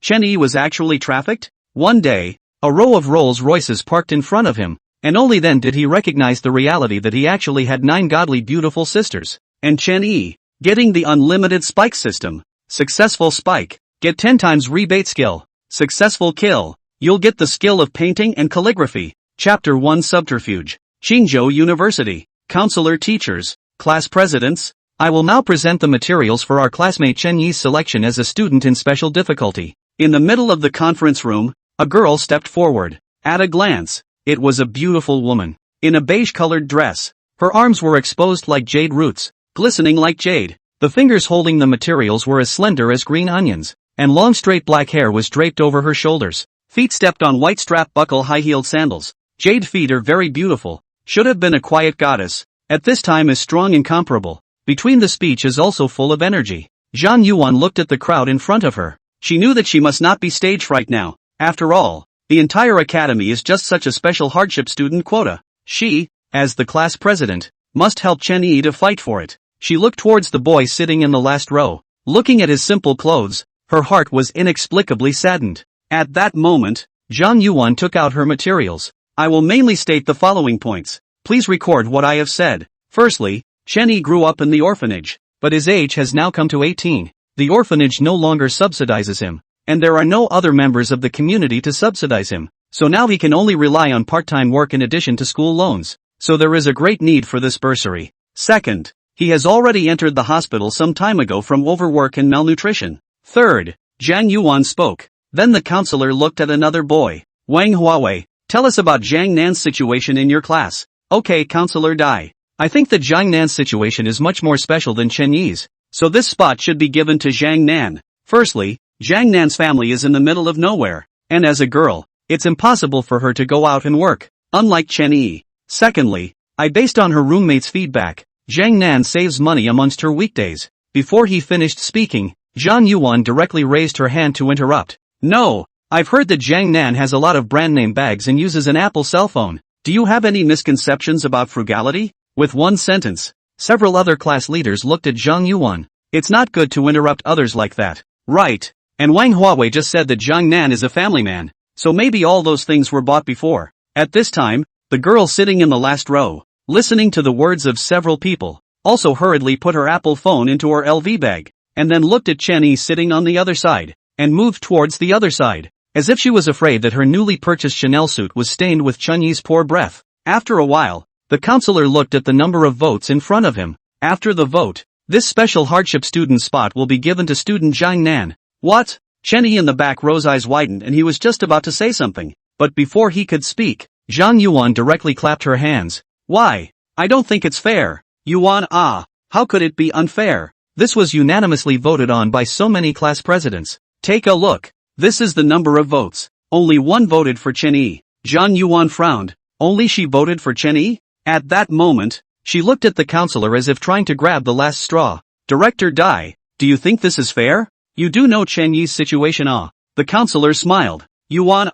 Chen Yi was actually trafficked? One day, a row of Rolls Royces parked in front of him, and only then did he recognize the reality that he actually had 9 godly beautiful sisters. And Chen Yi, getting the unlimited spike system. Successful spike, get 10 times rebate skill. Successful kill, you'll get the skill of painting and calligraphy. Chapter 1 Subterfuge. Qingzhou University. Counselor teachers, class presidents. I will now present the materials for our classmate Chen Yi's selection as a student in special difficulty. In the middle of the conference room, a girl stepped forward. At a glance, it was a beautiful woman. In a beige-colored dress. Her arms were exposed like jade roots, glistening like jade. The fingers holding the materials were as slender as green onions, and long straight black hair was draped over her shoulders. Feet stepped on white strap buckle high-heeled sandals. Jade feet are very beautiful. Should have been a quiet goddess. At this time is strong incomparable. Between the speech is also full of energy. Zhang Yuan looked at the crowd in front of her. She knew that she must not be stage fright now. After all, the entire academy is just such a special hardship student quota. She, as the class president, must help Chen Yi to fight for it. She looked towards the boy sitting in the last row. Looking at his simple clothes, her heart was inexplicably saddened. At that moment, Zhang Yuan took out her materials. I will mainly state the following points. Please record what I have said. Firstly, Chen Yi grew up in the orphanage, but his age has now come to 18. The orphanage no longer subsidizes him, and there are no other members of the community to subsidize him, so now he can only rely on part-time work in addition to school loans, so there is a great need for this bursary. Second, he has already entered the hospital some time ago from overwork and malnutrition. Third, Zhang Yuan spoke. Then the counselor looked at another boy. Wang Huawei, tell us about Zhang Nan's situation in your class. Okay, Counselor Dai. I think that Zhang Nan's situation is much more special than Chen Yi's, so this spot should be given to Zhang Nan. Firstly, Zhang Nan's family is in the middle of nowhere, and as a girl, it's impossible for her to go out and work, unlike Chen Yi. Secondly, based on her roommate's feedback, Zhang Nan saves money amongst her weekdays. Before he finished speaking, Zhang Yuan directly raised her hand to interrupt. No, I've heard that Zhang Nan has a lot of brand name bags and uses an Apple cell phone. Do you have any misconceptions about frugality? With one sentence, several other class leaders looked at Zhang Yuan. It's not good to interrupt others like that. Right. And Wang Huawei just said that Zhang Nan is a family man, so maybe all those things were bought before. At this time, the girl sitting in the last row, listening to the words of several people, also hurriedly put her Apple phone into her LV bag, and then looked at Chen Yi sitting on the other side, and moved towards the other side, as if she was afraid that her newly purchased Chanel suit was stained with Chen Yi's poor breath. After a while, the counselor looked at the number of votes in front of him. After the vote, this special hardship student spot will be given to student Zhang Nan. What? Chen Yi in the back row's eyes widened and he was just about to say something, but before he could speak, Zhang Yuan directly clapped her hands. Why? I don't think it's fair. Yuan, how could it be unfair? This was unanimously voted on by so many class presidents. Take a look. This is the number of votes. Only one voted for Chen Yi. Zhang Yuan frowned. Only she voted for Chen Yi? At that moment, she looked at the counselor as if trying to grab the last straw. Director Dai, do you think this is fair? You do know Chen Yi's situation, The counselor smiled. Yuan,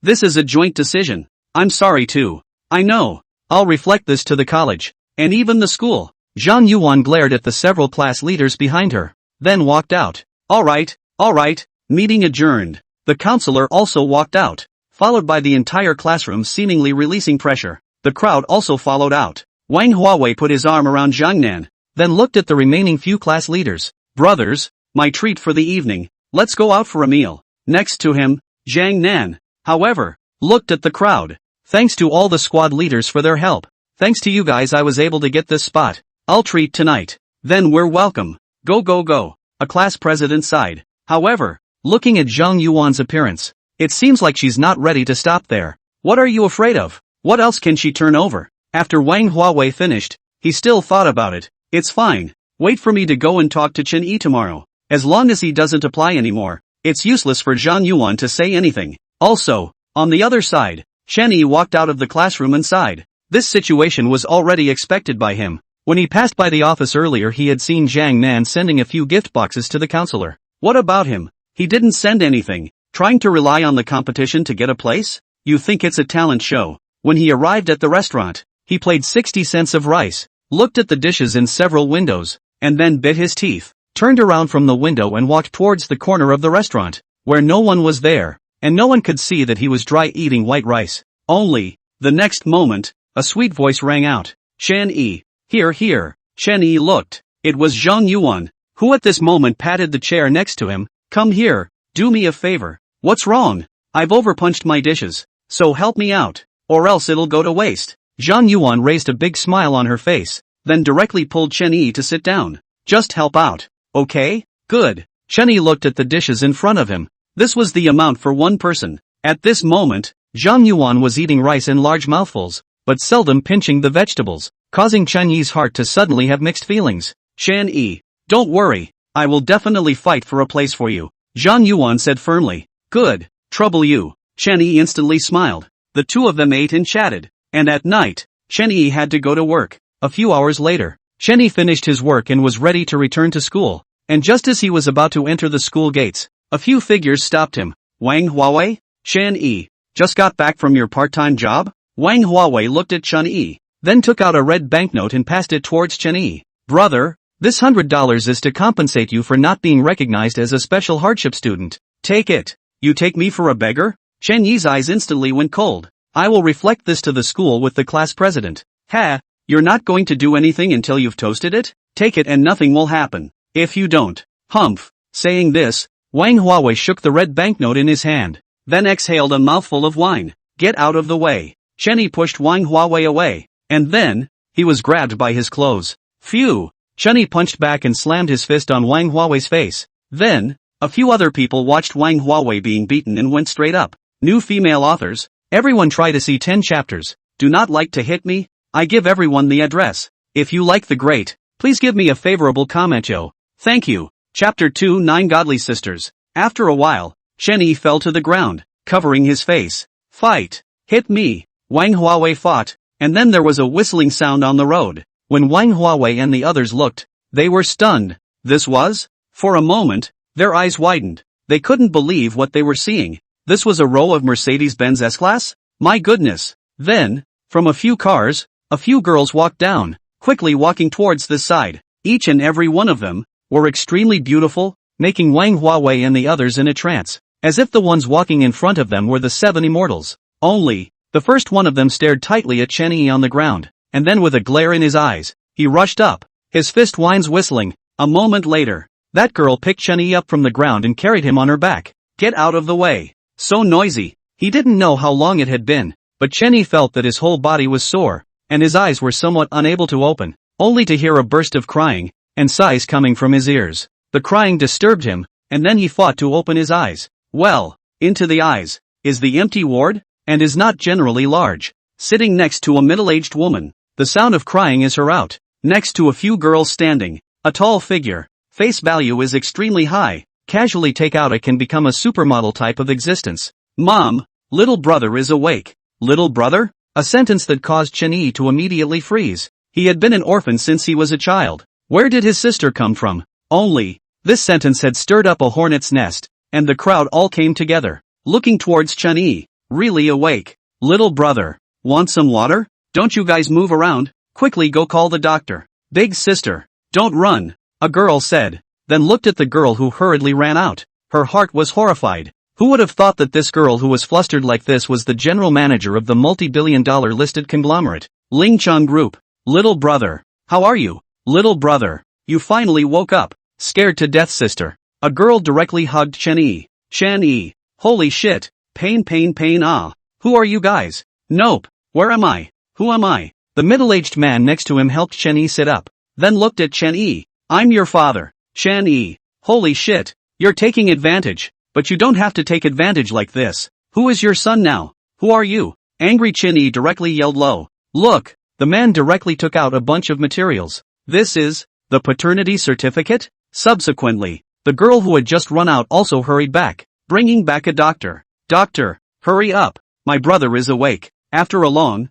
this is a joint decision. I'm sorry too. I know. I'll reflect this to the college, and even the school. Zhang Yuan glared at the several class leaders behind her, then walked out. Alright, meeting adjourned. The counselor also walked out, followed by the entire classroom seemingly releasing pressure. The crowd also followed out. Wang Huawei put his arm around Zhang Nan, then looked at the remaining few class leaders. Brothers, my treat for the evening, let's go out for a meal. Next to him, Zhang Nan, however, looked at the crowd. Thanks to all the squad leaders for their help. Thanks to you guys I was able to get this spot. I'll treat tonight. Then we're welcome. Go. A class president sighed. However, looking at Zhang Yuan's appearance, it seems like she's not ready to stop there. What are you afraid of? What else can she turn over? After Wang Huawei finished, he still thought about it. It's fine. Wait for me to go and talk to Chen Yi tomorrow. As long as he doesn't apply anymore, it's useless for Zhang Yuan to say anything. Also, on the other side, Chen Yi walked out of the classroom and sighed. This situation was already expected by him. When he passed by the office earlier he had seen Zhang Nan sending a few gift boxes to the counselor. What about him? He didn't send anything, trying to rely on the competition to get a place? You think it's a talent show. When he arrived at the restaurant, he played 60 cents of rice, looked at the dishes in several windows, and then bit his teeth, turned around from the window and walked towards the corner of the restaurant. where no one was there, and no one could see that he was dry eating white rice. Only, the next moment, a sweet voice rang out. Chen-yi, here here. Chen-yi looked. It was Zhang Yuan, who at this moment patted the chair next to him. Come here, do me a favor. What's wrong? I've overpunched my dishes, so help me out, or else it'll go to waste. Zhang Yuan raised a big smile on her face, then directly pulled Chen-yi to sit down. Just help out, okay? Good. Chen-yi looked at the dishes in front of him. This was the amount for one person. At this moment, Zhang Yuan was eating rice in large mouthfuls, but seldom pinching the vegetables, causing Chen-yi's heart to suddenly have mixed feelings. Chen-yi, don't worry, I will definitely fight for a place for you, Zhang Yuan said firmly. Good, trouble you. Chen-yi instantly smiled. The two of them ate and chatted, and at night, Chen-yi had to go to work. A few hours later, Chen-yi finished his work and was ready to return to school, and just as he was about to enter the school gates, a few figures stopped him. Wang Huawei? Chen-yi, just got back from your part-time job? Wang Huawei looked at Chen-yi, then took out a red banknote and passed it towards Chen-yi. Brother, this $100 is to compensate you for not being recognized as a special hardship student. Take it. You take me for a beggar? Chen-yi's eyes instantly went cold. I will reflect this to the school with the class president. Ha, you're not going to do anything until you've toasted it? Take it and nothing will happen. If you don't. Humph. Saying this, Wang Huawei shook the red banknote in his hand, then exhaled a mouthful of wine. Get out of the way. Chen-yi pushed Wang Huawei away, and then, he was grabbed by his clothes. Phew. Chen-yi punched back and slammed his fist on Wang Huawei's face. Then, a few other people watched Wang Huawei being beaten and went straight up. New female authors, everyone try to see 10 chapters. Do not like to hit me? I give everyone the address. If you like the great, please give me a favorable comment yo. Thank you. Chapter 2 9 Godly Sisters. After a while, Chen-yi fell to the ground, covering his face. Fight. Hit me. Wang Huawei fought, and then there was a whistling sound on the road. When Wang Huawei and the others looked, they were stunned. This was? For a moment, their eyes widened. They couldn't believe what they were seeing. This was a row of Mercedes-Benz S-Class? My goodness. Then, from a few cars, a few girls walked down, quickly walking towards this side. Each and every one of them were extremely beautiful, making Wang Huawei and the others in a trance, as if the ones walking in front of them were the 7 immortals. Only, the first one of them stared tightly at Chen-yi on the ground, and then with a glare in his eyes, he rushed up, his fist whines whistling. A moment later, that girl picked Chen-yi up from the ground and carried him on her back. Get out of the way. So noisy. He didn't know how long it had been, but Chen-yi felt that his whole body was sore, and his eyes were somewhat unable to open, only to hear a burst of crying, and sighs coming from his ears. The crying disturbed him, and then he fought to open his eyes. Well, into the eyes, is the empty ward, and is not generally large, sitting next to a middle-aged woman. The sound of crying is her out, next to a few girls standing, a tall figure, face value is extremely high, casually take out it can become a supermodel type of existence. Mom, little brother is awake. Little brother? A sentence that caused Chen-yi to immediately freeze. He had been an orphan since he was a child. Where did his sister come from? Only, this sentence had stirred up a hornet's nest, and the crowd all came together, looking towards Chen-yi. Really awake. Little brother. Want some water? Don't you guys move around, quickly go call the doctor. Big sister. Don't run, a girl said, then looked at the girl who hurriedly ran out. Her heart was horrified. Who would have thought that this girl who was flustered like this was the general manager of the multi-billion-dollar listed conglomerate, Lingchun Group. Little brother. How are you? Little brother. You finally woke up. Scared to death sister. A girl directly hugged Chen-yi. Chen-yi. Holy shit. Pain pain pain ah. Who are you guys? Nope. Where am I? Who am I? The middle-aged man next to him helped Chen-yi sit up, then looked at Chen-yi. I'm your father. Chen-yi. Holy shit. You're taking advantage. But you don't have to take advantage like this. Who is your son now? Who are you? Angry Chen-yi directly yelled low. Look. The man directly took out a bunch of materials. This is the paternity certificate? Subsequently, the girl who had just run out also hurried back, bringing back a doctor. Doctor, hurry up. My brother is awake. After a long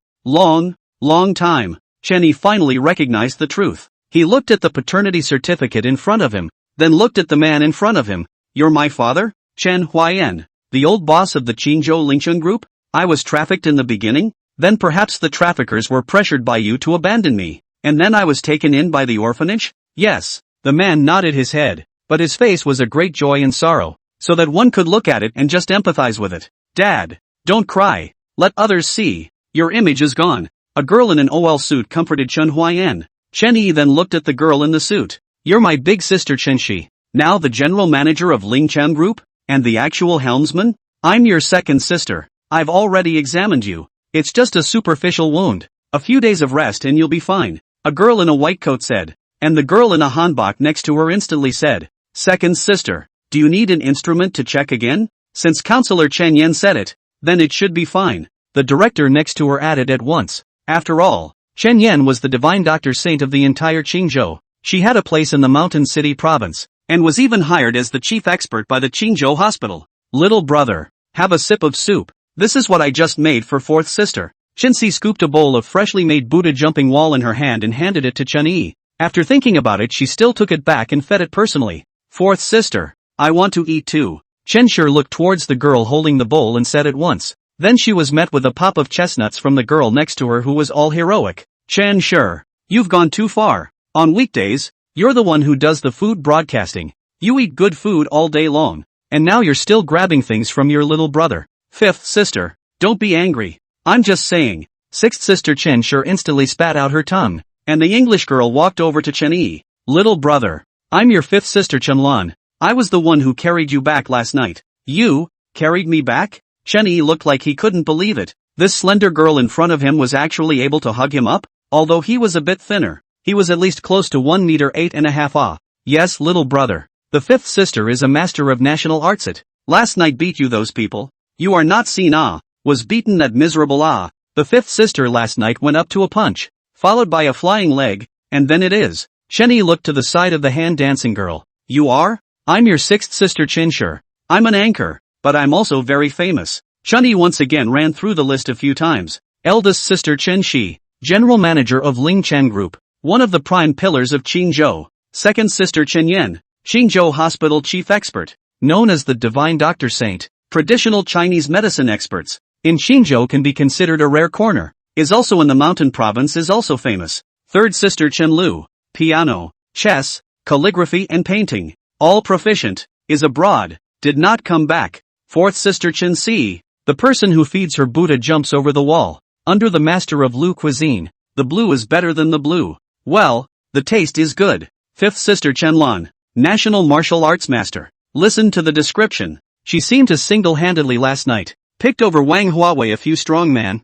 time, Chen-yi finally recognized the truth. He looked at the paternity certificate in front of him, then looked at the man in front of him. You're my father? Chen Huayan, the old boss of the Qingzhou Lingchun Group? I was trafficked in the beginning? Then perhaps the traffickers were pressured by you to abandon me, and then I was taken in by the orphanage? Yes. The man nodded his head, but his face was a great joy and sorrow. so that one could look at it and just empathize with it. Dad, don't cry. Let others see. Your image is gone. A girl in an OL suit comforted Chen Huayan. Chen Yi then looked at the girl in the suit. You're my big sister Chen Shi. Now the general manager of Lingchang Group? And the actual helmsman? I'm your second sister. I've already examined you. It's just a superficial wound. A few days of rest and you'll be fine. A girl in a white coat said. And the girl in a hanbok next to her instantly said. Second sister. Do you need an instrument to check again? Since Counselor Chen Yan said it, then it should be fine. The director next to her added at once. After all, Chen Yan was the divine doctor saint of the entire Qingzhou. She had a place in the Mountain City province, and was even hired as the chief expert by the Qingzhou hospital. Little brother, have a sip of soup. This is what I just made for fourth sister. Shinsi scooped a bowl of freshly made Buddha jumping wall in her hand and handed it to Chen Yi. After thinking about it she still took it back and fed it personally. Fourth sister, I want to eat too. Chen Shi looked towards the girl holding the bowl and said at once. Then she was met with a pop of chestnuts from the girl next to her who was all heroic. Chen Shi, you've gone too far. On weekdays, you're the one who does the food broadcasting. You eat good food all day long. And now you're still grabbing things from your little brother. Fifth sister, don't be angry. I'm just saying. Sixth sister Chen Shi instantly spat out her tongue. And the English girl walked over to Chen Yi. Little brother, I'm your fifth sister Chen Lan. I was the one who carried you back last night. You carried me back? Chen Yi looked like he couldn't believe it. This slender girl in front of him was actually able to hug him up? Although he was a bit thinner, he was at least close to 1 meter 8.5 ah. Yes, little brother. The fifth sister is a master of national arts. It last night beat you those people. You are not seen ah. Was beaten that miserable ah. The fifth sister last night went up to a punch, followed by a flying leg, and then it is. Chen Yi looked to the side of the hand dancing girl. You are? I'm your sixth sister Chen Shi. I'm an anchor, but I'm also very famous. Chen Yi once again ran through the list a few times. Eldest sister Chen Shi, general manager of Lingchang Group, one of the prime pillars of Qingzhou. Second sister Chen Yan, Qingzhou hospital chief expert, known as the divine doctor saint. Traditional Chinese medicine experts in Qingzhou can be considered a rare corner. Is also in the mountain province, is also famous. Third sister Chen Lu, piano, chess, calligraphy and painting, all proficient, is abroad, did not come back. Fourth sister Chen Si, the person who feeds her Buddha jumps over the wall. Under the master of Lu cuisine, the blue is better than the blue. Well, the taste is good. Fifth sister Chen Lan, national martial arts master. Listen to the description. She seemed to single-handedly last night picked over Wang Huawei a few strongman.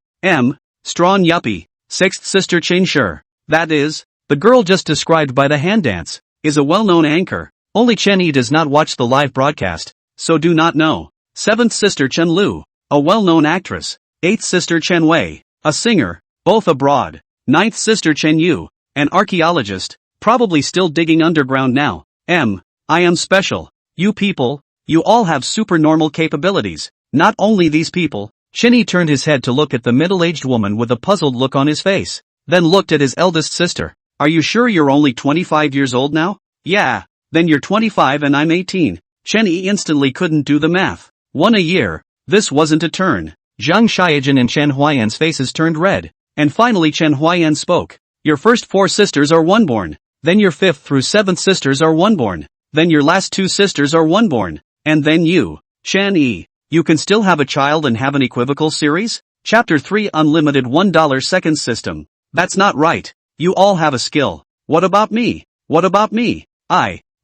Strong yuppie. Sixth sister Chen Shi, that is, the girl just described by the hand dance, is a well-known anchor. Only Chen Yi does not watch the live broadcast, so do not know. Seventh sister Chen Lu, a well-known actress. Eighth sister Chen Wei, a singer, both abroad. Ninth sister Chen Yu, an archaeologist, probably still digging underground now. I am special. You people, you all have supernormal capabilities. Not only these people. Chen Yi turned his head to look at the middle-aged woman with a puzzled look on his face, then looked at his eldest sister. Are you sure you're only 25 years old now? Yeah, then you're 25 and I'm 18. Chen Yi instantly couldn't do the math. 1 a year, this wasn't a turn. Zhang Xiaojun and Chen Huayan's faces turned red, and finally Chen Huayan spoke. Your first 4 sisters are one-born, then your 5th through 7th sisters are one-born, then your last 2 sisters are one-born, and then you, Chen Yi. You can still have a child and have an equivocal series? Chapter 3 Unlimited $1 Second System. That's not right. You all have a skill. What about me? What about me?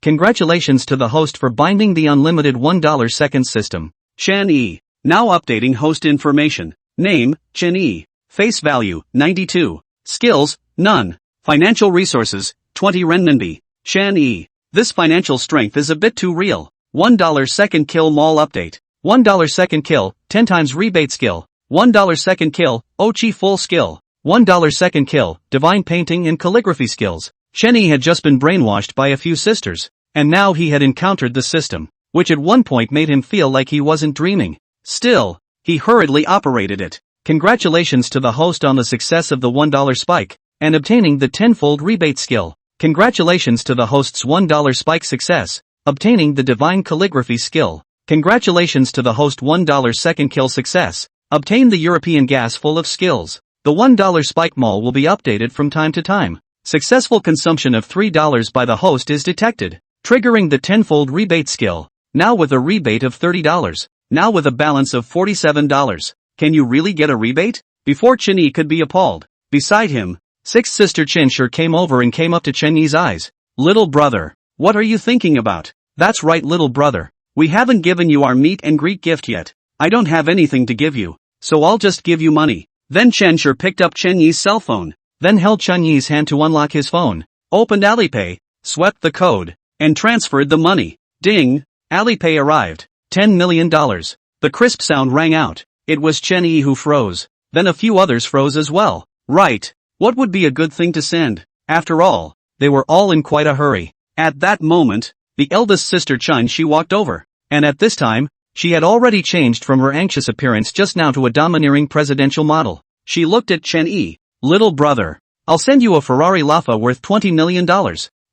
Congratulations to the host for binding the unlimited $1 second system. Chen Yi. Now updating host information. Name, Chen Yi. Face value, 92. Skills, none. Financial resources, 20 renminbi. Chen Yi. This financial strength is a bit too real. $1 second kill mall update. $1 second kill, 10 times rebate skill. $1 second kill, Ochi full skill. $1 second kill, divine painting and calligraphy skills. Chen Yi had just been brainwashed by a few sisters, and now he had encountered the system, which at one point made him feel like he wasn't dreaming. Still, he hurriedly operated it. Congratulations to the host on the success of the $1 spike, and obtaining the tenfold rebate skill. Congratulations to the host's $1 spike success, obtaining the divine calligraphy skill. Congratulations to the host $1 second kill success, obtain the European gas full of skills. The $1 spike mall will be updated from time to time. Successful consumption of $3 by the host is detected, triggering the tenfold rebate skill. now with a rebate of $30, now with a balance of $47. Can you really get a rebate? Before Chen Yi could be appalled, beside him, sixth sister Chen Shi came over and came up to Chen Yi's eyes. Little brother, what are you thinking about? That's right, little brother. We haven't given you our meet and greet gift yet. I don't have anything to give you, so I'll just give you money. Then Chen Shi picked up Chen Yi's cell phone, then held Chen Yi's hand to unlock his phone, opened Alipay, swept the code, and transferred the money. Ding! Alipay arrived. $10 million. The crisp sound rang out. It was Chen Yi who froze. Then a few others froze as well. Right. What would be a good thing to send? After all, they were all in quite a hurry. At that moment, the eldest sister Chen Shi walked over, and at this time, she had already changed from her anxious appearance just now to a domineering presidential model. She looked at Chen Yi. Little brother, I'll send you a Ferrari Laffa worth $20 million.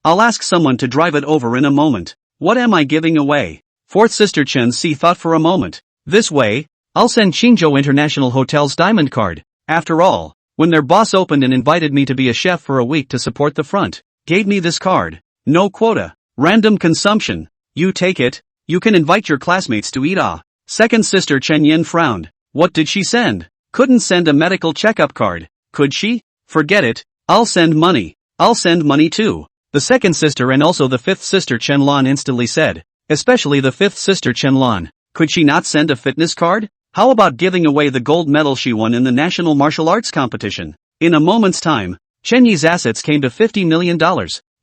I'll ask someone to drive it over in a moment. What am I giving away? Fourth sister Chen Si thought for a moment. This way, I'll send Qingzhou International Hotel's diamond card. After all, when their boss opened and invited me to be a chef for a week to support the front, gave me this card. No quota. Random consumption. You take it. You can invite your classmates to eat. Second sister Chen Yin frowned. What did she send? Couldn't send a medical checkup card. Could she? Forget it. I'll send money. I'll send money too. The second sister and also the fifth sister Chen Lan instantly said. Especially the fifth sister Chen Lan. Could she not send a fitness card? How about giving away the gold medal she won in the national martial arts competition? In a moment's time, Chen Yi's assets came to $50 million,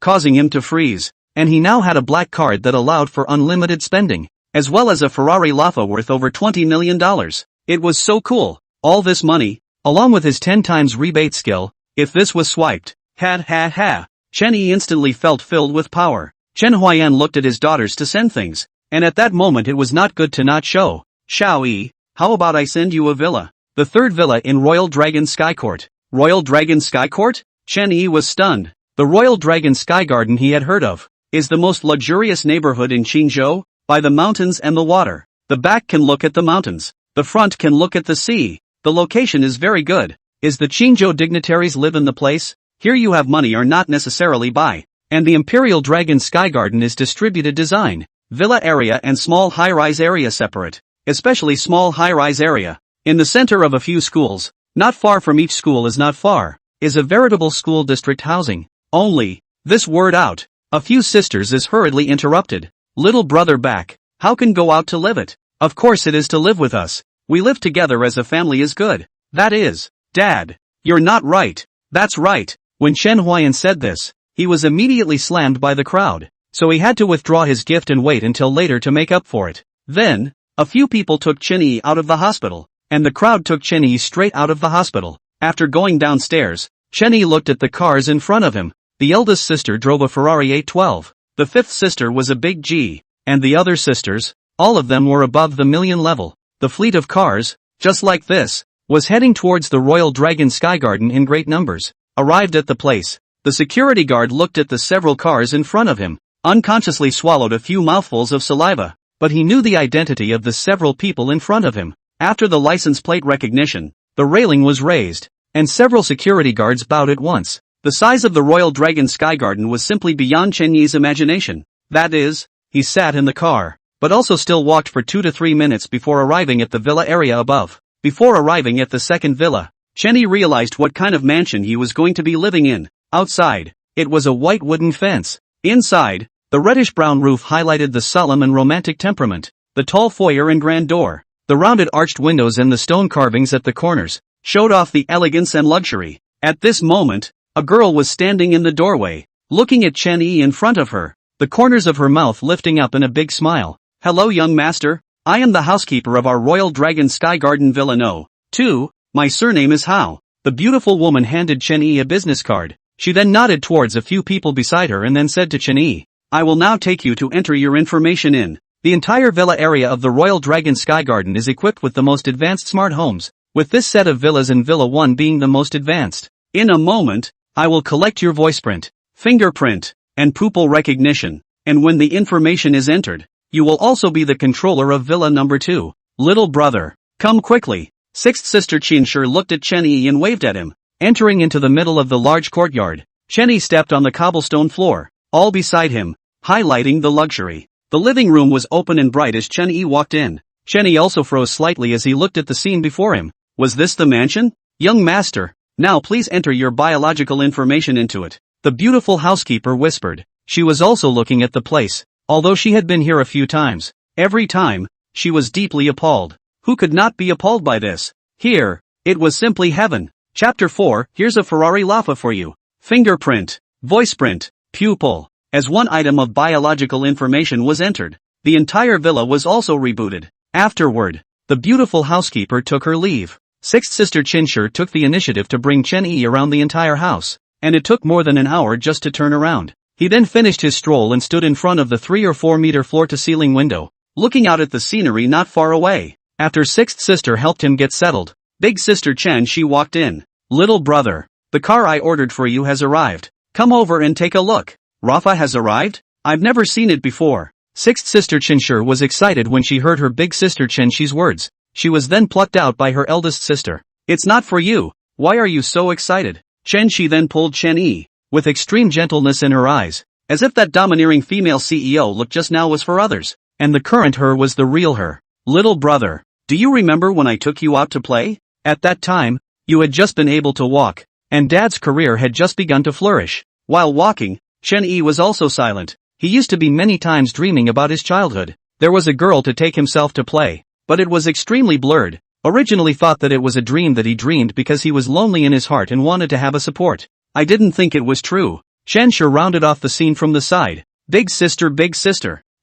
causing him to freeze. And he now had a black card that allowed for unlimited spending, as well as a Ferrari Laffa worth over $20 million. It was so cool. All this money, along with his 10 times rebate skill, if this was swiped. Ha. Chen Yi instantly felt filled with power. Chen Huayan looked at his daughters to send things, and at that moment it was not good to not show. Xiao Yi, how about I send you a villa? The third villa in Royal Dragon Sky Court. Royal Dragon Sky Court? Chen Yi was stunned. The Royal Dragon Sky Garden he had heard of is the most luxurious neighborhood in Qingzhou, by the mountains and the water. The back can look at the mountains. The front can look at the sea. The location is very good. Is the Qingzhou dignitaries live in the place? Here you have money or not necessarily buy. And the Imperial Dragon Sky Garden is distributed design. Villa area and small high-rise area separate. Especially small high-rise area. In the center of a few schools, not far from each school is not far, is a veritable school district housing. Only, this word out. A few sisters is hurriedly interrupted. Little brother back. How can go out to live it? Of course it is to live with us. We live together as a family is good. That is, Dad. You're not right. That's right. When Chen Huayan said this, he was immediately slammed by the crowd, so he had to withdraw his gift and wait until later to make up for it. Then, a few people took Chen Yi out of the hospital, and the crowd took Chen Yi straight out of the hospital. After going downstairs, Chen Yi looked at the cars in front of him. The eldest sister drove a Ferrari 812, the fifth sister was a big G, and the other sisters, all of them were above the million level. The fleet of cars, just like this, was heading towards the Royal Dragon Sky Garden in great numbers. Arrived at the place, the security guard looked at the several cars in front of him, unconsciously swallowed a few mouthfuls of saliva, but he knew the identity of the several people in front of him. After the license plate recognition, the railing was raised, and several security guards bowed at once. The size of the Royal Dragon Sky Garden was simply beyond Chen Yi's imagination. That is, he sat in the car, but also still walked for 2 to 3 minutes before arriving at the villa area above. Before arriving at the second villa, Chen Yi realized what kind of mansion he was going to be living in. Outside, it was a white wooden fence. Inside, the reddish-brown roof highlighted the solemn and romantic temperament. The tall foyer and grand door, the rounded arched windows and the stone carvings at the corners, showed off the elegance and luxury. At this moment, a girl was standing in the doorway, looking at Chen Yi in front of her, the corners of her mouth lifting up in a big smile. Hello young master, I am the housekeeper of our Royal Dragon Sky Garden Villa No. 2, my surname is Hao. The beautiful woman handed Chen Yi a business card. She then nodded towards a few people beside her and then said to Chen Yi, I will now take you to enter your information in. The entire villa area of the Royal Dragon Sky Garden is equipped with the most advanced smart homes, with this set of villas and Villa 1 being the most advanced. In a moment, I will collect your voiceprint, fingerprint, and pupil recognition, and when the information is entered, you will also be the controller of Villa number 2. Little brother, come quickly. Sixth sister Qin Shi looked at Chen Yi and waved at him. Entering into the middle of the large courtyard, Chen Yi stepped on the cobblestone floor, all beside him, highlighting the luxury. The living room was open and bright as Chen Yi walked in. Chen Yi also froze slightly as he looked at the scene before him. Was this the mansion? Young master, now please enter your biological information into it. The beautiful housekeeper whispered. She was also looking at the place, although she had been here a few times. Every time, she was deeply appalled. Who could not be appalled by this? Here, it was simply heaven. Chapter 4, here's a Ferrari Laffa for you. Fingerprint, voiceprint, pupil. As one item of biological information was entered, the entire villa was also rebooted. Afterward, the beautiful housekeeper took her leave. Sixth sister Qinshi took the initiative to bring Chen Yi around the entire house, and it took more than an hour just to turn around. He then finished his stroll and stood in front of the 3 or 4 meter floor-to-ceiling window, looking out at the scenery not far away. After sixth sister helped him get settled, big sister Chen Shi walked in. Little brother, the car I ordered for you has arrived. Come over and take a look. Rafa has arrived? I've never seen it before. Sixth sister Qinshi was excited when she heard her big sister Chen Shi's words. She was then plucked out by her eldest sister. It's not for you. Why are you so excited? Chen Shi then pulled Chen Yi, with extreme gentleness in her eyes, as if that domineering female CEO look just now was for others, and the current her was the real her. Little brother, do you remember when I took you out to play? At that time, you had just been able to walk, and Dad's career had just begun to flourish. While walking, Chen Yi was also silent. He used to be many times dreaming about his childhood. There was a girl to take himself to play, but it was extremely blurred. Originally thought that it was a dream that he dreamed because he was lonely in his heart and wanted to have a support. I didn't think it was true. Chen Shi rounded off the scene from the side. Big sister,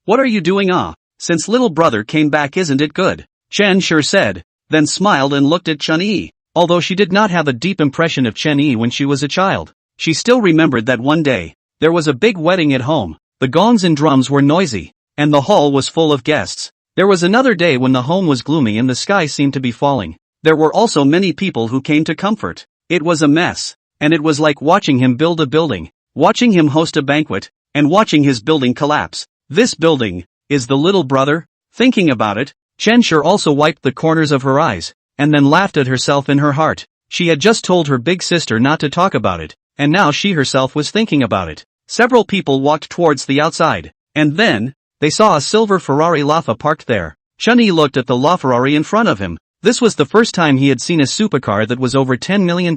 what are you doing? Since little brother came back, isn't it good? Chen Shi said, then smiled and looked at Chen Yi. Although she did not have a deep impression of Chen Yi when she was a child, she still remembered that one day, there was a big wedding at home. The gongs and drums were noisy, and the hall was full of guests. There was another day when the home was gloomy and the sky seemed to be falling. There were also many people who came to comfort. It was a mess, and it was like watching him build a building, watching him host a banquet, and watching his building collapse. This building is the little brother? Thinking about it, Chen Shi also wiped the corners of her eyes, and then laughed at herself in her heart. She had just told her big sister not to talk about it, and now she herself was thinking about it. Several people walked towards the outside, and then, they saw a silver Ferrari Laffa parked there. Chen Yi looked at the LaFerrari in front of him. This was the first time he had seen a supercar that was over $10 million,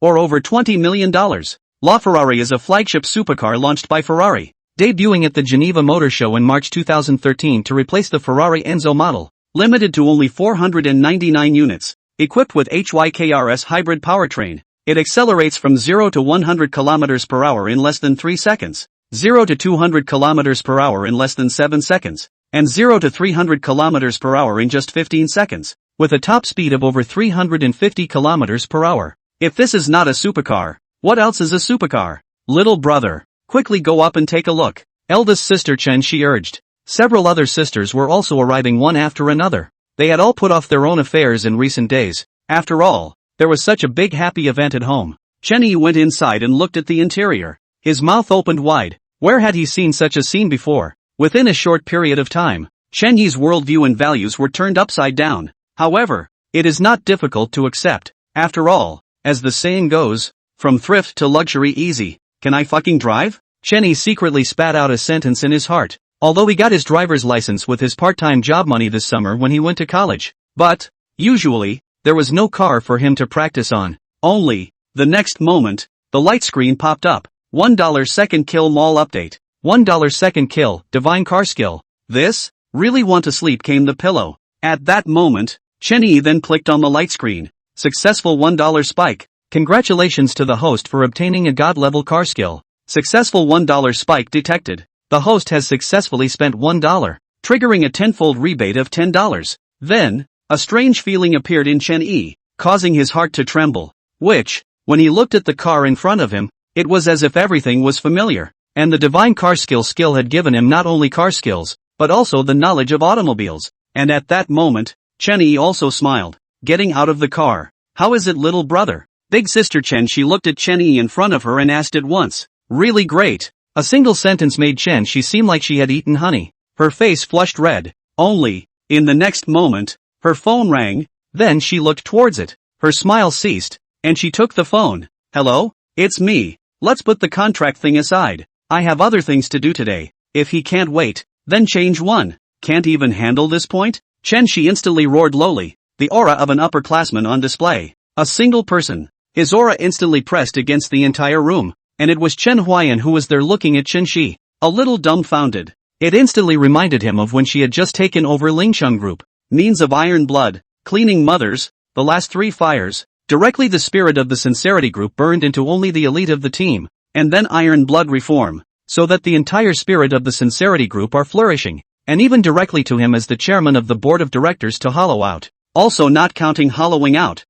or over $20 million. LaFerrari is a flagship supercar launched by Ferrari, debuting at the Geneva Motor Show in March 2013 to replace the Ferrari Enzo model, limited to only 499 units, equipped with HYKRS hybrid powertrain. It accelerates from 0 to 100 km per hour in less than 3 seconds, 0 to 200 km per hour in less than 7 seconds, and 0 to 300 km per hour in just 15 seconds, with a top speed of over 350 km per hour. If this is not a supercar, what else is a supercar? Little brother, quickly go up and take a look. Eldest sister Chen Shi urged. Several other sisters were also arriving one after another. They had all put off their own affairs in recent days. After all, there was such a big happy event at home. Chen Yi went inside and looked at the interior. His mouth opened wide. Where had he seen such a scene before? Within a short period of time, Chen Yi's worldview and values were turned upside down. However, it is not difficult to accept. After all, as the saying goes, from thrift to luxury easy. Can I fucking drive? Chen Yi secretly spat out a sentence in his heart, although he got his driver's license with his part-time job money this summer when he went to college. But, usually, there was no car for him to practice on. Only, the next moment, the light screen popped up. $1 second kill mall update. $1 second kill, divine car skill. This? Really want to sleep came the pillow. At that moment, Chen Yi then clicked on the light screen. Successful $1 spike. Congratulations to the host for obtaining a god-level car skill. Successful $1 spike detected. The host has successfully spent $1, triggering a tenfold rebate of $10. Then, a strange feeling appeared in Chen Yi, causing his heart to tremble, which, when he looked at the car in front of him, it was as if everything was familiar, and the divine car skill had given him not only car skills, but also the knowledge of automobiles. And at that moment, Chen Yi also smiled, getting out of the car. How is it, little brother? Big sister Chen Shi looked at Chen Yi in front of her and asked at once. Really great. A single sentence made Chen Shi seem like she had eaten honey. Her face flushed red. Only, in the next moment, her phone rang, then she looked towards it. Her smile ceased, and she took the phone. Hello? It's me. Let's put the contract thing aside. I have other things to do today. If he can't wait, Then change 1. Can't even handle this point? Chen Shi instantly roared lowly, the aura of an upperclassman on display. A single person. His aura instantly pressed against the entire room, and it was Chen Huayan who was there looking at Chen Shi, a little dumbfounded. It instantly reminded him of when she had just taken over Lingcheng Group. Means of Iron Blood, Cleaning Mothers, the last 3 fires. Directly the spirit of the Sincerity Group burned into only the elite of the team, and then Iron Blood reform, so that the entire spirit of the Sincerity Group are flourishing, and even directly to him as the chairman of the board of directors to hollow out. Also not counting hollowing out,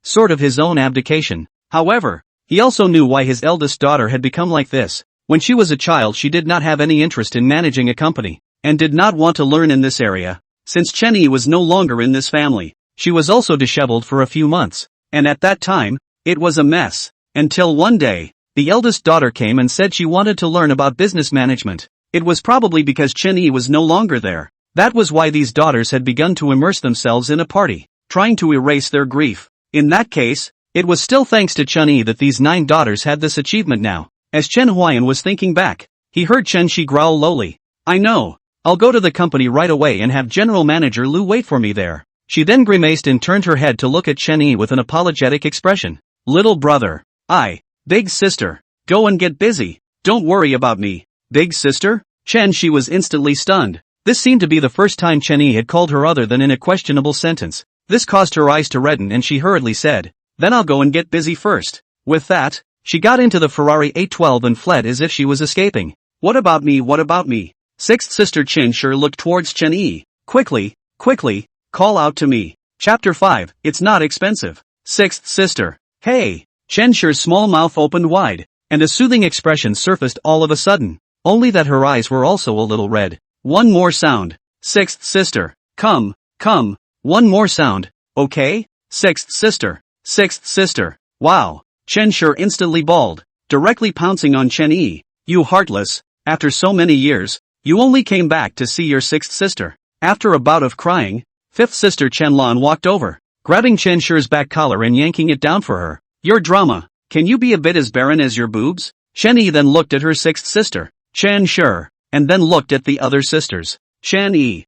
sort of his own abdication. However, he also knew why his eldest daughter had become like this. When she was a child she did not have any interest in managing a company, and did not want to learn in this area. Since Chen Yi was no longer in this family, she was also disheveled for a few months, and at that time, it was a mess. Until one day, the eldest daughter came and said she wanted to learn about business management. It was probably because Chen Yi was no longer there. That was why these daughters had begun to immerse themselves in a party, trying to erase their grief. In that case, it was still thanks to Chen Yi that these 9 daughters had this achievement now. As Chen Huayan was thinking back, he heard Chen Shi growl lowly. I know. I'll go to the company right away and have General Manager Lu wait for me there. She then grimaced and turned her head to look at Chen Yi with an apologetic expression. Little brother. Big sister. Go and get busy. Don't worry about me. Big sister? Chen Shi was instantly stunned. This seemed to be the first time Chen Yi had called her other than in a questionable sentence. This caused her eyes to redden and she hurriedly said, then I'll go and get busy first. With that, she got into the Ferrari 812 and fled as if she was escaping. What about me? What about me? Sixth sister Chen Shi looked towards Chen Yi. Quickly, call out to me. Chapter 5, It's Not Expensive. Sixth sister. Hey! Chen Shi's small mouth opened wide, and a soothing expression surfaced all of a sudden. Only that her eyes were also a little red. One more sound. Sixth sister. Come. One more sound. Okay? Sixth sister. Wow. Chen Shi instantly bawled, directly pouncing on Chen Yi. You heartless. After so many years, you only came back to see your sixth sister. After a bout of crying, fifth sister Chen Lan walked over, grabbing Chen Shi's back collar and yanking it down for her. Your drama. Can you be a bit as barren as your boobs? Chen Yi then looked at her sixth sister, Chen Shi, and then looked at the other sisters. Chen Yi.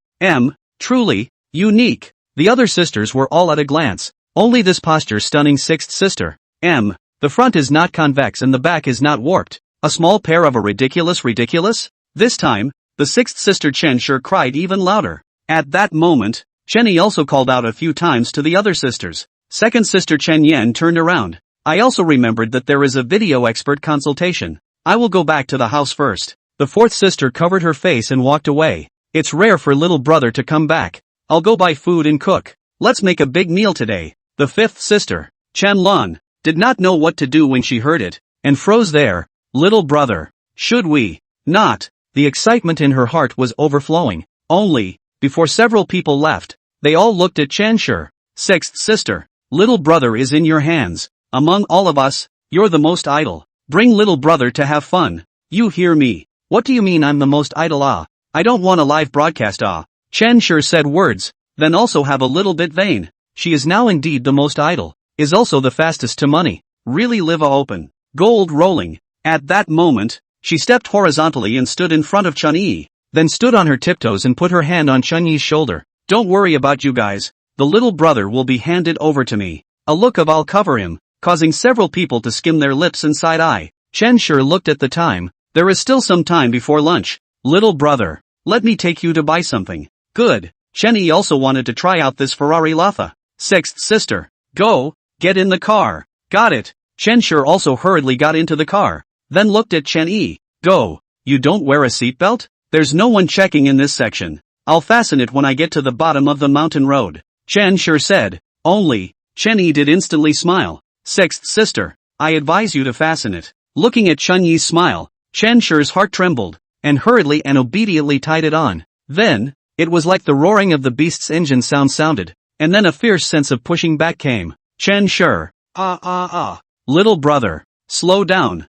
Truly, unique. The other sisters were all at a glance. Only this posture stunning sixth sister. The front is not convex and the back is not warped. A small pair of a ridiculous? This time, the sixth sister Chen Shi cried even louder. At that moment, Chen Yi also called out a few times to the other sisters. Second sister Chen Yan turned around. I also remembered that there is a video expert consultation. I will go back to the house first. The fourth sister covered her face and walked away. It's rare for little brother to come back. I'll go buy food and cook. Let's make a big meal today. The fifth sister, Chen Lan, did not know what to do when she heard it, and froze there. Little brother, should we not? The excitement in her heart was overflowing. Only, before several people left, they all looked at Chen Shi. Sixth sister, little brother is in your hands. Among all of us, you're the most idle. Bring little brother to have fun. You hear me? What do you mean I'm the most idle? I don't want a live broadcast. Chen Shi said words, then also have a little bit vain. She is now indeed the most idle, is also the fastest to money. Really live open. Gold rolling. At that moment, she stepped horizontally and stood in front of Chen Yi, then stood on her tiptoes and put her hand on Chen Yi's shoulder. Don't worry about you guys. The little brother will be handed over to me. A look of I'll cover him, causing several people to skim their lips and side eye. Chen Shi looked at the time. There is still some time before lunch. Little brother, let me take you to buy something. Good. Chen Yi also wanted to try out this Ferrari Latha. Sixth sister. Go, get in the car. Got it. Chen Shi also hurriedly got into the car, then looked at Chen Yi. Go. You don't wear a seatbelt? There's no one checking in this section. I'll fasten it when I get to the bottom of the mountain road. Chen Shi said. Only, Chen Yi did instantly smile. Sixth sister, I advise you to fasten it. Looking at Chen Yi's smile, Chen Shi's heart trembled, and hurriedly and obediently tied it on. Then, it was like the roaring of the beast's engine sounded, and then a fierce sense of pushing back came. Chen Shi. Little brother. Slow down.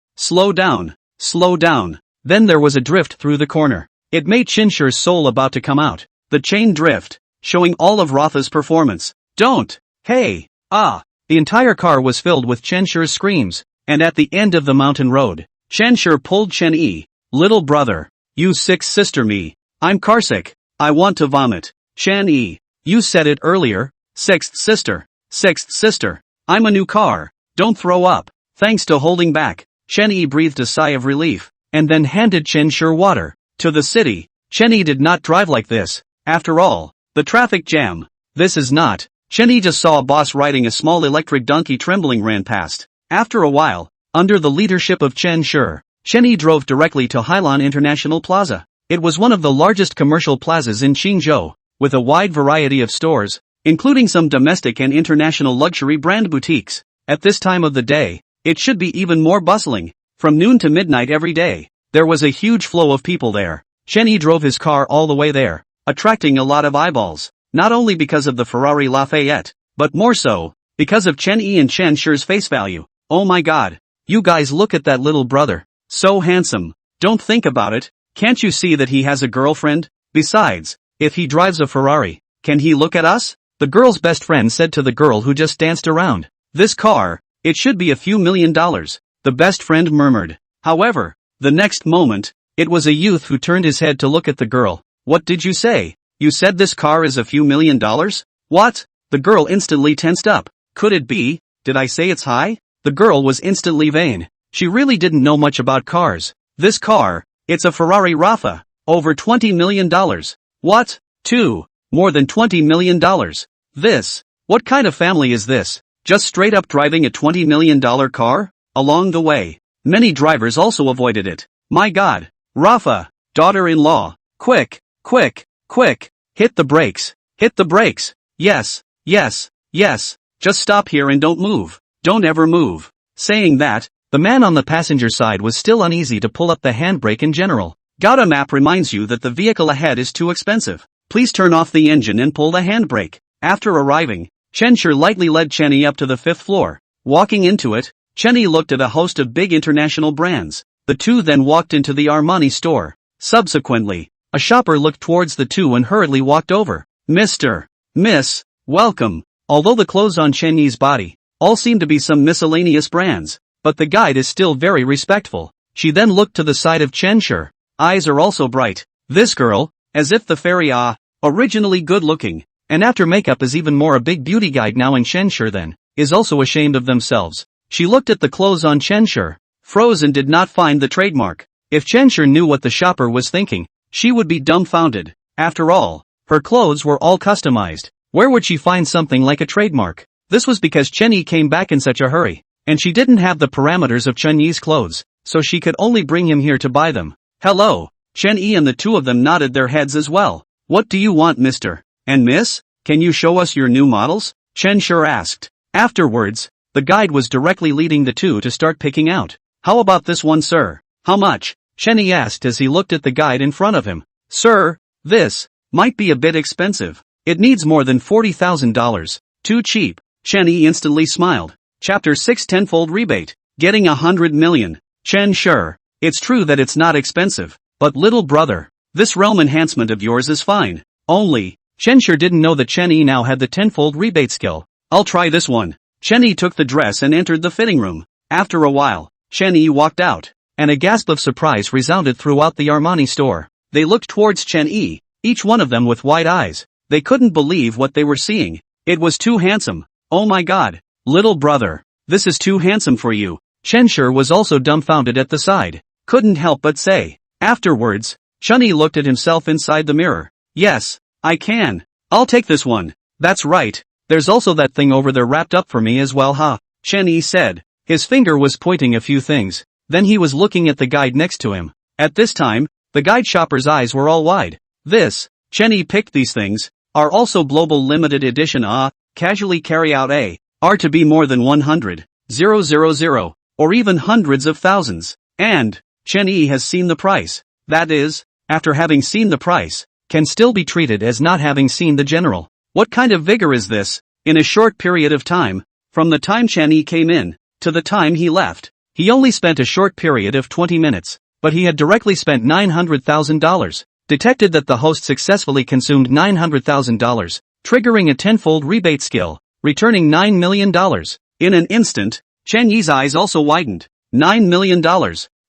Then there was a drift through the corner. It made Chen Shi's soul about to come out. The chain drift, showing all of Rotha's performance. Don't. Hey. The entire car was filled with Chen Shi's screams, and at the end of the mountain road, Chen Shi pulled Chen Yi. Little brother. You sixth sister me. I'm carsick. I want to vomit. Chan Yi. You said it earlier. Sixth sister. Sixth sister. I'm a new car. Don't throw up. Thanks to holding back, Chen Yi breathed a sigh of relief, and then handed Chen Shi water. To the city. Chen Yi did not drive like this. After all, the traffic jam. This is not. Chen Yi just saw a boss riding a small electric donkey trembling ran past. After a while, under the leadership of Chen Shi, Chen Yi drove directly to Hailan International Plaza. It was one of the largest commercial plazas in Qingzhou, with a wide variety of stores, including some domestic and international luxury brand boutiques. At this time of the day, it should be even more bustling. From noon to midnight every day, there was a huge flow of people there. Chen Yi drove his car all the way there, attracting a lot of eyeballs, not only because of the Ferrari Lafayette, but more so, because of Chen Yi and Chen Shi's face value. Oh my god. You guys look at that little brother. So handsome. Don't think about it. Can't you see that he has a girlfriend? Besides, if he drives a Ferrari, can he look at us? The girl's best friend said to the girl who just danced around. This car, it should be a few $1,000,000, the best friend murmured. However, the next moment, it was a youth who turned his head to look at the girl. What did you say? You said this car is a few $1,000,000? What? The girl instantly tensed up. Could it be? Did I say it's high? The girl was instantly vain. She really didn't know much about cars. This car, it's a Ferrari Rafa. Over $20 million. What? More than $20 million. This. What kind of family is this? Just straight up driving a $20 million car? Along the way, many drivers also avoided it. My god. Rafa. Daughter-in-law. Quick. Hit the brakes. Hit the brakes. Yes. Just stop here and don't move. Don't ever move. Saying that, the man on the passenger side was still uneasy to pull up the handbrake in general. Gauta map reminds you that the vehicle ahead is too expensive. Please turn off the engine and pull the handbrake. After arriving, Chen Shi lightly led Chen Yi up to the 5th floor. Walking into it, Chen Yi looked at a host of big international brands. The two then walked into the Armani store. Subsequently, a shopper looked towards the two and hurriedly walked over. Mr. Miss, welcome. Although the clothes on Chen Yi's body all seem to be some miscellaneous brands, but the guide is still very respectful. She then looked to the side of Chen Shi. Eyes are also bright. This girl, as if the fairy originally good looking, and after makeup is even more a big beauty guide now, and Chen Shi then, is also ashamed of themselves. She looked at the clothes on Chen Shi, froze and did not find the trademark. If Chen Shi knew what the shopper was thinking, she would be dumbfounded. After all, her clothes were all customized. Where would she find something like a trademark? This was because Chen Yi came back in such a hurry, and she didn't have the parameters of Chen Yi's clothes, so she could only bring him here to buy them. Hello. Chen Yi and the two of them nodded their heads as well. What do you want, Mr. and Miss? Can you show us your new models? Chen Shi asked. Afterwards, the guide was directly leading the two to start picking out. How about this one, sir? How much? Chen Yi asked as he looked at the guide in front of him. Sir, this might be a bit expensive. It needs more than $40,000. Too cheap. Chen Yi instantly smiled. Chapter 6 Tenfold Rebate. Getting 100 million. Chen Shi. It's true that it's not expensive, but little brother, this realm enhancement of yours is fine. Only, Chen Shi didn't know that Chen Yi now had the tenfold rebate skill. I'll try this one. Chen Yi took the dress and entered the fitting room. After a while, Chen Yi walked out, and a gasp of surprise resounded throughout the Armani store. They looked towards Chen Yi, each one of them with wide eyes. They couldn't believe what they were seeing. It was too handsome. Oh my god. Little brother, this is too handsome for you. Chen Shi was also dumbfounded at the side. Couldn't help but say. Afterwards, Chen Yi looked at himself inside the mirror. Yes, I can. I'll take this one. That's right. There's also that thing over there wrapped up for me as well, huh? Chen Yi said. His finger was pointing a few things. Then he was looking at the guide next to him. At this time, the guide shopper's eyes were all wide. This, Chen Yi picked these things, are also global limited edition casually carry out are to be more than 100,000, or even hundreds of thousands. And, Chen Yi has seen the price. That is, after having seen the price, can still be treated as not having seen the general. What kind of vigor is this? In a short period of time, from the time Chen Yi came in, to the time he left, he only spent a short period of 20 minutes, but he had directly spent $900,000. Detected that the host successfully consumed $900,000, triggering a tenfold rebate skill, returning $9 million. In an instant, Chen Yi's eyes also widened. $9 million.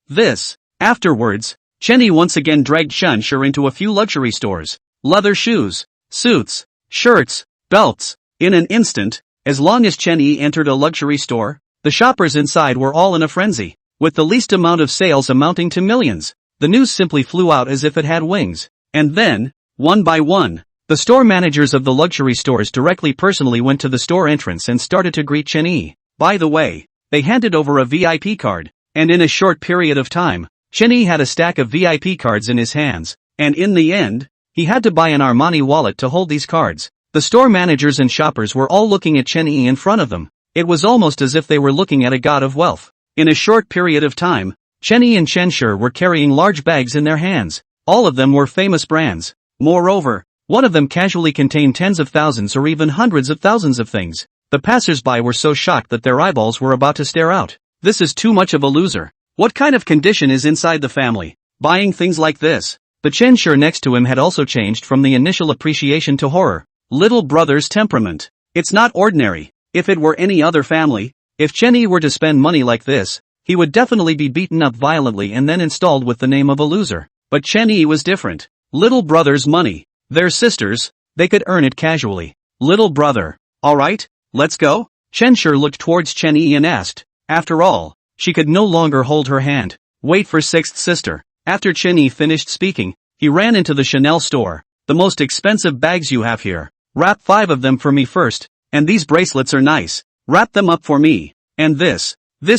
This. Afterwards, Chenny once again dragged Shanshur into a few luxury stores. Leather shoes, suits, shirts, belts. In an instant, as long as Chenny entered a luxury store, the shoppers inside were all in a frenzy, with the least amount of sales amounting to millions. The news simply flew out as if it had wings. And then, one by one, the store managers of the luxury stores directly personally went to the store entrance and started to greet Chenny. By the way, they handed over a VIP card, and in a short period of time, Chenny had a stack of VIP cards in his hands, and in the end, he had to buy an Armani wallet to hold these cards. The store managers and shoppers were all looking at Chenny in front of them. It was almost as if they were looking at a god of wealth. In a short period of time, Chenny and Shanshur were carrying large bags in their hands. All of them were famous brands. Moreover, one of them casually contained tens of thousands or even hundreds of thousands of things. The passers-by were so shocked that their eyeballs were about to stare out. This is too much of a loser. What kind of condition is inside the family, buying things like this? The Shanshur next to him had also changed from the initial appreciation to horror. Little brother's temperament. It's not ordinary. If it were any other family, if Chenny were to spend money like this, he would definitely be beaten up violently and then installed with the name of a loser. But Chenny was different. Little brother's money. They're sisters, they could earn it casually. Little brother. Alright, let's go? Shanshur looked towards Chenny and asked. After all, she could no longer hold her hand. Wait for sixth sister. After Chenny finished speaking, he ran into the Chanel store. The most expensive bags you have here. Wrap 5 of them for me first. And these bracelets are nice. Wrap them up for me. And this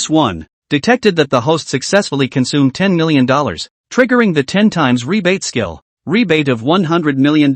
one, detected that the host successfully consumed $10 million, triggering the 10 times rebate skill. Rebate of $100 million.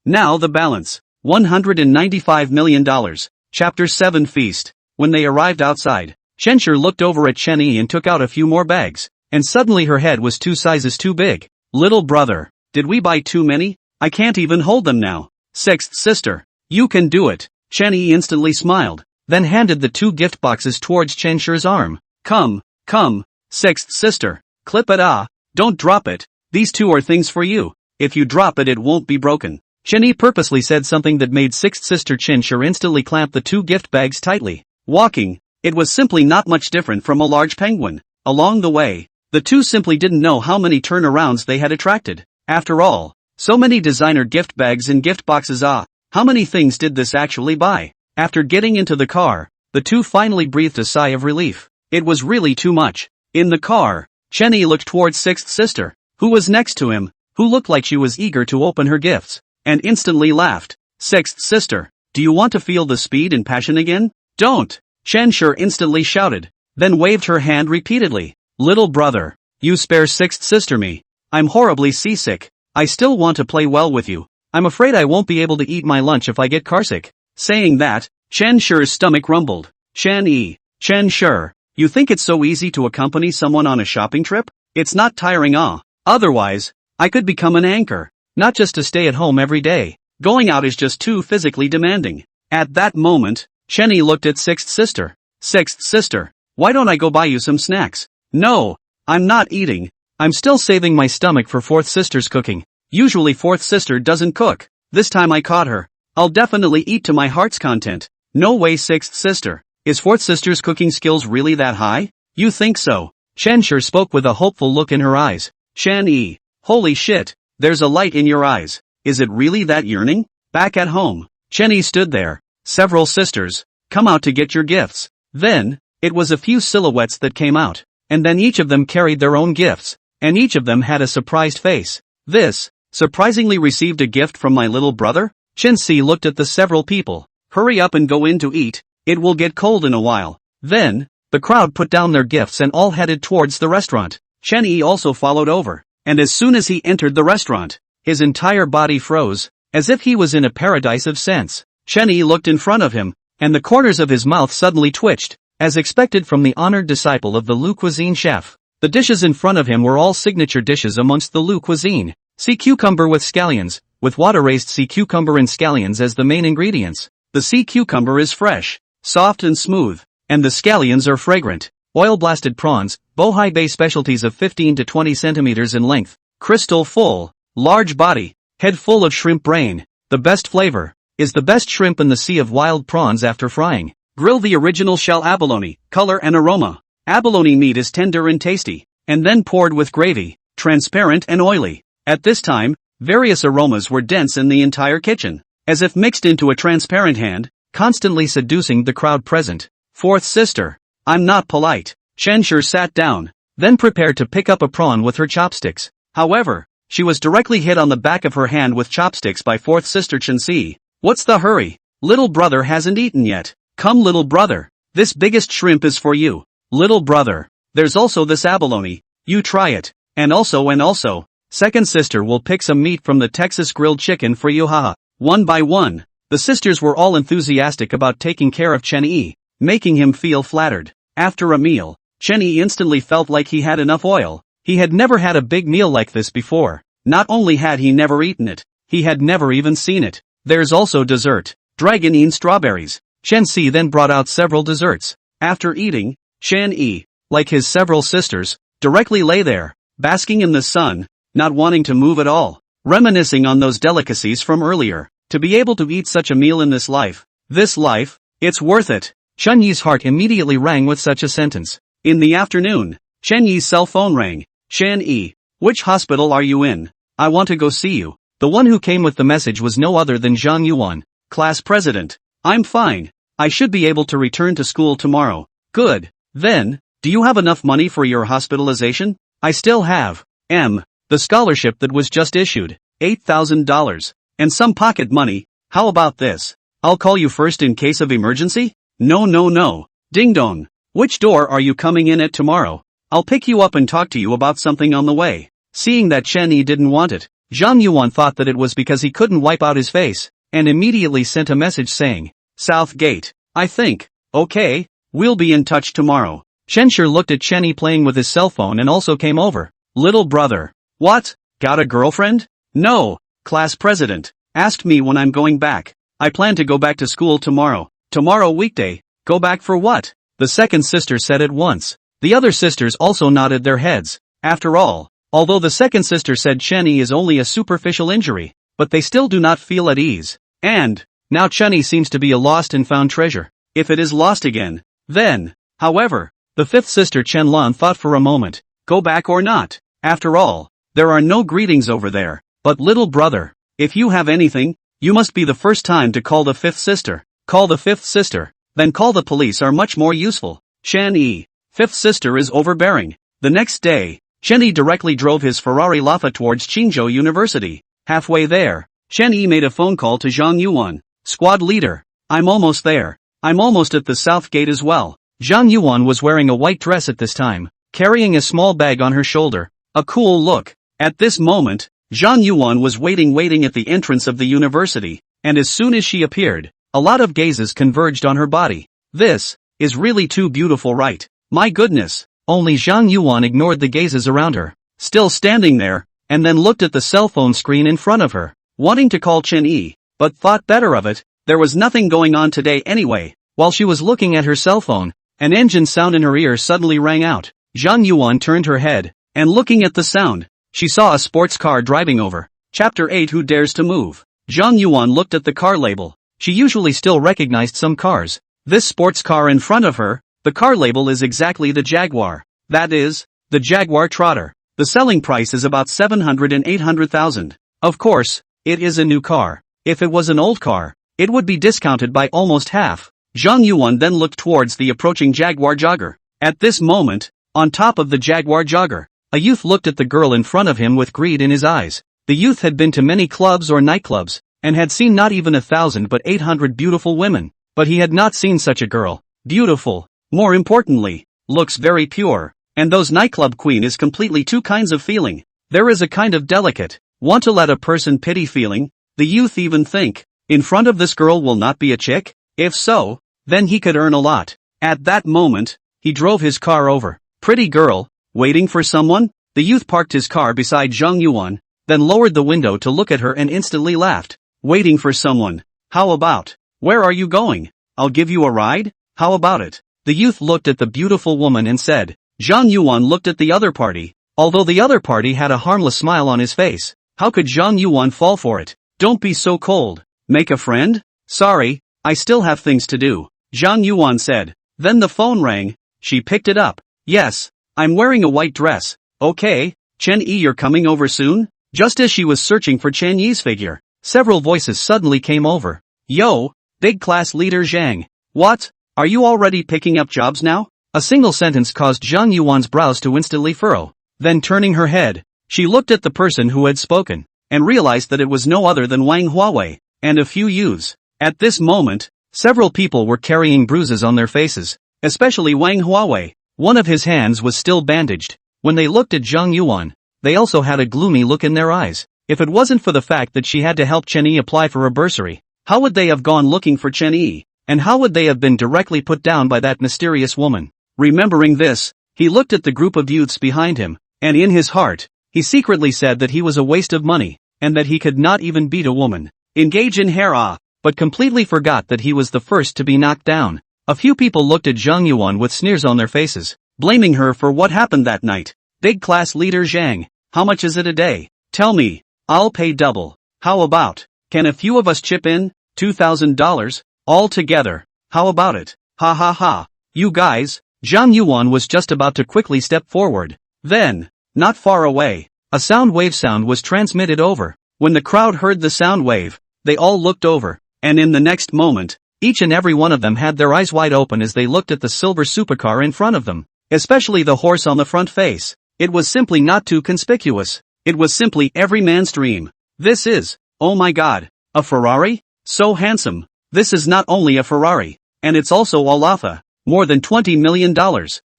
Now the balance. $195 million. Chapter 7 Feast. When they arrived outside, Shanshur looked over at Chenny and took out a few more bags. And suddenly her head was 2 sizes too big. Little brother, did we buy too many? I can't even hold them now. Sixth sister, you can do it. Chenny instantly smiled, then handed the 2 gift boxes towards Shanshur's arm. Come, sixth sister, clip it don't drop it. These 2 are things for you. If you drop it, it won't be broken. Chenny purposely said something that made sixth sister Shanshur instantly clamp the 2 gift bags tightly. Walking, it was simply not much different from a large penguin. Along the way, the 2 simply didn't know how many turnarounds they had attracted. After all, so many designer gift bags and gift boxes. How many things did this actually buy? After getting into the car, the 2 finally breathed a sigh of relief. It was really too much. In the car, Chenny looked towards sixth sister, who was next to him, who looked like she was eager to open her gifts, and instantly laughed. Sixth sister, do you want to feel the speed and passion again? Don't! Shanshur instantly shouted, then waved her hand repeatedly. Little brother, you spare sixth sister me. I'm horribly seasick. I still want to play well with you. I'm afraid I won't be able to eat my lunch if I get carsick. Saying that, Shanshur's stomach rumbled. Shanshur, you think it's so easy to accompany someone on a shopping trip? It's not tiring. Otherwise, I could become an anchor, not just to stay at home every day. Going out is just too physically demanding. At that moment, Chenny looked at sixth sister. Sixth sister, why don't I go buy you some snacks? No, I'm not eating. I'm still saving my stomach for fourth sister's cooking. Usually fourth sister doesn't cook. This time I caught her. I'll definitely eat to my heart's content. No way, sixth sister. Is fourth sister's cooking skills really that high? You think so? Shanshur spoke with a hopeful look in her eyes. Shan-yi, holy shit, there's a light in your eyes. Is it really that yearning? Back at home, Chenny stood there. Several sisters, come out to get your gifts. Then, it was a few silhouettes that came out. And then each of them carried their own gifts. And each of them had a surprised face. This, surprisingly received a gift from my little brother? Chen-si looked at the several people. Hurry up and go in to eat. It will get cold in a while. Then, the crowd put down their gifts and all headed towards the restaurant. Chen-yi also followed over. And as soon as he entered the restaurant, his entire body froze, as if he was in a paradise of scents. Chen-yi looked in front of him, and the corners of his mouth suddenly twitched, as expected from the honored disciple of the Lu Cuisine chef. The dishes in front of him were all signature dishes amongst the Lu Cuisine. Sea cucumber with scallions, with water-raised sea cucumber and scallions as the main ingredients. The sea cucumber is fresh, soft and smooth, and the scallions are fragrant. Oil-blasted prawns, Bohai Bay specialties of 15 to 20 centimeters in length, crystal full, large body, head full of shrimp brain. The best flavor is the best shrimp in the sea of wild prawns after frying. Grill the original shell abalone, color and aroma. Abalone meat is tender and tasty, and then poured with gravy. transparent and oily. At this time, various aromas were dense in the entire kitchen, as if mixed into a transparent hand, constantly seducing the crowd present. Fourth sister. I'm not polite. Shenshur sat down, then prepared to pick up a prawn with her chopsticks. However, she was directly hit on the back of her hand with chopsticks by fourth sister Chensi. What's the hurry? Little brother hasn't eaten yet. Come little brother. This biggest shrimp is for you. Little brother. There's also this abalone. You try it. And also. Second sister will pick some meat from the Texas grilled chicken for you haha. One by one, the sisters were all enthusiastic about taking care of Chen-Yi, making him feel flattered. After a meal, Chen-Yi instantly felt like he had enough oil. He had never had a big meal like this before. Not only had he never eaten it, he had never even seen it. There's also dessert. Dragonine strawberries. Chen-Si then brought out several desserts. After eating, Chen-Yi, like his several sisters, directly lay there, basking in the sun, not wanting to move at all, reminiscing on those delicacies from earlier. To be able to eat such a meal in this life, it's worth it. Chen-Yi's heart immediately rang with such a sentence. In the afternoon, Chen-Yi's cell phone rang. Chen-Yi, which hospital are you in? I want to go see you. The one who came with the message was no other than Zhang Yuan, class president. I'm fine. I should be able to return to school tomorrow. Good. Then, do you have enough money for your hospitalization? I still have. The scholarship that was just issued, $8,000. And some pocket money. How about this? I'll call you first in case of emergency? No. Ding dong. Which door are you coming in at tomorrow? I'll pick you up and talk to you about something on the way. Seeing that Chen-Yi didn't want it, Zhang Yuan thought that it was because he couldn't wipe out his face, and immediately sent a message saying, South Gate. I think. Okay, we'll be in touch tomorrow. Shenshur looked at Chen-Yi playing with his cell phone and also came over. Little brother. What? Got a girlfriend? No. Class president. Asked me when I'm going back. I plan to go back to school tomorrow. Tomorrow weekday. Go back for what? The second sister said at once. The other sisters also nodded their heads. After all, although the second sister said Chen-Yi is only a superficial injury, but they still do not feel at ease. And, now Chen-Yi seems to be a lost and found treasure. If it is lost again, then, however, the fifth sister Chen-Lan thought for a moment, go back or not? After all, there are no greetings over there. But little brother, if you have anything, you must be the first time to call the fifth sister. Call the fifth sister, then call the police are much more useful. Chen-Yi, fifth sister is overbearing. The next day, Chen-Yi directly drove his Ferrari Lafa towards Qingzhou University. Halfway there, Chen-Yi made a phone call to Zhang Yuan, squad leader. I'm almost there. I'm almost at the south gate as well. Zhang Yuan was wearing a white dress at this time, carrying a small bag on her shoulder. A cool look. At this moment, Zhang Yuan was waiting at the entrance of the university, and as soon as she appeared, a lot of gazes converged on her body. This is really too beautiful, right? My goodness. Only Zhang Yuan ignored the gazes around her, still standing there, and then looked at the cell phone screen in front of her, wanting to call Chen-Yi, but thought better of it. There was nothing going on today anyway. While she was looking at her cell phone, an engine sound in her ear suddenly rang out. Zhang Yuan turned her head, and looking at the sound, she saw a sports car driving over. Chapter 8 Who Dares to Move? Zhang Yuan looked at the car label. She usually still recognized some cars. This sports car in front of her, the car label is exactly the Jaguar. That is, the Jaguar Trotter. The selling price is about 700 and 800,000. Of course, it is a new car. If it was an old car, it would be discounted by almost half. Zhang Yuan then looked towards the approaching Jaguar jogger. At this moment, on top of the Jaguar jogger, a youth looked at the girl in front of him with greed in his eyes. The youth had been to many clubs or nightclubs, and had seen not even 1,000 but 800 beautiful women, but he had not seen such a girl. Beautiful, more importantly, looks very pure, and those nightclub queen is completely two kinds of feeling. There is a kind of delicate, want to let a person pity feeling. The youth even think, in front of this girl will not be a chick? If so, then he could earn a lot. At that moment, he drove his car over. Pretty girl, waiting for someone? The youth parked his car beside Zhang Yuan, then lowered the window to look at her and instantly laughed. Waiting for someone? How about? Where are you going? I'll give you a ride? How about it? The youth looked at the beautiful woman and said. Zhang Yuan looked at the other party. Although the other party had a harmless smile on his face, how could Zhang Yuan fall for it? Don't be so cold. Make a friend? Sorry, I still have things to do, Zhang Yuan said. Then the phone rang. She picked it up. Yes, I'm wearing a white dress. Okay, Chen-yi, you're coming over soon? Just as she was searching for Chen-yi's figure, several voices suddenly came over. Yo, big class leader Zhang. What? Are you already picking up jobs now? A single sentence caused Zhang Yuan's brows to instantly furrow. Then turning her head, she looked at the person who had spoken, and realized that it was no other than Wang Huawei, and a few youths. At this moment, several people were carrying bruises on their faces, especially Wang Huawei. One of his hands was still bandaged. When they looked at Zhang Yuan, they also had a gloomy look in their eyes. If it wasn't for the fact that she had to help Chen-yi apply for a bursary, how would they have gone looking for Chen-yi? And how would they have been directly put down by that mysterious woman? Remembering this, he looked at the group of youths behind him, and in his heart, he secretly said that he was a waste of money, and that he could not even beat a woman. Engage in hara, but completely forgot that he was the first to be knocked down. A few people looked at Zhang Yuan with sneers on their faces, blaming her for what happened that night. Big class leader Zhang, how much is it a day? Tell me, I'll pay double. How about, can a few of us chip in? $2,000? All together. How about it? Ha ha ha. You guys. Zhang Yuan was just about to quickly step forward. Then, not far away, a sound wave sound was transmitted over. When the crowd heard the sound wave, they all looked over, and in the next moment, each and every one of them had their eyes wide open as they looked at the silver supercar in front of them, especially the horse on the front face. It was simply not too conspicuous. It was simply every man's dream. This is, oh my god, a Ferrari? So handsome. This is not only a Ferrari, and it's also Olafa. More than $20 million.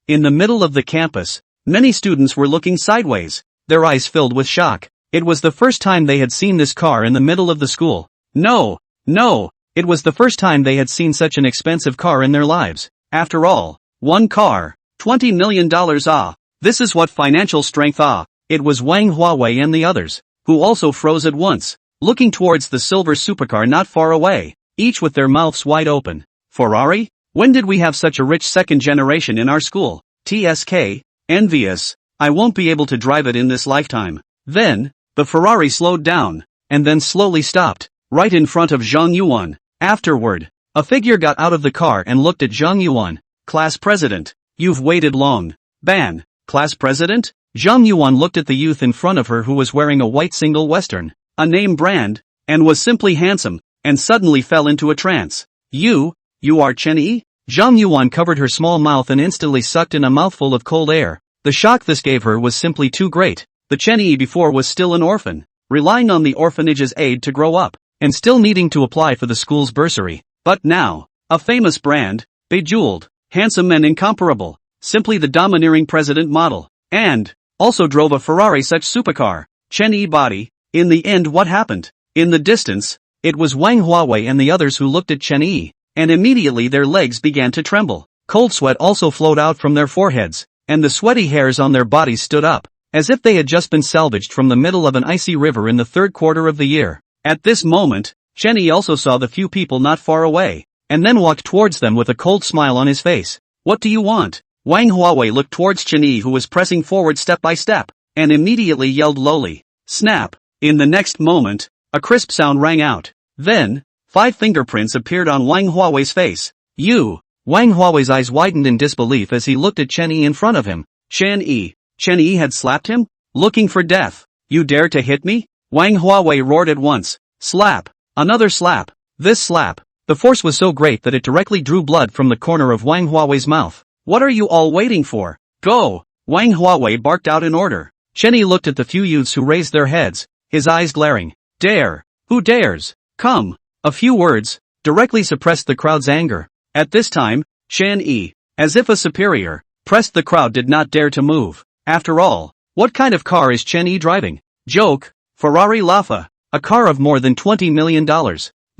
In the middle of the campus, many students were looking sideways, their eyes filled with shock. It was the first time they had seen this car in the middle of the school. No, it was the first time they had seen such an expensive car in their lives. After all, one car, $20 million this is what financial strength It was Wang Huawei and the others, who also froze at once, looking towards the silver supercar not far away, each with their mouths wide open. Ferrari? When did we have such a rich second generation in our school? TSK, envious. I won't be able to drive it in this lifetime. Then, the Ferrari slowed down, and then slowly stopped, right in front of Zhang Yuan. Afterward, a figure got out of the car and looked at Zhang Yuan. Class president, you've waited long. Ban. Class president? Zhang Yuan looked at the youth in front of her who was wearing a white single western, a name brand, and was simply handsome, and suddenly fell into a trance. You are Chen-yi? Zhang Yuan covered her small mouth and instantly sucked in a mouthful of cold air. The shock this gave her was simply too great. The Chen-yi before was still an orphan, relying on the orphanage's aid to grow up, and still needing to apply for the school's bursary. But now, a famous brand, bejeweled, handsome and incomparable, simply the domineering president model, and also drove a Ferrari such supercar. Chen-yi body. In the end, what happened? In the distance, it was Wang Huawei and the others who looked at Chen-yi, and immediately their legs began to tremble. Cold sweat also flowed out from their foreheads, and the sweaty hairs on their bodies stood up, as if they had just been salvaged from the middle of an icy river in the third quarter of the year. At this moment, Chen-yi also saw the few people not far away, and then walked towards them with a cold smile on his face. What do you want? Wang Huawei looked towards Chen-yi who was pressing forward step by step, and immediately yelled lowly. Snap! In the next moment, a crisp sound rang out. Then, 5 fingerprints appeared on Wang Huawei's face. Wang Huawei's eyes widened in disbelief as he looked at Chen-yi in front of him. Chen-yi had slapped him? Looking for death. You dare to hit me? Wang Huawei roared at once. Slap. Another slap. This slap. The force was so great that it directly drew blood from the corner of Wang Huawei's mouth. What are you all waiting for? Go! Wang Huawei barked out in order. Chen-yi looked at the few youths who raised their heads, his eyes glaring. Dare! Who dares? Come! A few words, directly suppressed the crowd's anger. At this time, Chen-yi, as if a superior, pressed the crowd did not dare to move. After all, what kind of car is Chen-yi driving? Joke, Ferrari Lafa, a car of more than $20 million.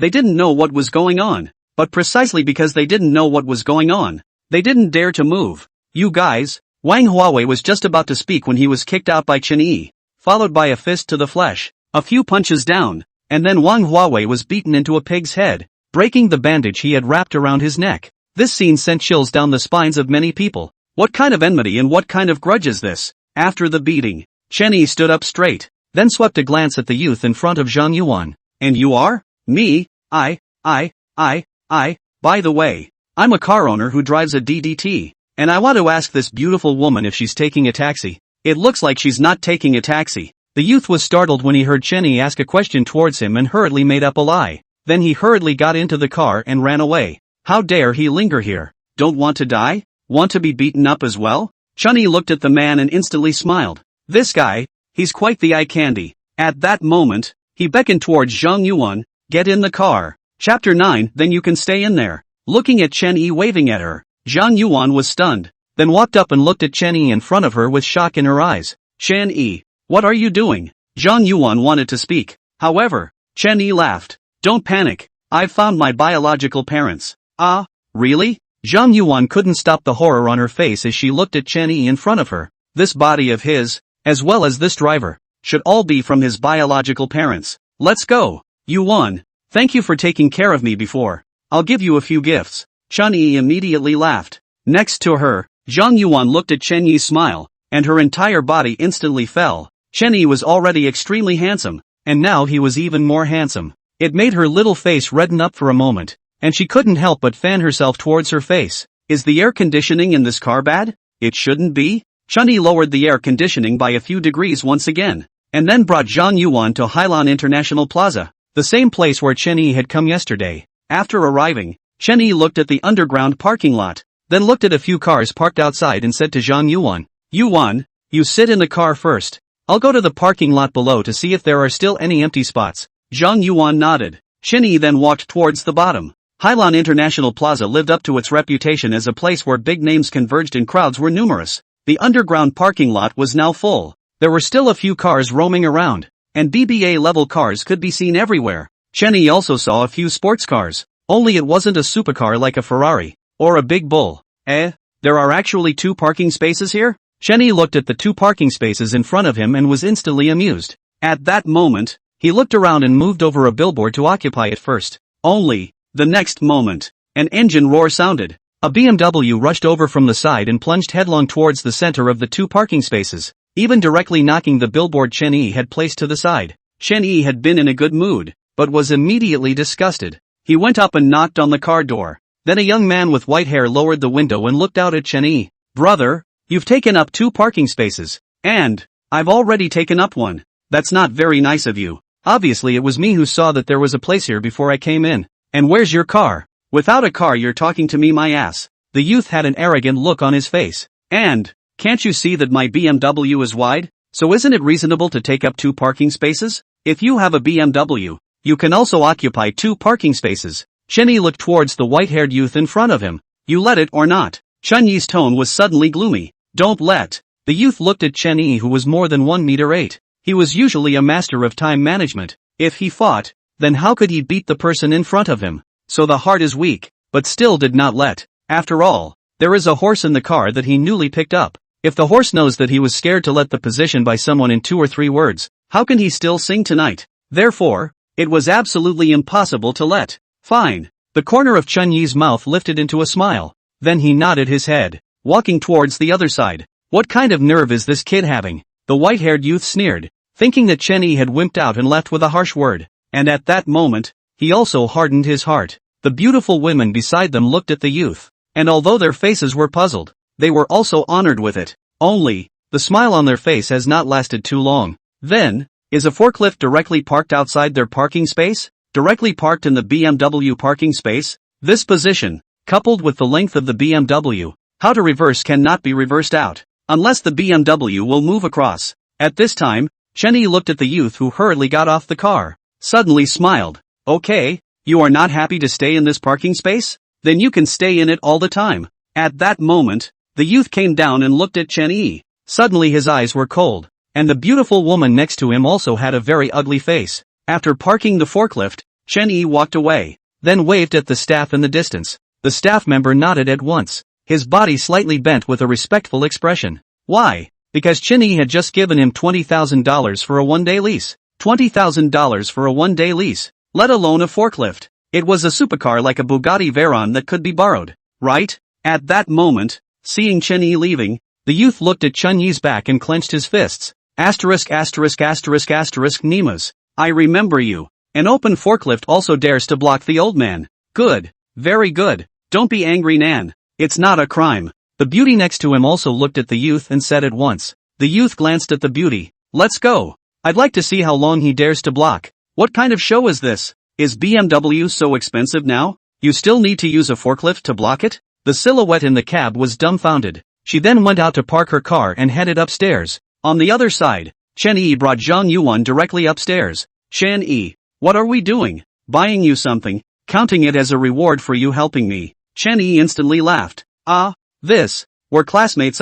They didn't know what was going on, but precisely because they didn't know what was going on, they didn't dare to move. You guys, Wang Huawei was just about to speak when he was kicked out by Chen-yi, followed by a fist to the flesh, a few punches down, and then Wang Huawei was beaten into a pig's head, breaking the bandage he had wrapped around his neck. This scene sent chills down the spines of many people. What kind of enmity and what kind of grudge is this? After the beating, Chen-yi stood up straight, then swept a glance at the youth in front of Zhang Yuan. And you are? Me? By the way, I'm a car owner who drives a DDT, and I want to ask this beautiful woman if she's taking a taxi. It looks like she's not taking a taxi. The youth was startled when he heard Chen Yi ask a question towards him and hurriedly made up a lie. Then he hurriedly got into the car and ran away. How dare he linger here? Don't want to die? Want to be beaten up as well? Chen Yi looked at the man and instantly smiled. This guy, he's quite the eye candy. At that moment, he beckoned towards Zhang Yuan. Get in the car. Chapter 9. Then you can stay in there. Looking at Chen Yi waving at her, Zhang Yuan was stunned, then walked up and looked at Chen Yi in front of her with shock in her eyes. Chen Yi, what are you doing? Zhang Yuan wanted to speak. However, Chen Yi laughed. Don't panic. I've found my biological parents. Ah, really? Zhang Yuan couldn't stop the horror on her face as she looked at Chen Yi in front of her. This body of his, as well as this driver, should all be from his biological parents. Let's go. Yuan, thank you for taking care of me before. I'll give you a few gifts. Chen Yi immediately laughed. Next to her, Zhang Yuan looked at Chen Yi's smile, and her entire body instantly fell. Chen Yi was already extremely handsome, and now he was even more handsome. It made her little face redden up for a moment, and she couldn't help but fan herself towards her face. Is the air conditioning in this car bad? It shouldn't be. Chen Yi lowered the air conditioning by a few degrees once again, and then brought Zhang Yuan to Hailan International Plaza, the same place where Chen Yi had come yesterday. After arriving, Chen Yi looked at the underground parking lot, then looked at a few cars parked outside and said to Zhang Yuan, Yuan, you sit in the car first. I'll go to the parking lot below to see if there are still any empty spots. Zhang Yuan nodded. Chen Yi then walked towards the bottom. Hailan International Plaza lived up to its reputation as a place where big names converged and crowds were numerous. The underground parking lot was now full. There were still a few cars roaming around, and BBA-level cars could be seen everywhere. Chen Yi also saw a few sports cars, only it wasn't a supercar like a Ferrari, or a big bull. There are actually 2 parking spaces here? Chen Yi looked at the 2 parking spaces in front of him and was instantly amused. At that moment, he looked around and moved over a billboard to occupy it first. Only, the next moment, an engine roar sounded. A BMW rushed over from the side and plunged headlong towards the center of the 2 parking spaces, even directly knocking the billboard Chen Yi had placed to the side. Chen Yi had been in a good mood, but was immediately disgusted. He went up and knocked on the car door. Then a young man with white hair lowered the window and looked out at Chen Yi. Brother, you've taken up 2 parking spaces, and I've already taken up one. That's not very nice of you. Obviously it was me who saw that there was a place here before I came in. And where's your car? Without a car you're talking to me, my ass. The youth had an arrogant look on his face. And, can't you see that my BMW is wide? So isn't it reasonable to take up 2 parking spaces? If you have a BMW, you can also occupy 2 parking spaces. Chen Yi looked towards the white-haired youth in front of him. You let it or not? Chen Yi's tone was suddenly gloomy. Don't let. The youth looked at Chen Yi, who was more than 1 meter 8. He was usually a master of time management. If he fought, then how could he beat the person in front of him? So the heart is weak, but still did not let. After all, there is a horse in the car that he newly picked up. If the horse knows that he was scared to let the position by someone in 2 or 3 words, how can he still sing tonight? Therefore, it was absolutely impossible to let. Fine. The corner of Chen Yi's mouth lifted into a smile. Then he nodded his head, walking towards the other side. What kind of nerve is this kid having? The white-haired youth sneered, thinking that Chen Yi had wimped out and left with a harsh word. And at that moment, he also hardened his heart. The beautiful women beside them looked at the youth, and although their faces were puzzled, they were also honored with it. Only, the smile on their face has not lasted too long. Then, is a forklift directly parked outside their parking space? Directly parked in the BMW parking space? This position, coupled with the length of the BMW, how to reverse cannot be reversed out, unless the BMW will move across. At this time, Chen Yi looked at the youth who hurriedly got off the car, suddenly smiled. Okay, you are not happy to stay in this parking space? Then you can stay in it all the time. At that moment, the youth came down and looked at Chen Yi. Suddenly his eyes were cold, and the beautiful woman next to him also had a very ugly face. After parking the forklift, Chen Yi walked away, then waved at the staff in the distance. The staff member nodded at once, his body slightly bent with a respectful expression. Why? Because Chen Yi had just given him $20,000 for a 1-day lease. $20,000 for a 1-day lease, let alone a forklift. It was a supercar like a Bugatti Veyron that could be borrowed, right? At that moment, seeing Chen Yi leaving, the youth looked at Chen Yi's back and clenched his fists. Nemas. I remember you. An open forklift also dares to block the old man. Good. Very good. Don't be angry, Nan. It's not a crime. The beauty next to him also looked at the youth and said at once, The youth glanced at the beauty. Let's go. I'd like to see how long he dares to block. What kind of show is this? Is BMW so expensive now? You still need to use a forklift to block it? The silhouette in the cab was dumbfounded. She then went out to park her car and headed upstairs. On the other side, Chen Yi brought Zhang Yuan directly upstairs. Chen Yi, what are we doing? Buying you something, counting it as a reward for you helping me. Chen Yi instantly laughed. We're classmates.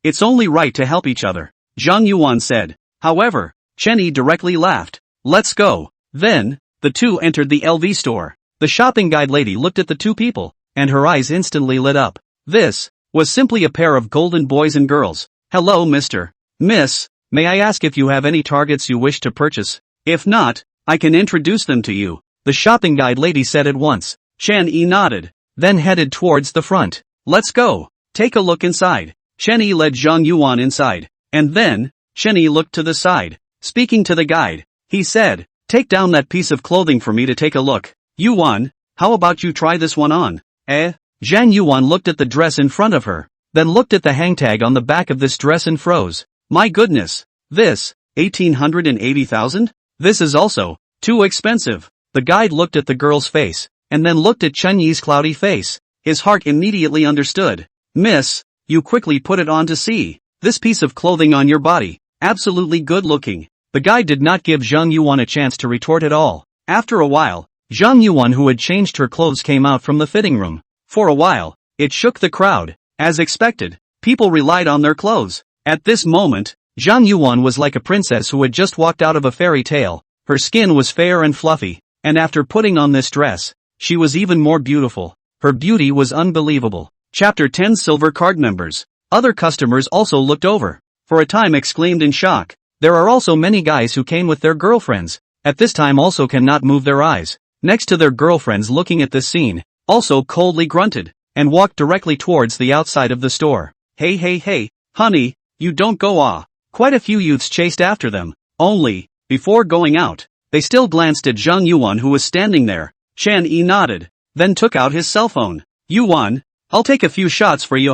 It's only right to help each other. Zhang Yuan said. However, Chen Yi directly laughed. Let's go. Then, the two entered the LV store. The shopping guide lady looked at the two people, and her eyes instantly lit up. This was simply a pair of golden boys and girls. Hello, Mr. Miss, may I ask if you have any targets you wish to purchase? If not, I can introduce them to you. The shopping guide lady said at once. Chen Yi nodded, then headed towards the front. Let's go. Take a look inside. Chen Yi led Zhang Yuan inside, and then, Chen Yi looked to the side. Speaking to the guide, he said, take down that piece of clothing for me to take a look. Yuan, how about you try this one on? Zhang Yuan looked at the dress in front of her, then looked at the hang tag on the back of this dress and froze. My goodness. This, 1880,000? This is also too expensive. The guide looked at the girl's face, and then looked at Chen Yi's cloudy face. His heart immediately understood. Miss, you quickly put it on to see. This piece of clothing on your body, absolutely good looking. The guide did not give Zhang Yuan a chance to retort at all. After a while, Zhang Yuan, who had changed her clothes, came out from the fitting room. For a while, it shook the crowd. As expected, people relied on their clothes. At this moment, Zhang Yuan was like a princess who had just walked out of a fairy tale. Her skin was fair and fluffy, and after putting on this dress, she was even more beautiful. Her beauty was unbelievable. Chapter 10 Silver Card Members. Other customers also looked over. For a time exclaimed in shock. There are also many guys who came with their girlfriends. At this time also cannot move their eyes. Next to their girlfriends looking at this scene, also coldly grunted, and walked directly towards the outside of the store. Hey, honey, you don't go. Quite a few youths chased after them. Only, before going out, they still glanced at Zhang Yuan, who was standing there. Chen Yi nodded, then took out his cell phone. Yuan, I'll take a few shots for you.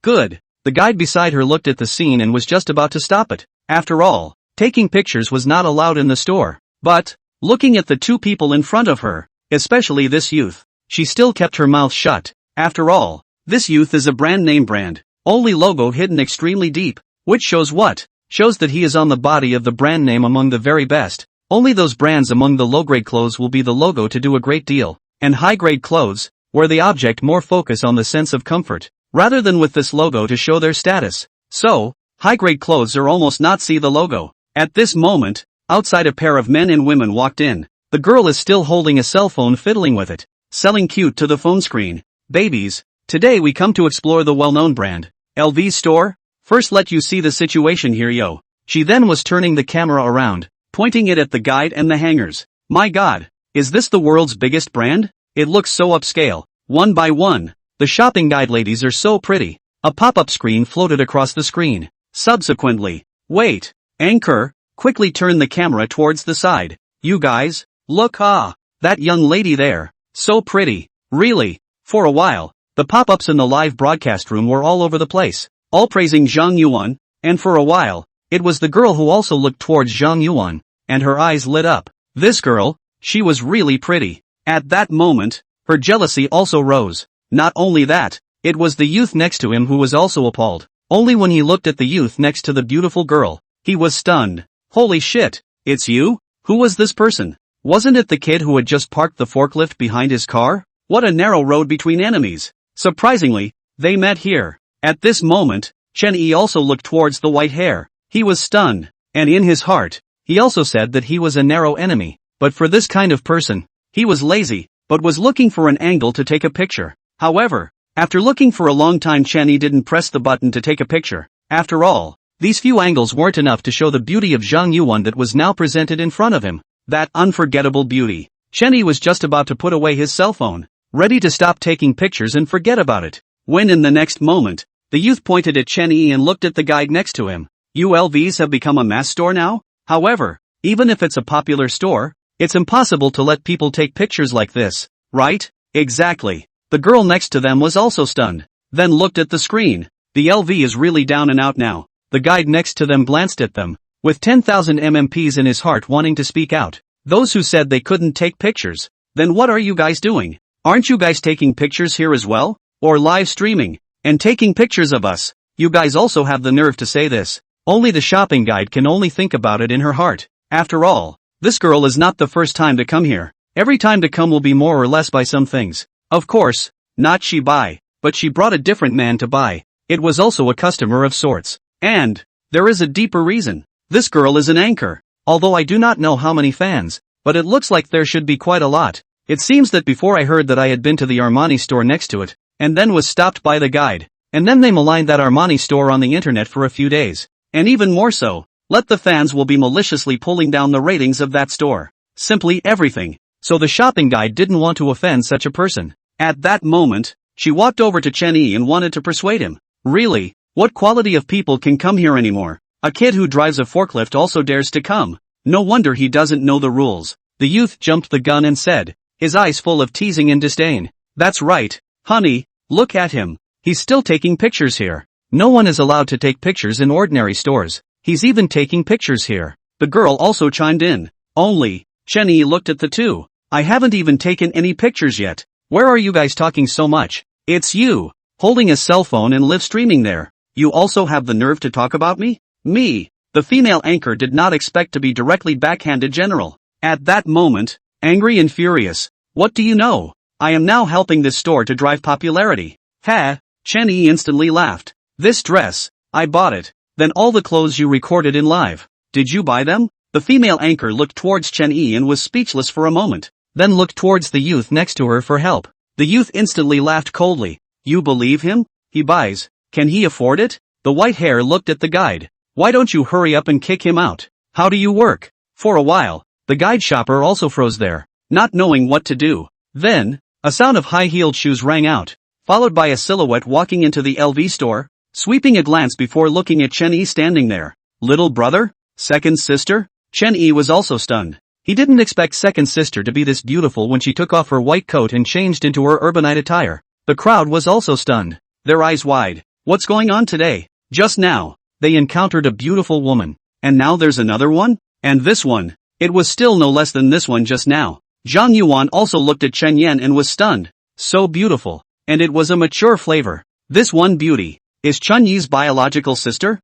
Good. The guide beside her looked at the scene and was just about to stop it. After all, taking pictures was not allowed in the store. But, looking at the two people in front of her, especially this youth, she still kept her mouth shut. After all, this youth is a brand name brand, only logo hidden extremely deep, which shows what? Shows that he is on the body of the brand name among the very best. Only those brands among the low-grade clothes will be the logo to do a great deal, and high-grade clothes, where the object more focus on the sense of comfort, rather than with this logo to show their status. So, high-grade clothes are almost not see the logo. At this moment, outside a pair of men and women walked in. The girl is still holding a cell phone, fiddling with it, selling cute to the phone screen. Babies, today we come to explore the well-known brand, LV store. First let you see the situation here yo. She then was turning the camera around, pointing it at the guide and the hangers. My god, is this the world's biggest brand? It looks so upscale. One by one, the shopping guide ladies are so pretty. A pop-up screen floated across the screen. Subsequently, wait, anchor, quickly turn the camera towards the side. You guys, look that young lady there, so pretty, really. For a while, the pop-ups in the live broadcast room were all over the place, all praising Zhang Yuan, and for a while, it was the girl who also looked towards Zhang Yuan, and her eyes lit up. This girl, she was really pretty. At that moment, her jealousy also rose. Not only that, it was the youth next to him who was also appalled. Only when he looked at the youth next to the beautiful girl, he was stunned. Holy shit, it's you? Who was this person? Wasn't it the kid who had just parked the forklift behind his car? What a narrow road between enemies. Surprisingly, they met here. At this moment, Chen Yi also looked towards the white hair. He was stunned, and in his heart, he also said that he was a narrow enemy. But for this kind of person, he was lazy, but was looking for an angle to take a picture. However, after looking for a long time, Chen Yi didn't press the button to take a picture. After all, these few angles weren't enough to show the beauty of Zhang Yuan that was now presented in front of him. That unforgettable beauty. Chen Yi was just about to put away his cell phone, ready to stop taking pictures and forget about it, when in the next moment, the youth pointed at Chen Yi and looked at the guide next to him. ULVs have become a mass store now? However, even if it's a popular store, it's impossible to let people take pictures like this, right? Exactly. The girl next to them was also stunned, then looked at the screen. The LV is really down and out now. The guide next to them glanced at them, with 10,000 MMPs in his heart wanting to speak out. Those who said they couldn't take pictures. Then what are you guys doing? Aren't you guys taking pictures here as well? Or live streaming? And taking pictures of us? You guys also have the nerve to say this. Only the shopping guide can only think about it in her heart. After all, this girl is not the first time to come here. Every time to come will be more or less buy some things. Of course, not she buy, but she brought a different man to buy. It was also a customer of sorts. And there is a deeper reason. This girl is an anchor. Although I do not know how many fans, but it looks like there should be quite a lot. It seems that before I heard that I had been to the Armani store next to it, and then was stopped by the guide, and then they maligned that Armani store on the internet for a few days. And even more so, let the fans will be maliciously pulling down the ratings of that store. Simply everything. So the shopping guide didn't want to offend such a person. At that moment, she walked over to Chen Yi and wanted to persuade him. Really? What quality of people can come here anymore? A kid who drives a forklift also dares to come. No wonder he doesn't know the rules. The youth jumped the gun and said, his eyes full of teasing and disdain. That's right, honey, look at him. He's still taking pictures here. No one is allowed to take pictures in ordinary stores. He's even taking pictures here. The girl also chimed in. Only, Chen Yi looked at the two. I haven't even taken any pictures yet. Where are you guys talking so much? It's you, holding a cell phone and live streaming there. You also have the nerve to talk about me? Me. The female anchor did not expect to be directly backhanded general. At that moment, angry and furious. What do you know? I am now helping this store to drive popularity. Ha! Chen Yi instantly laughed. This dress, I bought it. Then all the clothes you recorded in live. Did you buy them? The female anchor looked towards Chen Yi and was speechless for a moment. Then looked towards the youth next to her for help. The youth instantly laughed coldly. You believe him? He buys. Can he afford it? The white hair looked at the guide. Why don't you hurry up and kick him out? How do you work? For a while, the guide shopper also froze there, not knowing what to do. Then, a sound of high-heeled shoes rang out, followed by a silhouette walking into the LV store, sweeping a glance before looking at Chen Yi standing there. Little brother? Second sister? Chen Yi was also stunned. He didn't expect second sister to be this beautiful when she took off her white coat and changed into her urbanite attire. The crowd was also stunned, their eyes wide. What's going on today? Just now, they encountered a beautiful woman. And now there's another one? And this one? It was still no less than this one just now. Zhang Yuan also looked at Chen Yan and was stunned. So beautiful. And it was a mature flavor. This one beauty is Chen Yi's biological sister?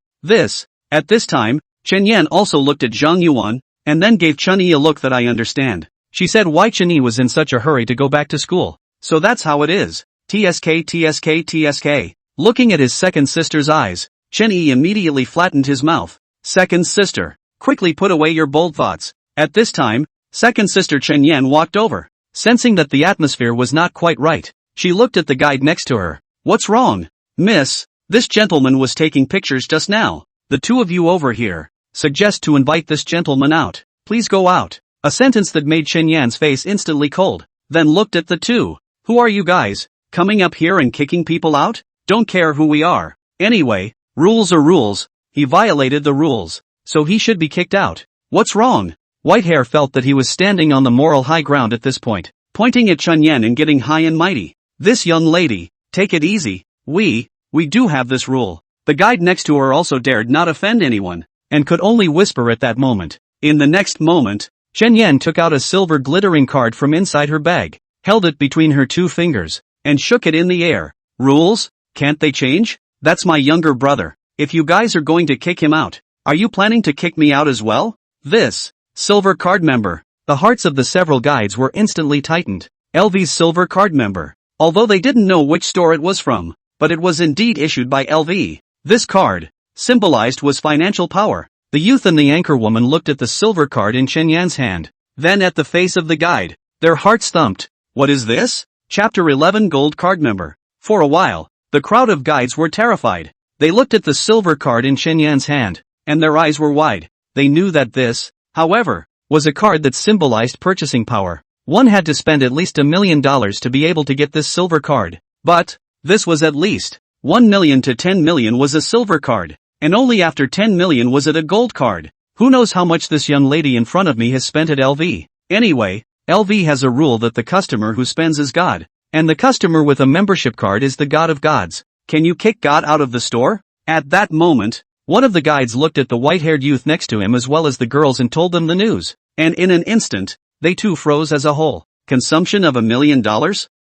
At this time, Chen Yan also looked at Zhang Yuan, and then gave Chen Yi a look that I understand. She said why Chen Yi was in such a hurry to go back to school. So that's how it is. TSK. Looking at his second sister's eyes, Chen Yi immediately flattened his mouth. Second sister, quickly put away your bold thoughts. At this time, second sister Chen Yan walked over. Sensing that the atmosphere was not quite right, she looked at the guide next to her. What's wrong? Miss, this gentleman was taking pictures just now. The two of you over here, suggest to invite this gentleman out. Please go out. A sentence that made Chen Yan's face instantly cold. Then looked at the two. Who are you guys? Coming up here and kicking people out? Don't care who we are. Anyway, rules are rules. He violated the rules, so he should be kicked out. What's wrong? Whitehair felt that he was standing on the moral high ground at this point, pointing at Chen Yan and getting high and mighty. This young lady, take it easy. We do have this rule. The guide next to her also dared not offend anyone, and could only whisper at that moment. In the next moment, Chen Yan took out a silver glittering card from inside her bag, held it between her two fingers, and shook it in the air. Rules? Can't they change? That's my younger brother. If you guys are going to kick him out, are you planning to kick me out as well? This silver card member. The hearts of the several guides were instantly tightened. LV's silver card member. Although they didn't know which store it was from, but it was indeed issued by LV. This card, symbolized was financial power. The youth and the anchor woman looked at the silver card in Chen Yan's hand, then at the face of the guide. Their hearts thumped. What is this? Chapter 11 Gold Card Member. For a while, the crowd of guides were terrified. They looked at the silver card in Chen Yan's hand, and their eyes were wide. They knew that this, however, was a card that symbolized purchasing power. One had to spend at least $1 million to be able to get this silver card. But this was at least 1 million to 10 million was a silver card, and only after 10 million was it a gold card. Who knows how much this young lady in front of me has spent at LV? Anyway, LV has a rule that the customer who spends is God, and the customer with a membership card is the God of gods. Can you kick God out of the store? At that moment, One of the guides looked at the white-haired youth next to him as well as the girls and told them the news. And in an instant, they too froze as a whole. Consumption of $1 million?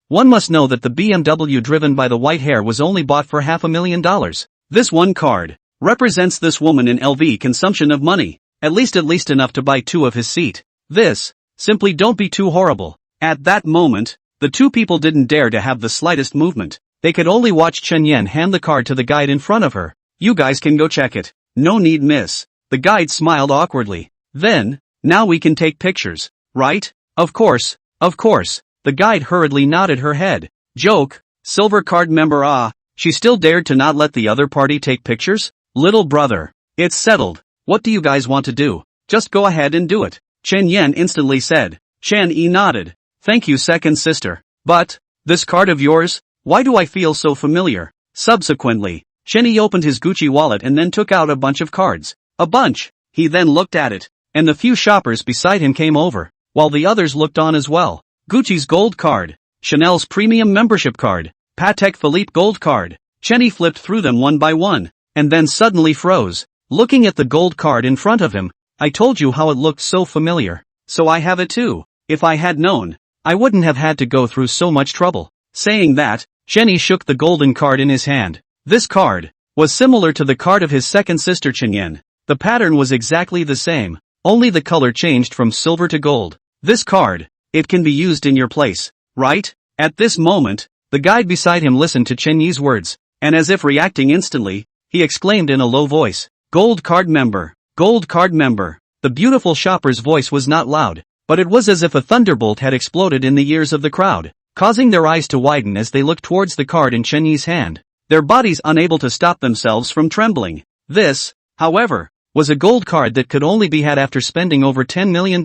One must know that the BMW driven by the white hair was only bought for $500,000. This one card represents this woman in LV consumption of money. At least enough to buy 2 of his seat. This, simply don't be too horrible. At that moment, the 2 people didn't dare to have the slightest movement. They could only watch Chen Yan hand the card to the guide in front of her. You guys can go check it. No need, miss. The guide smiled awkwardly. Then, now we can take pictures, right? Of course, of course. The guide hurriedly nodded her head. Joke, silver card member. She still dared to not let the other party take pictures? Little brother. It's settled. What do you guys want to do? Just go ahead and do it. Chen Yan instantly said. Chen Yi nodded. Thank you, second sister. But, this card of yours? Why do I feel so familiar? Subsequently, Chen Yi opened his Gucci wallet and then took out a bunch of cards. A bunch. He then looked at it, and the few shoppers beside him came over, while the others looked on as well. Gucci's gold card. Chanel's premium membership card. Patek Philippe gold card. Chen Yi flipped through them one by one, and then suddenly froze. Looking at the gold card in front of him, I told you how it looked so familiar. So I have it too. If I had known, I wouldn't have had to go through so much trouble. Saying that, Chen Yi shook the golden card in his hand. This card was similar to the card of his second sister Chen Yan. The pattern was exactly the same, only the color changed from silver to gold. This card, it can be used in your place, right? At this moment, the guide beside him listened to Chen Yi's words, and as if reacting instantly, he exclaimed in a low voice, Gold card member, gold card member. The beautiful shopper's voice was not loud, but it was as if a thunderbolt had exploded in the ears of the crowd, causing their eyes to widen as they looked towards the card in Chen Yi's hand, their bodies unable to stop themselves from trembling. This, however, was a gold card that could only be had after spending over $10 million.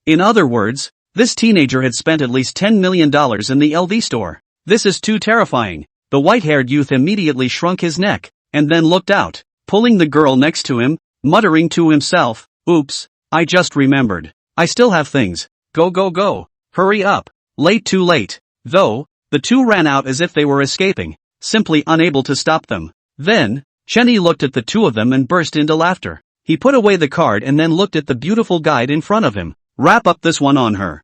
In other words, this teenager had spent at least $10 million in the LV store. This is too terrifying. The white-haired youth immediately shrunk his neck, and then looked out, pulling the girl next to him, muttering to himself, Oops, I just remembered. I still have things. Go go go. Hurry up. Late too late. Though, the two ran out as if they were escaping, simply unable to stop them. Then, Chen Yi looked at the two of them and burst into laughter. He put away the card and then looked at the beautiful guide in front of him. Wrap up this one on her.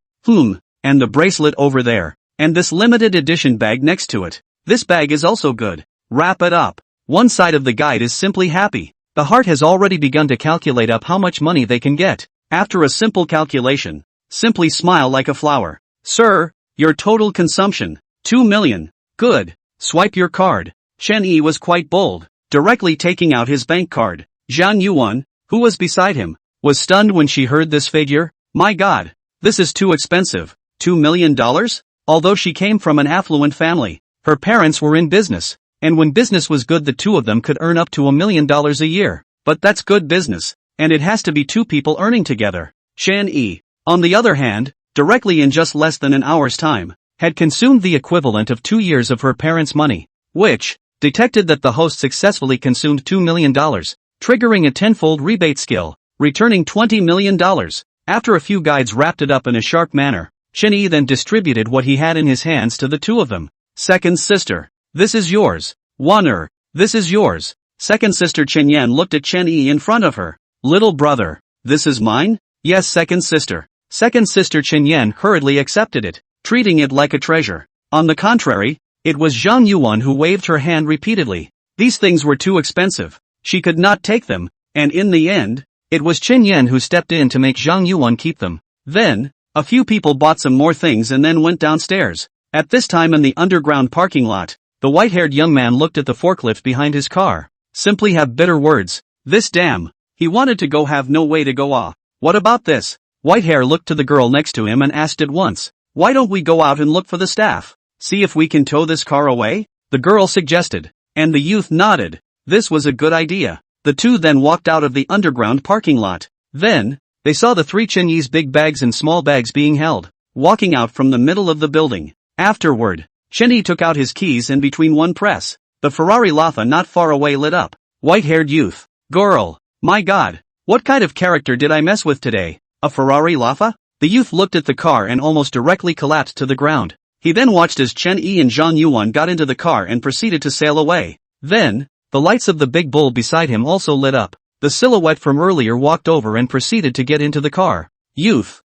And the bracelet over there. And this limited edition bag next to it. This bag is also good. Wrap it up. One side of the guide is simply happy. The heart has already begun to calculate up how much money they can get. After a simple calculation, simply smile like a flower. Sir, your total consumption, 2 million. Good. Swipe your card. Chen Yi was quite bold, directly taking out his bank card. Zhang Yuan, who was beside him, was stunned when she heard this figure. My God, this is too expensive. $2 million? Although she came from an affluent family, her parents were in business, and when business was good the two of them could earn up to $1 million a year. But that's good business, and it has to be two people earning together. Chen Yi, on the other hand, directly in just less than an hour's time, had consumed the equivalent of 2 years of her parents' money, which detected that the host successfully consumed $2 million, triggering a tenfold rebate skill, returning $20 million. After a few guides wrapped it up in a sharp manner, Chen Yi then distributed what he had in his hands to the two of them. Second sister, this is yours. Waner, this is yours. Second sister Chen Yan looked at Chen Yi in front of her. Little brother, this is mine? Yes, second sister. Second sister Chen Yan hurriedly accepted it, treating it like a treasure. On the contrary, it was Zhang Yuan who waved her hand repeatedly. These things were too expensive. She could not take them, and in the end, it was Chen Yan who stepped in to make Zhang Yuan keep them. Then, a few people bought some more things and then went downstairs. At this time in the underground parking lot, the white-haired young man looked at the forklift behind his car. Simply have bitter words. This damn. He wanted to go have no way to go. What about this? Whitehair looked to the girl next to him and asked at once. Why don't we go out and look for the staff? See if we can tow this car away? The girl suggested. And the youth nodded. This was a good idea. The two then walked out of the underground parking lot. Then, they saw the three Chen Yi's big bags and small bags being held, walking out from the middle of the building. Afterward, Chen Yi took out his keys and between one press, the Ferrari Latha not far away lit up. White-haired youth. Girl. My God. What kind of character did I mess with today? A Ferrari Latha? The youth looked at the car and almost directly collapsed to the ground. He then watched as Chen Yi and Zhang Yuan got into the car and proceeded to sail away. Then, The lights of the big bull beside him also lit up. The silhouette from earlier walked over and proceeded to get into the car. Youth.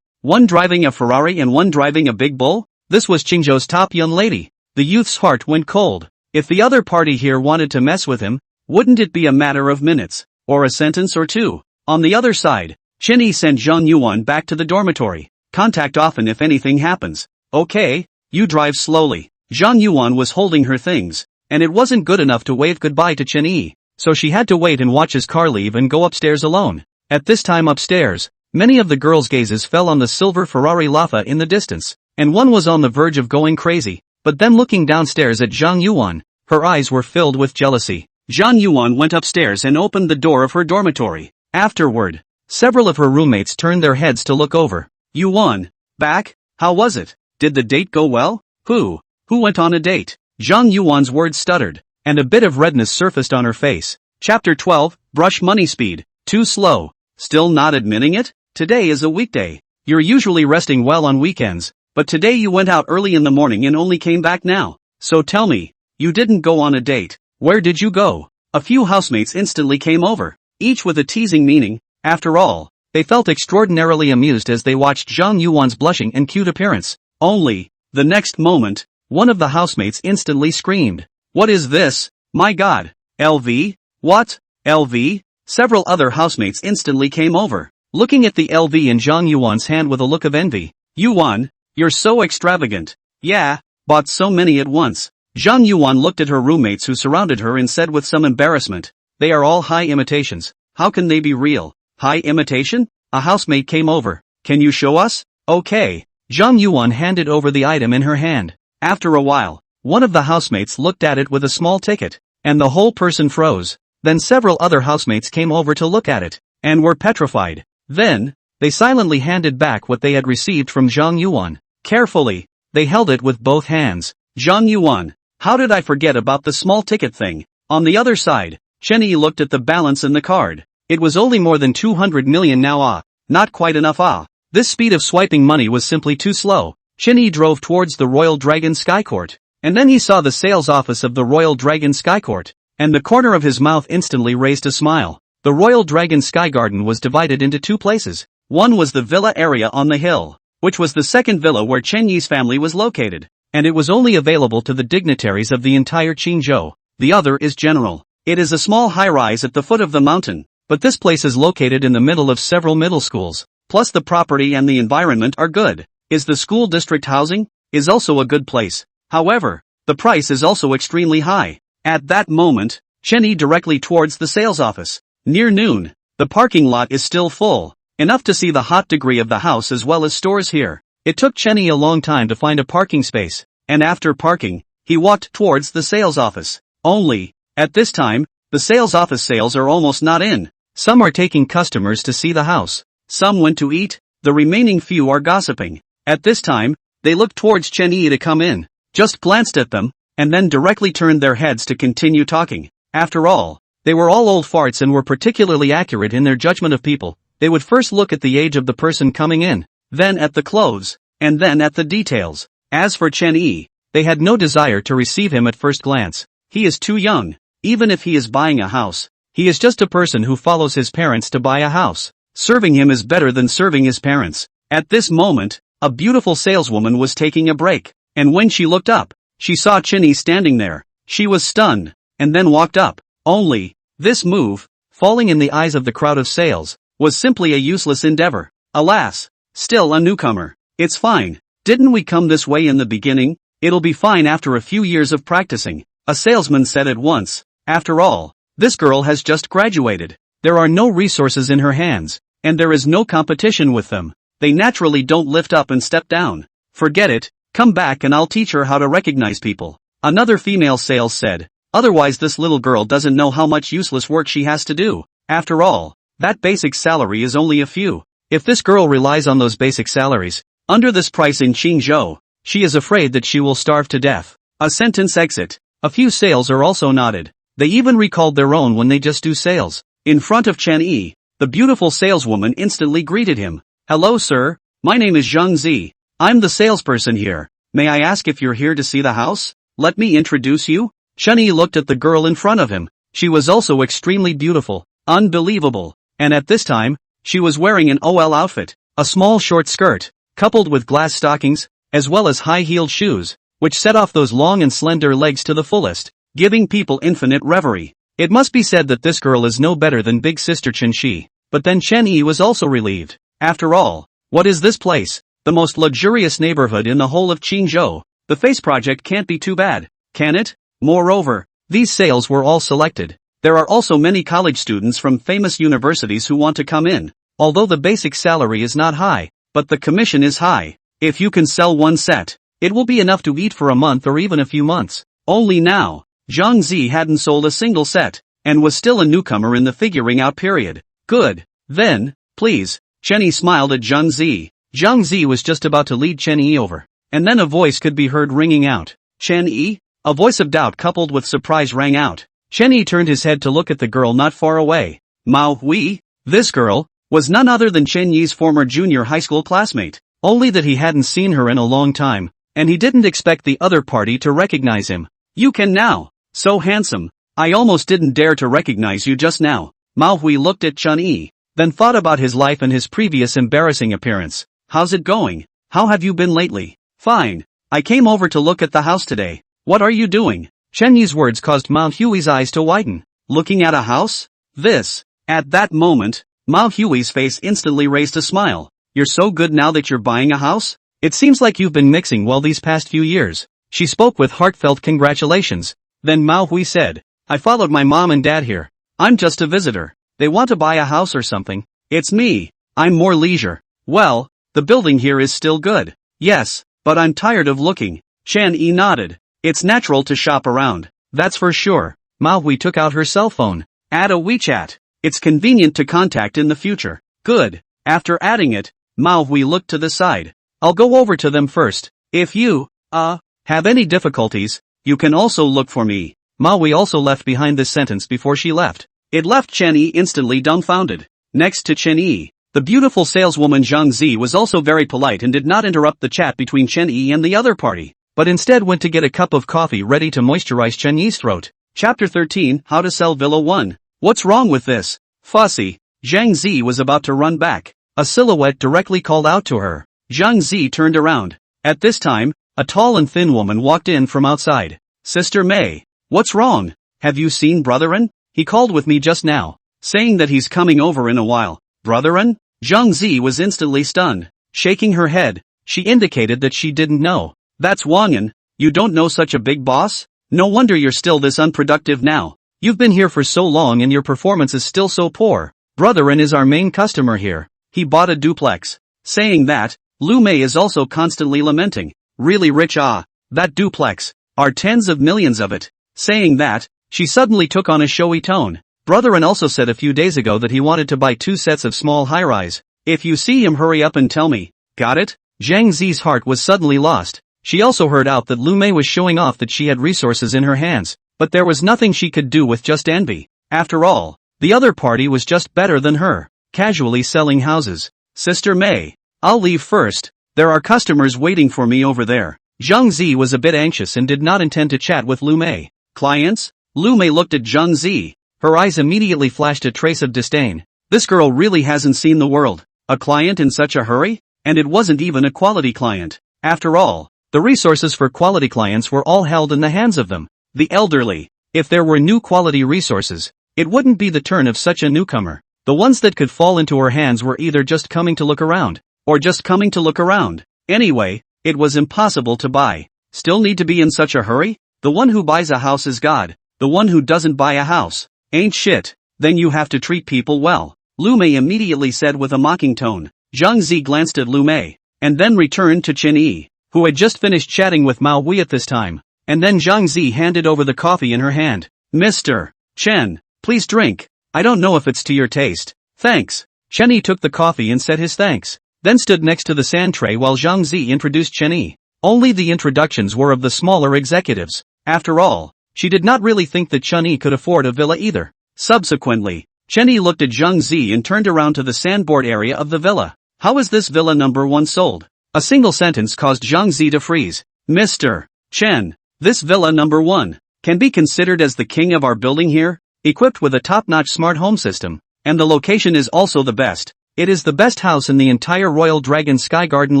One driving a Ferrari and one driving a big bull? This was Qingzhou's top young lady. The youth's heart went cold. If the other party here wanted to mess with him, wouldn't it be a matter of minutes, or a sentence or two? On the other side, Chen Yi sent Zhang Yuan back to the dormitory. Contact often if anything happens. Okay, you drive slowly. Zhang Yuan was holding her things, and it wasn't good enough to wave goodbye to Chen Yi, so she had to wait and watch his car leave and go upstairs alone. At this time upstairs, many of the girls' gazes fell on the silver Ferrari Laffa in the distance, and one was on the verge of going crazy, but then looking downstairs at Zhang Yuan, her eyes were filled with jealousy. Zhang Yuan went upstairs and opened the door of her dormitory. Afterward, several of her roommates turned their heads to look over. Yuan, back? How was it? Did the date go well? Who went on a date? Zhang Yuan's words stuttered, and a bit of redness surfaced on her face. Chapter 12, Brush Money Speed. Too slow. Still not admitting it? Today is a weekday. You're usually resting well on weekends, but today you went out early in the morning and only came back now. So tell me, you didn't go on a date. Where did you go? A few housemates instantly came over, each with a teasing meaning. After all, they felt extraordinarily amused as they watched Zhang Yuan's blushing and cute appearance. Only, the next moment, one of the housemates instantly screamed. What is this? My God! LV? What? LV? Several other housemates instantly came over, looking at the LV in Zhang Yuan's hand with a look of envy. Yuan, you're so extravagant. Yeah, bought so many at once. Zhang Yuan looked at her roommates who surrounded her and said with some embarrassment, they are all high imitations. How can they be real? High imitation? A housemate came over. Can you show us? Okay. Zhang Yuan handed over the item in her hand. After a while, one of the housemates looked at it with a small ticket, and the whole person froze. Then several other housemates came over to look at it, and were petrified. Then, they silently handed back what they had received from Zhang Yuan. Carefully, they held it with both hands. Zhang Yuan, how did I forget about the small ticket thing? On the other side, Chen Yi looked at the balance in the card. It was only more than 200 million now. Not quite enough. This speed of swiping money was simply too slow. Chen Yi drove towards the Royal Dragon Sky Court, and then he saw the sales office of the Royal Dragon Sky Court, and the corner of his mouth instantly raised a smile. The Royal Dragon Sky Garden was divided into two places. One was the villa area on the hill, which was the second villa where Chen Yi's family was located, and it was only available to the dignitaries of the entire Qingzhou. The other is general. It is a small high-rise at the foot of the mountain, but this place is located in the middle of several middle schools, plus the property and the environment are good. Is the school district housing? Is also a good place. However, the price is also extremely high. At that moment, Chen Yi directly towards the sales office. Near noon, the parking lot is still full, enough to see the hot degree of the house as well as stores here. It took Chen Yi a long time to find a parking space, and after parking, he walked towards the sales office. Only, at this time, the sales office sales are almost not in. Some are taking customers to see the house. Some went to eat, the remaining few are gossiping. At this time, they looked towards Chen Yi to come in, just glanced at them, and then directly turned their heads to continue talking. After all, they were all old farts and were particularly accurate in their judgment of people. They would first look at the age of the person coming in, then at the clothes, and then at the details. As for Chen Yi, they had no desire to receive him at first glance. He is too young. Even if he is buying a house, he is just a person who follows his parents to buy a house. Serving him is better than serving his parents. At this moment, a beautiful saleswoman was taking a break, and when she looked up, she saw Chen Yi standing there. She was stunned, and then walked up. Only, this move, falling in the eyes of the crowd of sales, was simply a useless endeavor. Alas, still a newcomer. It's fine. Didn't we come this way in the beginning? It'll be fine after a few years of practicing, a salesman said at once. After all, this girl has just graduated. There are no resources in her hands, and there is no competition with them. They naturally don't lift up and step down. Forget it, come back and I'll teach her how to recognize people. Another female sales said. Otherwise this little girl doesn't know how much useless work she has to do. After all, that basic salary is only a few. If this girl relies on those basic salaries, under this price in Qingzhou, she is afraid that she will starve to death. A sentence exit. A few sales are also nodded. They even recalled their own when they just do sales. In front of Chen Yi, the beautiful saleswoman instantly greeted him. Hello sir, my name is Zhang Zi. I'm the salesperson here. May I ask if you're here to see the house? Let me introduce you. Chen-yi looked at the girl in front of him. She was also extremely beautiful, unbelievable, and at this time, she was wearing an OL outfit, a small short skirt, coupled with glass stockings, as well as high-heeled shoes, which set off those long and slender legs to the fullest, giving people infinite reverie. It must be said that this girl is no better than big sister Chen-shi, but then Chen-yi was also relieved. After all, what is this place? The most luxurious neighborhood in the whole of Qingzhou. The face project can't be too bad, can it? Moreover, these sales were all selected. There are also many college students from famous universities who want to come in. Although the basic salary is not high, but the commission is high. If you can sell one set, it will be enough to eat for a month or even a few months. Only now, Zhang Zi hadn't sold a single set, and was still a newcomer in the figuring out period. Good. Then, please. Chen-yi smiled at Zhang Zi. Zhang Zi was just about to lead Chen-yi over, and then a voice could be heard ringing out. Chen-yi? A voice of doubt coupled with surprise rang out. Chen-yi turned his head to look at the girl not far away. manhwa? This girl was none other than Chen-yi's former junior high school classmate, only that he hadn't seen her in a long time, and he didn't expect the other party to recognize him. You can now. So handsome. I almost didn't dare to recognize you just now. manhwa looked at Chen-yi, then thought about his life and his previous embarrassing appearance. How's it going? How have you been lately? Fine. I came over to look at the house today. What are you doing? Chen-yi's words caused manhwa's eyes to widen. Looking at a house? This. At that moment, manhwa's face instantly raised a smile. You're so good now that you're buying a house? It seems like you've been mixing well these past few years. She spoke with heartfelt congratulations. Then manhwa said, I followed my mom and dad here. I'm just a visitor. They want to buy a house or something. It's me. I'm more leisure. Well, the building here is still good. Yes, but I'm tired of looking. Chen-yi nodded. It's natural to shop around. That's for sure. manhwa took out her cell phone. Add a WeChat. It's convenient to contact in the future. Good. After adding it, manhwa looked to the side. I'll go over to them first. If you, have any difficulties, you can also look for me. manhwa also left behind this sentence before she left. It left Chen-yi instantly dumbfounded. Next to Chen-yi, the beautiful saleswoman Zhang Zi was also very polite and did not interrupt the chat between Chen-yi and the other party, but instead went to get a cup of coffee ready to moisturize Chen-yi's throat. Chapter 13, How to Sell Villa 1. What's wrong with this? Fussy. Zhang Zi was about to run back. A silhouette directly called out to her. Zhang Zi turned around. At this time, a tall and thin woman walked in from outside. Sister May. What's wrong? Have you seen Brotherin? He called with me just now, saying that he's coming over in a while. Brotherin? Zhang Zi was instantly stunned. Shaking her head, she indicated that she didn't know. That's Wang'an. You don't know such a big boss? No wonder you're still this unproductive now. You've been here for so long and your performance is still so poor. Brotherin is our main customer here. He bought a duplex. Saying that, Lu Mei is also constantly lamenting. Really rich that duplex. Are tens of millions of it. Saying that, she suddenly took on a showy tone. Brotherin also said a few days ago that he wanted to buy 2 sets of small high-rise. If you see him, hurry up and tell me. Got it? Zhang Zi's heart was suddenly lost. She also heard out that Lu Mei was showing off that she had resources in her hands, but there was nothing she could do with just envy. After all, the other party was just better than her, casually selling houses. Sister May, I'll leave first. There are customers waiting for me over there. Zhang Zi was a bit anxious and did not intend to chat with Lu Mei. Clients? Lu Mei looked at Zhang Zi. Her eyes immediately flashed a trace of disdain. This girl really hasn't seen the world. A client in such a hurry? And it wasn't even a quality client. After all, the resources for quality clients were all held in the hands of them, the elderly. If there were new quality resources, it wouldn't be the turn of such a newcomer. The ones that could fall into her hands were either just coming to look around, or just coming to look around. Anyway, it was impossible to buy. Still need to be in such a hurry? The one who buys a house is God. The one who doesn't buy a house ain't shit. Then you have to treat people well. Lu Mei immediately said with a mocking tone. Zhang Zi glanced at Lu Mei, and then returned to Chen-yi, who had just finished chatting with Mao Hui at this time. And then Zhang Zi handed over the coffee in her hand. Mr. Chen, please drink. I don't know if it's to your taste. Thanks. Chen-yi took the coffee and said his thanks, then stood next to the sand tray while Zhang Zi introduced Chen-yi. Only the introductions were of the smaller executives. After all, she did not really think that Chen-yi could afford a villa either. Subsequently, Chen-yi looked at Zhang Zi and turned around to the sandboard area of the villa. How is this villa number 1 sold? A single sentence caused Zhang Zi to freeze. Mr. Chen, this villa number 1. can be considered as the king of our building here, equipped with a top-notch smart home system, and the location is also the best. It is the best house in the entire Royal Dragon Sky Garden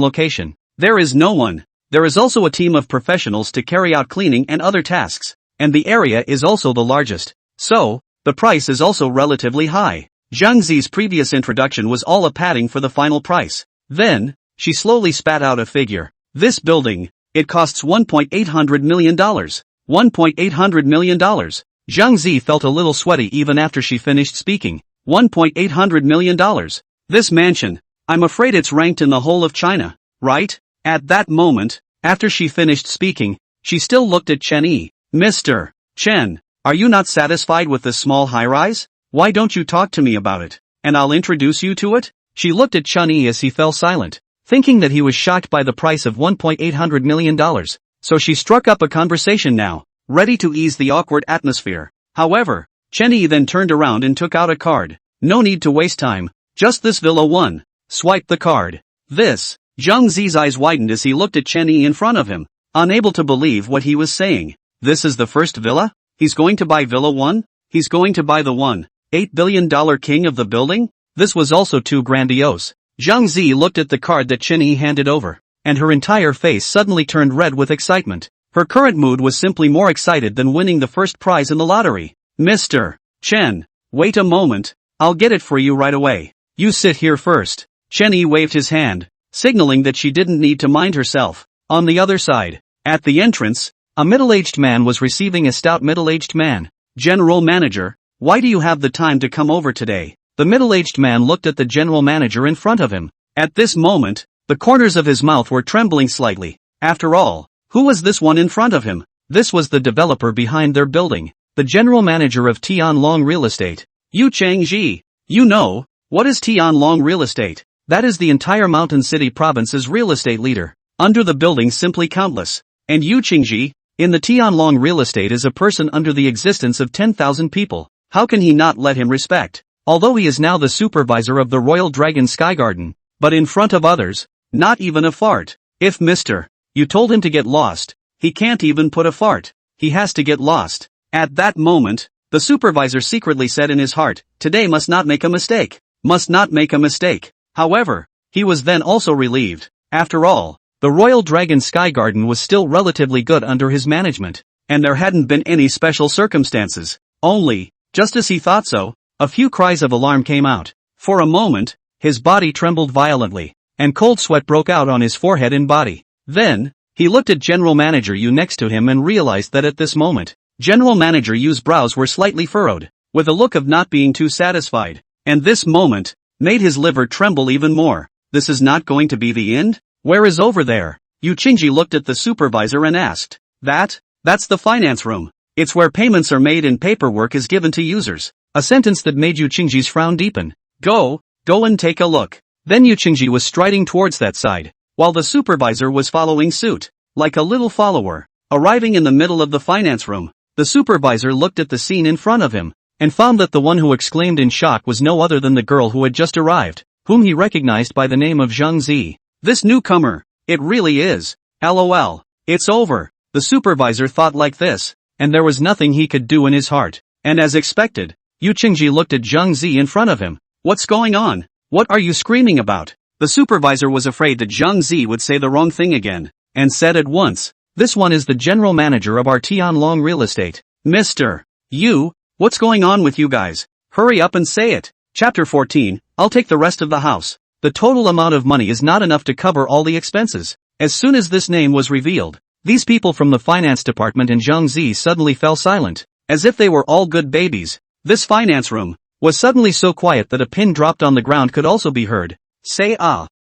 location. There is no one. There is also a team of professionals to carry out cleaning and other tasks, and the area is also the largest. So, the price is also relatively high. Zhang Zi's previous introduction was all a padding for the final price. Then, she slowly spat out a figure. This building, it costs $1.8 million. $1.8 million. Zhang Zi felt a little sweaty even after she finished speaking. $1.8 million. This mansion, I'm afraid it's ranked in the whole of China, right? At that moment, after she finished speaking, she still looked at Chen Yi. Mr. Chen, are you not satisfied with this small high-rise? Why don't you talk to me about it, and I'll introduce you to it? She looked at Chen Yi as he fell silent, thinking that he was shocked by the price of $1.8 million. So she struck up a conversation now, ready to ease the awkward atmosphere. However, Chen Yi then turned around and took out a card. No need to waste time, just this Villa 1. Swipe the card. This. Zhang Zi's eyes widened as he looked at Chen Yi in front of him, unable to believe what he was saying. This is the first villa? He's going to buy Villa 1? He's going to buy the $1.8 billion king of the building? This was also too grandiose. Zhang Zi looked at the card that Chen Yi handed over, and her entire face suddenly turned red with excitement. Her current mood was simply more excited than winning the first prize in the lottery. Mr. Chen, wait a moment, I'll get it for you right away. You sit here first. Chen Yi waved his hand, signaling that she didn't need to mind herself. On the other side, at the entrance, a middle-aged man was receiving a stout middle-aged man. General Manager, why do you have the time to come over today? The middle-aged man looked at the general manager in front of him. At this moment, the corners of his mouth were trembling slightly. After all, who was this one in front of him? This was the developer behind their building, the general manager of Tianlong Real Estate. Yu Changji. You know, what is Tianlong Real Estate? That is the entire Mountain City province's real estate leader. Under the building simply countless. And Yu Qingji, in the Tianlong Real Estate is a person under the existence of 10,000 people. How can he not let him respect? Although he is now the supervisor of the Royal Dragon Sky Garden, but in front of others, not even a fart. If Mr. You told him to get lost, he can't even put a fart. He has to get lost. At that moment, the supervisor secretly said in his heart, today must not make a mistake. Must not make a mistake. However, he was then also relieved. After all, the Royal Dragon Sky Garden was still relatively good under his management, and there hadn't been any special circumstances. Only, just as he thought so, a few cries of alarm came out. For a moment, his body trembled violently, and cold sweat broke out on his forehead and body. Then, he looked at General Manager Yu next to him and realized that at this moment, General Manager Yu's brows were slightly furrowed, with a look of not being too satisfied. And this moment made his liver tremble even more. This is not going to be the end? Where is over there? Yu Qingji looked at the supervisor and asked. That's the finance room. It's where payments are made and paperwork is given to users. A sentence that made Yu Qingji's frown deepen. Go and take a look. Then Yu Qingji was striding towards that side, while the supervisor was following suit, like a little follower. Arriving in the middle of the finance room, the supervisor looked at the scene in front of him, and found that the one who exclaimed in shock was no other than the girl who had just arrived, whom he recognized by the name of Zhang Zi. This newcomer, it really is. LOL. It's over. The supervisor thought like this, and there was nothing he could do in his heart. And as expected, Yu Qingji looked at Zhang Zi in front of him. What's going on? What are you screaming about? The supervisor was afraid that Zhang Zi would say the wrong thing again, and said at once, this one is the general manager of our Tianlong Real Estate. Mr. Yu, what's going on with you guys? Hurry up and say it. Chapter 14, I'll take the rest of the house. The total amount of money is not enough to cover all the expenses. As soon as this name was revealed, these people from the finance department and Zhang Zi suddenly fell silent, as if they were all good babies. This finance room was suddenly so quiet that a pin dropped on the ground could also be heard. Say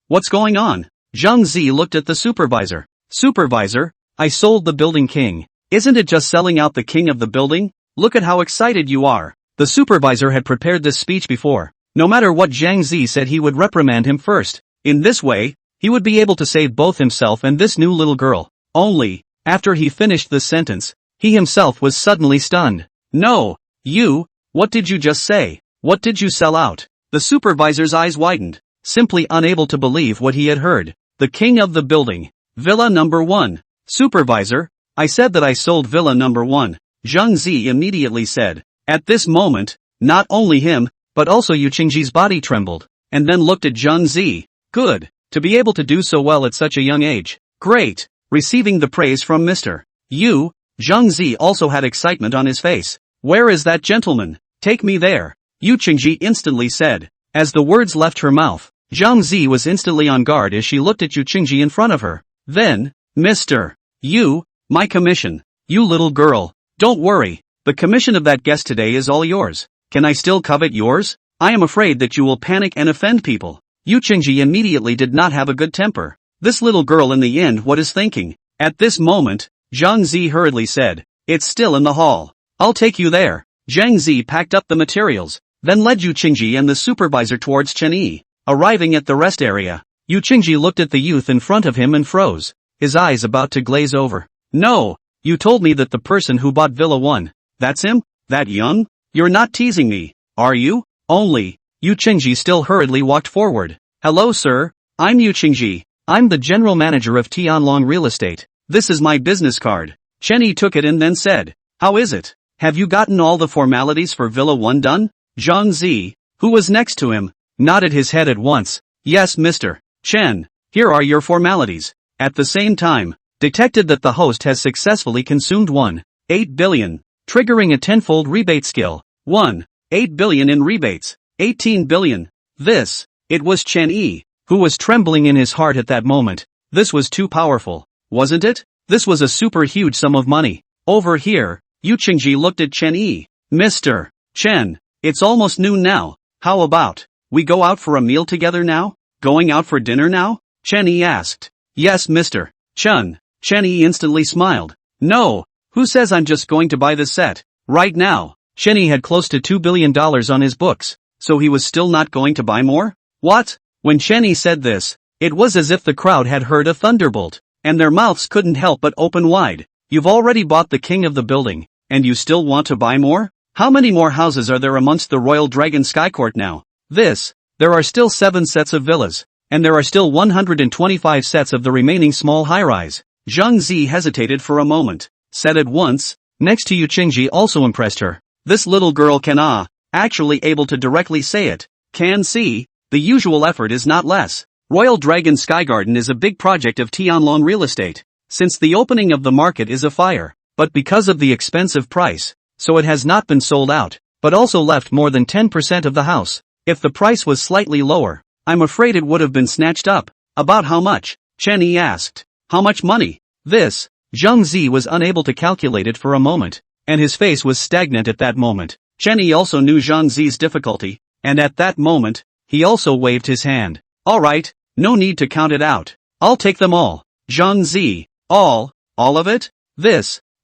what's going on? Zhang Zi looked at the supervisor. Supervisor, I sold the building king. Isn't it just selling out the king of the building? Look at how excited you are. The supervisor had prepared this speech before. No matter what Zhang Zi said, he would reprimand him first. In this way, he would be able to save both himself and this new little girl. Only, after he finished this sentence, he himself was suddenly stunned. No, you, what did you just say? What did you sell out? The supervisor's eyes widened, simply unable to believe what he had heard. The king of the building. Villa number 1. Supervisor, I said that I sold Villa number 1. Zhang Zi immediately said. At this moment, not only him, but also Yu Qingji's body trembled, and then looked at Zhang Zi. Good. To be able to do so well at such a young age. Great. Receiving the praise from Mr. Yu, Zhang Zi also had excitement on his face. Where is that gentleman? Take me there. Yu Qingji instantly said. As the words left her mouth, Zhang Zi was instantly on guard as she looked at Yu Qingji in front of her. Then, Mr. Yu, my commission. You little girl, don't worry. The commission of that guest today is all yours. Can I still covet yours? I am afraid that you will panic and offend people. Yu Qingji immediately did not have a good temper. This little girl in the end what is thinking? At this moment, Zhang Zi hurriedly said. It's still in the hall. I'll take you there. Zhang Zi packed up the materials, then led Yu Qingji and the supervisor towards Chen Yi. Arriving at the rest area, Yu Qingji looked at the youth in front of him and froze, his eyes about to glaze over. No, you told me that the person who bought Villa 1, that's him? That young? You're not teasing me, are you? Only, Yu Qingji still hurriedly walked forward. Hello sir, I'm Yu Qingji. I'm the general manager of Tianlong Real Estate. This is my business card. Chen Yi took it and then said, how is it? Have you gotten all the formalities for Villa 1 done? Zhang Zi, who was next to him, nodded his head at once. Yes Mr. Chen, here are your formalities. At the same time, detected that the host has successfully consumed 1.8 billion, triggering a tenfold rebate skill. 1.8 billion in rebates. 18 billion. It was Chen Yi, who was trembling in his heart at that moment. This was too powerful, wasn't it? This was a super huge sum of money. Over here, Yu Qingji looked at Chen Yi. Mr. Chen, it's almost noon now. How about, we go out for a meal together now? Going out for dinner now? Chen Yi asked. Yes Mr. Chen. Chen Yi instantly smiled. No, who says I'm just going to buy this set? Right now, Chen Yi had close to $2 billion on his books, so he was still not going to buy more? What? When Chen Yi said this, it was as if the crowd had heard a thunderbolt, and their mouths couldn't help but open wide. You've already bought the king of the building, and you still want to buy more? How many more houses are there amongst the Royal Dragon Sky Court now? There are still 7 sets of villas, and there are still 125 sets of the remaining small high-rise. Zhang Zi hesitated for a moment, said at once, next to Yu Qingji also impressed her. This little girl can actually able to directly say it. Can see, the usual effort is not less. Royal Dragon Sky Garden is a big project of Tianlong Real Estate. Since the opening of the market is a fire, but because of the expensive price, so it has not been sold out, but also left more than 10% of the house. If the price was slightly lower, I'm afraid it would have been snatched up. About how much? Chen Yi asked. How much money? Zhang Zi was unable to calculate it for a moment, and his face was stagnant at that moment. Chen Yi also knew Zhang Zi's difficulty, and at that moment, he also waved his hand. Alright, no need to count it out. I'll take them all. Zhang Zi. All of it?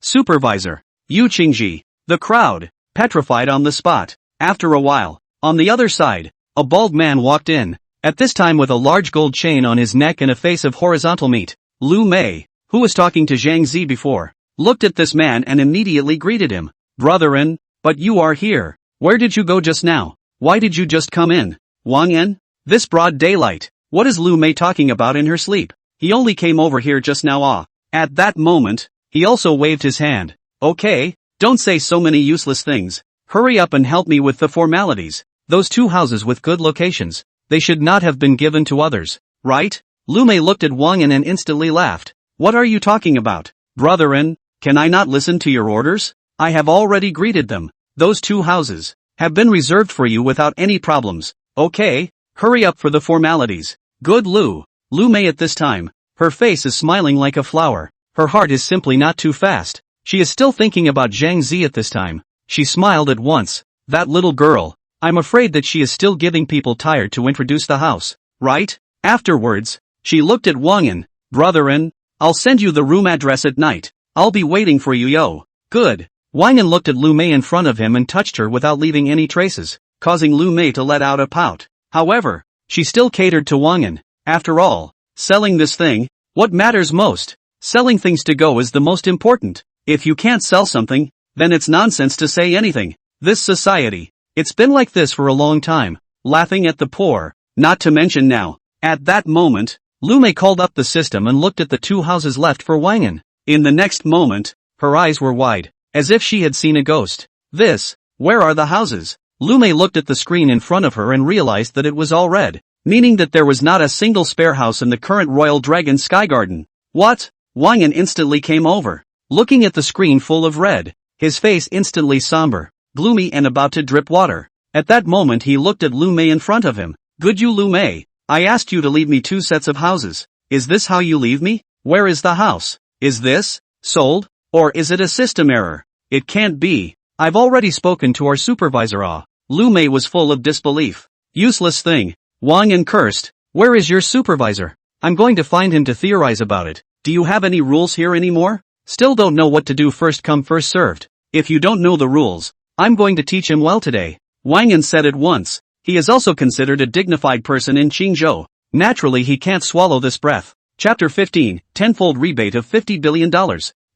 Supervisor. Yu Qingji. The crowd, petrified on the spot. After a while, on the other side, a bald man walked in, at this time with a large gold chain on his neck and a face of horizontal meat. Lu Mei, who was talking to Zhang Zi before, looked at this man and immediately greeted him. Brother-in, but you are here. Where did you go just now? Why did you just come in? Wang En? This broad daylight. What is Lu Mei talking about in her sleep? He only came over here just now. At that moment, he also waved his hand. Okay, don't say so many useless things. Hurry up and help me with the formalities. Those 2 houses with good locations, they should not have been given to others, right? Lu Mei looked at Wang En and instantly laughed. What are you talking about? Brother-in, can I not listen to your orders? I have already greeted them. Those 2 houses have been reserved for you without any problems. Okay, hurry up for the formalities. Good Lu Mei at this time, her face is smiling like a flower. Her heart is simply not too fast. She is still thinking about Zhang Zi at this time. She smiled at once. That little girl, I'm afraid that she is still giving people tired to introduce the house, right? Afterwards, she looked at Wang En. Brother-in, I'll send you the room address at night. I'll be waiting for you yo. Good. Wang En looked at Lu Mei in front of him and touched her without leaving any traces, causing Lu Mei to let out a pout. However, she still catered to Wang En. After all, selling this thing, what matters most? Selling things to go is the most important. If you can't sell something, then it's nonsense to say anything. This society, it's been like this for a long time, laughing at the poor, not to mention now. At that moment, Lu Mei called up the system and looked at the 2 houses left for Wang En. In the next moment, her eyes were wide. as if she had seen a ghost. Where are the houses? Lu Mei looked at the screen in front of her and realized that it was all red, meaning that there was not a single spare house in the current Royal Dragon Sky Garden. What? Wang Yan instantly came over, looking at the screen full of red, his face instantly somber, gloomy and about to drip water. At that moment he looked at Lu Mei in front of him. Good you Lu Mei, I asked you to leave me 2 sets of houses. Is this how you leave me? Where is the house? Is this sold? Or is it a system error? It can't be. I've already spoken to our supervisor. Lu Mei was full of disbelief. Useless thing. Wang Yan cursed. Where is your supervisor? I'm going to find him to theorize about it. Do you have any rules here anymore? Still don't know what to do. First come first served. If you don't know the rules, I'm going to teach him well today. Wang Yan said at once. He is also considered a dignified person in Qingzhou. Naturally he can't swallow this breath. Chapter 15, Tenfold Rebate of $50 billion.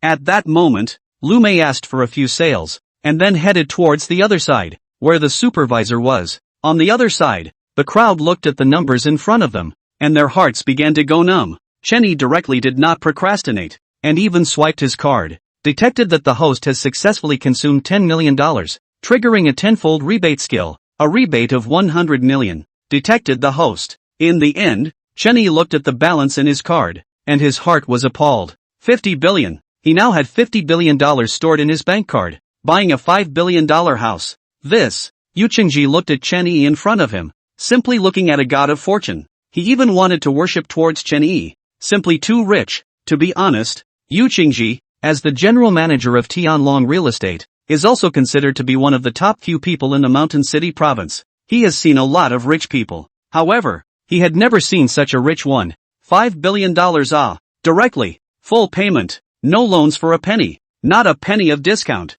At that moment, Lu Mei asked for a few sales, and then headed towards the other side, where the supervisor was. On the other side, the crowd looked at the numbers in front of them, and their hearts began to go numb. Chen Yi directly did not procrastinate, and even swiped his card. Detected that the host has successfully consumed $10 million, triggering a tenfold rebate skill, a rebate of 100 million. Detected the host. In the end, Chen Yi looked at the balance in his card, and his heart was appalled. 50 billion. He now had $50 billion stored in his bank card, buying a $5 billion house. Yu Qingji looked at Chen Yi in front of him, simply looking at a god of fortune. He even wanted to worship towards Chen Yi, simply too rich. To be honest, Yu Qingji, as the general manager of Tianlong Real Estate, is also considered to be one of the top few people in the Mountain City province. He has seen a lot of rich people. However, he had never seen such a rich one. $5 billion directly, full payment, no loans for a penny, not a penny of discount.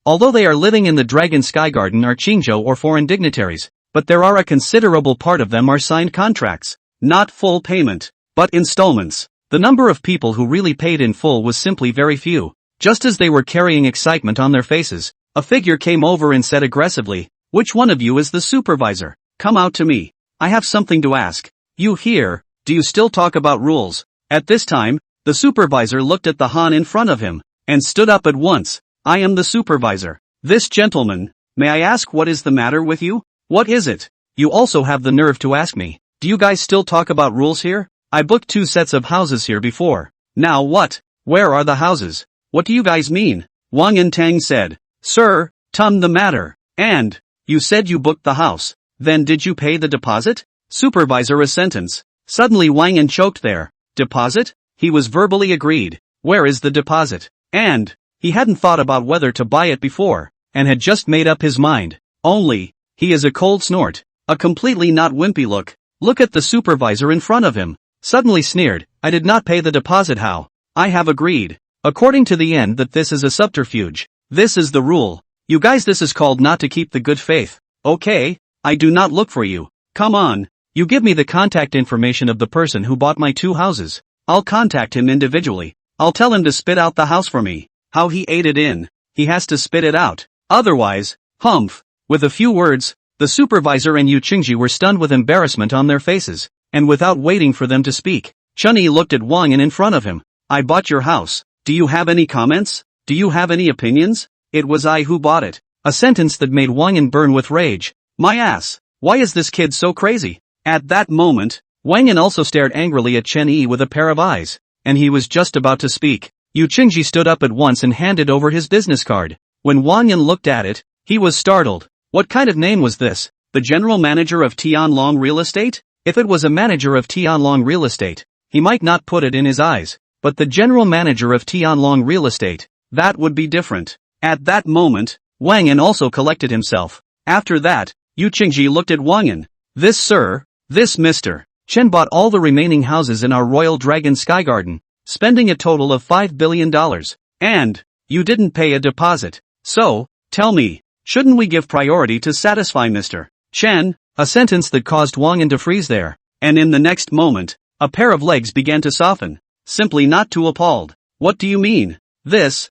Although they are living in the Dragon Sky Garden are Qingzhou or foreign dignitaries, but there are a considerable part of them are signed contracts, not full payment, but installments. The number of people who really paid in full was simply very few. Just as they were carrying excitement on their faces, a figure came over and said aggressively, "Which one of you is the supervisor? Come out to me. I have something to ask." "You here, do you still talk about rules?" At this time, the supervisor looked at the Han in front of him, and stood up at once. "I am the supervisor. This gentleman, may I ask what is the matter with you? What is it? You also have the nerve to ask me. Do you guys still talk about rules here? I booked 2 sets of houses here before. Now what? Where are the houses? What do you guys mean?" Wang Yintang said. "Sir, the matter. And, you said you booked the house. Then did you pay the deposit?" Supervisor a sentence. Suddenly Wang Yan choked there. Deposit? He was verbally agreed. Where is the deposit? And, he hadn't thought about whether to buy it before, and had just made up his mind. Only, he is a cold snort. A completely not wimpy look. Look at the supervisor in front of him. Suddenly sneered. "I did not pay the deposit. How? I have agreed. According to the end that this is a subterfuge. This is the rule. You guys, this is called not to keep the good faith. Okay, I do not look for you. Come on, you give me the contact information of the person who bought my 2 houses. I'll contact him individually. I'll tell him to spit out the house for me. How he ate it in. He has to spit it out. Otherwise, humph." With a few words, the supervisor and Yu Qingji were stunned with embarrassment on their faces, and without waiting for them to speak, Chen Yi looked at Wang Yan in front of him. "I bought your house. Do you have any comments? Do you have any opinions? It was I who bought it." A sentence that made Wang Yan burn with rage. My ass, why is this kid so crazy? At that moment, Wang Yan also stared angrily at Chen Yi with a pair of eyes, and he was just about to speak. Yu Qingji stood up at once and handed over his business card. When Wang Yan looked at it, he was startled. What kind of name was this? The general manager of Tianlong Real Estate? If it was a manager of Tianlong Real Estate, he might not put it in his eyes. But the general manager of Tianlong Real Estate, that would be different. At that moment, Wang Yan also collected himself. After that, Yu Qingji looked at Wang Yan. This Mr. Chen bought all the remaining houses in our Royal Dragon Sky Garden, spending a total of $5 billion. And, you didn't pay a deposit. So, tell me, shouldn't we give priority to satisfy Mr. Chen? A sentence that caused Wang Yan to freeze there. And in the next moment, a pair of legs began to soften. Simply not too appalled. What do you mean? This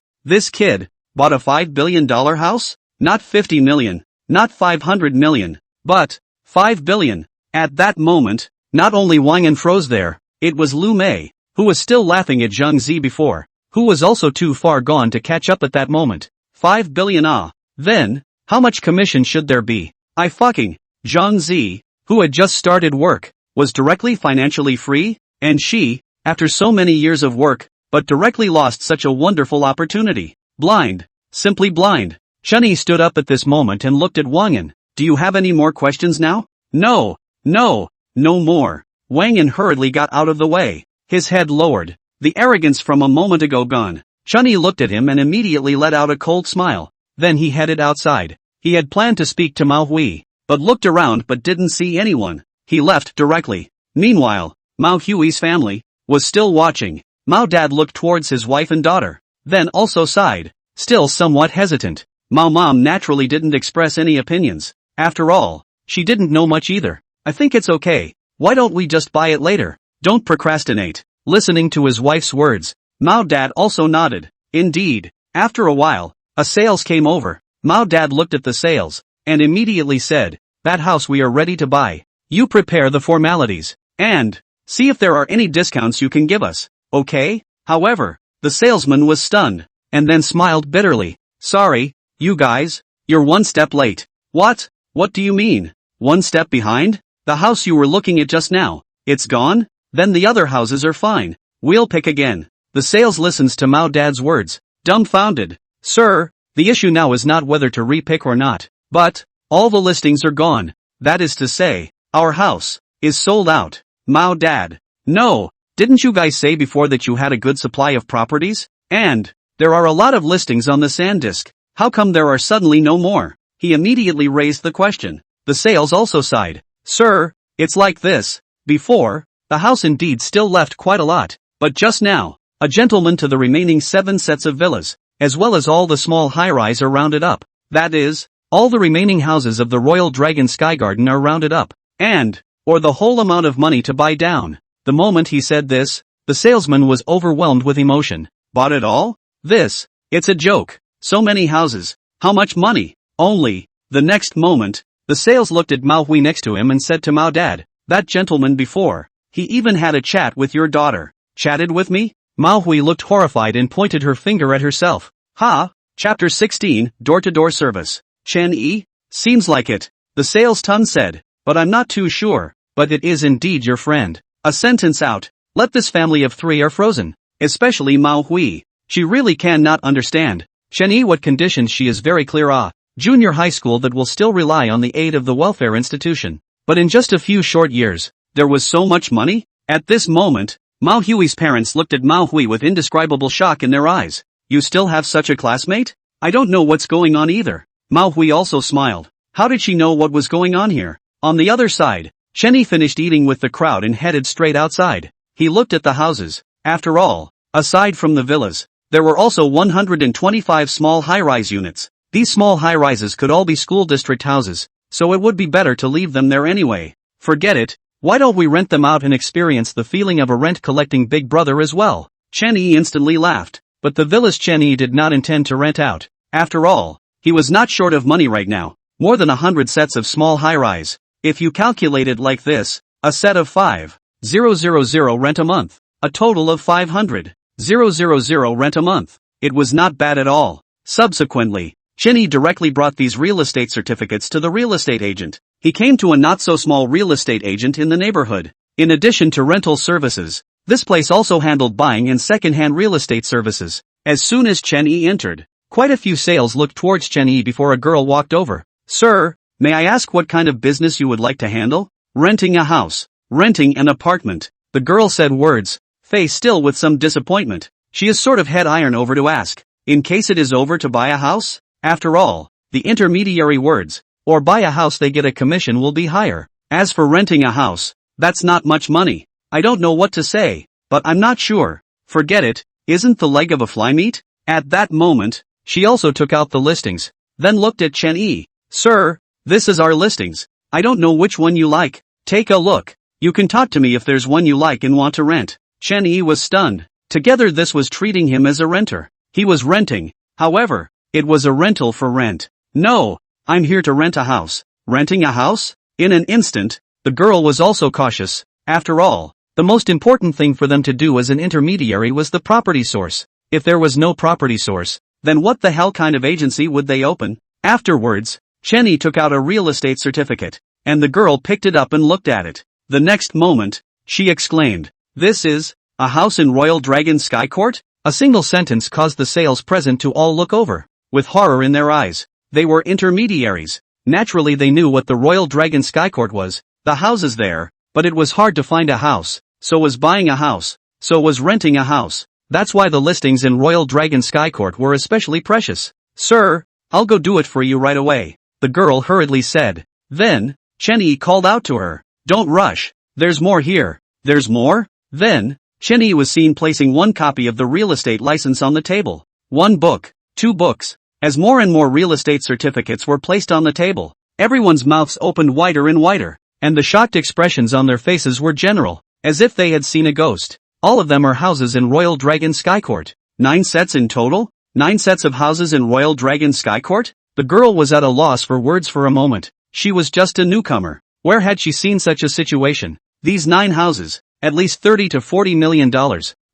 kid, bought a $5 billion house? Not 50 million, not 500 million, but, 5 billion. At that moment, not only Wang Yan froze there, it was Lu Mei, who was still laughing at Zhang Zi before. who was also too far gone to catch up at that moment. 5 billion Then, how much commission should there be? I fucking, Zhang Zi, who had just started work, was directly financially free, and she, after so many years of work, but directly lost such a wonderful opportunity. Blind. Simply blind. Chunyi stood up at this moment and looked at Wang Yan. Do you have any more questions now? No more. Wang Yan hurriedly got out of the way. His head lowered. The arrogance from a moment ago gone. Chunyi looked at him and immediately let out a cold smile. Then he headed outside. He had planned to speak to Mao Hui, but looked around but didn't see anyone. He left directly. Meanwhile, Mao Hui's family was still watching. Mao Dad looked towards his wife and daughter, then also sighed, still somewhat hesitant. Mao Mom naturally didn't express any opinions. After all, she didn't know much either. I think it's okay. Why don't we just buy it later? Don't procrastinate. Listening to his wife's words, Mao Dad also nodded. Indeed, after a while, a sales came over. Mao Dad looked at the sales, and immediately said, that house we are ready to buy. You prepare the formalities, and see if there are any discounts you can give us, okay? However, the salesman was stunned, and then smiled bitterly. Sorry, you guys, you're one step late. What? What do you mean? One step behind? The house you were looking at just now, it's gone? Then the other houses are fine. We'll pick again. The sales listens to Mao Dad's words, dumbfounded. Sir, the issue now is not whether to repick or not, but all the listings are gone. That is to say, our house is sold out. Mao Dad. No, didn't you guys say before that you had a good supply of properties? And there are a lot of listings on the SanDisk. How come there are suddenly no more? He immediately raised the question. The sales also sighed. Sir, it's like this. Before, the house indeed still left quite a lot, but just now, a gentleman to the remaining 7 sets of villas, as well as all the small high-rise are rounded up. That is, all the remaining houses of the Royal Dragon Sky Garden are rounded up, and, or the whole amount of money to buy down. The moment he said this, the salesman was overwhelmed with emotion. Bought it all? It's a joke. So many houses. How much money? Only. The next moment, the sales looked at Mao Hui next to him and said to Mao Dad, that gentleman before, he even had a chat with your daughter. Chatted with me? Mao Hui looked horrified and pointed her finger at herself. Ha! Chapter 16, Door-to-Door Service. Chen Yi? Seems like it. The sales ton said, but I'm not too sure, but it is indeed your friend. A sentence out. Let this family of 3 are frozen. Especially Mao Hui. She really cannot understand. Chen Yi what conditions she is very clear junior high school that will still rely on the aid of the welfare institution. But in just a few short years, there was so much money? At this moment, Mao Hui's parents looked at Mao Hui with indescribable shock in their eyes. You still have such a classmate? I don't know what's going on either. Mao Hui also smiled. How did she know what was going on here? On the other side, Chen Yi finished eating with the crowd and headed straight outside. He looked at the houses. After all, aside from the villas, there were also 125 small high-rise units. These small high-rises could all be school district houses, so it would be better to leave them there anyway. Forget it. Why don't we rent them out and experience the feeling of a rent-collecting big brother as well? Chen Yi instantly laughed. But the villas Chen Yi did not intend to rent out. After all, he was not short of money right now. More than 100 sets of small high-rise. If you calculate it like this, a set of 5,000 rent a month. A total of 500,000 rent a month. It was not bad at all. Subsequently, Chen Yi directly brought these real estate certificates to the real estate agent. He came to a not-so-small real estate agent in the neighborhood. In addition to rental services, this place also handled buying and second-hand real estate services. As soon as Chen Yi entered, quite a few sales looked towards Chen Yi before a girl walked over. Sir, may I ask what kind of business you would like to handle? Renting a house. Renting an apartment. The girl said words, face still with some disappointment. She is sort of head iron over to ask, in case it is over to buy a house? After all, the intermediary words, or buy a house they get a commission will be higher. As for renting a house, that's not much money. I don't know what to say, but I'm not sure. Forget it, isn't the leg of a fly meat? At that moment, she also took out the listings, then looked at Chen Yi. Sir, this is our listings. I don't know which one you like. Take a look. You can talk to me if there's one you like and want to rent. Chen Yi was stunned. Together this was treating him as a renter. He was renting. However, it was a rental for rent. No, I'm here to rent a house. Renting a house? In an instant, the girl was also cautious. After all, the most important thing for them to do as an intermediary was the property source. If there was no property source, then what the hell kind of agency would they open? Afterwards, Chenny took out a real estate certificate, and the girl picked it up and looked at it. The next moment, she exclaimed, "This is a house in Royal Dragon Sky Court?" A single sentence caused the sales present to all look over, with horror in their eyes. They were intermediaries. Naturally they knew what the Royal Dragon Sky Court was, the houses there, but it was hard to find a house, so was buying a house, so was renting a house. That's why the listings in Royal Dragon Sky Court were especially precious. "Sir, I'll go do it for you right away," the girl hurriedly said. Then, Chenny called out to her, "Don't rush, there's more here." "There's more?" Then, Chenny was seen placing one copy of the real estate license on the table. One book, two books. As more and more real estate certificates were placed on the table, everyone's mouths opened wider and wider, and the shocked expressions on their faces were general, as if they had seen a ghost. All of them are houses in Royal Dragon Sky Court. 9 sets in total? 9 sets of houses in Royal Dragon Sky Court? The girl was at a loss for words for a moment. She was just a newcomer. Where had she seen such a situation? These 9 houses, at least $30 to $40 million,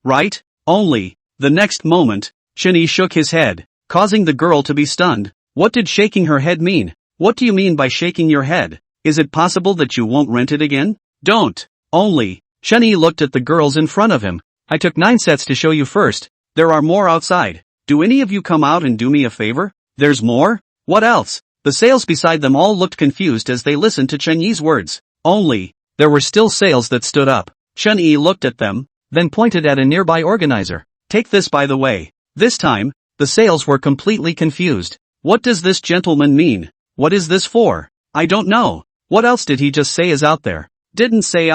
right? Only, the next moment, Chenny shook his head, causing the girl to be stunned. What did shaking her head mean? What do you mean by shaking your head? Is it possible that you won't rent it again? Don't. Only, Chenny looked at the girls in front of him. "I took 9 sets to show you first. There are more outside. Do any of you come out and do me a favor?" "There's more? What else?" The sales beside them all looked confused as they listened to Chenyi's words. Only, there were still sales that stood up. Chenyi looked at them, then pointed at a nearby organizer. "Take this by the way." This time, the sales were completely confused. "What does this gentleman mean? What is this for?" "I don't know. What else did he just say is out there?" "Didn't say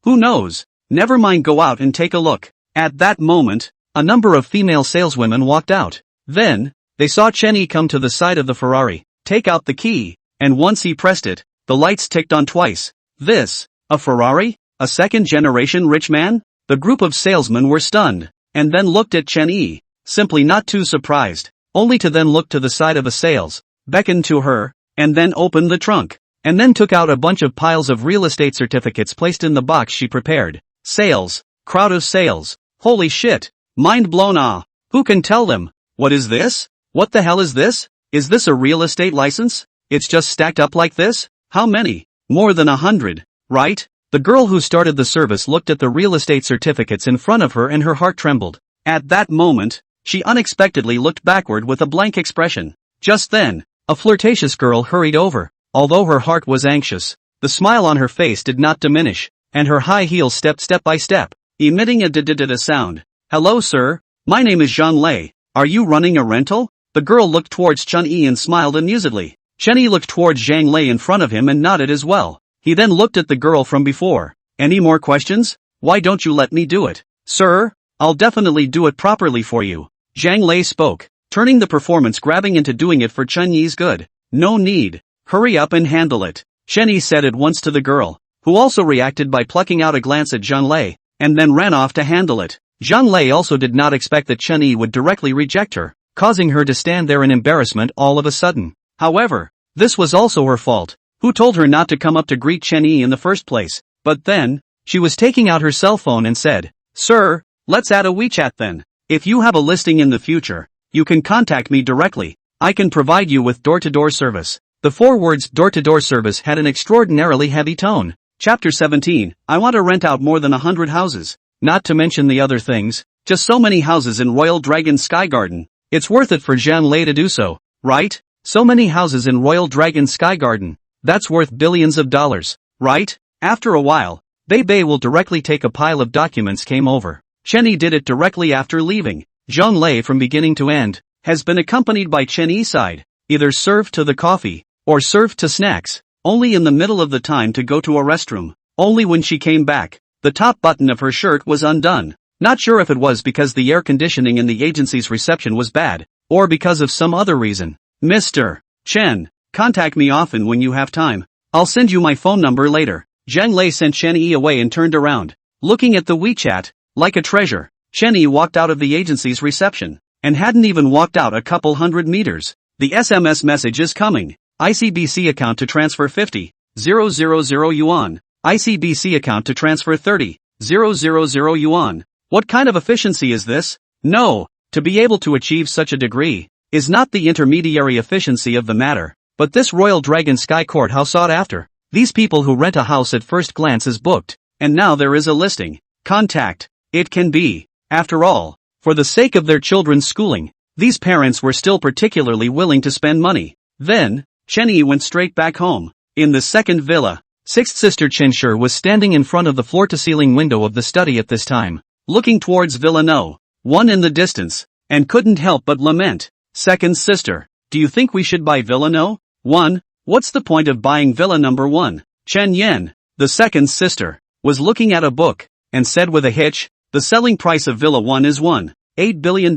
who knows? Never mind, go out and take a look." At that moment, a number of female saleswomen walked out. Then, they saw Chenny come to the side of the Ferrari, take out the key, and once he pressed it, the lights ticked on twice. This, a Ferrari? A second-generation rich man? The group of salesmen were stunned, and then looked at Chenny, simply not too surprised, only to then look to the side of a sales, beckoned to her, and then opened the trunk, and then took out a bunch of piles of real estate certificates placed in the box she prepared. Sales, crowd of sales, holy shit, mind blown. Who can tell them? What is this? What the hell is this? Is this a real estate license? It's just stacked up like this? How many? More than 100, right? The girl who started the service looked at the real estate certificates in front of her and her heart trembled. At that moment, she unexpectedly looked backward with a blank expression. Just then, a flirtatious girl hurried over. Although her heart was anxious, the smile on her face did not diminish, and her high heels stepped step by step, emitting a da-da-da-da sound. "Hello sir, my name is Zhang Lei. Are you running a rental?" The girl looked towards Chenyi and smiled amusedly. Chenyi looked towards Zhang Lei in front of him and nodded as well. He then looked at the girl from before. "Any more questions? Why don't you let me do it?" "Sir, I'll definitely do it properly for you." Zhang Lei spoke, turning the performance grabbing into doing it for Chenyi's good. "No need. Hurry up and handle it," Chenyi said at once to the girl, who also reacted by plucking out a glance at Zhang Lei, and then ran off to handle it. Zhang Lei also did not expect that Chenyi would directly reject her, causing her to stand there in embarrassment all of a sudden. However, this was also her fault. Who told her not to come up to greet Chenyi in the first place? But then, she was taking out her cell phone and said, "Sir, let's add a WeChat then. If you have a listing in the future, you can contact me directly. I can provide you with door-to-door service." The 4 words door-to-door service had an extraordinarily heavy tone. Chapter 17, I want to rent out more than 100 houses. Not to mention the other things, just so many houses in Royal Dragon Sky Garden. It's worth it for Zhang Lei to do so, right? So many houses in Royal Dragon Sky Garden. That's worth billions of dollars, right? After a while, Bei will directly take a pile of documents came over. Chenyi did it directly after leaving. Zhang Lei from beginning to end, has been accompanied by Chenyi's side, either served to the coffee, or served to snacks, only in the middle of the time to go to a restroom. Only when she came back, the top button of her shirt was undone. Not sure if it was because the air conditioning in the agency's reception was bad, or because of some other reason. "Mr. Chen, contact me often when you have time. I'll send you my phone number later." Zhang Lei sent Chenyi away and turned around, looking at the WeChat, like a treasure. Chenyi walked out of the agency's reception, and hadn't even walked out a couple hundred meters. The SMS message is coming. ICBC account to transfer 50,000 yuan. ICBC account to transfer 30,000 yuan. What kind of efficiency is this? No, to be able to achieve such a degree, is not the intermediary efficiency of the matter, but this Royal Dragon Sky Court how sought after. These people who rent a house at first glance is booked, and now there is a listing. Contact. It can be. After all, for the sake of their children's schooling, these parents were still particularly willing to spend money. Then, Chen-yi went straight back home. In the second villa, sixth sister Chen-shur was standing in front of the floor-to-ceiling window of the study at this time, looking towards Villa No. 1 in the distance, and couldn't help but lament. Second sister, do you think we should buy Villa No. 1? What's the point of buying Villa number 1? Chen Yen, the second sister, was looking at a book, and said with a hitch, the selling price of Villa 1 is $1.8 billion.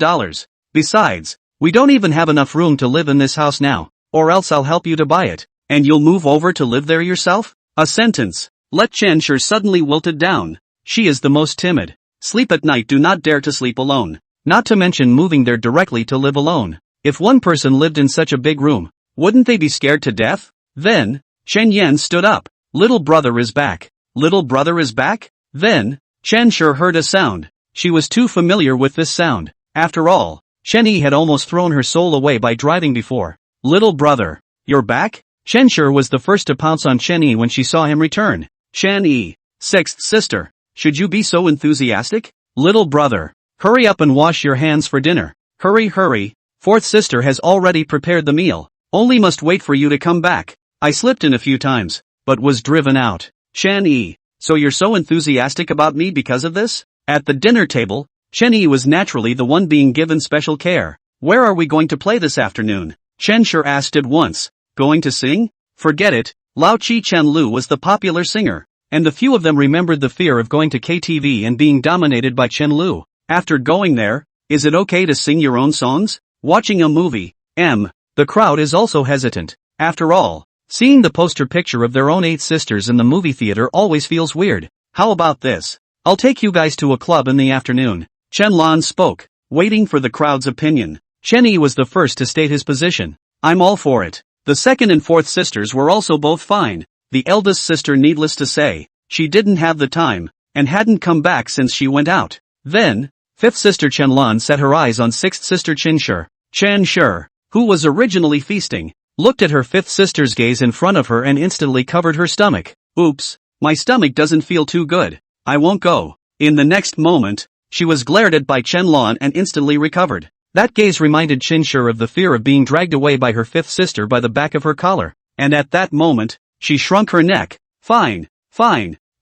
Besides, we don't even have enough room to live in this house now, or else I'll help you to buy it, and you'll move over to live there yourself? A sentence. Let Chen-shur suddenly wilted down. She is the most timid. Sleep at night, do not dare to sleep alone. Not to mention moving there directly to live alone. If one person lived in such a big room, wouldn't they be scared to death? Then, Chen Yan stood up. Little brother is back. Little brother is back? Then, Chen-shur heard a sound. She was too familiar with this sound. After all, Chen-yi had almost thrown her soul away by driving before. Little brother, you're back? Chen-shur was the first to pounce on Chen-yi when she saw him return. Chen-yi, sixth sister, should you be so enthusiastic? Little brother, hurry up and wash your hands for dinner. Hurry, hurry, fourth sister has already prepared the meal. Only must wait for you to come back. I slipped in a few times, but was driven out. Chen-yi, so you're so enthusiastic about me because of this? At the dinner table, Chen-yi was naturally the one being given special care. Where are we going to play this afternoon? Chen-shur asked at once. Going to sing? Forget it. Lao Chi Chen-lu was the popular singer, and the few of them remembered the fear of going to KTV and being dominated by Chen-lu. After going there, is it okay to sing your own songs? Watching a movie, the crowd is also hesitant. After all, seeing the poster picture of their own 8 sisters in the movie theater always feels weird. How about this? I'll take you guys to a club in the afternoon. Chen Lan spoke, waiting for the crowd's opinion. Chen-yi was the first to state his position. I'm all for it. The second and fourth sisters were also both fine. The eldest sister, needless to say, she didn't have the time, and hadn't come back since she went out. Then, fifth sister Chen Lan set her eyes on sixth sister Chen-shur. Chen-shur, who was originally feasting, looked at her fifth sister's gaze in front of her and instantly covered her stomach. Oops, my stomach doesn't feel too good. I won't go. In the next moment, she was glared at by Chen Lan and instantly recovered. That gaze reminded Chen-shur of the fear of being dragged away by her fifth sister by the back of her collar, and at that moment, she shrunk her neck. Fine,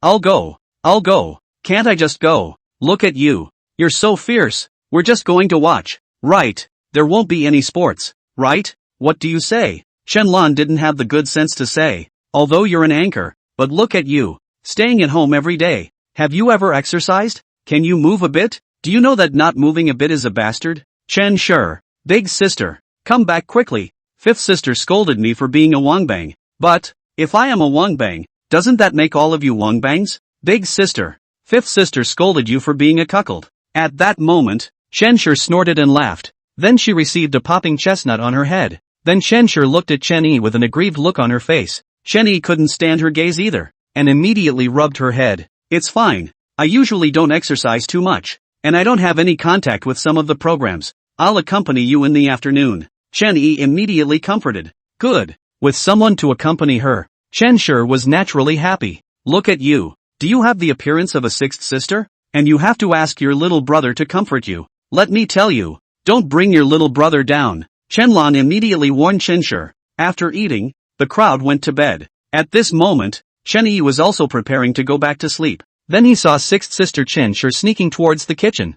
I'll go. Can't I just go? Look at you. You're so fierce. We're just going to watch. Right, there won't be any sports, right? What do you say? Chen Lan didn't have the good sense to say, although you're an anchor, but look at you, staying at home every day. Have you ever exercised? Can you move a bit? Do you know that not moving a bit is a bastard? Chen-shur, big sister, come back quickly. Fifth sister scolded me for being a wongbang. But, if I am a wongbang, doesn't that make all of you wongbangs? Big sister, fifth sister scolded you for being a cuckold. At that moment, Chen-shur snorted and laughed. Then she received a popping chestnut on her head. Then Chen-shur looked at Chen-yi with an aggrieved look on her face. Chen-yi couldn't stand her gaze either, and immediately rubbed her head. It's fine. I usually don't exercise too much, and I don't have any contact with some of the programs. I'll accompany you in the afternoon. Chen-yi immediately comforted. Good. With someone to accompany her, Chen-shur was naturally happy. Look at you. Do you have the appearance of a sixth sister? And you have to ask your little brother to comfort you. Let me tell you, don't bring your little brother down. Chen Lan immediately warned Chen-shur. After eating, the crowd went to bed. At this moment, Chen-yi was also preparing to go back to sleep. Then he saw sixth sister Chen-shur sneaking towards the kitchen.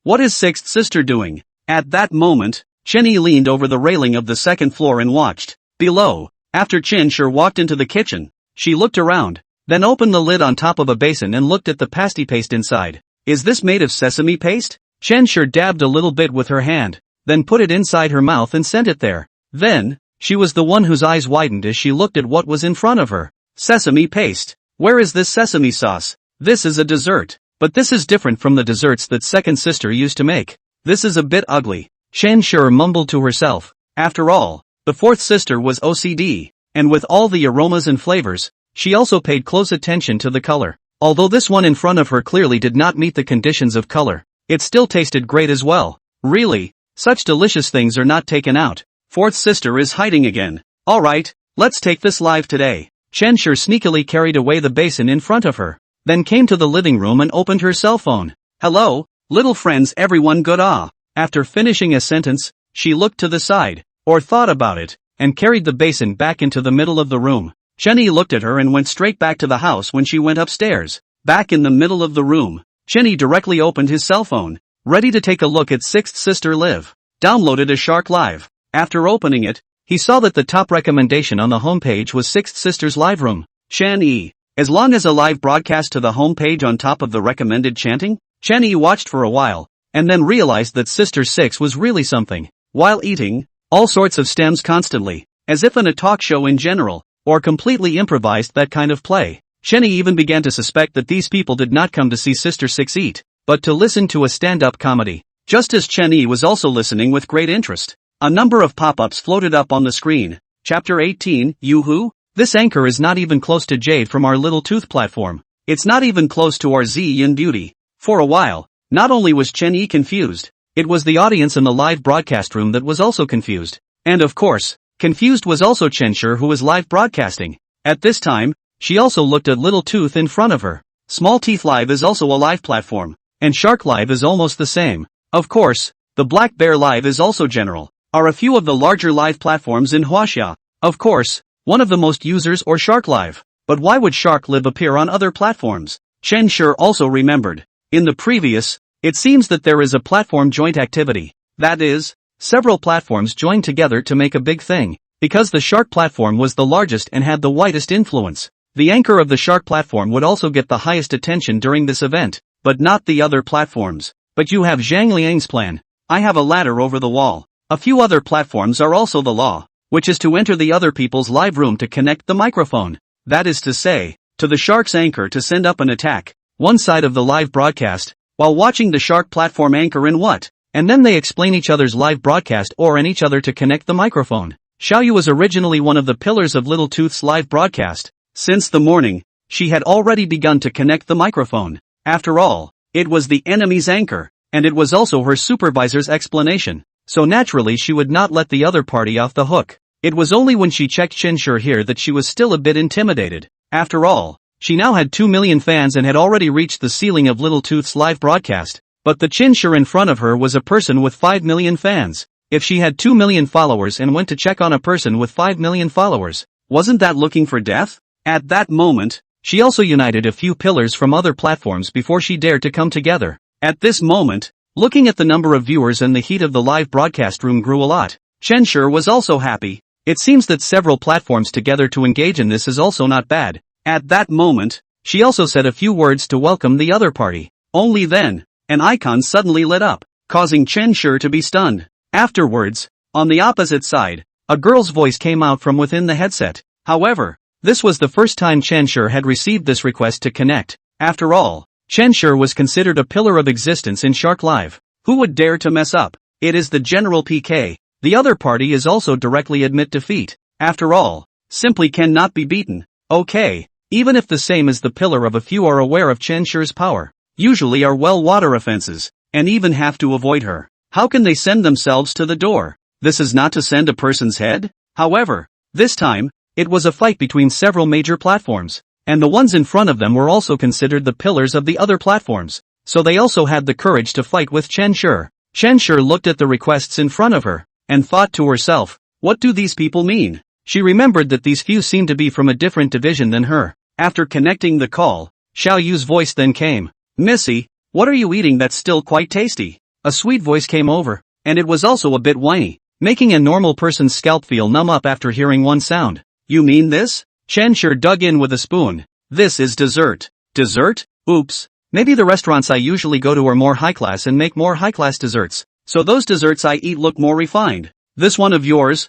What is sixth sister doing? At that moment, Chen-yi leaned over the railing of the second floor and watched. Below, after Chen-shur walked into the kitchen, she looked around, then opened the lid on top of a basin and looked at the pasty paste inside. Is this made of sesame paste? Chen-shur dabbed a little bit with her hand, then put it inside her mouth and sent it there. Then, she was the one whose eyes widened as she looked at what was in front of her. Sesame paste. Where is this sesame sauce? This is a dessert. But this is different from the desserts that second sister used to make. This is a bit ugly. Chen-shur mumbled to herself. After all, the fourth sister was OCD, and with all the aromas and flavors, she also paid close attention to the color. Although this one in front of her clearly did not meet the conditions of color, it still tasted great as well. Really? Such delicious things are not taken out. Fourth sister is hiding again. Alright, let's take this live today. Chenshur sneakily carried away the basin in front of her, then came to the living room and opened her cell phone. Hello, little friends, everyone good ah. After finishing a sentence, she looked to the side, or thought about it, and carried the basin back into the middle of the room. Chenny looked at her and went straight back to the house when she went upstairs. Back in the middle of the room, Chenny directly opened his cell phone, ready to take a look at Sixth Sister Live. Downloaded a Shark Live. After opening it, he saw that the top recommendation on the homepage was Sixth Sister's Live Room. Chan-E. As long as a live broadcast to the homepage on top of the recommended chanting? Chan-E watched for a while, and then realized that Sister 6 was really something. While eating, all sorts of stems constantly, as if in a talk show in general, or completely improvised that kind of play. Chenny even began to suspect that these people did not come to see Sister 6 eat, but to listen to a stand-up comedy. Just as Chenny was also listening with great interest, a number of pop-ups floated up on the screen. Chapter 18, Yoo-hoo? This anchor is not even close to Jade from our Little Tooth platform. It's not even close to our Z-Yin Beauty. For a while, not only was Chenny confused, it was the audience in the live broadcast room that was also confused. And of course, confused was also Chenshur, who was live broadcasting. At this time, she also looked at Little Tooth in front of her. Small Teeth Live is also a live platform, and Shark Live is almost the same. Of course, the Black Bear Live is also general. Are a few of the larger live platforms in Huaxia. Of course, one of the most users or Shark Live. But why would Shark Live appear on other platforms? Chenshur also remembered. In the previous, it seems that there is a platform joint activity. That is, several platforms joined together to make a big thing. Because the Shark platform was the largest and had the widest influence, the anchor of the Shark platform would also get the highest attention during this event, but not the other platforms. But you have Zhang Liang's plan. I have a ladder over the wall. A few other platforms are also the law, which is to enter the other people's live room to connect the microphone. That is to say, to the Shark's anchor to send up an attack, one side of the live broadcast, while watching the Shark platform anchor in what? And then they explain each other's live broadcast or and each other to connect the microphone. Xiaoyu was originally one of the pillars of Little Tooth's live broadcast. Since the morning, she had already begun to connect the microphone. After all, it was the enemy's anchor, and it was also her supervisor's explanation. So naturally she would not let the other party off the hook. It was only when she checked Chenshur here that she was still a bit intimidated. After all, she now had 2 million fans and had already reached the ceiling of Little Tooth's live broadcast. But the Chenshur in front of her was a person with 5 million fans. If she had 2 million followers and went to check on a person with 5 million followers, wasn't that looking for death? At that moment, she also united a few pillars from other platforms before she dared to come together. At this moment, looking at the number of viewers and the heat of the live broadcast room grew a lot. Chenshur was also happy. It seems that several platforms together to engage in this is also not bad. At that moment, she also said a few words to welcome the other party. Only then, an icon suddenly lit up, causing Chenshur to be stunned. Afterwards, on the opposite side, a girl's voice came out from within the headset. However, this was the first time Chenshur had received this request to connect. After all, Chenshur was considered a pillar of existence in Shark Live. Who would dare to mess up? It is the general PK. The other party is also directly admit defeat. After all, simply cannot be beaten. Okay, even if the same as the pillar of a few are aware of Chenshur's power, usually are well water offenses, and even have to avoid her. How can they send themselves to the door? This is not to send a person's head? However, this time, it was a fight between several major platforms, and the ones in front of them were also considered the pillars of the other platforms, so they also had the courage to fight with Chenshur. Chenshur looked at the requests in front of her, and thought to herself, what do these people mean? She remembered that these few seemed to be from a different division than her. After connecting the call, Xiaoyu's voice then came. Missy, what are you eating that's still quite tasty? A sweet voice came over, and it was also a bit whiny, making a normal person's scalp feel numb up after hearing one sound. You mean this? Chenshur dug in with a spoon. This is dessert. Dessert? Oops. Maybe the restaurants I usually go to are more high class and make more high class desserts, so those desserts I eat look more refined. This one of yours,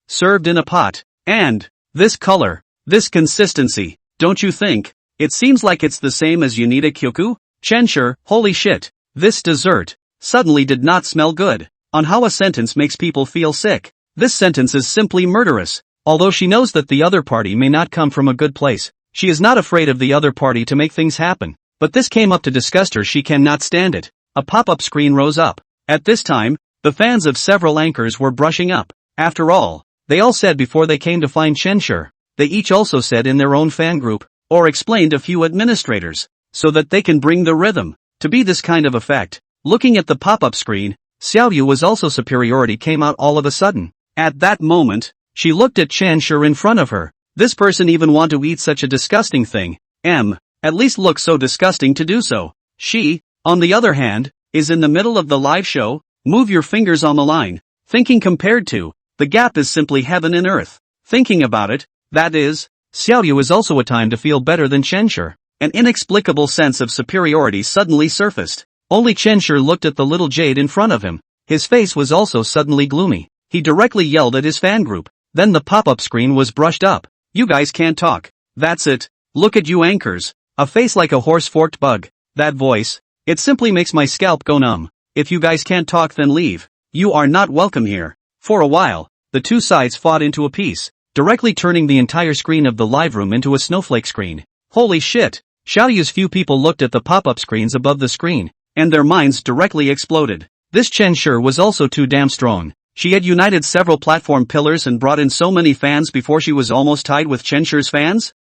served in a pot, and this color, this consistency, don't you think? It seems like it's the same as Unita Kyoku? Chenshur, holy shit, this dessert, suddenly did not smell good. On how a sentence makes people feel sick. This sentence is simply murderous. Although she knows that the other party may not come from a good place, she is not afraid of the other party to make things happen. But this came up to disgust her. She cannot stand it. A pop-up screen rose up. At this time, the fans of several anchors were brushing up. After all, they all said before they came to find Chenshur. They each also said in their own fan group, or explained a few administrators, so that they can bring the rhythm to be this kind of effect. Looking at the pop-up screen, Xiaoyu was also superiority came out all of a sudden. At that moment, she looked at Chenshur in front of her. This person even want to eat such a disgusting thing. At least looks so disgusting to do so. She, on the other hand, is in the middle of the live show. Move your fingers on the line. Thinking compared to, the gap is simply heaven and earth. Thinking about it, that is, Xiaoyu is also a time to feel better than Chenshur. An inexplicable sense of superiority suddenly surfaced. Only Chenshur looked at the little jade in front of him. His face was also suddenly gloomy. He directly yelled at his fan group. Then the pop-up screen was brushed up. You guys can't talk. That's it. Look at you anchors. A face like a horse-forked bug. That voice. It simply makes my scalp go numb. If you guys can't talk then leave. You are not welcome here. For a while, the two sides fought into a piece, directly turning the entire screen of the live room into a snowflake screen. Holy shit! Xiaoyu's few people looked at the pop-up screens above the screen, and their minds directly exploded. This Chenshur was also too damn strong. She had united several platform pillars and brought in so many fans before she was almost tied with Chenshur's fans?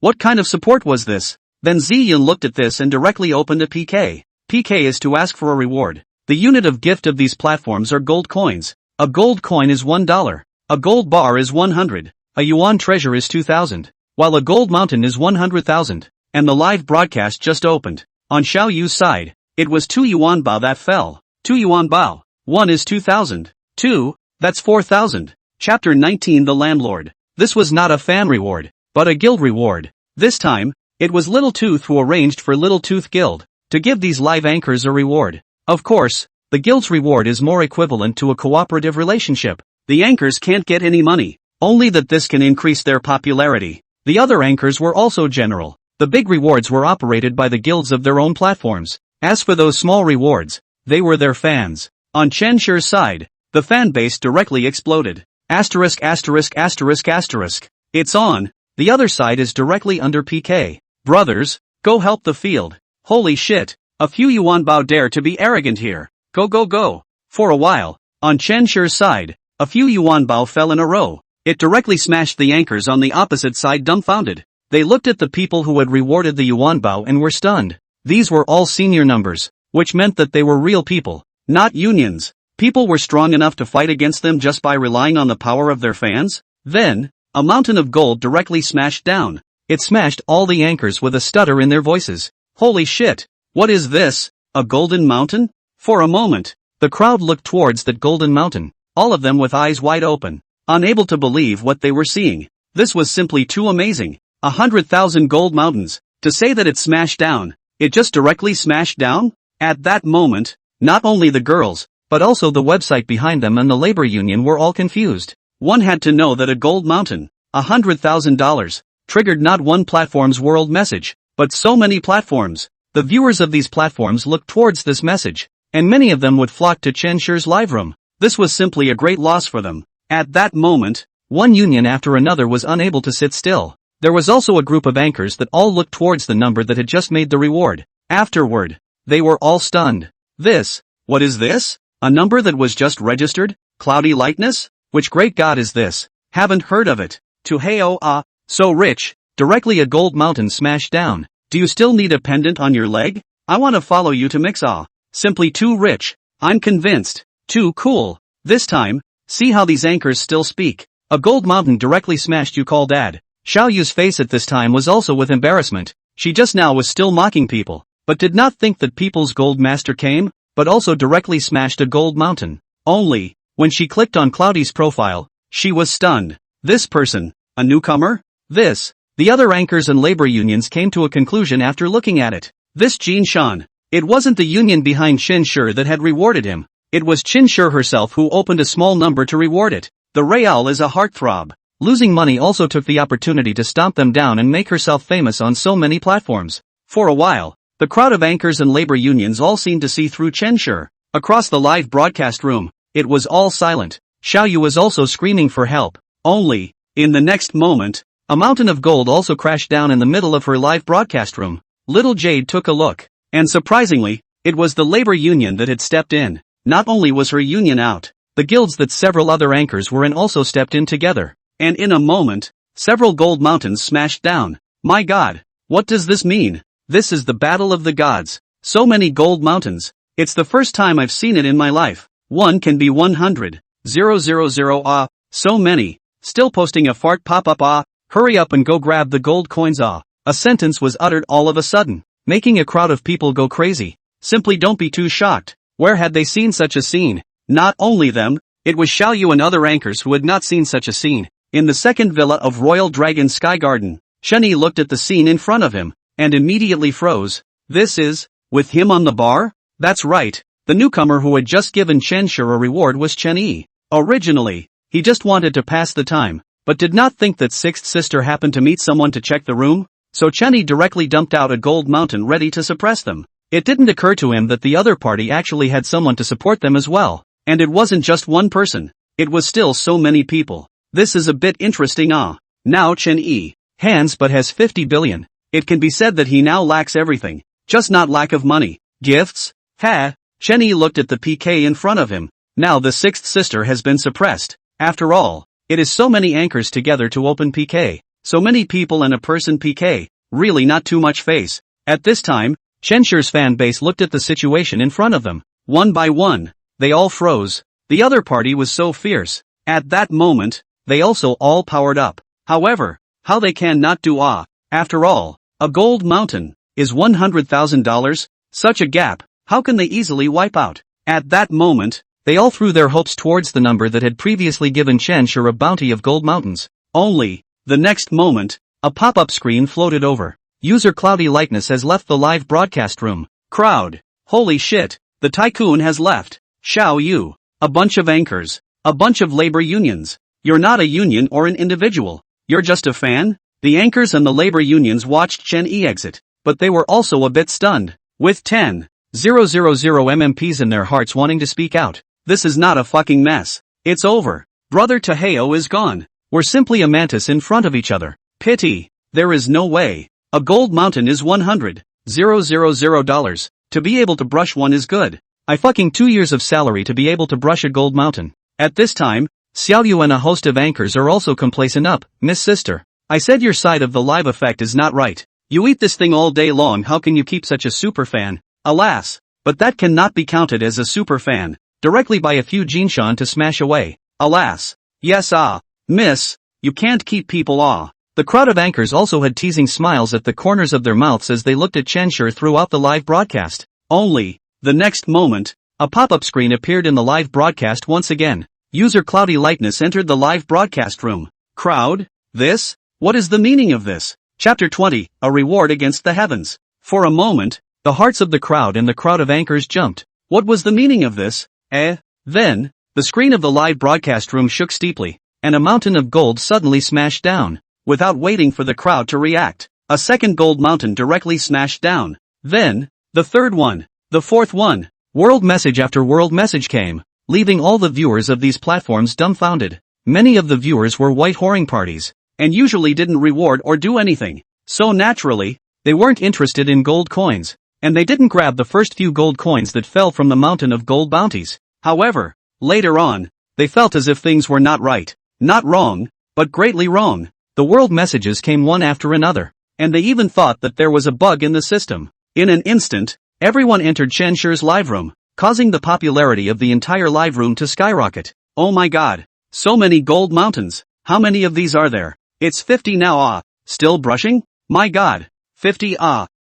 What kind of support was this? Then Ziyun looked at this and directly opened a PK. PK is to ask for a reward. The unit of gift of these platforms are gold coins. A gold coin is $1. A gold bar is 100. A yuan treasure is 2,000. While a gold mountain is 100,000. And the live broadcast just opened. On Xiaoyu's side, it was 2 yuan bao that fell. 2 yuan bao. 1 is 2,000. 2, that's 4,000. Chapter 19 The Landlord. This was not a fan reward, but a guild reward. This time, it was Little Tooth who arranged for Little Tooth Guild to give these live anchors a reward. Of course, the guild's reward is more equivalent to a cooperative relationship. The anchors can't get any money, only that this can increase their popularity. The other anchors were also general. The big rewards were operated by the guilds of their own platforms. As for those small rewards, they were their fans. On Chenshur's side, the fan base directly exploded. Asterisk asterisk asterisk asterisk. It's on. The other side is directly under PK. Brothers, go help the field. Holy shit. A few yuan bao dare to be arrogant here. Go go go. For a while, on Chenshur's side, a few yuan bao fell in a row. It directly smashed the anchors on the opposite side dumbfounded. They looked at the people who had rewarded the yuan bao and were stunned. These were all senior numbers, which meant that they were real people, not unions. People were strong enough to fight against them just by relying on the power of their fans? Then, a mountain of gold directly smashed down. It smashed all the anchors with a stutter in their voices. Holy shit! What is this? A golden mountain? For a moment, the crowd looked towards that golden mountain, all of them with eyes wide open, unable to believe what they were seeing. This was simply too amazing. 100,000 gold mountains. To say that it smashed down, it just directly smashed down? At that moment, not only the girls, but also the website behind them and the labor union were all confused. One had to know that a gold mountain, $100,000, triggered not one platform's world message, but so many platforms. The viewers of these platforms looked towards this message, and many of them would flock to Chenshur's live room. This was simply a great loss for them. At that moment, one union after another was unable to sit still. There was also a group of anchors that all looked towards the number that had just made the reward. Afterward, they were all stunned. What is this? A number that was just registered? Cloudy lightness? Which great god is this? Haven't heard of it. To hey-oh so rich, directly a gold mountain smashed down. Do you still need a pendant on your leg? I want to follow you to Mix-ah. Simply too rich. I'm convinced. Too cool. This time, see how these anchors still speak. A gold mountain directly smashed you call dad. Xiaoyu's face at this time was also with embarrassment. She just now was still mocking people, but did not think that people's gold master came, but also directly smashed a gold mountain. Only, when she clicked on Cloudy's profile, she was stunned. This person, a newcomer? The other anchors and labor unions came to a conclusion after looking at it. This Jin Shan. It wasn't the union behind Chenshur that had rewarded him. It was Chenshur herself who opened a small number to reward it. The real is a heartthrob. Losing money also took the opportunity to stomp them down and make herself famous on so many platforms. For a while, the crowd of anchors and labor unions all seemed to see through Chenshur. Across the live broadcast room, it was all silent. Xiaoyu was also screaming for help. Only, in the next moment, a mountain of gold also crashed down in the middle of her live broadcast room. Little Jade took a look, and surprisingly, it was the labor union that had stepped in. Not only was her union out, the guilds that several other anchors were in also stepped in together. And in a moment, several gold mountains smashed down. My god, what does this mean? This is the battle of the gods. So many gold mountains. It's the first time I've seen it in my life. One can be 100. 000 so many. Still posting a fart pop-up hurry up and go grab the gold coins A sentence was uttered all of a sudden, making a crowd of people go crazy. Simply don't be too shocked. Where had they seen such a scene? Not only them, it was Xiaoyu and other anchors who had not seen such a scene. In the second villa of Royal Dragon Sky Garden, Shenyi looked at the scene in front of him, and immediately froze. This is, with him on the bar? That's right, the newcomer who had just given Chen Shi a reward was Chen Yi. Originally, he just wanted to pass the time, but did not think that Sixth Sister happened to meet someone to check the room, so Chen Yi directly dumped out a gold mountain ready to suppress them. It didn't occur to him that the other party actually had someone to support them as well, and it wasn't just one person, it was still so many people. This is a bit interesting Now Chen Yi hands but has 50 billion. It can be said that he now lacks everything, just not lack of money. Gifts? Ha! Chen Yi looked at the PK in front of him. Now the Sixth Sister has been suppressed. After all, it is so many anchors together to open PK. So many people and a person PK. Really not too much face. At this time, Chen Shi's fan base looked at the situation in front of them. One by one, they all froze. The other party was so fierce. At that moment, they also all powered up. However, how they can not do after all, a gold mountain is $100,000, such a gap, how can they easily wipe out? At that moment, they all threw their hopes towards the number that had previously given Chen Shi a bounty of gold mountains. Only, the next moment, a pop-up screen floated over. User Cloudy Lightness has left the live broadcast room. Crowd. Holy shit, the tycoon has left. Xiao Yu. A bunch of anchors. A bunch of labor unions. You're not a union or an individual. You're just a fan? The anchors and the labor unions watched Chen Yi exit, but they were also a bit stunned. With 10,000 MMPs in their hearts wanting to speak out. This is not a fucking mess. It's over. Brother Taheo is gone. We're simply a mantis in front of each other. Pity. There is no way. A gold mountain is $100,000. To be able to brush one is good. I fucking 2 years of salary to be able to brush a gold mountain. At this time, Xiaoyu and a host of anchors are also complacent up. Miss Sister, I said your side of the live effect is not right. You eat this thing all day long, how can you keep such a super fan? Alas, but that cannot be counted as a super fan. Directly by a few Jinshan to smash away. Alas. Yes miss, you can't keep people The crowd of anchors also had teasing smiles at the corners of their mouths as they looked at Chen Shi throughout the live broadcast. Only, the next moment, a pop-up screen appeared in the live broadcast once again. User Cloudy Lightness entered the live broadcast room. Crowd? This? What is the meaning of this? Chapter 20, A Reward Against the Heavens. For a moment, the hearts of the crowd and the crowd of anchors jumped. What was the meaning of this? Then, the screen of the live broadcast room shook steeply, and a mountain of gold suddenly smashed down. Without waiting for the crowd to react, a second gold mountain directly smashed down. Then, the third one, the fourth one. World message after world message came, leaving all the viewers of these platforms dumbfounded. Many of the viewers were white whoring parties, and usually didn't reward or do anything. So naturally, they weren't interested in gold coins, and they didn't grab the first few gold coins that fell from the mountain of gold bounties. However, later on, they felt as if things were not right. Not wrong, but greatly wrong. The world messages came one after another, and they even thought that there was a bug in the system. In an instant, everyone entered Chen Shi's live room, causing the popularity of the entire live room to skyrocket. Oh my god, so many gold mountains. How many of these are there? It's 50 now still brushing? My god. 50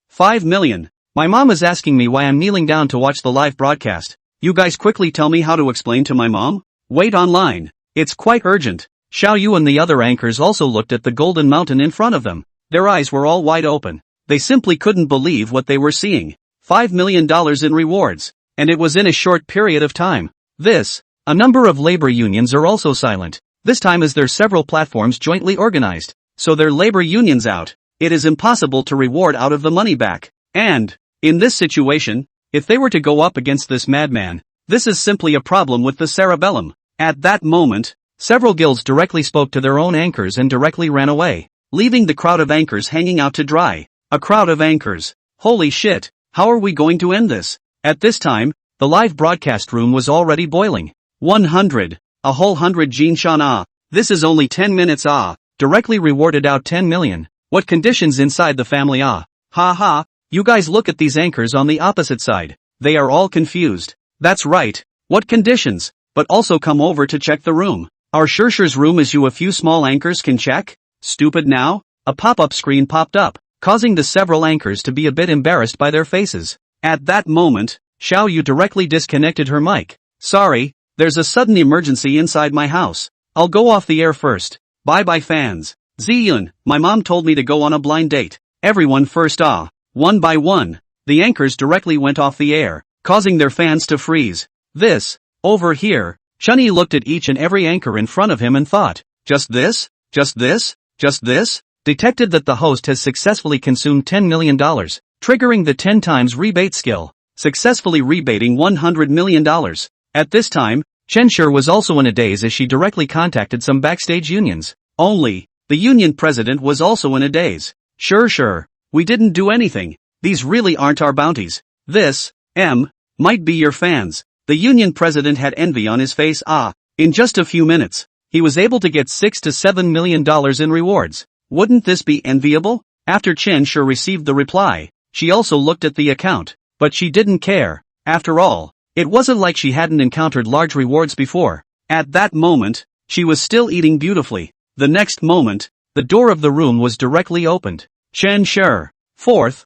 5 million. My mom is asking me why I'm kneeling down to watch the live broadcast. You guys quickly tell me how to explain to my mom? Wait online. It's quite urgent. Xiao Yu and the other anchors also looked at the golden mountain in front of them. Their eyes were all wide open. They simply couldn't believe what they were seeing. $5 million in rewards. And it was in a short period of time. A number of labor unions are also silent. This time as their several platforms jointly organized. So their labor unions out. It is impossible to reward out of the money back. And, in this situation, if they were to go up against this madman, this is simply a problem with the cerebellum. At that moment, several guilds directly spoke to their own anchors and directly ran away, leaving the crowd of anchors hanging out to dry. A crowd of anchors. Holy shit, how are we going to end this? At this time, the live broadcast room was already boiling. 100. A whole 100 Jin Shan ah. This is only 10 minutes ah. Directly rewarded out 10 million. What conditions inside the family ah. Ha ha, you guys look at these anchors on the opposite side. They are all confused. That's right. What conditions? But also come over to check the room. Our Shershur's room is you a few small anchors can check? Stupid now? A pop-up screen popped up, causing the several anchors to be a bit embarrassed by their faces. At that moment, Xiao Yu directly disconnected her mic. Sorry, there's a sudden emergency inside my house. I'll go off the air first. Bye bye fans. Ziyun, my mom told me to go on a blind date. Everyone first ah. One by one, the anchors directly went off the air, causing their fans to freeze. This, over here, Chunyi looked at each and every anchor in front of him and thought, just this? Just this? Just this? Detected that the host has successfully consumed $10 million, triggering the 10 times rebate skill, successfully rebating $100 million. At this time, Chenshur was also in a daze as she directly contacted some backstage unions. Only, the union president was also in a daze. Sure, we didn't do anything. These really aren't our bounties. This, might be your fans. The union president had envy on his face in just a few minutes, he was able to get $6 to $7 million in rewards. Wouldn't this be enviable? After Chen Shi received the reply, she also looked at the account, but she didn't care. After all, it wasn't like she hadn't encountered large rewards before. At that moment, she was still eating beautifully. The next moment, the door of the room was directly opened. Chen Shi. Fourth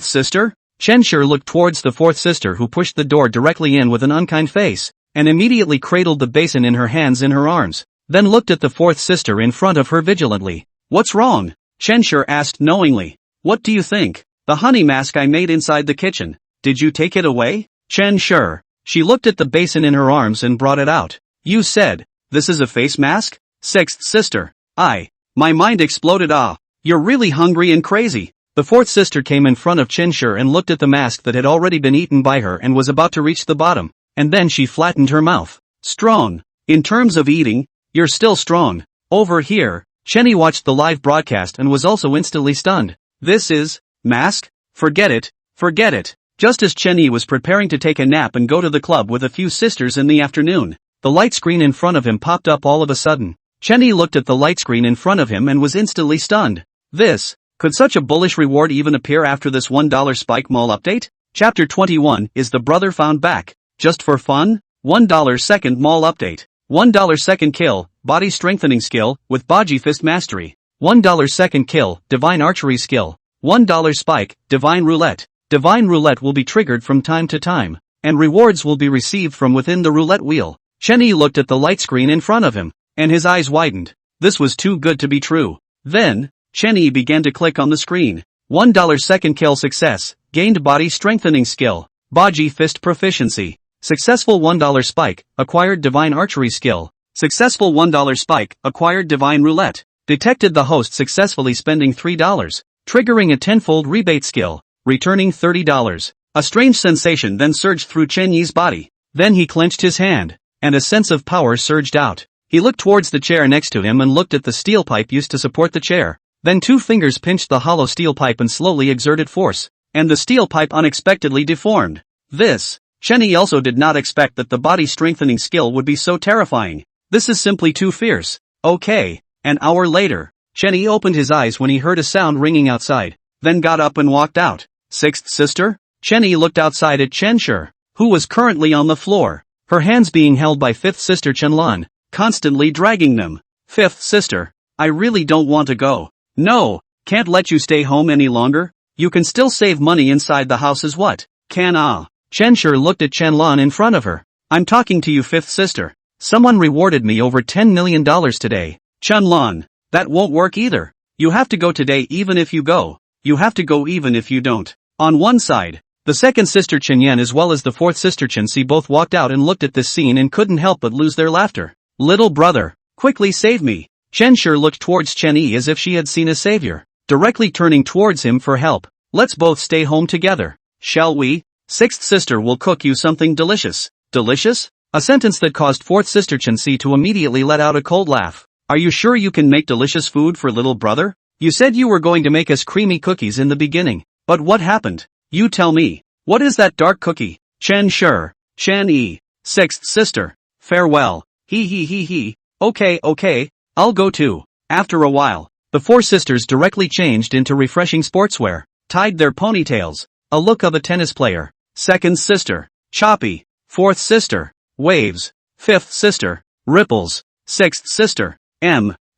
sister? Chen Shi looked towards the fourth sister who pushed the door directly in with an unkind face, and immediately cradled the basin in her hands in her arms, then looked at the fourth sister in front of her vigilantly. What's wrong? Chen Shi asked knowingly. What do you think? The honey mask I made inside the kitchen. Did you take it away? Chen Shi. She looked at the basin in her arms and brought it out. You said, this is a face mask? Sixth sister. My mind exploded You're really hungry and crazy. The fourth sister came in front of Chen Shi and looked at the mask that had already been eaten by her and was about to reach the bottom, and then she flattened her mouth. Strong. In terms of eating, you're still strong. Over here, Chenny watched the live broadcast and was also instantly stunned. This is, mask? Forget it. Just as Chenny was preparing to take a nap and go to the club with a few sisters in the afternoon, the light screen in front of him popped up all of a sudden. Chenny looked at the light screen in front of him and was instantly stunned. Could such a bullish reward even appear after this $1 Spike Mall update? Chapter 21 is the brother found back. Just for fun? $1 second mall update. $1 second kill, body strengthening skill, with Baji Fist Mastery. $1 second kill, divine archery skill. $1 spike, divine roulette. Divine roulette will be triggered from time to time, and rewards will be received from within the roulette wheel. Chenny looked at the light screen in front of him, and his eyes widened. This was too good to be true. Then, Chenny began to click on the screen. $1 second kill success, gained body strengthening skill, Baji Fist proficiency. Successful $1 spike, acquired divine archery skill. Successful $1 spike, acquired divine roulette. Detected the host successfully spending $3, triggering a tenfold rebate skill, returning $30. A strange sensation then surged through Chen Yi's body. Then he clenched his hand, and a sense of power surged out. He looked towards the chair next to him and looked at the steel pipe used to support the chair. Then 2 fingers pinched the hollow steel pipe and slowly exerted force, and the steel pipe unexpectedly deformed. Chenny also did not expect that the body strengthening skill would be so terrifying. This is simply too fierce. Okay. An hour later, Chenny opened his eyes when he heard a sound ringing outside, then got up and walked out. Sixth sister? Chenny looked outside at Chen Shi, who was currently on the floor, her hands being held by fifth sister Chenlan, constantly dragging them. Fifth sister, I really don't want to go. No, can't let you stay home any longer. You can still save money inside the house as what? Chen Shi looked at Chenlan in front of her. I'm talking to you fifth sister. Someone rewarded me over $10 million today. Chenlan, that won't work either. You have to go today even if you go. You have to go even if you don't. On one side, the second sister Chenyan as well as the fourth sister Chensi both walked out and looked at this scene and couldn't help but lose their laughter. Little brother, quickly save me. Chen Shi looked towards Chen Yi as if she had seen a savior, directly turning towards him for help. Let's both stay home together. Shall we? Sixth sister will cook you something delicious. Delicious? A sentence that caused fourth sister Chensi to immediately let out a cold laugh. Are you sure you can make delicious food for little brother? You said you were going to make us creamy cookies in the beginning, but what happened? You tell me. What is that dark cookie? Chen Shi. Chan-yi, sixth sister. Farewell. He. Okay, I'll go too. After a while, the four sisters directly changed into refreshing sportswear, tied their ponytails, a look of a tennis player. Second sister, choppy. Fourth sister, waves. Fifth sister, ripples. Sixth sister,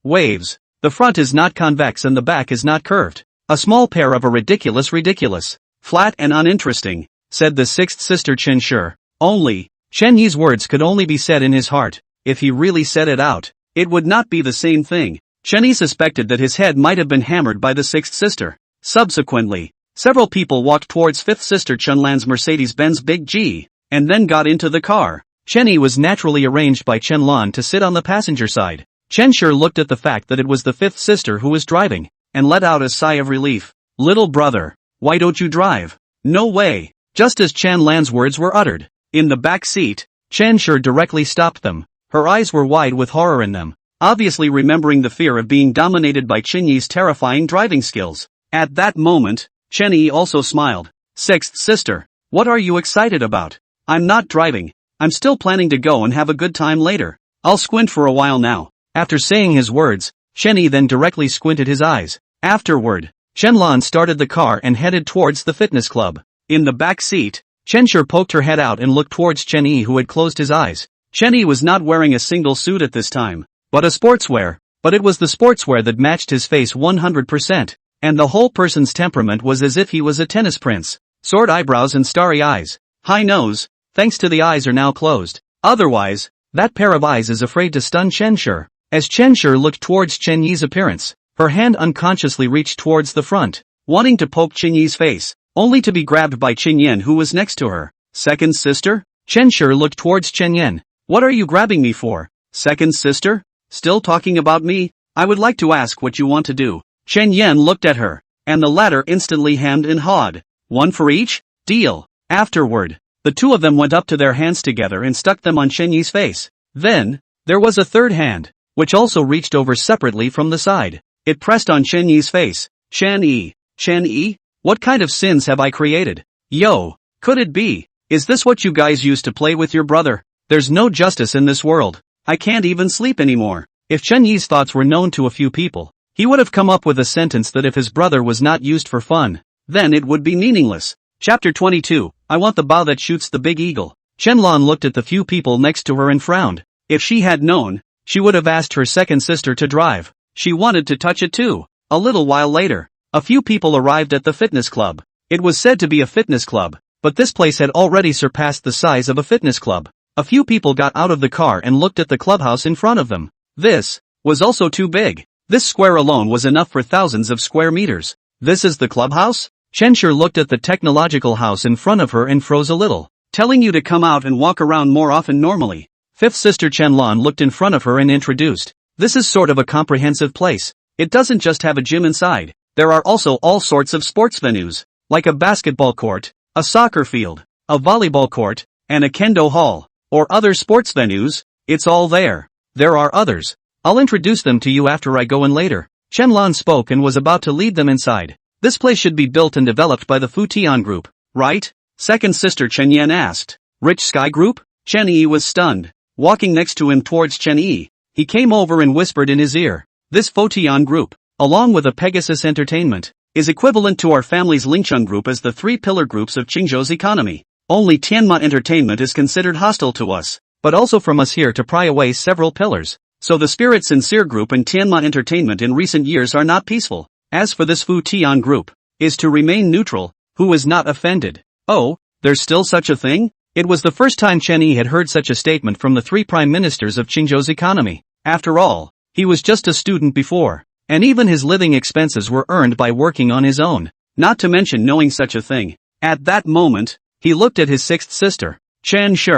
waves. The front is not convex and the back is not curved. A small pair of a ridiculous, flat and uninteresting, said the sixth sister Chen Shi. Only, Chen Yi's words could only be said in his heart. If he really said it out, it would not be the same thing. Chen Yi suspected that his head might have been hammered by the sixth sister. Subsequently, several people walked towards fifth sister Chen Lan's Mercedes-Benz Big G, and then got into the car. Chen Yi was naturally arranged by Chen Lan to sit on the passenger side. Chen Shi looked at the fact that it was the fifth sister who was driving, and let out a sigh of relief. Little brother, why don't you drive? No way. Just as Chen Lan's words were uttered, in the back seat, Chen Shi directly stopped them. Her eyes were wide with horror in them, obviously remembering the fear of being dominated by Chen Yi's terrifying driving skills. At that moment, Chen Yi also smiled. Sixth sister, what are you excited about? I'm not driving. I'm still planning to go and have a good time later. I'll squint for a while now. After saying his words, Chen Yi then directly squinted his eyes. Afterward, Chen Lan started the car and headed towards the fitness club. In the back seat, Chen Shi poked her head out and looked towards Chen Yi, who had closed his eyes. Chen Yi was not wearing a single suit at this time, but a sportswear. But it was the sportswear that matched his face 100%, and the whole person's temperament was as if he was a tennis prince. Sword eyebrows and starry eyes. High nose, thanks to the eyes are now closed. Otherwise, that pair of eyes is afraid to stun Chen Shi. As Chen Shi looked towards Chen Yi's appearance, her hand unconsciously reached towards the front, wanting to poke Chen Yi's face, only to be grabbed by Chen Yan, who was next to her. Second sister? Chen Shi looked towards Chen Yan. What are you grabbing me for? Second sister? Still talking about me? I would like to ask what you want to do. Chen Yan looked at her, and the latter instantly hemmed and hawed. One for each? Deal. Afterward, the two of them went up to their hands together and stuck them on Chen Yi's face. Then, there was a third hand, which also reached over separately from the side. It pressed on Chen Yi's face. Chen Yi? What kind of sins have I created? Yo, could it be? Is this what you guys used to play with your brother? There's no justice in this world. I can't even sleep anymore. If Chen Yi's thoughts were known to a few people, he would have come up with a sentence that if his brother was not used for fun, then it would be meaningless. Chapter 22, I want the bow that shoots the big eagle. Chen Lan looked at the few people next to her and frowned. If she had known, she would have asked her second sister to drive. She wanted to touch it too. A little while later, a few people arrived at the fitness club. It was said to be a fitness club, but this place had already surpassed the size of a fitness club. A few people got out of the car and looked at the clubhouse in front of them. This was also too big. This square alone was enough for thousands of square meters. This is the clubhouse? Chen Shi looked at the technological house in front of her and froze a little. Telling you to come out and walk around more often normally. Fifth sister Chen Lan looked in front of her and introduced. This is sort of a comprehensive place. It doesn't just have a gym inside. There are also all sorts of sports venues, like a basketball court, a soccer field, a volleyball court, and a kendo hall, or other sports venues. It's all there. There are others. I'll introduce them to you after I go in later. Chen Lan spoke and was about to lead them inside. This place should be built and developed by the Fu Tian Group, right? Second sister Chen Yan asked. Rich Sky Group? Chen Yi was stunned. Walking next to him towards Chen Yi, he came over and whispered in his ear. This Fu Tian Group, along with a Pegasus Entertainment, is equivalent to our family's Lingchun Group as the three pillar groups of Qingzhou's economy. Only Tianma Entertainment is considered hostile to us, but also from us here to pry away several pillars. So the Spirit Sincere Group and Tianma Entertainment in recent years are not peaceful. As for this Fu Tian Group, is to remain neutral, who is not offended. Oh, there's still such a thing? It was the first time Chen Yi had heard such a statement from the three prime ministers of Qingzhou's economy. After all, he was just a student before, and even his living expenses were earned by working on his own, not to mention knowing such a thing. At that moment, he looked at his sixth sister, Chen Shi.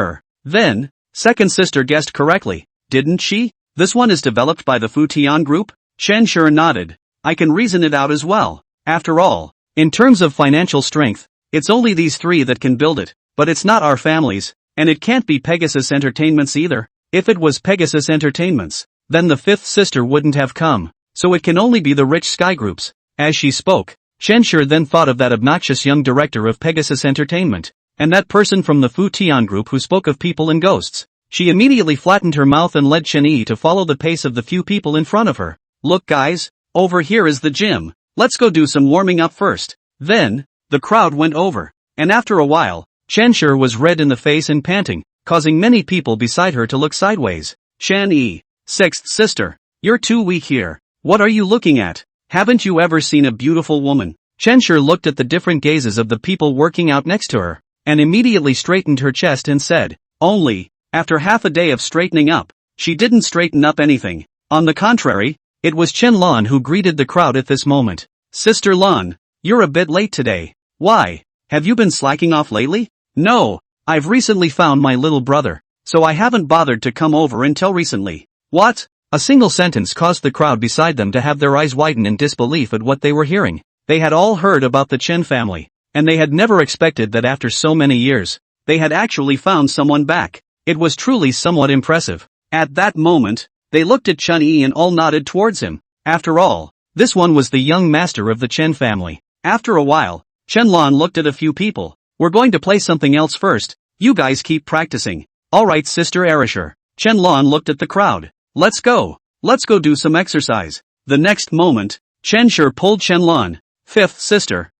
Then, second sister guessed correctly, didn't she? This one is developed by the Fu Tian Group? Chen Shi nodded. I can reason it out as well. After all, in terms of financial strength, it's only these three that can build it, but it's not our families, and it can't be Pegasus Entertainments either. If it was Pegasus Entertainments, then the fifth sister wouldn't have come, so it can only be the rich sky groups. As she spoke, Chen Shi then thought of that obnoxious young director of Pegasus Entertainment, And that person from the Fu Tian group who spoke of people and ghosts. She immediately flattened her mouth and led Chen Yi to follow the pace of the few people in front of her. Look guys, over here is the gym. Let's go do some warming up first. Then, the crowd went over. And after a while, Chen Shi was red in the face and panting, causing many people beside her to look sideways. Chen Yi, sixth sister. You're too weak here. What are you looking at? Haven't you ever seen a beautiful woman? Chen Shi looked at the different gazes of the people working out next to her, and immediately straightened her chest and said, only, after half a day of straightening up, she didn't straighten up anything. On the contrary, it was Chen Lan who greeted the crowd at this moment. Sister Lan, you're a bit late today. Why? Have you been slacking off lately? No, I've recently found my little brother, so I haven't bothered to come over until recently. What? A single sentence caused the crowd beside them to have their eyes widen in disbelief at what they were hearing. They had all heard about the Chen family, and they had never expected that after so many years, they had actually found someone back. It was truly somewhat impressive. At that moment, they looked at Chen Yi and all nodded towards him. After all, this one was the young master of the Chen family. After a while, Chen Lan looked at a few people. We're going to play something else first. You guys keep practicing. Alright Sister Erisher. Chen Lan looked at the crowd. Let's go. Let's go do some exercise. The next moment, Chen Shi pulled Chen Lan. Fifth sister.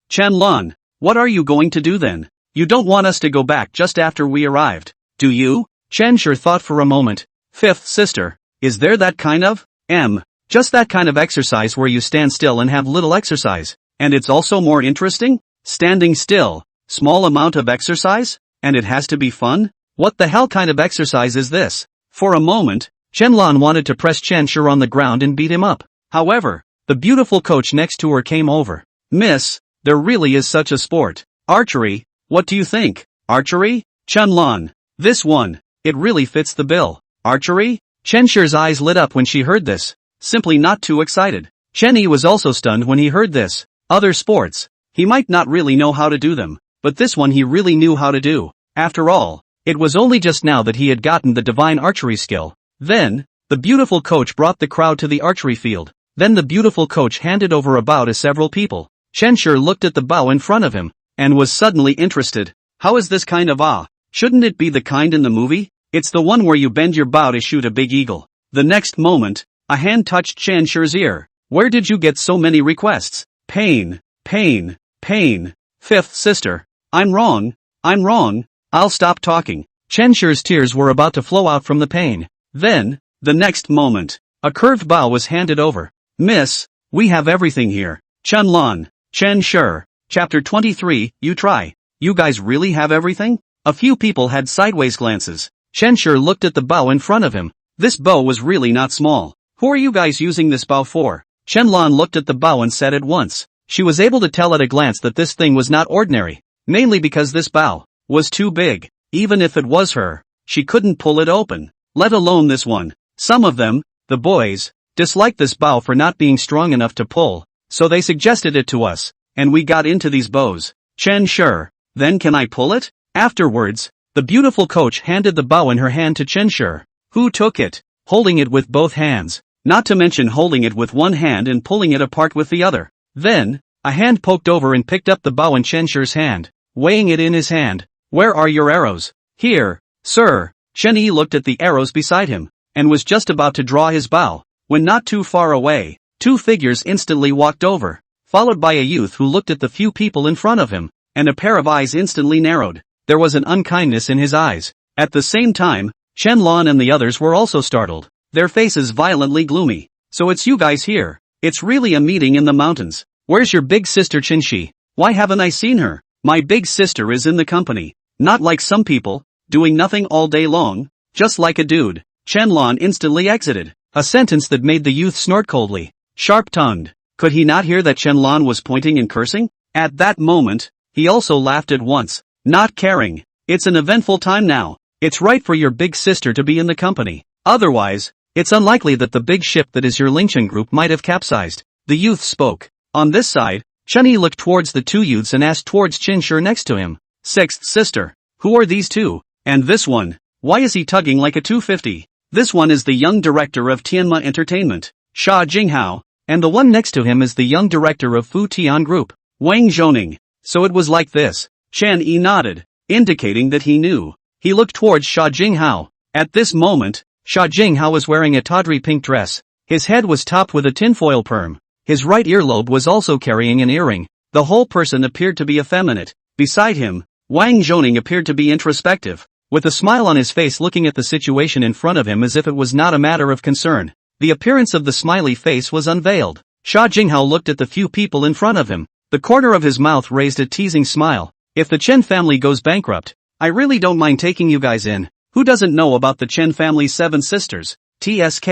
Chen Lan. What are you going to do then? You don't want us to go back just after we arrived, do you? Chen Shi thought for a moment. Fifth sister. Is there that kind of? Just that kind of exercise where you stand still and have little exercise. And it's also more interesting? Standing still. Small amount of exercise? And it has to be fun? What the hell kind of exercise is this? For a moment, Chen Lan wanted to press Chen Shi on the ground and beat him up. However, the beautiful coach next to her came over. Miss, there really is such a sport. Archery, what do you think? Archery? Chen Lan. This one, it really fits the bill. Archery? Chen Shi's eyes lit up when she heard this. Simply not too excited. Chen Yi was also stunned when he heard this. Other sports, he might not really know how to do them, but this one he really knew how to do. After all, it was only just now that he had gotten the divine archery skill. Then, the beautiful coach brought the crowd to the archery field. Then the beautiful coach handed over a bow to several people. Chen Shi looked at the bow in front of him, and was suddenly interested. How is this kind of Shouldn't it be the kind in the movie? It's the one where you bend your bow to shoot a big eagle. The next moment, a hand touched Chen Shi's ear. Where did you get so many requests? Pain. Fifth sister. I'm wrong. I'll stop talking. Chen Shi's tears were about to flow out from the pain. Then, the next moment, a curved bow was handed over. Miss, we have everything here. Chen Lan, Chen Shi. Chapter 23, you try. You guys really have everything? A few people had sideways glances. Chen Shi looked at the bow in front of him. This bow was really not small. Who are you guys using this bow for? Chen Lan looked at the bow and said at once. She was able to tell at a glance that this thing was not ordinary. Mainly because this bow was too big. Even if it was her, she couldn't pull it open. Let alone this one. Some of them, the boys, disliked this bow for not being strong enough to pull, so they suggested it to us, and we got into these bows. Chen Shi, then can I pull it? Afterwards, the beautiful coach handed the bow in her hand to Chen Shi, who took it, holding it with both hands, not to mention holding it with one hand and pulling it apart with the other. Then, a hand poked over and picked up the bow in Chen Shi's hand, weighing it in his hand. Where are your arrows? Here, sir. Chen Yi looked at the arrows beside him, and was just about to draw his bow, when not too far away, two figures instantly walked over, followed by a youth who looked at the few people in front of him, and a pair of eyes instantly narrowed. There was an unkindness in his eyes. At the same time, Chen Lan and the others were also startled, their faces violently gloomy. So it's you guys here. It's really a meeting in the mountains. Where's your big sister Chen Shi? Why haven't I seen her? My big sister is in the company. Not like some people, doing nothing all day long, just like a dude. Chen Lan instantly exited, a sentence that made the youth snort coldly. Sharp-tongued. Could he not hear that Chen Lan was pointing and cursing? At that moment, he also laughed at once, not caring. It's an eventful time now. It's right for your big sister to be in the company. Otherwise, it's unlikely that the big ship that is your Lingchen group might have capsized. The youth spoke. On this side, Chen Yi looked towards the two youths and asked towards Chen Shi next to him. Sixth sister. Who are these two? And this one? Why is he tugging like a 250? This one is the young director of Tianma Entertainment, Sha Jinghao, and the one next to him is the young director of Fu Tian Group, Wang Zhoning. So it was like this. Chen Yi nodded, indicating that he knew. He looked towards Sha Jinghao. At this moment, Sha Jinghao was wearing a tawdry pink dress. His head was topped with a tinfoil perm. His right earlobe was also carrying an earring. The whole person appeared to be effeminate. Beside him, Wang Zhoning appeared to be introspective, with a smile on his face looking at the situation in front of him as if it was not a matter of concern. The appearance of the smiley face was unveiled. Sha Jinghao looked at the few people in front of him. The corner of his mouth raised a teasing smile. If the Chen family goes bankrupt, I really don't mind taking you guys in. Who doesn't know about the Chen family's 7 sisters? TSK,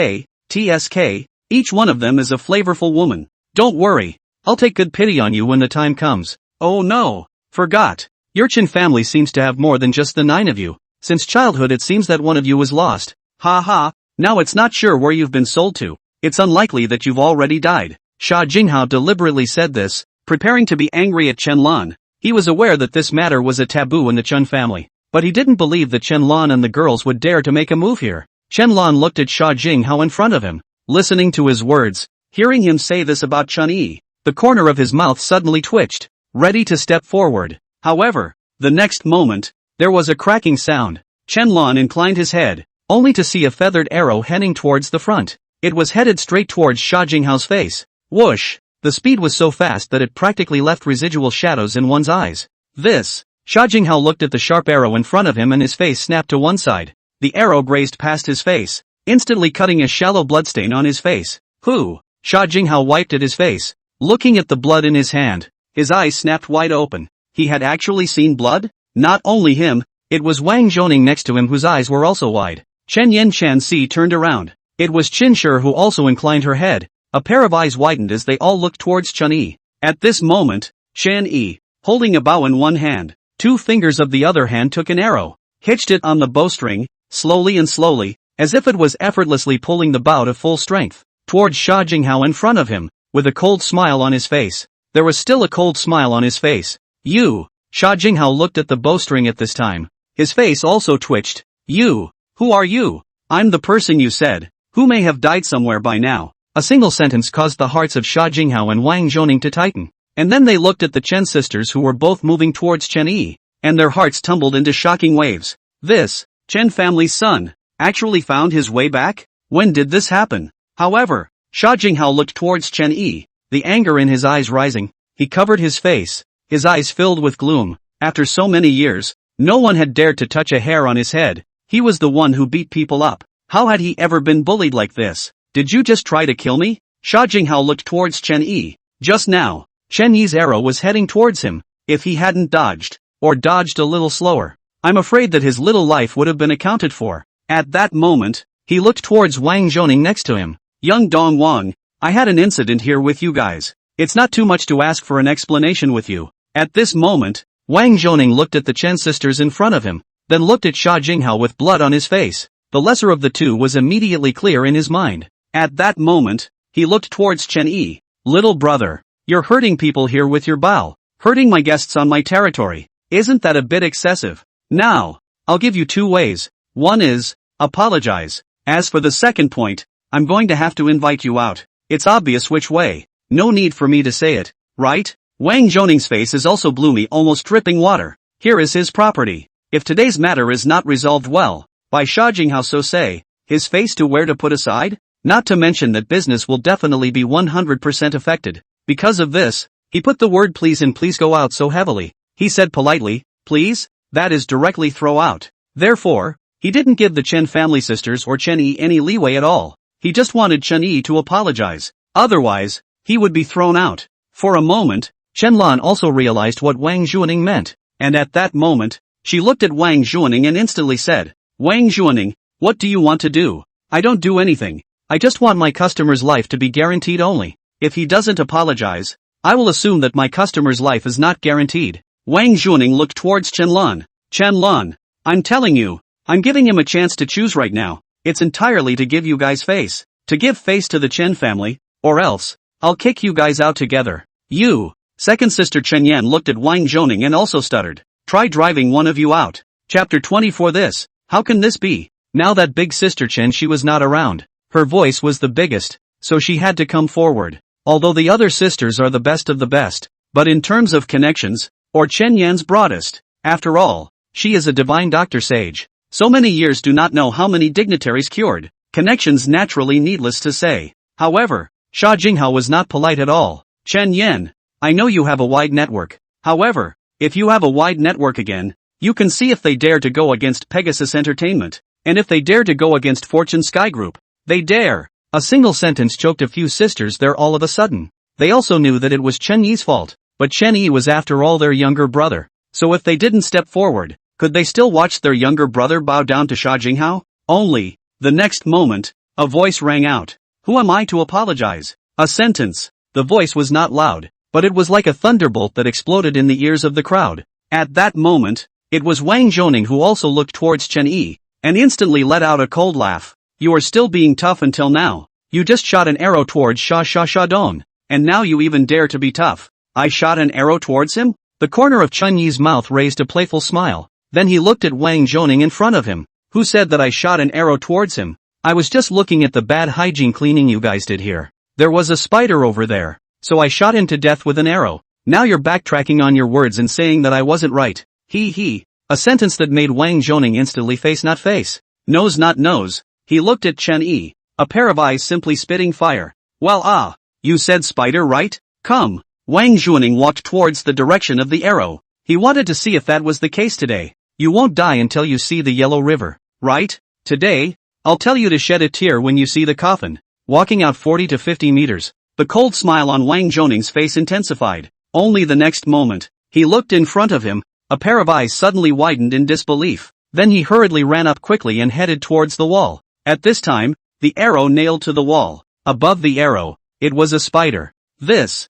each one of them is a flavorful woman. Don't worry, I'll take good pity on you when the time comes. Oh no, forgot. Your Chen family seems to have more than just the 9 of you. Since childhood it seems that one of you was lost. Ha ha, now it's not sure where you've been sold to. It's unlikely that you've already died. Sha Jinghao deliberately said this, preparing to be angry at Chen Lan. He was aware that this matter was a taboo in the Chen family, but he didn't believe that Chen Lan and the girls would dare to make a move here. Chen Lan looked at Sha Jinghao in front of him, listening to his words, hearing him say this about Chen Yi. The corner of his mouth suddenly twitched, ready to step forward. However, the next moment, there was a cracking sound. Chen Lan inclined his head, only to see a feathered arrow heading towards the front. It was headed straight towards Sha Jinghao's face. Whoosh! The speed was so fast that it practically left residual shadows in one's eyes. Sha Jinghao looked at the sharp arrow in front of him and his face snapped to one side. The arrow grazed past his face, instantly cutting a shallow bloodstain on his face. Who? Sha Jinghao wiped at his face, looking at the blood in his hand. His eyes snapped wide open. He had actually seen blood? Not only him, it was Wang Zhoning next to him whose eyes were also wide. Chen Yen Chan Si turned around. It was Qin Shi who also inclined her head. A pair of eyes widened as they all looked towards Chen Yi. At this moment, Chen Yi, holding a bow in one hand, 2 fingers of the other hand took an arrow, hitched it on the bowstring, slowly and slowly, as if it was effortlessly pulling the bow to full strength, towards Sha Jinghao in front of him, with a cold smile on his face. There was still a cold smile on his face. You! Sha Jinghao looked at the bowstring at this time. His face also twitched. You! Who are you? I'm the person you said, who may have died somewhere by now. A single sentence caused the hearts of Sha Jinghao and Wang Zhoning to tighten. And then they looked at the Chen sisters who were both moving towards Chen Yi, and their hearts tumbled into shocking waves. This, Chen family's son, actually found his way back? When did this happen? However, Sha Jinghao looked towards Chen Yi, the anger in his eyes rising. He covered his face, his eyes filled with gloom. After so many years, no one had dared to touch a hair on his head. He was the one who beat people up. How had he ever been bullied like this? Did you just try to kill me? Sha Jinghao looked towards Chen Yi. Just now, Chen Yi's arrow was heading towards him. If he hadn't dodged, or dodged a little slower, I'm afraid that his little life would have been accounted for. At that moment, he looked towards Wang Zhoning next to him. Young Dong Wang, I had an incident here with you guys. It's not too much to ask for an explanation with you. At this moment, Wang Zhoning looked at the Chen sisters in front of him, then looked at Sha Jinghao with blood on his face. The lesser of the two was immediately clear in his mind. At that moment, he looked towards Chen Yi. Little brother, you're hurting people here with your bow, hurting my guests on my territory. Isn't that a bit excessive? Now, I'll give you 2 ways. One is, apologize. As for the second point, I'm going to have to invite you out. It's obvious which way. No need for me to say it, right? Wang Zhoning's face is also gloomy, almost dripping water. Here is his property. If today's matter is not resolved well, by Sha Jinghao so say, his face to where to put aside? Not to mention that business will definitely be 100% affected. Because of this, he put the word please in please go out so heavily. He said politely, please, that is directly throw out. Therefore, he didn't give the Chen family sisters or Chen Yi any leeway at all. He just wanted Chen Yi to apologize. Otherwise, he would be thrown out. For a moment, Chen Lan also realized what Wang Zhuaning meant. And at that moment, she looked at Wang Zhuaning and instantly said, Wang Zhuaning, what do you want to do? I don't do anything. I just want my customer's life to be guaranteed only. If he doesn't apologize, I will assume that my customer's life is not guaranteed. Wang Zhuaning looked towards Chen Lan. Chen Lan, I'm telling you, I'm giving him a chance to choose right now. It's entirely to give you guys face. To give face to the Chen family, or else, I'll kick you guys out together. You. Second sister Chen Yan looked at Wang Zhoning and also stuttered. Try driving one of you out. Chapter 24 This, how can this be? Now that big sister Chen she was not around. Her voice was the biggest, so she had to come forward. Although the other sisters are the best of the best, but in terms of connections, or Chen Yan's broadest. After all, she is a divine doctor sage. So many years do not know how many dignitaries cured. Connections naturally needless to say. However, Sha Jinghao was not polite at all. Chen Yan, I know you have a wide network. However, if you have a wide network again, you can see if they dare to go against Pegasus Entertainment, and if they dare to go against Fortune Sky Group. They dare. A single sentence choked a few sisters there all of a sudden. They also knew that it was Chen Yi's fault, but Chen Yi was after all their younger brother. So if they didn't step forward, could they still watch their younger brother bow down to Sha Jinghao? Only, the next moment, a voice rang out. Who am I to apologize? A sentence. The voice was not loud, but it was like a thunderbolt that exploded in the ears of the crowd. At that moment, it was Wang Zhoning who also looked towards Chen Yi, and instantly let out a cold laugh. You are still being tough until now. You just shot an arrow towards Sha Dong, and now you even dare to be tough. I shot an arrow towards him? The corner of Chen Yi's mouth raised a playful smile. Then he looked at Wang Zhoning in front of him. Who said that I shot an arrow towards him? I was just looking at the bad hygiene cleaning you guys did here. There was a spider over there, so I shot him to death with an arrow. Now you're backtracking on your words and saying that I wasn't right. He. A sentence that made Wang Zhoning instantly face not face, nose not nose. He looked at Chen Yi, a pair of eyes simply spitting fire. Well you said spider right? Come. Wang Zhoning walked towards the direction of the arrow. He wanted to see if that was the case today. You won't die until you see the Yellow River, right? Today, I'll tell you to shed a tear when you see the coffin. Walking out 40 to 50 meters, the cold smile on Wang Zhoning's face intensified. Only the next moment, he looked in front of him, a pair of eyes suddenly widened in disbelief. Then he hurriedly ran up quickly and headed towards the wall. At this time, the arrow nailed to the wall. Above the arrow, it was a spider. This,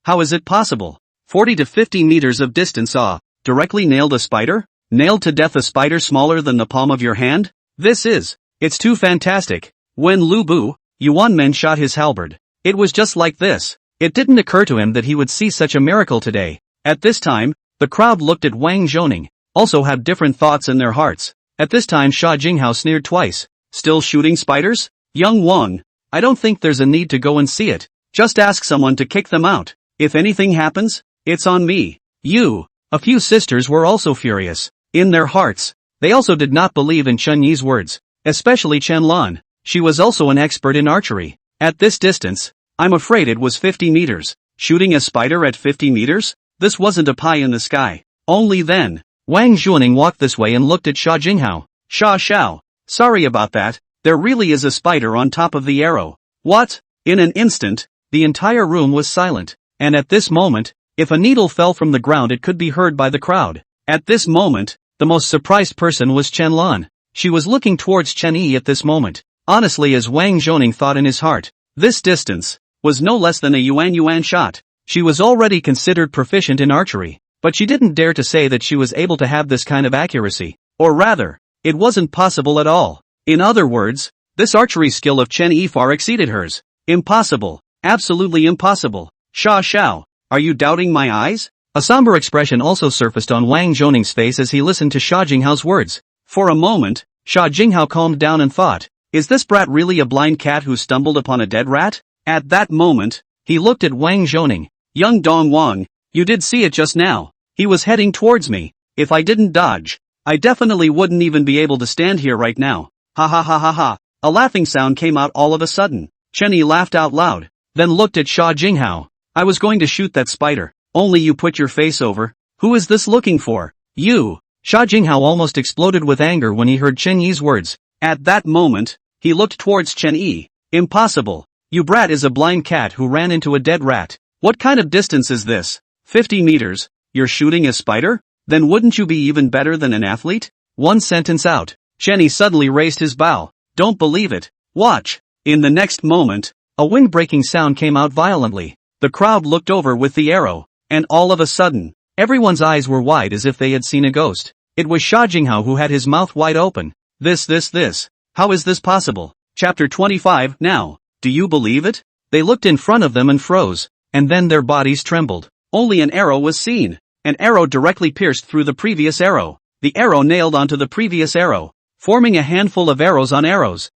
how is it possible? 40 to 50 meters of distance directly nailed a spider? Nailed to death a spider smaller than the palm of your hand? It's too fantastic. When Lu Bu, Yuan Men shot his halberd, it was just like this. It didn't occur to him that he would see such a miracle today. At this time, the crowd looked at Wang Zhoning, also had different thoughts in their hearts. At this time Sha Jinghao sneered twice. Still shooting spiders? Young Wang, I don't think there's a need to go and see it. Just ask someone to kick them out. If anything happens, it's on me. You. A few sisters were also furious. In their hearts, they also did not believe in Chen Yi's words, especially Chen Lan. She was also an expert in archery. At this distance, I'm afraid it was 50 meters. Shooting a spider at 50 meters? This wasn't a pie in the sky. Only then, Wang Zhoning walked this way and looked at Sha Jinghao. Shao. Sorry about that, there really is a spider on top of the arrow. What? In an instant, the entire room was silent. And at this moment, if a needle fell from the ground it could be heard by the crowd. At this moment, the most surprised person was Chen Lan. She was looking towards Chen Yi at this moment. Honestly, as Wang Zhoning thought in his heart, this distance was no less than a yuan shot. She was already considered proficient in archery, but she didn't dare to say that she was able to have this kind of accuracy. Or rather, it wasn't possible at all. In other words, this archery skill of Chen Yi far exceeded hers. Impossible. Absolutely impossible. Shao, are you doubting my eyes? A somber expression also surfaced on Wang Zhoning's face as he listened to Sha Jinghao's words. For a moment, Sha Jinghao calmed down and thought, is this brat really a blind cat who stumbled upon a dead rat? At that moment, he looked at Wang Zhoning. Young Dong Wang, you did see it just now. He was heading towards me. If I didn't dodge, I definitely wouldn't even be able to stand here right now. Ha. A laughing sound came out all of a sudden. Chen Yi laughed out loud, then looked at Sha Jinghao. I was going to shoot that spider, only you put your face over. Who is this looking for? You. Sha Jinghao almost exploded with anger when he heard Chen Yi's words. At that moment, he looked towards Chen Yi. Impossible. You brat is a blind cat who ran into a dead rat. What kind of distance is this? 50 meters. You're shooting a spider? Then wouldn't you be even better than an athlete? One sentence out, Chen Yi suddenly raised his bow. Don't believe it. Watch. In the next moment, a wind-breaking sound came out violently. The crowd looked over with the arrow, and all of a sudden, everyone's eyes were wide as if they had seen a ghost. It was Sha Jinghao who had his mouth wide open. This. How is this possible? Chapter 25. Now, do you believe it? They looked in front of them and froze, and then their bodies trembled. Only an arrow was seen. An arrow directly pierced through the previous arrow. The arrow nailed onto the previous arrow, forming a handful of arrows on arrows.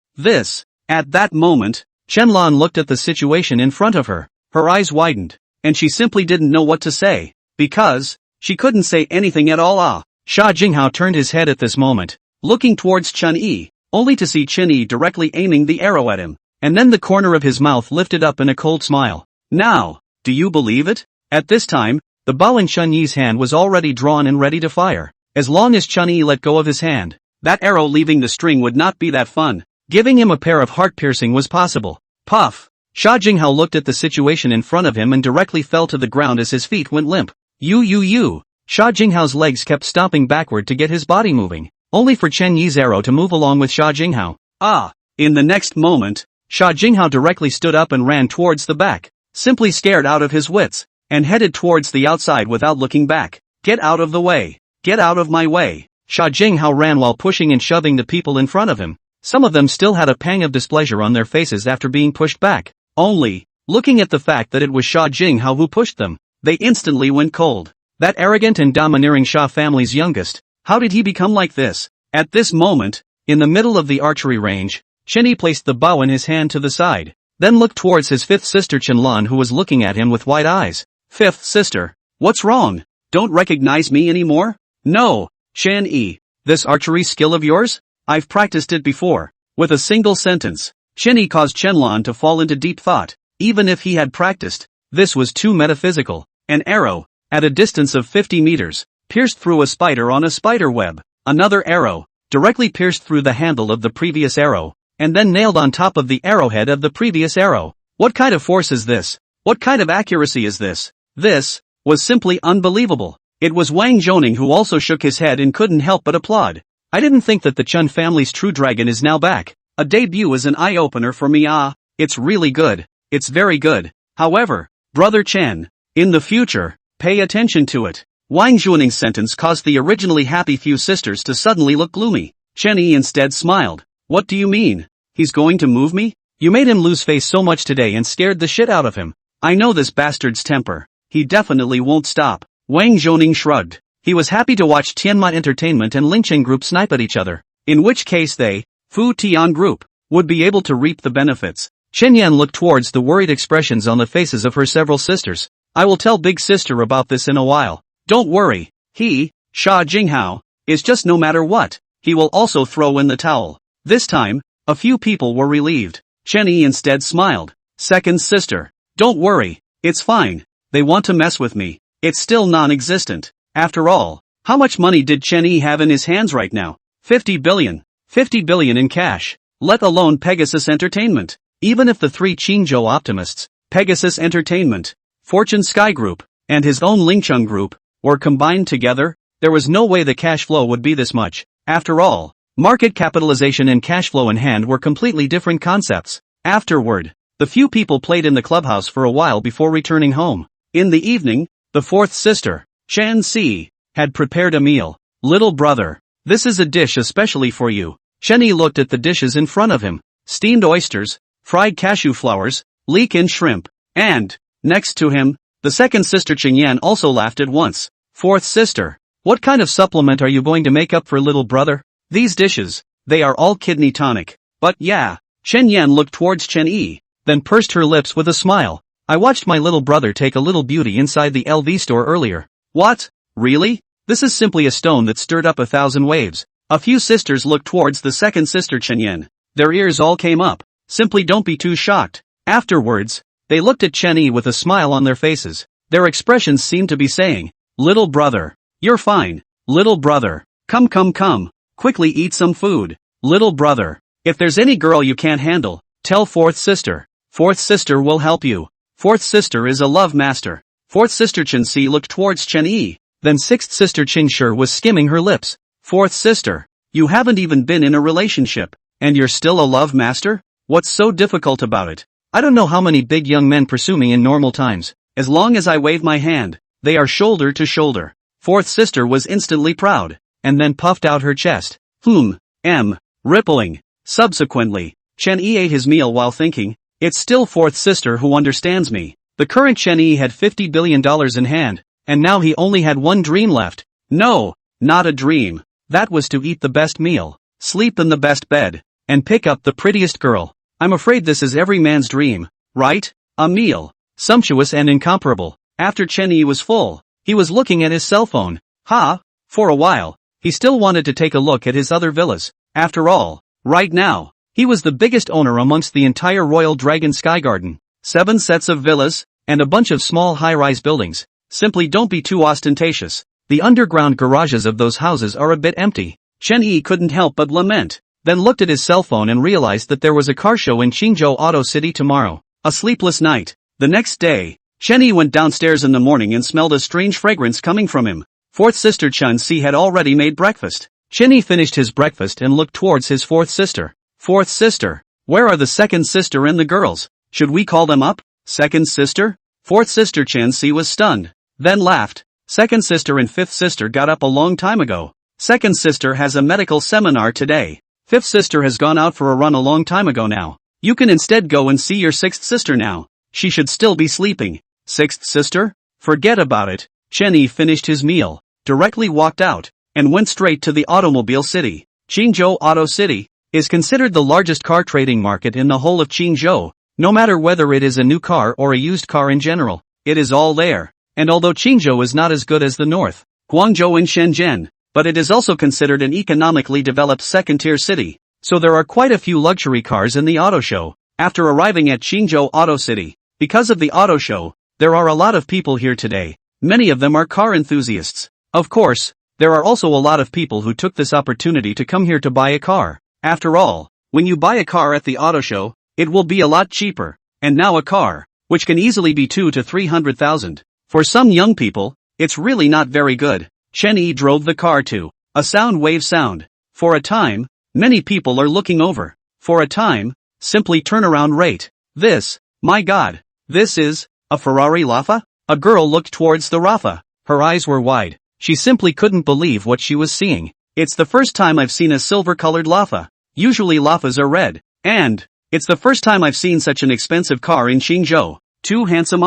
At that moment, Chen Lan looked at the situation in front of her. Her eyes widened, and she simply didn't know what to say. Because, She couldn't say anything at all. Sha Jinghao turned his head at this moment, looking towards Chun Yi, only to see Chen Yi directly aiming the arrow at him, and then the corner of his mouth lifted up in a cold smile. Now, do you believe it? At this time, the bow in Chun Yi's hand was already drawn and ready to fire. As long as Chun Yi let go of his hand, that arrow leaving the string would not be that fun. Giving him a pair of heart-piercing was possible. Puff! Sha Jinghao looked at the situation in front of him and directly fell to the ground as his feet went limp. You! Sha Jinghao's legs kept stomping backward to get his body moving, only for Chen Yi's arrow to move along with Sha Jinghao. In the next moment, Sha Jinghao directly stood up and ran towards the back, simply scared out of his wits, and headed towards the outside without looking back. Get out of the way! Get out of my way! Sha Jinghao ran while pushing and shoving the people in front of him. Some of them still had a pang of displeasure on their faces after being pushed back. Only, looking at the fact that it was Sha Jinghao who pushed them, they instantly went cold. That arrogant and domineering Sha family's youngest, how did he become like this? At this moment, in the middle of the archery range, Chen Yi placed the bow in his hand to the side, then looked towards his fifth sister Chen Lan, who was looking at him with wide eyes. Fifth sister, what's wrong? Don't recognize me anymore? No, Chen Yi, this archery skill of yours? I've practiced it before. With a single sentence, Chen Yi caused Chen Lan to fall into deep thought. Even if he had practiced, this was too metaphysical. An arrow, at a distance of 50 meters, pierced through a spider on a spider web. Another arrow, directly pierced through the handle of the previous arrow, and then nailed on top of the arrowhead of the previous arrow. What kind of force is this? What kind of accuracy is this? This was simply unbelievable. It was Wang Zhoning who also shook his head and couldn't help but applaud. I didn't think that the Chun family's true dragon is now back. A debut is an eye-opener for me. It's really good. It's very good. However, Brother Chen, in the future, pay attention to it. Wang Zhoning's sentence caused the originally happy few sisters to suddenly look gloomy. Chen Yi instead smiled. What do you mean? He's going to move me? You made him lose face so much today and scared the shit out of him. I know this bastard's temper. He definitely won't stop. Wang Zhoning shrugged. He was happy to watch Tianma Entertainment and Lingcheng Group snipe at each other, in which case they, Fu Tian Group, would be able to reap the benefits. Chen Yan looked towards the worried expressions on the faces of her several sisters. I will tell big sister about this in a while. Don't worry. He, Sha Jinghao, is just no matter what. He will also throw in the towel. This time, a few people were relieved. Chen Yi instead smiled. Second sister. Don't worry. It's fine. They want to mess with me. It's still non-existent. After all, how much money did Chen Yi have in his hands right now? 50 billion. 50 billion in cash. Let alone Pegasus Entertainment. Even if the three Qingzhou optimists, Pegasus Entertainment, Fortune Sky Group, and his own Lingcheng Group, were combined together, there was no way the cash flow would be this much. After all, market capitalization and cash flow in hand were completely different concepts. Afterward, the few people played in the clubhouse for a while before returning home. In the evening, the fourth sister, Chen Si, had prepared a meal. Little brother, this is a dish especially for you. Chen Yi looked at the dishes in front of him. Steamed oysters, fried cashew flowers, leek and shrimp, and, next to him, the second sister Qingyan also laughed at once. Fourth sister, what kind of supplement are you going to make up for little brother? These dishes, they are all kidney tonic. But yeah, Chen Yan looked towards Chen Yi, then pursed her lips with a smile. I watched my little brother take a little beauty inside the LV store earlier. What? Really? This is simply a stone that stirred up 1,000 waves. A few sisters looked towards the second sister Chen Yan. Their ears all came up. Simply don't be too shocked. Afterwards, they looked at Chen Yi with a smile on their faces. Their expressions seemed to be saying, little brother, you're fine. Little brother, come. Quickly eat some food. Little brother, if there's any girl you can't handle, tell fourth sister. Fourth sister will help you. Fourth sister is a love master. Fourth sister Chen Si looked towards Chen Yi. Then sixth sister Qing Shi was skimming her lips. Fourth sister, you haven't even been in a relationship, and you're still a love master? What's so difficult about it? I don't know how many big young men pursue me in normal times. As long as I wave my hand, they are shoulder to shoulder. Fourth sister was instantly proud, and then puffed out her chest. Rippling. Subsequently, Chen Yi ate his meal while thinking, it's still fourth sister who understands me. The current Chen Yi had $50 billion in hand, and now he only had one dream left. No, not a dream. That was to eat the best meal, sleep in the best bed, and pick up the prettiest girl. I'm afraid this is every man's dream, right? A meal, sumptuous and incomparable. After Chen Yi was full, He was looking at his cell phone. For a while, he still wanted to take a look at his other villas. After all, right now, he was the biggest owner amongst the entire Royal Dragon Sky Garden. 7 sets of villas, and a bunch of small high-rise buildings. Simply don't be too ostentatious. The underground garages of those houses are a bit empty. Chen Yi couldn't help but lament, then looked at his cell phone and realized that there was a car show in Qingzhou Auto City tomorrow. A sleepless night. The next day, Chen Yi went downstairs in the morning and smelled a strange fragrance coming from him. Fourth sister Chen Si had already made breakfast. Chen Yi finished his breakfast and looked towards his fourth sister. Fourth sister? Where are the second sister and the girls? Should we call them up? Second sister? Fourth sister Chen Si was stunned, then laughed. Second sister and fifth sister got up a long time ago. Second sister has a medical seminar today. Fifth sister has gone out for a run a long time ago now. You can instead go and see your sixth sister now. She should still be sleeping. Sixth sister? Forget about it. Chen Yi finished his meal, directly walked out, and went straight to the automobile city. Qingzhou Auto City is considered the largest car trading market in the whole of Qingzhou. No matter whether it is a new car or a used car in general, it is all there. And although Qingzhou is not as good as the north, Guangzhou and Shenzhen, but it is also considered an economically developed second-tier city, so there are quite a few luxury cars in the auto show. After arriving at Qingzhou Auto City, because of the auto show, there are a lot of people here today. Many of them are car enthusiasts. Of course, there are also a lot of people who took this opportunity to come here to buy a car. After all, when you buy a car at the auto show, it will be a lot cheaper. And now a car, which can easily be 200,000 to 300,000. For some young people, it's really not very good. Chen Yi drove the car to a sound wave sound. For a time, many people are looking over. For a time, simply turn around rate. This, my God, this is a Ferrari Laffa? A girl looked towards the Rafa. Her eyes were wide. She simply couldn't believe what she was seeing. It's the first time I've seen a silver-colored Laffa. Usually Laffas are red. And it's the first time I've seen such an expensive car in Qingzhou. Too handsome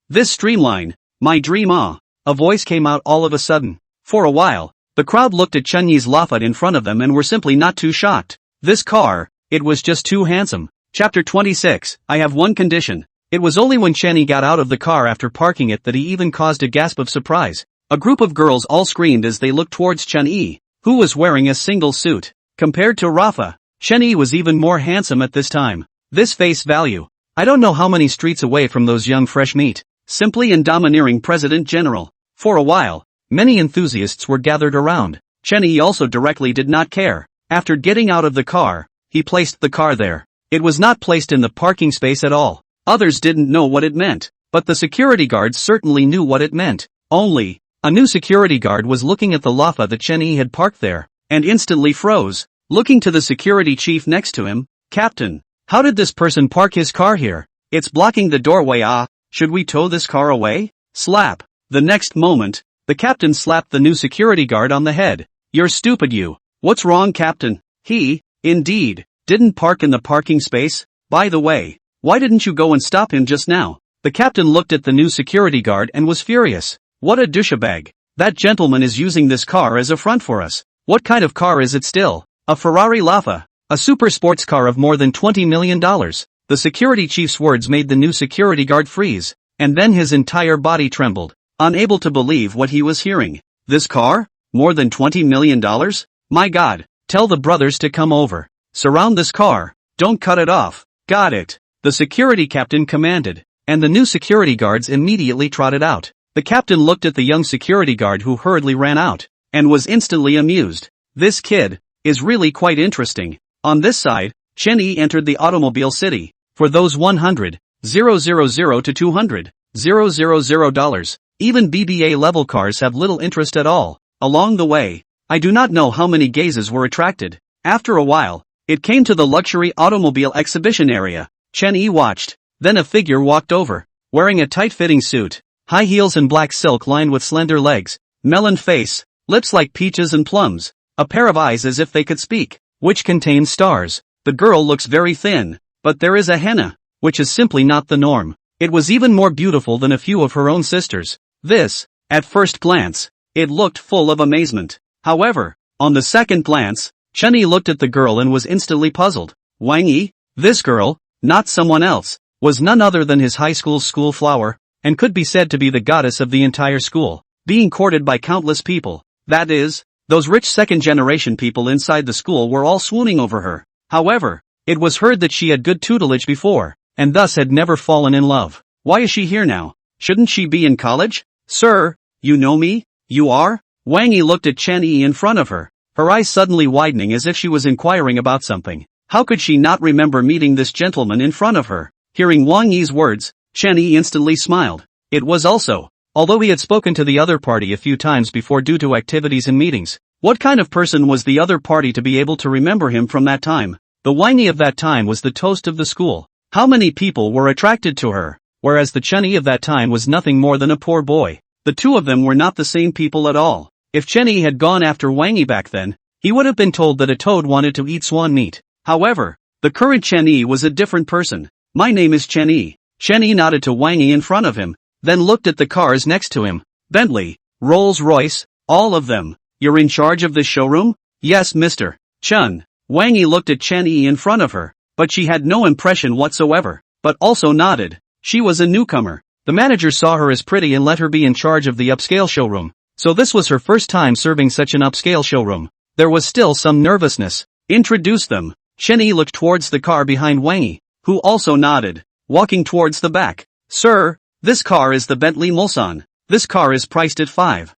This streamline. My dream A voice came out all of a sudden. For a while, the crowd looked at Chen Yi's Laffa in front of them and were simply not too shocked. This car, it was just too handsome. Chapter 26, I have one condition. It was only when Chen Yi got out of the car after parking it that he even caused a gasp of surprise. A group of girls all screamed as they looked towards Chen Yi, who was wearing a single suit. Compared to Rafa, Chen Yi was even more handsome at this time. This face value. I don't know how many streets away from those young fresh meat. Simply and domineering President General. For a while, many enthusiasts were gathered around. Chen Yi also directly did not care. After getting out of the car, he placed the car there. It was not placed in the parking space at all. Others didn't know what it meant, but the security guards certainly knew what it meant. Only, a new security guard was looking at the Laffa that Chen Yi had parked there, and instantly froze, looking to the security chief next to him. Captain, how did this person park his car here? It's blocking the doorway. Should we tow this car away? Slap. The next moment, the captain slapped the new security guard on the head. You're stupid you. What's wrong, Captain? He, indeed, didn't park in the parking space. By the way, why didn't you go and stop him just now? The captain looked at the new security guard and was furious. What a douchebag. That gentleman is using this car as a front for us. What kind of car is it still? A Ferrari Laffa. A super sports car of more than $20 million. The security chief's words made the new security guard freeze, and then his entire body trembled, unable to believe what he was hearing. This car? More than $20 million? My God, tell the brothers to come over. Surround this car. Don't cut it off. Got it. The security captain commanded, and the new security guards immediately trotted out. The captain looked at the young security guard who hurriedly ran out, and was instantly amused. This kid is really quite interesting. On this side, Chen Yi entered the automobile city. For those 100,000 to 200,000 dollars, even BBA level cars have little interest at all. Along the way, I do not know how many gazes were attracted. After a while, it came to the luxury automobile exhibition area. Chen Yi watched. Then a figure walked over, wearing a tight-fitting suit, high heels and black silk lined with slender legs, melon face, lips like peaches and plums, a pair of eyes as if they could speak, which contained stars. The girl looks very thin, but there is a henna, which is simply not the norm. It was even more beautiful than a few of her own sisters. This, at first glance, it looked full of amazement. However, on the second glance, Chen Yi looked at the girl and was instantly puzzled. Wang Yi? This girl, not someone else, was none other than his high school's school flower, and could be said to be the goddess of the entire school. being courted by countless people. That is, those rich second-generation people inside the school were all swooning over her. However, it was heard that she had good tutelage before, and thus had never fallen in love. Why is she here now? Shouldn't she be in college? Sir, you know me? You are? Wang Yi looked at Chen Yi in front of her, her eyes suddenly widening as if she was inquiring about something. How could she not remember meeting this gentleman in front of her? Hearing Wang Yi's words, Chen Yi instantly smiled. It was also, although he had spoken to the other party a few times before due to activities and meetings, what kind of person was the other party to be able to remember him from that time? The Wang Yi of that time was the toast of the school. How many people were attracted to her? Whereas the Chen Yi of that time was nothing more than a poor boy. The two of them were not the same people at all. If Chen Yi had gone after Wang Yi back then, he would have been told that a toad wanted to eat swan meat. However, the current Chen Yi was a different person. My name is Chen Yi. Chen Yi nodded to Wang Yi in front of him, then looked at the cars next to him. Bentley, Rolls-Royce, all of them. You're in charge of this showroom? Yes, Mr. Chun. Wang Yi looked at Chen Yi in front of her, but she had no impression whatsoever, but also nodded. She was a newcomer. The manager saw her as pretty and let her be in charge of the upscale showroom. So this was her first time serving such an upscale showroom. There was still some nervousness. Introduce them. Chen Yi looked towards the car behind Wang Yi, who also nodded, walking towards the back. Sir, this car is the Bentley Mulsanne. This car is priced at 5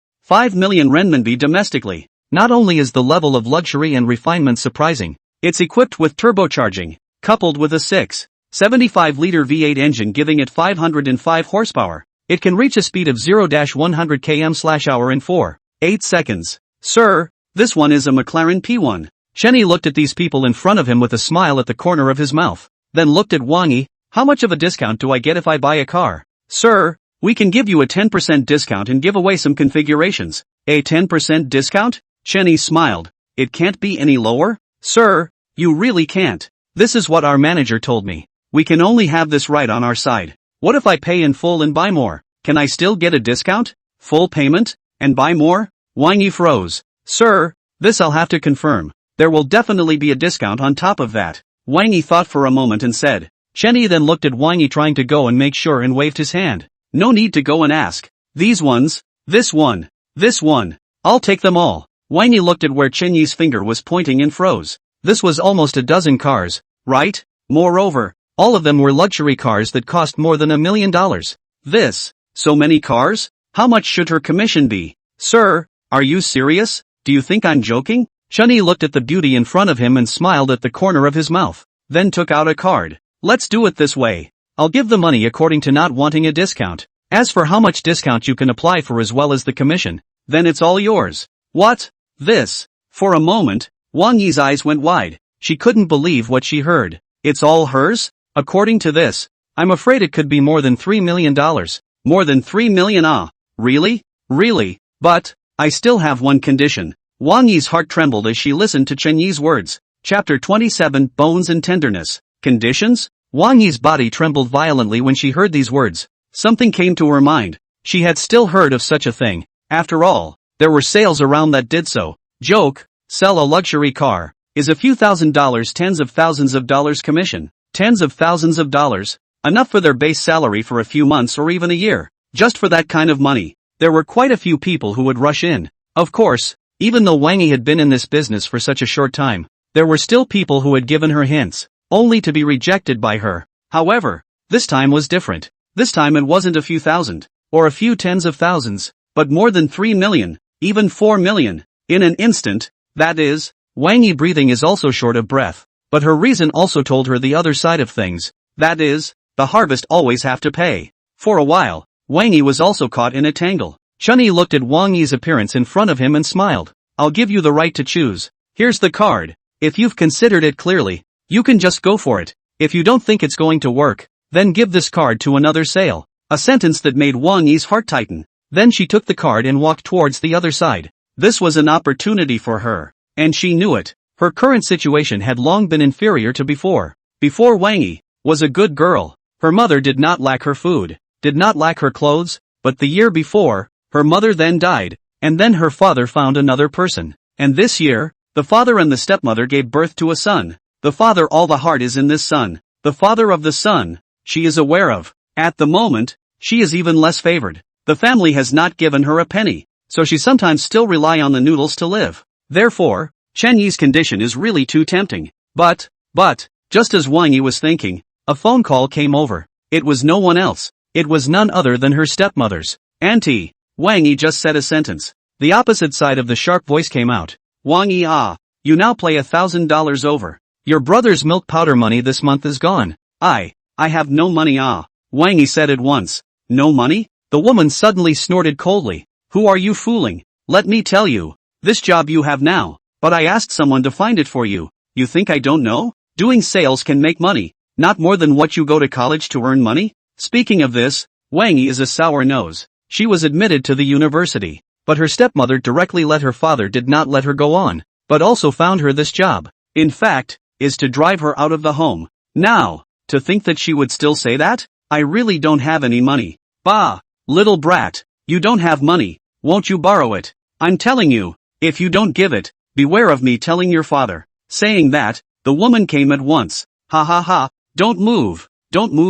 million renminbi domestically. Not only is the level of luxury and refinement surprising, it's equipped with turbocharging, coupled with a 6.75-liter V8 engine giving it 505 horsepower. It can reach a speed of 0-100 km/h in 4.8 seconds. Sir, this one is a McLaren P1. Chen Yi looked at these people in front of him with a smile at the corner of his mouth, then looked at Wang Yi. How much of a discount do I get if I buy a car? Sir, we can give you a 10% discount and give away some configurations. A 10% discount? Chen Yi smiled. It can't be any lower? Sir, you really can't. This is what our manager told me. We can only have this right on our side. What if I pay in full and buy more? Can I still get a discount? Full payment? And buy more? Wang Yi froze. Sir, this I'll have to confirm. There will definitely be a discount on top of that. Wang Yi thought for a moment and said. Chen Yi then looked at Wang Yi trying to go and make sure and waved his hand. No need to go and ask. These ones, this one, I'll take them all. Wang Yi looked at where Chen Yi's finger was pointing and froze. This was almost a dozen cars, right? Moreover, all of them were luxury cars that cost more than $1 million. This, so many cars? How much should her commission be? Sir, are you serious? Do you think I'm joking? Chen Yi looked at the beauty in front of him and smiled at the corner of his mouth, then took out a card. Let's do it this way. I'll give the money according to not wanting a discount. As for how much discount you can apply for as well as the commission, then it's all yours. What? This? For a moment, Wang Yi's eyes went wide. She couldn't believe what she heard. It's all hers? According to this, I'm afraid it could be more than $3 million. More than 3 million? Ah, really? Really? But, I still have one condition. Wang Yi's heart trembled as she listened to Chen Yi's words. Chapter 27, Bones and Tenderness. Conditions? Wang Yi's body trembled violently when she heard these words. Something came to her mind. She had still heard of such a thing. After all, there were sales around that did so. Joke, sell a luxury car, is a few $1,000s, tens of thousands of dollars commission. Tens of thousands of dollars. Enough for their base salary for a few months or even a year. Just for that kind of money. There were quite a few people who would rush in. Of course, even though Wang Yi had been in this business for such a short time, there were still people who had given her hints, only to be rejected by her. However, this time was different. This time it wasn't a few thousand, or a few tens of thousands, but more than 3 million, even 4 million, in an instant. That is, Wang Yi breathing is also short of breath, but her reason also told her the other side of things. That is, the harvest always have to pay. For a while, Wang Yi was also caught in a tangle. Chen Yi looked at Wang Yi's appearance in front of him and smiled. I'll give you the right to choose. Here's the card. If you've considered it clearly, you can just go for it. If you don't think it's going to work, then give this card to another sale. A sentence that made Wang Yi's heart tighten. Then she took the card and walked towards the other side. This was an opportunity for her, and she knew it. Her current situation had long been inferior to before. Before Wang Yi was a good girl. Her mother did not lack her food, did not lack her clothes, but the year before, her mother then died, and then her father found another person. And this year, the father and the stepmother gave birth to a son. The father, all the heart is in this son. The father of the son, she is aware of. At the moment, she is even less favored. The family has not given her a penny, so she sometimes still rely on the noodles to live. Therefore, Chen Yi's condition is really too tempting. But, just as Wang Yi was thinking, a phone call came over. It was no one else. It was none other than her stepmother's. Auntie. Wang Yi just said a sentence. The opposite side of the sharp voice came out. Wang Yi, you now play $1,000 over. Your brother's milk powder money this month is gone. I have no money. Wang Yi said at once. No money? The woman suddenly snorted coldly. Who are you fooling? Let me tell you. This job you have now. But I asked someone to find it for you. You think I don't know? Doing sales can make money. Not more than what you go to college to earn money? Speaking of this, Wang Yi is a sour nose. She was admitted to the university. But her stepmother directly let her father did not let her go on, but also found her this job. In fact, is to drive her out of the home. Now, to think that she would still say that? I really don't have any money. Bah, little brat, you don't have money, won't you borrow it? I'm telling you, if you don't give it, beware of me telling your father. Saying that, the woman came at once. Ha ha ha, don't move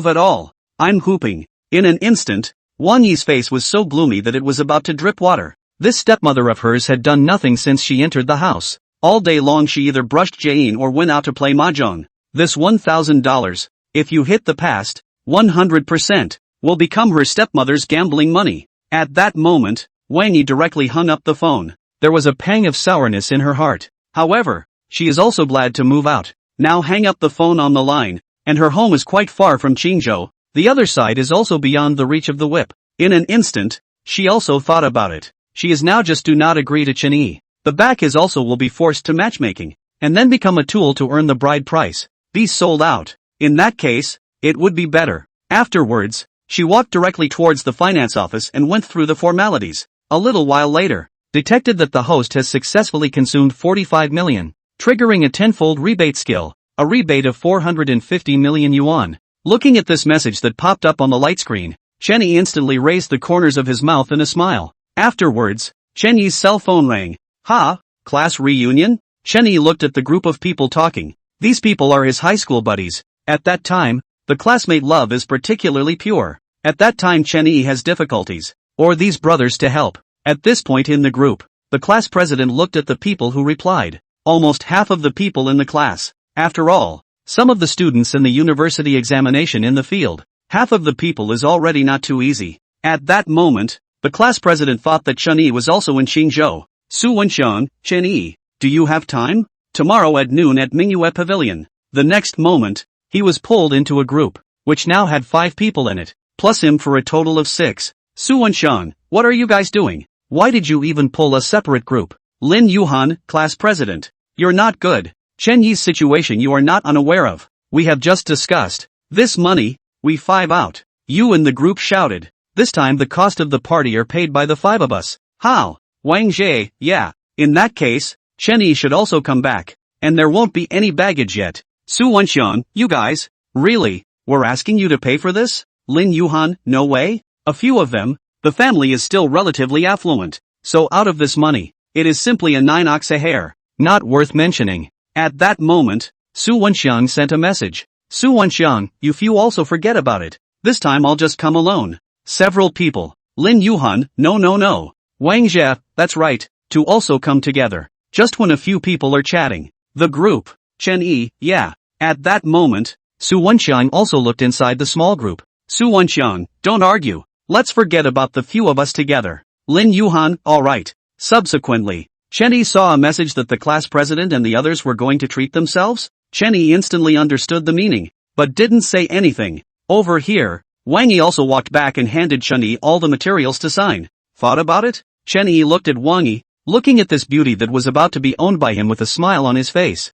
at all. I'm hooping. In an instant, Wang Yi's face was so gloomy that it was about to drip water. This stepmother of hers had done nothing since she entered the house. All day long she either brushed Jain or went out to play mahjong. This $1,000, if you hit the past, 100%, will become her stepmother's gambling money. At that moment, Wang Yi directly hung up the phone. There was a pang of sourness in her heart. However, she is also glad to move out. Now hang up the phone on the line, and her home is quite far from Qingzhou. The other side is also beyond the reach of the whip. In an instant, she also thought about it. She is now just do not agree to Chen Yi. The back is also will be forced to matchmaking, and then become a tool to earn the bride price. Be sold out. In that case, it would be better. Afterwards, she walked directly towards the finance office and went through the formalities. A little while later, detected that the host has successfully consumed 45 million, triggering a tenfold rebate skill, a rebate of 450 million yuan. Looking at this message that popped up on the light screen, Chen Yi instantly raised the corners of his mouth in a smile. Afterwards, Chen Yi's cell phone rang. Ha, class reunion? Chen Yi looked at the group of people talking. These people are his high school buddies. At that time, the classmate love is particularly pure. At that time Chen Yi has difficulties, or these brothers to help. At this point in the group, the class president looked at the people who replied. Almost half of the people in the class. After all, some of the students in the university examination in the field. Half of the people is already not too easy. At that moment, the class president thought that Chen Yi was also in Qingzhou. Su Wenxiang, Chen Yi, do you have time? Tomorrow at noon at Mingyue Pavilion. The next moment, he was pulled into a group, which now had 5 people in it, plus him for a total of 6. Su Wenxiang, what are you guys doing? Why did you even pull a separate group? Lin Yuhan, class president. You're not good. Chen Yi's situation you are not unaware of. We have just discussed. This money, we 5 out. You and the group shouted. This time the cost of the party are paid by the 5 of us. How? Wang Jie, yeah. In that case, Chen Yi should also come back. And there won't be any baggage yet. Su Wenxiang, you guys, really, we're asking you to pay for this? Lin Yuhan, no way. A few of them, the family is still relatively affluent. So out of this money, it is simply a 9 ox a hair. Not worth mentioning. At that moment, Su Wenxiang sent a message. Su Wenxiang, you few also forget about it. This time I'll just come alone. Several people. Lin Yuhan, no. Wang Jie, that's right, to also come together. Just when a few people are chatting. The group. Chen Yi, yeah. At that moment, Su Wenxiang also looked inside the small group. Su Wenxiang, don't argue. Let's forget about the few of us together. Lin Yuhan, alright. Subsequently, Chen Yi saw a message that the class president and the others were going to treat themselves. Chen Yi instantly understood the meaning, but didn't say anything. Over here, Wang Yi also walked back and handed Chen Yi all the materials to sign. Thought about it? Chen Yi looked at Wang Yi, looking at this beauty that was about to be owned by him with a smile on his face.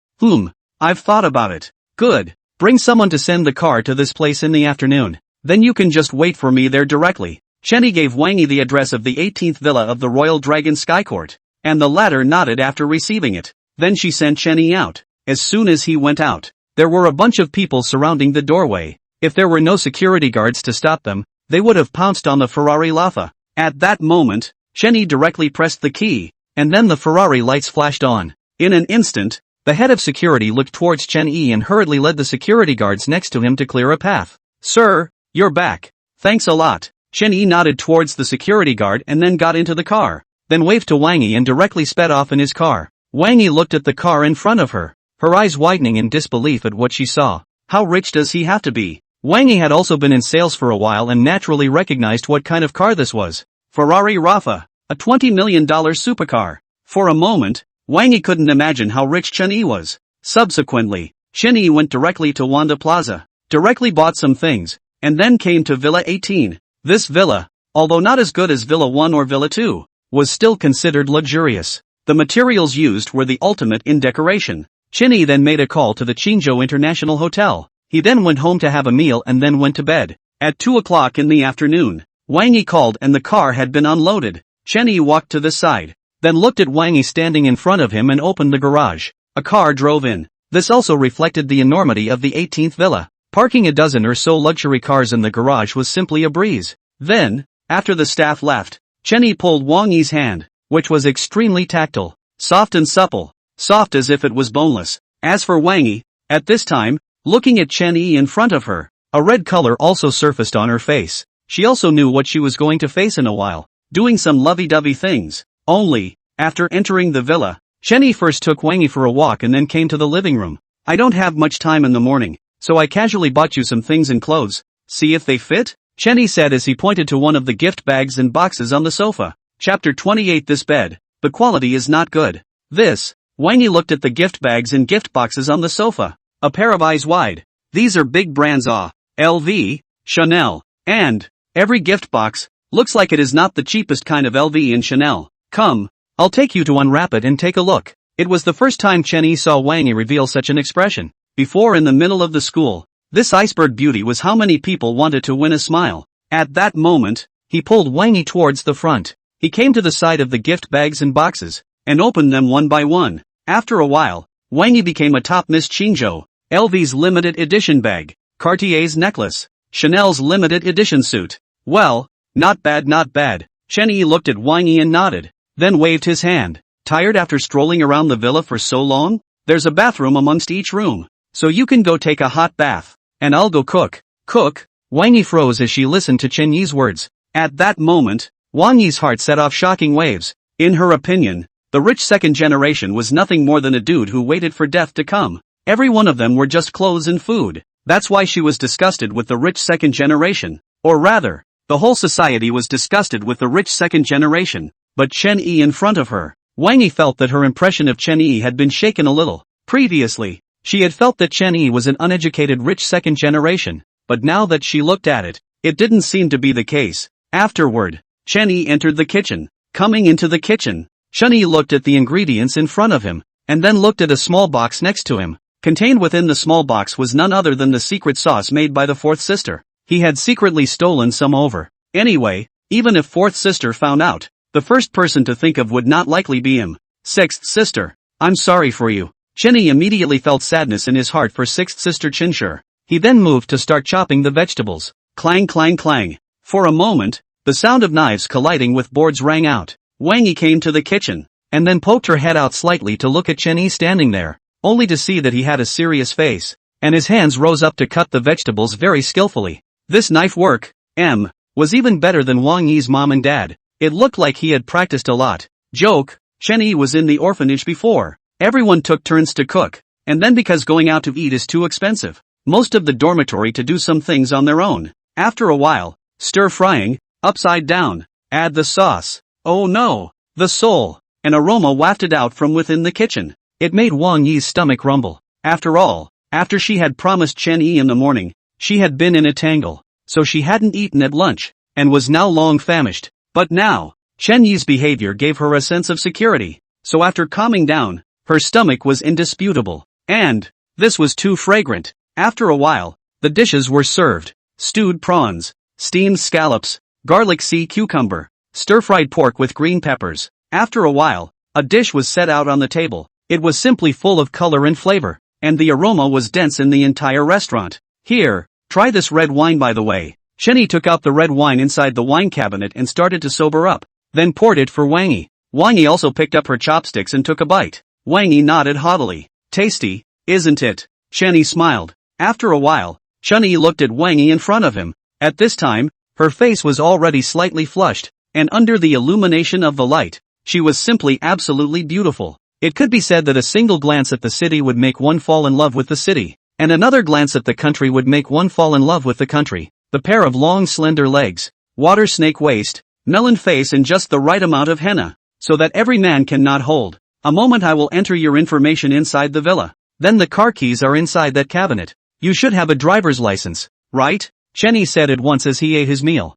I've thought about it. Good. Bring someone to send the car to this place in the afternoon. Then you can just wait for me there directly. Chen Yi gave Wang Yi the address of the 18th villa of the Royal Dragon Sky Court, and the latter nodded after receiving it. Then she sent Chen Yi out. As soon as he went out, there were a bunch of people surrounding the doorway. If there were no security guards to stop them, they would have pounced on the Ferrari Laffa. At that moment, Chen Yi directly pressed the key, and then the Ferrari lights flashed on. In an instant, the head of security looked towards Chen Yi and hurriedly led the security guards next to him to clear a path. Sir, you're back. Thanks a lot. Chen Yi nodded towards the security guard and then got into the car, then waved to Wang Yi and directly sped off in his car. Wang Yi looked at the car in front of her, her eyes widening in disbelief at what she saw. How rich does he have to be? Wang Yi had also been in sales for a while and naturally recognized what kind of car this was. Ferrari Rafa, a $20 million supercar. For a moment, Wang Yi couldn't imagine how rich Chen Yi was. Subsequently, Chen Yi went directly to Wanda Plaza, directly bought some things, and then came to Villa 18. This villa, although not as good as Villa 1 or Villa 2, was still considered luxurious. The materials used were the ultimate in decoration. Chen Yi then made a call to the Qingzhou International Hotel. He then went home to have a meal and then went to bed. At 2 o'clock in the afternoon, Wang Yi called and the car had been unloaded. Chen Yi walked to the side, then looked at Wang Yi standing in front of him and opened the garage. A car drove in. This also reflected the enormity of the 18th villa. Parking a dozen or so luxury cars in the garage was simply a breeze. Then, after the staff left, Chen Yi pulled Wang Yi's hand, which was extremely tactile, soft and supple, soft as if it was boneless. As for Wang Yi, at this time, looking at Chen Yi in front of her, a red color also surfaced on her face. She also knew what she was going to face in a while, doing some lovey-dovey things. Only, after entering the villa, Chen Yi first took Wang Yi for a walk and then came to the living room. I don't have much time in the morning, so I casually bought you some things and clothes. See if they fit? Chen Yi said as he pointed to one of the gift bags and boxes on the sofa. Chapter 28. This bed, the quality is not good. This, Wang Yi looked at the gift bags and gift boxes on the sofa, a pair of eyes wide. These are big brands LV, Chanel, and every gift box looks like it is not the cheapest kind of LV and Chanel. Come, I'll take you to unwrap it and take a look. It was the first time Chen Yi saw Wang Yi reveal such an expression. Before, in the middle of the school, this iceberg beauty was how many people wanted to win a smile. At that moment, he pulled Wang Yi towards the front. He came to the side of the gift bags and boxes, and opened them one by one. After a while, Wang Yi became a top Miss Qingzhou. LV's limited edition bag, Cartier's necklace, Chanel's limited edition suit. Well, not bad, not bad. Chen Yi looked at Wang Yi and nodded, then waved his hand. Tired after strolling around the villa for so long? There's a bathroom amongst each room, so you can go take a hot bath, and I'll go cook. Cook? Wang Yi froze as she listened to Chen Yi's words. At that moment, Wang Yi's heart set off shocking waves. In her opinion, the rich second generation was nothing more than a dude who waited for death to come. Every one of them were just clothes and food. That's why she was disgusted with the rich second generation. Or rather, the whole society was disgusted with the rich second generation. But Chen Yi in front of her, Wang Yi felt that her impression of Chen Yi had been shaken a little. Previously, she had felt that Chen Yi was an uneducated rich second generation, but now that she looked at it, it didn't seem to be the case. Afterward, Chen Yi entered the kitchen. Coming into the kitchen, Chen Yi looked at the ingredients in front of him, and then looked at a small box next to him. Contained within the small box was none other than the secret sauce made by the fourth sister. He had secretly stolen some over. Anyway, even if fourth sister found out, the first person to think of would not likely be him. Sixth sister, I'm sorry for you. Chen Yi immediately felt sadness in his heart for sixth sister Qinshi. He then moved to start chopping the vegetables. Clang clang clang. For a moment, the sound of knives colliding with boards rang out. Wang Yi came to the kitchen, and then poked her head out slightly to look at Chen Yi standing there, only to see that he had a serious face, and his hands rose up to cut the vegetables very skillfully. This knife work, was even better than Wang Yi's mom and dad. It looked like he had practiced a lot. Joke, Chen Yi was in the orphanage before. Everyone took turns to cook, and then because going out to eat is too expensive, most of the dormitory to do some things on their own. After a while, stir frying, upside down, add the sauce. Oh no, the soul, an aroma wafted out from within the kitchen. It made Wang Yi's stomach rumble. After all, after she had promised Chen Yi in the morning, she had been in a tangle, so she hadn't eaten at lunch, and was now long famished. But now, Chen Yi's behavior gave her a sense of security, so after calming down, her stomach was indisputable. And this was too fragrant. After a while, the dishes were served. Stewed prawns, steamed scallops, garlic sea cucumber, stir-fried pork with green peppers. After a while, a dish was set out on the table. It was simply full of color and flavor, and the aroma was dense in the entire restaurant. Here, try this red wine by the way. Chen Yi took out the red wine inside the wine cabinet and started to sober up, then poured it for Wang Yi. Wang Yi also picked up her chopsticks and took a bite. Wang Yi nodded haughtily. Tasty, isn't it? Chen Yi smiled. After a while, Chen Yi looked at Wang Yi in front of him. At this time, Her face was already slightly flushed, and under the illumination of the light, she was simply absolutely beautiful. It could be said that a single glance at the city would make one fall in love with the city, and another glance at the country would make one fall in love with the country. The pair of long slender legs, water snake waist, melon face and just the right amount of henna, so that every man cannot hold. A moment I will enter your information inside the villa. Then the car keys are inside that cabinet. You should have a driver's license, right? Chenny said at once as he ate his meal.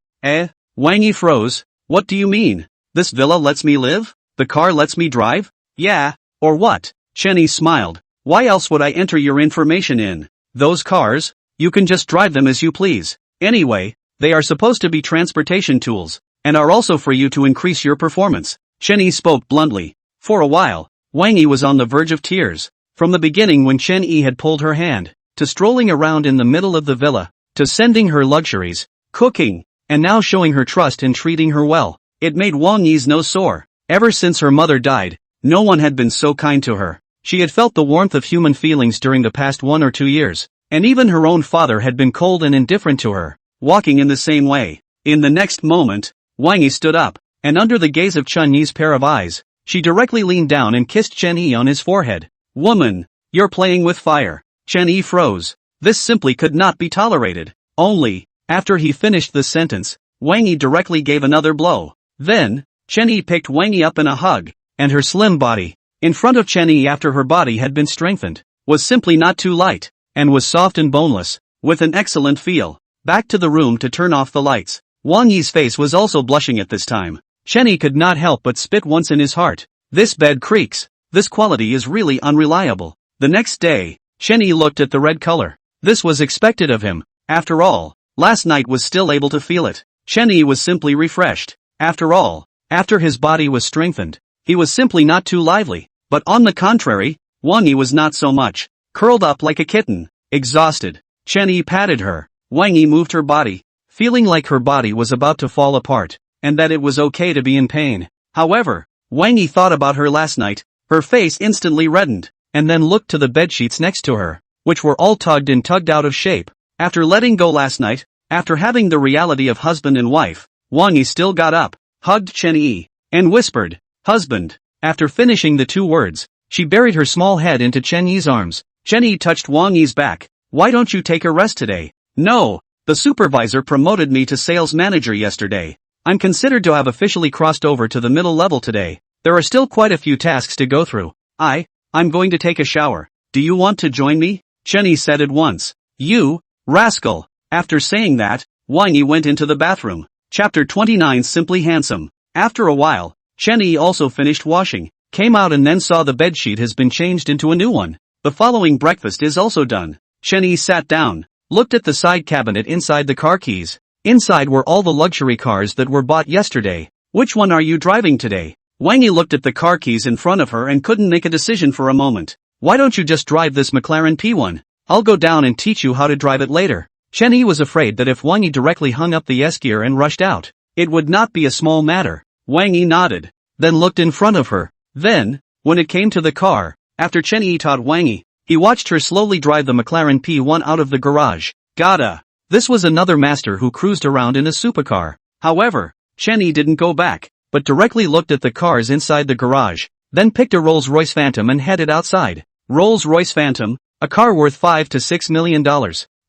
Wang Yi froze. What do you mean? This villa lets me live? The car lets me drive? Yeah, or what? Chenny smiled. Why else would I enter your information in? Those cars? You can just drive them as you please. Anyway, they are supposed to be transportation tools, and are also for you to increase your performance. Chenny spoke bluntly. For a while, Wang Yi was on the verge of tears. From the beginning when Chen Yi had pulled her hand, to strolling around in the middle of the villa, to sending her luxuries, cooking, and now showing her trust and treating her well, it made Wang Yi's nose sore. Ever since her mother died, no one had been so kind to her. She had felt the warmth of human feelings during the past 1 or 2 years, and even her own father had been cold and indifferent to her, walking in the same way. In the next moment, Wang Yi stood up, and under the gaze of Chen Yi's pair of eyes, she directly leaned down and kissed Chen Yi on his forehead. Woman, you're playing with fire. Chen Yi froze. This simply could not be tolerated. Only, after he finished the sentence, Wang Yi directly gave another blow. Then, Chen Yi picked Wang Yi up in a hug, and her slim body, in front of Chen Yi after her body had been strengthened, was simply not too light, and was soft and boneless, with an excellent feel. Back to the room to turn off the lights. Wang Yi's face was also blushing at this time. Chen Yi could not help but spit once in his heart. This bed creaks. This quality is really unreliable. The next day, Chen Yi looked at the red color. This was expected of him. After all, last night was still able to feel it. Chen Yi was simply refreshed. After all, after his body was strengthened, he was simply not too lively. But on the contrary, Wang Yi was not so much. Curled up like a kitten, exhausted. Chen Yi patted her. Wang Yi moved her body, feeling like her body was about to fall apart, and that it was okay to be in pain. However, Wang Yi thought about her last night. Her face instantly reddened, and then looked to the bedsheets next to her, which were all tugged and tugged out of shape. After letting go last night, after having the reality of husband and wife, Wang Yi still got up, hugged Chen Yi, and whispered, "Husband." After finishing the 2 words, she buried her small head into Chen Yi's arms. Chen Yi touched Wang Yi's back. Why don't you take a rest today? No, the supervisor promoted me to sales manager yesterday. I'm considered to have officially crossed over to the middle level today. There are still quite a few tasks to go through. I'm going to take a shower. Do you want to join me? Chen Yi said at once. You, rascal. After saying that, Wang Yi went into the bathroom. Chapter 29 Simply Handsome. After a while, Chen Yi also finished washing, came out and then saw the bedsheet has been changed into a new one. The following breakfast is also done. Chen Yi sat down, looked at the side cabinet inside the car keys. Inside were all the luxury cars that were bought yesterday. Which one are you driving today? Wang Yi looked at the car keys in front of her and couldn't make a decision for a moment. Why don't you just drive this McLaren P1? I'll go down and teach you how to drive it later. Chen Yi was afraid that if Wang Yi directly hung up the S-gear and rushed out, it would not be a small matter. Wang Yi nodded, then looked in front of her. Then, when it came to the car, after Chen Yi taught Wang Yi, he watched her slowly drive the McLaren P1 out of the garage. Gotta. This was another master who cruised around in a supercar. However, Chen Yi didn't go back, but directly looked at the cars inside the garage, then picked a Rolls-Royce Phantom and headed outside. Rolls-Royce Phantom, a car worth $5 to $6 million.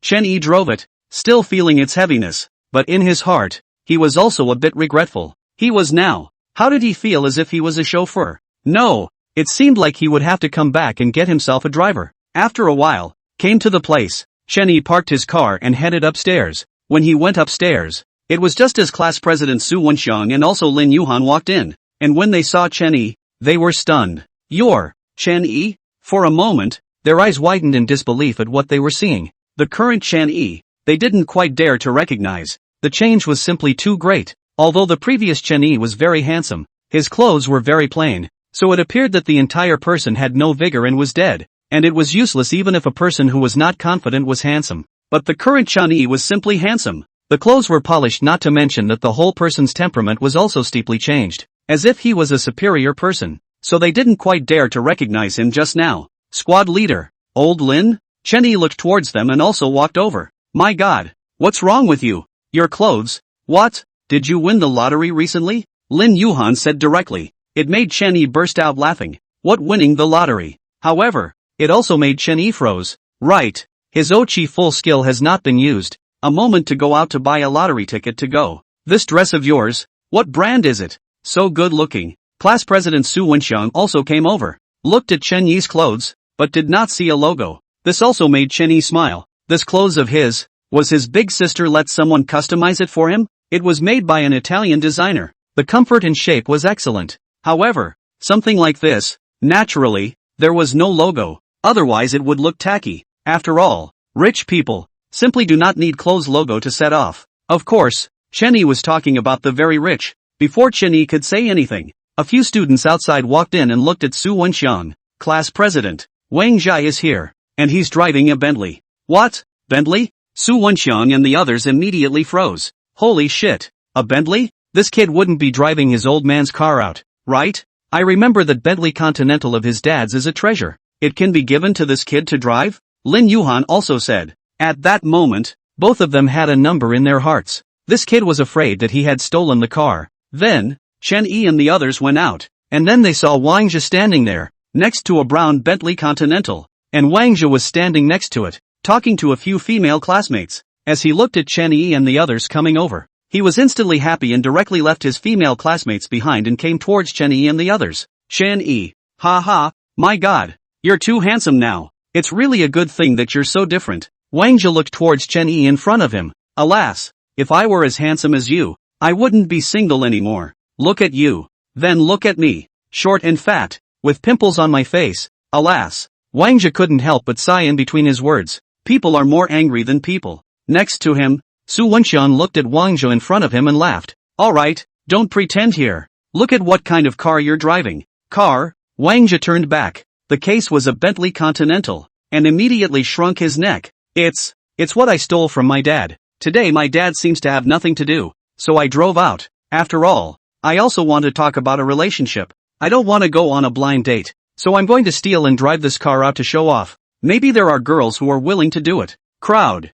Chen Yi drove it, still feeling its heaviness, but in his heart, he was also a bit regretful. He was now. How did he feel as if he was a chauffeur? No, it seemed like he would have to come back and get himself a driver. After a while, came to the place. Chen Yi parked his car and headed upstairs. When he went upstairs, it was just as class president Su Wenxiang and also Lin Yuhan walked in, and when they saw Chen Yi, they were stunned. You're Chen Yi? For a moment, their eyes widened in disbelief at what they were seeing. The current Chen Yi, they didn't quite dare to recognize. The change was simply too great. Although the previous Chen Yi was very handsome, his clothes were very plain, so it appeared that the entire person had no vigor and was dead, and it was useless even if a person who was not confident was handsome. But the current Chen Yi was simply handsome. The clothes were polished, not to mention that the whole person's temperament was also steeply changed, as if he was a superior person, so they didn't quite dare to recognize him just now. Squad leader, old Lin? Chen Yi looked towards them and also walked over. My God, what's wrong with you? Your clothes, What? Did you win the lottery recently? Lin Yuhan said directly. It made Chen Yi burst out laughing. What, winning the lottery? However, it also made Chen Yi froze. Right. His Ochi full skill has not been used. A moment to go out to buy a lottery ticket to go. This dress of yours, what brand is it? So good looking. Class President Su Wenxiang also came over, looked at Chen Yi's clothes, but did not see a logo. This also made Chen Yi smile. This clothes of his, was his big sister let someone customize it for him? It was made by an Italian designer. The comfort and shape was excellent. However, something like this, naturally, there was no logo, otherwise it would look tacky. After all, rich people simply do not need clothes logo to set off. Of course, Chen Yi was talking about the very rich. Before Chen Yi could say anything, a few students outside walked in and looked at Su Wenxiang. Class President Wang Zhai is here, and he's driving a Bentley. What? Bentley? Su Wenxiang and the others immediately froze. Holy shit, a Bentley? This kid wouldn't be driving his old man's car out, right? I remember that Bentley Continental of his dad's is a treasure. It can be given to this kid to drive? Lin Yuhan also said. At that moment, both of them had a number in their hearts. This kid was afraid that he had stolen the car. Then, Chen Yi and the others went out, and then they saw Wang Zhe standing there, next to a brown Bentley Continental, and Wang Zhe was standing next to it, talking to a few female classmates. As he looked at Chen Yi and the others coming over, he was instantly happy and directly left his female classmates behind and came towards Chen Yi and the others. Chen Yi, ha ha, my god, you're too handsome now. It's really a good thing that you're so different. Wang Zhe looked towards Chen Yi in front of him. Alas, if I were as handsome as you, I wouldn't be single anymore. Look at you. Then look at me. Short and fat, with pimples on my face. Alas. Wang Zhe couldn't help but sigh in between his words. People are more angry than people. Next to him, Su Wenxiang looked at Wang Zhe in front of him and laughed. Alright, don't pretend here. Look at what kind of car you're driving. Car? Wang Zhe turned back. The case was a Bentley Continental, and immediately shrunk his neck. It's what I stole from my dad. Today my dad seems to have nothing to do, so I drove out. After all, I also want to talk about a relationship. I don't want to go on a blind date, so I'm going to steal and drive this car out to show off. Maybe there are girls who are willing to do it. Crowd.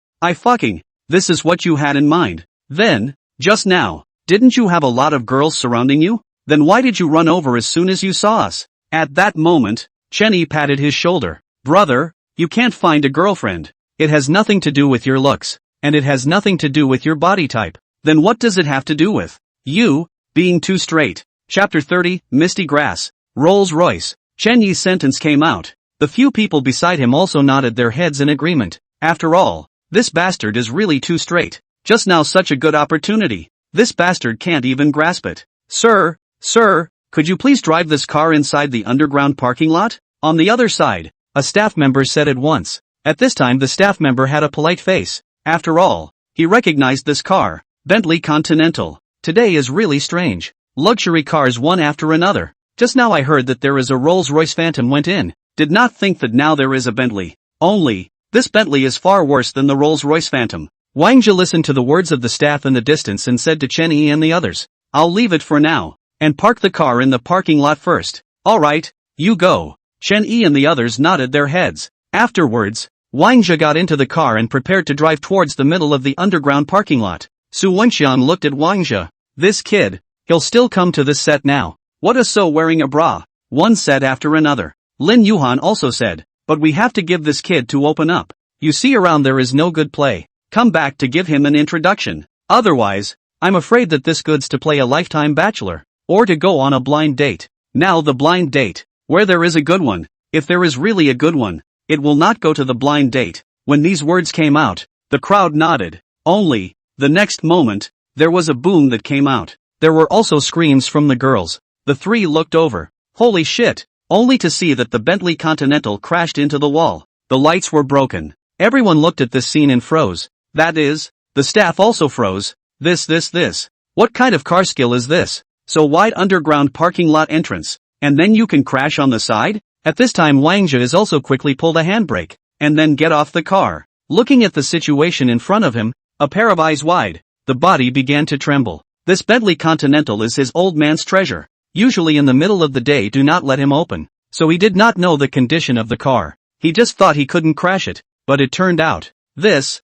This is what you had in mind. Then, just now, didn't you have a lot of girls surrounding you? Then why did you run over as soon as you saw us? At that moment, Chen Yi patted his shoulder. Brother, you can't find a girlfriend. It has nothing to do with your looks, and it has nothing to do with your body type. Then what does it have to do with you being too straight? Chapter 30, Misty Grass. Rolls-Royce. Chen Yi's sentence came out. The few people beside him also nodded their heads in agreement. After all, this bastard is really too straight. Just now such a good opportunity. This bastard can't even grasp it. Sir, could you please drive this car inside the underground parking lot? On the other side, a staff member said at once. At this time the staff member had a polite face. After all, he recognized this car. Bentley Continental. Today is really strange. Luxury cars one after another. Just now I heard that there is a Rolls-Royce Phantom went in. Did not think that now there is a Bentley. Only, this Bentley is far worse than the Rolls-Royce Phantom. Wang Zhe listened to the words of the staff in the distance and said to Chen Yi and the others, I'll leave it for now, and park the car in the parking lot first. Alright, you go. Chen Yi and the others nodded their heads. Afterwards, Wang Zhe got into the car and prepared to drive towards the middle of the underground parking lot. Su Wenxiang looked at Wang Zhe. This kid, he'll still come to this set now. What is so wearing a bra? One said after another. Lin Yuhan also said, but we have to give this kid to open up. You see around there is no good play. Come back to give him an introduction. Otherwise, I'm afraid that this good's to play a lifetime bachelor, or to go on a blind date. Now the blind date, where there is a good one. If there is really a good one, it will not go to the blind date. When these words came out, the crowd nodded. Only, the next moment, there was a boom that came out. There were also screams from the girls. The three looked over. Holy shit! Only to see that the Bentley Continental crashed into the wall. The lights were broken. Everyone looked at this scene and froze. That is, the staff also froze. This. What kind of car skill is this? So wide underground parking lot entrance, and then you can crash on the side? At this time Wang Zhe is also quickly pulled a handbrake, and then get off the car. Looking at the situation in front of him, a pair of eyes wide, the body began to tremble. This Bentley Continental is his old man's treasure. Usually in the middle of the day do not let him open, so he did not know the condition of the car. He just thought he couldn't crash it, but it turned out, this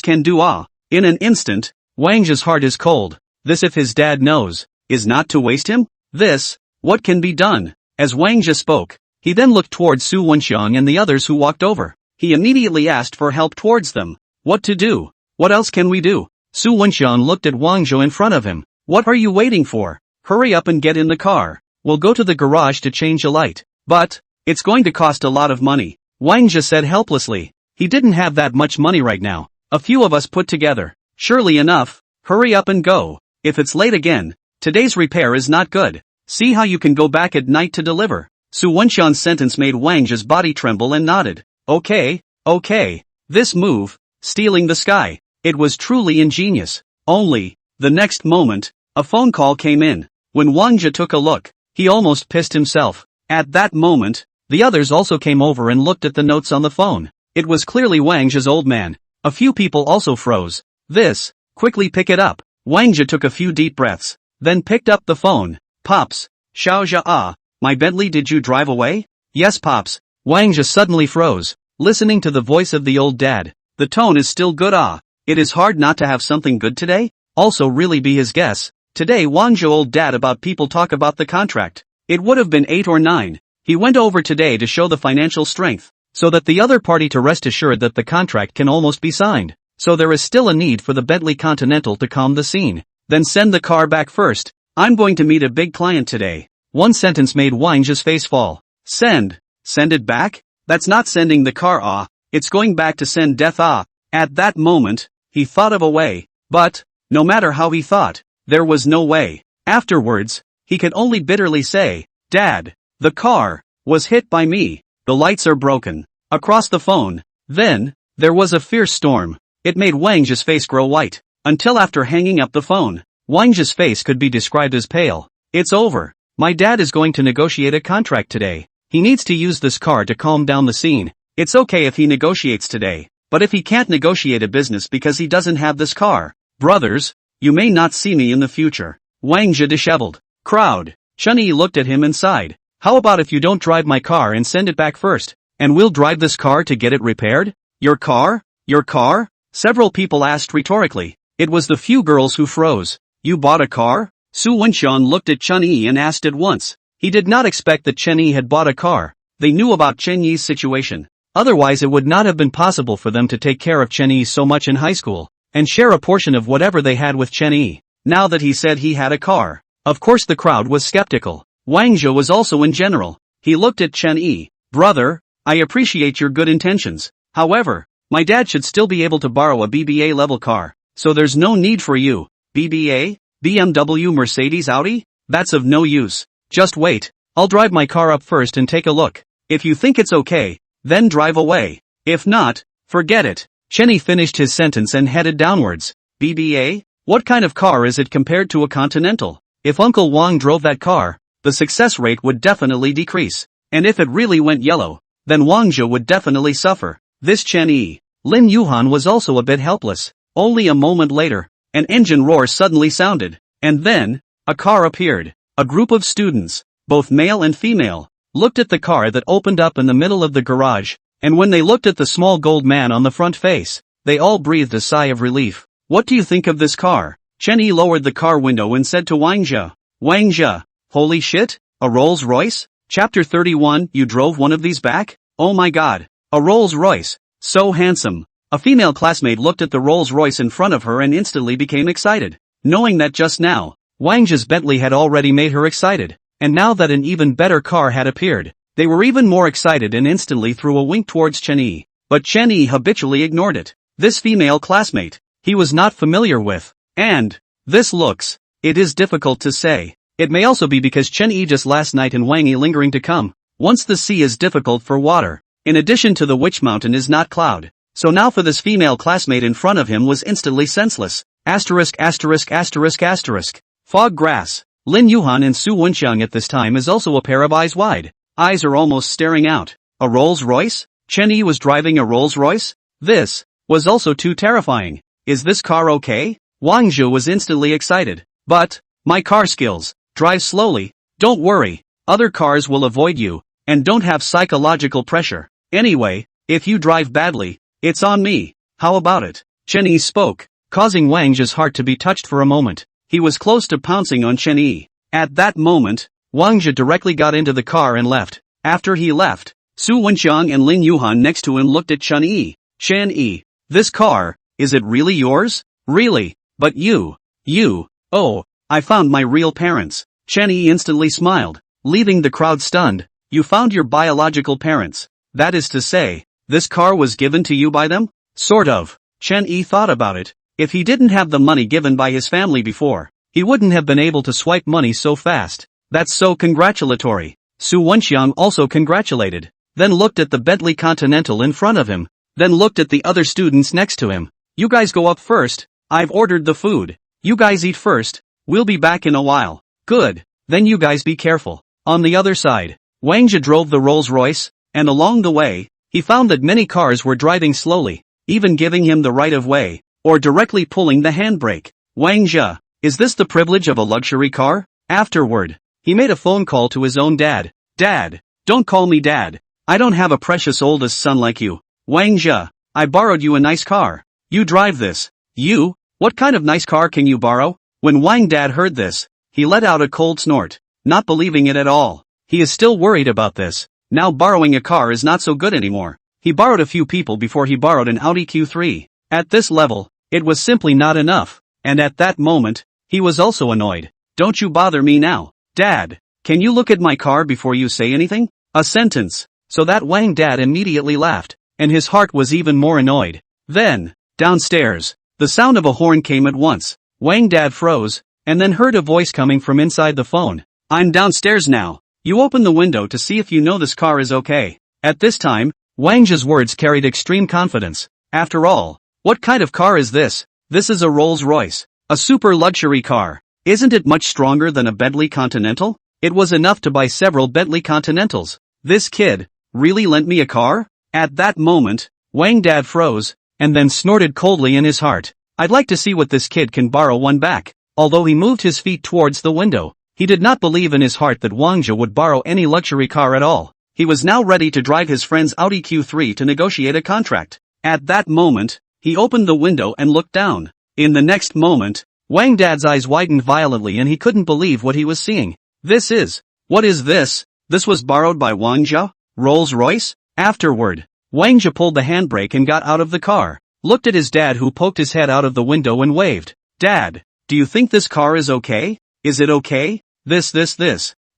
can do. In an instant, Wang Zhe's heart is cold. This, if his dad knows, is not to waste him? This, what can be done? As Wang Zhe spoke, he then looked towards Su Wenxiang and the others who walked over. He immediately asked for help towards them. What to do? What else can we do? Su Wenxiang looked at Wang Zhe in front of him. What are you waiting for? Hurry up and get in the car. We'll go to the garage to change a light. But, it's going to cost a lot of money. Wang Zhe said helplessly. He didn't have that much money right now. A few of us put together. Surely enough. Hurry up and go. If it's late again, today's repair is not good. See how you can go back at night to deliver. Su Wenxiang's sentence made Wang Zhe's body tremble and nodded. Okay. This move, stealing the sky, it was truly ingenious. Only, the next moment, a phone call came in. When Wang Zhe took a look, he almost pissed himself. At that moment, the others also came over and looked at the notes on the phone. It was clearly Wang Zhe's old man. A few people also froze. This, quickly pick it up. Wang Zhe took a few deep breaths, then picked up the phone. Pops, Xiao Jia, my Bentley, did you drive away? Yes, Pops. Wang Zhe suddenly froze, listening to the voice of the old dad. The tone is still good. It is hard not to have something good today? Also really be his guess. Today Wang Zhe old dad about people talk about the contract. It would have been 8 or 9. He went over today to show the financial strength, so that the other party to rest assured that the contract can almost be signed. So there is still a need for the Bentley Continental to calm the scene. Then send the car back first. I'm going to meet a big client today. One sentence made Wang Zhe's face fall. Send it back? That's not sending the car. It's going back to send death. At that moment, he thought of a way, but, no matter how he thought, there was no way. Afterwards, he could only bitterly say, Dad, the car was hit by me. The lights are broken. Across the phone. Then, there was a fierce storm. It made Wang Zhe's face grow white. Until after hanging up the phone, Wang Zhe's face could be described as pale. It's over. My dad is going to negotiate a contract today. He needs to use this car to calm down the scene. It's okay if he negotiates today, but if he can't negotiate a business because he doesn't have this car, brothers, you may not see me in the future. Wang Zhe disheveled. Crowd. Chun-Yi looked at him and sighed. How about if you don't drive my car and send it back first, and we'll drive this car to get it repaired? Your car? Your car? Several people asked rhetorically. It was the few girls who froze. You bought a car? Su Wenxiang looked at Chun-Yi and asked at once. He did not expect that Chen-Yi had bought a car. They knew about Chen-Yi's situation. Otherwise it would not have been possible for them to take care of Chen-Yi so much in high school, and share a portion of whatever they had with Chen-Yi. Now that he said he had a car, of course the crowd was skeptical. Wang Zhe was also in general. He looked at Chen-Yi. Brother, I appreciate your good intentions. However, my dad should still be able to borrow a BBA level car, so there's no need for you. BBA? BMW, Mercedes, Audi? That's of no use. Just wait. I'll drive my car up first and take a look. If you think it's okay, then drive away. If not, forget it. Chen-Yi finished his sentence and headed downwards. BBA? What kind of car is it compared to a Continental? If Uncle Wang drove that car, the success rate would definitely decrease. And if it really went yellow, then Wang Zhe would definitely suffer. This Chen-Yi. Lin Yuhan was also a bit helpless. Only a moment later, an engine roar suddenly sounded. And then, a car appeared. A group of students, both male and female, looked at the car that opened up in the middle of the garage, and when they looked at the small gold man on the front face, they all breathed a sigh of relief. What do you think of this car? Chen-Yi lowered the car window and said to Wang Zhe. Wang Zhe, holy shit, a Rolls Royce? Chapter 31, you drove one of these back? Oh my god, a Rolls Royce, so handsome. A female classmate looked at the Rolls Royce in front of her and instantly became excited, knowing that just now, Wang Zhe's Bentley had already made her excited, and now that an even better car had appeared, they were even more excited and instantly threw a wink towards Chen-Yi. But Chen-Yi habitually ignored it. This female classmate, he was not familiar with. And, this looks, it is difficult to say. It may also be because Chen-Yi just last night and Wang Yi lingering to come. Once the sea is difficult for water, in addition to the Witch Mountain is not cloud. So now for this female classmate in front of him was instantly senseless. Asterisk. Fog grass. Lin Yuhan and Su Wenxiang at this time is also a pair of eyes wide. Eyes are almost staring out. A Rolls Royce? Chen-Yi was driving a Rolls Royce? This was also too terrifying. Is this car okay? Wang Zhe was instantly excited. But, my car skills. Drive slowly. Don't worry. Other cars will avoid you, and don't have psychological pressure. Anyway, if you drive badly, it's on me. How about it? Chen-Yi spoke, causing Wang Zhe's heart to be touched for a moment. He was close to pouncing on Chen Yi. At that moment, Wang Zhe directly got into the car and left. After he left, Su Wenxiang and Ling Yuhan next to him looked at Chen Yi. Chen Yi, this car, is it really yours? Really? But you, oh, I found my real parents. Chen Yi instantly smiled, leaving the crowd stunned. You found your biological parents. That is to say, this car was given to you by them? Sort of. Chen Yi thought about it. If he didn't have the money given by his family before, he wouldn't have been able to swipe money so fast. That's so congratulatory. Su Wenxiang also congratulated, then looked at the Bentley Continental in front of him, then looked at the other students next to him. You guys go up first, I've ordered the food. You guys eat first, we'll be back in a while. Good, then you guys be careful. On the other side, Wang Zhe drove the Rolls-Royce, and along the way, he found that many cars were driving slowly, even giving him the right of way, or directly pulling the handbrake. Wang Zhe, is this the privilege of a luxury car? Afterward, he made a phone call to his own dad. Dad, don't call me dad. I don't have a precious oldest son like you. Wang Zhe, I borrowed you a nice car. You drive this. You? What kind of nice car can you borrow? When Wang Dad heard this, he let out a cold snort, not believing it at all. He is still worried about this. Now borrowing a car is not so good anymore. He borrowed a few people before he borrowed an Audi Q3. At this level, it was simply not enough. And at that moment, he was also annoyed. Don't you bother me now. Dad, can you look at my car before you say anything? A sentence. So that Wang Dad immediately laughed, and his heart was even more annoyed. Then, downstairs, the sound of a horn came at once. Wang Dad froze, and then heard a voice coming from inside the phone. I'm downstairs now. You open the window to see if you know this car is okay. At this time, Wang Zhe's words carried extreme confidence. After all, what kind of car is this? This is a Rolls-Royce. A super luxury car. Isn't it much stronger than a Bentley Continental? It was enough to buy several Bentley Continentals. This kid really lent me a car? At that moment, Wang Dad froze, and then snorted coldly in his heart. I'd like to see what this kid can borrow one back. Although he moved his feet towards the window, he did not believe in his heart that Wang Zhe would borrow any luxury car at all. He was now ready to drive his friend's Audi Q3 to negotiate a contract. At that moment, he opened the window and looked down. In the next moment, Wang Dad's eyes widened violently and he couldn't believe what he was seeing. What is this? This was borrowed by Wang Zhe? Rolls-Royce? Afterward, Wang Zhe pulled the handbrake and got out of the car, looked at his dad who poked his head out of the window and waved. Dad, do you think this car is okay? Is it okay? This.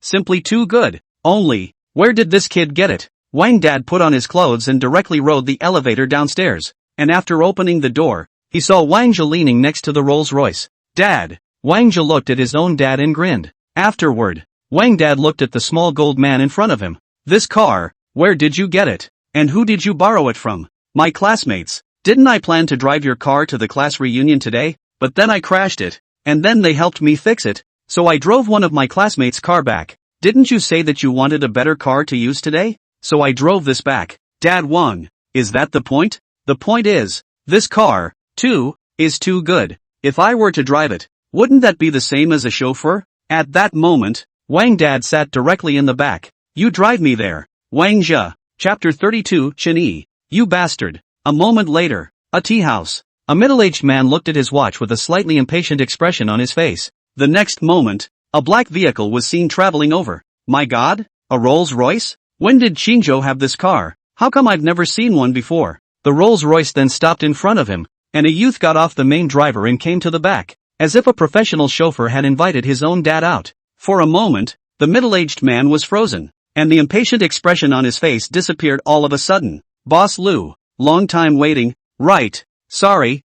Simply too good. Only, where did this kid get it? Wang Dad put on his clothes and directly rode the elevator downstairs, and after opening the door, he saw Wang Zhe leaning next to the Rolls-Royce. Dad! Wang Zhe looked at his own dad and grinned. Afterward, Wang Dad looked at the small gold man in front of him. This car, where did you get it? And who did you borrow it from? My classmates. Didn't I plan to drive your car to the class reunion today? But then I crashed it, and then they helped me fix it, so I drove one of my classmates' car back. Didn't you say that you wanted a better car to use today? So I drove this back. Dad Wang, is that the point? The point is, this car, too, is too good. If I were to drive it, wouldn't that be the same as a chauffeur? At that moment, Wang Dad sat directly in the back. You drive me there. Wang Zhe, Chapter 32, Chen Yi. You bastard. A moment later, a tea house. A middle-aged man looked at his watch with a slightly impatient expression on his face. The next moment, a black vehicle was seen traveling over. My God, a Rolls-Royce? When did Qingzhou have this car? How come I've never seen one before? The Rolls-Royce then stopped in front of him, and a youth got off the main driver and came to the back, as if a professional chauffeur had invited his own dad out. For a moment, the middle-aged man was frozen, and the impatient expression on his face disappeared all of a sudden. Boss Lu, long time waiting, right, sorry,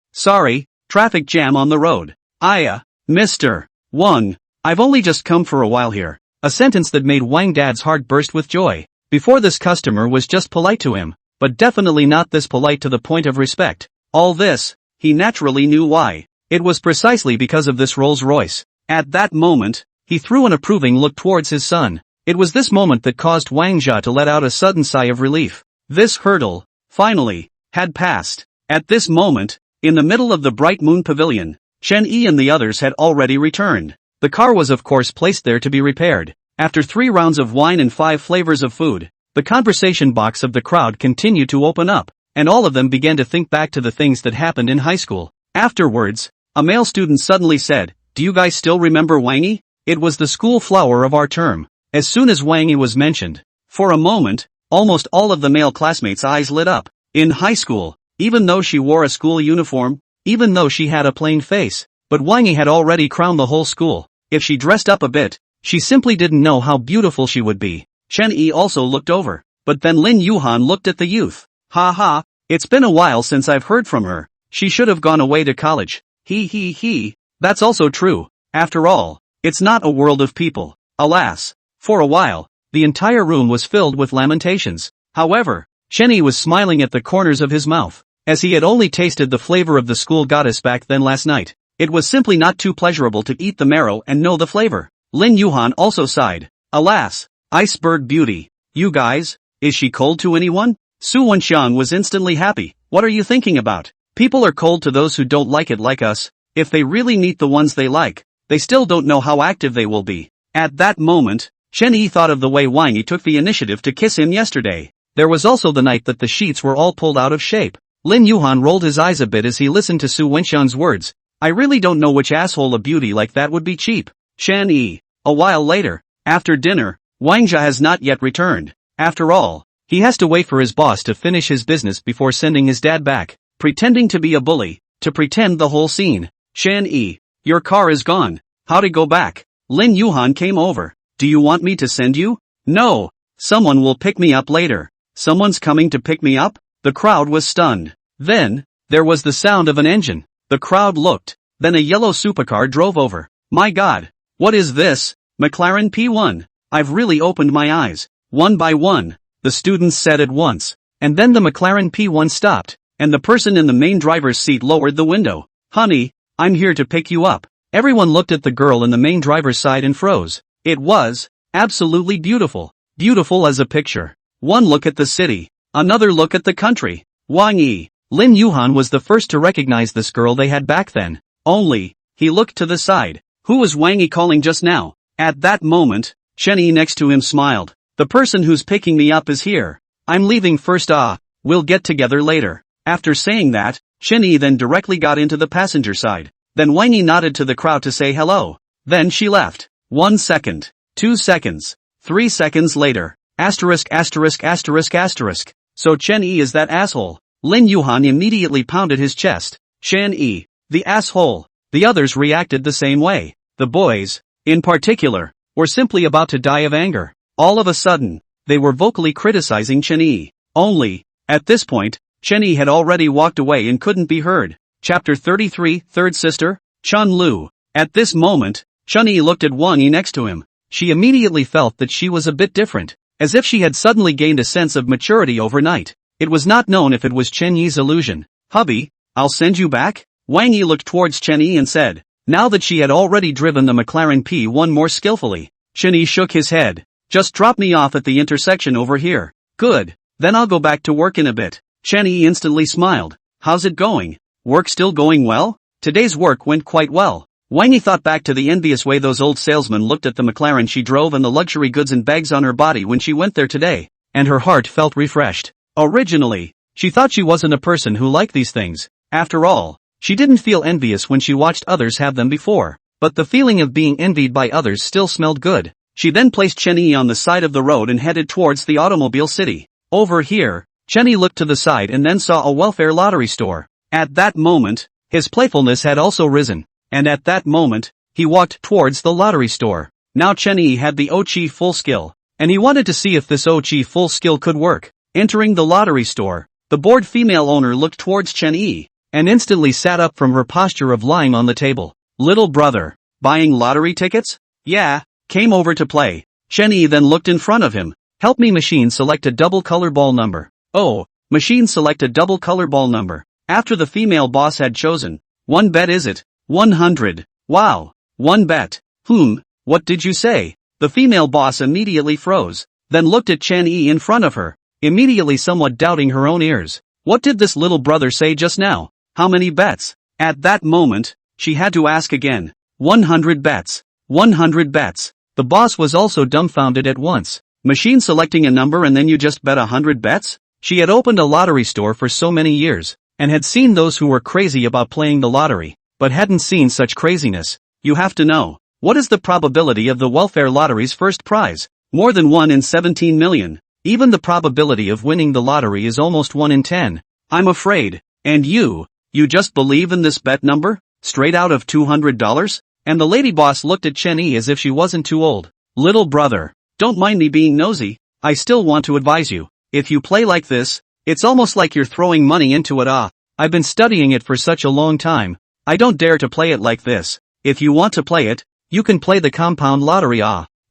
traffic jam on the road. Mr. Wang, I've only just come for a while here. A sentence that made Wang Dad's heart burst with joy. Before, this customer was just polite to him, but definitely not this polite to the point of respect. All this, he naturally knew why. It was precisely because of this Rolls-Royce. At that moment, he threw an approving look towards his son. It was this moment that caused Wang Zhe to let out a sudden sigh of relief. This hurdle, finally, had passed. At this moment, in the middle of the Bright Moon Pavilion, Chen Yi and the others had already returned. The car was of course placed there to be repaired. After 3 rounds of wine and 5 flavors of food, the conversation box of the crowd continued to open up, and all of them began to think back to the things that happened in high school. Afterwards, a male student suddenly said, "Do you guys still remember Wangi? It was the school flower of our term." As soon as Wangi was mentioned, for a moment, almost all of the male classmates' eyes lit up. In high school, even though she wore a school uniform, even though she had a plain face, but Wangi had already crowned the whole school. If she dressed up a bit, she simply didn't know how beautiful she would be. Chen-yi also looked over, but then Lin Yuhan looked at the youth. "Ha ha, it's been a while since I've heard from her. She should have gone away to college. He. That's also true. After all, it's not a world of people." Alas. For a while, the entire room was filled with lamentations. However, Chen-yi was smiling at the corners of his mouth, as he had only tasted the flavor of the school goddess back then last night. It was simply not too pleasurable to eat the marrow and know the flavor. Lin Yuhan also sighed. Alas, iceberg beauty. You guys, is she cold to anyone? Su Wenxiang was instantly happy. What are you thinking about? People are cold to those who don't like it like us. If they really meet the ones they like, they still don't know how active they will be. At that moment, Chen-yi thought of the way Wangi took the initiative to kiss him yesterday. There was also the night that the sheets were all pulled out of shape. Lin Yuhan rolled his eyes a bit as he listened to Su Wenxiang's words. I really don't know which asshole a beauty like that would be cheap. Chen-yi. A while later, after dinner, Wang Jia has not yet returned. After all, he has to wait for his boss to finish his business before sending his dad back, pretending to be a bully, to pretend the whole scene. Chen-yi, your car is gone. How to go back? Lin Yuhan came over. Do you want me to send you? No. Someone will pick me up later. Someone's coming to pick me up? The crowd was stunned. Then, there was the sound of an engine. The crowd looked. Then a yellow supercar drove over. My God. What is this? McLaren P1. I've really opened my eyes. One by one, the students said at once. And then the McLaren P1 stopped, and the person in the main driver's seat lowered the window. Honey, I'm here to pick you up. Everyone looked at the girl in the main driver's side and froze. It was absolutely beautiful. Beautiful as a picture. One look at the city, another look at the country. Wang Yi. Lin Yuhan was the first to recognize this girl they had back then. Only, he looked to the side. Who was Wang Yi calling just now? At that moment, Chen-yi next to him smiled. The person who's picking me up is here. I'm leaving first. We'll get together later. After saying that, Chen-yi then directly got into the passenger side. Then Wang Yi nodded to the crowd to say hello. Then she left. 1 second. 2 seconds. 3 seconds later. Asterisk. So Chen-yi is that asshole. Lin Yuhan immediately pounded his chest. Chen-yi. The asshole. The others reacted the same way. The boys, in particular, were simply about to die of anger. All of a sudden, they were vocally criticizing Chen-yi. Only, at this point, Chen-yi had already walked away and couldn't be heard. Chapter 33, Third Sister, Chun-Lu. At this moment, Chen-yi looked at Wang Yi next to him. She immediately felt that she was a bit different, as if she had suddenly gained a sense of maturity overnight. It was not known if it was Chen-yi's illusion. Hubby, I'll send you back? Wang Yi looked towards Chen-yi and said, now that she had already driven the McLaren P1 more skillfully. Chen-yi shook his head. Just drop me off at the intersection over here. Good, then I'll go back to work in a bit. Chen-yi instantly smiled. How's it going? Work still going well? Today's work went quite well. Wang Yi thought back to the envious way those old salesmen looked at the McLaren she drove and the luxury goods and bags on her body when she went there today, and her heart felt refreshed. Originally, she thought she wasn't a person who liked these things. After all, she didn't feel envious when she watched others have them before, but the feeling of being envied by others still smelled good. She then placed Chen-yi on the side of the road and headed towards the automobile city. Over here, Chen-yi looked to the side and then saw a welfare lottery store. At that moment, his playfulness had also risen, and at that moment, he walked towards the lottery store. Now Chen-yi had the Ochi full skill, and he wanted to see if this Ochi full skill could work. Entering the lottery store, the bored female owner looked towards Chen-yi, and instantly sat up from her posture of lying on the table. Little brother, buying lottery tickets? Yeah, came over to play. Chen-yi then looked in front of him. Help me machine select a double color ball number. Oh, machine select a double color ball number. After the female boss had chosen, one bet is it? 100. Wow, one bet. What did you say? The female boss immediately froze, then looked at Chen-yi in front of her, immediately somewhat doubting her own ears. What did this little brother say just now? How many bets? At that moment, she had to ask again. 100 bets. 100 bets. The boss was also dumbfounded at once. Machine selecting a number and then you just bet 100 bets? She had opened a lottery store for so many years, and had seen those who were crazy about playing the lottery, but hadn't seen such craziness. You have to know. What is the probability of the welfare lottery's first prize? More than 1 in 17 million. Even the probability of winning the lottery is almost 1 in 10. I'm afraid. And you just believe in this bet number? Straight out of $200? And the lady boss looked at Chen-Yi as if she wasn't too old. Little brother, don't mind me being nosy, I still want to advise you. If you play like this, it's almost like you're throwing money into it. I've been studying it for such a long time. I don't dare to play it like this. If you want to play it, you can play the compound lottery.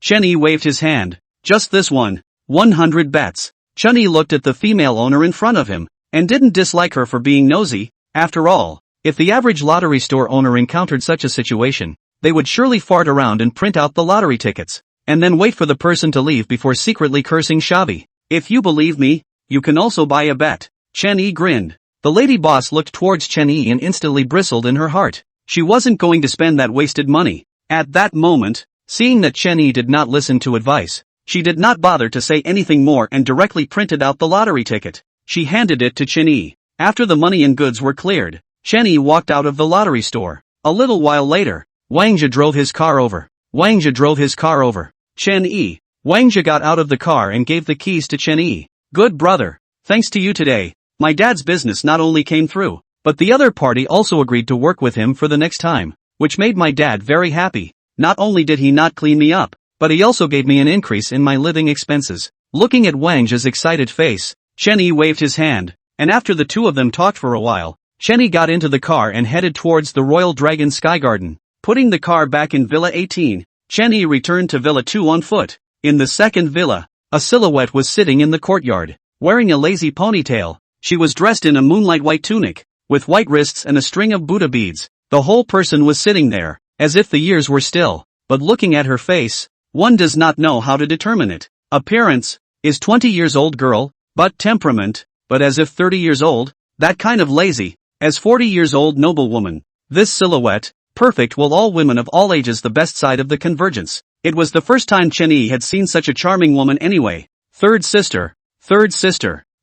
Chen-Yi waved his hand. Just this one. 100 bets. Chen-Yi looked at the female owner in front of him, and didn't dislike her for being nosy. After all, if the average lottery store owner encountered such a situation, they would surely fart around and print out the lottery tickets, and then wait for the person to leave before secretly cursing Shabi. If you believe me, you can also buy a bet. Chen-Yi grinned. The lady boss looked towards Chen-Yi and instantly bristled in her heart. She wasn't going to spend that wasted money. At that moment, seeing that Chen-Yi did not listen to advice, she did not bother to say anything more and directly printed out the lottery ticket. She handed it to Chen-Yi. After the money and goods were cleared, Chen-Yi walked out of the lottery store. A little while later, Wang Zhe drove his car over. Chen-Yi. Wang Zhe got out of the car and gave the keys to Chen-Yi. Good brother. Thanks to you today, my dad's business not only came through, but the other party also agreed to work with him for the next time, which made my dad very happy. Not only did he not clean me up, but he also gave me an increase in my living expenses. Looking at Wang Zhe's excited face, Chen-Yi waved his hand, and after the two of them talked for a while, Chen-Yi got into the car and headed towards the Royal Dragon Sky Garden. Putting the car back in Villa 18, Chen-Yi returned to Villa 2 on foot. In the second villa, a silhouette was sitting in the courtyard, wearing a lazy ponytail. She was dressed in a moonlight white tunic, with white wrists and a string of Buddha beads. The whole person was sitting there, as if the years were still, but looking at her face, one does not know how to determine it. Appearance, is 20 years old girl, but temperament, but as if 30 years old, that kind of lazy, as 40 years old noblewoman. This silhouette, perfect will all women of all ages the best side of the convergence. It was the first time Chen-Yi had seen such a charming woman anyway. Third sister.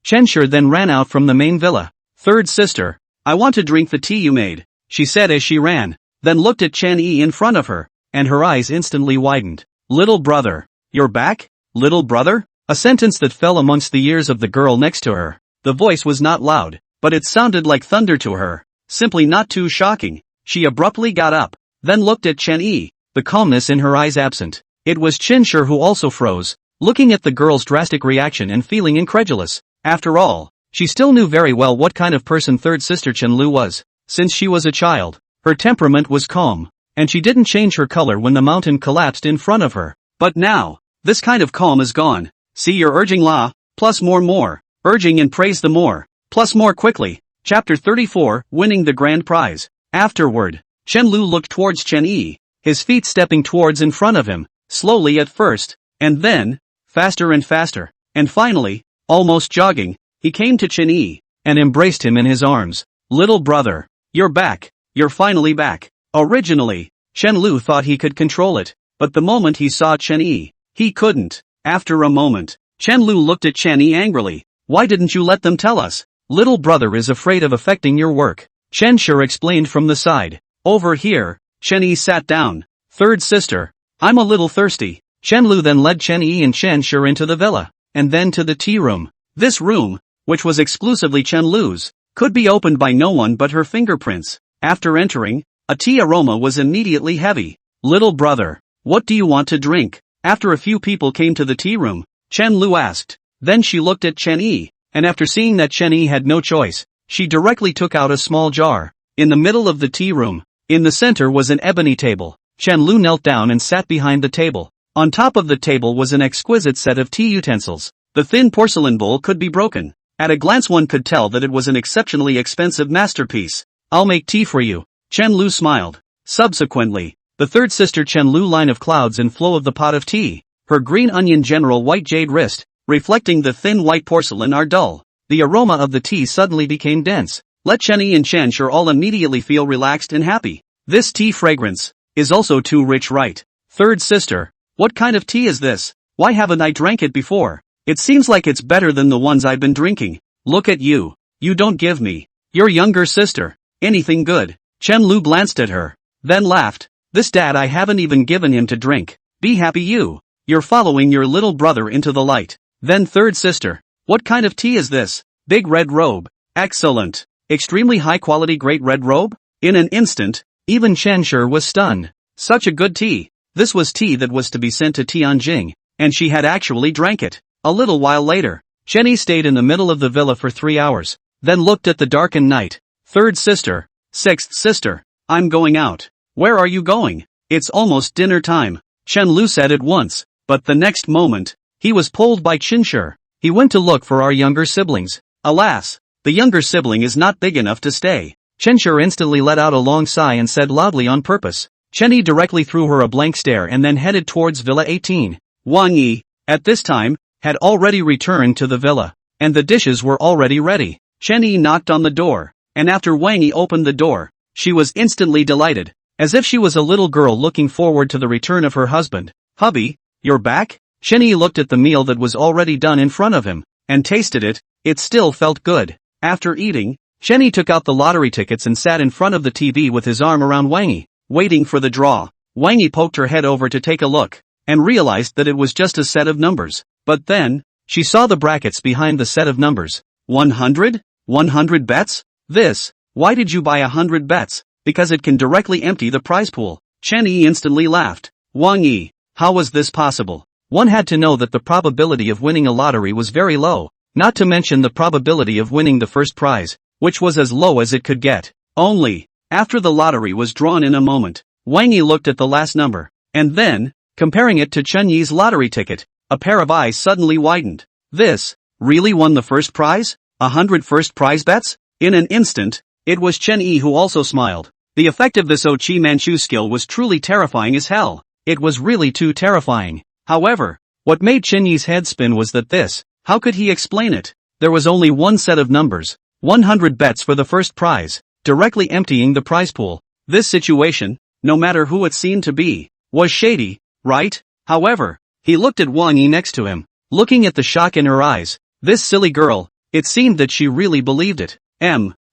Chen-Shur then ran out from the main villa. Third sister, I want to drink the tea you made, she said as she ran, then looked at Chen-Yi in front of her, and her eyes instantly widened. Little brother, you're back? Little brother? A sentence that fell amongst the ears of the girl next to her. The voice was not loud, but it sounded like thunder to her. Simply not too shocking. She abruptly got up, then looked at Chen-Yi, the calmness in her eyes absent. It was Chen-Shur who also froze, looking at the girl's drastic reaction and feeling incredulous. After all, she still knew very well what kind of person third sister Chen-Lu was. Since she was a child, her temperament was calm, and she didn't change her color when the mountain collapsed in front of her. But now, this kind of calm is gone. See, you're urging la, plus more, urging and praise the more, plus more quickly. Chapter 34, Winning the Grand Prize. Afterward, Chen-Lu looked towards Chen-Yi, his feet stepping towards in front of him, slowly at first, and then, faster and faster, and finally, almost jogging, he came to Chen-Yi, and embraced him in his arms. Little brother, you're back, you're finally back. Originally, Chen-Lu thought he could control it, but the moment he saw Chen-Yi, he couldn't. After a moment, Chen-Lu looked at Chen-Yi angrily. Why didn't you let them tell us? Little brother is afraid of affecting your work, Chen-Shur explained from the side. Over here, Chen-Yi sat down. Third sister, I'm a little thirsty. Chen-Lu then led Chen-Yi and Chen-Shur into the villa, and then to the tea room. This room, which was exclusively Chen-Lu's, could be opened by no one but her fingerprints. After entering, a tea aroma was immediately heavy. Little brother, what do you want to drink? After a few people came to the tea room, Chen-Lu asked. Then she looked at Chen-Yi, and after seeing that Chen-Yi had no choice, she directly took out a small jar. In the middle of the tea room, in the center was an ebony table. Chen-Lu knelt down and sat behind the table. On top of the table was an exquisite set of tea utensils. The thin porcelain bowl could be broken. At a glance one could tell that it was an exceptionally expensive masterpiece. I'll make tea for you. Chen-Lu smiled. Subsequently, the third sister Chen-Lu line of clouds and flow of the pot of tea. Her green onion general white jade wrist, reflecting the thin white porcelain are dull. The aroma of the tea suddenly became dense. Let Chen-Yi and Chen-Shur all immediately feel relaxed and happy. This tea fragrance is also too rich, right? Third sister, what kind of tea is this? Why haven't I drank it before? It seems like it's better than the ones I've been drinking. Look at you. You don't give me Your younger sister. Anything good? Chen Lu glanced at her, then laughed. This dad I haven't even given him to drink. Be happy you. You're following your little brother into the light. Then third sister. What kind of tea is this? Big red robe. Excellent. Extremely high quality great red robe? In an instant, even Chen Shi was stunned. Such a good tea. This was tea that was to be sent to Tianjing, and she had actually drank it. A little while later, Chen Yi stayed in the middle of the villa for 3 hours, then looked at the darkened night. Third sister. Sixth sister. I'm going out. Where are you going? It's almost dinner time. Chen Lu said at once, but the next moment, he was pulled by Chen Shi. He went to look for our younger siblings. Alas, the younger sibling is not big enough to stay. Chen Shi instantly let out a long sigh and said loudly on purpose. Chen Yi directly threw her a blank stare and then headed towards Villa 18. Wang Yi, at this time, had already returned to the villa, and the dishes were already ready. Chen Yi knocked on the door, and after Wang Yi opened the door, she was instantly delighted, as if she was a little girl looking forward to the return of her husband. Hubby, you're back? Chen Yi looked at the meal that was already done in front of him, and tasted it. It still felt good. After eating, Chen Yi took out the lottery tickets and sat in front of the TV with his arm around Wang Yi, waiting for the draw. Wang Yi poked her head over to take a look, and realized that it was just a set of numbers. But then, she saw the brackets behind the set of numbers. 100? 100 bets? This. Why did you buy 100 bets? Because it can directly empty the prize pool. Chen Yi instantly laughed. Wang Yi, how was this possible? One had to know that the probability of winning a lottery was very low, not to mention the probability of winning the first prize, which was as low as it could get. Only, after the lottery was drawn in a moment, Wang Yi looked at the last number, and then, comparing it to Chen Yi's lottery ticket, a pair of eyes suddenly widened. This, really won the first prize? 100 first prize bets? In an instant, it was Chen Yi who also smiled. The effect of this Ochi Manchu skill was truly terrifying as hell. It was really too terrifying. However, what made Chen Yi's head spin was that this, how could he explain it? There was only one set of numbers, 100 bets for the first prize, directly emptying the prize pool. This situation, no matter who it seemed to be, was shady, right? However, he looked at Wang Yi next to him, looking at the shock in her eyes. This silly girl, it seemed that she really believed it.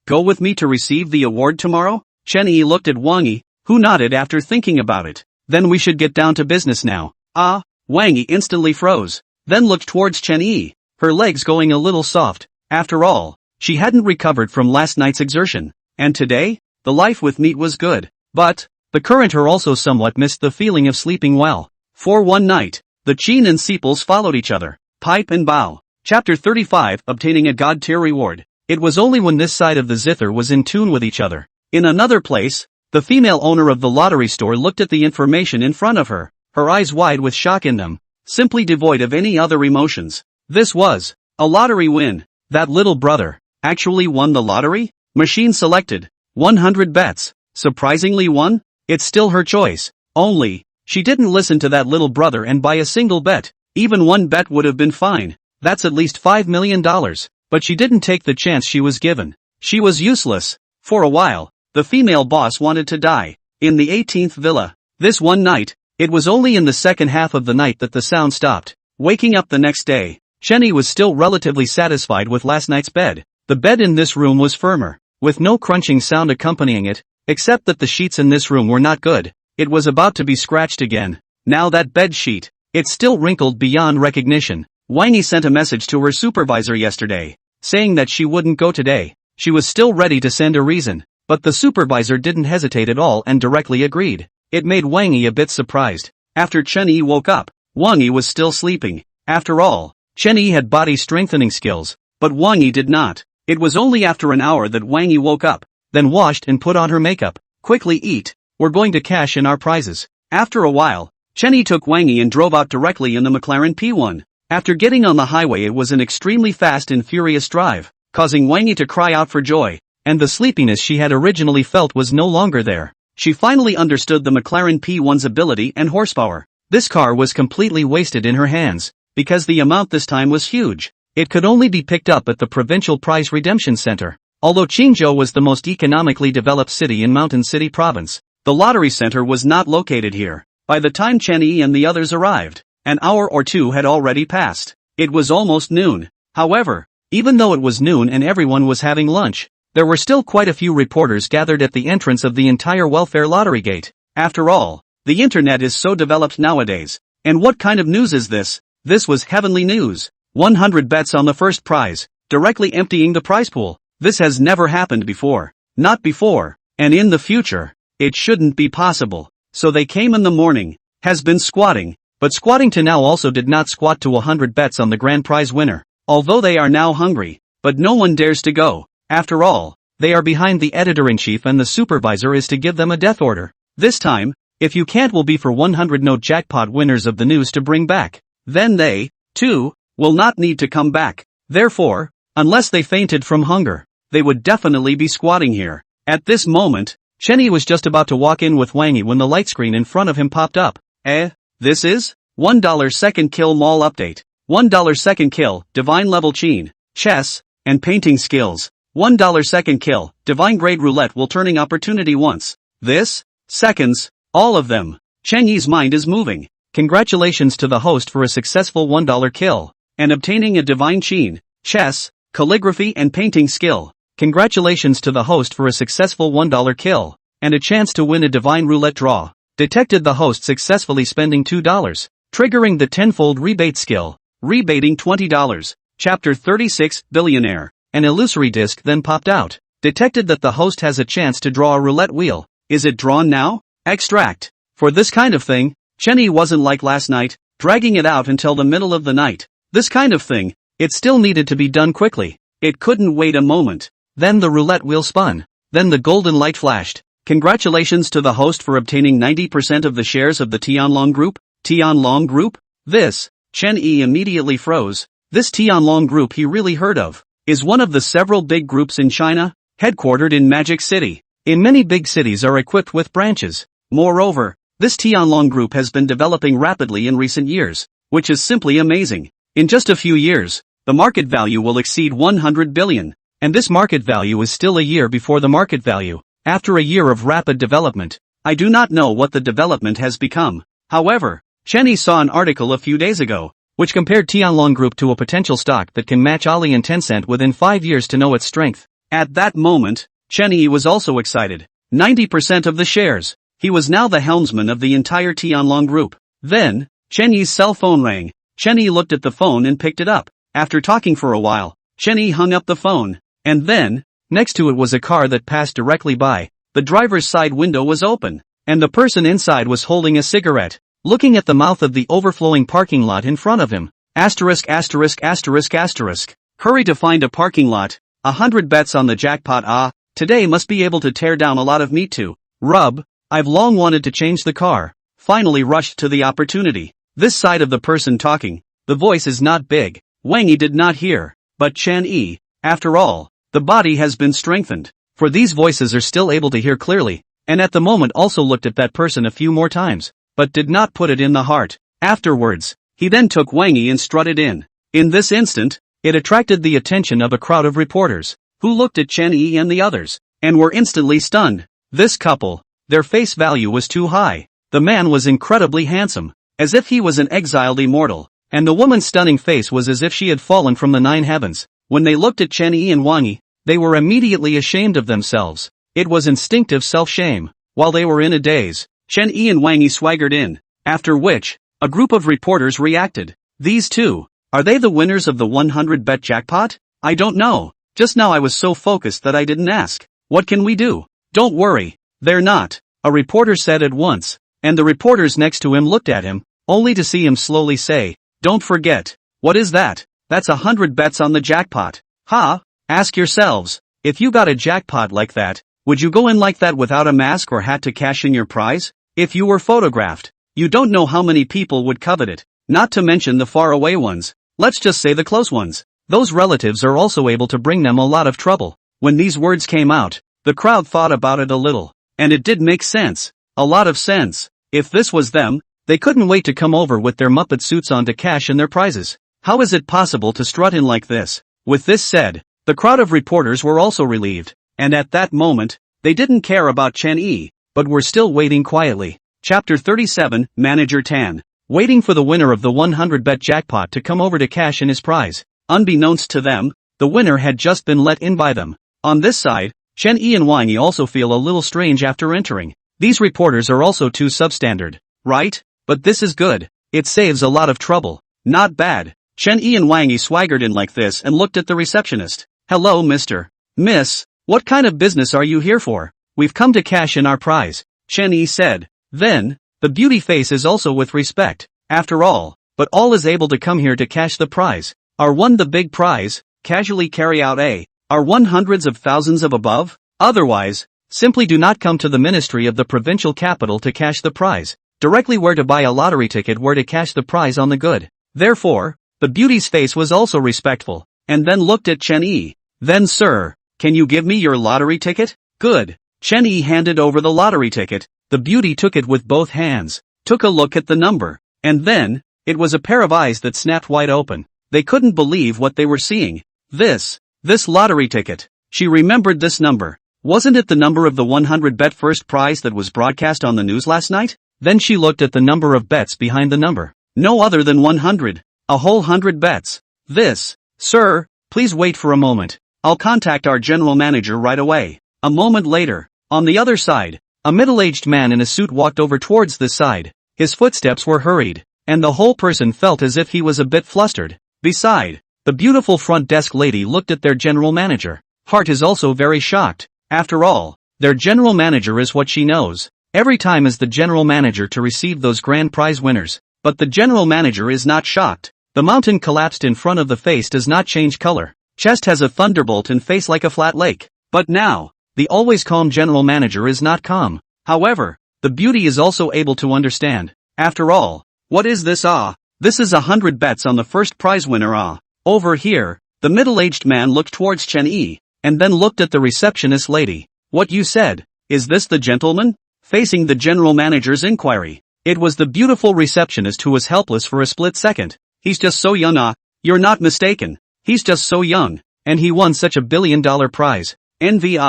Go with me to receive the award tomorrow? Chen Yi looked at Wang Yi, who nodded after thinking about it. Then we should get down to business now. Wang Yi instantly froze, then looked towards Chen Yi, her legs going a little soft. After all, she hadn't recovered from last night's exertion, and today, the life with meat was good. But, the current her also somewhat missed the feeling of sleeping well. For one night, the Qin and Sepals followed each other, pipe and bow. Chapter 35, Obtaining a God-tier reward. It was only when this side of the zither was in tune with each other. In another place, the female owner of the lottery store looked at the information in front of her, her eyes wide with shock in them, simply devoid of any other emotions. This was a lottery win. That little brother actually won the lottery? Machine selected 100 bets. Surprisingly won? It's still her choice. Only, she didn't listen to that little brother and buy a single bet. Even one bet would have been fine. That's at least $5 million. But she didn't take the chance she was given. She was useless. For a while, the female boss wanted to die. In the 18th villa. This one night, it was only in the second half of the night that the sound stopped. Waking up the next day, Chen Yi was still relatively satisfied with last night's bed. The bed in this room was firmer, with no crunching sound accompanying it, except that the sheets in this room were not good. It was about to be scratched again. Now that bed sheet, it's still wrinkled beyond recognition. Wang Yi sent a message to her supervisor yesterday, saying that she wouldn't go today. She was still ready to send a reason, but the supervisor didn't hesitate at all and directly agreed. It made Wang Yi a bit surprised. After Chen Yi woke up, Wang Yi was still sleeping. After all, Chen Yi had body strengthening skills, but Wang Yi did not. It was only after an hour that Wang Yi woke up, then washed and put on her makeup. Quickly eat, we're going to cash in our prizes. After a while, Chen Yi took Wang Yi and drove out directly in the McLaren P1. After getting on the highway, it was an extremely fast and furious drive, causing Wang Yi to cry out for joy, and the sleepiness she had originally felt was no longer there. She finally understood the McLaren P1's ability and horsepower. This car was completely wasted in her hands, because the amount this time was huge. It could only be picked up at the Provincial Prize Redemption Center. Although Qingzhou was the most economically developed city in Mountain City Province, the lottery center was not located here. By the time Chen Yi and the others arrived, an hour or two had already passed. It was almost noon. However, even though it was noon and everyone was having lunch, there were still quite a few reporters gathered at the entrance of the entire welfare lottery gate. After all, the internet is so developed nowadays. And what kind of news is this? This was heavenly news. 100 bets on the first prize, directly emptying the prize pool. This has never happened before. Not before, and in the future. It shouldn't be possible. So they came in the morning, has been squatting, but squatting to now also did not squat to 100 bets on the grand prize winner. Although they are now hungry, but no one dares to go. After all, they are behind the editor-in-chief and the supervisor is to give them a death order. This time, if you can't will be for 100 no jackpot winners of the news to bring back. Then they, too, will not need to come back. Therefore, unless they fainted from hunger, they would definitely be squatting here. At this moment, Chenny was just about to walk in with Wangi when the light screen in front of him popped up. This is? $1 second kill mall update. $1 second kill, divine level Chin, chess, and painting skills. $1 second kill, divine grade roulette will turning opportunity once. This? Seconds, all of them. Chen Yi's mind is moving. Congratulations to the host for a successful $1 kill, and obtaining a divine Chin, chess, calligraphy and painting skill. Congratulations to the host for a successful $1 kill, and a chance to win a divine roulette draw. Detected the host successfully spending $2, triggering the tenfold rebate skill. Rebating $20. Chapter 36, Billionaire. An illusory disc then popped out. Detected that the host has a chance to draw a roulette wheel. Is it drawn now? Extract. For this kind of thing, Chenny wasn't like last night, dragging it out until the middle of the night. This kind of thing, it still needed to be done quickly. It couldn't wait a moment. Then the roulette wheel spun. Then the golden light flashed. Congratulations to the host for obtaining 90% of the shares of the Tianlong Group. Tianlong Group? This. Chen Yi immediately froze. This Tianlong Group he really heard of, is one of the several big groups in China, headquartered in Magic City. In many big cities are equipped with branches. Moreover, this Tianlong Group has been developing rapidly in recent years, which is simply amazing. In just a few years, the market value will exceed 100 billion. And this market value is still a year before the market value. After a year of rapid development, I do not know what the development has become. However, Chenny saw an article a few days ago, which compared Tianlong Group to a potential stock that can match Ali and Tencent within 5 years to know its strength. At that moment, Chenny was also excited. 90% of the shares. He was now the helmsman of the entire Tianlong Group. Then, Chenny's cell phone rang. Chenny looked at the phone and picked it up. After talking for a while, Chenny hung up the phone. And then, next to it was a car that passed directly by. The driver's side window was open, and the person inside was holding a cigarette, looking at the mouth of the overflowing parking lot in front of him. Hurry to find a parking lot. 100 bets on the jackpot. Today must be able to tear down a lot of meat too. Rub. I've long wanted to change the car. Finally rushed to the opportunity. This side of the person talking. The voice is not big. Wang Yi did not hear. But Chen Yi. After all, the body has been strengthened. For these voices are still able to hear clearly. And at the moment also looked at that person a few more times, but did not put it in the heart. Afterwards, he then took Wang Yi and strutted in. In this instant, it attracted the attention of a crowd of reporters, who looked at Chen Yi and the others, and were instantly stunned. This couple, their face value was too high. The man was incredibly handsome, as if he was an exiled immortal, and the woman's stunning face was as if she had fallen from the 9 heavens. When they looked at Chen Yi and Wang Yi, they were immediately ashamed of themselves. It was instinctive self-shame. While they were in a daze, Chen Yi and Wang Yi swaggered in, after which, a group of reporters reacted. These two, are they the winners of the 100 bet jackpot? I don't know. Just now I was so focused that I didn't ask. What can we do? Don't worry, they're not, a reporter said at once, and the reporters next to him looked at him, only to see him slowly say, don't forget. What is that? That's 100 bets on the jackpot. Ha? Ask yourselves, if you got a jackpot like that, would you go in like that without a mask or hat to cash in your prize? If you were photographed, you don't know how many people would covet it, not to mention the far away ones. Let's just say the close ones. Those relatives are also able to bring them a lot of trouble. When these words came out, the crowd thought about it a little, and it did make sense. A lot of sense. If this was them, they couldn't wait to come over with their Muppet suits on to cash in their prizes. How is it possible to strut in like this? With this said, the crowd of reporters were also relieved, and at that moment, they didn't care about Chen Yi, but were still waiting quietly. Chapter 37, Manager Tan. Waiting for the winner of the 100 bet jackpot to come over to cash in his prize. Unbeknownst to them, the winner had just been let in by them. On this side, Chen Yi and Wang Yi also feel a little strange after entering. These reporters are also too substandard, right? But this is good. It saves a lot of trouble. Not bad. Chen Yi and Wang Yi swaggered in like this and looked at the receptionist. Hello, Mr. Miss, what kind of business are you here for? We've come to cash in our prize, Chen Yi said. Then, the beauty face is also with respect. After all, but all is able to come here to cash the prize. Are won the big prize, casually carry out are won hundreds of thousands of above? Otherwise, simply do not come to the ministry of the provincial capital to cash the prize. Directly where to buy a lottery ticket, where to cash the prize on the good. Therefore, the beauty's face was also respectful, and then looked at Chen Yi. Then sir, can you give me your lottery ticket? Good. Chen Yi handed over the lottery ticket. The beauty took it with both hands, took a look at the number, and then, it was a pair of eyes that snapped wide open. They couldn't believe what they were seeing. This lottery ticket. She remembered this number. Wasn't it the number of the 100 bet first prize that was broadcast on the news last night? Then she looked at the number of bets behind the number. No other than 100. A whole 100 bets. Sir, please wait for a moment. I'll contact our general manager right away. A moment later, on the other side, a middle-aged man in a suit walked over towards this side. His footsteps were hurried, and the whole person felt as if he was a bit flustered. Beside, the beautiful front desk lady looked at their general manager. Heart is also very shocked. After all, their general manager is what she knows. Every time is the general manager to receive those grand prize winners. But the general manager is not shocked. The mountain collapsed in front of the face does not change color. Chest has a thunderbolt and face like a flat lake. But now, the always calm general manager is not calm. However, the beauty is also able to understand. After all, what is this? This is 100 bets on the first prize winner. Over here, the middle-aged man looked towards Chen Yi, and then looked at the receptionist lady. What you said, is this the gentleman? Facing the general manager's inquiry, it was the beautiful receptionist who was helpless for a split second. He's just so young. You're not mistaken. He's just so young, and he won such a $1 billion prize. Envy.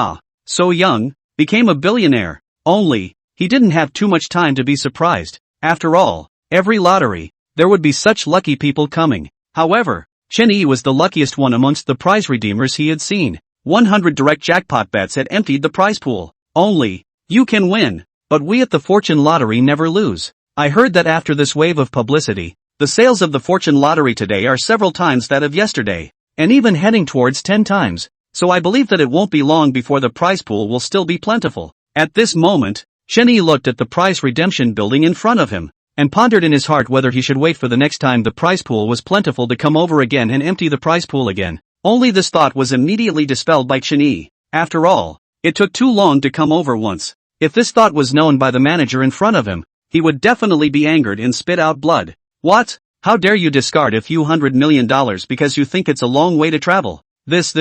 So young, became a billionaire. Only, he didn't have too much time to be surprised. After all, every lottery, there would be such lucky people coming. However, Chen Yi was the luckiest one amongst the prize redeemers he had seen. 100 direct jackpot bets had emptied the prize pool. Only, you can win, but we at the Fortune Lottery never lose. I heard that after this wave of publicity, the sales of the Fortune Lottery today are several times that of yesterday, and even heading towards 10 times, so I believe that it won't be long before the prize pool will still be plentiful. At this moment, Chen Yi looked at the prize redemption building in front of him, and pondered in his heart whether he should wait for the next time the prize pool was plentiful to come over again and empty the prize pool again. Only this thought was immediately dispelled by Chen Yi. After all, it took too long to come over once. If this thought was known by the manager in front of him, he would definitely be angered and spit out blood. What? How dare you discard a few $100 million because you think it's a long way to travel? This.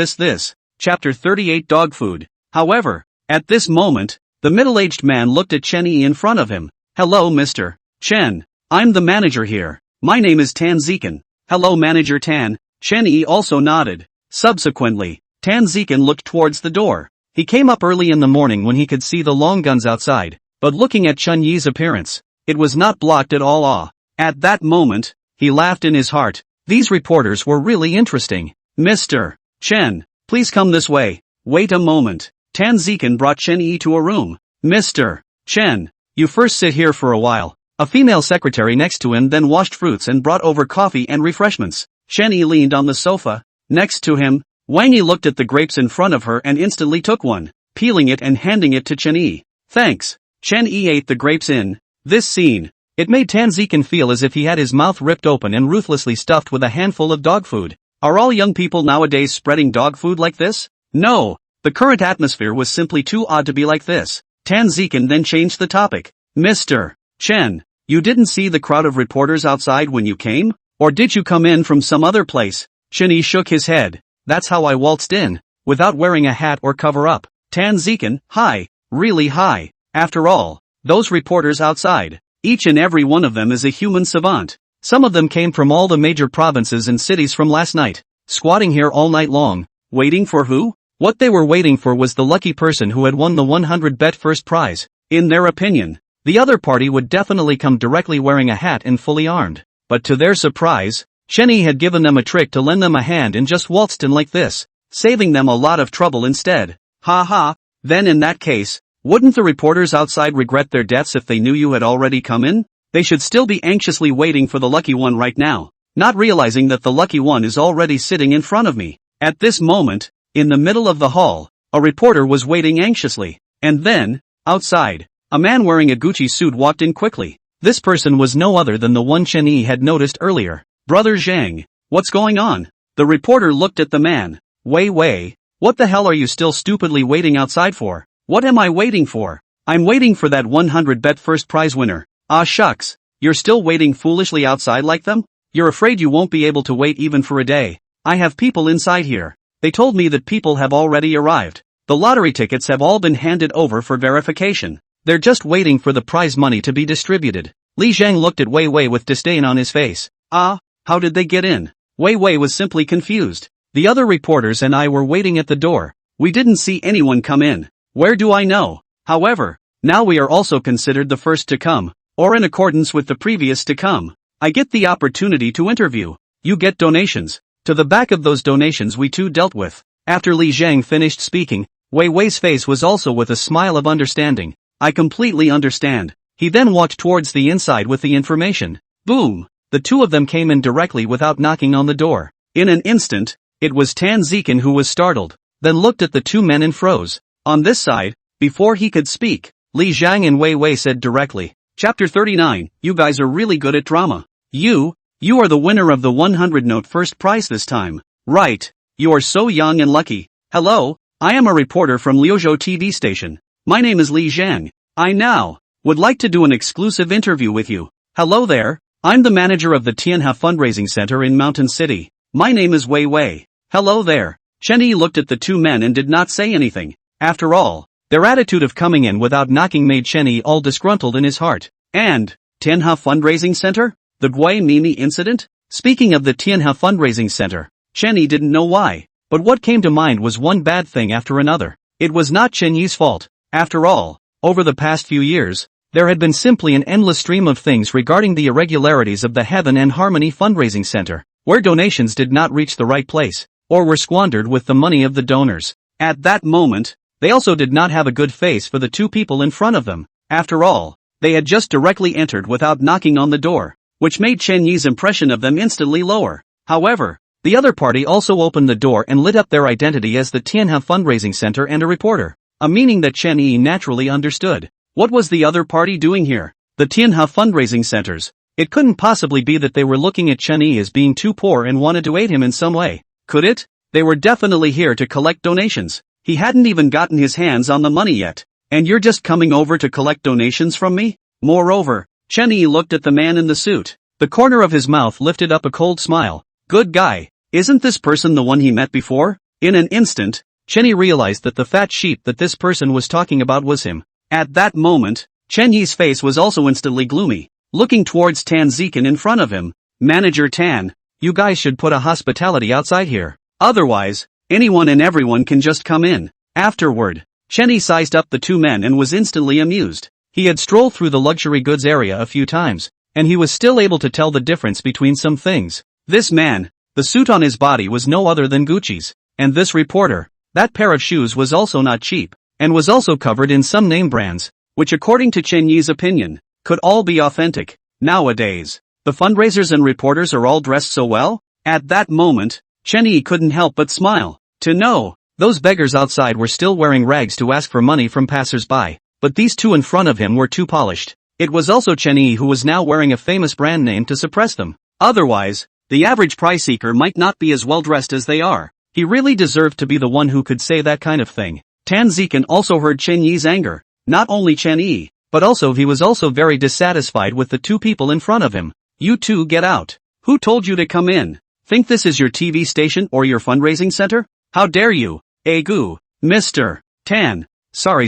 Chapter 38 Dog Food. However, at this moment, the middle-aged man looked at Chen Yi in front of him. Hello, Mr. Chen. I'm the manager here. My name is Tan Zikan. Hello, Manager Tan. Chen Yi also nodded. Subsequently, Tan Zikan looked towards the door. He came up early in the morning when he could see the long guns outside, but looking at Chen Yi's appearance, it was not blocked at all. At that moment, he laughed in his heart. These reporters were really interesting. Mr. Chen, please come this way. Wait a moment. Tan Zikan brought Chen Yi to a room. Mr. Chen, you first sit here for a while. A female secretary next to him then washed fruits and brought over coffee and refreshments. Chen Yi leaned on the sofa. Next to him, Wang Yi looked at the grapes in front of her and instantly took one, peeling it and handing it to Chen Yi. Thanks. Chen Yi ate the grapes in this scene. It made Tan Zikan feel as if he had his mouth ripped open and ruthlessly stuffed with a handful of dog food. Are all young people nowadays spreading dog food like this? No, the current atmosphere was simply too odd to be like this. Tan Zikan then changed the topic. Mr. Chen, you didn't see the crowd of reporters outside when you came? Or did you come in from some other place? Chen Yi shook his head. That's how I waltzed in, without wearing a hat or cover up. Tan Zikan, hi, really hi. After all, those reporters outside, each and every one of them is a human savant. Some of them came from all the major provinces and cities from last night, squatting here all night long. Waiting for who? What they were waiting for was the lucky person who had won the 100 bet first prize. In their opinion, the other party would definitely come directly wearing a hat and fully armed. But to their surprise, Chen Yi had given them a trick to lend them a hand and just waltzed in like this. saving them a lot of trouble instead. Ha ha, then in that case, wouldn't the reporters outside regret their deaths if they knew you had already come in? They should still be anxiously waiting for the lucky one right now, not realizing that the lucky one is already sitting in front of me. At this moment, in the middle of the hall, a reporter was waiting anxiously. And then, outside, a man wearing a Gucci suit walked in quickly. This person was no other than the one Chen Yi had noticed earlier. Brother Zhang, what's going on? The reporter looked at the man. Wei, what the hell are you still stupidly waiting outside for? What am I waiting for? I'm waiting for that 100 bet first prize winner. Ah shucks, you're still waiting foolishly outside like them? You're afraid you won't be able to wait even for a day. I have people inside here. They told me that people have already arrived. The lottery tickets have all been handed over for verification. They're just waiting for the prize money to be distributed. Li Zhang looked at Wei with disdain on his face. Ah, how did they get in? Wei was simply confused. The other reporters and I were waiting at the door. We didn't see anyone come in. Where do I know? However, now we are also considered the first to come, or in accordance with the previous to come. I get the opportunity to interview. You get donations. To the back of those donations we too dealt with. After Li Zhang finished speaking, Wei's face was also with a smile of understanding. I completely understand. He then walked towards the inside with the information. Boom! The two of them came in directly without knocking on the door. In an instant, it was Tan Zikan who was startled, then looked at the two men and froze. On this side, before he could speak, Li Zhang and Wei said directly. Chapter 39, you guys are really good at drama. You are the winner of the 100 note first prize this time. Right. You are so young and lucky. Hello, I am a reporter from Liuzhou TV station. My name is Li Zhang. I now would like to do an exclusive interview with you. Hello there, I'm the manager of the Tianhe Fundraising Center in Mountain City. My name is Wei. Hello there. Chen Yi looked at the two men and did not say anything. After all, their attitude of coming in without knocking made Chen Yi all disgruntled in his heart. And, Tianhe Fundraising Center? The Gui Mimi incident? Speaking of the Tianhe Fundraising Center, Chen Yi didn't know why, but what came to mind was one bad thing after another. It was not Chen Yi's fault. After all, over the past few years, there had been simply an endless stream of things regarding the irregularities of the Heaven and Harmony Fundraising Center, where donations did not reach the right place, or were squandered with the money of the donors. At that moment, they also did not have a good face for the two people in front of them. After all, they had just directly entered without knocking on the door, which made Chen Yi's impression of them instantly lower. However, the other party also opened the door and lit up their identity as the Tianhe Fundraising Center and a reporter, a meaning that Chen Yi naturally understood. What was the other party doing here? The Tianhe Fundraising Centers. It couldn't possibly be that they were looking at Chen Yi as being too poor and wanted to aid him in some way, could it? They were definitely here to collect donations. He hadn't even gotten his hands on the money yet. And you're just coming over to collect donations from me? Moreover, Chen Yi looked at the man in the suit. The corner of his mouth lifted up a cold smile. Good guy. Isn't this person the one he met before? In an instant, Chen Yi realized that the fat sheep that this person was talking about was him. At that moment, Chen Yi's face was also instantly gloomy, looking towards Tan Zikan in front of him. Manager Tan, you guys should put a hospitality outside here. Otherwise, anyone and everyone can just come in. Afterward, Chen Yi sized up the two men and was instantly amused. He had strolled through the luxury goods area a few times, and he was still able to tell the difference between some things. This man, the suit on his body was no other than Gucci's, and this reporter, that pair of shoes was also not cheap, and was also covered in some name brands, which according to Chen Yi's opinion, could all be authentic. Nowadays, the fundraisers and reporters are all dressed so well? At that moment, Chen Yi couldn't help but smile. To know, those beggars outside were still wearing rags to ask for money from passers-by, but these two in front of him were too polished. It was also Chen Yi who was now wearing a famous brand name to suppress them. Otherwise, the average prize seeker might not be as well dressed as they are. He really deserved to be the one who could say that kind of thing. Tan Zikan also heard Chen Yi's anger. Not only Chen Yi, but also he was also very dissatisfied with the two people in front of him. You two get out. Who told you to come in? Think this is your TV station or your fundraising center? How dare you? Egu, Mr. Tan. Sorry.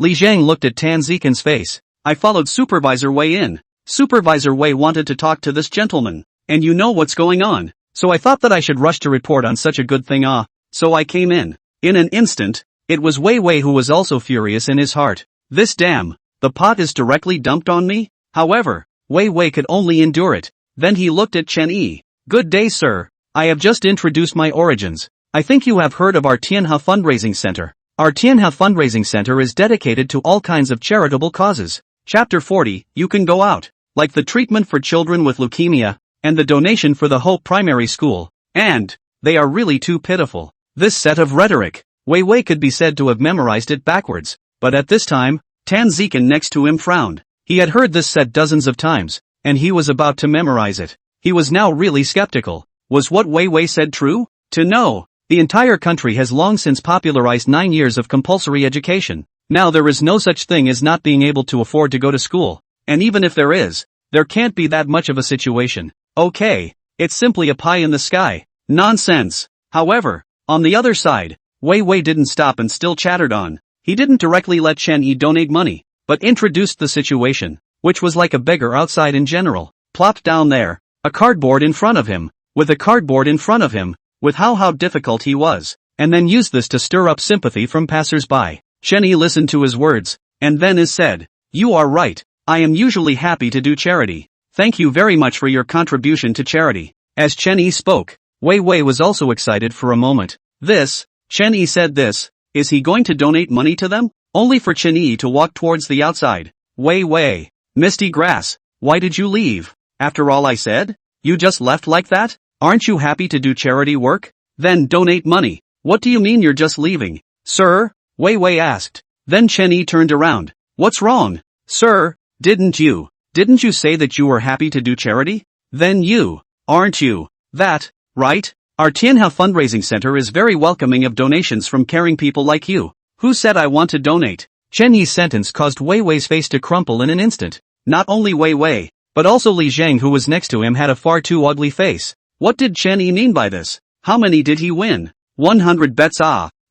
Li Zhang looked at Tan Zikan's face. I followed Supervisor Wei in. Supervisor Wei wanted to talk to this gentleman. And you know what's going on. So I thought that I should rush to report on such a good thing. So I came in. In an instant, it was Wei who was also furious in his heart. This damn, the pot is directly dumped on me? However, Wei could only endure it. Then he looked at Chen Yi. Good day sir. I have just introduced my origins. I think you have heard of our Tianhe Fundraising Center. Our Tianhe Fundraising Center is dedicated to all kinds of charitable causes. Chapter 40, you can go out. Like the treatment for children with leukemia, and the donation for the Hope Primary School. And they are really too pitiful. This set of rhetoric, Wei Wei could be said to have memorized it backwards. But at this time, Tan Zikan next to him frowned. He had heard this set dozens of times, and he was about to memorize it. He was now really skeptical. Was what Wei Wei said true? To know. The entire country has long since popularized 9 years of compulsory education. Now there is no such thing as not being able to afford to go to school. And even if there is, there can't be that much of a situation. Okay. It's simply a pie in the sky. Nonsense. However, on the other side, Wei Wei didn't stop and still chattered on. He didn't directly let Chen Yi donate money, but introduced the situation, which was like a beggar outside in general. Plopped down there, a cardboard in front of him, with a cardboard in front of him, with how difficult he was, and then used this to stir up sympathy from passers-by. Chen Yi listened to his words, and then said, "You are right, I am usually happy to do charity. Thank you very much for your contribution to charity." As Chen Yi spoke, Wei Wei was also excited for a moment. Chen Yi said this, is he going to donate money to them? Only for Chen Yi to walk towards the outside. Wei Wei, Misty Grass, why did you leave? After all I said? You just left like that? Aren't you happy to do charity work? Then donate money. What do you mean you're just leaving? Sir? Wei Wei asked. Then Chen Yi turned around. What's wrong? Sir, didn't you say that you were happy to do charity? Then you, aren't you? That, right? Our Tianhe Fundraising Center is very welcoming of donations from caring people like you. Who said I want to donate? Chen Yi's sentence caused Wei Wei's face to crumple in an instant. Not only Wei Wei, but also Li Zhang who was next to him had a far too ugly face. What did Chen Yi mean by this? How many did he win? 100 bets.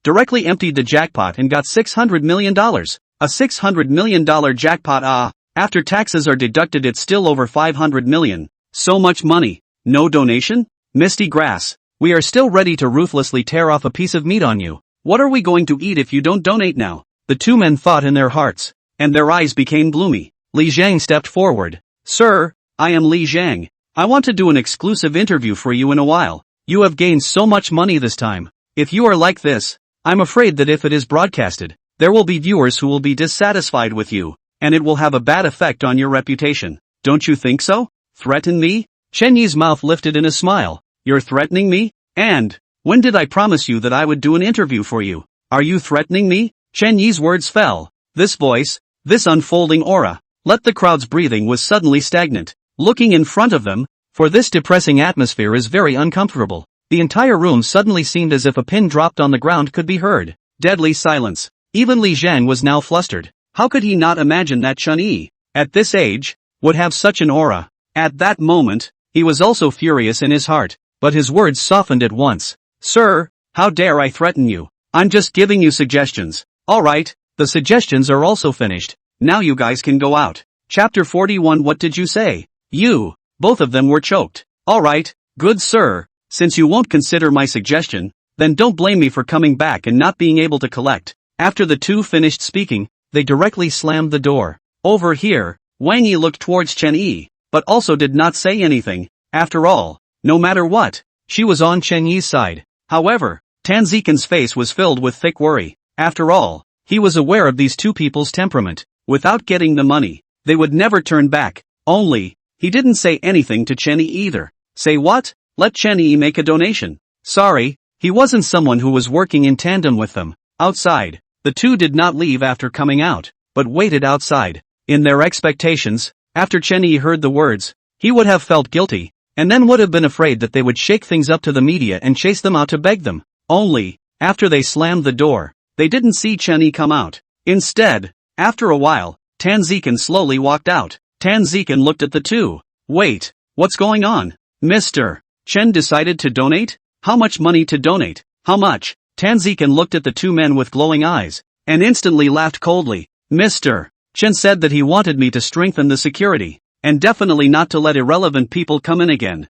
Directly emptied the jackpot and got $600 million. A $600 million jackpot. After taxes are deducted it's still over 500 million. So much money. No donation? Misty Grass, we are still ready to ruthlessly tear off a piece of meat on you. What are we going to eat if you don't donate now? The two men thought in their hearts, and their eyes became gloomy. Li Zhang stepped forward. Sir, I am Li Zhang. I want to do an exclusive interview for you in a while. You have gained so much money this time. If you are like this, I'm afraid that if it is broadcasted, there will be viewers who will be dissatisfied with you, and it will have a bad effect on your reputation. Don't you think so? Threaten me? Chen Yi's mouth lifted in a smile. You're threatening me? And when did I promise you that I would do an interview for you? Are you threatening me? Chen Yi's words fell. This voice, this unfolding aura, let the crowd's breathing was suddenly stagnant. Looking in front of them, for this depressing atmosphere is very uncomfortable. The entire room suddenly seemed as if a pin dropped on the ground could be heard. Deadly silence. Even Li Zhang was now flustered. How could he not imagine that Chen Yi, at this age, would have such an aura? At that moment, he was also furious in his heart, but his words softened at once. Sir, how dare I threaten you? I'm just giving you suggestions. Alright, the suggestions are also finished. Now you guys can go out. Chapter 41. What did you say? You. Both of them were choked. Alright, good sir, since you won't consider my suggestion, then don't blame me for coming back and not being able to collect. After the two finished speaking, they directly slammed the door. Over here, Wang Yi looked towards Chen Yi, but also did not say anything. After all, no matter what, she was on Chen Yi's side. However, Tan Zikan's face was filled with thick worry. After all, he was aware of these two people's temperament. Without getting the money, they would never turn back. Only, he didn't say anything to Chen Yi either. Say what? Let Chen Yi make a donation. Sorry, he wasn't someone who was working in tandem with them. Outside, the two did not leave after coming out, but waited outside. In their expectations, after Chen Yi heard the words, he would have felt guilty, and then would have been afraid that they would shake things up to the media and chase them out to beg them. Only, after they slammed the door, they didn't see Chen Yi come out. Instead, after a while, Tan Zikan slowly walked out. Tan Zikan looked at the two. Wait, what's going on? Mr. Chen decided to donate? How much money to donate? How much? Tan Zikan looked at the two men with glowing eyes, and instantly laughed coldly. Mr. Chen said that he wanted me to strengthen the security, and definitely not to let irrelevant people come in again.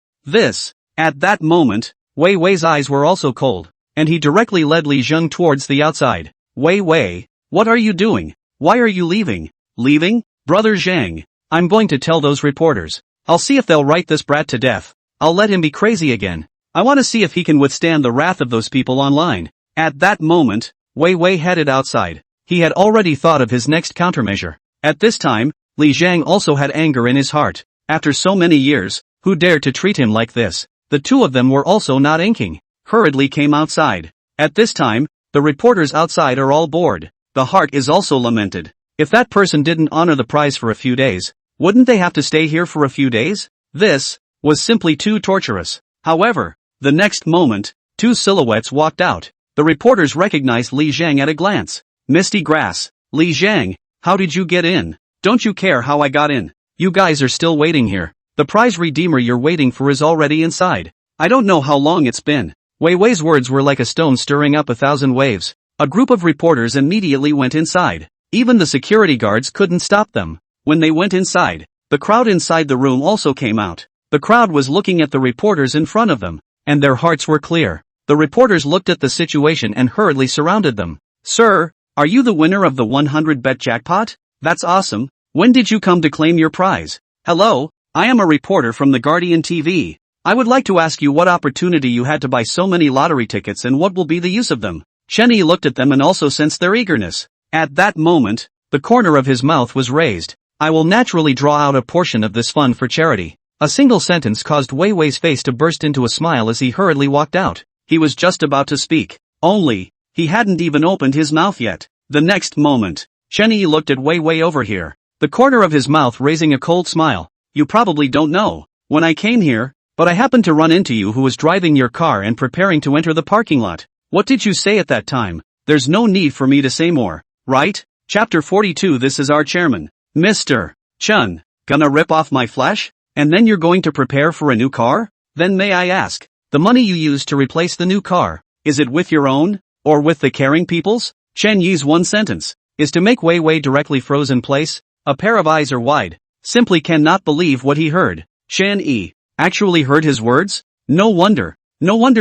At that moment, Wei Wei's eyes were also cold, and he directly led Li Zhang towards the outside. Wei Wei, what are you doing? Why are you leaving? Leaving? Brother Zhang, I'm going to tell those reporters. I'll see if they'll write this brat to death. I'll let him be crazy again. I want to see if he can withstand the wrath of those people online. At that moment, Wei Wei headed outside. He had already thought of his next countermeasure. At this time, Li Jiang also had anger in his heart. After so many years, who dared to treat him like this? The two of them were also not inking. Hurriedly came outside. At this time, the reporters outside are all bored. The heart is also lamented. If that person didn't honor the prize for a few days, wouldn't they have to stay here for a few days? This was simply too torturous. However, the next moment, two silhouettes walked out. The reporters recognized Li Jiang at a glance. Misty Grass. Li Jiang, how did you get in? Don't you care how I got in? You guys are still waiting here. The prize redeemer you're waiting for is already inside. I don't know how long it's been. Wei Wei's words were like a stone stirring up 1,000 waves. A group of reporters immediately went inside. Even the security guards couldn't stop them. When they went inside, the crowd inside the room also came out. The crowd was looking at the reporters in front of them, and their hearts were clear. The reporters looked at the situation and hurriedly surrounded them. Sir, are you the winner of the 100-bet jackpot? That's awesome. When did you come to claim your prize? Hello, I am a reporter from the Guardian TV. I would like to ask you what opportunity you had to buy so many lottery tickets and what will be the use of them. Chen Yi looked at them and also sensed their eagerness. At that moment, the corner of his mouth was raised. I will naturally draw out a portion of this fund for charity. A single sentence caused Wei Wei's face to burst into a smile as he hurriedly walked out. He was just about to speak. Only, he hadn't even opened his mouth yet. The next moment, Chen Yi looked at Wei Wei over here, the corner of his mouth raising a cold smile. You probably don't know. When I came here, but I happened to run into you who was driving your car and preparing to enter the parking lot. What did you say at that time? There's no need for me to say more, right? Chapter 42. This is our chairman, Mr. Chun. Gonna rip off my flesh? And then you're going to prepare for a new car? Then may I ask, the money you used to replace the new car, is it with your own, or with the caring people's? Chen Yi's one sentence, is to make Wei Wei directly froze in place. A pair of eyes are wide, simply cannot believe what he heard. Chen Yi actually heard his words? No wonder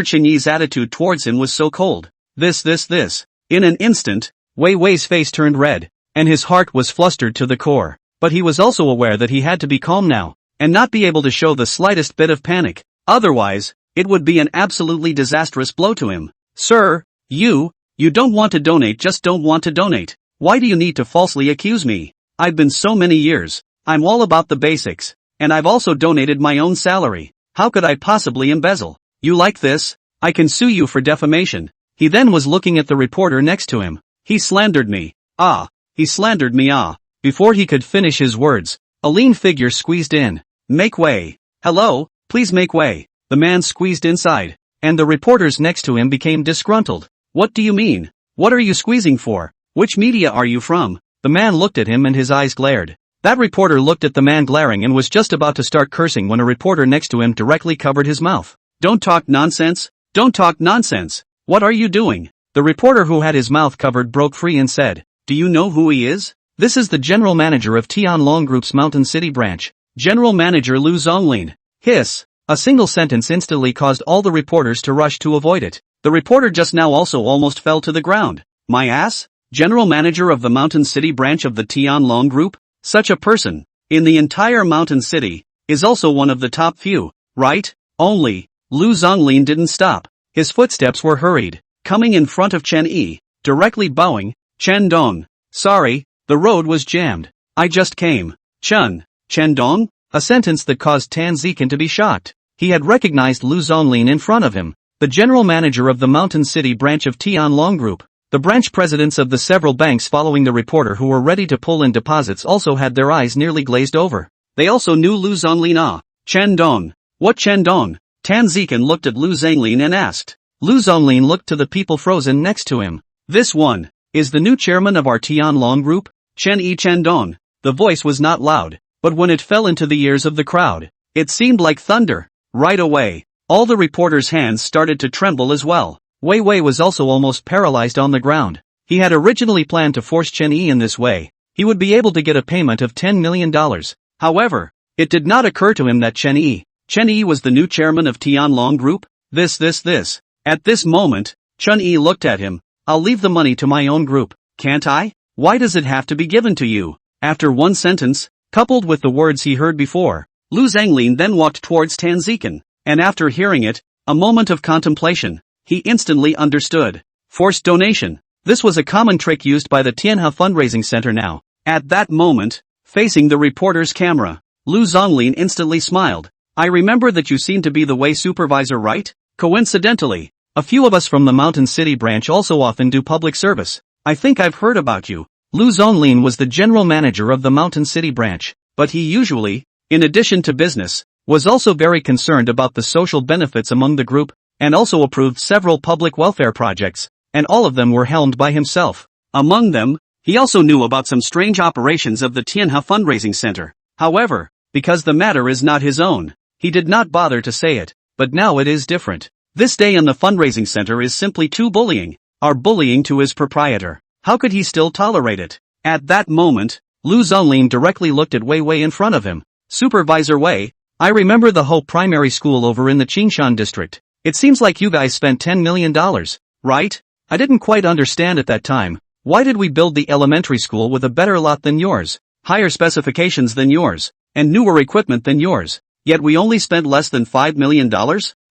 Chen Yi's attitude towards him was so cold. This. In an instant, Wei Wei's face turned red, and his heart was flustered to the core. But he was also aware that he had to be calm now, and not be able to show the slightest bit of panic. Otherwise, it would be an absolutely disastrous blow to him. Sir, you don't want to donate, just don't want to donate. Why do you need to falsely accuse me? I've been so many years. I'm all about the basics. And I've also donated my own salary. How could I possibly embezzle? You like this? I can sue you for defamation. He then was looking at the reporter next to him. He slandered me. He slandered me. Before he could finish his words, a lean figure squeezed in. Make way. Hello, please make way. The man squeezed inside, and the reporters next to him became disgruntled. What do you mean? What are you squeezing for? Which media are you from? The man looked at him and his eyes glared. That reporter looked at the man glaring and was just about to start cursing when a reporter next to him directly covered his mouth. Don't talk nonsense. Don't talk nonsense. What are you doing? The reporter who had his mouth covered broke free and said, do you know who he is? This is the general manager of Tianlong Group's Mountain City branch. General Manager Lu Zonglin. Hiss. A single sentence instantly caused all the reporters to rush to avoid it. The reporter just now also almost fell to the ground. My ass? General Manager of the Mountain City branch of the Tianlong Group? Such a person, in the entire Mountain City, is also one of the top few, right? Only, Lu Zonglin didn't stop. His footsteps were hurried, coming in front of Chen Yi, directly bowing. Chen Dong. Sorry, the road was jammed. I just came. Chen Dong? A sentence that caused Tan Zikin to be shocked. He had recognized Lu Zonglin in front of him, the general manager of the Mountain City branch of Tianlong Group. The branch presidents of the several banks following the reporter who were ready to pull in deposits also had their eyes nearly glazed over. They also knew Lu Zonglin. Chen Dong. What Chen Dong? Tan Zikin looked at Lu Zonglin and asked. Lu Zonglin looked to the people frozen next to him. This one is the new chairman of our Tianlong Group? Chen Dong. The voice was not loud, but when it fell into the ears of the crowd, it seemed like thunder. Right away, all the reporters' hands started to tremble as well. Wei Wei was also almost paralyzed on the ground. He had originally planned to force Chen Yi in this way. He would be able to get a payment of $10 million. However, it did not occur to him that Chen Yi was the new chairman of Tianlong Group. This. At this moment, Chen Yi looked at him. I'll leave the money to my own group, can't I? Why does it have to be given to you? After one sentence, coupled with the words he heard before, Lu Zonglin then walked towards Tan Zikin, and after hearing it, A moment of contemplation. He instantly understood. Forced donation. This was a common trick used by the Tianhe fundraising center now. At that moment, facing the reporter's camera, Lu Zonglin instantly smiled. I remember that you seem to be the Wei supervisor, right? Coincidentally, a few of us from the Mountain City branch also often do public service. I think I've heard about you. Lu Zonglin was the general manager of the Mountain City branch, but he usually, in addition to business, was also very concerned about the social benefits among the group, and also approved several public welfare projects, and all of them were helmed by himself. Among them, he also knew about some strange operations of the Tianhe fundraising center. However, because the matter is not his own, he did not bother to say it, but now it is different. This day in the fundraising center is simply too bullying. Our bullying to his proprietor. How could he still tolerate it? At that moment, Lu Zonglin directly looked at Wei Wei in front of him. Supervisor Wei, I remember the whole primary school over in the Qingshan district. It seems like you guys spent $10 million, right? I didn't quite understand at that time. Why did we build the elementary school with a better lot than yours, higher specifications than yours, and newer equipment than yours, yet we only spent less than $5 million?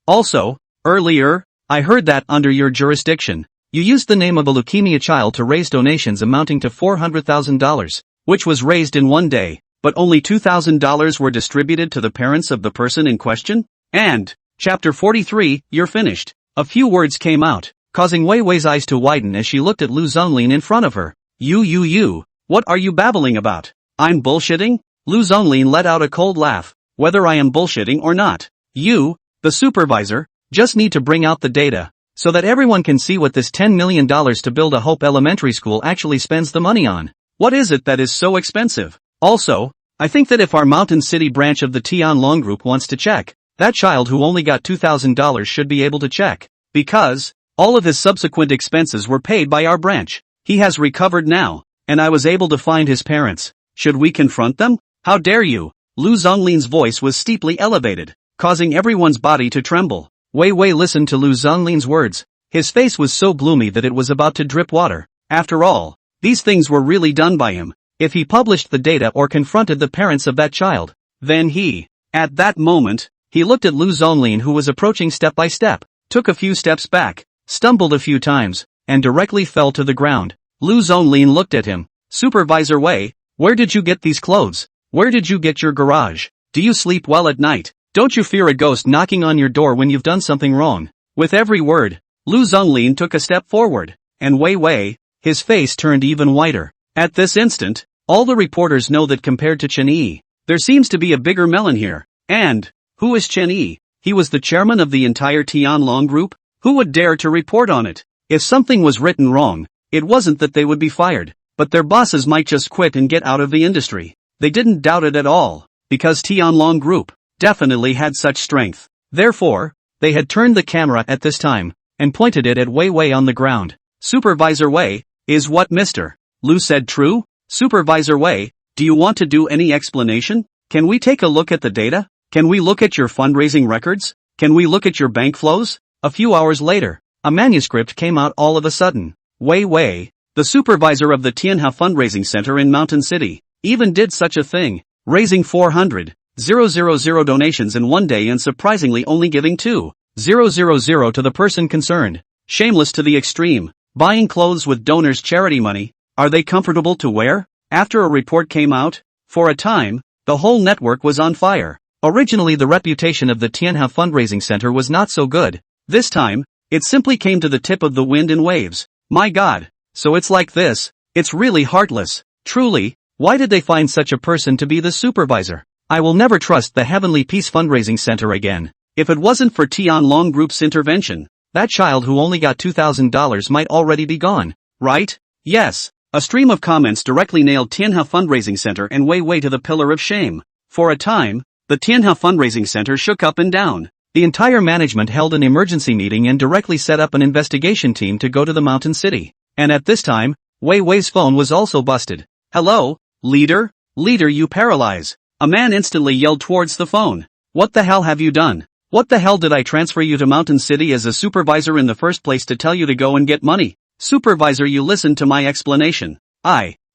Also, earlier, I heard that under your jurisdiction, you used the name of a leukemia child to raise donations amounting to $400,000, which was raised in one day, but only $2,000 were distributed to the parents of the person in question? And, Chapter 43, you're finished. A few words came out, causing Wei Wei's eyes to widen as she looked at Lu Zonglin in front of her. You, what are you babbling about? I'm bullshitting? Lu Zonglin let out a cold laugh. Whether I am bullshitting or not, you, the supervisor, just need to bring out the data, so that everyone can see what this $10 million to build a Hope Elementary School actually spends the money on. What is it that is so expensive? Also, I think that if our Mountain City branch of the Tianlong Group wants to check, that child who only got $2,000 should be able to check, because all of his subsequent expenses were paid by our branch. He has recovered now, and I was able to find his parents. Should we confront them? How dare you? Lu Zonglin's voice was steeply elevated, causing everyone's body to tremble. Wei Wei listened to Lu Zonglin's words. His face was so gloomy that it was about to drip water. After all, these things were really done by him. If he published the data or confronted the parents of that child, then he, at that moment, he looked at Lu Zonglin, who was approaching step by step, took a few steps back, stumbled a few times, and directly fell to the ground. Lu Zonglin looked at him. Supervisor Wei, where did you get these clothes? Where did you get your garage? Do you sleep well at night? Don't you fear a ghost knocking on your door when you've done something wrong? With every word, Lu Zonglin took a step forward, and Wei Wei, his face turned even whiter. At this instant, all the reporters know that compared to Chen Yi, there seems to be a bigger melon here. And, who is Chen Yi? He was the chairman of the entire Tianlong Group? Who would dare to report on it? If something was written wrong, it wasn't that they would be fired, but their bosses might just quit and get out of the industry. They didn't doubt it at all, because Tianlong Group definitely had such strength. Therefore, they had turned the camera at this time, and pointed it at Wei Wei on the ground. Supervisor Wei, is what Mr. Lu said true? Supervisor Wei, do you want to do any explanation? Can we take a look at the data? Can we look at your fundraising records? Can we look at your bank flows? A few hours later, a manuscript came out all of a sudden. Wei Wei, the supervisor of the Tianhe fundraising center in Mountain City, even did such a thing, raising 400,000 donations in one day and surprisingly only giving 2,000 to the person concerned. Shameless to the extreme. Buying clothes with donors' charity money, are they comfortable to wear? After a report came out, for a time, the whole network was on fire. Originally the reputation of the Tianhe fundraising center was not so good. This time, it simply came to the tip of the wind in waves. My God, so it's like this. It's really heartless. Truly, why did they find such a person to be the supervisor? I will never trust the Heavenly Peace fundraising center again. If it wasn't for Tianlong Group's intervention, that child who only got $2,000 might already be gone, right? Yes. A stream of comments directly nailed Tianhe fundraising center and Wei Wei to the pillar of shame. For a time, the Tianhe fundraising center shook up and down. The entire management held an emergency meeting and directly set up an investigation team to go to the Mountain City. And at this time, Wei Wei's phone was also busted. Hello, leader? Leader, you paralyze. A man instantly yelled towards the phone. What the hell have you done? What the hell did I transfer you to Mountain City as a supervisor in the first place to tell you to go and get money? Supervisor, you listened to my explanation.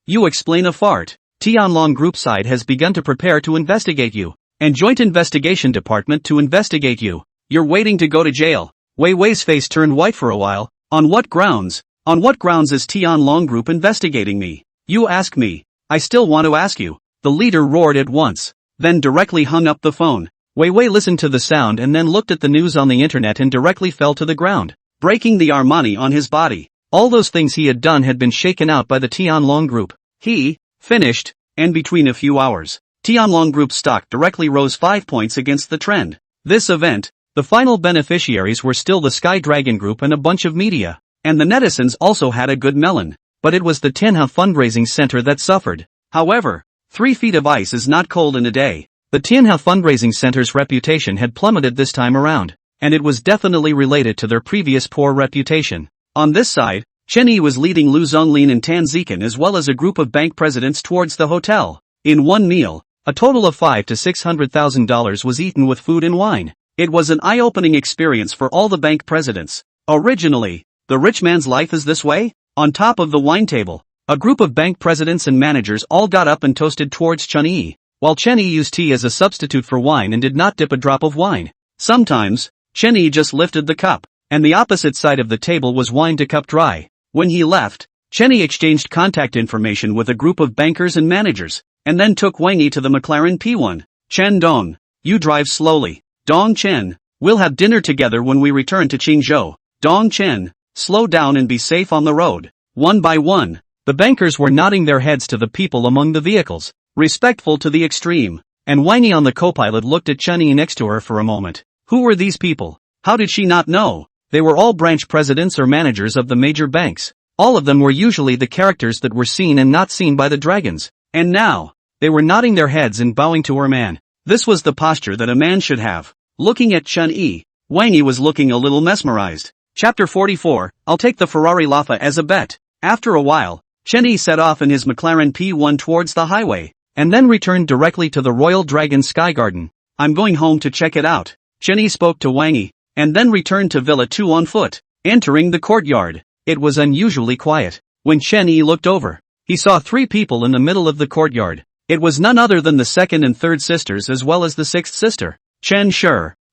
You explain a fart. Tianlong Group side has begun to prepare to investigate you, and Joint Investigation Department to investigate you. You're waiting to go to jail. Wei Wei's face turned white for a while. On what grounds? On what grounds is Tianlong Group investigating me? You ask me. I still want to ask you. The leader roared at once, then directly hung up the phone. Wei Wei listened to the sound and then looked at the news on the internet and directly fell to the ground, breaking the Armani on his body. All those things he had done had been shaken out by the Tianlong Group. He finished, and between a few hours, Tianlong Group's stock directly rose 5 points against the trend. This event, the final beneficiaries were still the Sky Dragon Group and a bunch of media. And the netizens also had a good melon. But it was the Tianhwa fundraising center that suffered. However, 3 feet of ice is not cold in a day. The Tianhwa fundraising center's reputation had plummeted this time around. And it was definitely related to their previous poor reputation. On this side, Chen Yi was leading Lu Zonglin and Tan Zikan as well as a group of bank presidents towards the hotel. In one meal, a total of $500,000 to $600,000 was eaten with food and wine. It was an eye-opening experience for all the bank presidents. Originally, the rich man's life is this way? On top of the wine table, a group of bank presidents and managers all got up and toasted towards Chen Yi, while Chen Yi used tea as a substitute for wine and did not dip a drop of wine. Sometimes, Chen Yi just lifted the cup, and the opposite side of the table was wine to cup dry. When he left, Chen Yi exchanged contact information with a group of bankers and managers, and then took Wang Yi to the McLaren P1. Chen Dong, you drive slowly. Dong Chen, we'll have dinner together when we return to Qingzhou. Dong Chen, slow down and be safe on the road. One by one, the bankers were nodding their heads to the people among the vehicles, respectful to the extreme, and Wang Yi on the co-pilot looked at Chen Yi next to her for a moment. Who were these people? How did she not know? They were all branch presidents or managers of the major banks. All of them were usually the characters that were seen and not seen by the dragons. And now, they were nodding their heads and bowing to her man. This was the posture that a man should have. Looking at Chen Yi, Wang Yi was looking a little mesmerized. Chapter 44, I'll take the Ferrari Laffa as a bet. After a while, Chen Yi set off in his McLaren P1 towards the highway, and then returned directly to the Royal Dragon Sky Garden. I'm going home to check it out. Chen Yi spoke to Wang Yi, and then returned to Villa 2 on foot. Entering the courtyard, it was unusually quiet. When Chen Yi looked over, he saw 3 people in the middle of the courtyard. It was none other than the second and third sisters as well as the sixth sister, Chen Shi.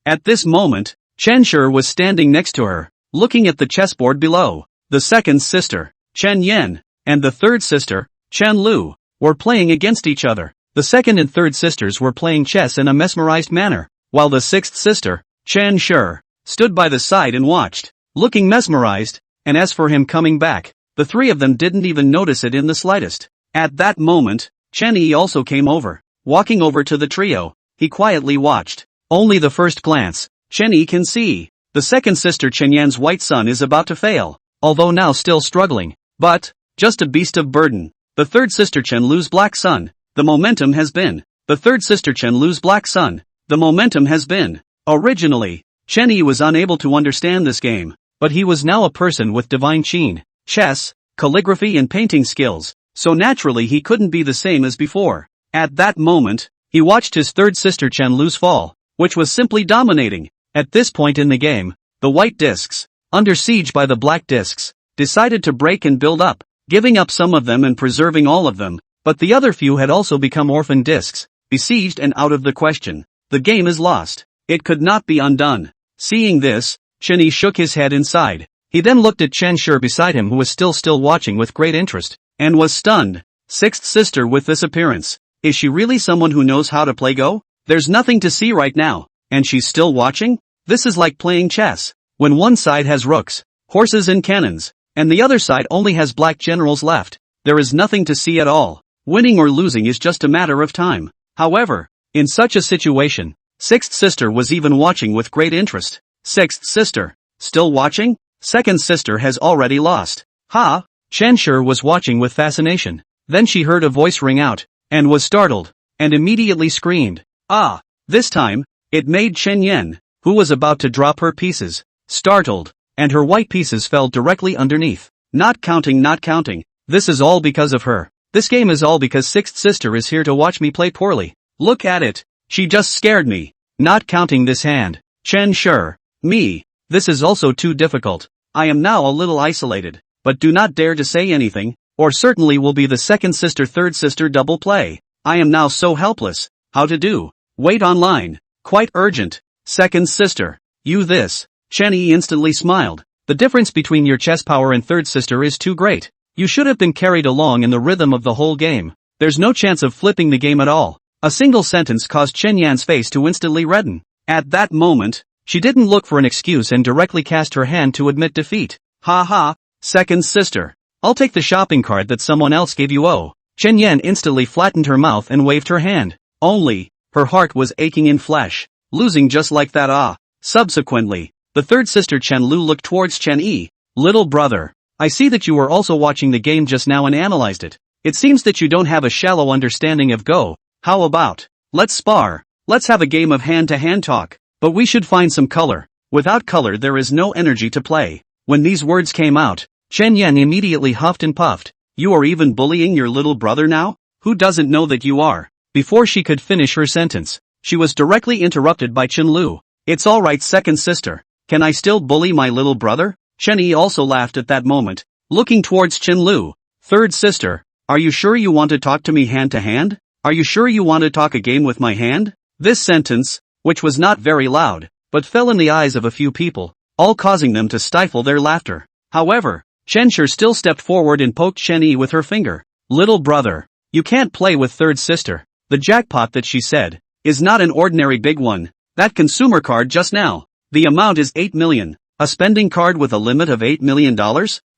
At this moment, Chen Shi was standing next to her, looking at the chessboard below. The second sister, Chen Yan, and the third sister, Chen Lu, were playing against each other. The second and third sisters were playing chess in a mesmerized manner, while the sixth sister, Chen Shi, stood by the side and watched, looking mesmerized, and as for him coming back, the 3 of them didn't even notice it in the slightest. At that moment, Chen Yi also came over. Walking over to the trio, he quietly watched. Only the first glance, Chen Yi can see. The second sister Chen Yan's white sun is about to fail, although now still struggling, but, just a beast of burden. The third sister Chen Lu's black sun, the momentum has been. The third sister Chen Lu's black sun, the momentum has been. Originally, Chen Yi was unable to understand this game, but he was now a person with divine qin, chess, calligraphy and painting skills, so naturally he couldn't be the same as before. At that moment, he watched his third sister Chen Lu's fall, which was simply dominating. At this point in the game, the white discs, under siege by the black discs, decided to break and build up, giving up some of them and preserving all of them, but the other few had also become orphan discs, besieged and out of the question. The game is lost. It could not be undone. Seeing this, Chen Yi shook his head inside. He then looked at Chen Shi beside him who was still watching with great interest, and was stunned. Sixth sister with this appearance. Is she really someone who knows how to play Go? There's nothing to see right now, and she's still watching? This is like playing chess, when one side has rooks, horses and cannons, and the other side only has black generals left. There is nothing to see at all. Winning or losing is just a matter of time. However, in such a situation, sixth sister was even watching with great interest. Sixth sister, still watching? Second sister has already lost. Ha! Chen Shi was watching with fascination. Then she heard a voice ring out, and was startled, and immediately screamed. Ah! This time, it made Chen Yan, who was about to drop her pieces, startled, and her white pieces fell directly underneath. Not counting. This is all because of her. This game is all because sixth sister is here to watch me play poorly. Look at it. She just scared me. Not counting this hand. Chen Shi. Me. This is also too difficult. I am now a little isolated, but do not dare to say anything, or certainly will be the second sister third sister double play. I am now so helpless. How to do? Wait online. Quite urgent. Second sister. You this. Chen Yi instantly smiled. The difference between your chess power and third sister is too great. You should have been carried along in the rhythm of the whole game. There's no chance of flipping the game at all. A single sentence caused Chen Yan's face to instantly redden. At that moment, she didn't look for an excuse and directly cast her hand to admit defeat. Ha ha, second sister. I'll take the shopping cart that someone else gave you. Oh. Chen Yan instantly flattened her mouth and waved her hand. Only, her heart was aching in flesh. Losing just like that. Ah. Subsequently, the third sister Chen Lu looked towards Chen Yi. Little brother, I see that you were also watching the game just now and analyzed it. It seems that you don't have a shallow understanding of Go. How about, let's spar. Let's have a game of hand-to-hand talk. But we should find some color. Without color there is no energy to play. When these words came out, Chen Yan immediately huffed and puffed. You are even bullying your little brother now? Who doesn't know that you are? Before she could finish her sentence, she was directly interrupted by Chen Lu. It's alright second sister. Can I still bully my little brother? Chen Yi also laughed at that moment, looking towards Chen Lu. Third sister, are you sure you want to talk to me hand to hand? Are you sure you want to talk a game with my hand? This sentence, which was not very loud, but fell in the eyes of a few people, all causing them to stifle their laughter. However, Chen Shi still stepped forward and poked Chen Yi with her finger. Little brother, you can't play with third sister. The jackpot that she said, is not an ordinary big one. That consumer card just now, the amount is 8 million. A spending card with a limit of $8 million?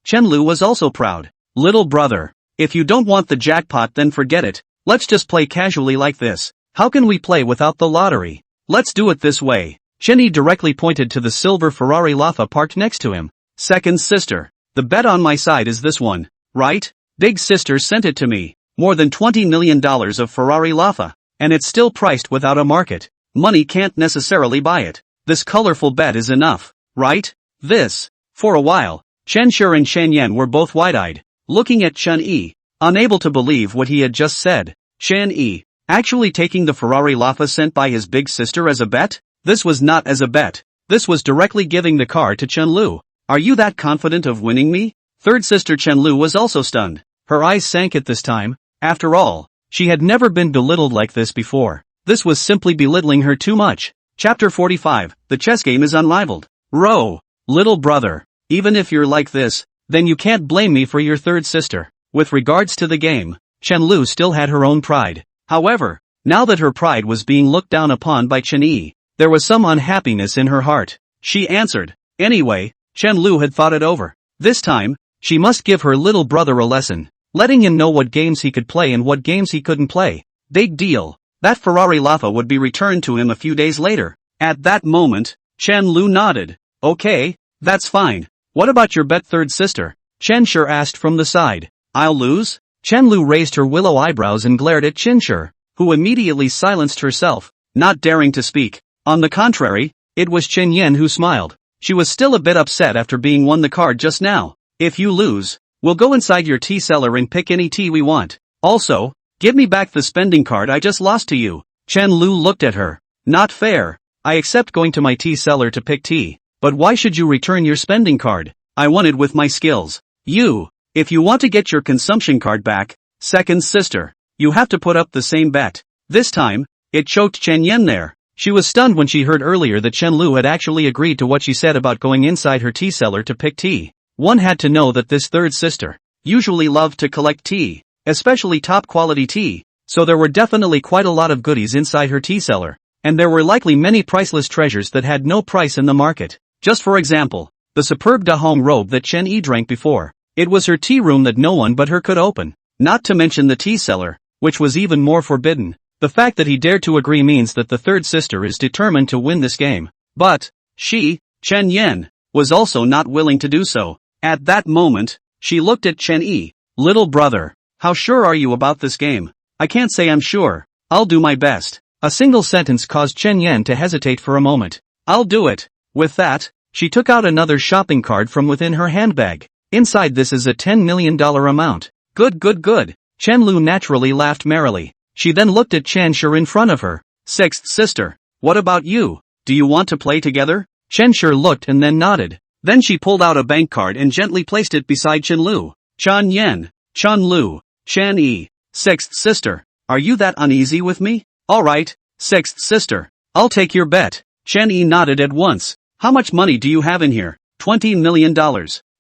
Chen Lu was also proud. Little brother, if you don't want the jackpot then forget it. Let's just play casually like this. How can we play without the lottery? Let's do it this way. Chen Yi directly pointed to the silver Ferrari Laffa parked next to him. Second sister, the bet on my side is this one, right? Big sister sent it to me. More than $20 million of Ferrari Laffa. And it's still priced without a market. Money can't necessarily buy it. This colorful bet is enough, right? This. For a while, Chen Shi and Chen Yan were both wide-eyed, looking at Chen Yi, unable to believe what he had just said. Chen Yi, actually taking the Ferrari Laffa sent by his big sister as a bet? This was not as a bet. This was directly giving the car to Chen Lu. Are you that confident of winning me? Third sister Chen Lu was also stunned. Her eyes sank at this time. After all, she had never been belittled like this before. This was simply belittling her too much. Chapter 45, the chess game is unrivaled. Row, little brother, even if you're like this, then you can't blame me for your third sister. With regards to the game, Chen Lu still had her own pride. However, now that her pride was being looked down upon by Chen Yi, there was some unhappiness in her heart. She answered. Anyway, Chen Lu had thought it over. This time, she must give her little brother a lesson, letting him know what games he could play and what games he couldn't play. Big deal. That Ferrari Laffa would be returned to him a few days later. At that moment, Chen Lu nodded. Okay, that's fine. What about your bet third sister? Chen Shi asked from the side. I'll lose? Chen Lu raised her willow eyebrows and glared at Chen Shi, who immediately silenced herself, not daring to speak. On the contrary, it was Chen Yan who smiled. She was still a bit upset after being won the card just now. If you lose, we'll go inside your tea cellar and pick any tea we want. Also, give me back the spending card I just lost to you. Chen Lu looked at her. Not fair. I accept going to my tea cellar to pick tea, but why should you return your spending card? I won it with my skills. If you want to get your consumption card back, second sister, you have to put up the same bet. This time, it choked Chen Yan there. She was stunned when she heard earlier that Chen Lu had actually agreed to what she said about going inside her tea cellar to pick tea. One had to know that this third sister usually loved to collect tea, especially top quality tea, so there were definitely quite a lot of goodies inside her tea cellar, and there were likely many priceless treasures that had no price in the market. Just for example, the superb Dahong robe that Chen Yi drank before. It was her tea room that no one but her could open. Not to mention the tea cellar, which was even more forbidden. The fact that he dared to agree means that the third sister is determined to win this game. But, she, Chen Yan, was also not willing to do so. At that moment, she looked at Chen Yi. Little brother, how sure are you about this game? I can't say I'm sure. I'll do my best. A single sentence caused Chen Yan to hesitate for a moment. I'll do it. With that, she took out another shopping card from within her handbag. Inside this is a $10 million amount. Good. Chen Lu naturally laughed merrily. She then looked at Chen Shi in front of her. Sixth sister, what about you? Do you want to play together? Chen Shi looked and then nodded. Then she pulled out a bank card and gently placed it beside Chen Lu. Chen Yan, Chen Lu, Chen Yi. Sixth sister, are you that uneasy with me? Alright, sixth sister, I'll take your bet. Chen Yi nodded at once. How much money do you have in here? $20 million.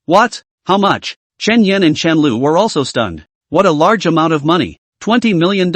What? How much? Chen Yan and Chen Lu were also stunned. What a large amount of money. $20 million.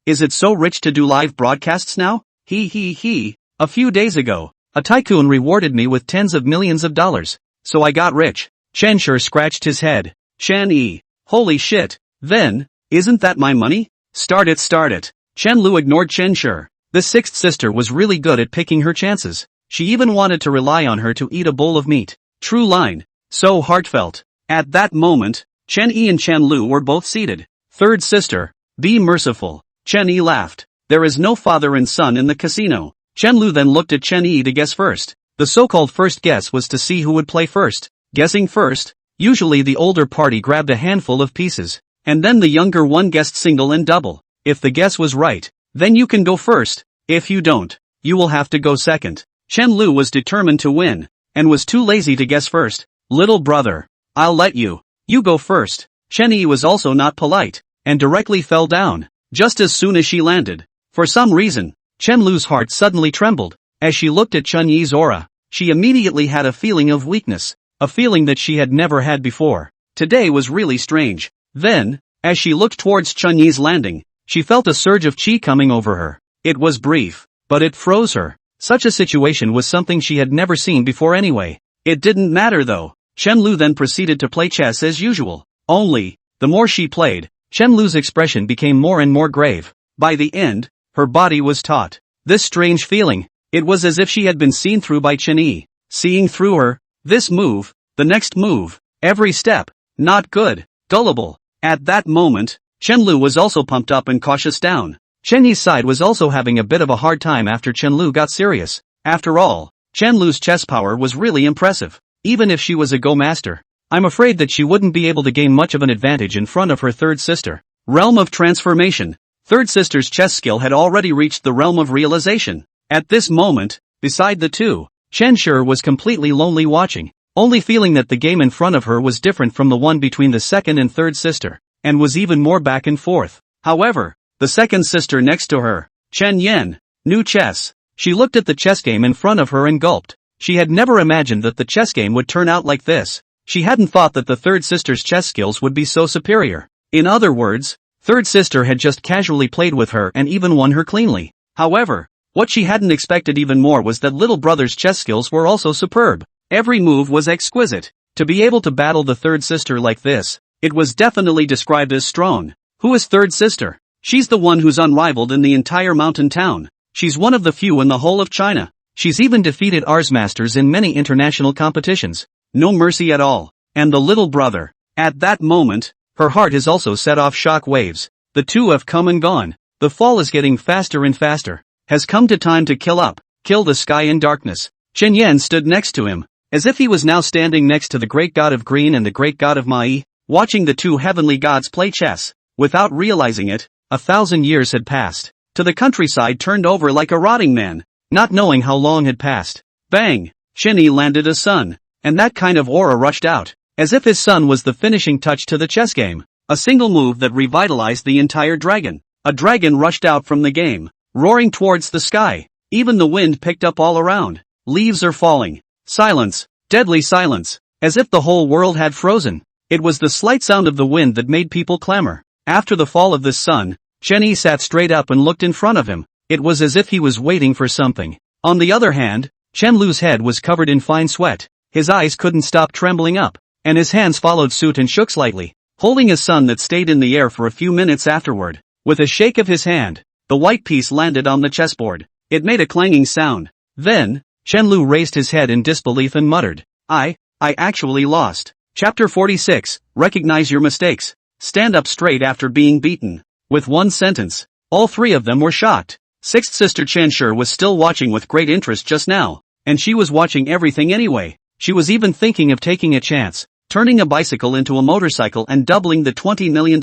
Is it so rich to do live broadcasts now? He. A few days ago, a tycoon rewarded me with tens of millions of dollars. So I got rich. Chen Shi scratched his head. Chen Yi. Holy shit. Then, isn't that my money? Start it. Chen Lu ignored Chen Shi. The sixth sister was really good at picking her chances. She even wanted to rely on her to eat a bowl of meat. True line. So heartfelt. At that moment, Chen Yi and Chen Lu were both seated. Third sister, be merciful. Chen Yi laughed. There is no father and son in the casino. Chen Lu then looked at Chen Yi to guess first. The so-called first guess was to see who would play first. Guessing first, usually the older party grabbed a handful of pieces, and then the younger one guessed single and double. If the guess was right, then you can go first. If you don't, you will have to go second. Chen Lu was determined to win, and was too lazy to guess first. Little brother, I'll let you. You go first. Chen Yi was also not polite, and directly fell down, just as soon as she landed. For some reason, Chen Lu's heart suddenly trembled. As she looked at Chen Yi's aura, she immediately had a feeling of weakness, a feeling that she had never had before. Today was really strange. Then, as she looked towards Chen Yi's landing, she felt a surge of qi coming over her. It was brief, but it froze her. Such a situation was something she had never seen before anyway. It didn't matter though. Chen Lu then proceeded to play chess as usual. Only, the more she played, Chen Lu's expression became more and more grave. By the end, her body was taut. This strange feeling, it was as if she had been seen through by Chen Yi. Seeing through her, this move, the next move, every step, not good, gullible. At that moment, Chen Lu was also pumped up and cautious down. Chen Yi's side was also having a bit of a hard time after Chen Lu got serious. After all, Chen Lu's chess power was really impressive. Even if she was a Go master, I'm afraid that she wouldn't be able to gain much of an advantage in front of her third sister. Realm of transformation. Third sister's chess skill had already reached the realm of realization. At this moment, beside the two, Chen Shi was completely lonely watching, only feeling that the game in front of her was different from the one between the second and third sister, and was even more back and forth. However, the second sister next to her, Chen Yan, knew chess. She looked at the chess game in front of her and gulped. She had never imagined that the chess game would turn out like this. She hadn't thought that the third sister's chess skills would be so superior. In other words, third sister had just casually played with her and even won her cleanly. However, what she hadn't expected even more was that little brother's chess skills were also superb. Every move was exquisite. To be able to battle the third sister like this, it was definitely described as strong. Who is third sister? She's the one who's unrivaled in the entire mountain town. She's one of the few in the whole of China. She's even defeated Ars masters in many international competitions. No mercy at all. And the little brother. At that moment, her heart has also set off shock waves. The two have come and gone. The fall is getting faster and faster. Has come to time to kill the sky in darkness. Chen Yan stood next to him, as if he was now standing next to the great god of green and the great god of Mai, watching the two heavenly gods play chess. Without realizing it, 1,000 years had passed. To the countryside turned over like a rotting man, not knowing how long had passed. Bang! Chen Yi landed a sun, and that kind of aura rushed out, as if his sun was the finishing touch to the chess game. A single move that revitalized the entire dragon. A dragon rushed out from the game, roaring towards the sky. Even the wind picked up all around. Leaves are falling. Silence, deadly silence, as if the whole world had frozen. It was the slight sound of the wind that made people clamor. After the fall of this sun, Chen Yi sat straight up and looked in front of him. It was as if he was waiting for something. On the other hand, Chen Lu's head was covered in fine sweat. His eyes couldn't stop trembling up, and his hands followed suit and shook slightly, holding his sun that stayed in the air for a few minutes afterward. With a shake of his hand, the white piece landed on the chessboard. It made a clanging sound. Then, Chen Lu raised his head in disbelief and muttered, I actually lost. Chapter 46, Recognize your mistakes. Stand up straight after being beaten. With one sentence, all three of them were shocked. Sixth sister Chen Shi was still watching with great interest just now, and she was watching everything anyway. She was even thinking of taking a chance, turning a bicycle into a motorcycle and doubling the $20 million,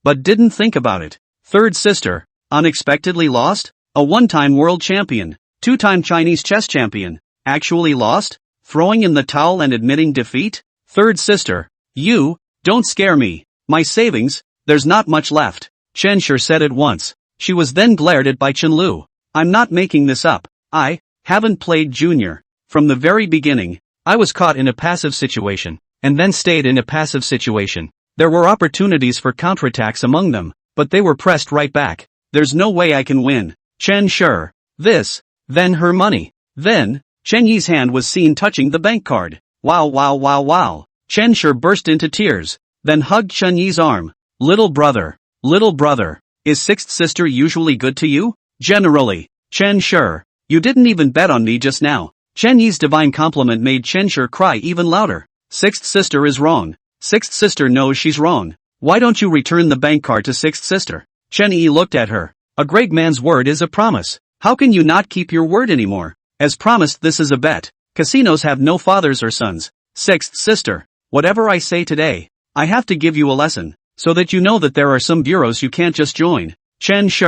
but didn't think about it. Third sister, unexpectedly lost? A one-time world champion, two-time Chinese chess champion, actually lost? Throwing in the towel and admitting defeat? Third sister, you, don't scare me. My savings, there's not much left. Chen Shi said at once. She was then glared at by Chen Lu. I'm not making this up. I haven't played junior. From the very beginning, I was caught in a passive situation, and then stayed in a passive situation. There were opportunities for counterattacks among them, but they were pressed right back. There's no way I can win. Chen Shi. This. Then her money. Then, Chen Yi's hand was seen touching the bank card. Wow wow wow wow. Chen Shi burst into tears, then hugged Chen Yi's arm. Little brother, is sixth sister usually good to you? Generally. Chen Shi, you didn't even bet on me just now. Chen Yi's divine compliment made Chen Shi cry even louder. Sixth sister is wrong. Sixth sister knows she's wrong. Why don't you return the bank card to sixth sister? Chen Yi looked at her. A great man's word is a promise. How can you not keep your word anymore? As promised, this is a bet. Casinos have no fathers or sons. Sixth sister, whatever I say today, I have to give you a lesson, so that you know that there are some bureaus you can't just join. Chen Shi,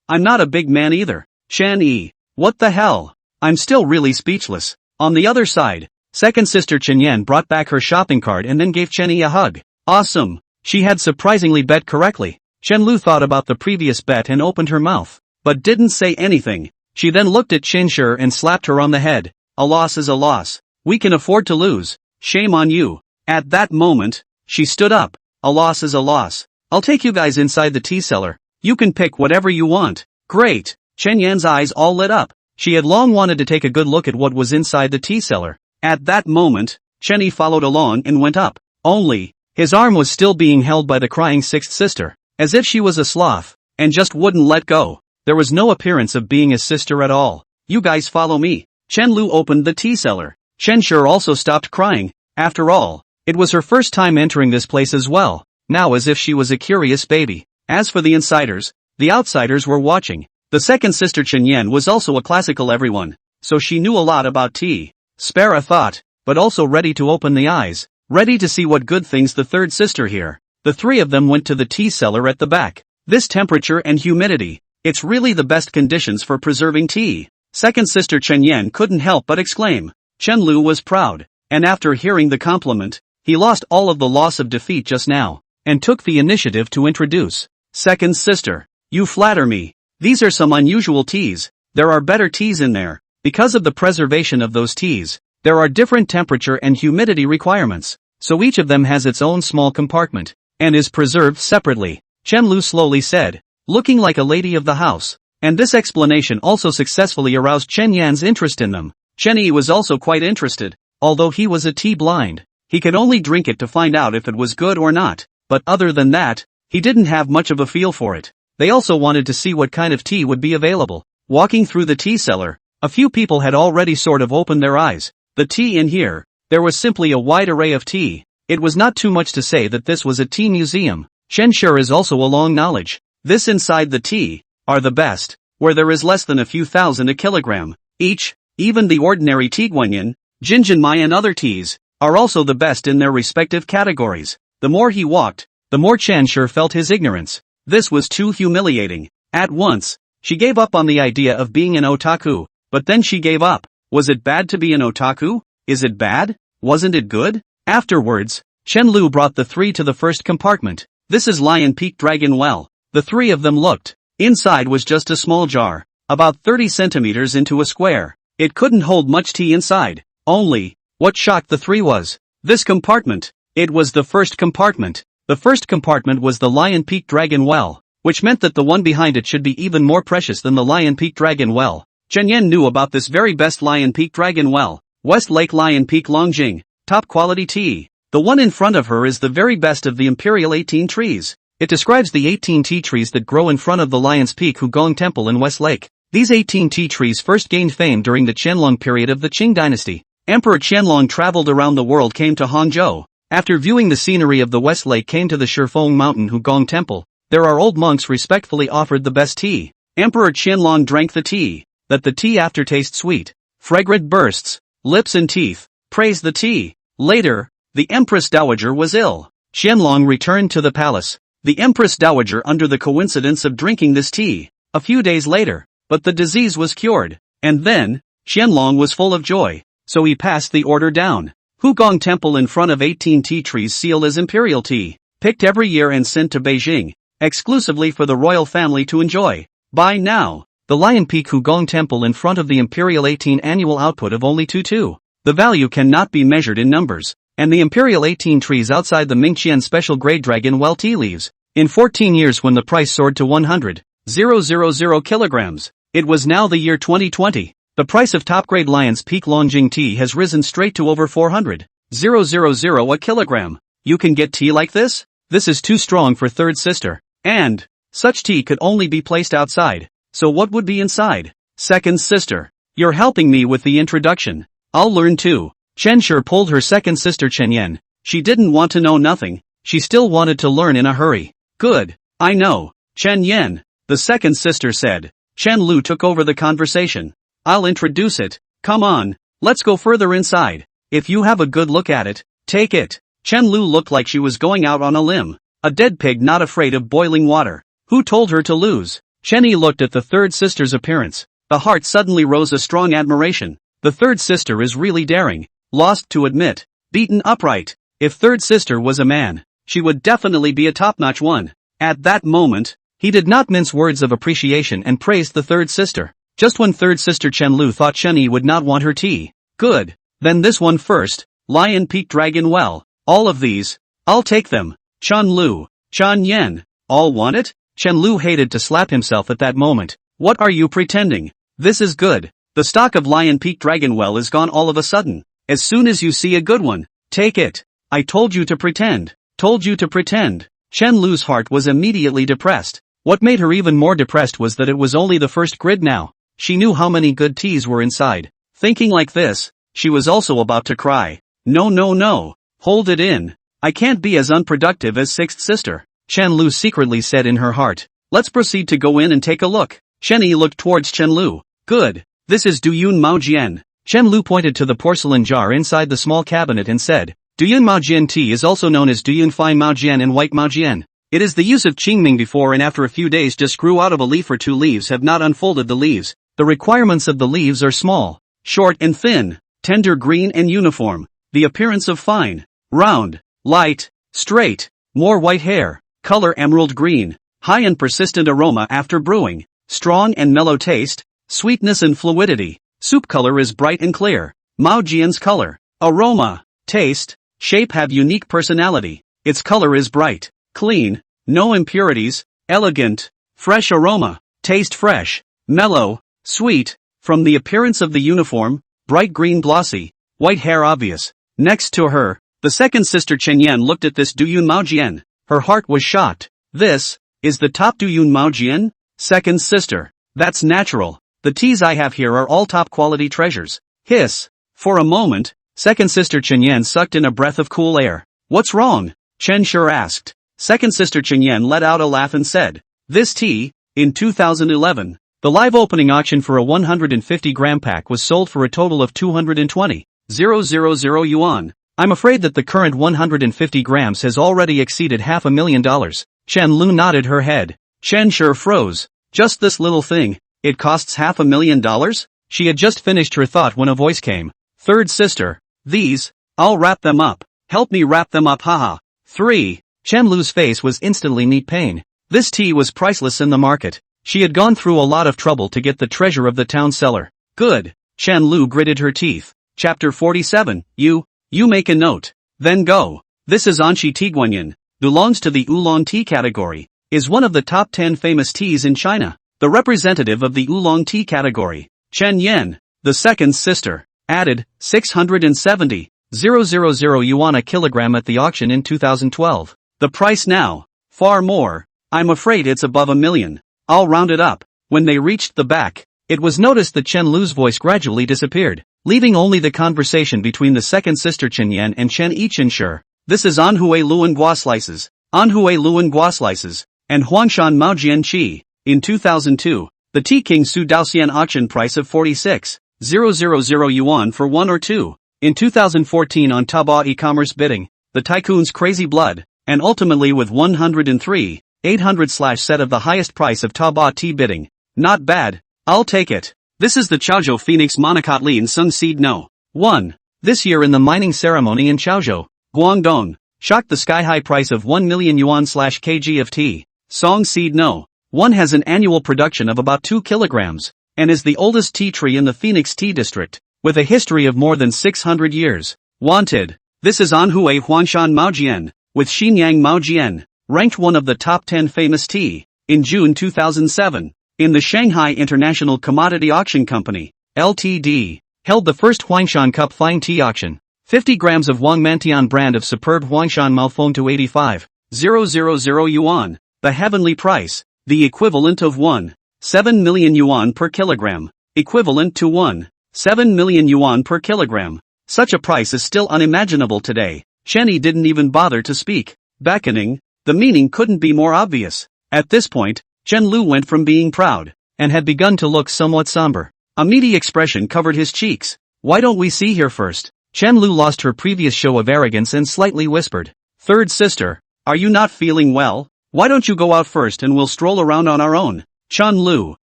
I'm not a big man either. Chen Yi, what the hell? I'm still really speechless. On the other side, second sister Chen Yan brought back her shopping cart and then gave Chen Yi a hug. Awesome. She had surprisingly bet correctly. Chen Lu thought about the previous bet and opened her mouth, but didn't say anything. She then looked at Chen Shi and slapped her on the head. A loss is a loss. We can afford to lose. Shame on you. At that moment, she stood up. A loss is a loss. I'll take you guys inside the tea cellar. You can pick whatever you want. Great. Chen Yan's eyes all lit up. She had long wanted to take a good look at what was inside the tea cellar. At that moment, Chen Yi followed along and went up. Only, his arm was still being held by the crying sixth sister, as if she was a sloth, and just wouldn't let go. There was no appearance of being a sister at all. You guys follow me. Chen Lu opened the tea cellar. Chen Shi also stopped crying. After all, it was her first time entering this place as well, now as if she was a curious baby. As for the insiders, the outsiders were watching. The second sister Chen Yan was also a classical everyone, so she knew a lot about tea. Spare a thought, but also ready to open the eyes, ready to see what good things the third sister here. The three of them went to the tea cellar at the back. This temperature and humidity, it's really the best conditions for preserving tea. Second sister Chen Yan couldn't help but exclaim. Chen Lu was proud, and after hearing the compliment, he lost all of the loss of defeat just now, and took the initiative to introduce. Second sister, you flatter me. These are some unusual teas. There are better teas in there. Because of the preservation of those teas, there are different temperature and humidity requirements, so each of them has its own small compartment, and is preserved separately, Chen Lu slowly said, looking like a lady of the house. And this explanation also successfully aroused Chen Yan's interest in them. Chen Yi was also quite interested, although he was a tea blind. He could only drink it to find out if it was good or not, but other than that, he didn't have much of a feel for it. They also wanted to see what kind of tea would be available. Walking through the tea cellar, a few people had already sort of opened their eyes. The tea in here, there was simply a wide array of tea. It was not too much to say that this was a tea museum. Chen Shi is also a long knowledge. This inside the tea, are the best, where there is less than a few thousand a kilogram, each, even the ordinary tea guanyin, jinjinmai and other teas, are also the best in their respective categories. The more he walked, the more Chen Shi felt his ignorance. This was too humiliating. At once, she gave up on the idea of being an otaku, but then she gave up. Was it bad to be an otaku? Is it bad? Wasn't it good? Afterwards, Chen Lu brought the three to the first compartment. This is Lion Peak Dragon Well. The three of them looked. Inside was just a small jar, about 30 centimeters into a square. It couldn't hold much tea inside. Only, what shocked the three was this compartment. It was the first compartment. The first compartment was the Lion Peak Dragon Well, which meant that the one behind it should be even more precious than the Lion Peak Dragon Well. Chen Yan knew about this very best Lion Peak Dragon Well, West Lake Lion Peak Longjing, top quality tea. The one in front of her is the very best of the Imperial 18 trees. It describes the 18 tea trees that grow in front of the Lion's Peak Hugong Temple in West Lake. These 18 tea trees first gained fame during the Qianlong period of the Qing dynasty. Emperor Qianlong traveled around the world, came to Hangzhou. After viewing the scenery of the West Lake, came to the Shifeng Mountain Hugong Temple. There our old monks respectfully offered the best tea. Emperor Qianlong drank the tea, that the tea aftertaste sweet, fragrant bursts, lips and teeth, praised the tea. Later, the Empress Dowager was ill. Qianlong returned to the palace. The Empress Dowager under the coincidence of drinking this tea, a few days later, but the disease was cured. And then, Qianlong was full of joy, so he passed the order down. Hugong Temple in front of 18 tea trees sealed as imperial tea, picked every year and sent to Beijing, exclusively for the royal family to enjoy. Buy now. the Lion Peak Hugong Temple in front of the Imperial 18 annual output of only 2.2. The value cannot be measured in numbers, and the Imperial 18 trees outside the Mingqian special grade dragon well tea leaves. In 14 years when the price soared to 100,000 kilograms, it was now the year 2020. The price of top-grade Lion's Peak Longjing tea has risen straight to over 400,000 a kilogram. You can get tea like this? This is too strong for third sister. And such tea could only be placed outside. So what would be inside? Second sister. You're helping me with the introduction. I'll learn too. Chen Shi pulled her second sister Chen Yan. She didn't want to know nothing. She still wanted to learn in a hurry. Good. I know. Chen Yan, the second sister said. Chen Lu took over the conversation. I'll introduce it. Come on. Let's go further inside. If you have a good look at it, take it. Chen Lu looked like she was going out on a limb. A dead pig not afraid of boiling water. Who told her to lose? Chen Yi looked at the third sister's appearance. The heart suddenly rose a strong admiration. The third sister is really daring. Lost to admit. Beaten upright. If third sister was a man, she would definitely be a top-notch one. At that moment, he did not mince words of appreciation and praised the third sister. Just when third sister Chen Lu thought Chen Yi would not want her tea. Good. Then this one first. Lion Peak Dragon Well. All of these. I'll take them. Chen Lu. Chen Yan. All want it? Chen Lu hated to slap himself at that moment. What are you pretending? This is good. The stock of Lion Peak Dragon Well is gone all of a sudden. As soon as you see a good one, take it. I told you to pretend. Told you to pretend. Chen Lu's heart was immediately depressed. What made her even more depressed was that it was only the first grid now. She knew how many good teas were inside. Thinking like this, she was also about to cry. No no no. Hold it in. I can't be as unproductive as sixth sister. Chen Lu secretly said in her heart. Let's proceed to go in and take a look. Chen Yi looked towards Chen Lu. Good. This is Duyun Maojian. Chen Lu pointed to the porcelain jar inside the small cabinet and said, Duyun Maojian tea is also known as Duyun Fine Maojian and White Maojian. It is the use of Qingming before and after a few days just grew out of a leaf or two leaves have not unfolded the leaves. The requirements of the leaves are small, short and thin, tender green and uniform. The appearance of fine, round, light, straight, more white hair, color emerald green, high and persistent aroma after brewing, strong and mellow taste, sweetness and fluidity. Soup color is bright and clear. Maojian's color, aroma, taste, shape have unique personality. Its color is bright, clean, no impurities, elegant, fresh aroma, taste fresh, mellow, sweet. From the appearance of the uniform, bright green glossy, white hair obvious. Next to her, the second sister Chen Yan looked at this Duyun Maojian. Her heart was shocked. This is the top Duyun Maojian? Second sister. That's natural. The teas I have here are all top quality treasures. Hiss. For a moment, second sister Chen Yan sucked in a breath of cool air. What's wrong? Chen Shi asked. Second sister Chen Yan let out a laugh and said, This tea, in 2011, the live opening auction for a 150-gram pack was sold for a total of 220,000 yuan. I'm afraid that the current 150 grams has already exceeded $500,000. Chen Lu nodded her head. Chen Shi froze. Just this little thing, it costs $500,000? She had just finished her thought when a voice came. Third sister. These, I'll wrap them up. Help me wrap them up haha. 3. Chen Lu's face was instantly neat pain. This tea was priceless in the market. She had gone through a lot of trouble to get the treasure of the town cellar. Good. Chen Lu gritted her teeth. Chapter 47. You make a note. Then go. This is Anshi Tiguanyin. Belongs to the oolong tea category. Is one of the top 10 famous teas in China. The representative of the oolong tea category. Chen Yan, the second sister, added 670,000 yuan a kilogram at the auction in 2012. The price now, far more. I'm afraid it's above $1 million. I'll round it up. When they reached the back, it was noticed that Chen Lu's voice gradually disappeared, leaving only the conversation between the second sister Chen Yan and Chen Yi Chen Shi. This is Anhui Luan Gua slices, Anhui Luan Gua slices, and Huangshan Maojian Qi. In 2002, the Tea King Su Daoxian auction price of 46,000 yuan for 1 or 2. In 2014 on Taobao e-commerce bidding, the tycoon's Crazy Blood, and ultimately with 103,800 set of the highest price of Taobao tea bidding. Not bad. I'll take it. This is the Chaozhou Phoenix Monocote Lin Sung Seed No. 1. This year in the mining ceremony in Chaozhou, Guangdong, shocked the sky-high price of 1 million yuan/kg of tea. Song Seed No. One has an annual production of about 2 kilograms, and is the oldest tea tree in the Phoenix Tea District, with a history of more than 600 years. Wanted. This is Anhui Huangshan Maojian, with Xinyang Maojian, ranked one of the top 10 famous tea, in June 2007. In the Shanghai International Commodity Auction Company, Ltd., held the first Huangshan Cup Flying Tea Auction. 50 grams of Wang Mantian brand of superb Huangshan Malfong to 85,000 yuan, the heavenly price, the equivalent of 1.7 million yuan per kilogram, equivalent to 1.7 million yuan per kilogram. Such a price is still unimaginable today. Chen Yi didn't even bother to speak. Beckoning, the meaning couldn't be more obvious. At this point, Chen Lu went from being proud, and had begun to look somewhat somber. A meaty expression covered his cheeks. Why don't we see here first? Chen Lu lost her previous show of arrogance and slightly whispered. Third sister, are you not feeling well? Why don't you go out first and we'll stroll around on our own? Chen Lu.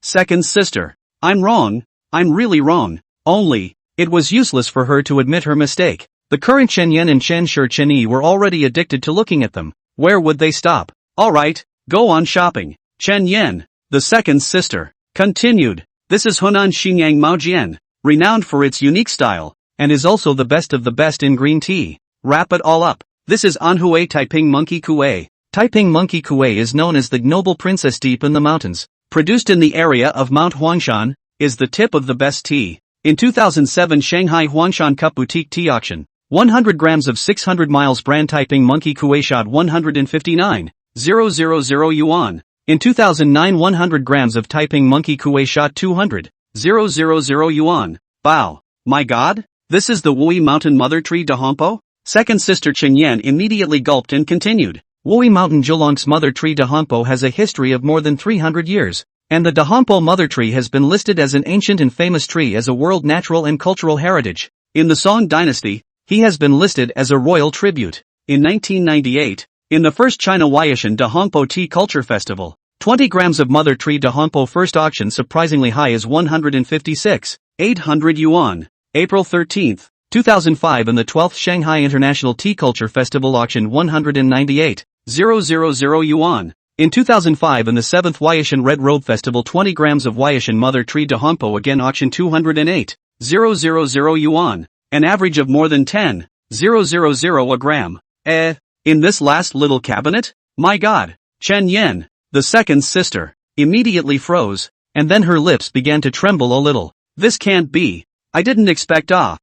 Second sister. I'm wrong. I'm really wrong. Only, it was useless for her to admit her mistake. The current Chen Yan and Chen Shi Chen Yi were already addicted to looking at them. Where would they stop? Alright, go on shopping. Chen Yan, the second sister, continued. This is Hunan Xinyang Maojian, renowned for its unique style, and is also the best of the best in green tea. Wrap it all up. This is Anhui Taiping Monkey Kuei. Taiping Monkey Kuei is known as the noble princess deep in the mountains. Produced in the area of Mount Huangshan, is the tip of the best tea. In 2007 Shanghai Huangshan Cup Boutique Tea Auction, 100 grams of 600 miles brand Taiping Monkey Kuei shot 159,000 yuan. In 2009 100 grams of Taiping Monkey Kuei shot 200,000 yuan. Wow. My god? This is the Wui Mountain Mother Tree Dahompo? Second sister Chen Yan immediately gulped and continued. Wui Mountain Zhulong's Mother Tree Dahompo has a history of more than 300 years, and the Dahompo Mother Tree has been listed as an ancient and famous tree as a World Natural and Cultural Heritage. In the Song Dynasty, he has been listed as a royal tribute. In 1998, in the first China Huaishan Dahompo Tea Culture Festival, 20 grams of Mother Tree Dahompo first auction surprisingly high as 156,800 yuan. April 13, 2005 in the 12th Shanghai International Tea Culture Festival auction 198,000 yuan. In 2005 in the 7th Huaishan Red Robe Festival 20 grams of Huaishan Mother Tree Dahompo again auction 208,000 yuan. An average of more than 10,000 a gram. In this last little cabinet? My god. Chen Yan, the second sister, immediately froze, and then her lips began to tremble a little. This can't be. I didn't expect to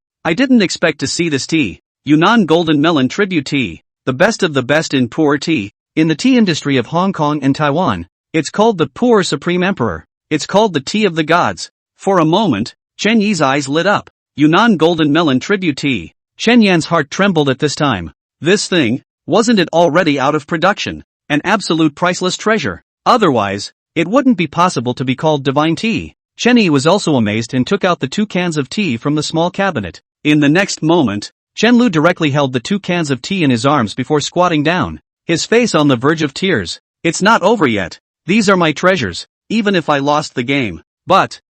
see this tea. Yunnan Golden Melon Tribute Tea, the best of the best in pu'er tea. In the tea industry of Hong Kong and Taiwan, it's called the pu'er Supreme Emperor. It's called the tea of the gods. For a moment, Chen Yi's eyes lit up. Yunnan Golden Melon Tribute Tea. Chen Yan's heart trembled at this time. This thing, wasn't it already out of production? An absolute priceless treasure. Otherwise, it wouldn't be possible to be called divine tea. Chen Yi was also amazed and took out the 2 cans of tea from the small cabinet. In the next moment, Chen Lu directly held the 2 cans of tea in his arms before squatting down, his face on the verge of tears. It's not over yet. These are my treasures, even if I lost the game. But,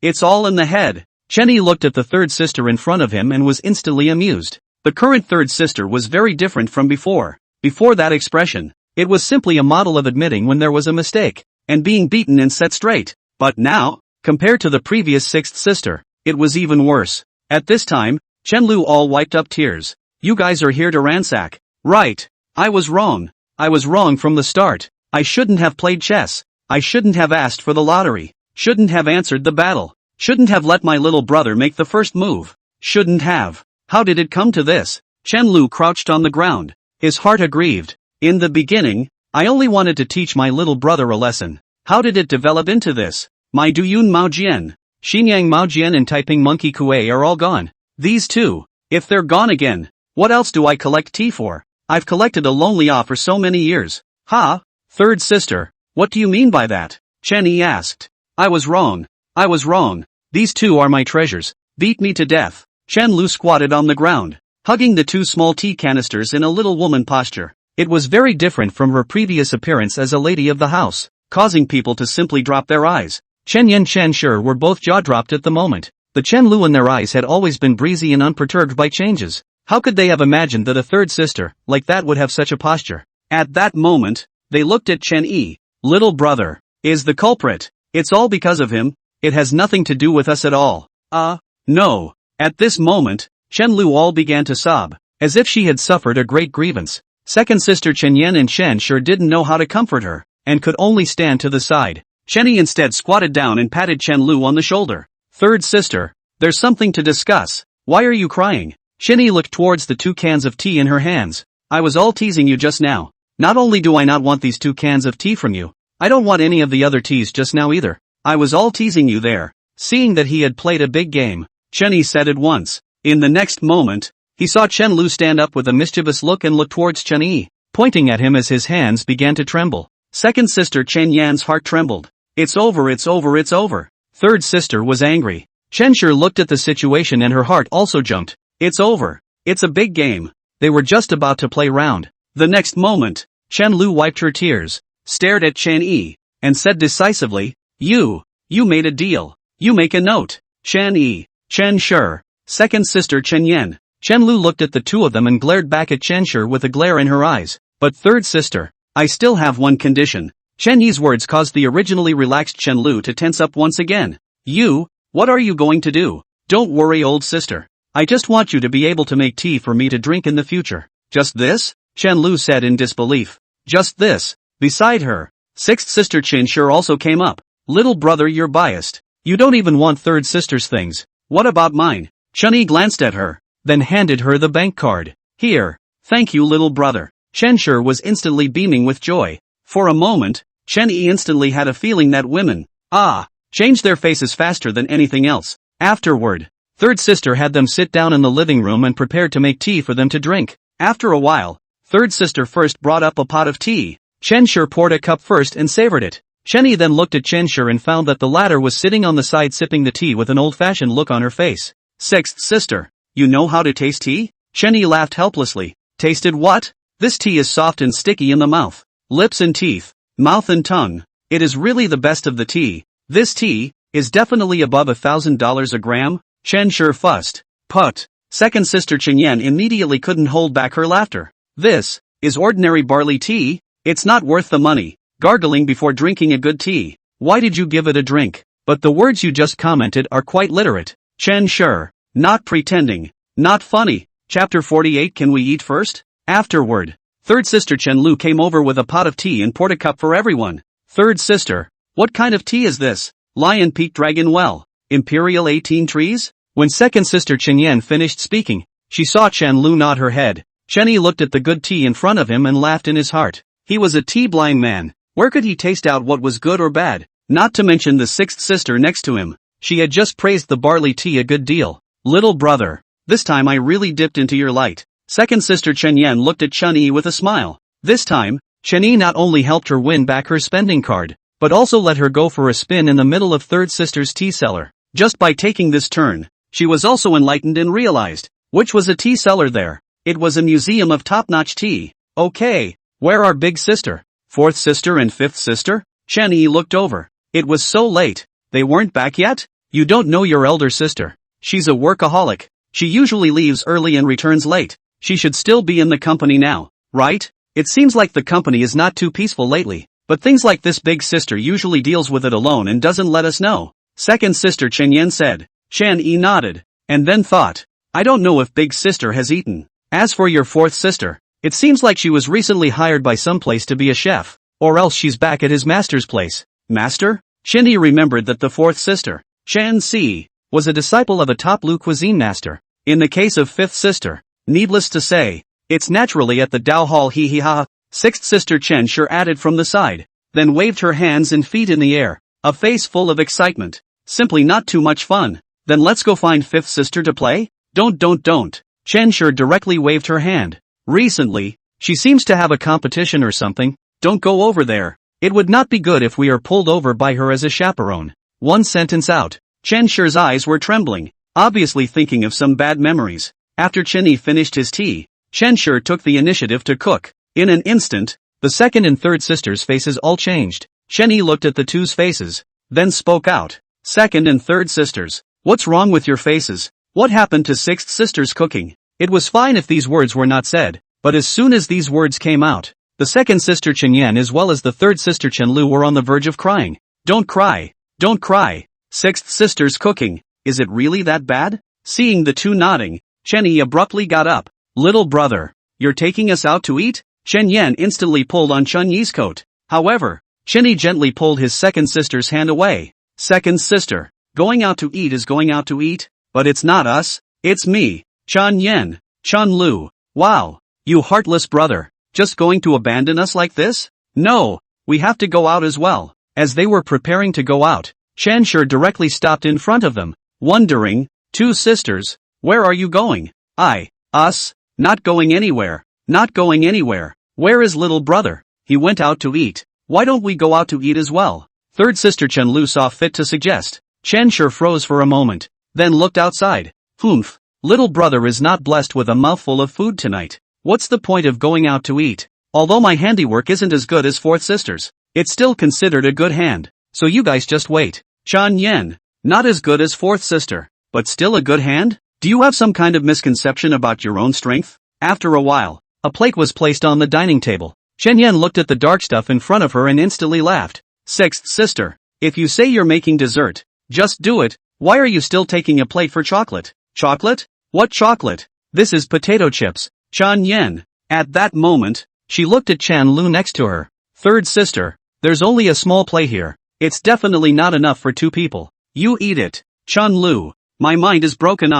it's all in the head. Chen Yi looked at the third sister in front of him and was instantly amused. The current third sister was very different from before. Before that expression, it was simply a model of admitting when there was a mistake, and being beaten and set straight. But now, compared to the previous sixth sister, it was even worse. At this time, Chen Lu all wiped up tears. You guys are here to ransack. Right. I was wrong. I was wrong from the start. I shouldn't have played chess. I shouldn't have asked for the lottery. Shouldn't have answered the battle. Shouldn't have let my little brother make the first move. Shouldn't have. How did it come to this? Chen Lu crouched on the ground, his heart aggrieved. In the beginning, I only wanted to teach my little brother a lesson. How did it develop into this? My Duyun Maojian, Xinyang Maojian and Taiping Monkey Kuei are all gone. These two, if they're gone again, what else do I collect tea for? I've collected a lonely ah for so many years. Ha? Third sister, what do you mean by that? Chen Yi asked. I was wrong. These two are my treasures. Beat me to death. Chen Lu squatted on the ground, hugging the 2 small tea canisters in a little woman posture. It was very different from her previous appearance as a lady of the house, causing people to simply drop their eyes. Chen Yan and Chen Shi were both jaw-dropped at the moment. The Chen Lu in their eyes had always been breezy and unperturbed by changes. How could they have imagined that a third sister, like that would have such a posture? At that moment, they looked at Chen Yi, Little brother is the culprit. It's all because of him. It has nothing to do with us at all. No. At this moment, Chen Lu all began to sob, as if she had suffered a great grievance. Second sister Chen Yan and Chen sure didn't know how to comfort her, and could only stand to the side. Chenny instead squatted down and patted Chen Lu on the shoulder. Third sister, there's something to discuss. Why are you crying? Chenny looked towards the 2 cans of tea in her hands. I was all teasing you just now. Not only do I not want these 2 cans of tea from you, I don't want any of the other teas just now either. I was all teasing you there. Seeing that he had played a big game, Chenny said at once. In the next moment, he saw Chen Lu stand up with a mischievous look and look towards Chen Yi, pointing at him as his hands began to tremble. Second sister Chen Yan's heart trembled. It's over, it's over, it's over. Third sister was angry. Chen Shi looked at the situation and her heart also jumped. It's over. It's a big game. They were just about to play round. The next moment, Chen Lu wiped her tears, stared at Chen Yi, and said decisively, You made a deal. You make a note. Chen Yi, Chen Shi, second sister Chen Yan. Chen Lu looked at the 2 of them and glared back at Chen Shi with a glare in her eyes. But third sister, I still have one condition. Chen Yi's words caused the originally relaxed Chen Lu to tense up once again. What are you going to do? Don't worry, old sister. I just want you to be able to make tea for me to drink in the future. Just this? Chen Lu said in disbelief. Just this. Beside her, sixth sister Chen Shi also came up. Little brother, you're biased. You don't even want third sister's things. What about mine? Chen Yi glanced at her, then handed her the bank card. Here. Thank you, little brother. Chen Shi was instantly beaming with joy. For a moment, Chen Yi instantly had a feeling that women, changed their faces faster than anything else. Afterward, third sister had them sit down in the living room and prepared to make tea for them to drink. After a while, third sister first brought up a pot of tea. Chen Shi poured a cup first and savored it. Chen Yi then looked at Chen Shi and found that the latter was sitting on the side sipping the tea with an old-fashioned look on her face. Sixth sister, you know how to taste tea? Chen Yi laughed helplessly. Tasted what? This tea is soft and sticky in the mouth, lips and teeth, mouth and tongue. It is really the best of the tea. This tea is definitely above $1,000 a gram. Chen Shi fussed. Put. Second sister Chen Yan immediately couldn't hold back her laughter. This is ordinary barley tea. It's not worth the money. Gargling before drinking a good tea. Why did you give it a drink? But the words you just commented are quite literate. Chen Shi. Not pretending. Not funny. Chapter 48. Can we eat first? Afterward, third sister Chen Lu came over with a pot of tea and poured a cup for everyone. Third sister, what kind of tea is this? Lion Peak Dragon Well. Imperial 18 trees? When second sister Chen Yan finished speaking, she saw Chen Lu nod her head. Chen Yi looked at the good tea in front of him and laughed in his heart. He was a tea-blind man. Where could he taste out what was good or bad? Not to mention the sixth sister next to him. She had just praised the barley tea a good deal. Little brother, this time I really dipped into your light. Second sister Chen Yan looked at Chen Yi with a smile. This time, Chen Yi not only helped her win back her spending card, but also let her go for a spin in the middle of third sister's tea cellar. Just by taking this turn, she was also enlightened and realized, which was a tea cellar there. It was a museum of top-notch tea. Okay, where are big sister, fourth sister and fifth sister? Chen Yi looked over. It was so late. They weren't back yet? You don't know your elder sister. She's a workaholic. She usually leaves early and returns late. She should still be in the company now, right? It seems like the company is not too peaceful lately, but things like this big sister usually deals with it alone and doesn't let us know. Second sister Chen Yan said. Chen Yi nodded, and then thought, I don't know if big sister has eaten. As for your fourth sister, it seems like she was recently hired by some place to be a chef, or else she's back at his master's place. Master? Chen Yi remembered that the fourth sister, Chen Si, was a disciple of a top Lu cuisine master. In the case of fifth sister, needless to say, it's naturally at the Dao Hall hee hee ha. Sixth sister Chen Shi added from the side, then waved her hands and feet in the air, a face full of excitement. Simply not too much fun. Then let's go find fifth sister to play? Don't. Chen Shi directly waved her hand. Recently, she seems to have a competition or something. Don't go over there. It would not be good if we are pulled over by her as a chaperone. One sentence out. Chen Shi's eyes were trembling, obviously thinking of some bad memories. After Chen Yi finished his tea, Chen Shi took the initiative to cook. In an instant, the second and third sisters' faces all changed. Chen Yi looked at the two's faces, then spoke out. Second and third sisters, what's wrong with your faces? What happened to sixth sister's cooking? It was fine if these words were not said, but as soon as these words came out, The second sister Chen Yan as well as the third sister Chen Lu were on the verge of crying. Don't cry. Don't cry. Sixth sister's cooking. Is it really that bad? Seeing the two nodding, Chen Yi abruptly got up. Little brother, you're taking us out to eat? Chen Yan instantly pulled on Chen Yi's coat. However, Chen Yi gently pulled his second sister's hand away. Second sister, going out to eat is going out to eat, but it's not us, it's me, Chen Yan, Chen Lu. Wow, you heartless brother. Just going to abandon us like this? No, we have to go out as well. As they were preparing to go out, Chen Shi directly stopped in front of them, wondering, two sisters, where are you going? Us, not going anywhere, not going anywhere. Where is little brother? He went out to eat. Why don't we go out to eat as well? Third sister Chen Lu saw fit to suggest. Chen Shi froze for a moment, then looked outside. Humph, little brother is not blessed with a mouthful of food tonight. What's the point of going out to eat? Although my handiwork isn't as good as fourth sister's, it's still considered a good hand, so you guys just wait. Chen Yan, not as good as fourth sister, but still a good hand? Do you have some kind of misconception about your own strength? After a while, a plate was placed on the dining table. Chen Yan looked at the dark stuff in front of her and instantly laughed. Sixth sister, if you say you're making dessert, just do it. Why are you still taking a plate for chocolate? Chocolate? What chocolate? This is potato chips. Chen Yan. At that moment, she looked at Chen Lu next to her. Third sister, there's only a small plate here. It's definitely not enough for two people. You eat it. Chen Lu, my mind is broken.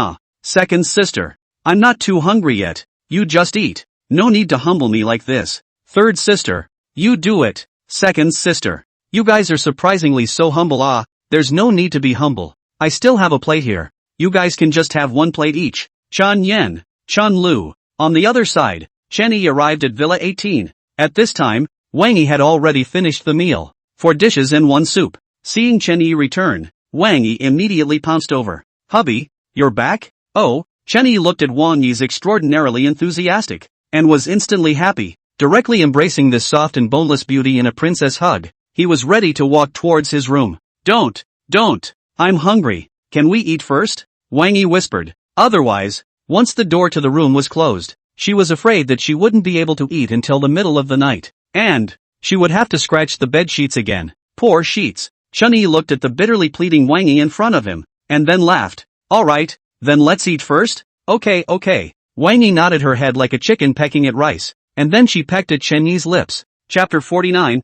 Second sister, I'm not too hungry yet. You just eat. No need to humble me like this. Third sister, you do it. Second sister, you guys are surprisingly so humble. There's no need to be humble. I still have a plate here. You guys can just have one plate each. Chen Yan, Chen Lu. On the other side, Chen Yi arrived at Villa 18. At this time, Wang Yi had already finished the meal. 4 dishes and 1 soup. Seeing Chen Yi return, Wang Yi immediately pounced over. Hubby, you're back? Oh, Chen Yi looked at Wang Yi's extraordinarily enthusiastic, and was instantly happy, directly embracing this soft and boneless beauty in a princess hug. He was ready to walk towards his room. Don't, I'm hungry. Can we eat first? Wang Yi whispered. Otherwise, once the door to the room was closed, she was afraid that she wouldn't be able to eat until the middle of the night, and she would have to scratch the bed sheets again. Poor sheets. Chen Yi looked at the bitterly pleading Wang Yi in front of him, and then laughed. Alright, then let's eat first? Okay. Wang Yi nodded her head like a chicken pecking at rice, and then she pecked at Chen Yi's lips. Chapter 49,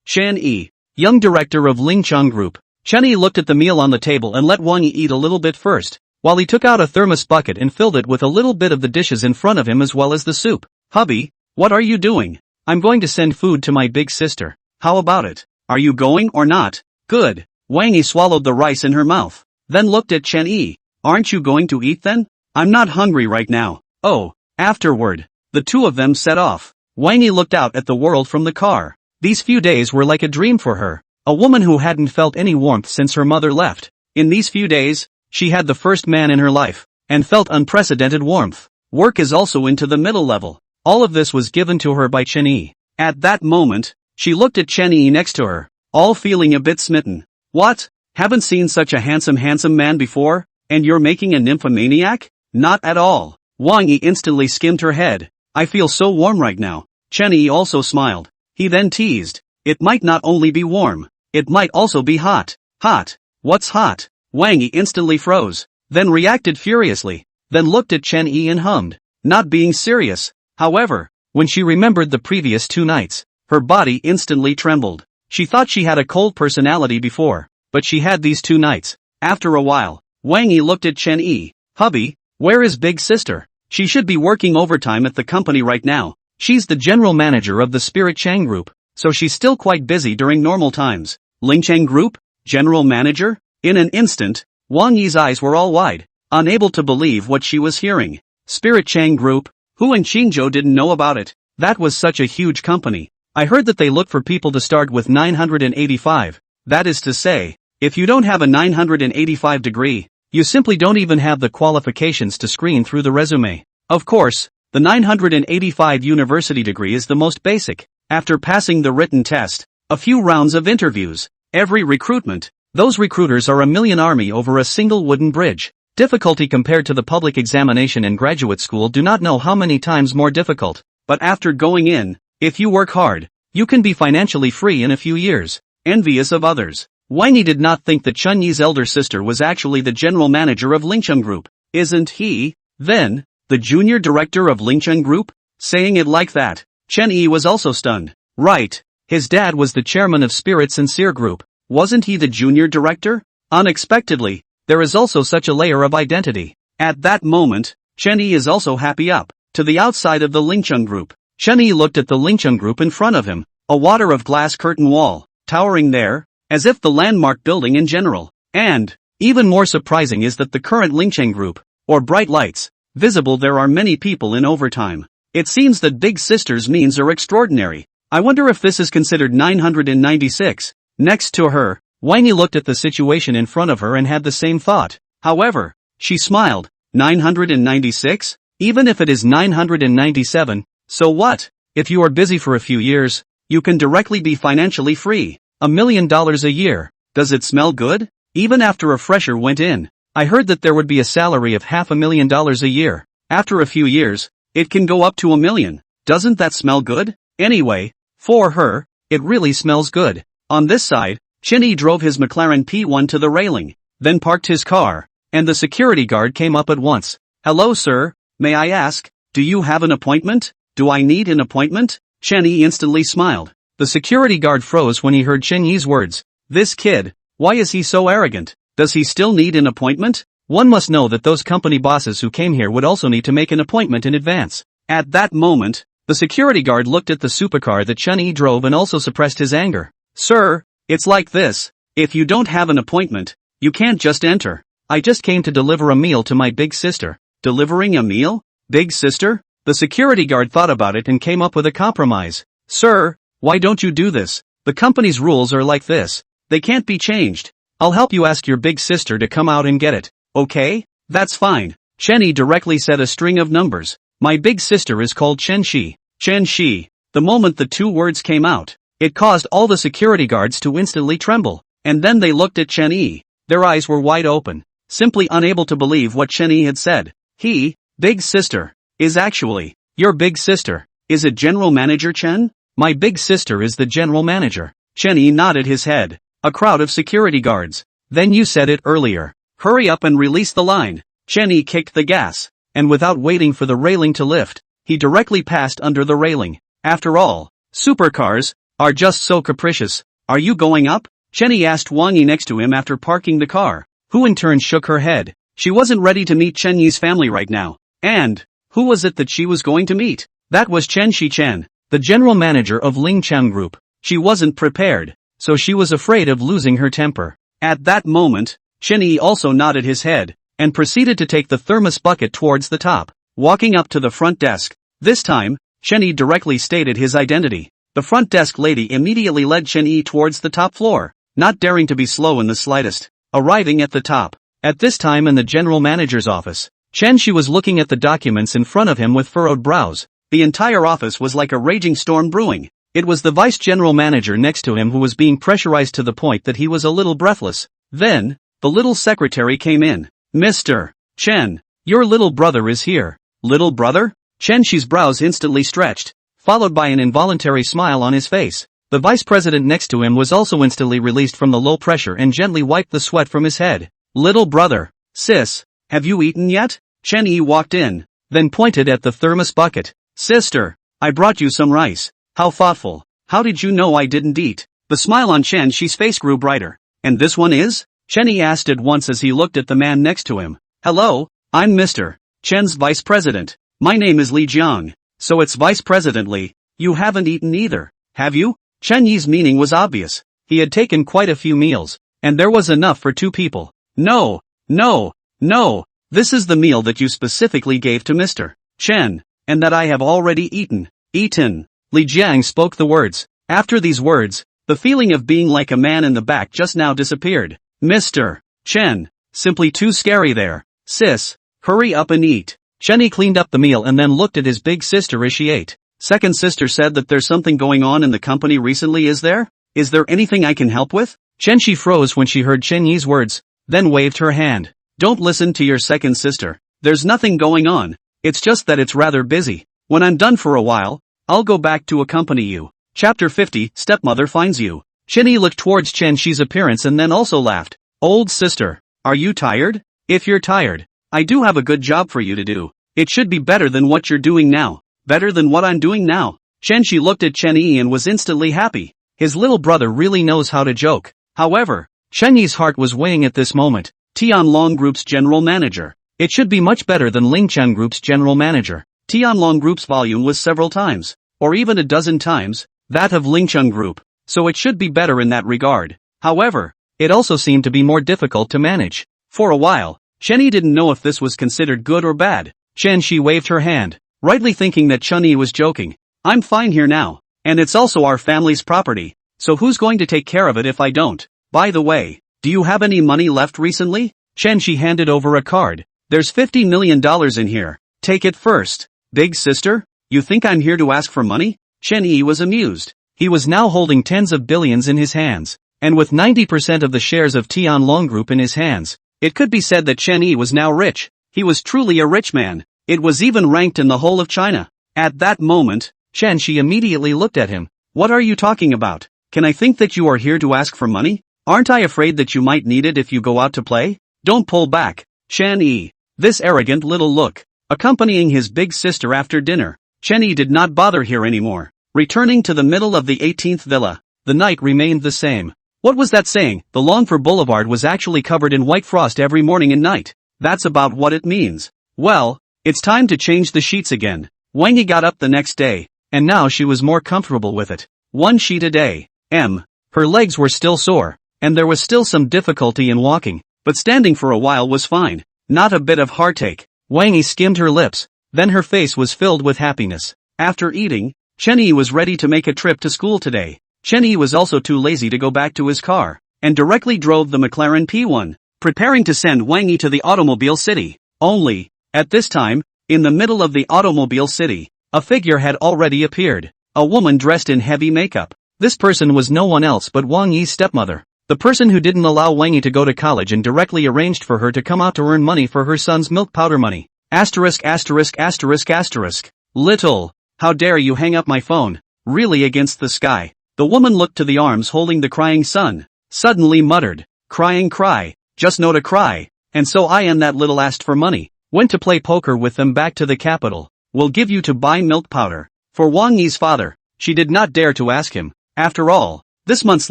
Chen Yi, young director of Lingcheng Group. Chen Yi looked at the meal on the table and let Wang Yi eat a little bit first, while he took out a thermos bucket and filled it with a little bit of the dishes in front of him as well as the soup. Hubby, what are you doing? I'm going to send food to my big sister. How about it? Are you going or not? Good. Wang Yi swallowed the rice in her mouth, then looked at Chen Yi. Aren't you going to eat then? I'm not hungry right now. Oh, afterward. The two of them set off. Wang Yi looked out at the world from the car. These few days were like a dream for her. A woman who hadn't felt any warmth since her mother left. In these few days, she had the first man in her life, and felt unprecedented warmth. Work is also into the middle level. All of this was given to her by Chen Yi. At that moment, she looked at Chen Yi next to her, all feeling a bit smitten. What? Haven't seen such a handsome man before, and you're making a nymphomaniac? Not at all. Wang Yi instantly skimmed her head. I feel so warm right now. Chen Yi also smiled. He then teased. It might not only be warm, it might also be hot. Hot? What's hot? Wang Yi instantly froze, then reacted furiously, then looked at Chen Yi and hummed, not being serious. However, when she remembered the previous 2 nights, her body instantly trembled. She thought she had a cold personality before, but she had these 2 nights. After a while, Wang Yi looked at Chen Yi. Hubby, where is big sister? She should be working overtime at the company right now. She's the general manager of the Spirit Chang Group, so she's still quite busy during normal times. Lingcheng Group? General manager? In an instant, Wang Yi's eyes were all wide, unable to believe what she was hearing. Spirit Chang Group? Who in Qingzhou didn't know about it? That was such a huge company. I heard that they look for people to start with 985. That is to say, if you don't have a 985 degree, you simply don't even have the qualifications to screen through the resume. Of course, the 985 university degree is the most basic. After passing the written test, a few rounds of interviews, every recruitment, those recruiters are a million army over a single wooden bridge. Difficulty compared to the public examination and graduate school do not know how many times more difficult, but after going in, If you work hard, you can be financially free in a few years. Envious of others. Winnie did not think that Chun-Yi's elder sister was actually the general manager of Lingcheng Group. Isn't he, then, the junior director of Lingcheng Group? Saying it like that, Chen-Yi was also stunned. Right. His dad was the chairman of Spirit Sincere Group. Wasn't he the junior director? Unexpectedly, there is also such a layer of identity. At that moment, Chen-Yi is also happy up. To the outside of the Lingcheng Group, Chen-Yi looked at the Lingcheng Group in front of him. A water of glass curtain wall, towering there, as if the landmark building in general. And, even more surprising is that the current Lingcheng Group, or bright lights, visible there are many people in overtime. It seems that big sister's means are extraordinary. I wonder if this is considered 996. Next to her, Winnie looked at the situation in front of her and had the same thought. However, she smiled. 996? Even if it is 997, so what? If you are busy for a few years, you can directly be financially free. $1 million a year. Does it smell good? Even after a fresher went in, I heard that there would be a salary of $500,000 a year. After a few years, it can go up to $1 million. Doesn't that smell good? Anyway, for her, it really smells good. On this side, Chen-Yi drove his McLaren P1 to the railing, then parked his car, and the security guard came up at once. Hello sir, may I ask, do you have an appointment? Do I need an appointment? Chen-Yi instantly smiled. The security guard froze when he heard Chen-Yi's words. This kid, why is he so arrogant? Does he still need an appointment? One must know that those company bosses who came here would also need to make an appointment in advance. At that moment, the security guard looked at the supercar that Chen-Yi drove and also suppressed his anger. Sir, it's like this. If you don't have an appointment, you can't just enter. I just came to deliver a meal to my big sister. Delivering a meal? Big sister? The security guard thought about it and came up with a compromise. Sir, why don't you do this? The company's rules are like this. They can't be changed. I'll help you ask your big sister to come out and get it. Okay? That's fine. Chen-Yi directly said a string of numbers. My big sister is called Chen-Shi. Chen-Shi. The moment the two words came out, it caused all the security guards to instantly tremble. And then they looked at Chen-Yi. Their eyes were wide open, simply unable to believe what Chen-Yi had said. He, big sister, is actually your big sister. Is it General Manager Chen? My big sister is the general manager. Chen-Yi nodded his head. A crowd of security guards. Then you said it earlier. Hurry up and release the line. Chen-Yi kicked the gas, and without waiting for the railing to lift, he directly passed under the railing. After all, supercars are just so capricious. Are you going up? Chen-Yi asked Wang Yi next to him after parking the car, who in turn shook her head. She wasn't ready to meet Chen-Yi's family right now. And, who was it that she was going to meet? That was Chen-Shi Chen, the general manager of Lingcheng Group. She wasn't prepared, so she was afraid of losing her temper. At that moment, Chen-Yi also nodded his head, and proceeded to take the thermos bucket towards the top. Walking up to the front desk, this time, Chen-Yi directly stated his identity. The front desk lady immediately led Chen-Yi towards the top floor, not daring to be slow in the slightest. Arriving at the top, at this time in the general manager's office, Chen-Shi was looking at the documents in front of him with furrowed brows. The entire office was like a raging storm brewing. It was the vice general manager next to him who was being pressurized to the point that he was a little breathless. Then, the little secretary came in. Mr. Chen, your little brother is here. Little brother? Chen-Shi's brows instantly stretched, followed by an involuntary smile on his face. The vice president next to him was also instantly released from the low pressure and gently wiped the sweat from his head. Little brother, sis, have you eaten yet? Chen-Yi walked in, then pointed at the thermos bucket. Sister, I brought you some rice. How thoughtful. How did you know I didn't eat? The smile on Chen-Shi's face grew brighter. And this one is? Chen-Yi asked at once as he looked at the man next to him. Hello, I'm Mr. Chen's vice president. My name is Li Jiang. So it's Vice President Li. You haven't eaten either, have you? Chen-Yi's meaning was obvious. He had taken quite a few meals, and there was enough for 2 people. No, no, no. This is the meal that you specifically gave to Mr. Chen, and that I have already eaten. Eaten. Li Jiang spoke the words. After these words, the feeling of being like a man in the back just now disappeared. Mr. Chen, simply too scary there. Sis, hurry up and eat. Chen-Yi cleaned up the meal and then looked at his big sister as she ate. Second sister said that there's something going on in the company recently, is there? Is there anything I can help with? Chen-Shi froze when she heard Chen-Yi's words, then waved her hand. Don't listen to your second sister. There's nothing going on. It's just that it's rather busy. When I'm done for a while, I'll go back to accompany you. Chapter 50, Stepmother Finds You. Chen Yi looked towards Chen Shi's appearance and then also laughed. Old sister, are you tired? If you're tired, I do have a good job for you to do. It should be better than what you're doing now. Better than what I'm doing now. Chen Shi looked at Chen Yi and was instantly happy. His little brother really knows how to joke. However, Chen Yi's heart was weighing at this moment. Tianlong Group's general manager. It should be much better than Lingchen Group's general manager. Tianlong Group's volume was several times, or even a dozen times, that of Lingchen Group, so it should be better in that regard. However, it also seemed to be more difficult to manage. For a while, Chen Yi didn't know if this was considered good or bad. Chen Shi waved her hand, rightly thinking that Chen Yi was joking. I'm fine here now, and it's also our family's property, so who's going to take care of it if I don't? By the way, do you have any money left recently? Chen Shi handed over a card. There's $50 million in here. Take it first. Big sister, you think I'm here to ask for money? Chen Yi was amused. He was now holding tens of billions in his hands, and with 90% of the shares of Tianlong Group in his hands, it could be said that Chen Yi was now rich. He was truly a rich man. It was even ranked in the whole of China. At that moment, Chen Shi immediately looked at him. What are you talking about? Can I think that you are here to ask for money? Aren't I afraid that you might need it if you go out to play? Don't pull back, Chen Yi. This arrogant little look. Accompanying his big sister after dinner, Chen Yi did not bother here anymore. Returning to the middle of the 18th villa, the night remained the same. What was that saying? The Longfor Boulevard was actually covered in white frost every morning and night. That's about what it means. Well, it's time to change the sheets again. Wang Yi got up the next day, and now she was more comfortable with it. One sheet a day. Her legs were still sore, and there was still some difficulty in walking, but standing for a while was fine. Not a bit of heartache. Wang Yi skimmed her lips, then her face was filled with happiness. After eating, Chen Yi was ready to make a trip to school today. Chen Yi was also too lazy to go back to his car, and directly drove the McLaren P1, preparing to send Wang Yi to the automobile city. Only, at this time, in the middle of the automobile city, a figure had already appeared. A woman dressed in heavy makeup. This person was no one else but Wang Yi's stepmother. The person who didn't allow Wang Yi to go to college and directly arranged for her to come out to earn money for her son's milk powder money. Asterisk asterisk asterisk asterisk. Little, how dare you hang up my phone? Really against the sky. The woman looked to the arms holding the crying son. Suddenly muttered, crying cry, just know to cry, and so I and that little asked for money. Went to play poker with them back to the capital. Will give you to buy milk powder. For Wang Yi's father, she did not dare to ask him. After all, this month's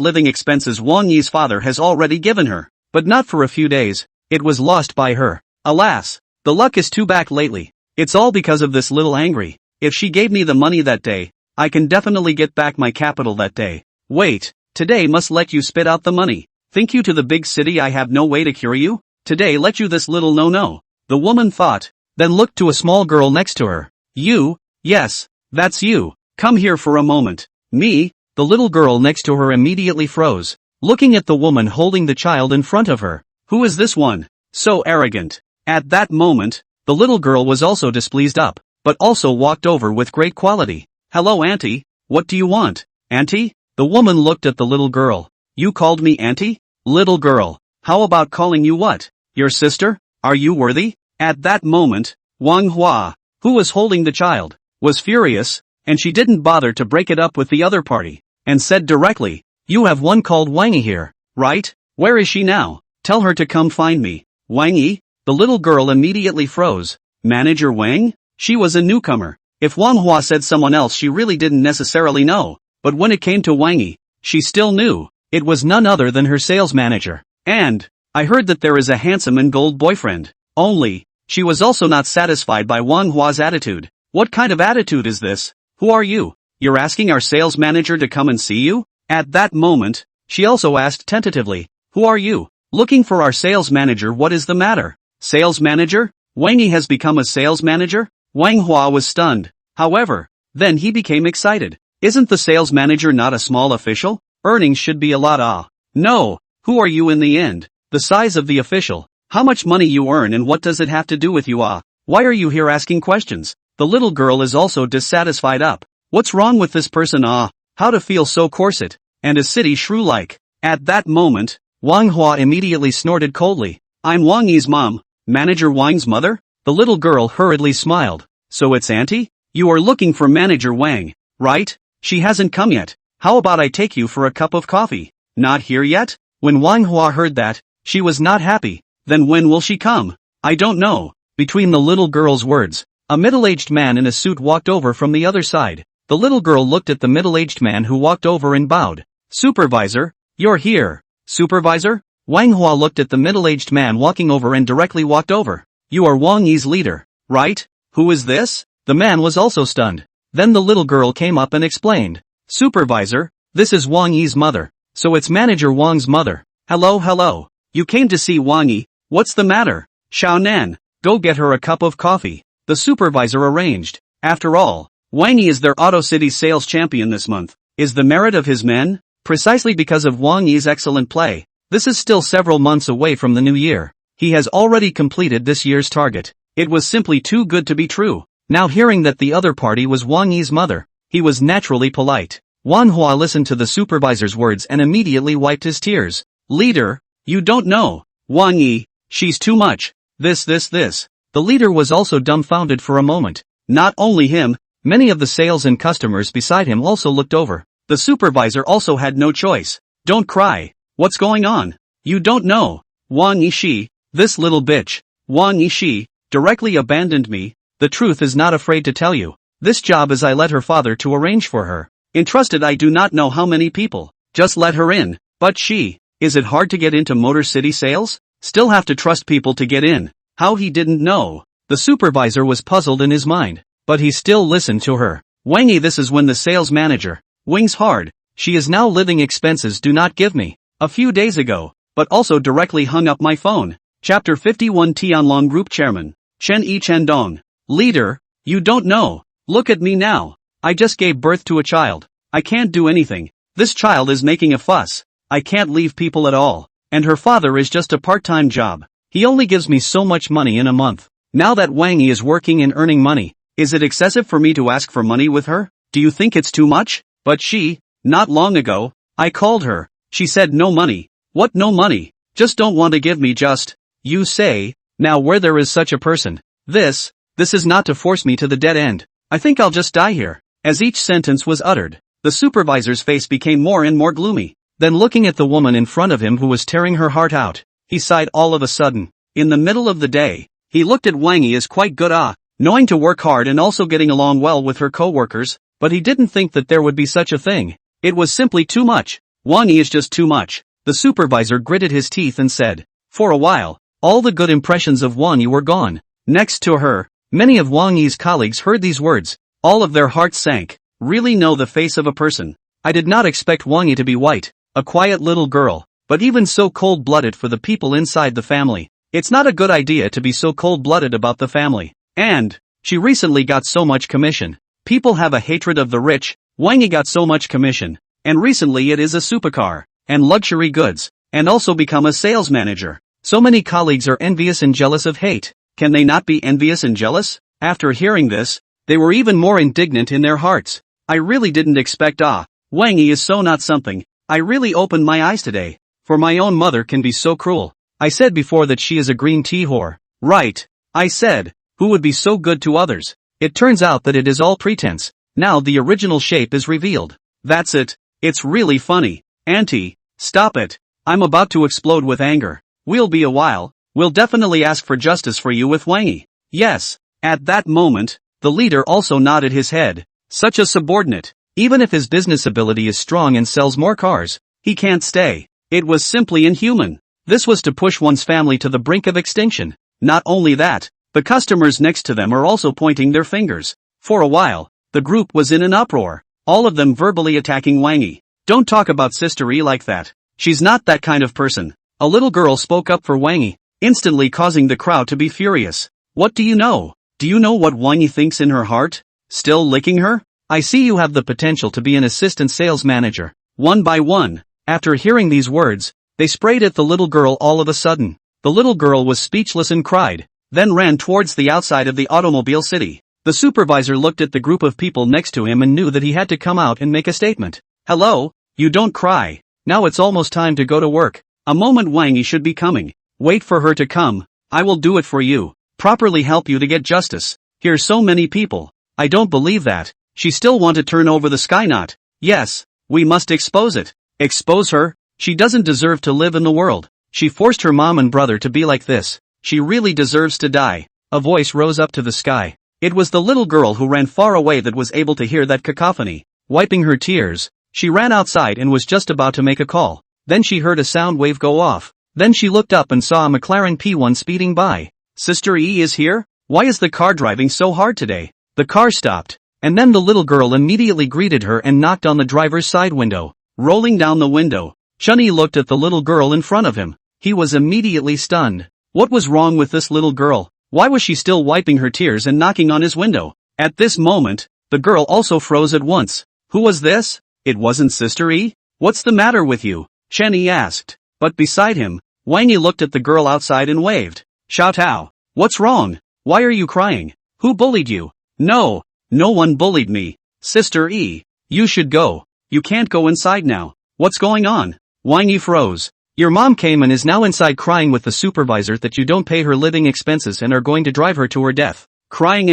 living expenses Wang Yi's father has already given her, but not for a few days. It was lost by her. Alas, the luck is too bad lately. It's all because of this little angry. If she gave me the money that day, I can definitely get back my capital that day. Wait, today must let you spit out the money. Think you to the big city I have no way to cure you? Today let you this little no. The woman thought, then looked to a small girl next to her. You? Yes, that's you. Come here for a moment. Me? The little girl next to her immediately froze, looking at the woman holding the child in front of her. Who is this one? So arrogant. At that moment, the little girl was also displeased up, but also walked over with great quality. Hello auntie, what do you want? Auntie? The woman looked at the little girl. You called me auntie? Little girl, how about calling you what? Your sister? Are you worthy? At that moment, manhwa, who was holding the child, was furious, and she didn't bother to break it up with the other party, and said directly, you have one called Wang Yi here, right? Where is she now? Tell her to come find me. Wang Yi? The little girl immediately froze. Manager Wang? She was a newcomer. If Wang Hua said someone else she really didn't necessarily know, but when it came to Wang Yi, she still knew. It was none other than her sales manager. And, I heard that there is a handsome and gold boyfriend. Only, she was also not satisfied by Wang Hua's attitude. What kind of attitude is this? Who are you? You're asking our sales manager to come and see you? At that moment, she also asked tentatively, who are you? Looking for our sales manager. What is the matter? Sales manager? Wang Yi has become a sales manager? Wang Hua was stunned. However, then he became excited. Isn't the sales manager not a small official? Earnings should be a lot. No, who are you in the end? The size of the official. How much money you earn and what does it have to do with you? Why are you here asking questions? The little girl is also dissatisfied up. What's wrong with this person? How to feel so corset, and a city shrew-like. At that moment, Wang Hua immediately snorted coldly. I'm Wang Yi's mom, Manager Wang's mother? The little girl hurriedly smiled. So it's auntie? You are looking for Manager Wang. right? She hasn't come yet. How about I take you for a cup of coffee? Not here yet? When Manhwa heard that, she was not happy. Then when will she come? I don't know. Between the little girl's words, a middle-aged man in a suit walked over from the other side. The little girl looked at the middle-aged man who walked over and bowed. Supervisor, you're here. Supervisor? Wang Hua looked at the middle-aged man walking over and directly walked over. You are Wang Yi's leader, right? Who is this? The man was also stunned. Then the little girl came up and explained. Supervisor, this is Wang Yi's mother. So it's manager Wang's mother. Hello. You came to see Wang Yi. What's the matter? Xiao Nan, go get her a cup of coffee. The supervisor arranged. After all, Wang Yi is their Auto City sales champion this month. Is the merit of his men? Precisely because of Wang Yi's excellent play. This is still several months away from the new year. He has already completed this year's target. It was simply too good to be true. Now hearing that the other party was Wang Yi's mother, he was naturally polite. Wan Hua listened to the supervisor's words and immediately wiped his tears. Leader, you don't know. Wang Yi, she's too much. This. The leader was also dumbfounded for a moment. Not only him, many of the sales and customers beside him also looked over. The supervisor also had no choice. Don't cry. What's going on? You don't know. Wang Yi she, this little bitch. Wang Yi she, directly abandoned me. The truth is not afraid to tell you. This job is I let her father to arrange for her. Entrusted I do not know how many people. Just let her in. But she, is it hard to get into Motor City sales? Still have to trust people to get in. How he didn't know. The supervisor was puzzled in his mind. But he still listened to her. Wang Yi, this is when the sales manager. Wings hard. She is now living expenses do not give me. A few days ago. But also directly hung up my phone. Chapter 51 Tianlong Group Chairman. Chen Yi Chendong. Leader, you don't know. Look at me now. I just gave birth to a child. I can't do anything. This child is making a fuss. I can't leave people at all. And her father is just a part-time job. He only gives me so much money in a month. Now that Wang Yi is working and earning money, is it excessive for me to ask for money with her? Do you think it's too much? But she, not long ago, I called her. She said no money. What no money? Just don't want to give me just. You say, now where there is such a person. This is not to force me to the dead end. I think I'll just die here. As each sentence was uttered, the supervisor's face became more and more gloomy. Then looking at the woman in front of him who was tearing her heart out, he sighed all of a sudden. In the middle of the day, he looked at Wang Yi as quite good knowing to work hard and also getting along well with her co-workers, but he didn't think that there would be such a thing. It was simply too much. Wang Yi is just too much. The supervisor gritted his teeth and said. For a while, all the good impressions of Wang Yi were gone. Next to her, many of Wang Yi's colleagues heard these words. All of their hearts sank. Really know the face of a person. I did not expect Wang Yi to be white, a quiet little girl, but even so cold-blooded for the people inside the family. It's not a good idea to be so cold-blooded about the family. And, she recently got so much commission. People have a hatred of the rich. Wang Yi got so much commission. And recently it is a supercar, and luxury goods, and also become a sales manager. So many colleagues are envious and jealous of hate. Can they not be envious and jealous? After hearing this, they were even more indignant in their hearts. I really didn't expect Wang Yi is so not something. I really opened my eyes today. For my own mother can be so cruel. I said before that she is a green tea whore. Right. I said, who would be so good to others? It turns out that it is all pretense. Now the original shape is revealed. That's it. It's really funny. Auntie, stop it. I'm about to explode with anger. We'll be a while. We'll definitely ask for justice for you with Wang Yi. Yes. At that moment, the leader also nodded his head. Such a subordinate. Even if his business ability is strong and sells more cars, he can't stay. It was simply inhuman. This was to push one's family to the brink of extinction. Not only that, the customers next to them are also pointing their fingers. For a while, the group was in an uproar. All of them verbally attacking Wang Yi. Don't talk about sistery like that. She's not that kind of person. A little girl spoke up for Wang Yi, instantly causing the crowd to be furious. What do you know? Do you know what Wang Yi thinks in her heart? Still licking her? I see you have the potential to be an assistant sales manager. One by one, after hearing these words, they sprayed at the little girl all of a sudden. The little girl was speechless and cried, then ran towards the outside of the automobile city. The supervisor looked at the group of people next to him and knew that he had to come out and make a statement. Hello, you don't cry. Now it's almost time to go to work. A moment Wang Yi should be coming. Wait for her to come. I will do it for you. Properly help you to get justice. Here's so many people. I don't believe that. She still want to turn over the sky knot. Yes, we must expose it. Expose her? She doesn't deserve to live in the world. She forced her mom and brother to be like this. She really deserves to die. A voice rose up to the sky. It was the little girl who ran far away that was able to hear that cacophony. Wiping her tears, she ran outside and was just about to make a call. Then she heard a sound wave go off. Then she looked up and saw a McLaren P1 speeding by. Sister E is here? Why is the car driving so hard today? The car stopped, and then the little girl immediately greeted her and knocked on the driver's side window. Rolling down the window, Chun-Yi looked at the little girl in front of him. He was immediately stunned. What was wrong with this little girl? Why was she still wiping her tears and knocking on his window? At this moment, the girl also froze at once. Who was this? It wasn't Sister E? What's the matter with you? Chen-Yi asked. But beside him, Wang Yi looked at the girl outside and waved. Xiao Tao, what's wrong? Why are you crying? Who bullied you? No one bullied me. Sister E, you should go. You can't go inside now. What's going on? Wang Yi froze. Your mom came and is now inside crying with the supervisor that you don't pay her living expenses and are going to drive her to her death. Crying,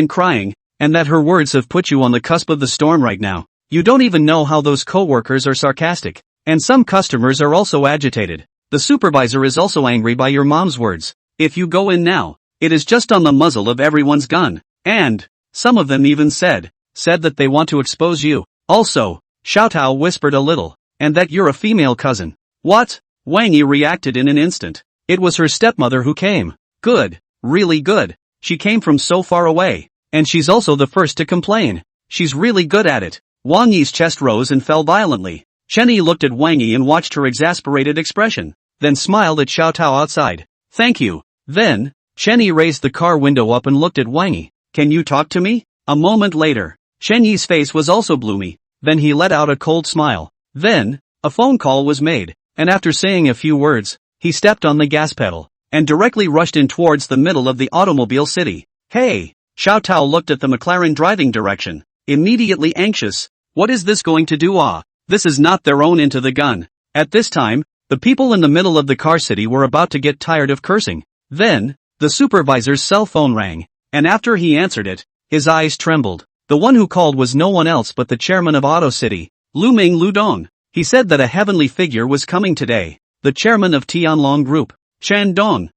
and that her words have put you on the cusp of the storm right now. You don't even know how those co-workers are sarcastic. And some customers are also agitated. The supervisor is also angry by your mom's words. If you go in now, it is just on the muzzle of everyone's gun. And some of them even said that they want to expose you. Also, Xiao Tao whispered a little, and that you're a female cousin. What? Wang Yi reacted in an instant. It was her stepmother who came. Good, really good. She came from so far away. And she's also the first to complain. She's really good at it. Wang Yi's chest rose and fell violently. Chen-Yi looked at Wang Yi and watched her exasperated expression, then smiled at Xiao Tao outside. Thank you. Then, Chen-Yi raised the car window up and looked at Wang Yi. Can you talk to me? A moment later, Chen-Yi's face was also gloomy. Then he let out a cold smile. Then, a phone call was made. And after saying a few words, he stepped on the gas pedal, and directly rushed in towards the middle of the automobile city. Hey! Xiao Tao looked at the McLaren driving direction, immediately anxious. What is this going to do? This is not their own into the gun. At this time, the people in the middle of the car city were about to get tired of cursing. Then, the supervisor's cell phone rang, and after he answered it, his eyes trembled. The one who called was no one else but the chairman of Auto City, Luming Ludong. He said that a heavenly figure was coming today, the chairman of Tianlong Group, Shandong.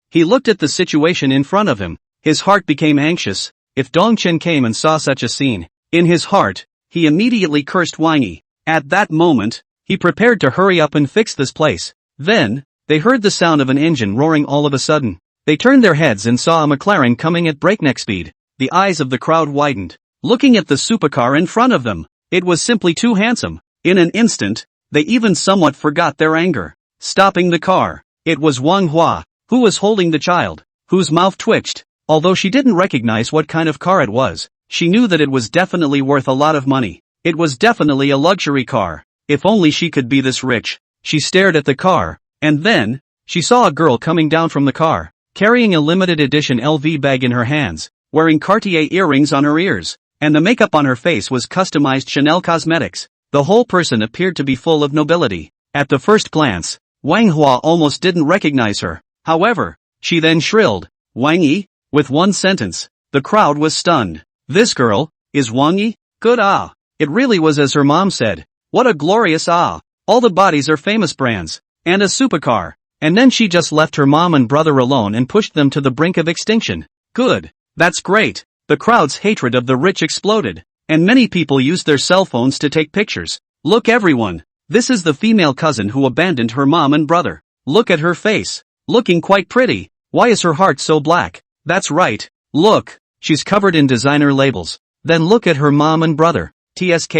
He looked at the situation in front of him. His heart became anxious. If Dongchen came and saw such a scene, in his heart, he immediately cursed Wang Yi. At that moment, he prepared to hurry up and fix this place. Then, they heard the sound of an engine roaring all of a sudden. They turned their heads and saw a McLaren coming at breakneck speed. The eyes of the crowd widened, looking at the supercar in front of them. It was simply too handsome. In an instant, they even somewhat forgot their anger. Stopping the car, it was Wang Hua, who was holding the child, whose mouth twitched. Although she didn't recognize what kind of car it was, she knew that it was definitely worth a lot of money. It was definitely a luxury car. If only she could be this rich. She stared at the car, and then, she saw a girl coming down from the car, carrying a limited edition LV bag in her hands, wearing Cartier earrings on her ears, and the makeup on her face was customized Chanel cosmetics. The whole person appeared to be full of nobility. At the first glance, Wang Hua almost didn't recognize her. However, she then shrilled, Wang Yi? With one sentence, the crowd was stunned. This girl, is Wang Yi? Good it really was as her mom said. What a glorious all the bodies are famous brands, and a supercar. And then she just left her mom and brother alone and pushed them to the brink of extinction. Good. That's great. The crowd's hatred of the rich exploded. And many people used their cell phones to take pictures. Look everyone, this is the female cousin who abandoned her mom and brother. Look at her face. Looking quite pretty. Why is her heart so black? That's right. Look, she's covered in designer labels. Then look at her mom and brother. TSK.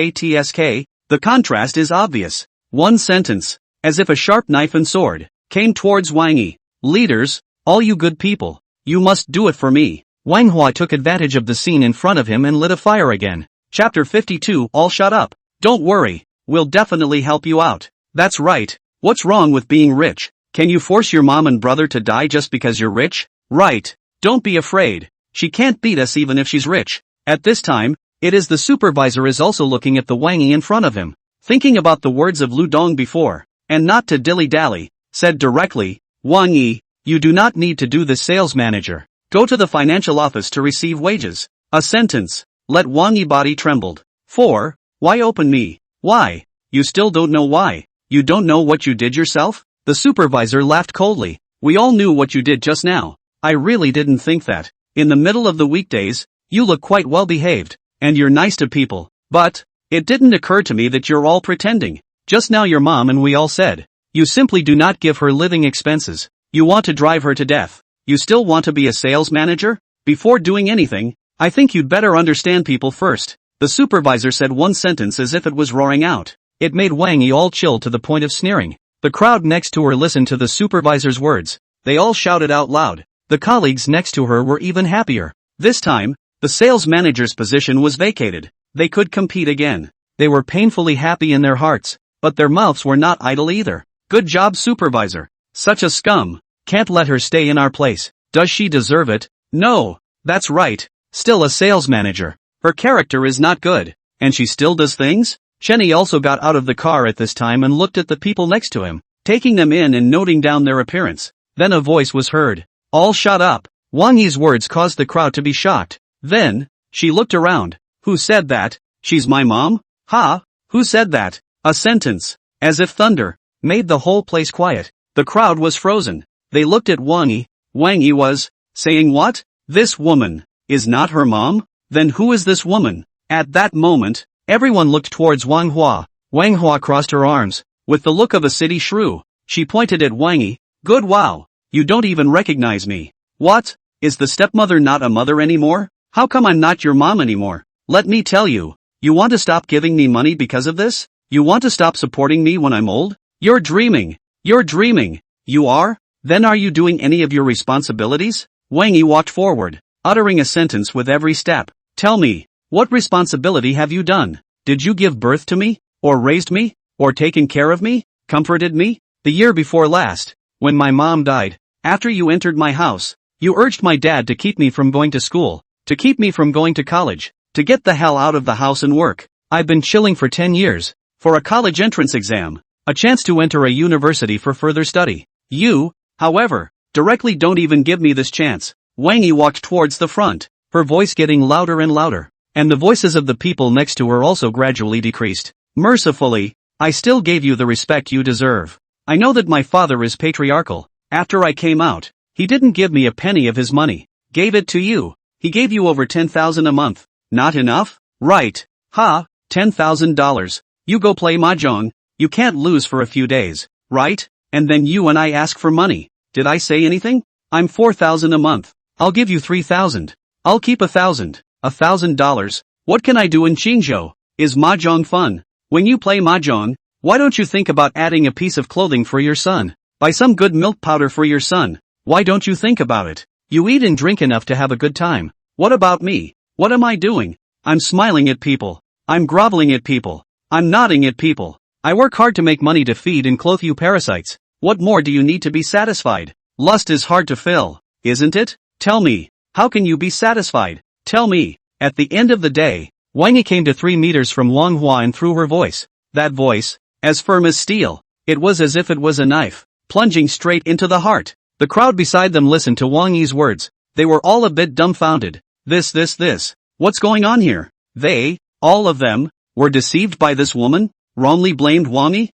The contrast is obvious. One sentence, as if a sharp knife and sword, came towards Wang Yi. Leaders, all you good people, you must do it for me. Wang Hua took advantage of the scene in front of him and lit a fire again. Chapter 52. All shut up. Don't worry, we'll definitely help you out. That's right. What's wrong with being rich? Can you force your mom and brother to die just because you're rich? Right. Don't be afraid. She can't beat us even if she's rich. At this time, it is the supervisor is also looking at the Wang Yi in front of him, thinking about the words of Lu Dong before, and not to dilly-dally, said directly, Wang Yi, you do not need to do this, sales manager. Go to the financial office to receive wages. A sentence. Let Wang Yi body trembled. 4. Why open me? Why? You still don't know why? You don't know what you did yourself? The supervisor laughed coldly. We all knew what you did just now. I really didn't think that. In the middle of the weekdays, you look quite well behaved, and you're nice to people, but it didn't occur to me that you're all pretending. Just now your mom and we all said, you simply do not give her living expenses. You want to drive her to death. You still want to be a sales manager? Before doing anything, I think you'd better understand people first. The supervisor said one sentence as if it was roaring out. It made Wang Yi all chill to the point of sneering. The crowd next to her listened to the supervisor's words. They all shouted out loud. The colleagues next to her were even happier. This time, the sales manager's position was vacated. They could compete again. They were painfully happy in their hearts, but their mouths were not idle either. Good job, supervisor. Such a scum. Can't let her stay in our place. Does she deserve it? No. That's right. Still a sales manager. Her character is not good. And she still does things? Chenny also got out of the car at this time and looked at the people next to him, taking them in and noting down their appearance. Then a voice was heard. All shut up. Wang Yi's words caused the crowd to be shocked. Then, she looked around. Who said that? She's my mom? Ha? Who said that? A sentence, as if thunder, made the whole place quiet. The crowd was frozen. They looked at Wang Yi. Wang Yi was saying what? This woman is not her mom? Then who is this woman? At that moment, everyone looked towards Wang Hua. Wang Hua crossed her arms. With the look of a city shrew, she pointed at Wang Yi. Good wow. You don't even recognize me. What? Is the stepmother not a mother anymore? How come I'm not your mom anymore? Let me tell you. You want to stop giving me money because of this? You want to stop supporting me when I'm old? You're dreaming. You're dreaming. You are? Then are you doing any of your responsibilities? Wang Yi walked forward, uttering a sentence with every step. Tell me, what responsibility have you done? Did you give birth to me? Or raised me? Or taken care of me? Comforted me? The year before last, when my mom died, after you entered my house, you urged my dad to keep me from going to school, to keep me from going to college, to get the hell out of the house and work. I've been chilling for 10 years, for a college entrance exam, a chance to enter a university for further study. You, however, directly don't even give me this chance. Wang Yi walked towards the front, her voice getting louder and louder, and the voices of the people next to her also gradually decreased. Mercifully, I still gave you the respect you deserve. I know that my father is patriarchal. After I came out, he didn't give me a penny of his money. Gave it to you. He gave you over 10,000 a month. Not enough? Right. Ha, $10,000. You go play mahjong. You can't lose for a few days, right? And then you and I ask for money. Did I say anything? I'm 4,000 a month. I'll give you 3,000. I'll keep 1,000. $1,000. What can I do in Qingzhou? Is mahjong fun? When you play mahjong, why don't you think about adding a piece of clothing for your son? Buy some good milk powder for your son. Why don't you think about it? You eat and drink enough to have a good time. What about me? What am I doing? I'm smiling at people. I'm groveling at people. I'm nodding at people. I work hard to make money to feed and clothe you parasites. What more do you need to be satisfied? Lust is hard to fill, isn't it? Tell me, how can you be satisfied? Tell me. At the end of the day, Wang Yi came to 3 meters from Wang Hua and threw her voice. That voice, as firm as steel. It was as if it was a knife, plunging straight into the heart. The crowd beside them listened to Wang Yi's words. They were all a bit dumbfounded. This. What's going on here? They, all of them, were deceived by this woman? Wrongly blamed Wang Yi?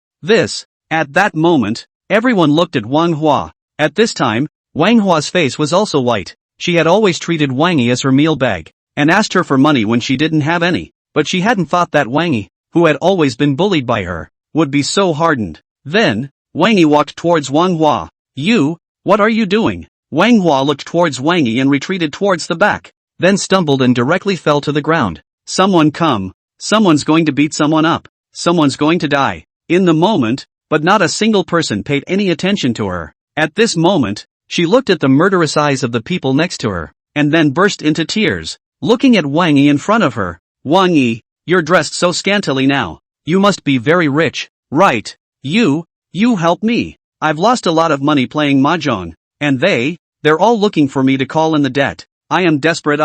At that moment, everyone looked at Wang Hua. At this time, Wang Hua's face was also white. She had always treated Wang Yi as her meal bag, and asked her for money when she didn't have any. But she hadn't thought that Wang Yi, who had always been bullied by her, would be so hardened. Then, Wang Yi walked towards Wang Hua. You, what are you doing? Wang Hua looked towards Wang Yi and retreated towards the back, then stumbled and directly fell to the ground. Someone come. Someone's going to beat someone up. Someone's going to die. In the moment, but not a single person paid any attention to her. At this moment, she looked at the murderous eyes of the people next to her, and then burst into tears, looking at Wang Yi in front of her. Wang Yi, you're dressed so scantily now. You must be very rich, right? You help me. I've lost a lot of money playing mahjong, and they're all looking for me to call in the debt. I am desperate.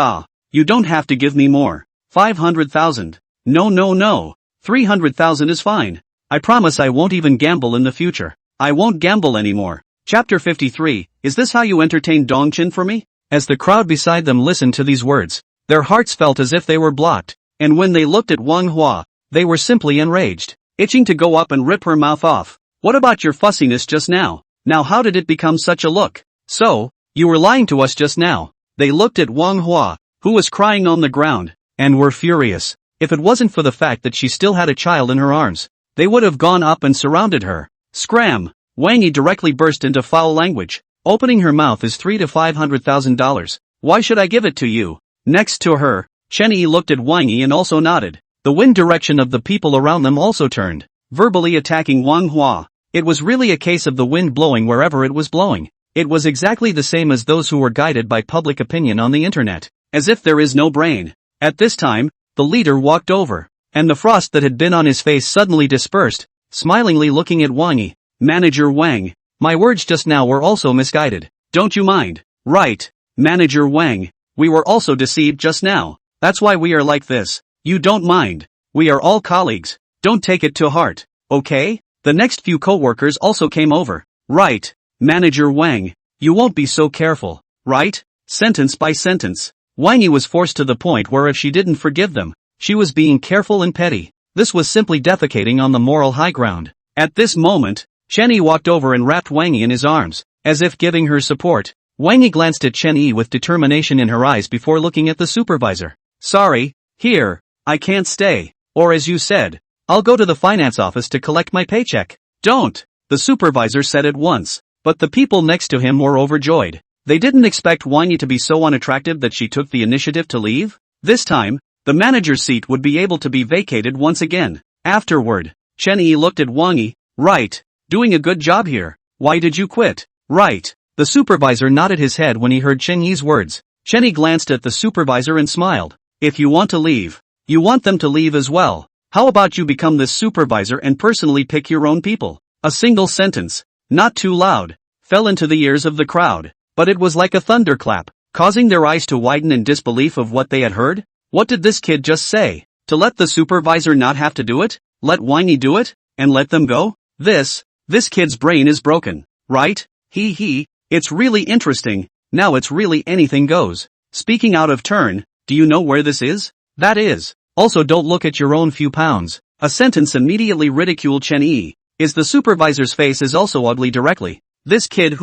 You don't have to give me more. 500,000. No. 300,000 is fine. I promise I won't even gamble in the future. I won't gamble anymore. Chapter 53, is this how you entertain Dongchen for me? As the crowd beside them listened to these words, Their hearts felt as if they were blocked, and when they looked at manhwa, they were simply enraged, itching to go up and rip her mouth off. What about your fussiness just now? Now how did it become such a look? So, you were lying to us just now. They looked at manhwa, who was crying on the ground, and were furious. If it wasn't for the fact that she still had a child in her arms, they would have gone up and surrounded her. Scram! Wang Yi directly burst into foul language. Opening her mouth is $300,000 to $500,000. Why should I give it to you? Next to her, Chen Yi looked at Wang Yi and also nodded. The wind direction of the people around them also turned, verbally attacking Wang Hua. It was really a case of the wind blowing wherever it was blowing. It was exactly the same as those who were guided by public opinion on the internet, as if there is no brain. At this time, the leader walked over, and the frost that had been on his face suddenly dispersed, smilingly looking at Wang Yi. Manager Wang, my words just now were also misguided. Don't you mind? Right, Manager Wang, we were also deceived just now. That's why we are like this. You don't mind. We are all colleagues. Don't take it to heart, okay? The next few co-workers also came over. Right, Manager Wang, you won't be so careful, right? Sentence by sentence. Wang Yi was forced to the point where if she didn't forgive them, she was being careful and petty. This was simply defecating on the moral high ground. At this moment, Chen Yi walked over and wrapped Wang Yi in his arms, as if giving her support. Wang Yi glanced at Chen Yi with determination in her eyes before looking at the supervisor. Sorry, here, I can't stay. Or as you said, I'll go to the finance office to collect my paycheck. Don't, the supervisor said at once. But the people next to him were overjoyed. They didn't expect Wang Yi to be so unattractive that she took the initiative to leave. This time, the manager's seat would be able to be vacated once again. Afterward, Chen Yi looked at Wang Yi. Right, doing a good job here. Why did you quit? Right. The supervisor nodded his head when he heard Chen Yi's words. Chen Yi glanced at the supervisor and smiled. If you want to leave, you want them to leave as well. How about you become this supervisor and personally pick your own people? A single sentence, not too loud, fell into the ears of the crowd, but it was like a thunderclap, causing their eyes to widen in disbelief of what they had heard. What did this kid just say? To let the supervisor not have to do it? Let Wang Yi do it? And let them go? This kid's brain is broken, right? It's really interesting. Now it's really anything goes. Speaking out of turn, do you know where this is? That is. Also don't look at your own few pounds. A sentence immediately ridiculed Chen Yi. Is the supervisor's face is also ugly directly. This kid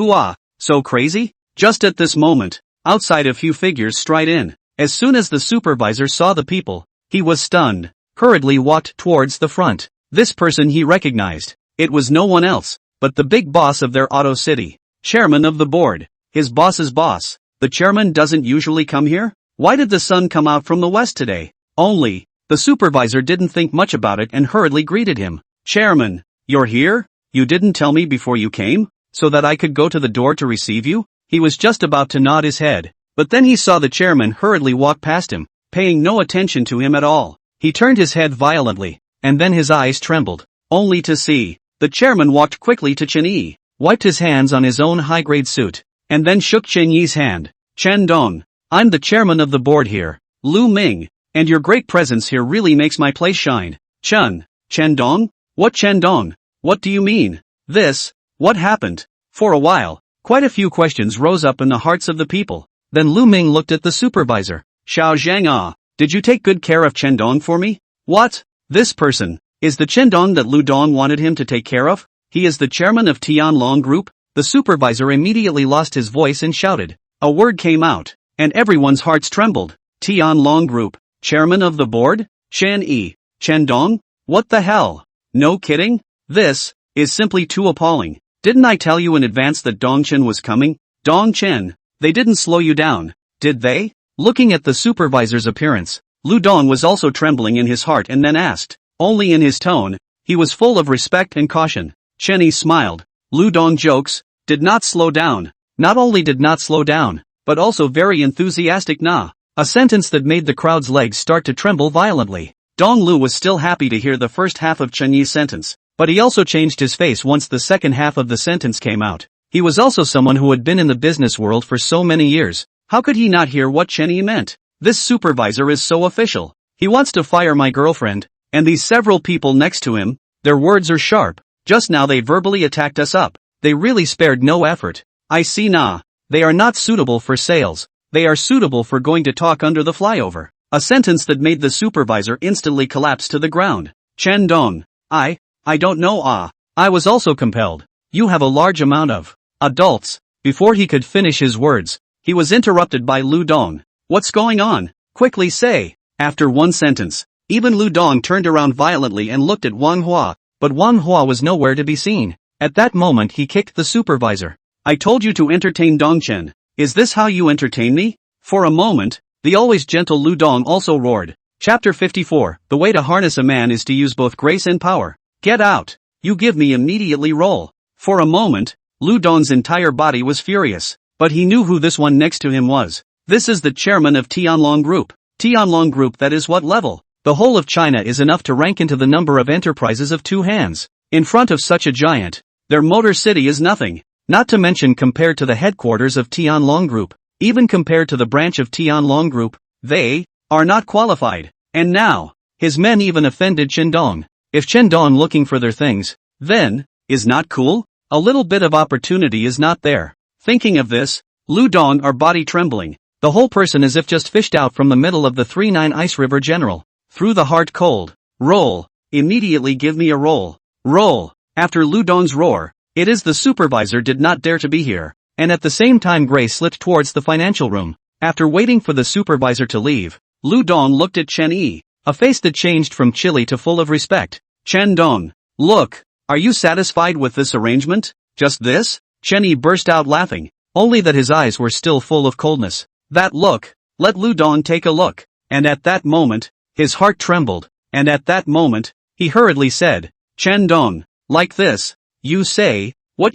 so crazy? Just at this moment, outside a few figures stride in. As soon as the supervisor saw the people, he was stunned, hurriedly walked towards the front. This person he recognized. It was no one else, but the big boss of their auto city. Chairman of the board. His boss's boss. The chairman doesn't usually come here? Why did the sun come out from the west today? Only, the supervisor didn't think much about it and hurriedly greeted him. Chairman, you're here? You didn't tell me before you came, so that I could go to the door to receive you? He was just about to nod his head, but then he saw the chairman hurriedly walk past him, paying no attention to him at all. He turned his head violently, and then his eyes trembled, only to see. The chairman walked quickly to Chen Yi, wiped his hands on his own high-grade suit, and then shook Chen Yi's hand. Chen Dong, I'm the chairman of the board here, Lu Ming, and your great presence here really makes my place shine. Chen Dong? What Chen Dong? What do you mean? What happened? For a while, quite a few questions rose up in the hearts of the people. Then Lu Ming looked at the supervisor. Xiao Zhang, did you take good care of Chen Dong for me? What? This person is the Chen Dong that Lu Dong wanted him to take care of? He is the chairman of Tianlong Group? The supervisor immediately lost his voice and shouted. A word came out, and everyone's hearts trembled. Tianlong Group, chairman of the board? Chen Dong? What the hell? No kidding? This is simply too appalling. Didn't I tell you in advance that Dong Chen was coming? Dong Chen, they didn't slow you down, did they? Looking at the supervisor's appearance, Lu Dong was also trembling in his heart and then asked, only in his tone, he was full of respect and caution. Chen Yi smiled. Lu Dong jokes, did not slow down. Not only did not slow down, but also very enthusiastic a sentence that made the crowd's legs start to tremble violently. Dong Lu was still happy to hear the first half of Chen Yi's sentence, but he also changed his face once the second half of the sentence came out. He was also someone who had been in the business world for so many years. How could he not hear what Chen Yi meant? This supervisor is so official. He wants to fire my girlfriend, and these several people next to him, their words are sharp. Just now they verbally attacked us up. They really spared no effort. I see they are not suitable for sales. They are suitable for going to talk under the flyover. A sentence that made the supervisor instantly collapse to the ground. Chen Dong. I don't know. I was also compelled. You have a large amount of adults. Before he could finish his words, he was interrupted by Lu Dong. What's going on? Quickly say. After one sentence, even Lu Dong turned around violently and looked at Wang Hua, but Wang Hua was nowhere to be seen. At that moment he kicked the supervisor. I told you to entertain Dong Chen. Is this how you entertain me? For a moment, the always gentle Lu Dong also roared. Chapter 54, The way to harness a man is to use both grace and power. Get out. You give me immediately roll. For a moment, Lu Dong's entire body was furious, but he knew who this one next to him was. This is the chairman of Tianlong Group. Tianlong Group, that is what level? The whole of China is enough to rank into the number of enterprises of two hands. In front of such a giant, their motor city is nothing. Not to mention compared to the headquarters of Tianlong Group, even compared to the branch of Tianlong Group, they are not qualified. And now, his men even offended Chen Dong. If Chen Dong looking for their things, then, is not cool? A little bit of opportunity is not there. Thinking of this, Lu Dong are body trembling. The whole person as if just fished out from the middle of the 3-9 ice river general. Through the heart cold. Roll. Immediately give me a roll. Roll. After Lu Dong's roar, it is the supervisor did not dare to be here. And at the same time Gray slipped towards the financial room. After waiting for the supervisor to leave, Lu Dong looked at Chen Yi, a face that changed from chilly to full of respect. Chen Dong. Look. Are you satisfied with this arrangement? Just this? Chen Yi burst out laughing, only that his eyes were still full of coldness. That look. Let Lu Dong take a look. And at that moment, his heart trembled, and at that moment, he hurriedly said, Chen Dong, like this. You say, what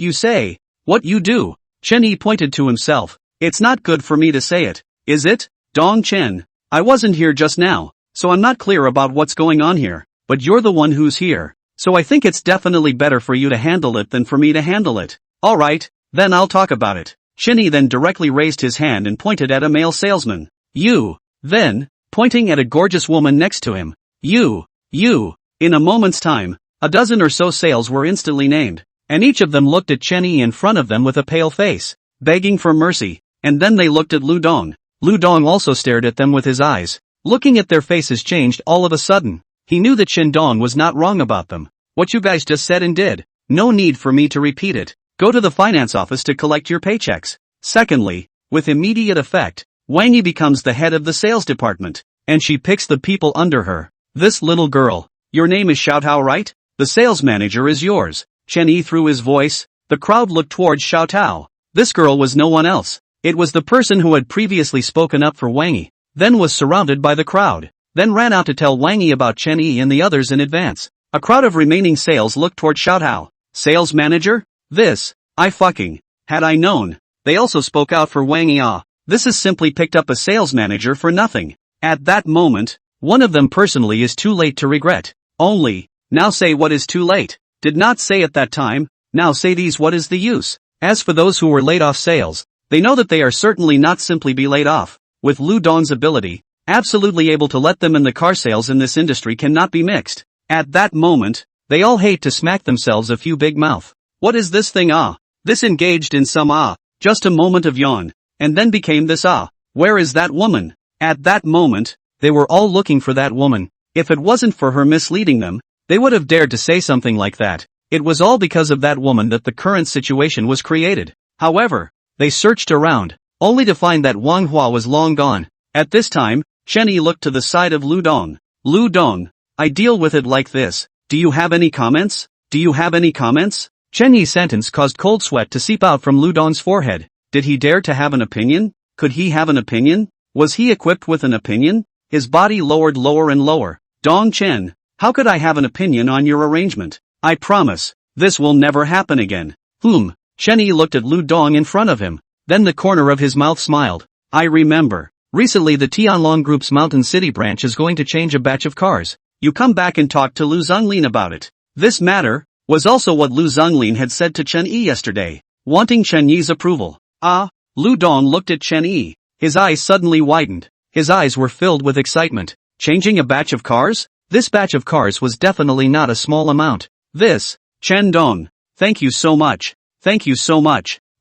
you do. Chen Yi pointed to himself. It's not good for me to say it, is it? Dong Chen. I wasn't here just now, so I'm not clear about what's going on here, but you're the one who's here. So I think it's definitely better for you to handle it than for me to handle it. Alright, then I'll talk about it. Chen Yi then directly raised his hand and pointed at a male salesman. You. Then, pointing at a gorgeous woman next to him. You. In a moment's time, a dozen or so sales were instantly named, and each of them looked at Chen Yi in front of them with a pale face, begging for mercy, and then they looked at Lu Dong. Lu Dong also stared at them with his eyes. Looking at their faces changed all of a sudden. He knew that Chen Dong was not wrong about them. What you guys just said and did. No need for me to repeat it. Go to the finance office to collect your paychecks. Secondly, with immediate effect, Wang Yi becomes the head of the sales department, and she picks the people under her. This little girl. Your name is Xiaotao, right? The sales manager is yours. Chen Yi threw his voice. The crowd looked towards Xiaotao. This girl was no one else. It was the person who had previously spoken up for Wang Yi, then was surrounded by the crowd, then ran out to tell Wang Yi about Chen Yi and the others in advance. A crowd of remaining sales looked toward Xiaotao. Sales manager? This. Had I known. They also spoke out for Wang Yi. This is simply picked up a sales manager for nothing. At that moment, one of them personally is too late to regret. Only, now say what is too late. Did not say at that time, now say these what is the use. As for those who were laid off sales, they know that they are certainly not simply be laid off. With Lu Dong's ability, absolutely able to let them in the car sales in this industry cannot be mixed. At that moment, they all hate to smack themselves a few big mouth. What is this thing? This engaged in some just a moment of yawn, and then became this Where is that woman? At that moment, they were all looking for that woman. If it wasn't for her misleading them, they would have dared to say something like that. It was all because of that woman that the current situation was created. However, they searched around, only to find that Wang Hua was long gone. At this time, Chen Yi looked to the side of Lu Dong. Lu Dong, I deal with it like this. Do you have any comments? Chen Yi's sentence caused cold sweat to seep out from Lu Dong's forehead. Did he dare to have an opinion? Could he have an opinion? Was he equipped with an opinion? His body lowered lower and lower. Dong Chen, how could I have an opinion on your arrangement? I promise, this will never happen again. Chen Yi looked at Lu Dong in front of him. Then the corner of his mouth smiled. I remember. Recently the Tianlong Group's Mountain City branch is going to change a batch of cars. You come back and talk to Lu Zhonglin about it. This matter was also what Lu Zhonglin had said to Chen Yi yesterday, wanting Chen Yi's approval. Lu Dong looked at Chen Yi. His eyes suddenly widened. His eyes were filled with excitement. Changing a batch of cars? This batch of cars was definitely not a small amount. This, Chen Dong. Thank you so much.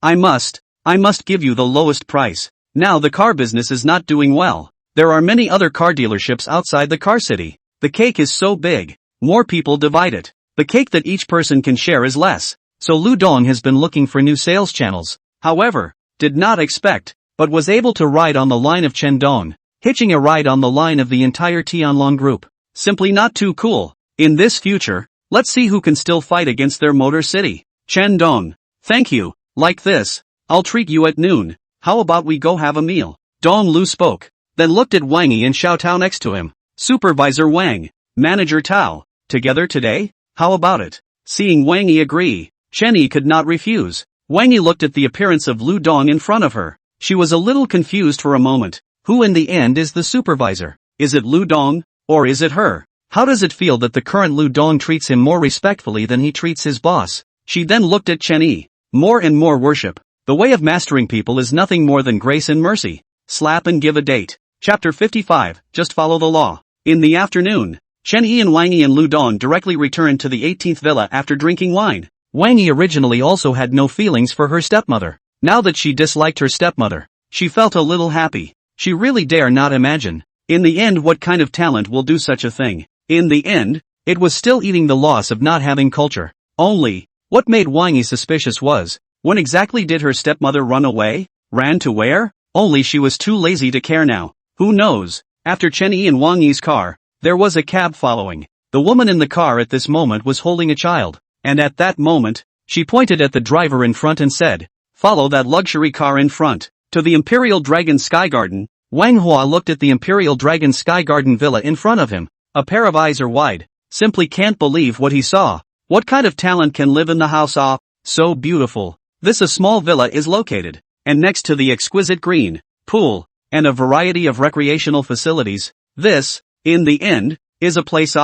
I must give you the lowest price. Now the car business is not doing well. There are many other car dealerships outside the car city. The cake is so big. More people divide it. The cake that each person can share is less. So Lu Dong has been looking for new sales channels. However, did not expect, but was able to ride on the line of Chen Dong, hitching a ride on the line of the entire Tianlong group. Simply not too cool. In this future, let's see who can still fight against their motor city. Chen Dong. Thank you. Like this. I'll treat you at noon. How about we go have a meal? Dong Lu spoke. Then looked at Wang Yi and Xiao Tao next to him. Supervisor Wang. Manager Tao. Together today? How about it? Seeing Wang Yi agree, Chen Yi could not refuse. Wang Yi looked at the appearance of Lu Dong in front of her. She was a little confused for a moment. Who in the end is the supervisor? Is it Lu Dong? Or is it her? How does it feel that the current Lu Dong treats him more respectfully than he treats his boss? She then looked at Chen Yi. More and more worship. The way of mastering people is nothing more than grace and mercy. Slap and give a date. Chapter 55, Just Follow the Law. In the afternoon, Chen Yi and Wang Yi and Lu Dong directly returned to the 18th villa after drinking wine. Wang Yi originally also had no feelings for her stepmother. Now that she disliked her stepmother, she felt a little happy. She really dare not imagine. In the end, what kind of talent will do such a thing? In the end, it was still eating the loss of not having culture. Only, what made Wang Yi suspicious was, when exactly did her stepmother run away? Ran to where? Only she was too lazy to care now. Who knows? After Chen Yi and Wang Yi's car, there was a cab following. The woman in the car at this moment was holding a child, and at that moment, she pointed at the driver in front and said, "Follow that luxury car in front, to the Imperial Dragon Sky Garden." Wang Hua looked at the Imperial Dragon Sky Garden villa in front of him. A pair of eyes are wide. Simply can't believe what he saw. What kind of talent can live in the house? Ah, so beautiful. This a small villa is located, and next to the exquisite green pool, and a variety of recreational facilities. This, in the end, is a place.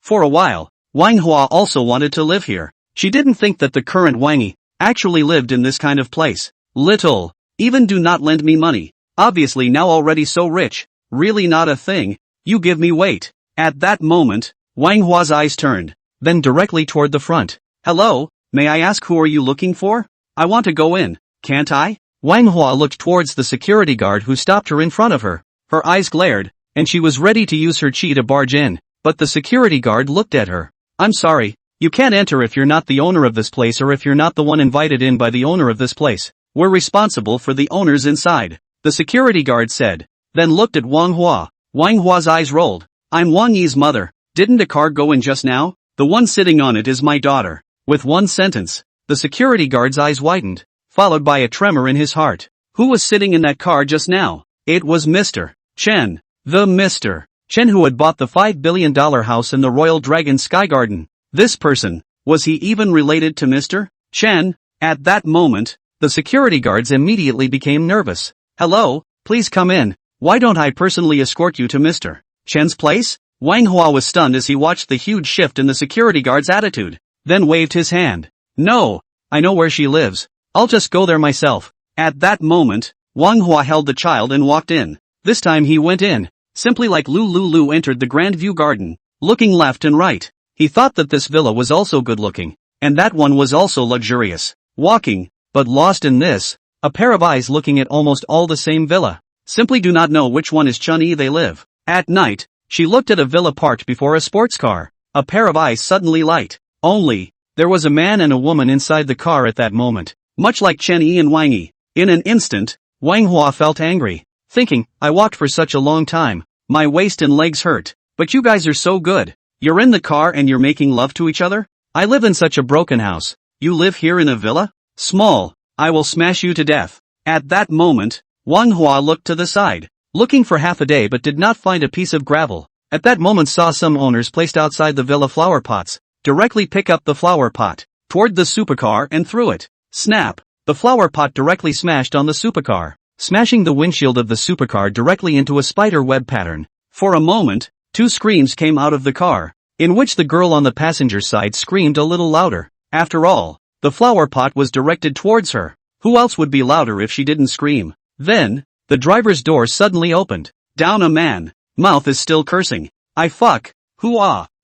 For a while, Wang Hua also wanted to live here. She didn't think that the current Wang Yi actually lived in this kind of place. Little, even do not lend me money. Obviously now already so rich. Really not a thing. You give me weight. At that moment, Wang Hua's eyes turned, then directly toward the front. Hello, may I ask who are you looking for? I want to go in, can't I? Wang Hua looked towards the security guard who stopped her in front of her. Her eyes glared, and she was ready to use her chi to barge in, but the security guard looked at her. I'm sorry, you can't enter if you're not the owner of this place or if you're not the one invited in by the owner of this place. We're responsible for the owners inside, the security guard said, then looked at Wang Hua. Wang Hua's eyes rolled. I'm Wang Yi's mother. Didn't a car go in just now? The one sitting on it is my daughter. With one sentence, the security guard's eyes widened, followed by a tremor in his heart. Who was sitting in that car just now? It was Mr. Chen. The Mr. Chen who had bought the $5 billion house in the Royal Dragon Sky Garden. This person, was he even related to Mr. Chen? At that moment, the security guards immediately became nervous. Hello, please come in. Why don't I personally escort you to Mr. Chen's place? Wang Hua was stunned as he watched the huge shift in the security guard's attitude, then waved his hand. No, I know where she lives. I'll just go there myself. At that moment, Wang Hua held the child and walked in. This time he went in, simply like Lu entered the Grand View Garden, looking left and right. He thought that this villa was also good looking, and that one was also luxurious. Walking, but lost in this, a pair of eyes looking at almost all the same villa. Simply do not know which one is Chen Yi they live. At night, she looked at a villa parked before a sports car. A pair of eyes suddenly light. Only, there was a man and a woman inside the car at that moment, much like Chen Yi and Wang Yi. In an instant, Wang Hua felt angry, thinking, I walked for such a long time, my waist and legs hurt, but you guys are so good. You're in the car and you're making love to each other? I live in such a broken house. You live here in a villa? Small, I will smash you to death. At that moment, Wang Hua looked to the side, looking for half a day but did not find a piece of gravel. At that moment saw some owners placed outside the villa flower pots, directly pick up the flower pot, toward the supercar and threw it. Snap! The flower pot directly smashed on the supercar, smashing the windshield of the supercar directly into a spider web pattern. For a moment, two screams came out of the car, in which the girl on the passenger side screamed a little louder. After all, the flower pot was directed towards her. Who else would be louder if she didn't scream? Then, the driver's door suddenly opened. Down a man. Mouth is still cursing. I fuck. Who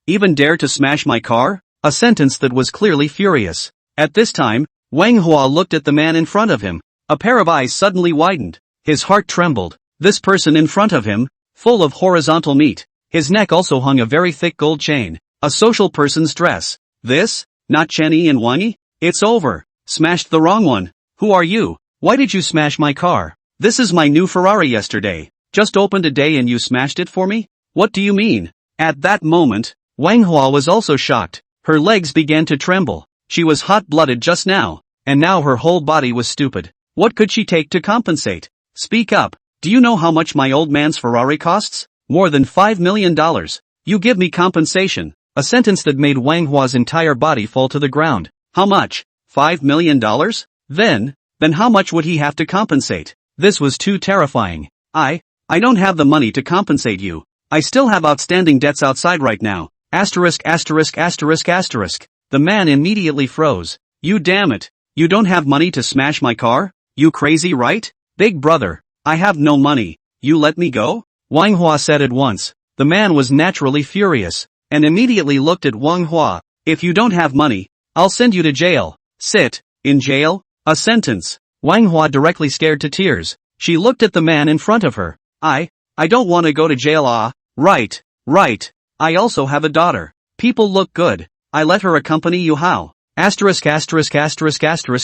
even dare to smash my car? A sentence that was clearly furious. At this time, Wang Hua looked at the man in front of him. A pair of eyes suddenly widened. His heart trembled. This person in front of him, full of horizontal meat. His neck also hung a very thick gold chain. A social person's dress. This? Not Chenny and Wangi? It's over. Smashed the wrong one. Who are you? Why did you smash my car? This is my new Ferrari yesterday. Just opened a day and you smashed it for me? What do you mean? At that moment, Manhwa was also shocked. Her legs began to tremble. She was hot-blooded just now, and now her whole body was stupid. What could she take to compensate? Speak up. Do you know how much my old man's Ferrari costs? More than $5 million. You give me compensation. A sentence that made Wang Hua's entire body fall to the ground. How much? $5 million? Then how much would he have to compensate? This was too terrifying. I don't have the money to compensate you. I still have outstanding debts outside right now. Asterisk. The man immediately froze. You damn it. You don't have money to smash my car? You crazy, right? Big brother. I have no money. You let me go? Wang Hua said at once. The man was naturally furious, and immediately looked at Wang Hua. If you don't have money, I'll send you to jail. Sit. In jail? A sentence. Wang Hua directly scared to tears. She looked at the man in front of her. I don't want to go to jail. Right. I also have a daughter. People look good. I let her accompany you. How? Asterisk.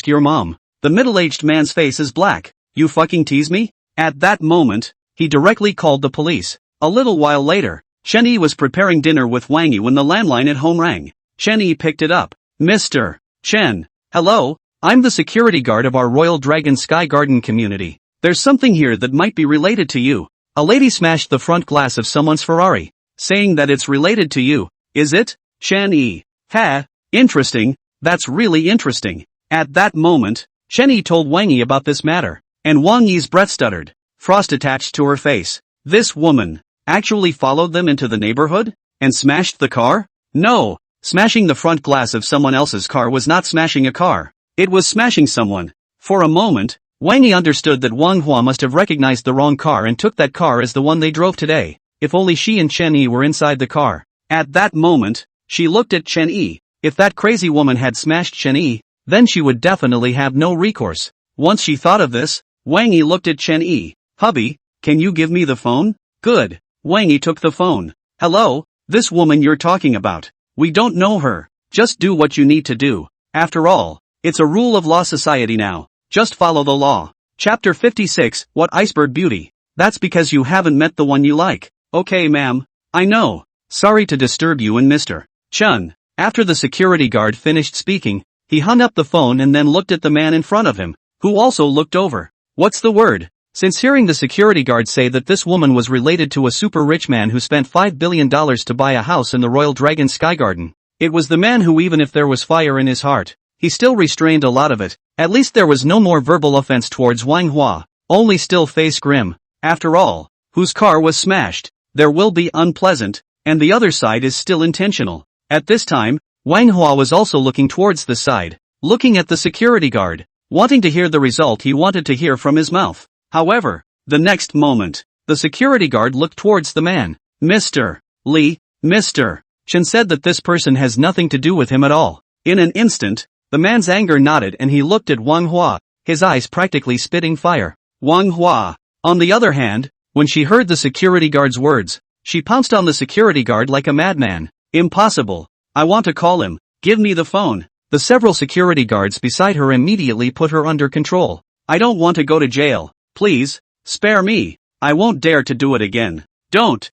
Your mom. The middle-aged man's face is black. You fucking tease me? At that moment, he directly called the police. A little while later, Chen Yi was preparing dinner with Wang Yi when the landline at home rang. Chen Yi picked it up. Mr. Chen. Hello, I'm the security guard of our Royal Dragon Sky Garden community. There's something here that might be related to you. A lady smashed the front glass of someone's Ferrari, saying that it's related to you. Is it? Chen Yi. Ha, interesting, that's really interesting. At that moment, Chen Yi told Wang Yi about this matter, and Wang Yi's breath stuttered. Frost attached to her face. This woman actually followed them into the neighborhood and smashed the car? No, smashing the front glass of someone else's car was not smashing a car. It was smashing someone. For a moment, Wang Yi understood that Wang Hua must have recognized the wrong car and took that car as the one they drove today. If only she and Chen Yi were inside the car. At that moment, she looked at Chen Yi. If that crazy woman had smashed Chen Yi, then she would definitely have no recourse. Once she thought of this, Wang Yi looked at Chen Yi. Hubby, can you give me the phone? Good. Wang Yi took the phone. Hello, this woman you're talking about. We don't know her. Just do what you need to do. After all, it's a rule of law society now. Just follow the law. Chapter 56, What Iceberg Beauty? That's because you haven't met the one you like. Okay ma'am. I know. Sorry to disturb you and Mr. Chun. After the security guard finished speaking, he hung up the phone and then looked at the man in front of him, who also looked over. What's the word? Since hearing the security guard say that this woman was related to a super rich man who spent $5 billion to buy a house in the Royal Dragon Sky Garden, it was the man who, even if there was fire in his heart, he still restrained a lot of it. At least there was no more verbal offense towards Wang Hua, only still face grim. After all, whose car was smashed? There will be unpleasant, and the other side is still intentional. At this time, Wang Hua was also looking towards the side, looking at the security guard, wanting to hear the result he wanted to hear from his mouth. However, the next moment, the security guard looked towards the man. Mr. Li, Mr. Chen said that this person has nothing to do with him at all. In an instant, the man's anger nodded and he looked at Wang Hua, his eyes practically spitting fire. Wang Hua, on the other hand, when she heard the security guard's words, she pounced on the security guard like a madman. Impossible. I want to call him. Give me the phone. The several security guards beside her immediately put her under control. I don't want to go to jail. Please, spare me. I won't dare to do it again. Don't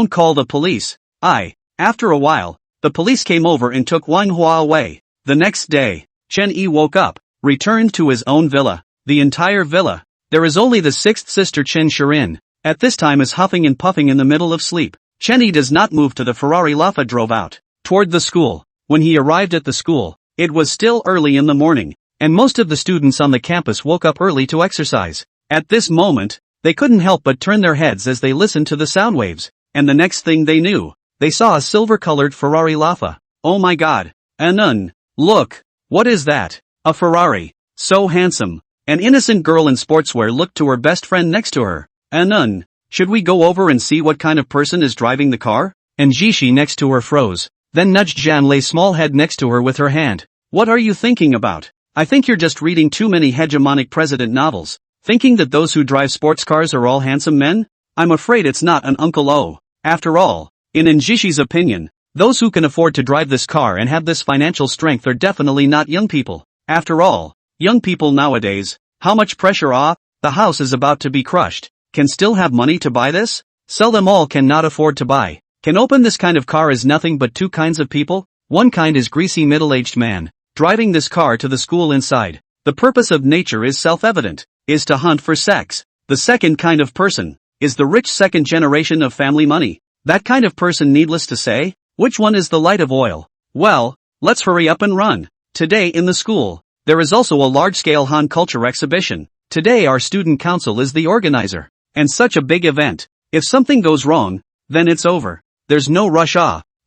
call the police. After a while, the police came over and took Wang Hua away. The next day, Chen Yi woke up, returned to his own villa. The entire villa. There is only the sixth sister Chen Shirin. At this time is huffing and puffing in the middle of sleep. Chen Yi does not move to the Ferrari. Lafa drove out toward the school. When he arrived at the school, it was still early in the morning, and most of the students on the campus woke up early to exercise. At this moment, they couldn't help but turn their heads as they listened to the sound waves, and the next thing they knew, they saw a silver-colored Ferrari Lafa. Oh my god. Anun. Look. What is that? A Ferrari. So handsome. An innocent girl in sportswear looked to her best friend next to her. Anun. Should we go over and see what kind of person is driving the car? And Jishi next to her froze, then nudged Jan Lei's small head next to her with her hand. What are you thinking about? I think you're just reading too many hegemonic president novels. Thinking that those who drive sports cars are all handsome men? I'm afraid it's not an Uncle O. After all, in Njishi's opinion, those who can afford to drive this car and have this financial strength are definitely not young people. After all, young people nowadays, how much pressure the house is about to be crushed, can still have money to buy this? Sell them all cannot afford to buy. Can open this kind of car is nothing but two kinds of people. One kind is greasy middle-aged man, driving this car to the school inside. The purpose of nature is self-evident, is to hunt for sex. The second kind of person, is the rich second generation of family money. That kind of person, needless to say, which one is the light of oil? Well, let's hurry up and run. Today in the school, there is also a large-scale Han culture exhibition. Today our student council is the organizer. And such a big event. If something goes wrong, then it's over. There's no rush.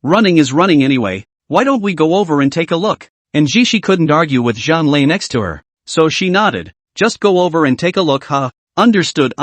Running is running anyway. Why don't we go over and take a look? And Jishi couldn't argue with Zhang Lei next to her. So she nodded. Just go over and take a look, huh? Understood.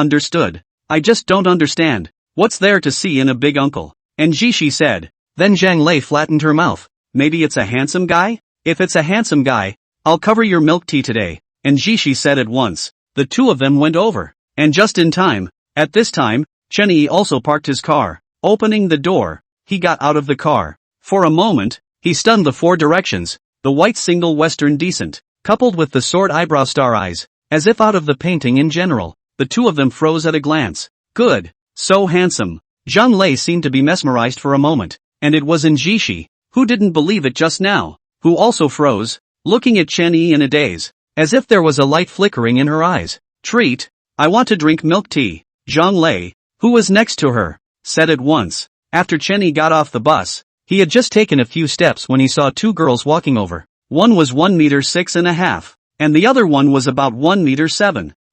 I just don't understand. What's there to see in a big uncle? And Jishi said. Then Zhang Lei flattened her mouth. Maybe it's a handsome guy? If it's a handsome guy, I'll cover your milk tea today. And Jishi said at once. The two of them went over. And just in time. At this time, Chen Yi also parked his car. Opening the door, he got out of the car. For a moment, he stunned the four directions. The white single western decent, coupled with the sword eyebrow star eyes, as if out of the painting in general. The two of them froze at a glance. Good. So handsome. Zhang Lei seemed to be mesmerized for a moment. And it was Jishi, who didn't believe it just now, who also froze, looking at Chen Yi in a daze, as if there was a light flickering in her eyes. Treat. I want to drink milk tea. Zhang Lei, who was next to her, said at once. After Chen Yi got off the bus, he had just taken a few steps when he saw two girls walking over. One was 1.6 meters, and the other one was about 1.7 meters,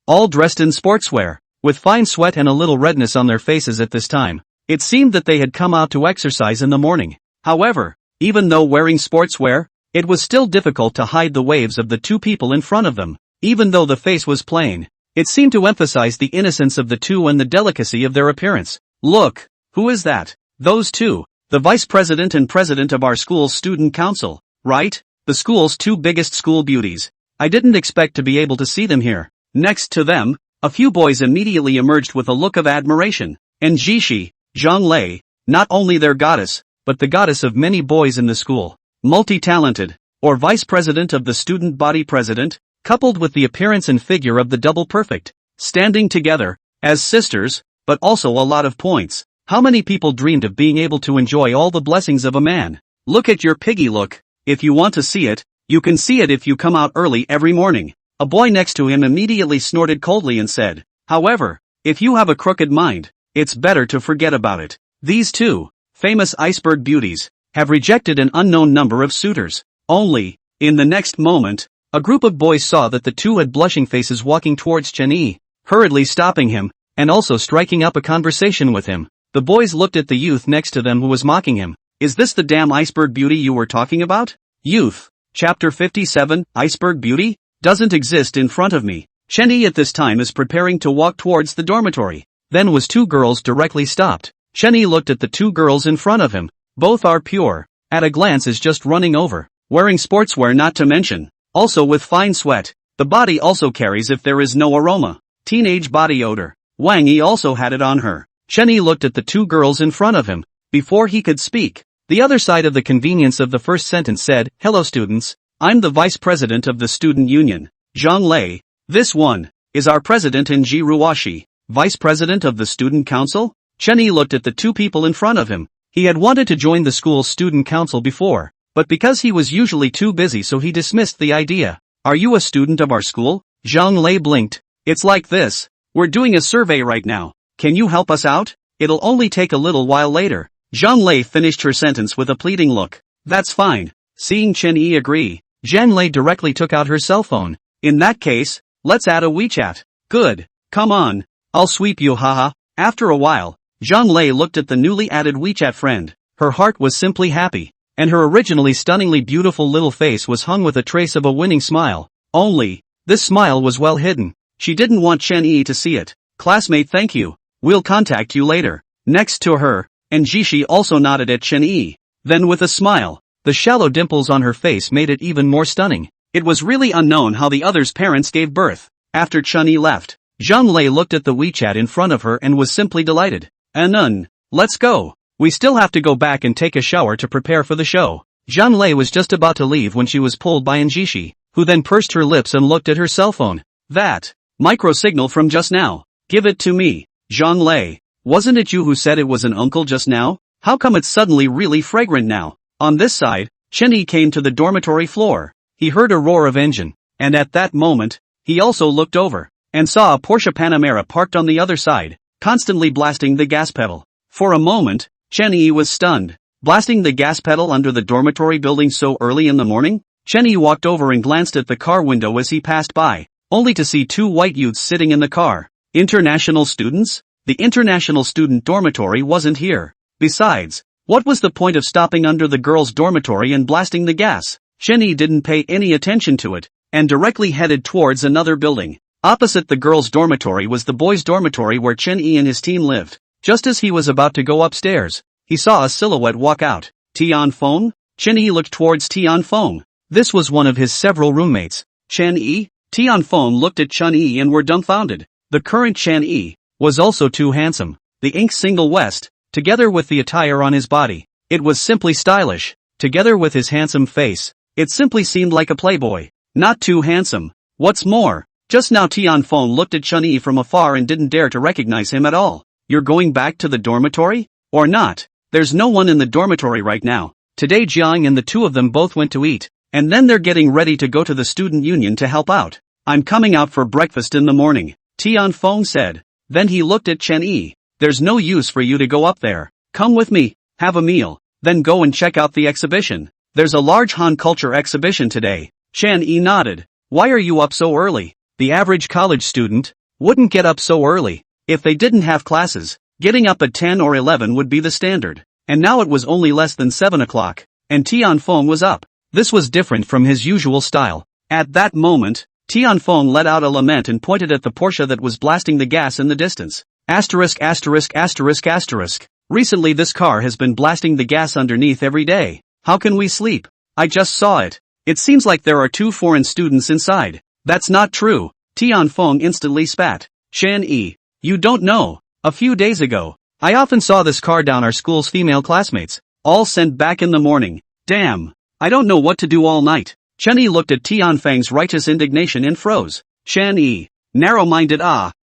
all dressed in sportswear, with fine sweat and a little redness on their faces at this time. It seemed that they had come out to exercise in the morning. However, even though wearing sportswear, it was still difficult to hide the waves of the two people in front of them. Even though the face was plain, it seemed to emphasize the innocence of the two and the delicacy of their appearance. Look, who is that? Those two. The vice president and president of our school's student council, right? The school's two biggest school beauties. I didn't expect to be able to see them here. Next to them, a few boys immediately emerged with a look of admiration. And Jishi, Zhang Lei, not only their goddess, but the goddess of many boys in the school. Multi-talented, or vice president of the student body president, coupled with the appearance and figure of the double perfect. Standing together, as sisters, but also a lot of points. How many people dreamed of being able to enjoy all the blessings of a man? Look at your piggy look. If you want to see it, you can see it if you come out early every morning. A boy next to him immediately snorted coldly and said, however, if you have a crooked mind, it's better to forget about it. These two, famous iceberg beauties, have rejected an unknown number of suitors. Only, in the next moment, a group of boys saw that the two had blushing faces walking towards Chen Yi, hurriedly stopping him, and also striking up a conversation with him. The boys looked at the youth next to them who was mocking him. Is this the damn iceberg beauty you were talking about? Youth. Chapter 57, Iceberg Beauty? Doesn't exist in front of me. Chen Yi at this time is preparing to walk towards the dormitory. Then was two girls directly stopped. Chen Yi looked at the two girls in front of him. Both are pure. At a glance is just running over. Wearing sportswear not to mention. Also with fine sweat. The body also carries if there is no aroma. Teenage body odor. Wang Yi also had it on her. Chen Yi looked at the two girls in front of him. Before he could speak, the other side of the convenience of the first sentence said, hello students, I'm the vice president of the student union, Zhang Lei. This one, is our president Nji Ruoshi, vice president of the student council? Chen Yi looked at the two people in front of him. He had wanted to join the school's student council before, but because he was usually too busy so he dismissed the idea. Are you a student of our school? Zhang Lei blinked. It's like this. We're doing a survey right now. Can you help us out? It'll only take a little while later. Zhang Lei finished her sentence with a pleading look. That's fine. Seeing Chen Yi agree, Zhang Lei directly took out her cell phone. In that case, let's add a WeChat. Good. Come on. I'll sweep you, haha. After a while, Zhang Lei looked at the newly added WeChat friend. Her heart was simply happy, and her originally stunningly beautiful little face was hung with a trace of a winning smile. Only, this smile was well hidden. She didn't want Chen Yi to see it. Classmate, thank you. We'll contact you later. Next to her, and Jishi also nodded at Chen Yi. Then with a smile, the shallow dimples on her face made it even more stunning. It was really unknown how the others' parents gave birth. After Chen Yi left, Zhang Lei looked at the WeChat in front of her and was simply delighted. Anun, let's go. We still have to go back and take a shower to prepare for the show. Zhang Lei was just about to leave when she was pulled by Anjishi, who then pursed her lips and looked at her cell phone. That micro signal from just now. Give it to me. Zhang Lei, wasn't it you who said it was an uncle just now? How come it's suddenly really fragrant now? On this side, Chen Yi came to the dormitory floor. He heard a roar of engine, and at that moment, he also looked over, and saw a Porsche Panamera parked on the other side, constantly blasting the gas pedal. For a moment, Chen Yi was stunned. Blasting the gas pedal under the dormitory building so early in the morning? Chen Yi walked over and glanced at the car window as he passed by, only to see two white youths sitting in the car. International students? The international student dormitory wasn't here. Besides, what was the point of stopping under the girls' dormitory and blasting the gas? Chen Yi didn't pay any attention to it, and directly headed towards another building. Opposite the girls' dormitory was the boys' dormitory where Chen Yi and his team lived. Just as he was about to go upstairs, he saw a silhouette walk out. Tianfeng? Chen Yi looked towards Tianfeng. This was one of his several roommates. Chen Yi? Tianfeng looked at Chen Yi and were dumbfounded. The current Chen Yi was also too handsome. The ink single West, together with the attire on his body, it was simply stylish. Together with his handsome face, it simply seemed like a playboy. Not too handsome. What's more, just now Tianfeng looked at Chen Yi from afar and didn't dare to recognize him at all. You're going back to the dormitory? Or not? There's no one in the dormitory right now. Today Jiang and the two of them both went to eat, and then they're getting ready to go to the student union to help out. I'm coming out for breakfast in the morning, Tianfeng said. Then he looked at Chen Yi. There's no use for you to go up there. Come with me, have a meal, then go and check out the exhibition. There's a large Han culture exhibition today. Chen Yi nodded. Why are you up so early? The average college student wouldn't get up so early. If they didn't have classes, getting up at 10 or 11 would be the standard. And now it was only less than 7 o'clock, and Tianfeng was up. This was different from his usual style. At that moment, Tianfeng let out a lament and pointed at the Porsche that was blasting the gas in the distance. Asterisk asterisk asterisk asterisk. Recently this car has been blasting the gas underneath every day. How can we sleep? I just saw it. It seems like there are 2 foreign students inside. That's not true. Tianfeng instantly spat. Chen Yi, you don't know. A few days ago, I often saw this car down our school's female classmates, all sent back in the morning. Damn. I don't know what to do all night. Chen Yi looked at Tianfeng's righteous indignation and froze. Chen Yi, narrow-minded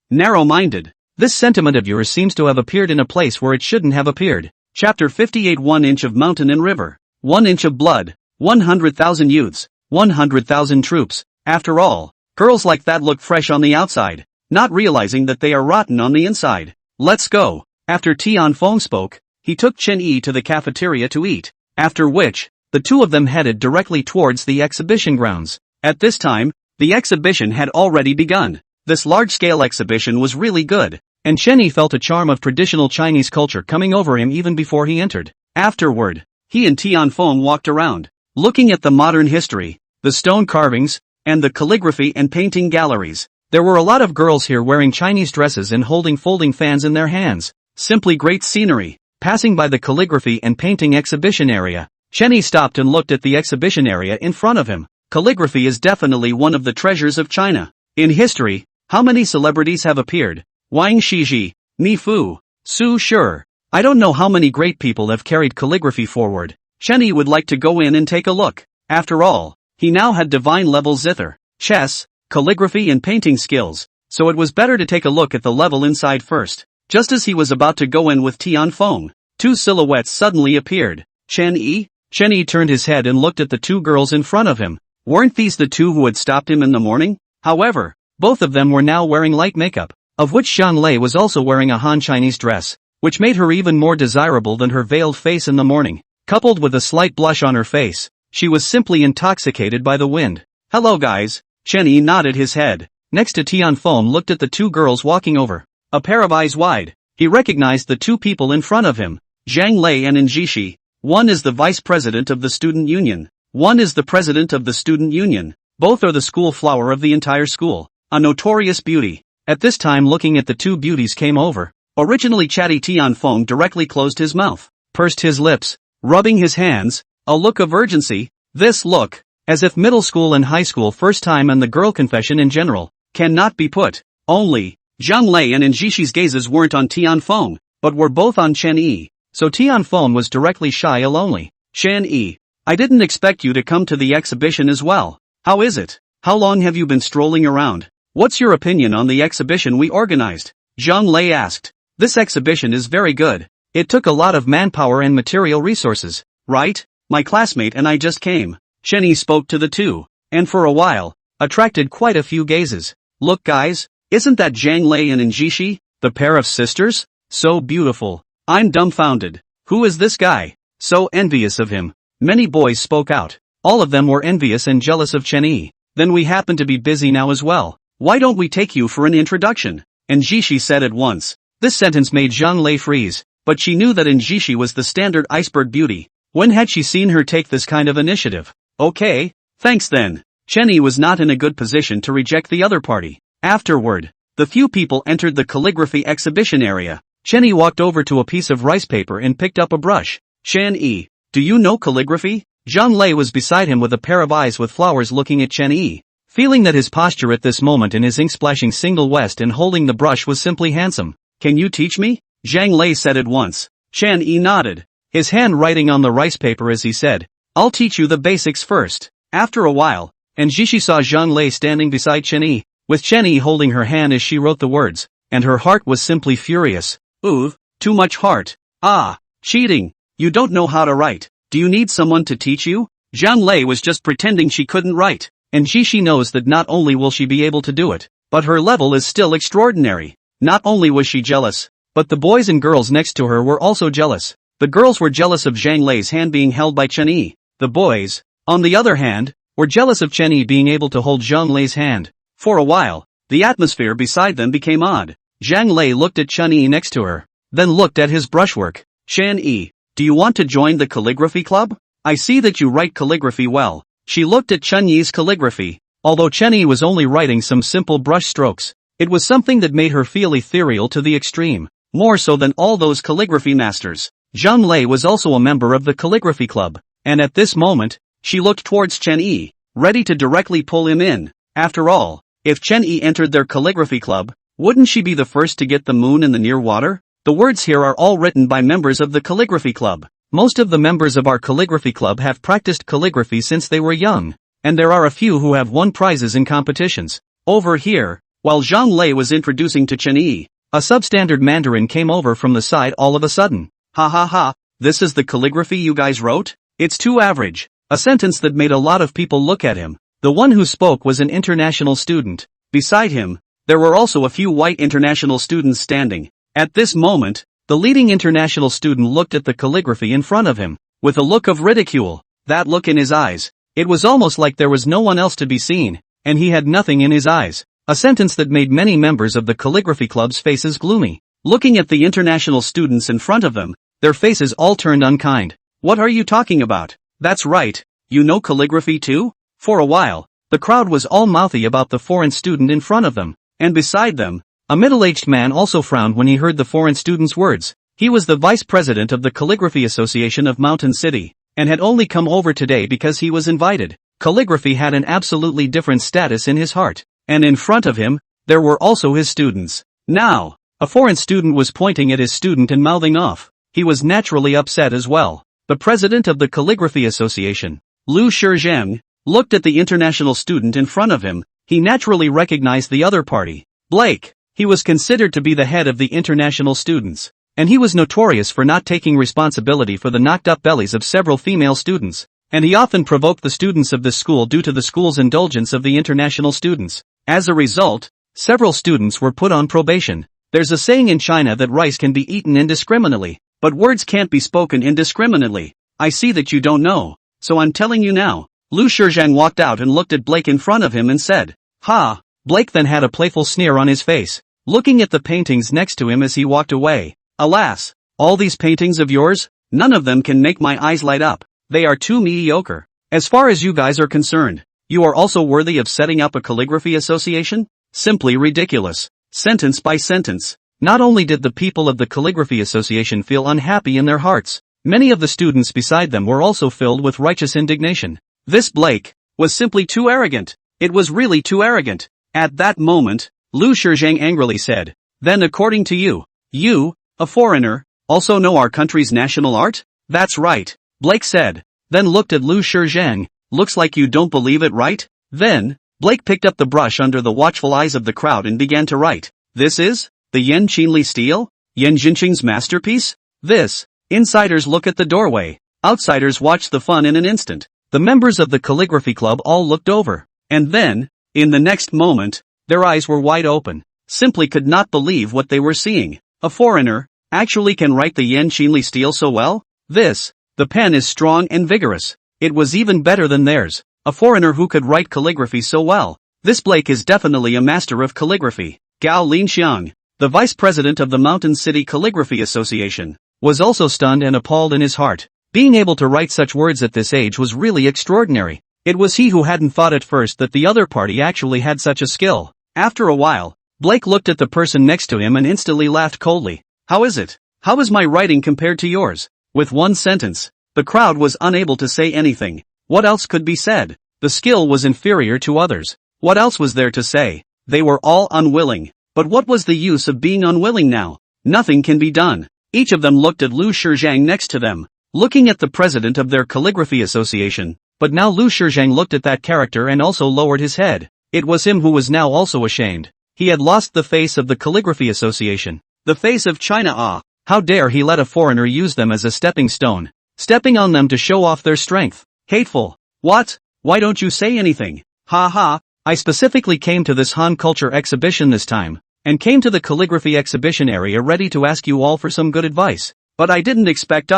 narrow-minded. This sentiment of yours seems to have appeared in a place where it shouldn't have appeared. Chapter 58 1 inch of mountain and river. 1 inch of blood. 100,000 youths. 100,000 troops. After all, girls like that look fresh on the outside, not realizing that they are rotten on the inside. Let's go. After Tianfeng spoke, he took Chen Yi to the cafeteria to eat, after which, the two of them headed directly towards the exhibition grounds. At this time, the exhibition had already begun. This large-scale exhibition was really good, and Chen Yi felt a charm of traditional Chinese culture coming over him even before he entered. Afterward, he and Tianfeng walked around, looking at the modern history, the stone carvings, and the calligraphy and painting galleries. There were a lot of girls here wearing Chinese dresses and holding folding fans in their hands. Simply great scenery. Passing by the calligraphy and painting exhibition area, Chen Yi stopped and looked at the exhibition area in front of him. Calligraphy is definitely one of the treasures of China. In history, how many celebrities have appeared? Wang Shiji, Ni Fu, Su Shi. I don't know how many great people have carried calligraphy forward. Chen Yi would like to go in and take a look. After all, he now had divine level zither, chess, calligraphy and painting skills, so it was better to take a look at the level inside first. Just as he was about to go in with Tianfeng, 2 silhouettes suddenly appeared. Chen Yi? Chen Yi turned his head and looked at the 2 girls in front of him. Weren't these the 2 who had stopped him in the morning? However, both of them were now wearing light makeup, of which Zhang Lei was also wearing a Han Chinese dress, which made her even more desirable than her veiled face in the morning. Coupled with a slight blush on her face, she was simply intoxicated by the wind. Hello guys. Chen Yi nodded his head. Next to Tianfeng looked at the 2 girls walking over. A pair of eyes wide, he recognized the 2 people in front of him. Zhang Lei and Anjishi. One is the vice president of the student union. One is the president of the student union. Both are the school flower of the entire school. A notorious beauty. At this time looking at the 2 beauties came over. Originally chatty Tianfeng directly closed his mouth, pursed his lips, rubbing his hands, a look of urgency. This look, as if middle school and high school first time and the girl confession in general, cannot be put. Only, Zhang Lei and Njishi's gazes weren't on Tianfeng, but were both on Chen Yi, so Tianfeng was directly shy only. Chen Yi, I didn't expect you to come to the exhibition as well. How is it? How long have you been strolling around? What's your opinion on the exhibition we organized? Zhang Lei asked. This exhibition is very good. It took a lot of manpower and material resources, right? My classmate and I just came. Chen Yi spoke to the two, and for a while, attracted quite a few gazes. Look guys, isn't that Zhang Lei and Njishi, the pair of sisters? So beautiful. I'm dumbfounded. Who is this guy? So envious of him. Many boys spoke out. All of them were envious and jealous of Chen Yi. Then we happen to be busy now as well. Why don't we take you for an introduction? Njishi said at once. This sentence made Zhang Lei freeze, but she knew that Njishi was the standard iceberg beauty. When had she seen her take this kind of initiative? Okay, thanks then. Chen Yi was not in a good position to reject the other party. Afterward, the few people entered the calligraphy exhibition area. Chen Yi walked over to a piece of rice paper and picked up a brush. Chen Yi, do you know calligraphy? Zhang Lei was beside him with a pair of eyes with flowers looking at Chen Yi. Feeling that his posture at this moment in his ink-splashing single west and holding the brush was simply handsome. Can you teach me? Zhang Lei said at once. Chen Yi nodded, his hand writing on the rice paper as he said, I'll teach you the basics first. After a while, Njishi saw Zhang Lei standing beside Chen Yi, with Chen Yi holding her hand as she wrote the words, and her heart was simply furious. Ooh, too much heart. Ah, cheating. You don't know how to write. Do you need someone to teach you? Zhang Lei was just pretending she couldn't write. Njishi knows that not only will she be able to do it, but her level is still extraordinary. Not only was she jealous, but the boys and girls next to her were also jealous. The girls were jealous of Zhang Lei's hand being held by Chen Yi. The boys, on the other hand, were jealous of Chen Yi being able to hold Zhang Lei's hand. For a while, the atmosphere beside them became odd. Zhang Lei looked at Chen Yi next to her, then looked at his brushwork. Chen Yi, do you want to join the calligraphy club? I see that you write calligraphy well. She looked at Chen Yi's calligraphy. Although Chen Yi was only writing some simple brush strokes, it was something that made her feel ethereal to the extreme, more so than all those calligraphy masters. Zhang Lei was also a member of the calligraphy club, and at this moment, she looked towards Chen Yi, ready to directly pull him in. After all, if Chen Yi entered their calligraphy club, wouldn't she be the first to get the moon in the near water? The words here are all written by members of the calligraphy club. Most of the members of our calligraphy club have practiced calligraphy since they were young, and there are a few who have won prizes in competitions. Over here, while Zhang Lei was introducing to Chen Yi, a substandard Mandarin came over from the side all of a sudden. Ha ha ha, this is the calligraphy you guys wrote? It's too average. A sentence that made a lot of people look at him. The one who spoke was an international student. Beside him, there were also a few white international students standing. At this moment, the leading international student looked at the calligraphy in front of him, with a look of ridicule. That look in his eyes, it was almost like there was no one else to be seen, and he had nothing in his eyes. A sentence that made many members of the calligraphy club's faces gloomy. Looking at the international students in front of them, their faces all turned unkind. What are you talking about? That's right, you know calligraphy too? For a while, the crowd was all mouthy about the foreign student in front of them, and beside them, a middle-aged man also frowned when he heard the foreign student's words. He was the vice president of the Calligraphy Association of Mountain City, and had only come over today because he was invited. Calligraphy had an absolutely different status in his heart, and in front of him, there were also his students. Now, a foreign student was pointing at his student and mouthing off. He was naturally upset as well. The president of the Calligraphy Association, Liu Shizheng, looked at the international student in front of him. He naturally recognized the other party, Blake. He was considered to be the head of the international students, and he was notorious for not taking responsibility for the knocked-up bellies of several female students, and he often provoked the students of this school due to the school's indulgence of the international students. As a result, several students were put on probation. There's a saying in China that rice can be eaten indiscriminately, but words can't be spoken indiscriminately. I see that you don't know, so I'm telling you now. Liu Shizheng walked out and looked at Blake in front of him and said, "Ha!" Blake then had a playful sneer on his face, looking at the paintings next to him as he walked away. Alas, all these paintings of yours, none of them can make my eyes light up. They are too mediocre. As far as you guys are concerned, you are also worthy of setting up a calligraphy association? Simply ridiculous. Sentence by sentence. Not only did the people of the calligraphy association feel unhappy in their hearts, many of the students beside them were also filled with righteous indignation. This Blake was simply too arrogant. It was really too arrogant. At that moment, Lu Shizhang angrily said. Then according to you, you, a foreigner, also know our country's national art? That's right, Blake said. Then looked at Lu Shizhang. Looks like you don't believe it, right? Then, Blake picked up the brush under the watchful eyes of the crowd and began to write. This is the Yan Qinli stele? Yan Jinqing's masterpiece? This. Insiders look at the doorway. Outsiders watch the fun in an instant. The members of the calligraphy club all looked over. And then, in the next moment, their eyes were wide open. Simply could not believe what they were seeing. A foreigner actually can write the Yan Qinli stele so well? This. The pen is strong and vigorous. It was even better than theirs. A foreigner who could write calligraphy so well. This Blake is definitely a master of calligraphy. Gao Linxiang, the vice president of the Mountain City Calligraphy Association, was also stunned and appalled in his heart. Being able to write such words at this age was really extraordinary. It was he who hadn't thought at first that the other party actually had such a skill. After a while, Blake looked at the person next to him and instantly laughed coldly. How is it? How is my writing compared to yours? With one sentence, the crowd was unable to say anything. What else could be said? The skill was inferior to others. What else was there to say? They were all unwilling. But what was the use of being unwilling now? Nothing can be done. Each of them looked at Lu Shizhang next to them, looking at the president of their calligraphy association. But now Lu Shizhang looked at that character and also lowered his head. It was him who was now also ashamed. He had lost the face of the calligraphy association. The face of China. Ah, how dare he let a foreigner use them as a stepping stone, stepping on them to show off their strength. Hateful. What? Why don't you say anything? Ha ha, I specifically came to this Han culture exhibition this time, and came to the calligraphy exhibition area ready to ask you all for some good advice. But I didn't expect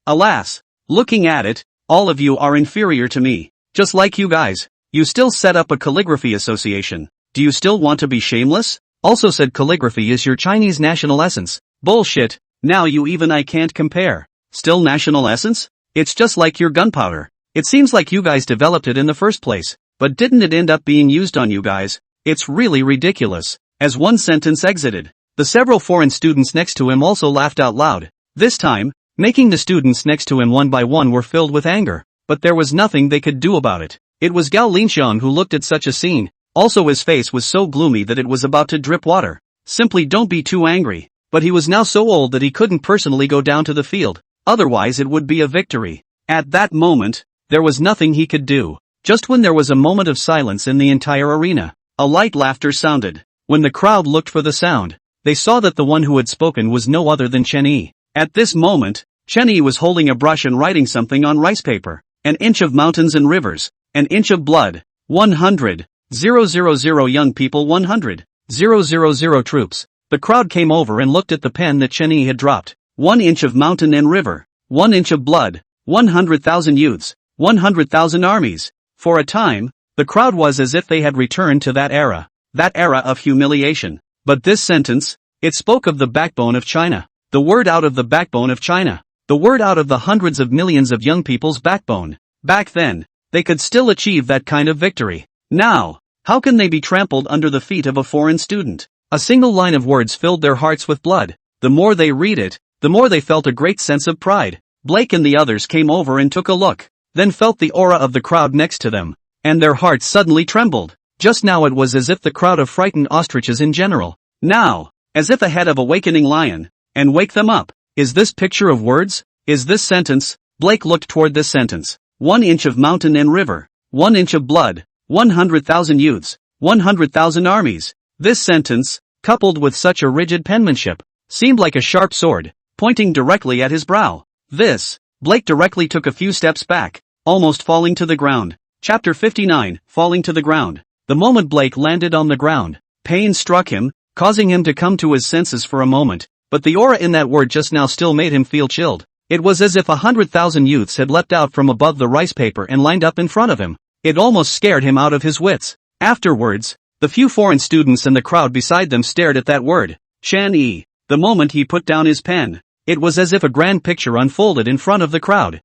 alas, looking at it, all of you are inferior to me. Just like you guys, you still set up a calligraphy association. Do you still want to be shameless? Also said calligraphy is your Chinese national essence. Bullshit, now you even I can't compare. Still national essence? It's just like your gunpowder. It seems like you guys developed it in the first place, but didn't it end up being used on you guys? It's really ridiculous. As one sentence exited, the several foreign students next to him also laughed out loud. This time, making the students next to him one by one were filled with anger, but there was nothing they could do about it. It was Gao Linxiang who looked at such a scene. Also his face was so gloomy that it was about to drip water. Simply don't be too angry. But he was now so old that he couldn't personally go down to the field, otherwise it would be a victory. At that moment, there was nothing he could do. Just when there was a moment of silence in the entire arena, a light laughter sounded. When the crowd looked for the sound, they saw that the one who had spoken was no other than Chen Yi. At this moment, Chen Yi was holding a brush and writing something on rice paper. An inch of mountains and rivers, an inch of blood, 100, 000 young people 100, 000 troops. The crowd came over and looked at the pen that Chen Yi had dropped. 1 inch of mountain and river, 1 inch of blood, 100,000 youths, 100,000 armies. For a time, the crowd was as if they had returned to that era of humiliation. But this sentence, it spoke of the backbone of China. The word out of the backbone of China. The word out of the hundreds of millions of young people's backbone. Back then, they could still achieve that kind of victory. Now, how can they be trampled under the feet of a foreign student? A single line of words filled their hearts with blood. The more they read it, the more they felt a great sense of pride. Blake and the others came over and took a look, then felt the aura of the crowd next to them, and their hearts suddenly trembled. Just now it was as if the crowd of frightened ostriches in general. Now, as if ahead of a wakening lion, and wake them up. Is this picture of words? Is this sentence? Blake looked toward this sentence. 1 inch of mountain and river, 1 inch of blood, 100,000 youths, 100,000 armies. This sentence, coupled with such a rigid penmanship, seemed like a sharp sword, pointing directly at his brow. Blake directly took a few steps back, almost falling to the ground. Chapter 59, Falling to the Ground. The moment Blake landed on the ground, pain struck him, causing him to come to his senses for a moment, but the aura in that word just now still made him feel chilled. It was as if 100,000 youths had leapt out from above the rice paper and lined up in front of him. It almost scared him out of his wits. Afterwards, the few foreign students and the crowd beside them stared at that word, Chen Yi. The moment he put down his pen, it was as if a grand picture unfolded in front of the crowd.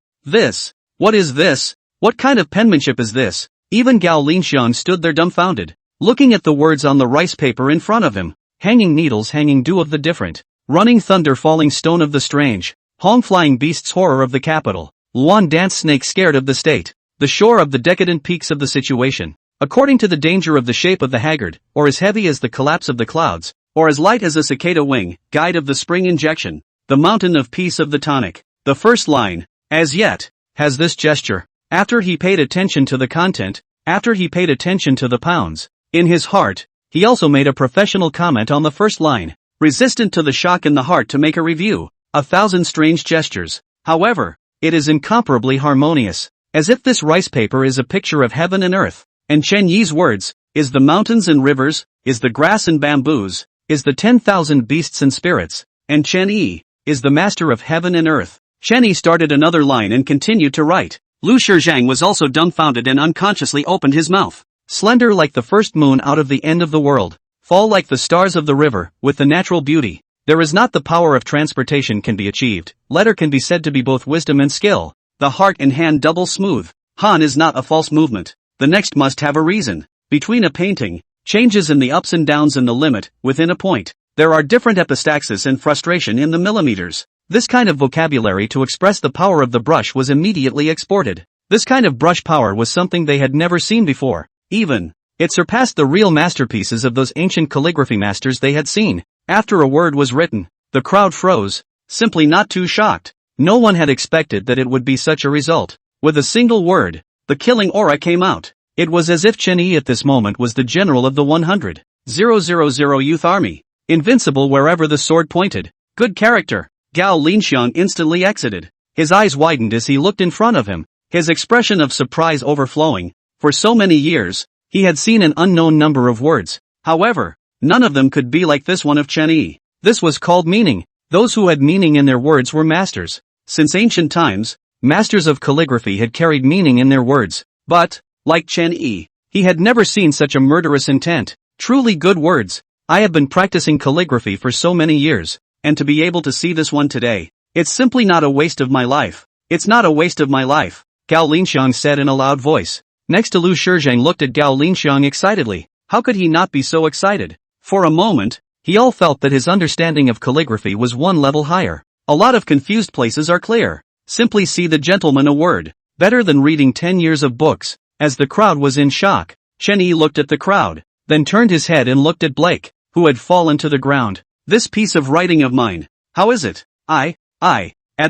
What is this? What kind of penmanship is this? Even Gao Linxiang stood there dumbfounded, looking at the words on the rice paper in front of him. Hanging needles, hanging dew of the different, running thunder, falling stone of the strange, Hong flying beasts, horror of the capital, Luan dance snake scared of the state, the shore of the decadent peaks of the situation. according to the danger of the shape of the haggard, or as heavy as the collapse of the clouds, or as light as a cicada wing, guide of the spring injection, the mountain of peace of the tonic. The first line, as yet, has this gesture. After he paid attention to the content, after he paid attention to the pounds, in his heart, he also made a professional comment on the first line, resistant to the shock in the heart to make a review, 1,000 strange gestures. However, it is incomparably harmonious, as if this rice paper is a picture of heaven and earth, and Chen Yi's words, is the mountains and rivers, is the grass and bamboos, is the 10,000 beasts and spirits, and Chen Yi, is the master of heaven and earth. Chen Yi started another line and continued to write. Lu Shizhang was also dumbfounded and unconsciously opened his mouth. Slender like the first moon out of the end of the world, fall like the stars of the river, with the natural beauty. There is not the power of transportation can be achieved. Letter can be said to be both wisdom and skill. The heart and hand double smooth. Han is not a false movement. The next must have a reason. Between a painting, changes in the ups and downs and the limit, within a point. There are different epistaxis and frustration in the millimeters. This kind of vocabulary to express the power of the brush was immediately exported. This kind of brush power was something they had never seen before. Even, it surpassed the real masterpieces of those ancient calligraphy masters they had seen. After a word was written, the crowd froze, simply not too shocked. No one had expected that it would be such a result. With a single word, the killing aura came out. It was as if Chen Yi at this moment was the general of the 100,000 youth army. Invincible wherever the sword pointed. Good character. Gao Linxiang instantly exited. His eyes widened as he looked in front of him, his expression of surprise overflowing. For so many years, he had seen an unknown number of words. However, none of them could be like this one of Chen Yi. This was called meaning. Those who had meaning in their words were masters. Since ancient times, masters of calligraphy had carried meaning in their words. But, like Chen Yi, he had never seen such a murderous intent. Truly good words. I have been practicing calligraphy for so many years, and to be able to see this one today, it's simply not a waste of my life. It's not a waste of my life, Gao Linxiang said in a loud voice. Next to Lu Shizhang looked at Gao Linxiang excitedly. How could he not be so excited? For a moment, he all felt that his understanding of calligraphy was one level higher. A lot of confused places are clear. Simply see the gentleman a word. Better than reading 10 years of books. As the crowd was in shock, Chen Yi looked at the crowd, then turned his head and looked at Blake, who had fallen to the ground. This piece of writing of mine, how is it? At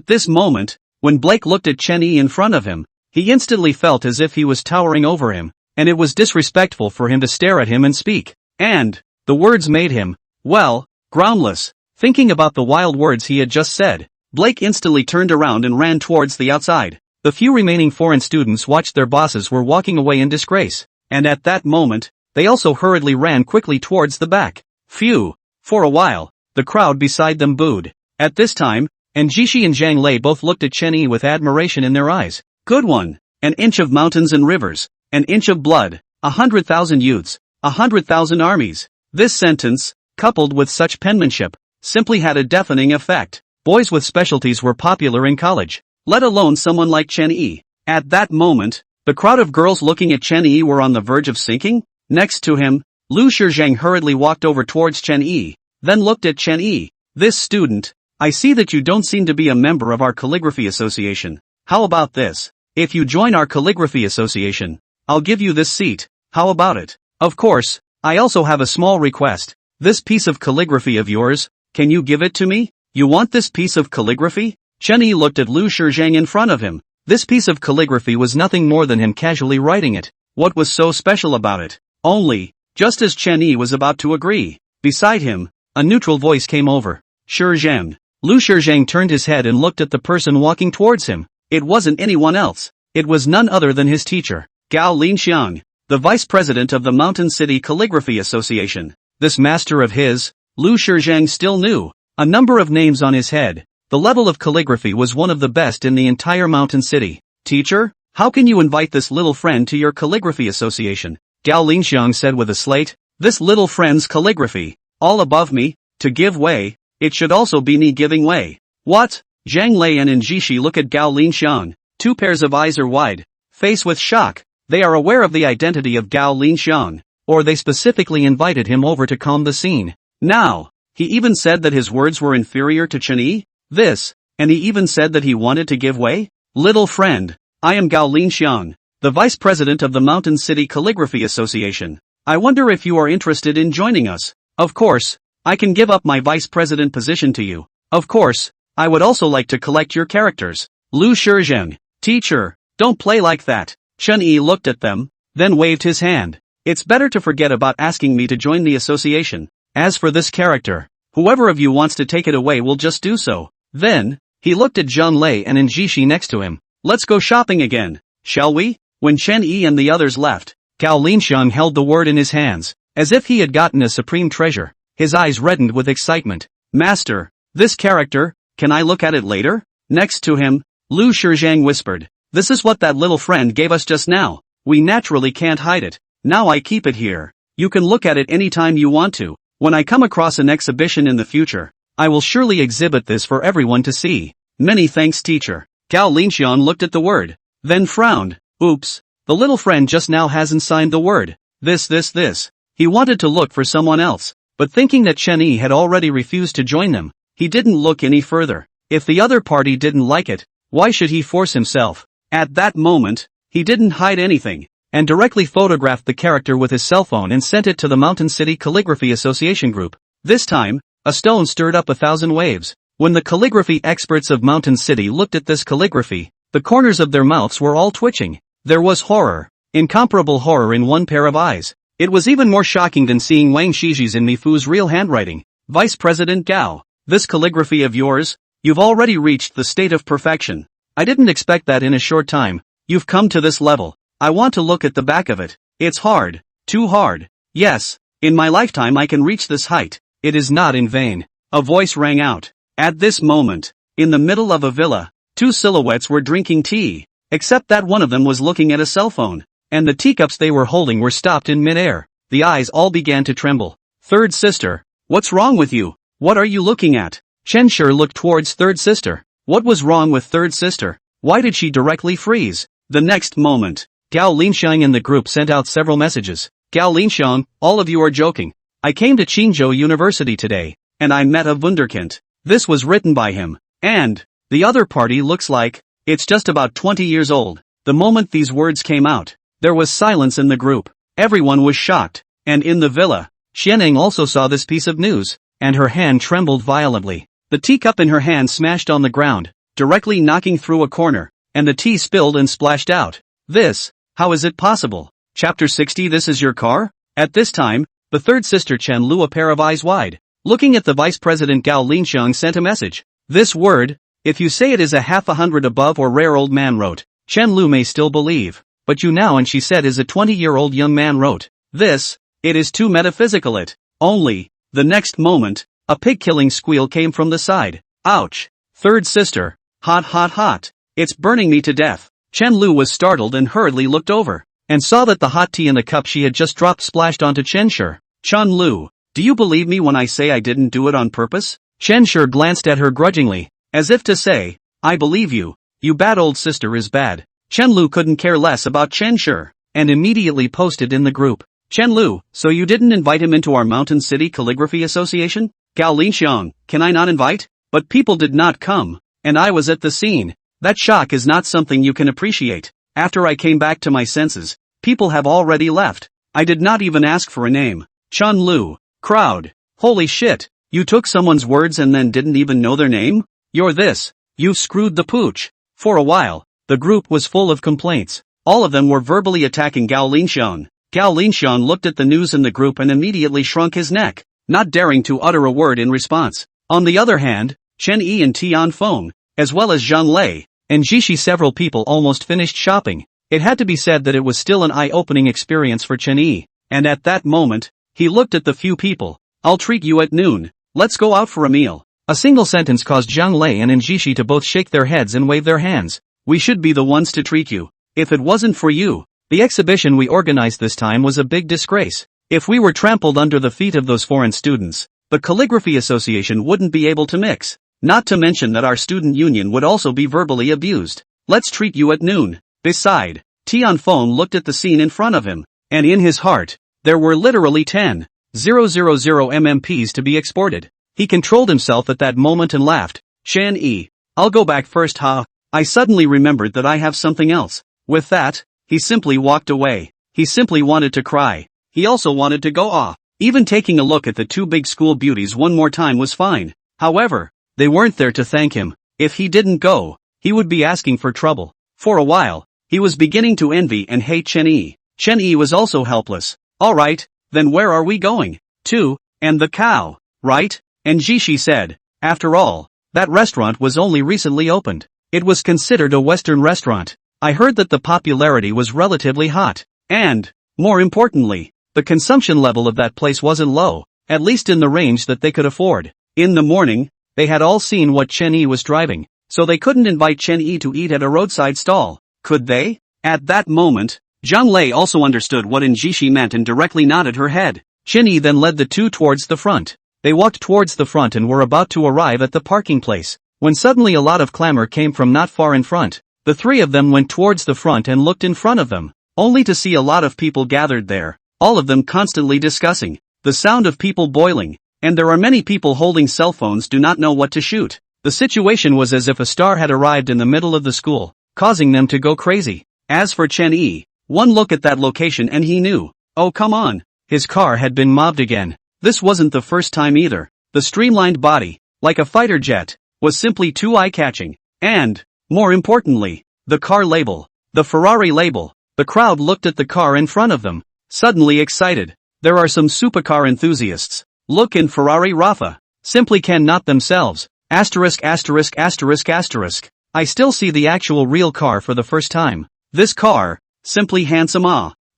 this moment, when Blake looked at Chen Yi in front of him, he instantly felt as if he was towering over him, and it was disrespectful for him to stare at him and speak. And, the words made him, well, groundless. Thinking about the wild words he had just said, Blake instantly turned around and ran towards the outside. The few remaining foreign students watched their bosses were walking away in disgrace, and at that moment, they also hurriedly ran quickly towards the back. Phew. For a while, the crowd beside them booed. At this time, and Jishi and Zhang Lei both looked at Chen Yi with admiration in their eyes. Good one. An inch of mountains and rivers, an inch of blood, 100,000 youths, 100,000 armies. This sentence, coupled with such penmanship, simply had a deafening effect. Boys with specialties were popular in college, let alone someone like Chen Yi. At that moment, the crowd of girls looking at Chen Yi were on the verge of sinking. Next to him, Lu Shizhang hurriedly walked over towards Chen Yi, then looked at Chen Yi. This student, I see that you don't seem to be a member of our calligraphy association. How about this? If you join our calligraphy association, I'll give you this seat. How about it? Of course, I also have a small request. This piece of calligraphy of yours, can you give it to me? You want this piece of calligraphy? Chen Yi looked at Lu Shizhang in front of him. This piece of calligraphy was nothing more than him casually writing it. What was so special about it? Only, just as Chen Yi was about to agree, beside him, a neutral voice came over. Shizhang. Lu Shizhang turned his head and looked at the person walking towards him. It wasn't anyone else. It was none other than his teacher, Gao Linxiang, the vice president of the Mountain City Calligraphy Association. This master of his, Lu Shizhang still knew a number of names on his head. The level of calligraphy was one of the best in the entire Mountain City. Teacher, how can you invite this little friend to your calligraphy association? Gao Linxiang said with a slate. This little friend's calligraphy, all above me, to give way, it should also be me giving way. What? Zhang Lei and Jishi look at Gao Linxiang. Two pairs of eyes are wide, faced with shock. They are aware of the identity of Gao Linxiang, or they specifically invited him over to calm the scene. Now, he even said that his words were inferior to Chen Yi? This, and he even said that he wanted to give way? Little friend, I am Gao Linxiang. the Vice President of the Mountain City Calligraphy Association. I wonder if you are interested in joining us. Of course, I can give up my Vice President position to you. Of course, I would also like to collect your characters. Lu Shizheng. Teacher, don't play like that. Chen Yi looked at them, then waved his hand. It's better to forget about asking me to join the association. As for this character, whoever of you wants to take it away will just do so. Then, he looked at Zhang Lei and Njishi next to him. Let's go shopping again, shall we? When Chen Yi and the others left, Gao Linxiang held the word in his hands, as if he had gotten a supreme treasure. His eyes reddened with excitement. Master, this character, can I look at it later? Next to him, Lu Shizheng whispered. This is what that little friend gave us just now. We naturally can't hide it. Now I keep it here. You can look at it anytime you want to. When I come across an exhibition in the future, I will surely exhibit this for everyone to see. Many thanks, teacher. Gao Linxiang looked at the word, then frowned. Oops, the little friend just now hasn't signed the word. This. He wanted to look for someone else, but thinking that Chen Yi had already refused to join them, he didn't look any further. If the other party didn't like it, why should he force himself? At that moment, he didn't hide anything, and directly photographed the character with his cell phone and sent it to the Mountain City Calligraphy Association group. This time, a stone stirred up 1,000 waves. When the calligraphy experts of Mountain City looked at this calligraphy, the corners of their mouths were all twitching. There was horror, incomparable horror in one pair of eyes. It was even more shocking than seeing Wang Shiji's and Mifu's real handwriting. Vice President Gao, this calligraphy of yours, you've already reached the state of perfection. I didn't expect that in a short time. You've come to this level. I want to look at the back of it. It's hard. Too hard. Yes, in my lifetime I can reach this height. It is not in vain. A voice rang out. At this moment, in the middle of a villa, two silhouettes were drinking tea, except that one of them was looking at a cell phone, and the teacups they were holding were stopped in midair. The eyes all began to tremble. Third sister, what's wrong with you? What are you looking at? Chen Shi looked towards third sister. What was wrong with third sister? Why did she directly freeze? The next moment, Gao Linxiang and the group sent out several messages. Gao Linxiang, all of you are joking. I came to Qingzhou University today, and I met a wunderkind. This was written by him. And the other party looks like it's just about 20 years old. The moment these words came out, there was silence in the group. Everyone was shocked. And in the villa, Xianning also saw this piece of news, and her hand trembled violently. The teacup in her hand smashed on the ground, directly knocking through a corner, and the tea spilled and splashed out. This, how is it possible? Chapter 60. This is your car? At this time, the third sister Chen Lu, a pair of eyes wide, looking at the Vice President Gao Linxiang, sent a message. This word, if you say it is a half a hundred above or rare, old man wrote. Chen Lu may still believe, but you now, and she said, is a 20-year-old young man wrote. This, it is too metaphysical. It. Only, the next moment, a pig-killing squeal came from the side. Ouch. Third sister. Hot. It's burning me to death. Chen Lu was startled and hurriedly looked over, and saw that the hot tea in the cup she had just dropped splashed onto Chen Shi. Chen Lu, do you believe me when I say I didn't do it on purpose? Chen Shi glanced at her grudgingly, as if to say, I believe you. You bad old sister is bad. Chen Lu couldn't care less about Chen Shi, and immediately posted in the group. Chen Lu, so you didn't invite him into our Mountain City Calligraphy Association? Gao Linxiang, can I not invite? But people did not come, and I was at the scene. That shock is not something you can appreciate. After I came back to my senses, people have already left. I did not even ask for a name. Chen Lu. Crowd. Holy shit. You took someone's words and then didn't even know their name? You're this. You've screwed the pooch. For a while, the group was full of complaints. All of them were verbally attacking Gao Linxiang. Gao Linxiang looked at the news in the group and immediately shrunk his neck, not daring to utter a word in response. On the other hand, Chen Yi and Tian Feng, as well as Zhang Lei, and Jishi, several people almost finished shopping. It had to be said that it was still an eye-opening experience for Chen Yi, and at that moment, he looked at the few people. I'll treat you at noon. Let's go out for a meal. A single sentence caused Zhang Lei and Njishi to both shake their heads and wave their hands. We should be the ones to treat you. If it wasn't for you, the exhibition we organized this time was a big disgrace. If we were trampled under the feet of those foreign students, the Calligraphy Association wouldn't be able to mix. Not to mention that our student union would also be verbally abused. Let's treat you at noon. Beside, Tian Feng looked at the scene in front of him, and in his heart, there were literally 10,000 MMPs to be exported. He controlled himself at that moment and laughed. Shan Yi, I'll go back first, ha. I suddenly remembered that I have something else. With that, He simply walked away. He simply wanted to cry. He also wanted to go off. Even taking a look at the two big school beauties one more time was fine. However, they weren't there to thank him. If he didn't go, he would be asking for trouble. For a while, he was beginning to envy and hate Chen-Yi. Chen-Yi was also helpless. Alright, then where are we going? To, and the cow, right? And Jishi said, after all, that restaurant was only recently opened. It was considered a Western restaurant. I heard that the popularity was relatively hot. And, more importantly, the consumption level of that place wasn't low, at least in the range that they could afford. In the morning, they had all seen what Chen-Yi was driving, so they couldn't invite Chen-Yi to eat at a roadside stall, could they? At that moment, Zhang Lei also understood what Jishi meant and directly nodded her head. Chen-Yi then led the two towards the front. They walked towards the front and were about to arrive at the parking place, when suddenly a lot of clamor came from not far in front. The three of them went towards the front and looked in front of them, only to see a lot of people gathered there, all of them constantly discussing. The sound of people boiling, and there are many people holding cell phones do not know what to shoot. The situation was as if a star had arrived in the middle of the school, causing them to go crazy. As for Chen-Yi, one look at that location and he knew. Oh come on, his car had been mobbed again. This wasn't the first time either. The streamlined body, like a fighter jet, was simply too eye-catching. And, more importantly, the car label, the Ferrari label. The crowd looked at the car in front of them, suddenly excited. There are some supercar enthusiasts. Look in Ferrari Rafa. Simply cannot themselves. Asterisk asterisk asterisk asterisk. I still see the actual real car for the first time. This car, simply handsome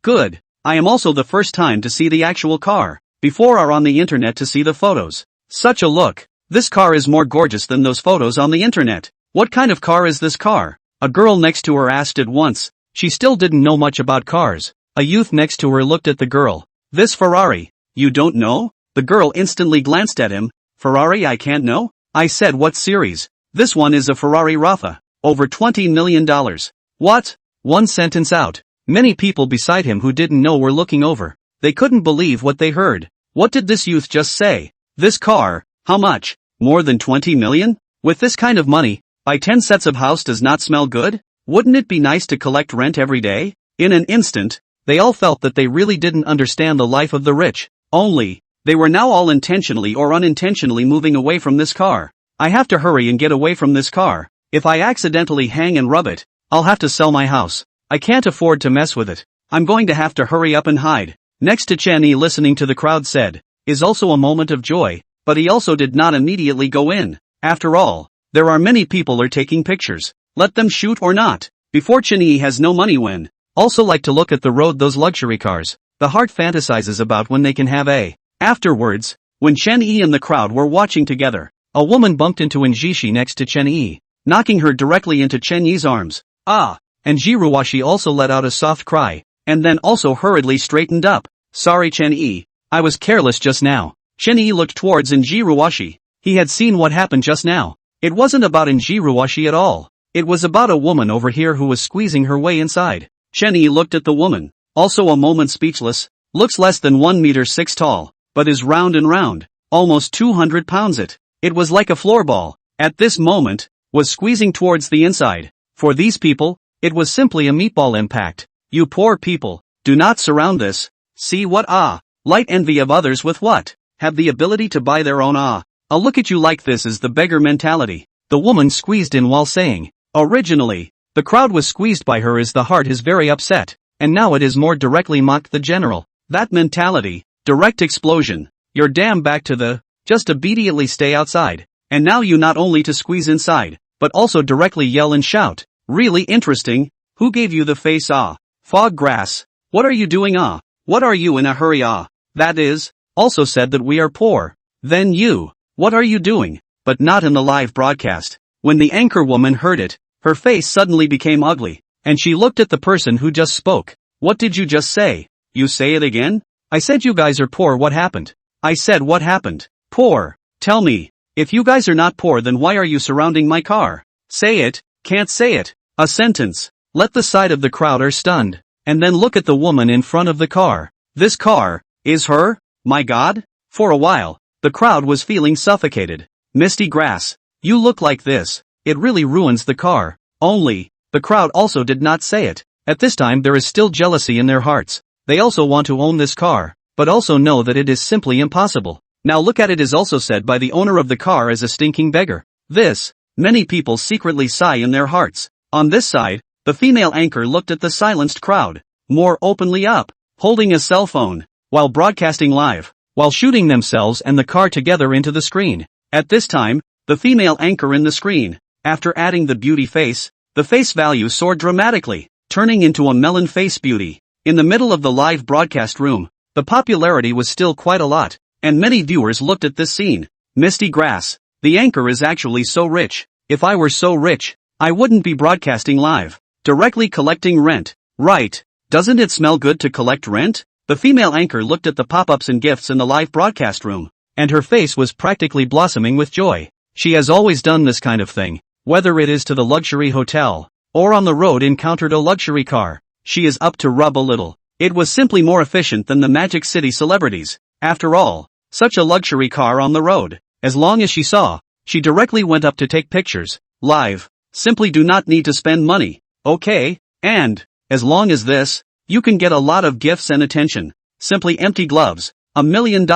good. I am also the first time to see the actual car. Before are on the internet to see the photos. Such a look. This car is more gorgeous than those photos on the internet. What kind of car is this car? A girl next to her asked at once. She still didn't know much about cars. A youth next to her looked at the girl. This Ferrari, you don't know? The girl instantly glanced at him. Ferrari I can't know? I said what series? This one is a Ferrari Rafa. Over $20 million. What? One sentence out. Many people beside him who didn't know were looking over. They couldn't believe what they heard. What did this youth just say? This car, how much? More than 20 million? With this kind of money, buy 10 sets of house does not smell good? Wouldn't it be nice to collect rent every day? In an instant, they all felt that they really didn't understand the life of the rich. Only, they were now all intentionally or unintentionally moving away from this car. I have to hurry and get away from this car. If I accidentally hang and rub it, I'll have to sell my house. I can't afford to mess with it. I'm going to have to hurry up and hide. Next to Chen-Yi listening to the crowd said, is also a moment of joy, but he also did not immediately go in. After all, there are many people are taking pictures. Let them shoot or not. Before Chen-Yi has no money when. Also like to look at the road those luxury cars. The heart fantasizes about when they can have a. Afterwards, when Chen-Yi and the crowd were watching together, a woman bumped into Jishi next to Chen-Yi, knocking her directly into Chen-Yi's arms. And Jiruwashi also let out a soft cry, and then also hurriedly straightened up. Sorry Chen-Yi, I was careless just now. Chen-Yi looked towards Jiruwashi. He had seen what happened just now. It wasn't about Jiruwashi at all. It was about a woman over here who was squeezing her way inside. Chen-Yi looked at the woman, also a moment speechless. Looks less than 1 meter 6 tall, but is round and round, almost 200 pounds it was like a floorball. At this moment, was squeezing towards the inside. For these people, it was simply a meatball impact. You poor people, do not surround this. See what light envy of others with what? Have the ability to buy their own I'll look at you like this is the beggar mentality. The woman squeezed in while saying, originally, the crowd was squeezed by her as the heart is very upset, and now it is more directly mocked the general. That mentality, direct explosion. You're damn back to the, just immediately stay outside. And now you not only to squeeze inside, but also directly yell and shout. Really interesting. Who gave you the face Fog grass. What are you doing What are you in a hurry That is, also said that we are poor. Then you, what are you doing? But not in the live broadcast. When the anchor woman heard it, her face suddenly became ugly, and she looked at the person who just spoke. What did you just say? You say it again? I said you guys are poor. What happened? I said what happened? Poor. Tell me. If you guys are not poor then why are you surrounding my car? Say it. Can't say it. A sentence. Let the side of the crowd are stunned. And then look at the woman in front of the car. This car, is her? My God? For a while, the crowd was feeling suffocated. Misty grass. You look like this. It really ruins the car. Only, the crowd also did not say it. At this time there is still jealousy in their hearts. They also want to own this car, but also know that it is simply impossible. Now look at it is also said by the owner of the car as a stinking beggar. This, many people secretly sigh in their hearts. On this side, the female anchor looked at the silenced crowd, more openly up, holding a cell phone, while broadcasting live, while shooting themselves and the car together into the screen. At this time, the female anchor in the screen, after adding the beauty face, the face value soared dramatically, turning into a melon face beauty. In the middle of the live broadcast room, the popularity was still quite a lot, and many viewers looked at this scene. Misty grass. The anchor is actually so rich. If I were so rich, I wouldn't be broadcasting live, directly collecting rent. Right? Doesn't it smell good to collect rent? The female anchor looked at the pop-ups and gifts in the live broadcast room, and her face was practically blossoming with joy. She has always done this kind of thing, whether it is to the luxury hotel, or on the road encountered a luxury car. She is up to rub a little. It was simply more efficient than the Magic City celebrities. After all, such a luxury car on the road. As long as she saw, she directly went up to take pictures, live. Simply do not need to spend money, okay? And, as long as this, you can get a lot of gifts and attention. Simply empty gloves, $1 million.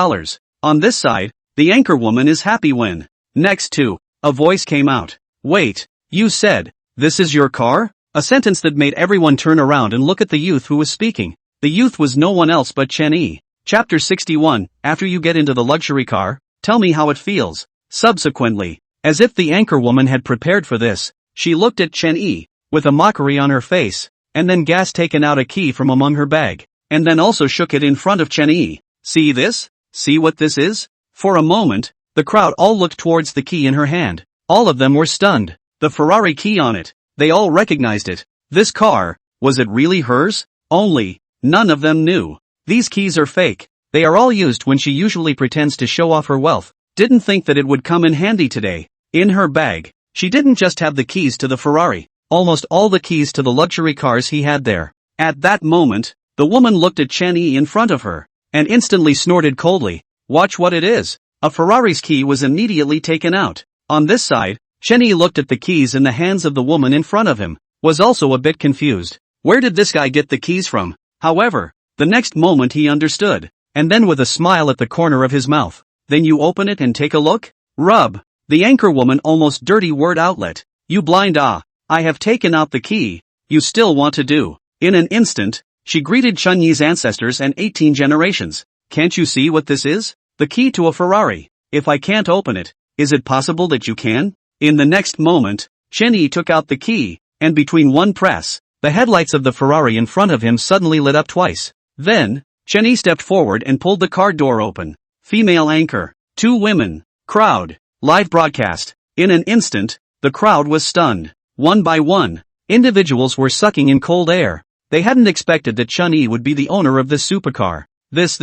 On this side, the anchor woman is happy when, next to, a voice came out. Wait, you said, this is your car? A sentence that made everyone turn around and look at the youth who was speaking. The youth was no one else but Chen-Yi. Chapter 61, after you get into the luxury car, tell me how it feels. Subsequently, as if the anchor woman had prepared for this, she looked at Chen-Yi, with a mockery on her face, and then taken out a key from among her bag, and then also shook it in front of Chen-Yi. See this? See what this is? For a moment, the crowd all looked towards the key in her hand. All of them were stunned. The Ferrari key on it. They all recognized it. This car, was it really hers? Only, none of them knew. These keys are fake. They are all used when she usually pretends to show off her wealth. Didn't think that it would come in handy today. In her bag, she didn't just have the keys to the Ferrari, almost all the keys to the luxury cars he had there. At that moment, the woman looked at Chen-Yi in front of her, and instantly snorted coldly. Watch what it is. A Ferrari's key was immediately taken out. On this side, Chen-Yi looked at the keys in the hands of the woman in front of him, was also a bit confused. Where did this guy get the keys from? However, the next moment he understood, and then with a smile at the corner of his mouth, then you open it and take a look? Rub. The anchor woman almost dirty word outlet. You blind I have taken out the key. You still want to do? In an instant, she greeted Chen-Yi's ancestors and 18 generations. Can't you see what this is? The key to a Ferrari. If I can't open it, is it possible that you can? In the next moment, Chen-Yi took out the key, and between one press, the headlights of the Ferrari in front of him suddenly lit up twice. Then, Chen-Yi stepped forward and pulled the car door open. Female anchor. 2 women. Crowd. Live broadcast. In an instant, the crowd was stunned. One by one, individuals were sucking in cold air. They hadn't expected that Chen-Yi would be the owner of this supercar. This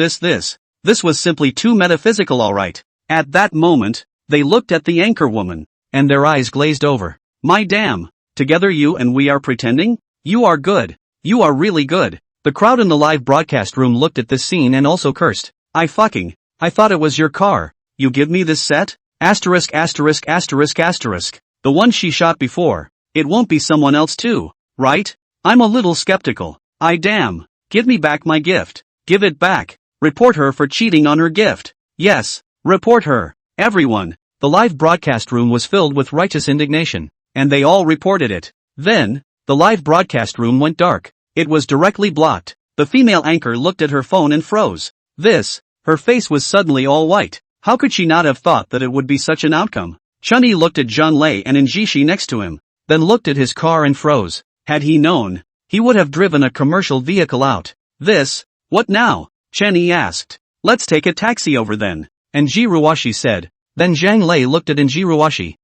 was simply too metaphysical, alright. At that moment, they looked at the anchor woman, and their eyes glazed over. My damn. Together you and we are pretending? You are good. You are really good. The crowd in the live broadcast room looked at this scene and also cursed. I thought it was your car. You give me this set? Asterisk. The one she shot before. It won't be someone else too, right? I'm a little skeptical. Damn. Give me back my gift. Give it back. Report her for cheating on her gift. Yes, report her. Everyone. The live broadcast room was filled with righteous indignation, and they all reported it. Then, the live broadcast room went dark. It was directly blocked. The female anchor looked at her phone and froze. Her face was suddenly all white. How could she not have thought that it would be such an outcome? Chen-Yi looked at Zhang Lei and Njishi next to him, then looked at his car and froze. Had he known, he would have driven a commercial vehicle out. What now? Chen-Yi asked. Let's take a taxi over then. Njiruashi said. Then Zhang Lei looked at Njiruashi.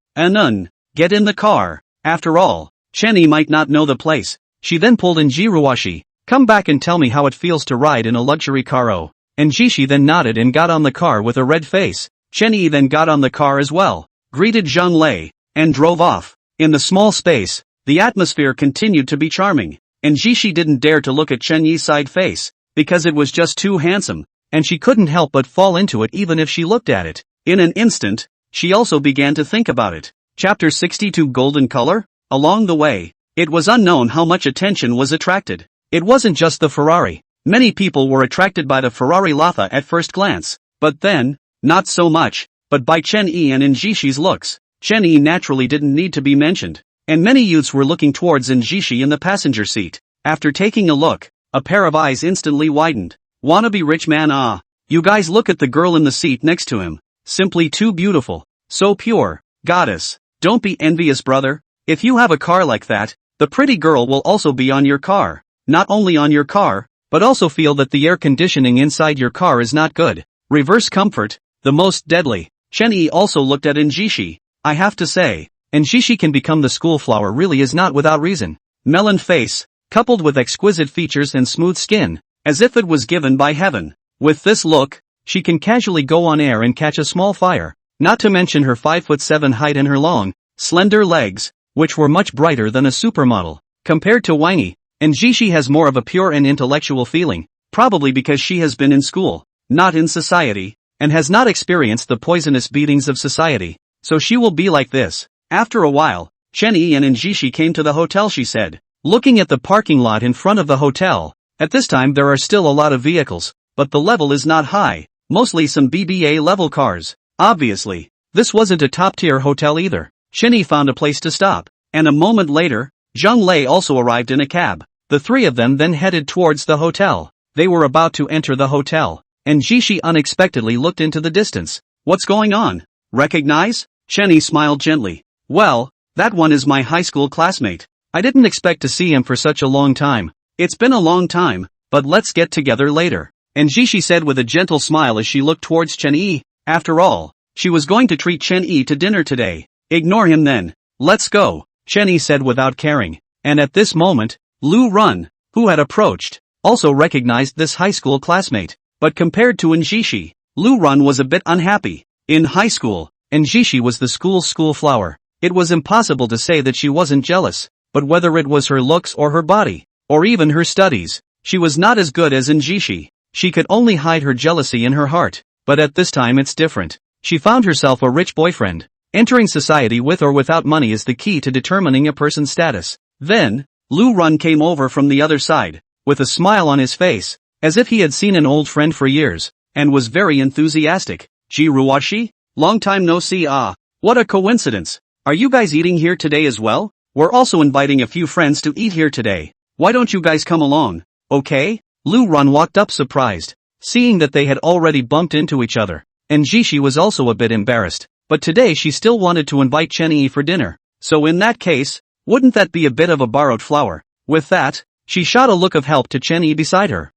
Get in the car. After all, Chen-Yi might not know the place. She then pulled Njiruashi. Come back and tell me how it feels to ride in a luxury car. Njishi then nodded and got on the car with a red face. Chen-Yi then got on the car as well, greeted Zhang Lei, and drove off. In the small space, the atmosphere continued to be charming. Njishi didn't dare to look at Chen-Yi's side face, because it was just too handsome, and she couldn't help but fall into it even if she looked at it. In an instant, she also began to think about it. Chapter 62 Golden Color? Along the way, It was unknown how much attention was attracted. It wasn't just the Ferrari. Many people were attracted by the Ferrari Latha at first glance, but then, not so much, but by Chen-yi and Injishi's looks. Chen-yi naturally didn't need to be mentioned, and many youths were looking towards Injishi in the passenger seat. After taking a look, a pair of eyes instantly widened. Wannabe rich man ah. You guys look at the girl in the seat next to him. Simply too beautiful. So pure. Goddess. Don't be envious, brother. If you have a car like that, the pretty girl will also be on your car. Not only on your car, but also feel that the air conditioning inside your car is not good. Reverse comfort, the most deadly. Chen-yi also looked at Injishi. I have to say, Injishi can become the school flower really is not without reason. Melon face, coupled with exquisite features and smooth skin, as if it was given by heaven. With this look, she can casually go on air and catch a small fire. Not to mention her 5'7" height and her long, slender legs, which were much brighter than a supermodel. Compared to Wangi, Injishi has more of a pure and intellectual feeling, probably because she has been in school, not in society, and has not experienced the poisonous beatings of society. So she will be like this. After a while, Chen-yi and Injishi came to the hotel, she said, looking at the parking lot in front of the hotel. At this time there are still a lot of vehicles, but the level is not high, mostly some BBA level cars. Obviously, this wasn't a top-tier hotel either. Chen-yi found a place to stop, and a moment later, Zhang Lei also arrived in a cab. The three of them then headed towards the hotel. They were about to enter the hotel, and Jishi unexpectedly looked into the distance. What's going on? Recognize? Chen-yi smiled gently. Well, that one is my high school classmate. I didn't expect to see him for such a long time. It's been a long time, but let's get together later. And Jishi said with a gentle smile as she looked towards Chen-yi. After all, she was going to treat Chen-yi to dinner today. Ignore him then. Let's go, Chen-yi said without caring. And at this moment, Lu Run, who had approached, also recognized this high school classmate. But compared to Injishi, Lu Run was a bit unhappy. In high school, Injishi was the school's school flower. It was impossible to say that she wasn't jealous, but whether it was her looks or her body, or even her studies, she was not as good as Injishi. She could only hide her jealousy in her heart, but at this time it's different. She found herself a rich boyfriend. Entering society with or without money is the key to determining a person's status. Then, Lu Run came over from the other side, with a smile on his face, as if he had seen an old friend for years, and was very enthusiastic. Ji Ruashi? Long time no see ah. What a coincidence. Are you guys eating here today as well? We're also inviting a few friends to eat here today. Why don't you guys come along? Okay? Lu Run walked up surprised, seeing that they had already bumped into each other, and Jishi was also a bit embarrassed. But today she still wanted to invite Chen-yi for dinner. So in that case, wouldn't that be a bit of a borrowed flower? With that, she shot a look of help to Chen-yi beside her.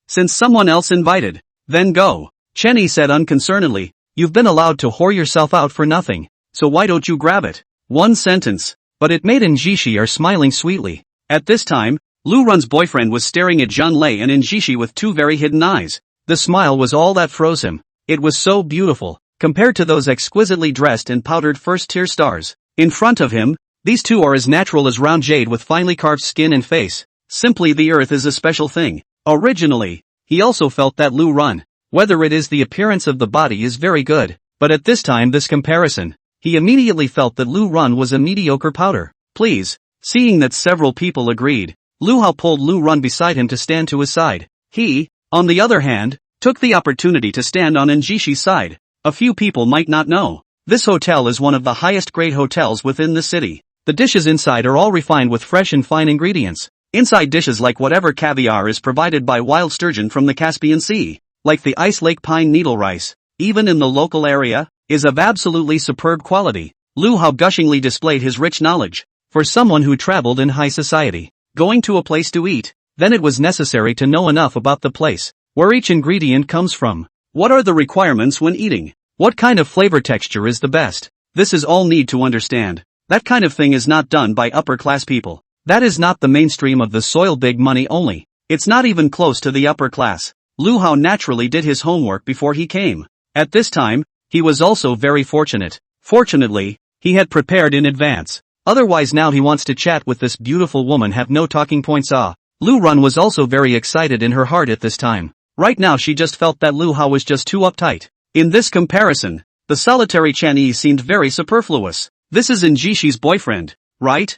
Since someone else invited, then go. Chen-yi said unconcernedly, you've been allowed to whore yourself out for nothing, so why don't you grab it? One sentence, but it made Injishi are smiling sweetly. At this time, Lu Run's boyfriend was staring at Zhang Lei and Injishi with two very hidden eyes. The smile was all that froze him. It was so beautiful, compared to those exquisitely dressed and powdered first-tier stars. In front of him, these two are as natural as round jade with finely carved skin and face. Simply the earth is a special thing. Originally, he also felt that Lu Run, whether it is the appearance of the body is very good, but at this time this comparison, he immediately felt that Lu Run was a mediocre powder. Please, seeing that several people agreed, Lu Hao pulled Lu Run beside him to stand to his side. He, on the other hand, took the opportunity to stand on Injishi's side. A few people might not know, this hotel is one of the highest grade hotels within the city. The dishes inside are all refined with fresh and fine ingredients. Inside dishes like whatever caviar is provided by wild sturgeon from the Caspian Sea, like the ice lake pine needle rice, even in the local area, is of absolutely superb quality. Lu Hao gushingly displayed his rich knowledge. For someone who traveled in high society, going to a place to eat, then it was necessary to know enough about the place, where each ingredient comes from. What are the requirements when eating? What kind of flavor texture is the best? This is all need to understand. That kind of thing is not done by upper class people. That is not the mainstream of the soil big money only. It's not even close to the upper class. Lu Hao naturally did his homework before he came. At this time, he was also very fortunate. Fortunately, he had prepared in advance. Otherwise now he wants to chat with this beautiful woman have no talking points ah. Lu Run was also very excited in her heart at this time. Right now she just felt that Lu Hao was just too uptight. In this comparison, the solitary Chen-yi seemed very superfluous. This is Injishi's boyfriend, right?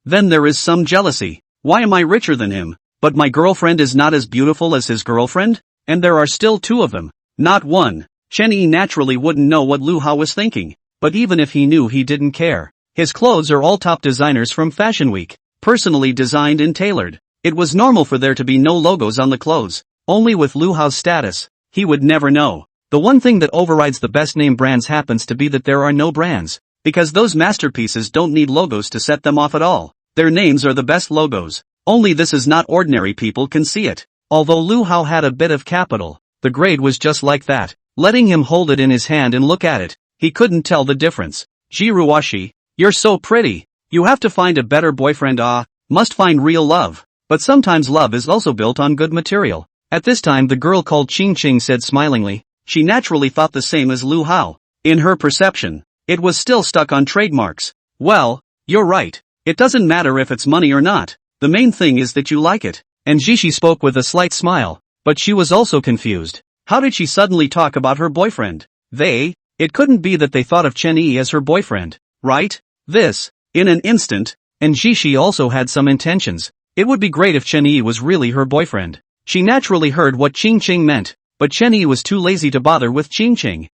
Then there is some jealousy. Why am I richer than him? But my girlfriend is not as beautiful as his girlfriend? And there are still two of them. Not one. Chen Yi naturally wouldn't know what Lu Hao was thinking. But even if he knew, he didn't care. His clothes are all top designers from Fashion Week. Personally designed and tailored. It was normal for there to be no logos on the clothes. Only with Lu Hao's status, he would never know. The one thing that overrides the best name brands happens to be that there are no brands. Because those masterpieces don't need logos to set them off at all. Their names are the best logos. Only this is not ordinary people can see it. Although Lu Hao had a bit of capital, the grade was just like that. Letting him hold it in his hand and look at it, he couldn't tell the difference. Jiruoshi, you're so pretty. You have to find a better boyfriend. Must find real love. But sometimes love is also built on good material. At this time the girl called Qing Qing said smilingly. She naturally thought the same as Lu Hao. In her perception, it was still stuck on trademarks. Well, you're right. It doesn't matter if it's money or not. The main thing is that you like it. And Jishi spoke with a slight smile. But she was also confused. How did she suddenly talk about her boyfriend? It couldn't be that they thought of Chen Yi as her boyfriend, right? In an instant, and Jishi also had some intentions. It would be great if Chen Yi was really her boyfriend. She naturally heard what Qing Qing meant, but Chen Yi was too lazy to bother with Qing Qing.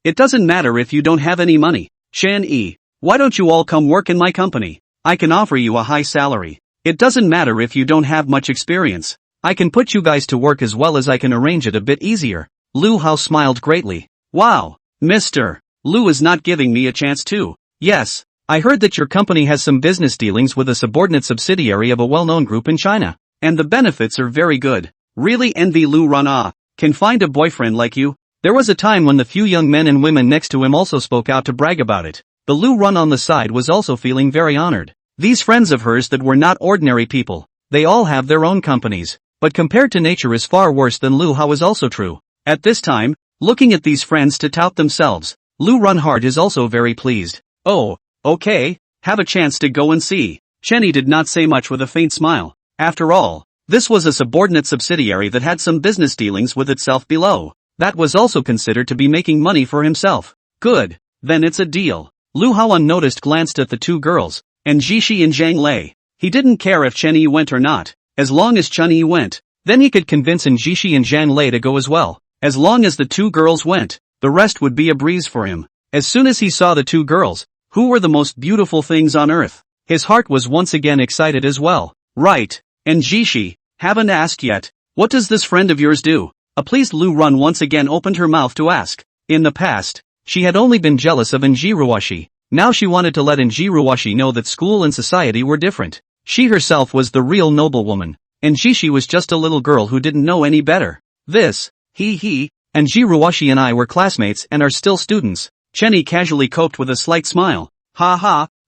It doesn't matter if you don't have any money. Chen Yi, why don't you all come work in my company? I can offer you a high salary. It doesn't matter if you don't have much experience. I can put you guys to work as well as I can arrange it a bit easier. Lu Hao smiled greatly. Wow, Mr. Lu is not giving me a chance too. Yes, I heard that your company has some business dealings with a subordinate subsidiary of a well-known group in China. And the benefits are very good. Really envy Lu Ran. Can find a boyfriend like you. There was a time when the few young men and women next to him also spoke out to brag about it. The Lu Run on the side was also feeling very honored. These friends of hers that were not ordinary people. They all have their own companies. But compared to nature is far worse than Lu Hao is also true. At this time, looking at these friends to tout themselves, Lu Run Heart is also very pleased. Oh, okay, have a chance to go and see. Chenny did not say much with a faint smile. After all, this was a subordinate subsidiary that had some business dealings with itself below. That was also considered to be making money for himself. Good, then it's a deal. Lu Hao unnoticed glanced at the two girls, and Jishi and Zhang Lei. He didn't care if Chen Yi went or not. As long as Chen Yi went, then he could convince Jishi and Zhang Lei to go as well. As long as the two girls went, the rest would be a breeze for him. As soon as he saw the two girls, who were the most beautiful things on earth, his heart was once again excited as well. Right, and Jishi, haven't asked yet, what does this friend of yours do? A pleased Lu Run once again opened her mouth to ask. In the past, she had only been jealous of Jiruoshi. Now she wanted to let Jiruoshi know that school and society were different. She herself was the real noblewoman, and Jishi was just a little girl who didn't know any better. And Jiruoshi and I were classmates and are still students. Chenny casually coped with a slight smile.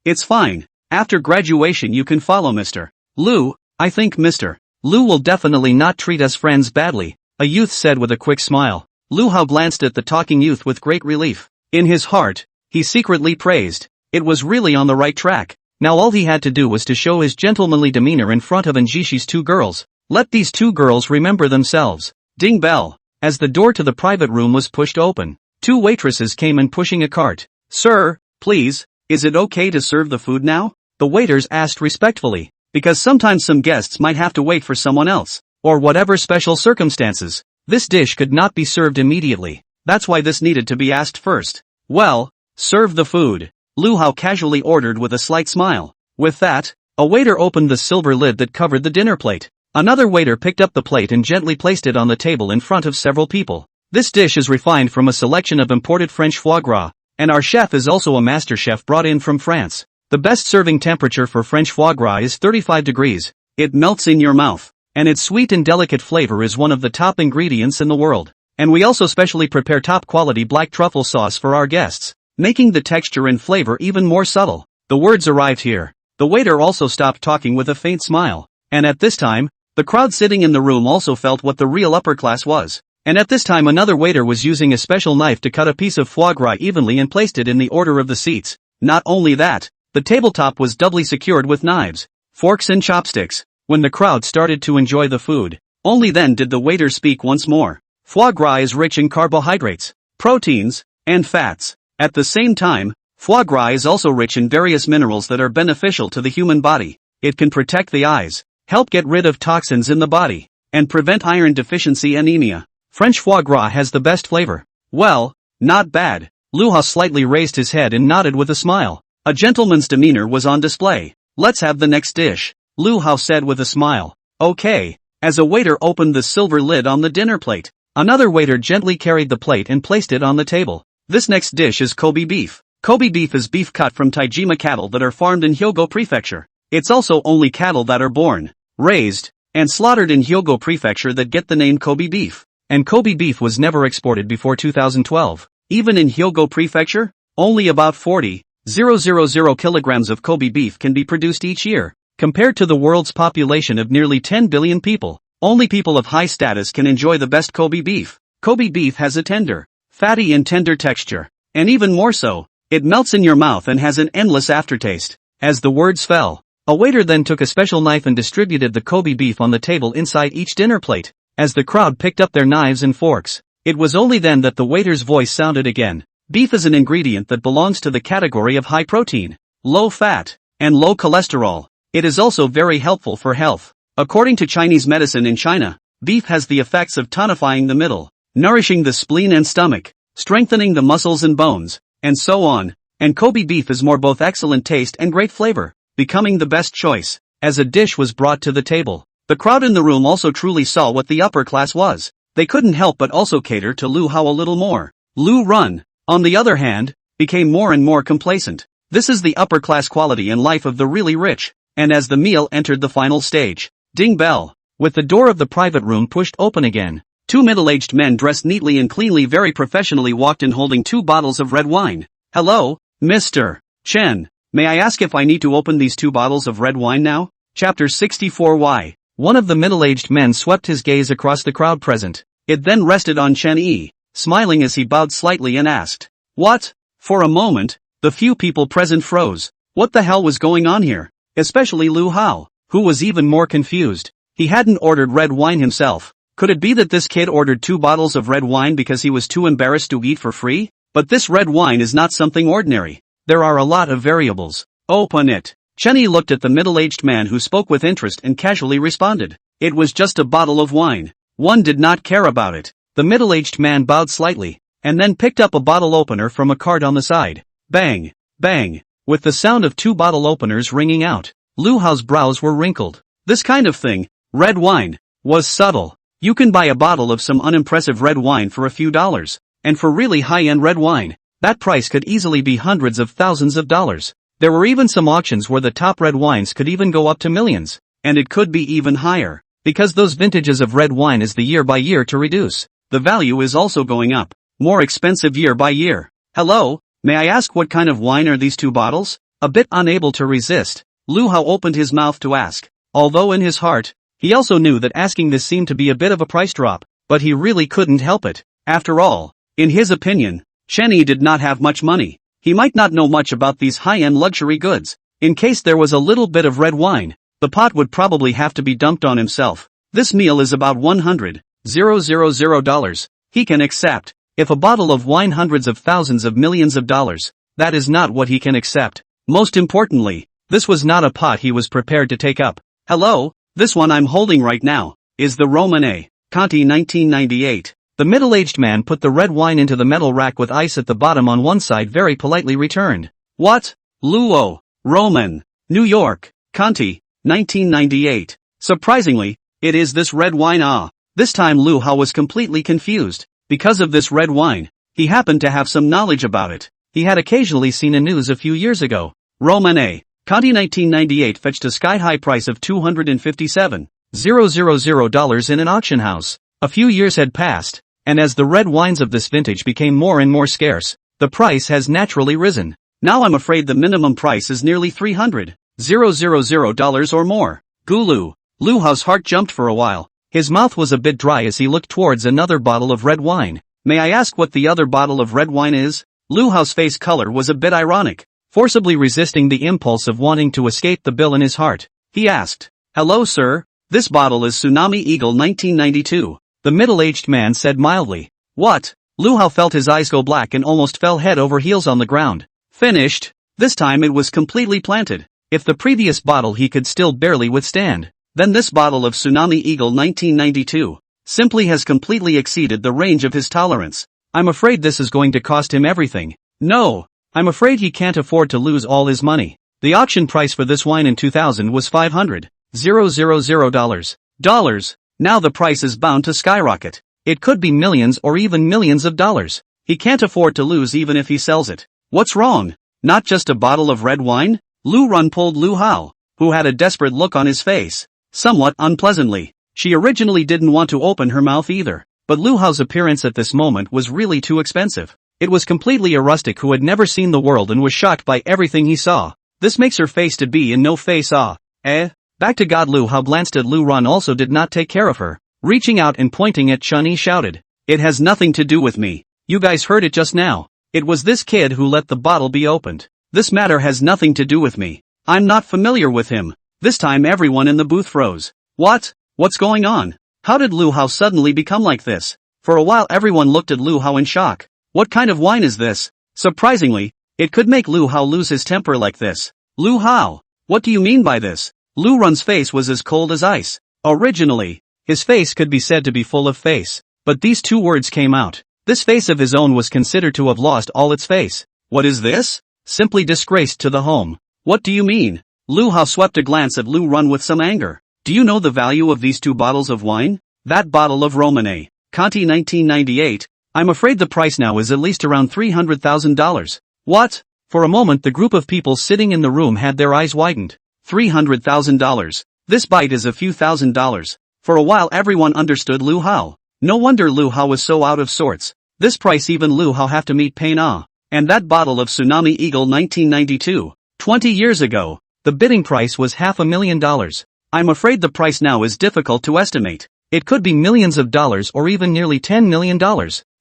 It's fine. After graduation you can follow Mr. Lu. I think Mr. Lu will definitely not treat us friends badly, a youth said with a quick smile. Lu Hao glanced at the talking youth with great relief. In his heart, he secretly praised. It was really on the right track. Now all he had to do was to show his gentlemanly demeanor in front of Njishi's two girls. Let these two girls remember themselves. Ding bell. As the door to the private room was pushed open, two waitresses came in pushing a cart. Sir, please, is it okay to serve the food now? The waiters asked respectfully, because sometimes some guests might have to wait for someone else, or whatever special circumstances. This dish could not be served immediately. That's why this needed to be asked first. Well, serve the food, Lu Hao casually ordered with a slight smile. With that, a waiter opened the silver lid that covered the dinner plate. Another waiter picked up the plate and gently placed it on the table in front of several people. This dish is refined from a selection of imported French foie gras, and our chef is also a master chef brought in from France. The best serving temperature for French foie gras is 35 degrees. It melts in your mouth, and its sweet and delicate flavor is one of the top ingredients in the world. And we also specially prepare top quality black truffle sauce for our guests, making the texture and flavor even more subtle. The words arrived here. The waiter also stopped talking with a faint smile, and at this time, the crowd sitting in the room also felt what the real upper class was. And at this time another waiter was using a special knife to cut a piece of foie gras evenly and placed it in the order of the seats. Not only that, the tabletop was doubly secured with knives, forks and chopsticks. When the crowd started to enjoy the food, only then did the waiter speak once more. Foie gras is rich in carbohydrates, proteins, and fats. At the same time, Foie gras is also rich in various minerals that are beneficial to the human body. It can protect the eyes, help get rid of toxins in the body, and prevent iron deficiency anemia. French foie gras has the best flavor. Well, not bad. Lu Hao slightly raised his head and nodded with a smile. A gentleman's demeanor was on display. Let's have the next dish, Lu Hao said with a smile. Okay. As a waiter opened the silver lid on the dinner plate, another waiter gently carried the plate and placed it on the table. This next dish is Kobe beef. Kobe beef is beef cut from Taijima cattle that are farmed in Hyogo Prefecture. It's also only cattle that are born, raised, and slaughtered in Hyogo Prefecture that get the name Kobe beef. And Kobe beef was never exported before 2012. Even in Hyogo Prefecture, only about 40,000 kilograms of Kobe beef can be produced each year. Compared to the world's population of nearly 10 billion people, only people of high status can enjoy the best Kobe beef. Kobe beef has a tender, fatty and tender texture. And even more so, it melts in your mouth and has an endless aftertaste. As the words fell, a waiter then took a special knife and distributed the Kobe beef on the table inside each dinner plate. As the crowd picked up their knives and forks, it was only then that the waiter's voice sounded again. Beef is an ingredient that belongs to the category of high protein, low fat, and low cholesterol. It is also very helpful for health. According to Chinese medicine in China, beef has the effects of tonifying the middle, nourishing the spleen and stomach, strengthening the muscles and bones, and so on. And Kobe beef is more both excellent taste and great flavor, becoming the best choice. As a dish was brought to the table, the crowd in the room also truly saw what the upper class was. They couldn't help but also cater to Lu Hao a little more. Lu Run, on the other hand, became more and more complacent. This is the upper class quality in life of the really rich. And as the meal entered the final stage, ding bell, with the door of the private room pushed open again, two middle-aged men dressed neatly and cleanly very professionally walked in holding 2 bottles of red wine. Hello, Mr. Chen, may I ask if I need to open these 2 bottles of red wine now? Chapter 64 Why? One of the middle-aged men swept his gaze across the crowd present. It then rested on Chen Yi, smiling as he bowed slightly and asked, What? For a moment, the few people present froze. What the hell was going on here? Especially Lu Hao, who was even more confused. He hadn't ordered red wine himself. Could it be that this kid ordered 2 bottles of red wine because he was too embarrassed to eat for free? But this red wine is not something ordinary. There are a lot of variables. Open it. Chenny looked at the middle-aged man who spoke with interest and casually responded. It was just a bottle of wine. One did not care about it. The middle-aged man bowed slightly, and then picked up a bottle opener from a cart on the side. Bang! Bang! With the sound of 2 bottle openers ringing out, Lu Hao's brows were wrinkled. This kind of thing, red wine, was subtle. You can buy a bottle of some unimpressive red wine for a few dollars, and for really high-end red wine, that price could easily be hundreds of thousands of dollars. There were even some auctions where the top red wines could even go up to millions, and it could be even higher, because those vintages of red wine is the year by year to reduce. The value is also going up, more expensive year by year. Hello? May I ask what kind of wine are these 2 bottles? A bit unable to resist, Lu Hao opened his mouth to ask. Although in his heart, he also knew that asking this seemed to be a bit of a price drop, but he really couldn't help it. After all, in his opinion, Chen Yi did not have much money. He might not know much about these high-end luxury goods. In case there was a little bit of red wine, the pot would probably have to be dumped on himself. This meal is about $100,000. He can accept. If a bottle of wine hundreds of thousands of millions of dollars, that is not what he can accept. Most importantly, this was not a pot he was prepared to take up. Hello, this one I'm holding right now, is the Romane, Conti 1998. The middle-aged man put the red wine into the metal rack with ice at the bottom on one side very politely returned. What? Luo, Roman, New York, Conti, 1998. Surprisingly, it is this red wine. This time Lu Hao was completely confused. Because of this red wine, he happened to have some knowledge about it. He had occasionally seen a news a few years ago. Romane, Conti 1998 fetched a sky-high price of $257,000 in an auction house. A few years had passed, and as the red wines of this vintage became more and more scarce, the price has naturally risen. Now I'm afraid the minimum price is nearly $300,000 or more. Gulu. Lu Hao's heart jumped for a while. His mouth was a bit dry as he looked towards another bottle of red wine. May I ask what the other bottle of red wine is? Lu Hao's face color was a bit ironic, forcibly resisting the impulse of wanting to escape the bill in his heart. He asked, Hello sir, this bottle is Tsunami Eagle 1992. The middle-aged man said mildly. What? Lu Hao felt his eyes go black and almost fell head over heels on the ground. Finished. This time it was completely planted. If the previous bottle he could still barely withstand, then this bottle of Tsunami Eagle 1992 simply has completely exceeded the range of his tolerance. I'm afraid this is going to cost him everything. No, I'm afraid he can't afford to lose all his money. The auction price for this wine in 2000 was $500,000. Now the price is bound to skyrocket. It could be millions or even millions of dollars. He can't afford to lose even if he sells it. What's wrong? Not just a bottle of red wine? Lu Run pulled Lu Hao, who had a desperate look on his face, somewhat unpleasantly. She originally didn't want to open her mouth either, but Lu Hao's appearance at this moment was really too expensive. It was completely a rustic who had never seen the world and was shocked by everything he saw. This makes her face to be in no face awe. Back to God. Lu Hao glanced at Lu Run, also did not take care of her. Reaching out and pointing at Chun-Yi shouted, "It has nothing to do with me. You guys heard it just now. It was this kid who let the bottle be opened. This matter has nothing to do with me. I'm not familiar with him." This time everyone in the booth froze. What's going on? How did Lu Hao suddenly become like this? For a while everyone looked at Lu Hao in shock. What kind of wine is this? Surprisingly, it could make Lu Hao lose his temper like this. Lu Hao, what do you mean by this? Lu Run's face was as cold as ice. Originally, his face could be said to be full of face, but these two words came out. This face of his own was considered to have lost all its face. What is this? Simply disgraced to the home. What do you mean? Lu Hao swept a glance at Lu Run with some anger. Do you know the value of these two bottles of wine? That bottle of Romane, Conti 1998, I'm afraid the price now is at least around $300,000. What? For a moment the group of people sitting in the room had their eyes widened. $300,000. This bite is a few $1,000s. For a while everyone understood Lu Hao. No wonder Lu Hao was so out of sorts. This price even Lu Hao have to meet pain. And that bottle of Tsunami Eagle 1992. 20 years ago, the bidding price was $500,000. I'm afraid the price now is difficult to estimate. It could be millions of dollars or even nearly $10 million.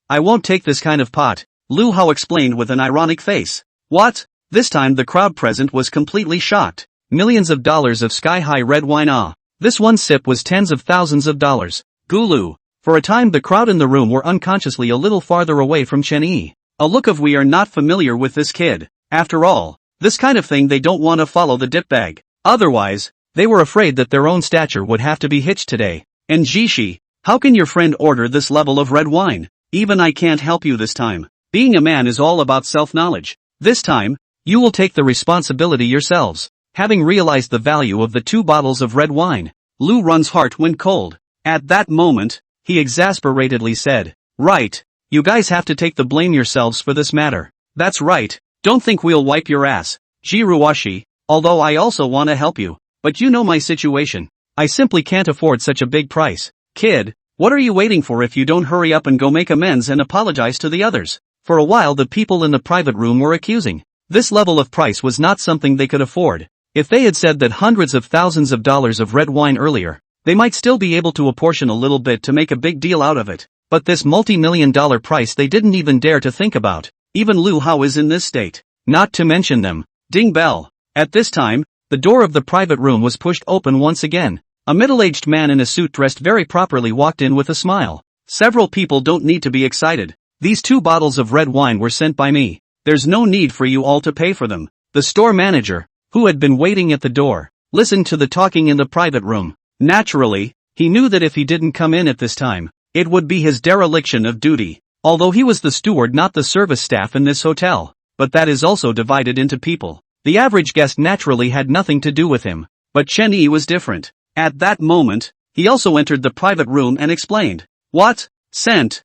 I won't take this kind of pot, Lu Hao explained with an ironic face. What? This time the crowd present was completely shocked. Millions of dollars of sky-high red wine. This one sip was tens of thousands of dollars. Gulu. For a time the crowd in the room were unconsciously a little farther away from Chen-Yi. A look of "we are not familiar with this kid. After all, this kind of thing they don't want to follow the dip bag. Otherwise, they were afraid that their own stature would have to be hitched today. And Jishi, how can your friend order this level of red wine? Even I can't help you this time. Being a man is all about self-knowledge. This time, you will take the responsibility yourselves." Having realized the value of the two bottles of red wine, Lu Run's heart went cold. At that moment, he exasperatedly said, "Right, you guys have to take the blame yourselves for this matter. That's right, don't think we'll wipe your ass, Jiruwashi, although I also want to help you, but you know my situation. I simply can't afford such a big price. Kid, what are you waiting for if you don't hurry up and go make amends and apologize to the others?" For a while the people in the private room were accusing. This level of price was not something they could afford. If they had said that hundreds of thousands of dollars of red wine earlier, they might still be able to apportion a little bit to make a big deal out of it. But this multi-million-dollar price they didn't even dare to think about. Even Lu Hao is in this state. Not to mention them. Ding bell. At this time, the door of the private room was pushed open once again. A middle-aged man in a suit dressed very properly walked in with a smile. "Several people don't need to be excited. These two bottles of red wine were sent by me. There's no need for you all to pay for them." The store manager, who had been waiting at the door, listened to the talking in the private room. Naturally, he knew that if he didn't come in at this time, it would be his dereliction of duty. Although he was the steward, not the service staff in this hotel, but that is also divided into people. The average guest naturally had nothing to do with him, but Chen-Yi was different. At that moment, he also entered the private room and explained. "What? Sent?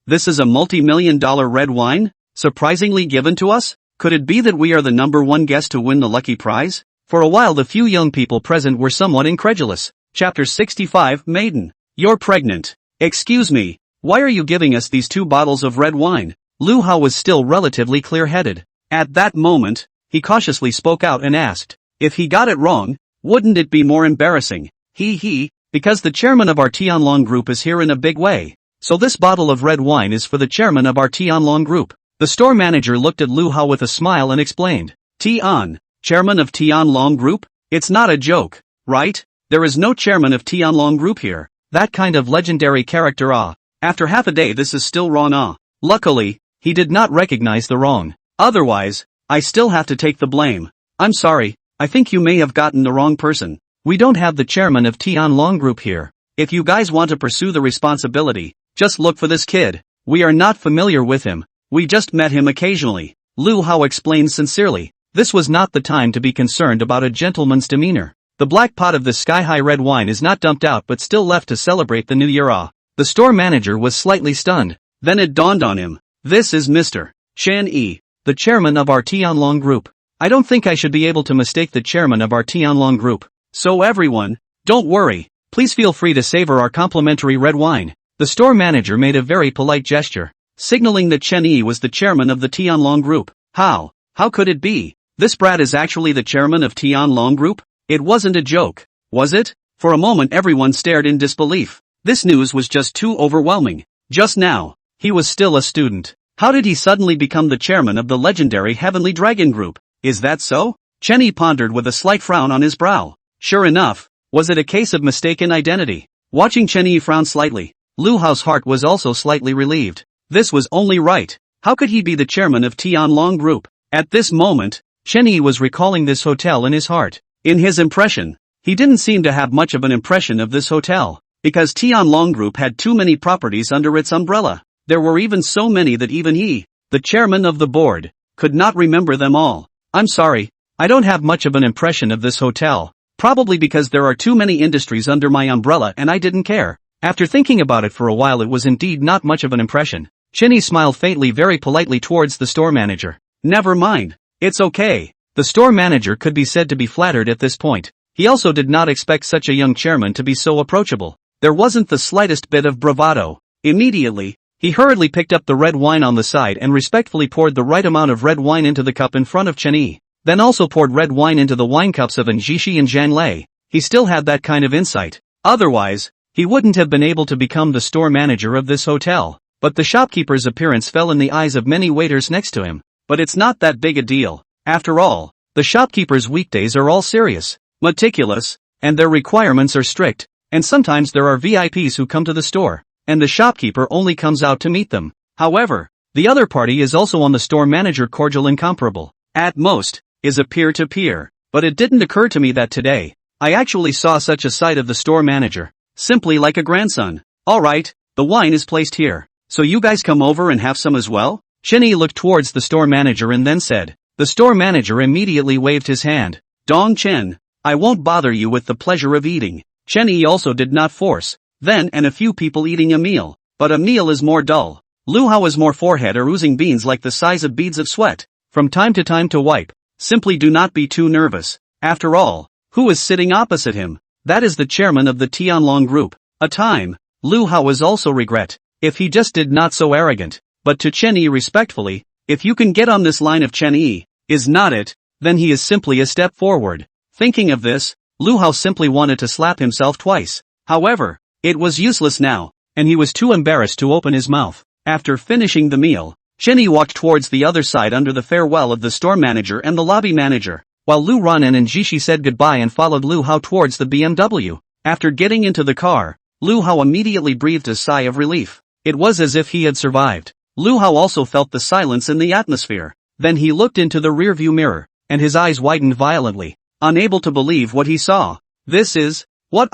This is a multi-million-dollar red wine? Surprisingly given to us? Could it be that we are the number one guest to win the lucky prize?" For a while the few young people present were somewhat incredulous. Chapter 65 Maiden. "You're pregnant. Excuse me, why are you giving us these two bottles of red wine?" Lu Hao was still relatively clear-headed. At that moment, he cautiously spoke out and asked, "If he got it wrong, wouldn't it be more embarrassing? Because the chairman of our Tianlong group is here in a big way. So this bottle of red wine is for the chairman of our Tianlong group." The store manager looked at Lu Hao with a smile and explained. "Tian, chairman of Tianlong group? It's not a joke, right? There is no chairman of Tianlong group here. That kind of legendary character. After half a day this is still wrong. Luckily, he did not recognize the wrong. Otherwise, I still have to take the blame. I'm sorry, I think you may have gotten the wrong person. We don't have the chairman of Tianlong Group here. If you guys want to pursue the responsibility, just look for this kid. We are not familiar with him. We just met him occasionally. Lu Hao explained sincerely. This was not the time to be concerned about a gentleman's demeanor. The black pot of the sky-high red wine is not dumped out but still left to celebrate the new year. The store manager was slightly stunned. Then it dawned on him. This is Mr. Chen Yi, the chairman of our Tianlong Group. I don't think I should be able to mistake the chairman of our Tianlong Group. So everyone, don't worry. Please feel free to savor our complimentary red wine. The store manager made a very polite gesture, signaling that Chen Yi was the chairman of the Tianlong Group. How could it be? This brat is actually the chairman of Tianlong Group? It wasn't a joke, was it? For a moment everyone stared in disbelief. This news was just too overwhelming. Just now, he was still a student. How did he suddenly become the chairman of the legendary Heavenly Dragon Group? Is that so? Chen Yi pondered with a slight frown on his brow. Sure enough, was it a case of mistaken identity? Watching Chen Yi frown slightly, Lu Hao's heart was also slightly relieved. This was only right. How could he be the chairman of Tianlong Group? At this moment, Chen Yi was recalling this hotel in his heart. In his impression, he didn't seem to have much of an impression of this hotel, because Tianlong Group had too many properties under its umbrella. There were even so many that even he, the chairman of the board, could not remember them all. I'm sorry, I don't have much of an impression of this hotel, probably because there are too many industries under my umbrella and I didn't care. After thinking about it for a while, it was indeed not much of an impression. Chen Yi smiled faintly very politely towards the store manager. Never mind, it's okay. The store manager could be said to be flattered at this point. He also did not expect such a young chairman to be so approachable. There wasn't the slightest bit of bravado. Immediately, he hurriedly picked up the red wine on the side and respectfully poured the right amount of red wine into the cup in front of Chen Yi. Then also poured red wine into the wine cups of Jishi and Zhang Lei. He still had that kind of insight. Otherwise, he wouldn't have been able to become the store manager of this hotel. But the shopkeeper's appearance fell in the eyes of many waiters next to him. But it's not that big a deal. After all, the shopkeeper's weekdays are all serious, meticulous, and their requirements are strict, and sometimes there are VIPs who come to the store, and the shopkeeper only comes out to meet them. However, the other party is also on the store manager cordial incomparable. At most, is a peer-to-peer, but it didn't occur to me that today, I actually saw such a sight of the store manager, simply like a grandson. Alright, the wine is placed here, so you guys come over and have some as well? Chen Yi looked towards the store manager and then said. The store manager immediately waved his hand. Dong Chen, I won't bother you with the pleasure of eating. Chen Yi also did not force. Then and a few people eating a meal. But a meal is more dull. Lu Hao is more forehead or oozing beans like the size of beads of sweat. From time to time to wipe. Simply do not be too nervous. After all, who is sitting opposite him? That is the chairman of the Tianlong Group. A time, Lu Hao was also regret. If he just did not so arrogant. But to Chen Yi respectfully, if you can get on this line of Chen Yi, is not it, then he is simply a step forward. Thinking of this, Lu Hao simply wanted to slap himself twice. However, it was useless now, and he was too embarrassed to open his mouth. After finishing the meal, Chen Yi walked towards the other side under the farewell of the store manager and the lobby manager, while Lu Ranen and Jishi said goodbye and followed Lu Hao towards the BMW. After getting into the car, Lu Hao immediately breathed a sigh of relief. It was as if he had survived. Lu Hao also felt the silence in the atmosphere. Then he looked into the rearview mirror, and his eyes widened violently, unable to believe what he saw. This is, what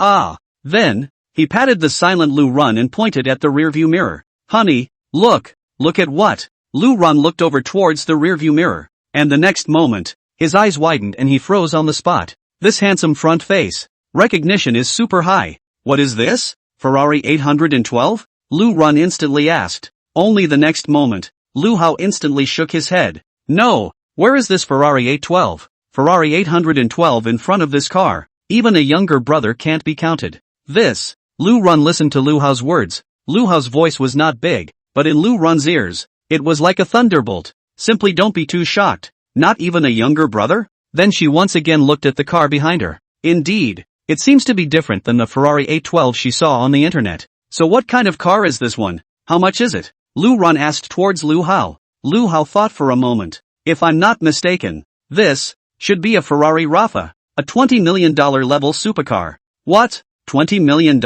Then, he patted the silent Lu Run and pointed at the rearview mirror. Honey, look at what? Lu Run looked over towards the rearview mirror, and the next moment, his eyes widened and he froze on the spot. This handsome front face, recognition is super high. What is this? Ferrari 812? Lu Run instantly asked. Only the next moment, Lu Hao instantly shook his head. No, where is this Ferrari 812? Ferrari 812 in front of this car. Even a younger brother can't be counted. This. Lu Run listened to Lu Hao's words. Lu Hao's voice was not big, but in Lu Run's ears, it was like a thunderbolt. Simply don't be too shocked. Not even a younger brother? Then she once again looked at the car behind her. Indeed, it seems to be different than the Ferrari 812 she saw on the internet. So what kind of car is this one? How much is it? Lu Run asked towards Lu Hao. Lu Hao thought for a moment. If I'm not mistaken, this should be a Ferrari Rafa, a $20 million level supercar. What? $20 million?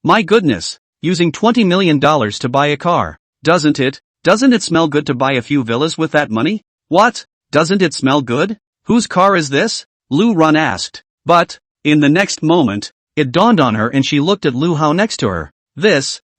My goodness, using $20 million to buy a car. Doesn't it smell good to buy a few villas with that money? What? Doesn't it smell good? Whose car is this? Lu Run asked. But, in the next moment, it dawned on her and she looked at Lu Hao next to her.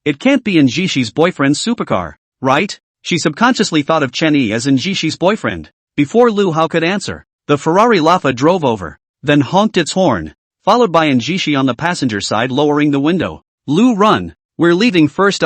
It can't be Njishi's boyfriend's supercar, right? She subconsciously thought of Chen Yi as Njishi's boyfriend. Before Lu Hao could answer, the Ferrari Lafa drove over, then honked its horn, followed by Njishi on the passenger side lowering the window. Lu Run, we're leaving first.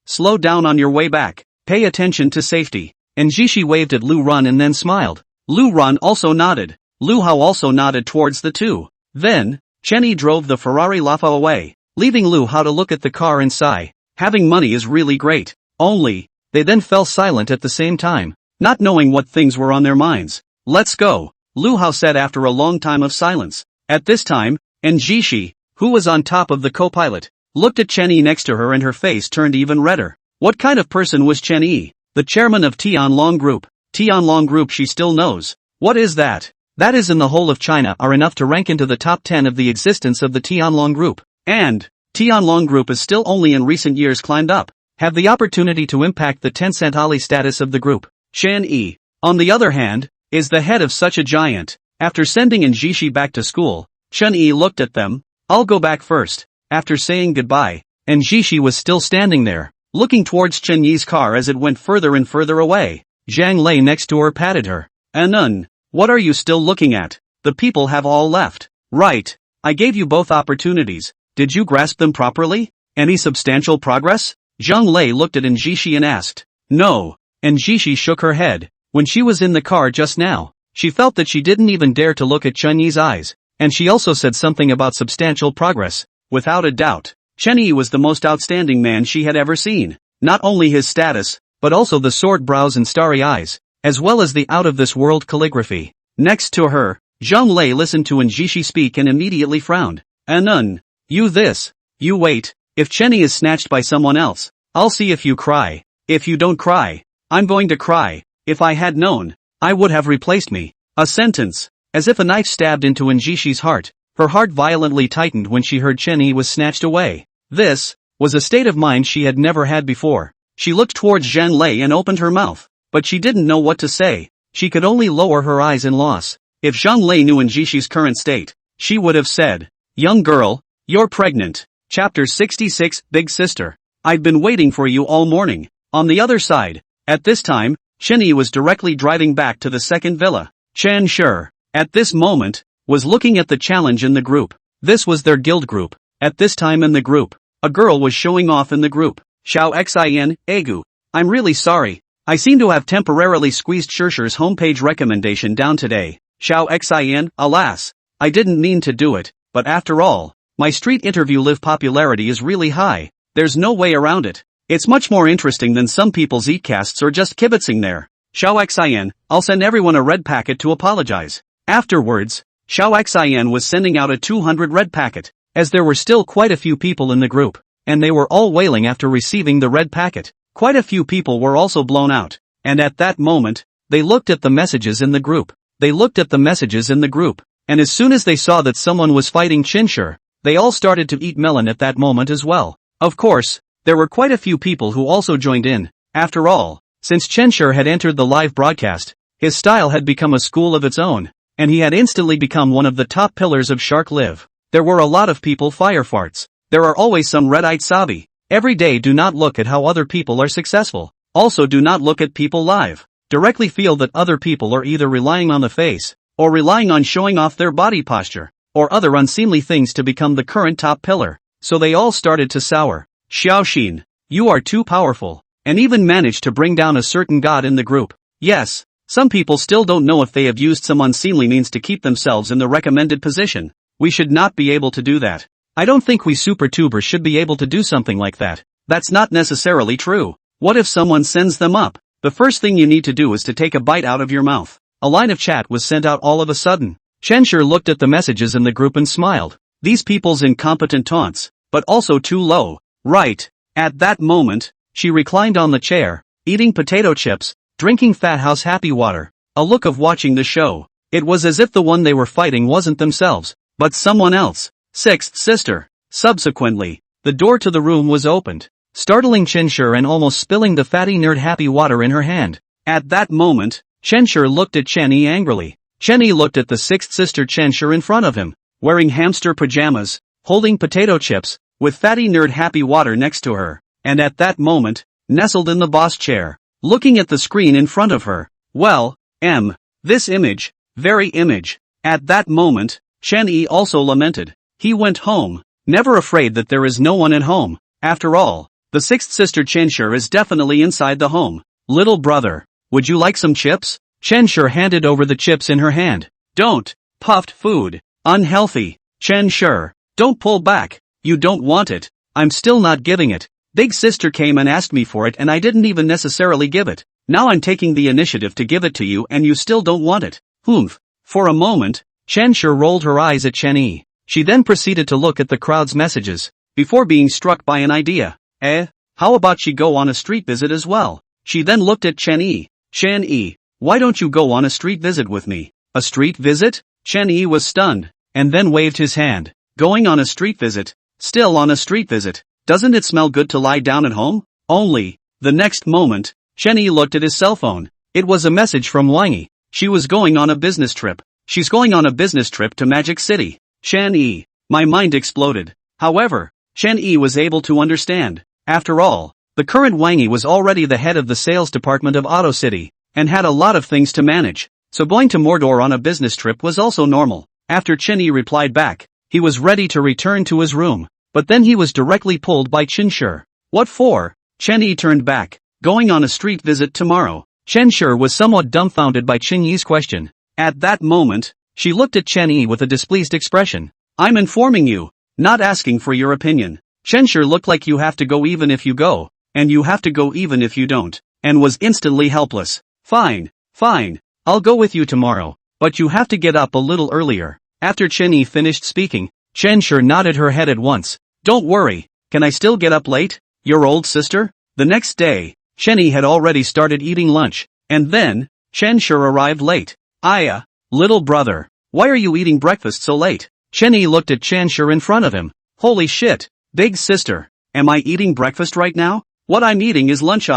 Slow down on your way back. Pay attention to safety. Njishi waved at Lu Run and then smiled. Lu Run also nodded. Lu Hao also nodded towards the two. Then, Chen Yi drove the Ferrari Lafa away, leaving Lu Hao to look at the car and sigh. Having money is really great. Only, they then fell silent at the same time, not knowing what things were on their minds. Let's go, Lu Hao said after a long time of silence. At this time, Njishi, who was on top of the co-pilot, looked at Chen Yi next to her and her face turned even redder. What kind of person was Chen Yi? The chairman of Tianlong Group. Tianlong Group, she still knows. What is that? That is in the whole of China are enough to rank into the top 10 of the existence of the Tianlong Group. And, Tianlong Group is still only in recent years climbed up, have the opportunity to impact the Tencent Ali status of the group. Chen Yi, on the other hand, is the head of such a giant. After sending Njishi back to school, Chen Yi looked at them. I'll go back first. After saying goodbye, Njishi was still standing there, looking towards Chen Yi's car as it went further and further away. Zhang Lei next to her patted her. Anun, what are you still looking at? The people have all left. Right. I gave you both opportunities. Did you grasp them properly? Any substantial progress? Zhang Lei looked at Njishi and asked. No. Njishi shook her head. When she was in the car just now, she felt that she didn't even dare to look at Chen Yi's eyes, and she also said something about substantial progress. Without a doubt, Chen Yi was the most outstanding man she had ever seen. Not only his status, but also the sword brows and starry eyes, as well as the out-of-this-world calligraphy. Next to her, Zhang Lei listened to Njishi speak and immediately frowned. Anun, you wait, if Chen Yi is snatched by someone else, I'll see if you cry. If you don't cry, I'm going to cry. If I had known, I would have replaced me. A sentence, as if a knife stabbed into Njishi's heart. Her heart violently tightened when she heard Chen Yi was snatched away. This was a state of mind she had never had before. She looked towards Zhang Lei and opened her mouth, but she didn't know what to say. She could only lower her eyes in loss. If Zhang Lei knew Njishi's current state, she would have said, "Young girl, you're pregnant." Chapter 66, Big Sister. I've been waiting for you all morning. On the other side, at this time, Chen Yi was directly driving back to the second villa. Chen Shi, at this moment, was looking at the challenge in the group. This was their guild group. At this time in the group, a girl was showing off in the group. Xiao Xin, Egu. I'm really sorry. I seem to have temporarily squeezed Shirshir's homepage recommendation down today. Xiao Xin, alas. I didn't mean to do it, but after all, my street interview live popularity is really high. There's no way around it. It's much more interesting than some people's eatcasts or just kibitzing there. Xiao Xin, I'll send everyone a red packet to apologize. Afterwards, Xiao Xin was sending out a 200 red packet, as there were still quite a few people in the group, and they were all wailing after receiving the red packet. Quite a few people were also blown out, and at that moment, they looked at the messages in the group. And as soon as they saw that someone was fighting Chinshur, they all started to eat melon at that moment as well. Of course, there were quite a few people who also joined in. After all, since Chinshur had entered the live broadcast, his style had become a school of its own, and he had instantly become one of the top pillars of Shark Live. There were a lot of people fire farts. There are always some red-eyed sabi. Every day do not look at how other people are successful. Also do not look at people live. Directly feel that other people are either relying on the face, or relying on showing off their body posture, or other unseemly things to become the current top pillar. So they all started to sour. Xiaoxin, you are too powerful, and even managed to bring down a certain god in the group. Yes, some people still don't know if they have used some unseemly means to keep themselves in the recommended position. We should not be able to do that. I don't think we supertubers should be able to do something like that. That's not necessarily true. What if someone sends them up? The first thing you need to do is to take a bite out of your mouth. A line of chat was sent out all of a sudden. Chenshur looked at the messages in the group and smiled. These people's incompetent taunts, but also too low. Right. At that moment, she reclined on the chair, eating potato chips, drinking Fat House Happy Water. A look of watching the show. It was as if the one they were fighting wasn't themselves, but someone else. Sixth sister. Subsequently, the door to the room was opened, startling Chinshur and almost spilling the fatty nerd Happy Water in her hand. At that moment, Chenshur looked at Chenny angrily. Chenny looked at the sixth sister Chenshur in front of him, wearing hamster pajamas, holding potato chips, with fatty nerd happy water next to her, and at that moment, nestled in the boss chair, looking at the screen in front of her. Well, this image, very image. At that moment, Chenny also lamented. He went home, never afraid that there is no one at home. After all, the sixth sister Chenshur is definitely inside the home. Little brother, would you like some chips? Chenshur handed over the chips in her hand. Don't, puffed food, unhealthy. Chenshur, don't pull back, you don't want it, I'm still not giving it. Big sister came and asked me for it and I didn't even necessarily give it. Now I'm taking the initiative to give it to you and you still don't want it. Humph. For a moment, Chenshur rolled her eyes at Chenny. She then proceeded to look at the crowd's messages, before being struck by an idea. How about she go on a street visit as well? She then looked at Chenny. Chenny, why don't you go on a street visit with me? A street visit? Chenny was stunned, and then waved his hand. Going on a street visit? Still on a street visit? Doesn't it smell good to lie down at home? Only, the next moment, Chenny looked at his cell phone. It was a message from Wangi. She was going on a business trip. She's going on a business trip to Magic City. Chenny. My mind exploded. However, Chenny was able to understand. After all, the current Wangi was already the head of the sales department of Auto City, and had a lot of things to manage, so going to Mordor on a business trip was also normal. After Chenny replied back, he was ready to return to his room, but then he was directly pulled by Chenshur. What for? Chenny turned back. Going on a street visit tomorrow. Chenshur was somewhat dumbfounded by Chenyi's question. At that moment, she looked at Chenyi with a displeased expression. I'm informing you, not asking for your opinion. Chenshur looked like you have to go even if you go, and you have to go even if you don't, and was instantly helpless. Fine, I'll go with you tomorrow, but you have to get up a little earlier. After Chenyi finished speaking, Chenshur nodded her head at once. Don't worry, can I still get up late? Your old sister? The next day, Chenyi had already started eating lunch, and then, Chenshur arrived late. Aya, little brother, why are you eating breakfast so late? Chenyi looked at Chenshur in front of him. Holy shit, big sister, am I eating breakfast right now? What I'm eating is lunch.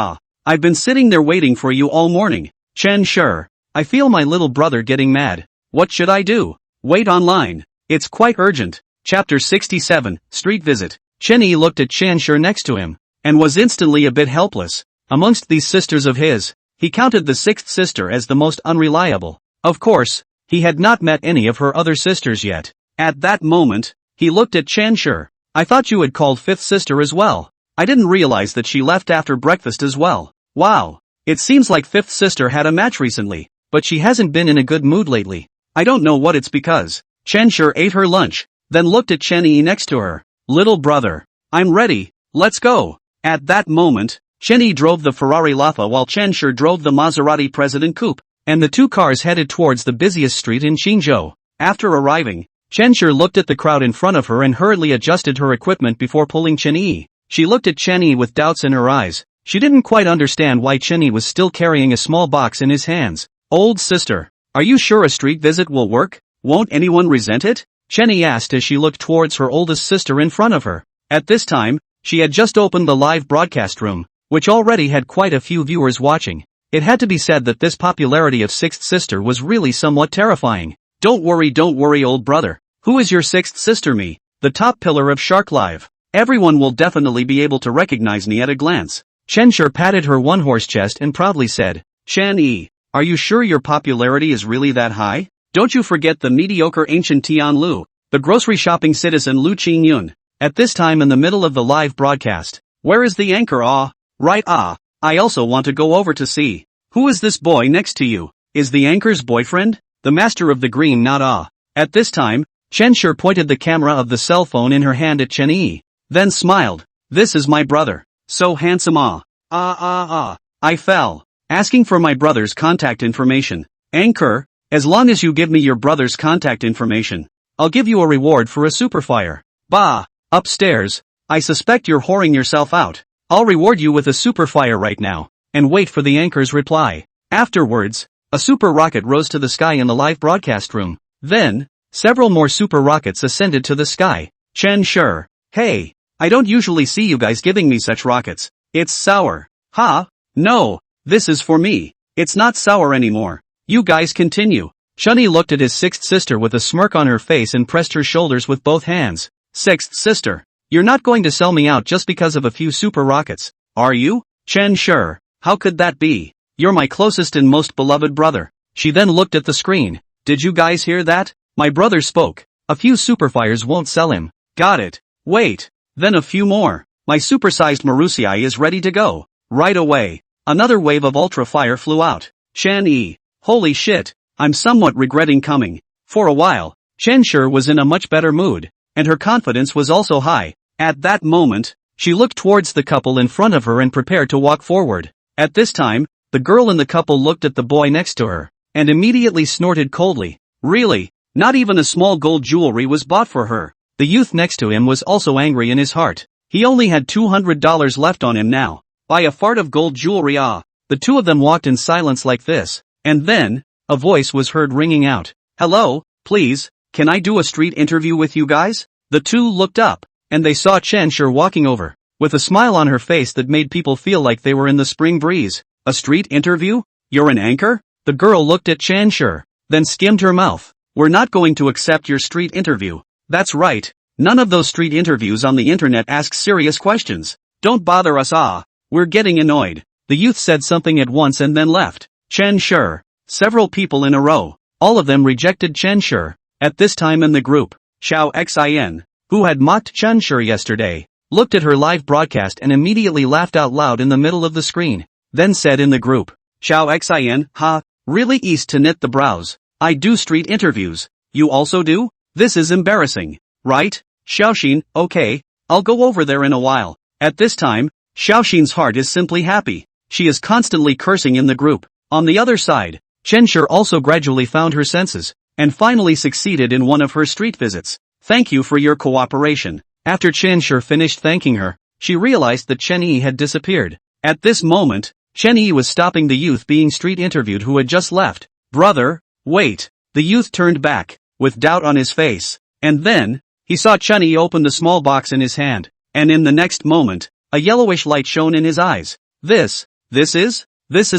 I've been sitting there waiting for you all morning. Chenshur, I feel my little brother getting mad. What should I do? Wait online. It's quite urgent. Chapter 67, Street Visit. Chenyi looked at Chenshur next to him, and was instantly a bit helpless. Amongst these sisters of his, he counted the sixth sister as the most unreliable. Of course, he had not met any of her other sisters yet. At that moment, he looked at Chenshur. I thought you had called fifth sister as well. I didn't realize that she left after breakfast as well. Wow. It seems like fifth sister had a match recently, but she hasn't been in a good mood lately. I don't know what it's because. Chenshur ate her lunch, then looked at Chenyi next to her. Little brother, I'm ready, let's go. At that moment, Chenyi drove the Ferrari Laffa while Chenshur drove the Maserati President Coupe, and the two cars headed towards the busiest street in Qingzhou. After arriving, Chenshur looked at the crowd in front of her and hurriedly adjusted her equipment before pulling Chenyi. She looked at Chenyi with doubts in her eyes. She didn't quite understand why Chenyi was still carrying a small box in his hands. Old sister, are you sure a street visit will work? Won't anyone resent it? Chenyi asked as she looked towards her oldest sister in front of her. At this time, she had just opened the live broadcast room, which already had quite a few viewers watching. It had to be said that this popularity of sixth sister was really somewhat terrifying. Don't worry old brother. Who is your sixth sister? Me, the top pillar of Shark Live. Everyone will definitely be able to recognize me at a glance. Chenshur patted her one-horse chest and proudly said, Chenyi, are you sure your popularity is really that high? Don't you forget the mediocre ancient Tian Lu, the grocery shopping citizen Lu Qingyun. At this time in the middle of the live broadcast, where is the anchor? Right. I also want to go over to see. Who is this boy next to you? Is the anchor's boyfriend? The master of the green not. At this time, Chenshur pointed the camera of the cell phone in her hand at Chenyi, then smiled. This is my brother. So handsome. I fell. Asking for my brother's contact information. Anchor, as long as you give me your brother's contact information, I'll give you a reward for a superfire. Bah, upstairs, I suspect you're whoring yourself out. I'll reward you with a superfire right now, and wait for the anchor's reply. Afterwards, a super rocket rose to the sky in the live broadcast room. Then, several more super rockets ascended to the sky. Chenshur, hey, I don't usually see you guys giving me such rockets. It's sour. Ha? No, this is for me. It's not sour anymore. You guys continue. Chunny looked at his sixth sister with a smirk on her face and pressed her shoulders with both hands. Sixth sister. You're not going to sell me out just because of a few super rockets, are you? Chen, sure. How could that be? You're my closest and most beloved brother. She then looked at the screen. Did you guys hear that? My brother spoke. A few superfires won't sell him. Got it. Wait. Then a few more. My supersized Marusei is ready to go. Right away. Another wave of ultra fire flew out. Chen Yi. Holy shit. I'm somewhat regretting coming. For a while, Chen Shi was in a much better mood, and her confidence was also high. At that moment, she looked towards the couple in front of her and prepared to walk forward. At this time, the girl in the couple looked at the boy next to her, and immediately snorted coldly. Really? Not even a small gold jewelry was bought for her. The youth next to him was also angry in his heart. He only had $200 left on him now. Buy a fart of gold jewelry. The two of them walked in silence like this, and then, a voice was heard ringing out. Hello, please, can I do a street interview with you guys? The two looked up, and they saw Chen Shi walking over, with a smile on her face that made people feel like they were in the spring breeze. A street interview? You're an anchor? The girl looked at Chen Shi, then skimmed her mouth. We're not going to accept your street interview. That's right, none of those street interviews on the internet ask serious questions. Don't bother us. We're getting annoyed. The youth said something at once and then left. Chen Shi. Several people in a row. All of them rejected Chen Shi. At this time in the group, Xiao Xin, who had mocked Chen Shi yesterday, looked at her live broadcast and immediately laughed out loud in the middle of the screen, then said in the group, Xiao Xin, ha, really? East to knit the brows. I do street interviews. You also do? This is embarrassing. Right? Xiaoxin, okay, I'll go over there in a while. At this time, Xiaoxin's heart is simply happy. She is constantly cursing in the group. On the other side, Chen Shi also gradually found her senses, and finally succeeded in one of her street visits. Thank you for your cooperation. After Chen Shi finished thanking her, she realized that Chen Yi had disappeared. At this moment, Chen Yi was stopping the youth being street interviewed who had just left. Brother, wait. The youth turned back, with doubt on his face, and then, he saw Chen Yi open the small box in his hand, and in the next moment, a yellowish light shone in his eyes. This is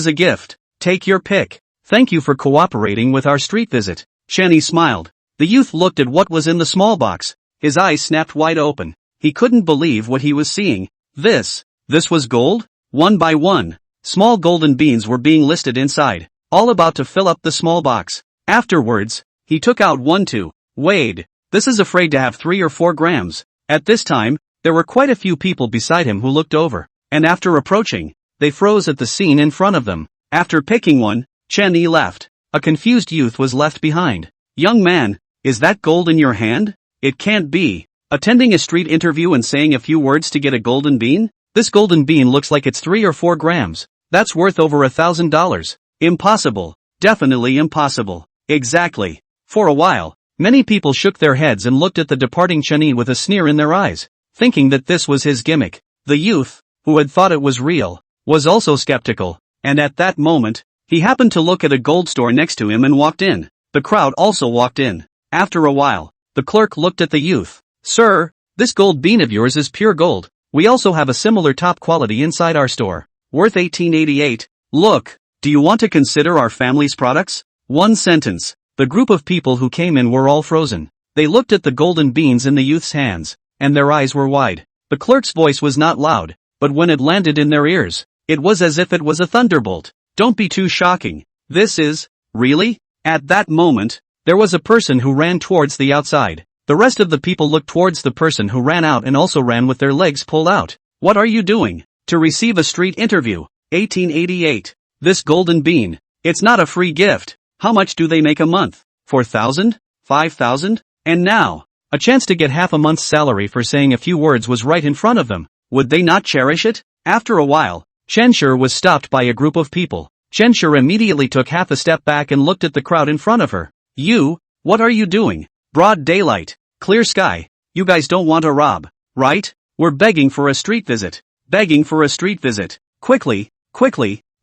a gift. Take your pick. Thank you for cooperating with our street visit. Chen Yi smiled. The youth looked at what was in the small box. His eyes snapped wide open. He couldn't believe what he was seeing. This was gold? One by one, small golden beans were being listed inside, all about to fill up the small box. Afterwards, he took out one too. Weighed. This is afraid to have 3 or 4 grams. At this time, there were quite a few people beside him who looked over, and after approaching, they froze at the scene in front of them. After picking one, Chen Yi left. A confused youth was left behind. Young man, is that gold in your hand? It can't be. Attending a street interview and saying a few words to get a golden bean? This golden bean looks like it's 3 or 4 grams. That's worth over $1,000. Impossible. Definitely impossible. Exactly. For a while, many people shook their heads and looked at the departing Chen Yi with a sneer in their eyes, thinking that this was his gimmick. The youth, who had thought it was real, was also skeptical, and at that moment, he happened to look at a gold store next to him and walked in. The crowd also walked in. After a while, the clerk looked at the youth. Sir, this gold bean of yours is pure gold. We also have a similar top quality inside our store, worth $18.88. Look, do you want to consider our family's products? One sentence. The group of people who came in were all frozen. They looked at the golden beans in the youth's hands, and their eyes were wide. The clerk's voice was not loud, but when it landed in their ears, it was as if it was a thunderbolt. Don't be too shocking. This is, really? At that moment, there was a person who ran towards the outside. The rest of the people looked towards the person who ran out and also ran with their legs pulled out. What are you doing? To receive a street interview. $18.88. This golden bean. It's not a free gift. How much do they make a month? 4,000? 5,000? And now, a chance to get half a month's salary for saying a few words was right in front of them. Would they not cherish it? After a while, Chen Shi was stopped by a group of people. Chen Shi immediately took half a step back and looked at the crowd in front of her. You, what are you doing? Broad daylight, clear sky. You guys don't want to rob, right? We're begging for a street visit. Begging for a street visit. Quickly,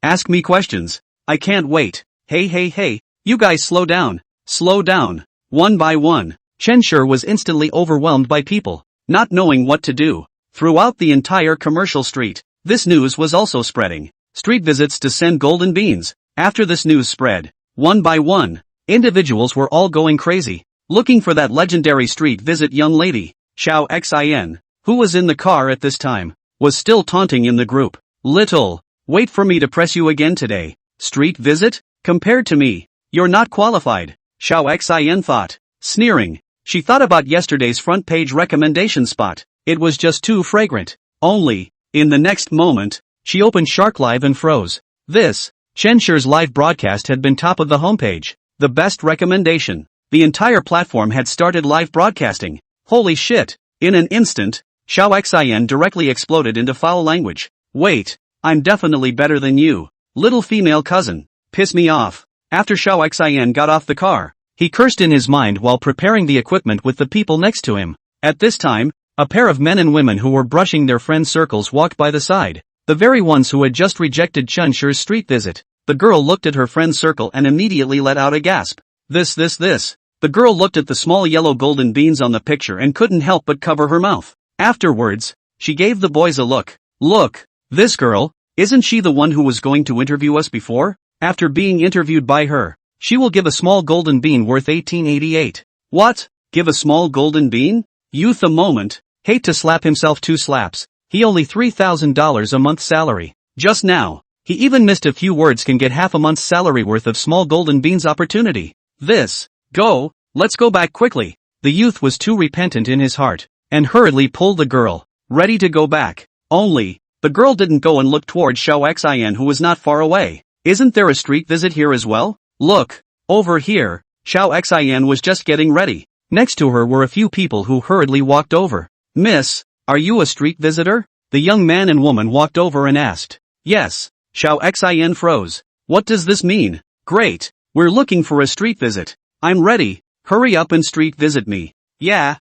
ask me questions. I can't wait. Hey, you guys slow down. Slow down. One by one, Chen Shi was instantly overwhelmed by people, not knowing what to do. Throughout the entire commercial street, this news was also spreading. Street visits to send golden beans. After this news spread, one by one, individuals were all going crazy, looking for that legendary street visit young lady. Xiao Xin, who was in the car at this time, was still taunting in the group. Little, wait for me to press you again today. Street visit? Compared to me, you're not qualified, Xiao Xin thought, sneering. She thought about yesterday's front page recommendation spot. It was just too fragrant. Only, in the next moment, she opened Shark Live and froze. This, Chenshir's live broadcast had been top of the homepage. The best recommendation. The entire platform had started live broadcasting. Holy shit. In an instant, Xiao Xin directly exploded into foul language. Wait, I'm definitely better than you. Little female cousin. Piss me off. After Xiao Xin got off the car, he cursed in his mind while preparing the equipment with the people next to him. At this time, a pair of men and women who were brushing their friends' circles walked by the side. The very ones who had just rejected Chenshir's street visit. The girl looked at her friend's circle and immediately let out a gasp. This. The girl looked at the small yellow golden beans on the picture and couldn't help but cover her mouth. Afterwards, she gave the boys a look. Look, this girl, isn't she the one who was going to interview us before? After being interviewed by her, she will give a small golden bean worth 1888. What? Give a small golden bean? Youth a moment, hate to slap himself 2 slaps. He only $3,000 a month salary. Just now, he even missed a few words can get half a month's salary worth of small golden beans opportunity. This. Go, let's go back quickly. The youth was too repentant in his heart, and hurriedly pulled the girl, ready to go back. Only, the girl didn't go and look towards Xiao Xin who was not far away. Isn't there a street visit here as well? Look, over here. Xiao Xin was just getting ready. Next to her were a few people who hurriedly walked over. Miss, are you a street visitor? The young man and woman walked over and asked. Yes. Xiao Xin froze. What does this mean? Great, we're looking for a street visit. I'm ready, hurry up and street visit me. Yeah,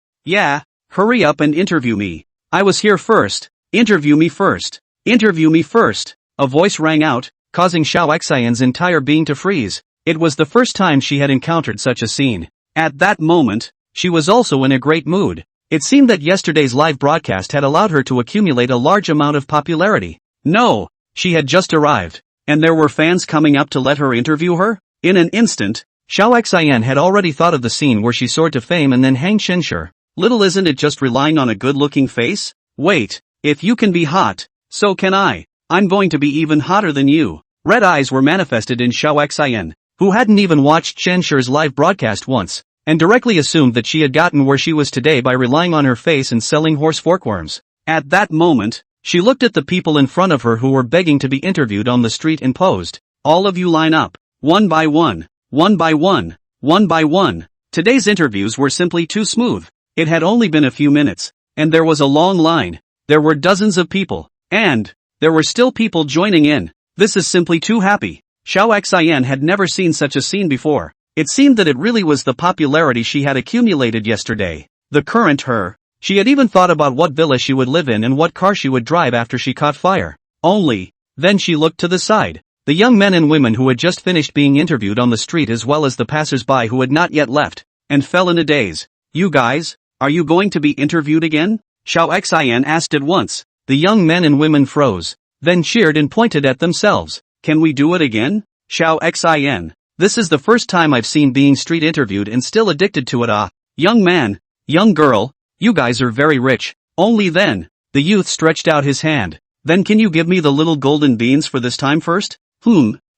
hurry up and interview me. I was here first, interview me first. Interview me first. A voice rang out, causing Xiao Xin's entire being to freeze. It was the first time she had encountered such a scene. At that moment, she was also in a great mood. It seemed that yesterday's live broadcast had allowed her to accumulate a large amount of popularity. No, she had just arrived, and there were fans coming up to let her interview her? In an instant, Xiao Xin had already thought of the scene where she soared to fame and then hanged Chenshir. Little isn't it just relying on a good-looking face? Wait, if you can be hot, so can I. I'm going to be even hotter than you. Red eyes were manifested in Xiao Xin, who hadn't even watched Chenshir's live broadcast once, and directly assumed that she had gotten where she was today by relying on her face and selling horse forkworms. At that moment, she looked at the people in front of her who were begging to be interviewed on the street and posed. All of you line up, one by one. One by one, one by one. Today's interviews were simply too smooth. It had only been a few minutes, and there was a long line. There were dozens of people, and there were still people joining in. This is simply too happy. Xiao Xin had never seen such a scene before. It seemed that it really was the popularity she had accumulated yesterday. The current her. She had even thought about what villa she would live in and what car she would drive after she caught fire. Only, then she looked to the side. The young men and women who had just finished being interviewed on the street as well as the passers-by who had not yet left, and fell in a daze. You guys, are you going to be interviewed again? Xiao Xin asked at once. The young men and women froze, then cheered and pointed at themselves. Can we do it again? Xiao Xin. This is the first time I've seen being street interviewed and still addicted to it. Young man, young girl, you guys are very rich. Only then, the youth stretched out his hand. Then can you give me the little golden beans for this time first?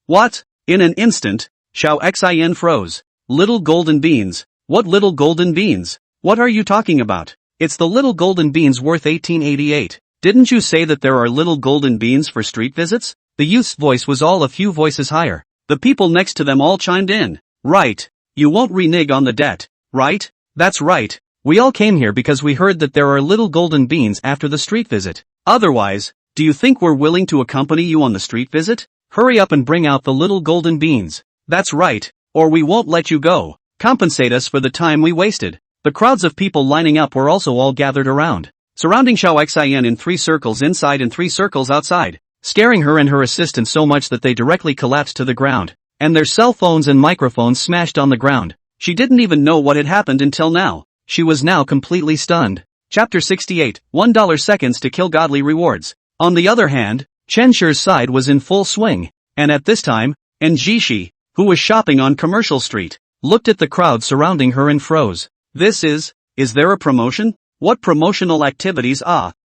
What? In an instant, Xiao Xin froze. Little golden beans? What little golden beans? What are you talking about? It's the little golden beans worth 1888. Didn't you say that there are little golden beans for street visits? The youth's voice was all a few voices higher. The people next to them all chimed in. Right. You won't renege on the debt, right? That's right. We all came here because we heard that there are little golden beans after the street visit. Otherwise, do you think we're willing to accompany you on the street visit? Hurry up and bring out the little golden beans. That's right, or we won't let you go. Compensate us for the time we wasted. The crowds of people lining up were also all gathered around, surrounding Xiao Xin in 3 circles inside and 3 circles outside, scaring her and her assistant so much that they directly collapsed to the ground, and their cell phones and microphones smashed on the ground. She didn't even know what had happened until now. She was now completely stunned. Chapter 68, $1 seconds to kill godly rewards. On the other hand, Chenshir's side was in full swing, and at this time, and Jishi, who was shopping on Commercial Street, looked at the crowd surrounding her and froze. Is there a promotion? What promotional activities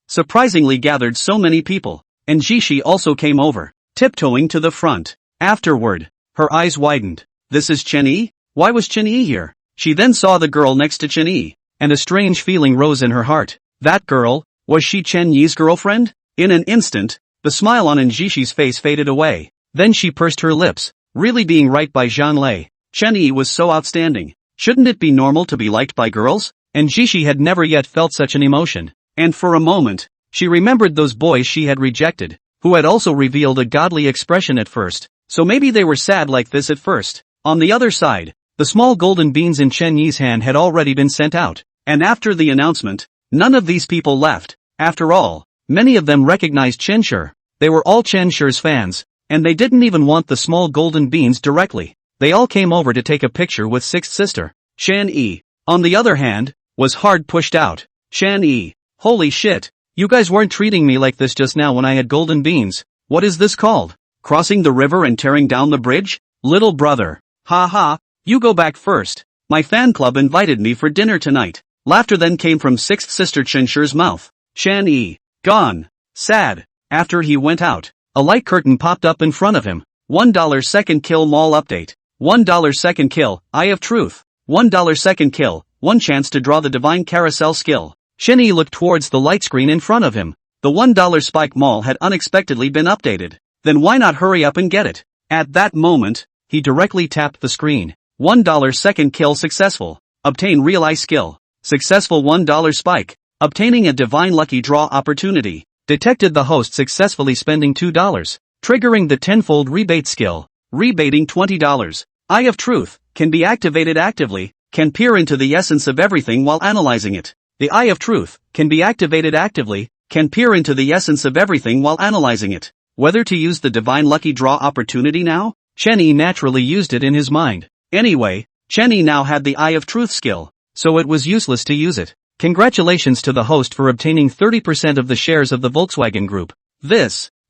surprisingly gathered so many people, and Jishi also came over, tiptoeing to the front. Afterward, her eyes widened. This is Chen-Yi? Why was Chen-Yi here? She then saw the girl next to Chen-Yi, and a strange feeling rose in her heart. That girl, was she Chen-Yi's girlfriend? In an instant, the smile on Jishi's face faded away. Then she pursed her lips, really being right by Zhanlei. Chen-Yi was so outstanding. Shouldn't it be normal to be liked by girls? And Jishi had never yet felt such an emotion. And for a moment, she remembered those boys she had rejected, who had also revealed a godly expression at first. So maybe they were sad like this at first. On the other side, the small golden beans in Chen-Yi's hand had already been sent out. And after the announcement, none of these people left. After all, many of them recognized Chen Shi. They were all Chen Shi's fans, and they didn't even want the small golden beans directly. They all came over to take a picture with sixth sister. Chen-Yi, on the other hand, was hard pushed out. Chen-Yi, holy shit, you guys weren't treating me like this just now when I had golden beans. What is this called? Crossing the river and tearing down the bridge? Little brother. Ha ha, you go back first. My fan club invited me for dinner tonight. Laughter then came from sixth sister Chen Shi's mouth. Chen-Yi, gone. Sad. After he went out, a light curtain popped up in front of him. $1 second kill mall update. $1 second kill, Eye of Truth. $1 second kill, 1 chance to draw the divine carousel skill. Chen-Yi looked towards the light screen in front of him. The $1 spike mall had unexpectedly been updated. Then why not hurry up and get it? At that moment, he directly tapped the screen. $1 second kill successful. Obtain realize skill. Successful $1 spike. Obtaining a divine lucky draw opportunity. Detected the host successfully spending $2. Triggering the tenfold rebate skill. Rebating $20. Eye of Truth, can be activated actively, can peer into the essence of everything while analyzing it. The Eye of Truth, can be activated actively, can peer into the essence of everything while analyzing it. Whether to use the divine lucky draw opportunity now? Chen-Yi naturally used it in his mind. Anyway, Chen-Yi now had the Eye of Truth skill, so it was useless to use it. Congratulations to the host for obtaining 30% of the shares of the Volkswagen Group.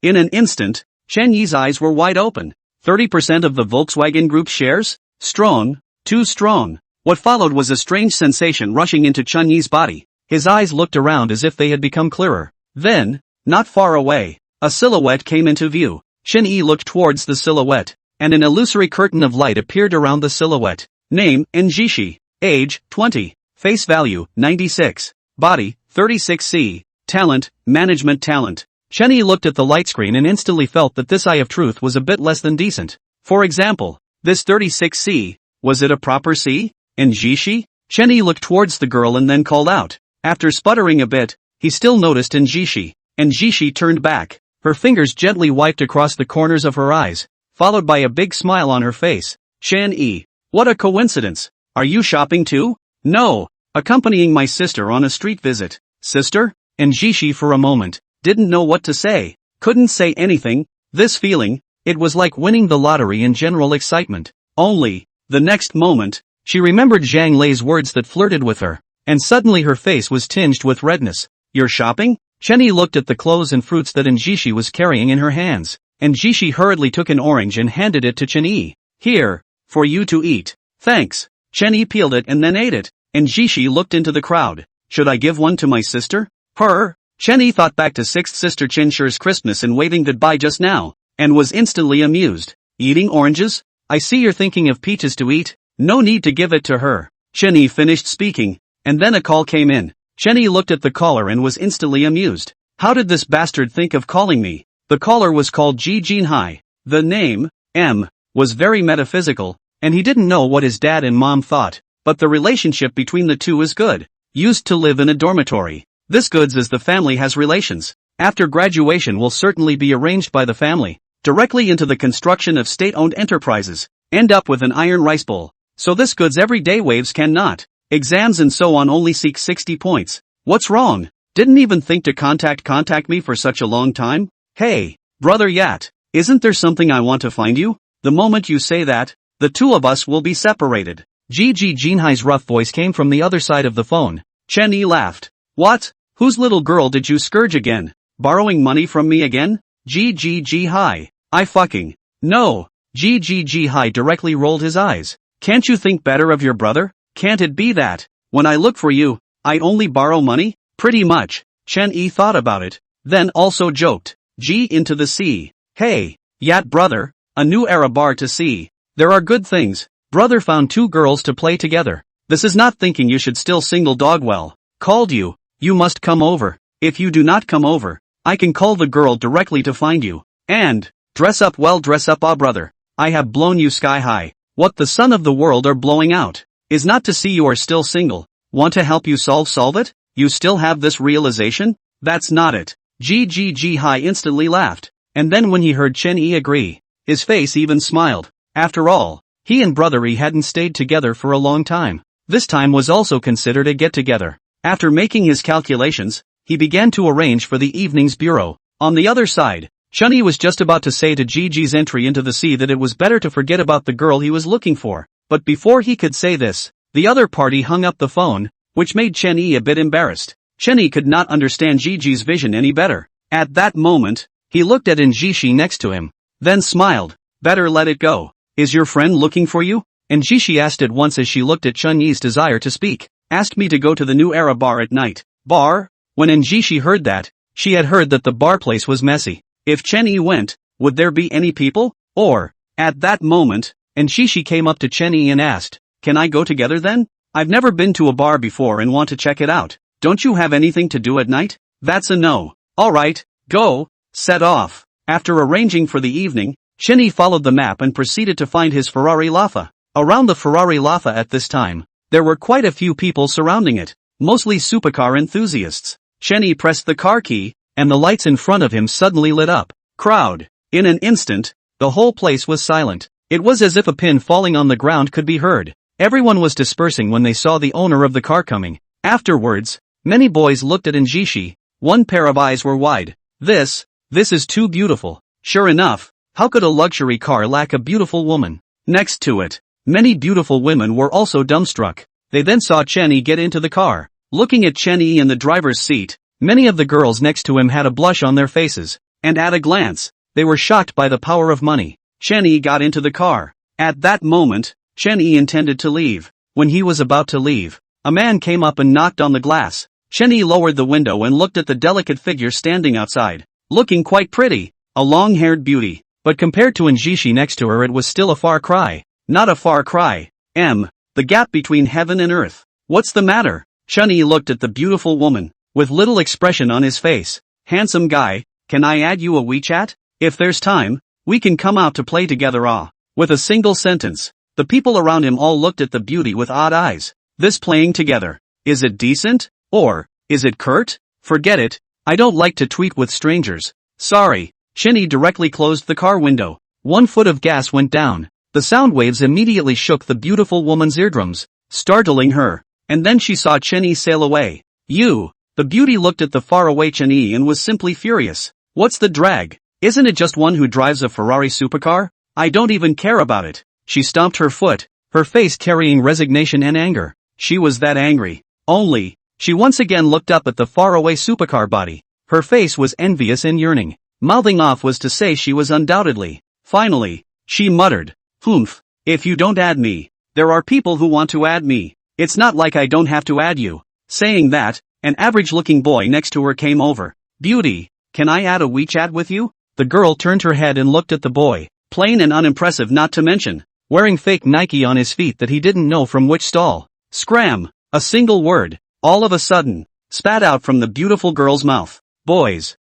In an instant, Chen-Yi's eyes were wide open. 30% of the Volkswagen Group shares? Strong, too strong. What followed was a strange sensation rushing into Chen-Yi's body. His eyes looked around as if they had become clearer. Then, not far away, a silhouette came into view. Chen-Yi looked towards the silhouette, and an illusory curtain of light appeared around the silhouette. Name, Jishi. Age, 20. Face value, 96. Body, 36C. Talent, management talent. Chen-Yi looked at the light screen and instantly felt that this Eye of Truth was a bit less than decent. For example, this 36C, was it a proper C? And Jishi? Chen-Yi looked towards the girl and then called out. After sputtering a bit, he still noticed Jishi. And Jishi turned back. Her fingers gently wiped across the corners of her eyes, followed by a big smile on her face. Chen-Yi, what a coincidence. Are you shopping too? No, accompanying my sister on a street visit. Sister? And Jishi for a moment didn't know what to say, couldn't say anything. This feeling, it was like winning the lottery in general excitement. Only, the next moment, she remembered Zhang Lei's words that flirted with her, and suddenly her face was tinged with redness. You're shopping? Chen-Yi looked at the clothes and fruits that Jishi was carrying in her hands, and Jishi hurriedly took an orange and handed it to Chen-Yi. Here, for you to eat. Thanks. Chen-Yi peeled it and then ate it, and Jishi looked into the crowd. Should I give one to my sister? Her? Chen-Yi thought back to sixth sister Chen Shi's Christmas and waving goodbye just now, and was instantly amused. Eating oranges? I see you're thinking of peaches to eat. No need to give it to her. Chen-Yi finished speaking, and then a call came in. Chen-Yi looked at the caller and was instantly amused. How did this bastard think of calling me? The caller was called Ji Jinhai. The name, M, was very metaphysical, and he didn't know what his dad and mom thought, but the relationship between the two is good. Used to live in a dormitory. This goods as the family has relations. After graduation will certainly be arranged by the family, directly into the construction of state-owned enterprises. End up with an iron rice bowl. So this goods everyday waves cannot. Exams and so on only seek 60 points. What's wrong? Didn't even think to contact me for such a long time? Hey, brother Yat, isn't there something I want to find you? The moment you say that, the two of us will be separated. Ji Jinhai's rough voice came from the other side of the phone. Chen-Yi laughed. What? Whose little girl did you scourge again? Borrowing money from me again? Ji Hi. I fucking. No. G Hai directly rolled his eyes. Can't you think better of your brother? Can't it be that, when I look for you, I only borrow money? Pretty much. Chen Yi thought about it, then also joked. G into the sea. Hey, Yat brother, a new era bar to see. There are good things. Brother found 2 girls to play together. This is not thinking you should still single dog well. Called you. You must come over. If you do not come over, I can call the girl directly to find you. And, dress up well, dress up, ah brother. I have blown you sky high. What the sun of the world are blowing out is not to see you are still single. Want to help you solve it? You still have this realization? That's not it. G Hai instantly laughed. And then when he heard Chen Yi agree, his face even smiled. After all, he and Brother Yi hadn't stayed together for a long time. This time was also considered a get-together. After making his calculations, he began to arrange for the evening's bureau. On the other side, Chen Yi was just about to say to Gigi's entry into the sea that it was better to forget about the girl he was looking for. But before he could say this, the other party hung up the phone, which made Chen Yi a bit embarrassed. Chen Yi could not understand Gigi's vision any better. At that moment, he looked at Njishi next to him, then smiled. Better let it go. Is your friend looking for you? Njishi asked at once as she looked at Chen Yi's desire to speak. Asked me to go to the new era bar at night. Bar? When Njishi heard that, she had heard that the bar place was messy. If Chen Yi went, would there be any people? Or, at that moment, Njishi came up to Chen Yi and asked, can I go together then? I've never been to a bar before and want to check it out. Don't you have anything to do at night? That's a no. Alright, go, set off. After arranging for the evening, Chen Yi followed the map and proceeded to find his Ferrari Laffa. Around the Ferrari Laffa at this time, there were quite a few people surrounding it, mostly supercar enthusiasts. Chen Yi pressed the car key, and the lights in front of him suddenly lit up. Crowd. In an instant, the whole place was silent. It was as if a pin falling on the ground could be heard. Everyone was dispersing when they saw the owner of the car coming. Afterwards, many boys looked at Njishi. One pair of eyes were wide. This is too beautiful. Sure enough, how could a luxury car lack a beautiful woman? Next to it, many beautiful women were also dumbstruck. They then saw Chen Yi get into the car. Looking at Chen Yi in the driver's seat, many of the girls next to him had a blush on their faces, and at a glance, they were shocked by the power of money. Chen Yi got into the car. At that moment, Chen Yi intended to leave. When he was about to leave, a man came up and knocked on the glass. Chen Yi lowered the window and looked at the delicate figure standing outside, looking quite pretty, a long-haired beauty. But compared to Njishi next to her, it was still a far cry. Not a far cry. The gap between heaven and earth. What's the matter? Chen Yi looked at the beautiful woman, with little expression on his face. Handsome guy, can I add you a WeChat? If there's time, we can come out to play together. With a single sentence, the people around him all looked at the beauty with odd eyes. This playing together, is it decent? Or, is it curt? Forget it, I don't like to tweet with strangers. Sorry. Chen Yi directly closed the car window. 1 foot of gas went down. The sound waves immediately shook the beautiful woman's eardrums, startling her. And then she saw Chen Yi sail away. The beauty looked at the faraway Chen Yi and was simply furious. What's the drag? Isn't it just one who drives a Ferrari supercar? I don't even care about it. She stomped her foot, her face carrying resignation and anger. She was that angry. Only, she once again looked up at the faraway supercar body. Her face was envious and yearning. Mouthing off was to say she was undoubtedly. Finally, she muttered, "Humph, if you don't add me, there are people who want to add me. It's not like I don't have to add you." Saying that, an average-looking boy next to her came over. "Beauty, can I add a WeChat with you?" The girl turned her head and looked at the boy, plain and unimpressive not to mention, wearing fake Nike on his feet that he didn't know from which stall. Scram, a single word, all of a sudden, spat out from the beautiful girl's mouth. "Boys,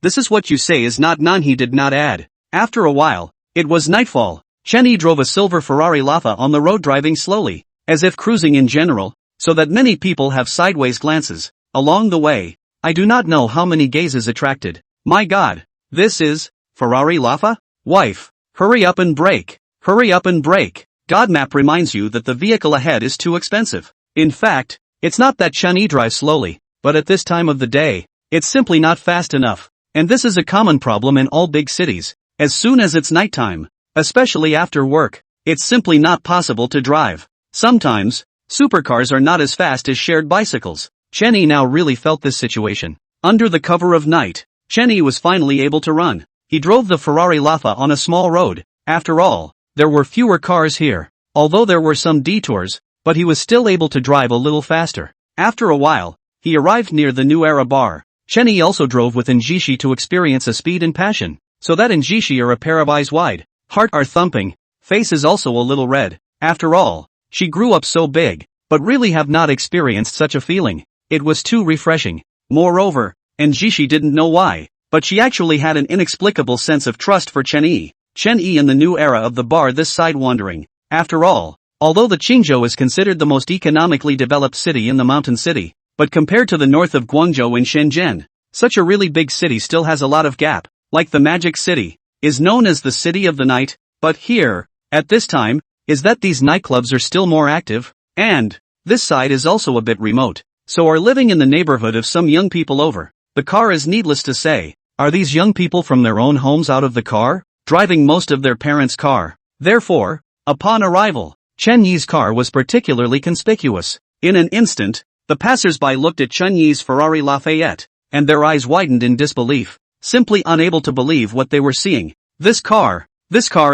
this is what you say is not none." He did not add. After a while, it was nightfall. Chen Yi drove a silver Ferrari Laffa on the road, driving slowly, as if cruising in general, so that many people have sideways glances. Along the way, I do not know how many gazes attracted. My God, this is Ferrari Laffa? Wife, hurry up and brake. Hurry up and brake. God map reminds you that the vehicle ahead is too expensive. In fact, it's not that Chen Yi drives slowly, but at this time of the day, it's simply not fast enough. And this is a common problem in all big cities. As soon as it's nighttime, especially after work, it's simply not possible to drive. Sometimes, supercars are not as fast as shared bicycles. Chen Yi now really felt this situation. Under the cover of night, Chen Yi was finally able to run. He drove the Ferrari Laffa on a small road. After all, there were fewer cars here. Although there were some detours, but he was still able to drive a little faster. After a while, he arrived near the New Era bar. Chenny also drove with Njishi to experience a speed and passion, so that Njishi are a pair of eyes wide, heart are thumping, face is also a little red. After all, she grew up so big, but really have not experienced such a feeling. It was too refreshing. Moreover, Njishi didn't know why, but she actually had an inexplicable sense of trust for Chenyi in the New Era of the bar this side wandering. After all, although the Qingzhou is considered the most economically developed city in the mountain city, but compared to the north of Guangzhou in Shenzhen, such a really big city still has a lot of gap. Like the Magic City is known as the City of the Night, but here, at this time, is that these nightclubs are still more active, and this side is also a bit remote, so are living in the neighborhood of some young people over the car is needless to say. Are these young people from their own homes out of the car, driving most of their parents' car? Therefore, upon arrival, Chen Yi's car was particularly conspicuous. In an instant, the passers-by looked at Chen Yi's Ferrari Lafayette, and their eyes widened in disbelief, simply unable to believe what they were seeing. This car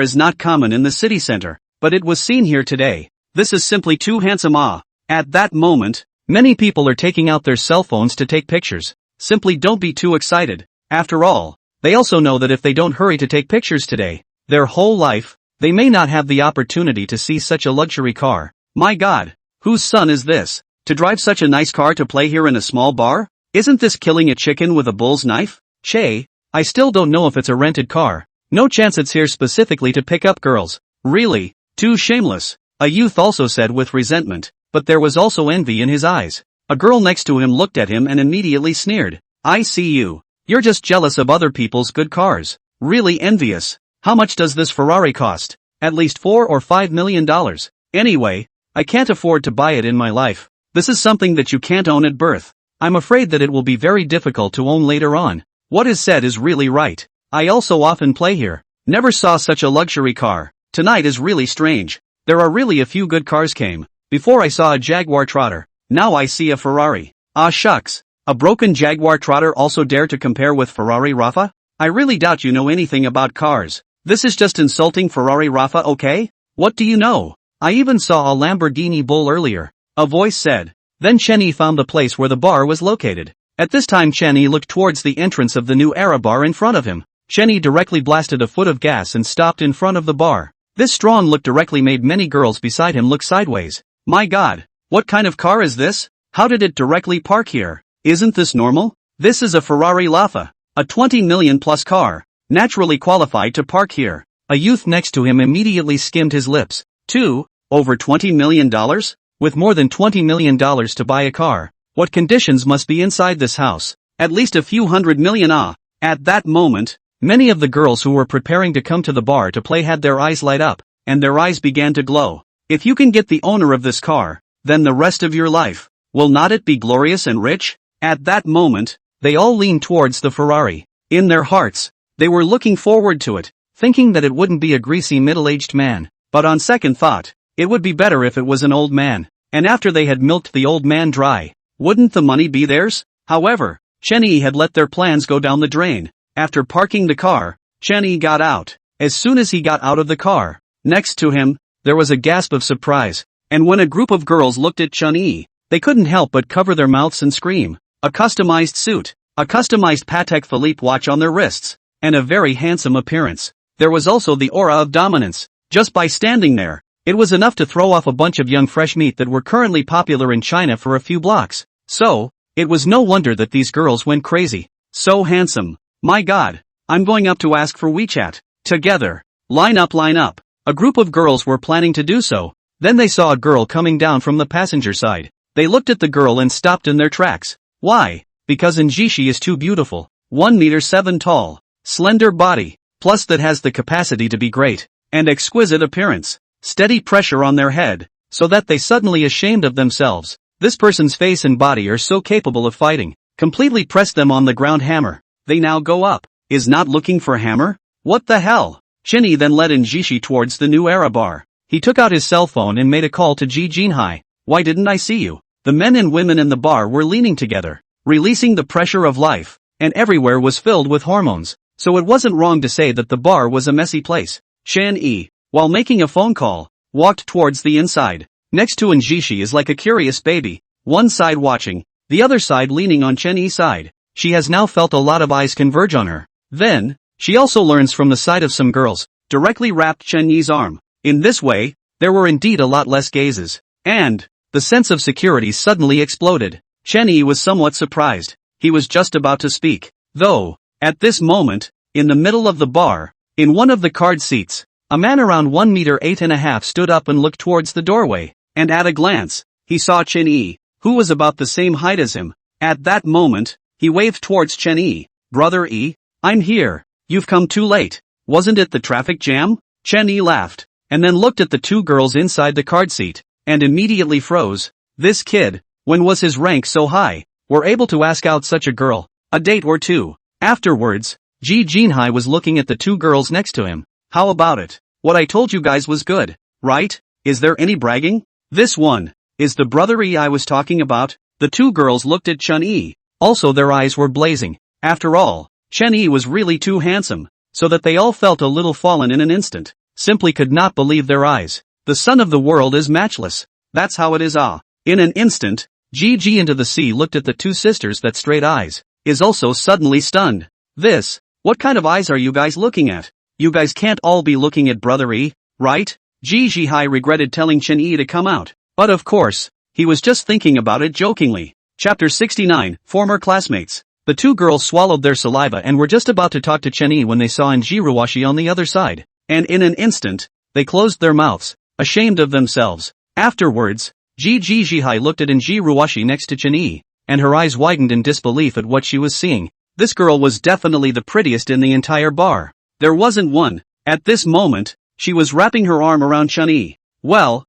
is not common in the city center, but it was seen here today. This is simply too handsome. At that moment, many people are taking out their cell phones to take pictures. Simply don't be too excited. After all, they also know that if they don't hurry to take pictures today, their whole life, they may not have the opportunity to see such a luxury car. My God, whose son is this? To drive such a nice car to play here in a small bar? Isn't this killing a chicken with a bull's knife? Che, I still don't know if it's a rented car. No chance it's here specifically to pick up girls. Really, too shameless. A youth also said with resentment, but there was also envy in his eyes. A girl next to him looked at him and immediately sneered. I see you. You're just jealous of other people's good cars. Really envious. How much does this Ferrari cost? At least $4 or $5 million. Anyway, I can't afford to buy it in my life. This is something that you can't own at birth. I'm afraid that it will be very difficult to own later on. What is said is really right. I also often play here. Never saw such a luxury car. Tonight is really strange. There are really a few good cars came. Before I saw a Jaguar Trotter. Now I see a Ferrari. Ah shucks. A broken Jaguar Trotter also dare to compare with Ferrari Rafa? I really doubt you know anything about cars. This is just insulting Ferrari Rafa, okay? What do you know? I even saw a Lamborghini Bull earlier. A voice said. Then Chenny found the place where the bar was located. At this time Chenny looked towards the entrance of the New Era bar in front of him. Chenny directly blasted a foot of gas and stopped in front of the bar. This strong look directly made many girls beside him look sideways. My God, what kind of car is this? How did it directly park here? Isn't this normal? This is a Ferrari Lafa, a 20 million plus car, naturally qualified to park here. A youth next to him immediately skimmed his lips. Over $20 million? With more than $20 million to buy a car, what conditions must be inside this house? At least a few $100 million. At that moment, many of the girls who were preparing to come to the bar to play had their eyes light up, and their eyes began to glow. If you can get the owner of this car, then the rest of your life, will not it be glorious and rich? At that moment, they all leaned towards the Ferrari. In their hearts, they were looking forward to it, thinking that it wouldn't be a greasy middle-aged man. But on second thought, it would be better if it was an old man. And after they had milked the old man dry, wouldn't the money be theirs? However, Chenny had let their plans go down the drain. After parking the car, Chenny got out. As soon as he got out of the car, next to him, there was a gasp of surprise. And when a group of girls looked at Chenny, they couldn't help but cover their mouths and scream. A customized suit, a customized Patek Philippe watch on their wrists, and a very handsome appearance. There was also the aura of dominance. Just by standing there, it was enough to throw off a bunch of young fresh meat that were currently popular in China for a few blocks. So, it was no wonder that these girls went crazy. So handsome. My God, I'm going up to ask for WeChat. Together. Line up. A group of girls were planning to do so. Then they saw a girl coming down from the passenger side. They looked at the girl and stopped in their tracks. Why? Because Njishi is too beautiful. 1.7 meters tall. Slender body. Plus that has the capacity to be great. And exquisite appearance. Steady pressure on their head, so that they suddenly ashamed of themselves. This person's face and body are so capable of fighting. Completely press them on the ground hammer. They now go up. Is not looking for hammer? What the hell? Chenny then led Njishi towards the New Era bar. He took out his cell phone and made a call to Ji Jinhai. Why didn't I see you? The men and women in the bar were leaning together, releasing the pressure of life, and everywhere was filled with hormones. So it wasn't wrong to say that the bar was a messy place. Chan-yi, while making a phone call, walked towards the inside. Next to Njishi is like a curious baby, one side watching, the other side leaning on Chen-yi's side. She has now felt a lot of eyes converge on her. Then, she also learns from the sight of some girls, directly wrapped Chen-yi's arm. In this way, there were indeed a lot less gazes. And, the sense of security suddenly exploded. Chen-yi was somewhat surprised. He was just about to speak. Though, at this moment, in the middle of the bar, in one of the card seats, a man around 1 meter 8.5 stood up and looked towards the doorway, and at a glance, he saw Chen-yi, who was about the same height as him. At that moment, he waved towards Chen-yi. Brother E, I'm here. You've come too late. Wasn't it the traffic jam? Chen-yi laughed, and then looked at the two girls inside the card seat, and immediately froze. This kid, when was his rank so high, were able to ask out such a girl, a date or two. Afterwards, Ji Jinhai was looking at the two girls next to him. How about it? What I told you guys was good, right? Is there any bragging? This one is the brother E I was talking about. The two girls looked at Chen-yi. Also their eyes were blazing. After all, Chen-yi was really too handsome, so that they all felt a little fallen in an instant. Simply could not believe their eyes. The son of the world is matchless. That's how it is. In an instant, Ji into the sea looked at the two sisters. That straight eyes is also suddenly stunned. This, what kind of eyes are you guys looking at? You guys can't all be looking at brother E, right? Ji Jihai regretted telling Chen-yi to come out, but of course, he was just thinking about it jokingly. Chapter 69, Former Classmates. The two girls swallowed their saliva and were just about to talk to Chen-yi when they saw Njiruwashi on the other side, and in an instant, they closed their mouths, ashamed of themselves. Afterwards, Ji Jihai looked at Njiruwashi next to Chen-yi, and her eyes widened in disbelief at what she was seeing. This girl was definitely the prettiest in the entire bar. There wasn't one. At this moment, she was wrapping her arm around Chen-yi. Well,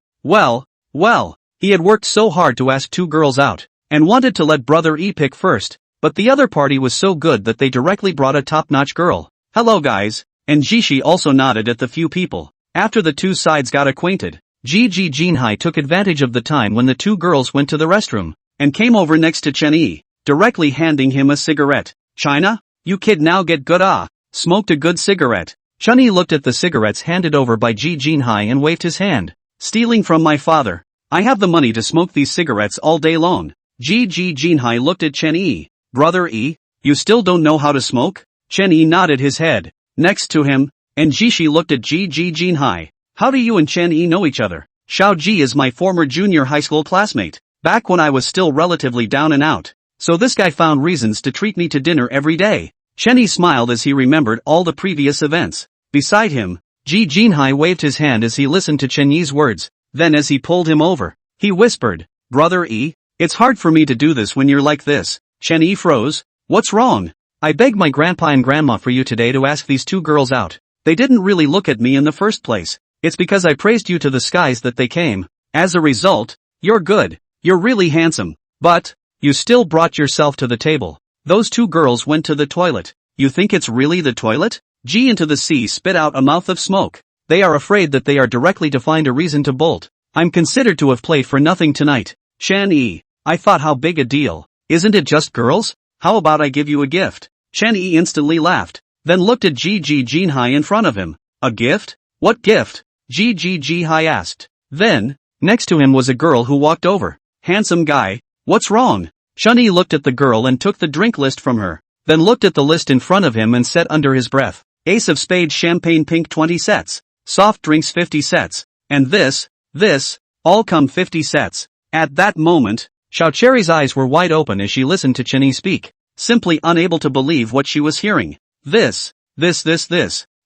he had worked so hard to ask two girls out, and wanted to let brother E pick first, but the other party was so good that they directly brought a top-notch girl. Hello guys, and Jishi also nodded at the few people. After the two sides got acquainted, Ji Jinhai took advantage of the time when the two girls went to the restroom, and came over next to Chen-yi, directly handing him a cigarette. China? You kid now get good smoked a good cigarette. Chen-yi looked at the cigarettes handed over by Ji Jinhai and waved his hand. Stealing from my father. I have the money to smoke these cigarettes all day long. Ji Jinhai looked at Chen-yi. Brother E, you still don't know how to smoke? Chen-yi nodded his head. Next to him, and Jishi looked at Ji Jinhai. How do you and Chen-yi know each other? Xiao Ji is my former junior high school classmate, back when I was still relatively down and out. So this guy found reasons to treat me to dinner every day. Chen-yi smiled as he remembered all the previous events. Beside him, Ji Jinhai waved his hand as he listened to Chen-yi's words. Then as he pulled him over, he whispered, Brother E, it's hard for me to do this when you're like this. Chen-yi froze. What's wrong? I begged my grandpa and grandma for you today to ask these two girls out. They didn't really look at me in the first place. It's because I praised you to the skies that they came. As a result, you're good. You're really handsome. But, you still brought yourself to the table. Those two girls went to the toilet. You think it's really the toilet? G into the sea spit out a mouth of smoke. They are afraid that they are directly to find a reason to bolt. I'm considered to have played for nothing tonight. Chen-yi, I thought how big a deal. Isn't it just girls? How about I give you a gift? Chen-yi instantly laughed, then looked at Ji Jinhai in front of him. A gift? What gift? Ji Jinhai asked. Then, next to him was a girl who walked over. Handsome guy. What's wrong? Chen-yi looked at the girl and took the drink list from her, then looked at the list in front of him and said under his breath, Ace of Spades champagne pink 20 sets, soft drinks 50 sets, and this, all come 50 sets. At that moment, Xiao Cherry's eyes were wide open as she listened to Chen-yi speak, simply unable to believe what she was hearing. This.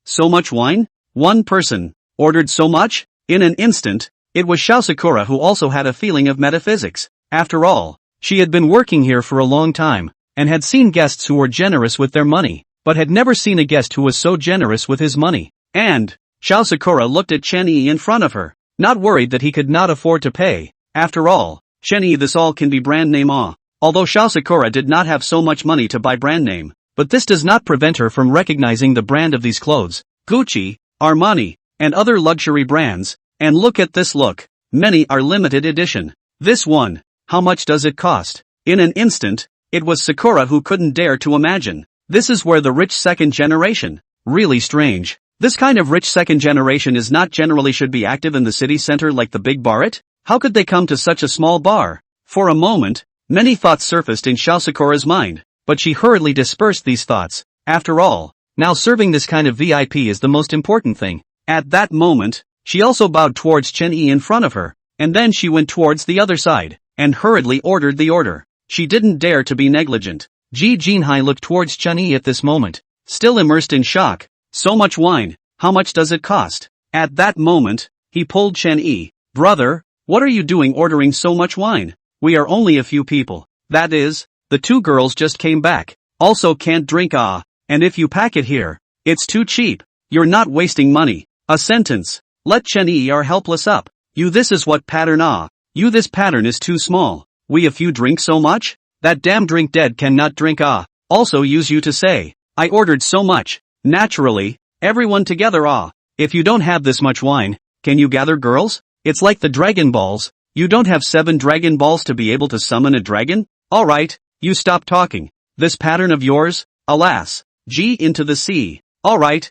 So much wine? One person ordered so much? In an instant, it was Xiao Sakura who also had a feeling of metaphysics. After all, she had been working here for a long time, and had seen guests who were generous with their money, but had never seen a guest who was so generous with his money. And, Xiao Sakura looked at Chen-yi in front of her, not worried that he could not afford to pay. After all, Chen-yi this all can be brand name Although Xiao Sakura did not have so much money to buy brand name, but this does not prevent her from recognizing the brand of these clothes, Gucci, Armani, and other luxury brands, and look at this look, many are limited edition. This one, how much does it cost? In an instant, it was Sakura who couldn't dare to imagine. This is where the rich second generation. Really strange. This kind of rich second generation is not generally should be active in the city center like the big bar it? How could they come to such a small bar? For a moment, many thoughts surfaced in Sakura's mind, but she hurriedly dispersed these thoughts. After all, now serving this kind of VIP is the most important thing. At that moment, she also bowed towards Chen-Yi in front of her, and then she went towards the other side, and hurriedly ordered the order. She didn't dare to be negligent. Ji Jinhai looked towards Chen-Yi at this moment, still immersed in shock. So much wine, how much does it cost? At that moment, he pulled Chen-Yi. Brother, what are you doing ordering so much wine? We are only a few people. That is, the two girls just came back. Also can't drink and if you pack it here, it's too cheap. You're not wasting money. A sentence. Let Chen-Yi are helpless up. You this is what pattern You this pattern is too small. We a few drink so much? That damn drink dead cannot drink Also use you to say. I ordered so much. Naturally, everyone together If you don't have this much wine, can you gather girls? It's like the Dragon Balls. You don't have 7 Dragon Balls to be able to summon a dragon? Alright, you stop talking. This pattern of yours? Alas. G into the sea. Alright,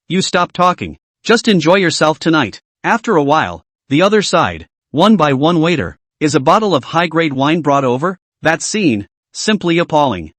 you stop talking. Just enjoy yourself tonight. After a while, the other side, one by one waiter, is a bottle of high-grade wine brought over? That scene, simply appalling.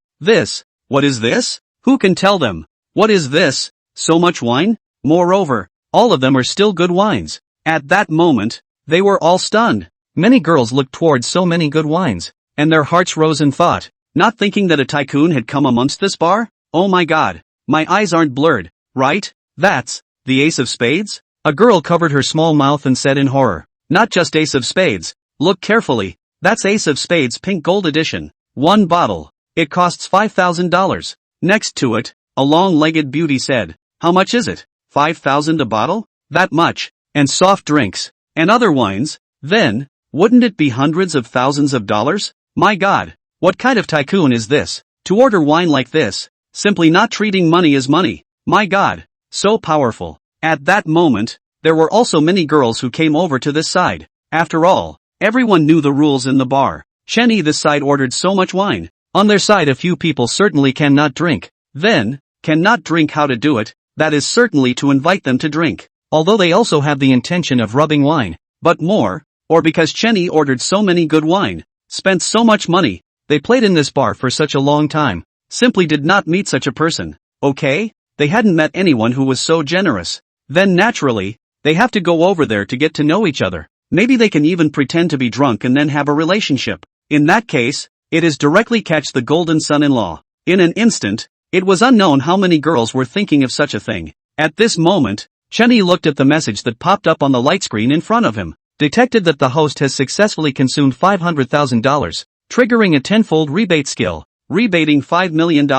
What is this? Who can tell them? What is this? So much wine? Moreover, all of them are still good wines. At that moment, they were all stunned. Many girls looked towards so many good wines, and their hearts rose in thought, not thinking that a tycoon had come amongst this bar? Oh my god, my eyes aren't blurred, right? That's the Ace of Spades? A girl covered her small mouth and said in horror, not just Ace of Spades, look carefully, that's Ace of Spades Pink Gold Edition. One bottle. It costs $5,000. Next to it, a long-legged beauty said, how much is it? 5,000 a bottle? That much. And soft drinks, and other wines, then, wouldn't it be hundreds of thousands of dollars? My god, what kind of tycoon is this? To order wine like this, simply not treating money as money. My god, so powerful. At that moment, there were also many girls who came over to this side. After all, everyone knew the rules in the bar. Chen-Yi this side ordered so much wine. On their side a few people certainly cannot drink. Then, cannot drink how to do it, that is certainly to invite them to drink. Although they also have the intention of rubbing wine. But more, or because Chen-Yi ordered so many good wine, spent so much money, they played in this bar for such a long time, simply did not meet such a person. Okay? They hadn't met anyone who was so generous. Then naturally, they have to go over there to get to know each other. Maybe they can even pretend to be drunk and then have a relationship. In that case, it is directly catch the golden son-in-law. In an instant, it was unknown how many girls were thinking of such a thing. At this moment, Chen-Yi looked at the message that popped up on the light screen in front of him, detected that the host has successfully consumed $500,000, triggering a tenfold rebate skill, rebating $5 million.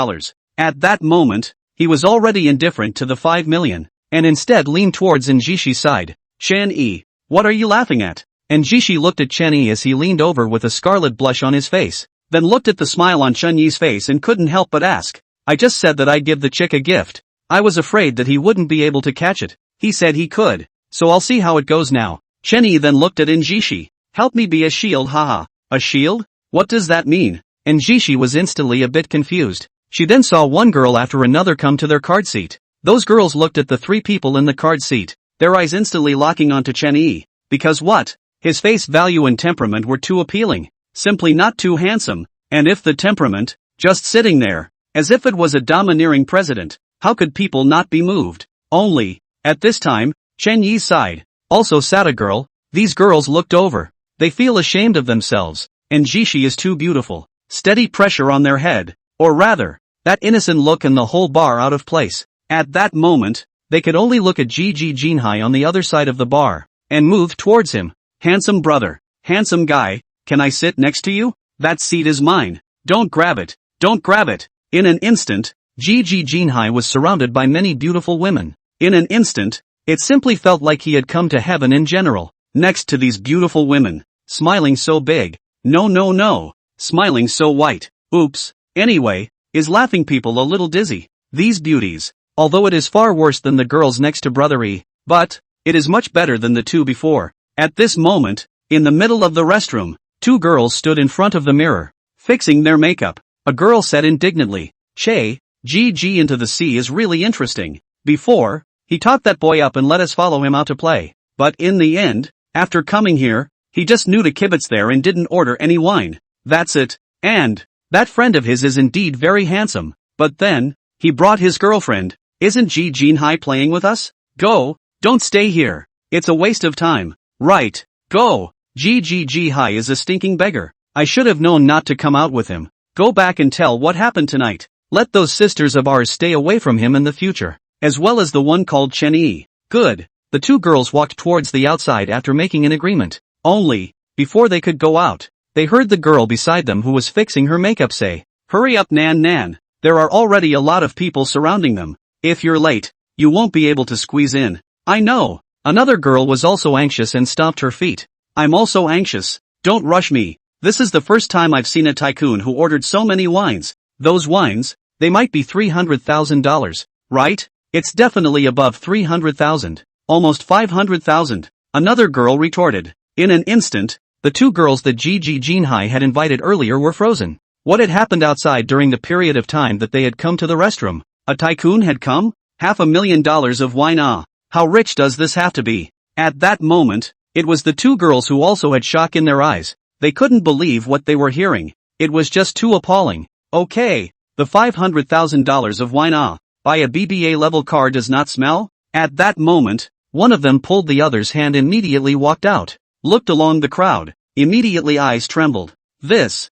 At that moment, he was already indifferent to the $5 million, and instead leaned towards Njishi's side. Chen-Yi, what are you laughing at? Njishi looked at Chen-Yi as he leaned over with a scarlet blush on his face, then looked at the smile on Chen-Yi's face and couldn't help but ask, I just said that I'd give the chick a gift. I was afraid that he wouldn't be able to catch it. He said he could, so I'll see how it goes now. Chen-Yi then looked at Njishi. Help me be a shield, haha. A shield? What does that mean? Njishi was instantly a bit confused. She then saw one girl after another come to their card seat. Those girls looked at the 3 people in the card seat, their eyes instantly locking onto Chen-Yi. Because what? His face value and temperament were too appealing, simply not too handsome, and if the temperament, just sitting there, as if it was a domineering president, how could people not be moved? Only, at this time, Chen-Yi's side, also sat a girl. These girls looked over. They feel ashamed of themselves, and Njishi is too beautiful. Steady pressure on their head, or rather, that innocent look and the whole bar out of place. At that moment, they could only look at Ji Jinhai on the other side of the bar, and move towards him. Handsome brother, handsome guy, can I sit next to you? That seat is mine. Don't grab it, don't grab it. In an instant, Ji Jinhai was surrounded by many beautiful women. In an instant, it simply felt like he had come to heaven in general, next to these beautiful women, smiling so big. No, smiling so white. Oops, anyway, is laughing people a little dizzy. These beauties, although it is far worse than the girls next to Brother E, but, it is much better than the 2 before. At this moment, in the middle of the restroom, 2 girls stood in front of the mirror, fixing their makeup. A girl said indignantly, Che, GG into the sea is really interesting. Before, He taught that boy up and let us follow him out to play. But in the end, after coming here, he just knew to kibitz there and didn't order any wine. That's it. And that friend of his is indeed very handsome. But then, he brought his girlfriend. Isn't Ji Jinhai playing with us? Go, don't stay here. It's a waste of time. Right, go. Ji Jinhai is a stinking beggar. I should have known not to come out with him. Go back and tell what happened tonight. Let those sisters of ours stay away from him in the future. As well as the one called Chen Yi. Good. The two girls walked towards the outside after making an agreement. Only, before they could go out, they heard the girl beside them who was fixing her makeup say, "Hurry up, Nan Nan. There are already a lot of people surrounding them. If you're late, you won't be able to squeeze in." I know. Another girl was also anxious and stomped her feet. I'm also anxious. Don't rush me. This is the first time I've seen a tycoon who ordered so many wines. Those wines, they might be $300,000, right? It's definitely above 300,000. Almost 500,000. Another girl retorted. In an instant, the two girls that Ji Jinhai had invited earlier were frozen. What had happened outside during the period of time that they had come to the restroom? A tycoon had come? $500,000 of wine. Ah, how rich does this have to be? At that moment, it was the two girls who also had shock in their eyes. They couldn't believe what they were hearing. It was just too appalling. Okay, the $500,000 of wine. Ah, buy a BBA level car does not smell? At that moment, one of them pulled the other's hand and immediately walked out. Looked along the crowd. Immediately eyes trembled. This.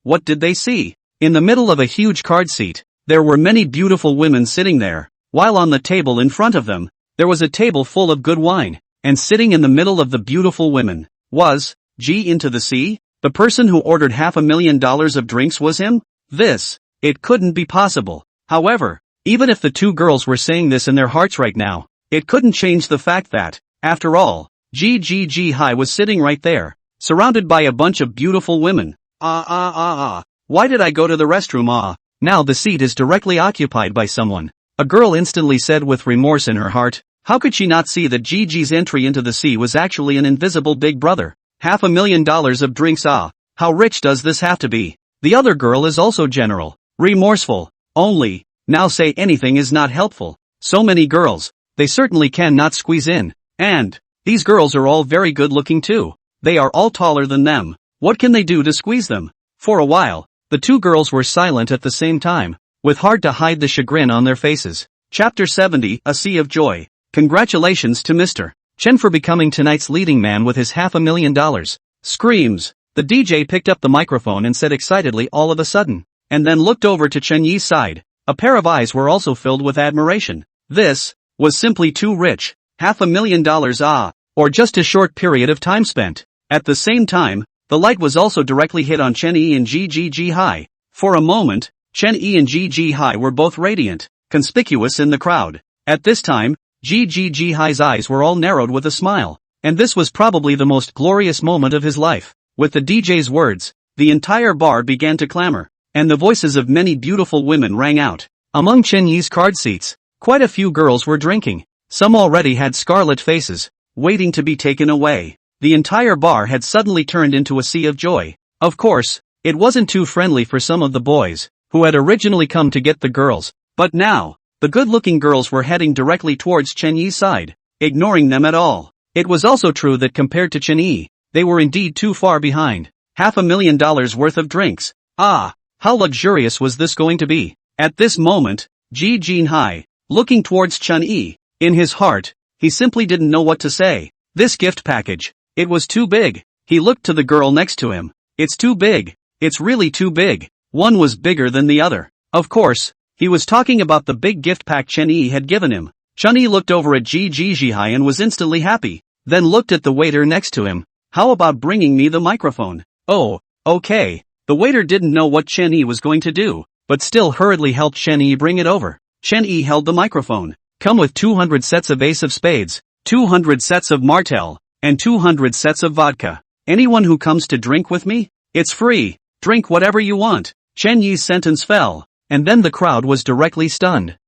What did they see? In the middle of a huge card seat, there were many beautiful women sitting there, while on the table in front of them, there was a table full of good wine, and sitting in the middle of the beautiful women, was, G into the sea? The person who ordered $500,000 of drinks was him? It couldn't be possible. However, even if the two girls were saying this in their hearts right now, it couldn't change the fact that, after all, Ji Jinhai was sitting right there, surrounded by a bunch of beautiful women. Why did I go to the restroom? Now the seat is directly occupied by someone. A girl instantly said with remorse in her heart. How could she not see that Gigi's entry into the sea was actually an invisible big brother? $500,000 of drinks. How rich does this have to be? The other girl is also general, remorseful. Only, now say anything is not helpful. So many girls, they certainly cannot squeeze in. And, these girls are all very good looking too. They are all taller than them. What can they do to squeeze them? For a while, the two girls were silent at the same time, with hard to hide the chagrin on their faces. Chapter 70, A Sea of Joy. Congratulations to Mr. Chen for becoming tonight's leading man with his $500,000. Screams. The DJ picked up the microphone and said excitedly all of a sudden, and then looked over to Chen Yi's side. A pair of eyes were also filled with admiration. This was simply too rich. $500,000, or just a short period of time spent. At the same time, the light was also directly hit on Chen Yi and Ji Jinhai. For a moment, Chen Yi and Ji Jinhai were both radiant, conspicuous in the crowd. At this time, Ji Jinhai's eyes were all narrowed with a smile, and this was probably the most glorious moment of his life. With the DJ's words, the entire bar began to clamor, and the voices of many beautiful women rang out. Among Chen Yi's card seats, quite a few girls were drinking. Some already had scarlet faces, waiting to be taken away. The entire bar had suddenly turned into a sea of joy. Of course, it wasn't too friendly for some of the boys, who had originally come to get the girls, but now, the good-looking girls were heading directly towards Chen Yi's side, ignoring them at all. It was also true that compared to Chen Yi, they were indeed too far behind. $500,000 worth of drinks. How luxurious was this going to be? At this moment, Ji Jinhai, looking towards Chen Yi, in his heart, he simply didn't know what to say. This gift package, it was too big. He looked to the girl next to him. It's too big. It's really too big. One was bigger than the other. Of course, he was talking about the big gift pack Chen Yi had given him. Chen Yi looked over at Ji Jinhai and was instantly happy, then looked at the waiter next to him. How about bringing me the microphone? Oh, okay. The waiter didn't know what Chen Yi was going to do, but still hurriedly helped Chen Yi bring it over. Chen Yi held the microphone. Come with 200 sets of ace of spades, 200 sets of martel, and 200 sets of vodka. Anyone who comes to drink with me? It's free. Drink whatever you want. Chen Yi's sentence fell, and then the crowd was directly stunned.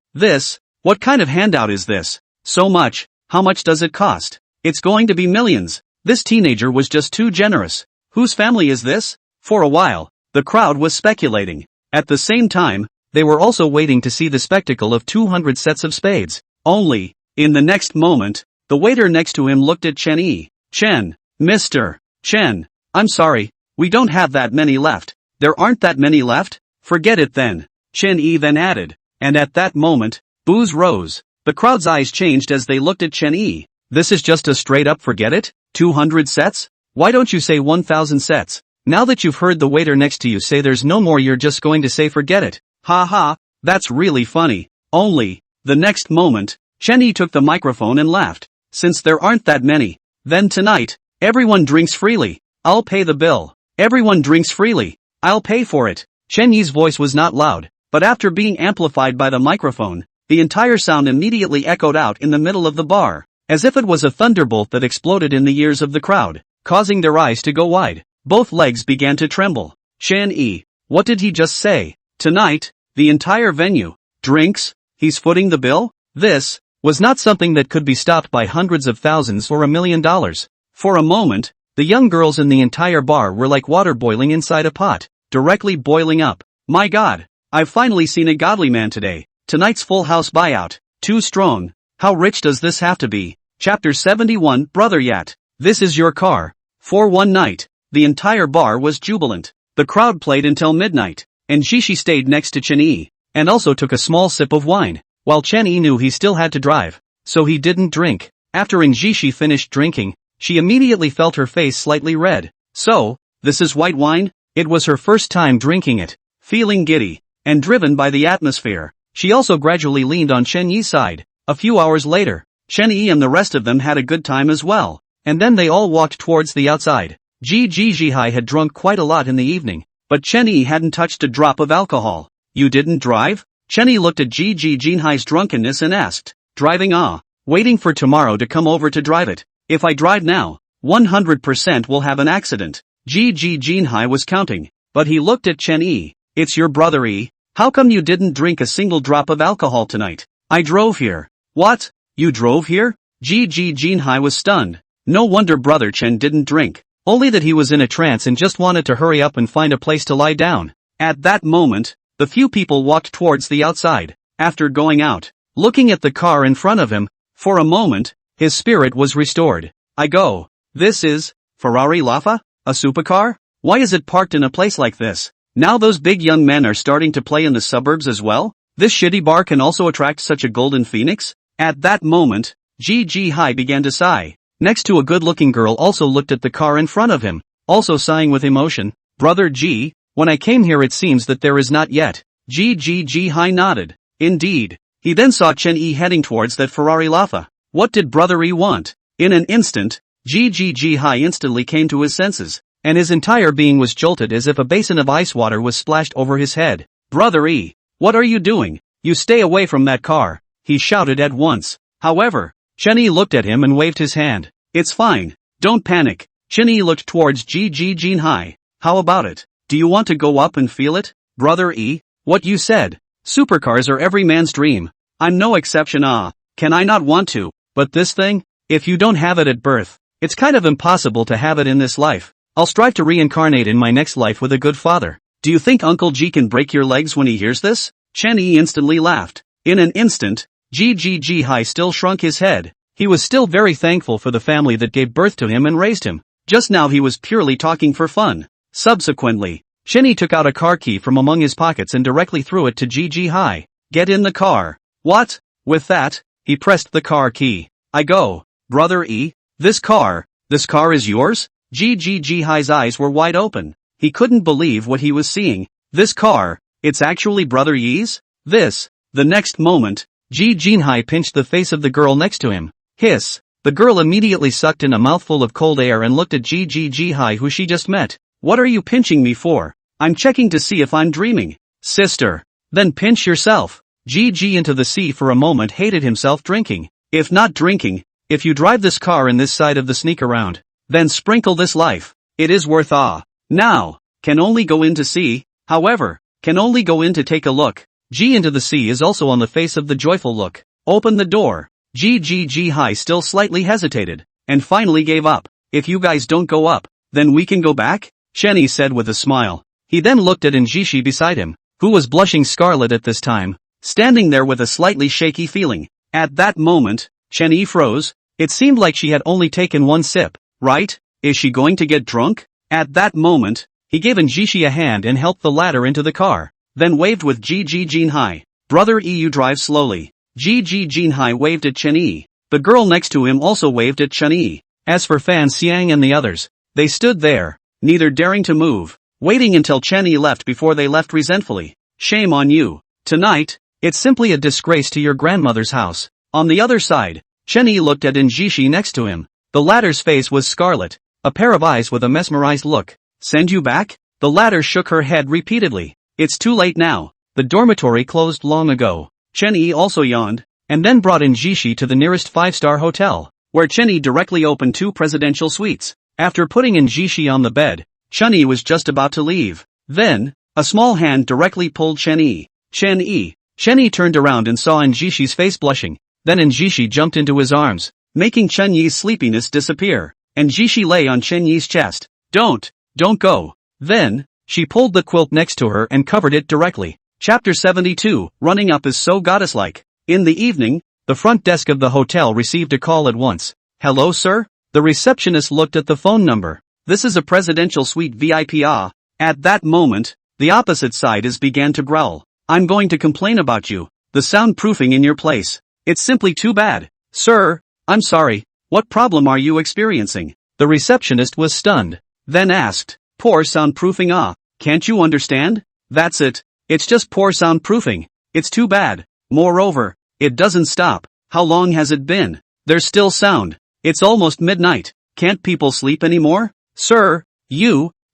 What kind of handout is this? So much, how much does it cost? It's going to be millions. This teenager was just too generous. Whose family is this? For a while, the crowd was speculating. At the same time, they were also waiting to see the spectacle of 200 sets of spades. Only, in the next moment, the waiter next to him looked at Chen Yi. Chen, Mr. Chen, I'm sorry, we don't have that many left. There aren't that many left? Forget it then. Chen Yi then added. And at that moment, boos rose. The crowd's eyes changed as they looked at Chen Yi. This is just a straight up forget it? 200 sets? Why don't you say 1000 sets? Now that you've heard the waiter next to you say there's no more, you're just going to say forget it. Ha ha, that's really funny. Only, the next moment, Chen Yi took the microphone and laughed. Since there aren't that many, then tonight, everyone drinks freely. I'll pay the bill. Everyone drinks freely. I'll pay for it. Chen Yi's voice was not loud, but after being amplified by the microphone, the entire sound immediately echoed out in the middle of the bar, as if it was a thunderbolt that exploded in the ears of the crowd, causing their eyes to go wide. Both legs began to tremble. Chen Yi, what did he just say? Tonight, the entire venue drinks? He's footing the bill? This was not something that could be stopped by hundreds of thousands or $1 million. For a moment, the young girls in the entire bar were like water boiling inside a pot, directly boiling up. My God, I've finally seen a godly man today. Tonight's full house buyout. Too strong. How rich does this have to be? Chapter 71. Brother Yat, this is your car. For one night, the entire bar was jubilant. The crowd played until midnight, and Shishi stayed next to Chen Yi, and also took a small sip of wine, while Chen Yi knew he still had to drive, so he didn't drink. After Shishi finished drinking, she immediately felt her face slightly red. So, this is white wine? It was her first time drinking it. Feeling giddy, and driven by the atmosphere, she also gradually leaned on Chen Yi's side. A few hours later, Chen Yi and the rest of them had a good time as well, and then they all walked towards the outside. Jihai had drunk quite a lot in the evening, but Chen Yi hadn't touched a drop of alcohol. You didn't drive? Chen Yi looked at Jihai's drunkenness and asked. Driving? Waiting for tomorrow to come over to drive it. If I drive now, 100% will have an accident. Jihai was counting, but he looked at Chen Yi. It's your brother Yi. How come you didn't drink a single drop of alcohol tonight? I drove here. What? You drove here? Jihai was stunned. No wonder brother Chen didn't drink. Only that he was in a trance and just wanted to hurry up and find a place to lie down. At that moment, the few people walked towards the outside. After going out, looking at the car in front of him, for a moment, his spirit was restored. I go. This is Ferrari Laffa? A supercar? Why is it parked in a place like this? Now those big young men are starting to play in the suburbs as well? This shitty bar can also attract such a golden phoenix? At that moment, Jihai began to sigh. Next to a good-looking girl also looked at the car in front of him, also sighing with emotion. Brother G, when I came here it seems that there is not yet. Jihai nodded. Indeed. He then saw Chen Yi heading towards that Ferrari Laffa. What did Brother Yi want? In an instant, Jihai instantly came to his senses, and his entire being was jolted as if a basin of ice water was splashed over his head. Brother Yi, what are you doing? You stay away from that car, he shouted at once. However, Chen Yi looked at him and waved his hand. It's fine, don't panic. Chen Yi looked towards Jihai. How about it? Do you want to go up and feel it? Brother Yi, what you said. Supercars are every man's dream. I'm no exception. Can I not want to? But this thing? If you don't have it at birth, it's kind of impossible to have it in this life. I'll strive to reincarnate in my next life with a good father. Do you think Uncle G can break your legs when he hears this? Chen Yi instantly laughed. In an instant, Jihai still shrunk his head. He was still very thankful for the family that gave birth to him and raised him. Just now he was purely talking for fun. Subsequently, Chen Yi took out a car key from among his pockets and directly threw it to Jihai. Get in the car. What? With that, he pressed the car key. I go. Brother E, this car is yours? Jihai's eyes were wide open. He couldn't believe what he was seeing. This car, it's actually Brother Yi's? The next moment, Jihai pinched the face of the girl next to him. Hiss. The girl immediately sucked in a mouthful of cold air and looked at Jihai who she just met. What are you pinching me for? I'm checking to see if I'm dreaming. Sister. Then pinch yourself. Into the sea for a moment hated himself drinking. If not drinking, if you drive this car in this side of the sneak around, then sprinkle this life. It is worth Now, can only go in to see, however, can only go in to take a look. Into the sea is also on the face of the joyful look. Open the door. Jihai still slightly hesitated, and finally gave up. If you guys don't go up, then we can go back? Chen Yi said with a smile. He then looked at Jishi beside him, who was blushing scarlet at this time, standing there with a slightly shaky feeling. At that moment, Chen-yi froze. It seemed like she had only taken one sip, right? Is she going to get drunk? At that moment, he gave Jishi a hand and helped the latter into the car, then waved with Ji Jinhai. Brother you drive slowly. Ji Jinhai waved at Chen-yi. The girl next to him also waved at Chen-yi. As for Fan Xiang and the others, they stood there, neither daring to move, waiting until Chen-yi left before they left resentfully. Shame on you. Tonight, it's simply a disgrace to your grandmother's house. On the other side, Chen-yi looked at Jishi next to him. The latter's face was scarlet, a pair of eyes with a mesmerized look. Send you back? The latter shook her head repeatedly. It's too late now. The dormitory closed long ago. Chen-yi also yawned, and then brought Jishi to the nearest five-star hotel, where Chen-yi directly opened 2 presidential suites. After putting Jishi on the bed, Chen-yi was just about to leave. Then, a small hand directly pulled Chen-yi. Chen-yi. Chen-yi turned around and saw Jishi's face blushing. Then Jishi jumped into his arms, making Chen-yi's sleepiness disappear. Jishi lay on Chen-yi's chest. Don't go. Then, she pulled the quilt next to her and covered it directly. Chapter 72, Running Up is so goddess-like. In the evening, the front desk of the hotel received a call at once. Hello sir? The receptionist looked at the phone number. This is a presidential suite VIP. At that moment, the opposite side began to growl. I'm going to complain about you. The soundproofing in your place. It's simply too bad. Sir, I'm sorry. What problem are you experiencing? The receptionist was stunned. Then asked, poor soundproofing. Can't you understand? That's it. It's just poor soundproofing. It's too bad. Moreover, it doesn't stop. How long has it been? There's still sound. It's almost midnight. Can't people sleep anymore? Sir,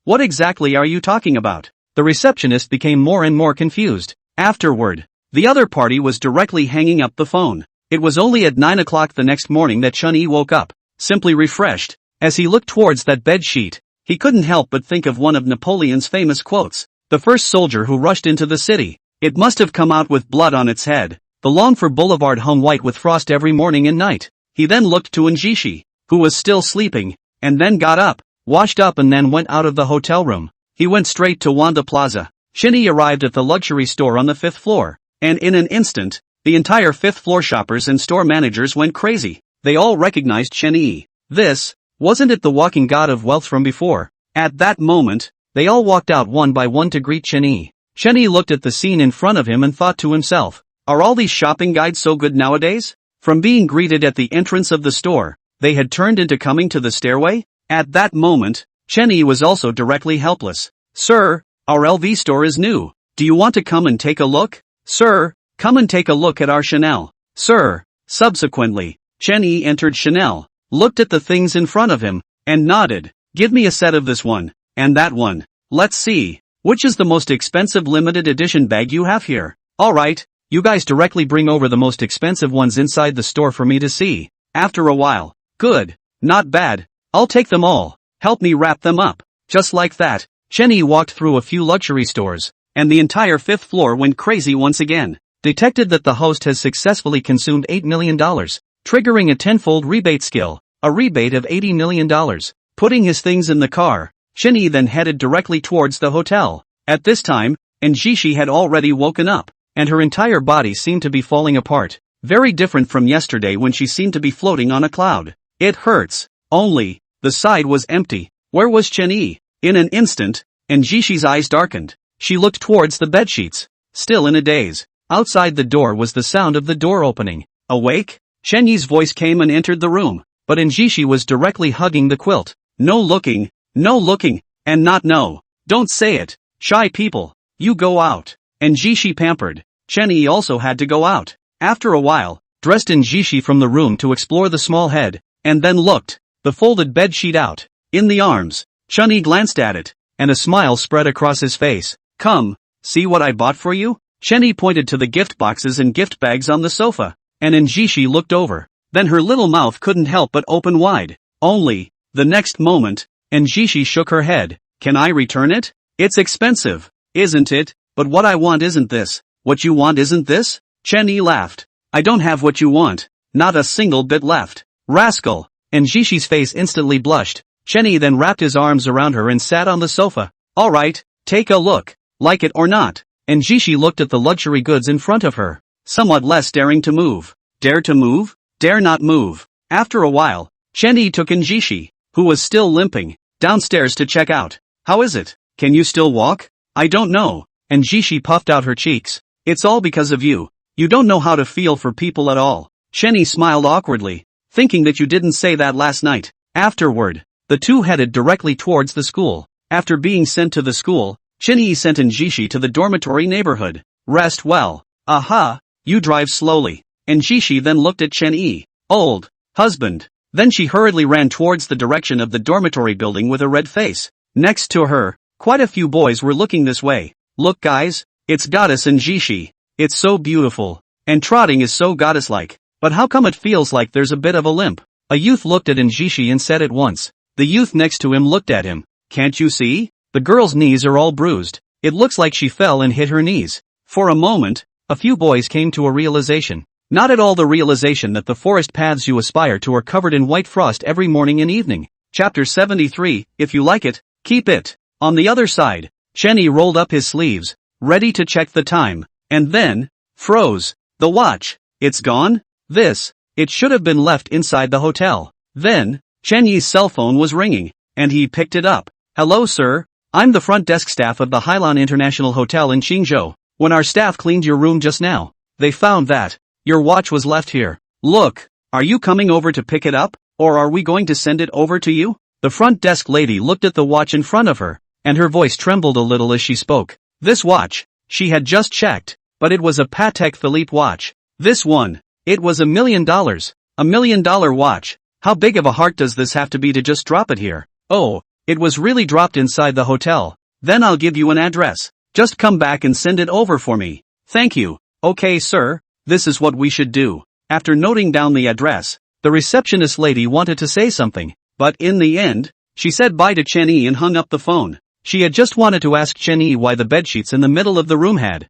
what exactly are you talking about? The receptionist became more and more confused. Afterward, the other party was directly hanging up the phone. It was only at 9 o'clock the next morning that Chen-yi woke up, simply refreshed. As he looked towards that bed sheet, he couldn't help but think of one of Napoleon's famous quotes. The first soldier who rushed into the city. It must have come out with blood on its head. The Longfor Boulevard hung white with frost every morning and night. He then looked to Jishi, who was still sleeping, and then got up, washed up and then went out of the hotel room. He went straight to Wanda Plaza. Chen-yi arrived at the luxury store on the 5th floor, and in an instant, the entire 5th floor shoppers and store managers went crazy. They all recognized Chen-yi. This, wasn't it the walking god of wealth from before? At that moment, they all walked out one by one to greet Chen-yi. Chen-yi looked at the scene in front of him and thought to himself, are all these shopping guides so good nowadays? From being greeted at the entrance of the store, they had turned into coming to the stairway? At that moment, Chen-yi was also directly helpless. Sir, our LV store is new. Do you want to come and take a look? Sir, come and take a look at our Chanel. Sir. Subsequently, Chen-yi entered Chanel, looked at the things in front of him, and nodded. Give me a set of this one, and that one. Let's see. Which is the most expensive limited edition bag you have here? Alright, you guys directly bring over the most expensive ones inside the store for me to see. After a while. Good. Not bad. I'll take them all. Help me wrap them up. Just like that, Chen-yi walked through a few luxury stores, and the entire 5th floor went crazy once again. Detected that the host has successfully consumed $8 million, triggering a tenfold rebate skill, a rebate of $80 million. Putting his things in the car, Chen-yi then headed directly towards the hotel. At this time, Jishi had already woken up, and her entire body seemed to be falling apart. Very different from yesterday when she seemed to be floating on a cloud. It hurts. Only, the side was empty. Where was Chen-yi? In an instant, Jishi's eyes darkened. She looked towards the bedsheets, still in a daze. Outside the door was the sound of the door opening. Awake? Chen-yi's voice came and entered the room, but Jishi was directly hugging the quilt. No looking, and not no. Don't say it. Shy people, you go out. Jishi pampered. Chen-yi also had to go out. After a while, dressed Jishi from the room to explore the small head, and then looked, the folded bed sheet out. In the arms, Chen-yi glanced at it, and a smile spread across his face. Come, see what I bought for you? Chen-yi pointed to the gift boxes and gift bags on the sofa, and Jishi looked over. Then her little mouth couldn't help but open wide. Only, the next moment, Jishi shook her head. Can I return it? It's expensive, isn't it? But what I want isn't this. What you want isn't this? Chen-yi laughed. I don't have what you want. Not a single bit left. Rascal. Jishi's face instantly blushed. Chen-yi then wrapped his arms around her and sat on the sofa. Alright, take a look. Like it or not. Jishi looked at the luxury goods in front of her, somewhat less daring to move. Dare to move? Dare not move. After a while, Chen-Yi took Njishi, who was still limping, downstairs to check out. How is it? Can you still walk? I don't know. Njishi puffed out her cheeks. It's all because of you. You don't know how to feel for people at all. Chen-Yi smiled awkwardly, thinking that you didn't say that last night. Afterward, the two headed directly towards the school. After being sent to the school, Chen-Yi sent Njishi to the dormitory neighborhood. Rest well. Aha, you drive slowly. Njishi then looked at Chen-Yi. Old husband. Then she hurriedly ran towards the direction of the dormitory building with a red face. Next to her, quite a few boys were looking this way. Look guys, it's goddess Njishi. It's so beautiful. And trotting is so goddess-like. But how come it feels like there's a bit of a limp? A youth looked at Njishi and said at once. The youth next to him looked at him. Can't you see? The girl's knees are all bruised. It looks like she fell and hit her knees. For a moment, a few boys came to a realization. Not at all the realization that the forest paths you aspire to are covered in white frost every morning and evening. Chapter 73, if you like it, keep it. On the other side, Chen-Yi rolled up his sleeves, ready to check the time, and then, froze. The watch. It's gone? It should have been left inside the hotel. Then, Chen-Yi's cell phone was ringing, and he picked it up. Hello sir, I'm the front desk staff of the Hailan International Hotel in Qingzhou. When our staff cleaned your room just now, they found that your watch was left here. Look, are you coming over to pick it up, or are we going to send it over to you? The front desk lady looked at the watch in front of her, and her voice trembled a little as she spoke. This watch, she had just checked, but it was a Patek Philippe watch. This one, it was $1 million. $1 million watch. How big of a heart does this have to be to just drop it here? Oh, it was really dropped inside the hotel. Then I'll give you an address. Just come back and send it over for me. Thank you. Okay sir, this is what we should do. After noting down the address, the receptionist lady wanted to say something, but in the end, she said bye to Chen-Yi and hung up the phone. She had just wanted to ask Chen-Yi why the bedsheets in the middle of the room had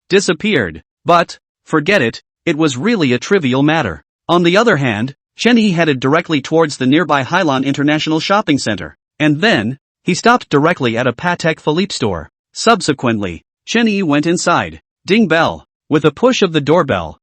disappeared. But, forget it, it was really a trivial matter. On the other hand, Chen-Yi headed directly towards the nearby Hailan International Shopping Center. And then, he stopped directly at a Patek Philippe store. Subsequently, Chen-Yi went inside. Ding bell. With a push of the doorbell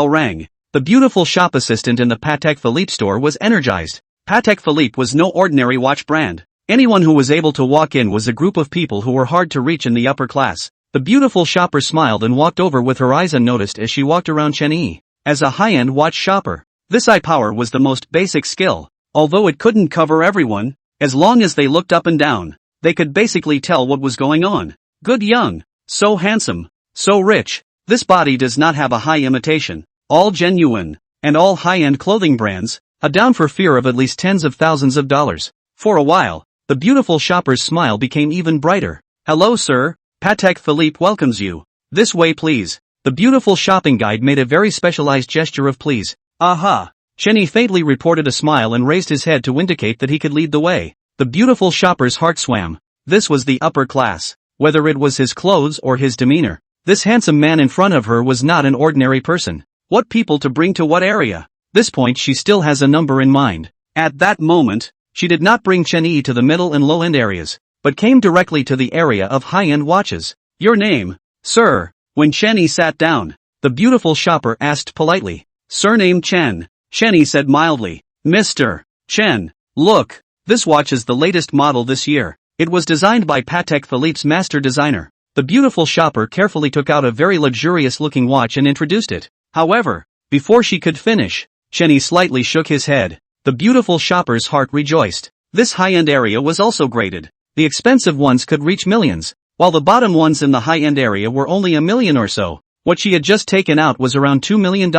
rang. The beautiful shop assistant in the Patek Philippe store was energized. Patek Philippe was no ordinary watch brand. Anyone who was able to walk in was a group of people who were hard to reach in the upper class. The beautiful shopper smiled and walked over with her eyes unnoticed as she walked around Chen-Yi. As a high-end watch shopper, this eye power was the most basic skill. Although it couldn't cover everyone, as long as they looked up and down, they could basically tell what was going on. Good young, so handsome, so rich. This body does not have a high imitation, all genuine, and all high-end clothing brands, down for fear of at least tens of thousands of dollars. For a while, the beautiful shopper's smile became even brighter. Hello sir, Patek Philippe welcomes you. This way please. The beautiful shopping guide made a very specialized gesture of please. Aha. Chen-Yi faintly reported a smile and raised his head to indicate that he could lead the way. The beautiful shopper's heart swam. This was the upper class. Whether it was his clothes or his demeanor, this handsome man in front of her was not an ordinary person. What people to bring to what area? This point she still has a number in mind. At that moment, she did not bring Chen-Yi to the middle and low-end areas, but came directly to the area of high-end watches. Your name, sir? When Chen-Yi sat down, the beautiful shopper asked politely. Surname Chen. Chen-Yi said mildly. Mr. Chen, look, this watch is the latest model this year. It was designed by Patek Philippe's master designer. The beautiful shopper carefully took out a very luxurious-looking watch and introduced it. However, before she could finish, Chen-Yi slightly shook his head. The beautiful shopper's heart rejoiced. This high-end area was also graded. The expensive ones could reach millions, while the bottom ones in the high-end area were only $1 million or so. What she had just taken out was around $2 million.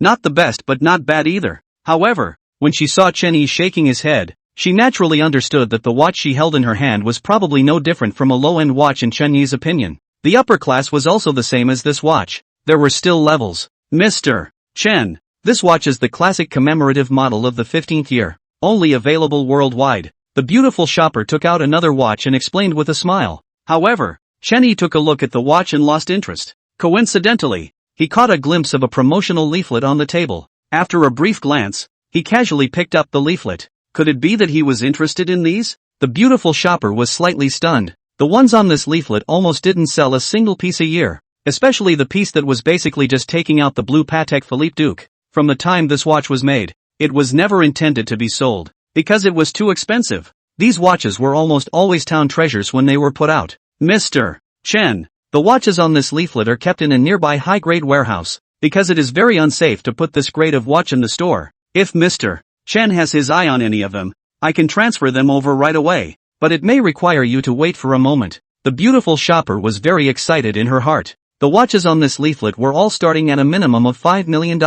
Not the best but not bad either. However, when she saw Chen-Yi shaking his head, she naturally understood that the watch she held in her hand was probably no different from a low-end watch in Chen-Yi's opinion. The upper class was also the same as this watch. There were still levels. Mr. Chen, this watch is the classic commemorative model of the 15th year, only available worldwide. The beautiful shopper took out another watch and explained with a smile. However, Chen-Yi took a look at the watch and lost interest. Coincidentally, he caught a glimpse of a promotional leaflet on the table. After a brief glance, he casually picked up the leaflet. Could it be that he was interested in these? The beautiful shopper was slightly stunned. The ones on this leaflet almost didn't sell a single piece a year. especially the piece that was basically just taking out the blue Patek Philippe Duke. From the time this watch was made, it was never intended to be sold, because it was too expensive. These watches were almost always town treasures when they were put out. Mr. Chen, the watches on this leaflet are kept in a nearby high-grade warehouse, because it is very unsafe to put this grade of watch in the store. If Mr. Chen has his eye on any of them, I can transfer them over right away, but it may require you to wait for a moment. The beautiful shopper was very excited in her heart. The watches on this leaflet were all starting at a minimum of $5 million.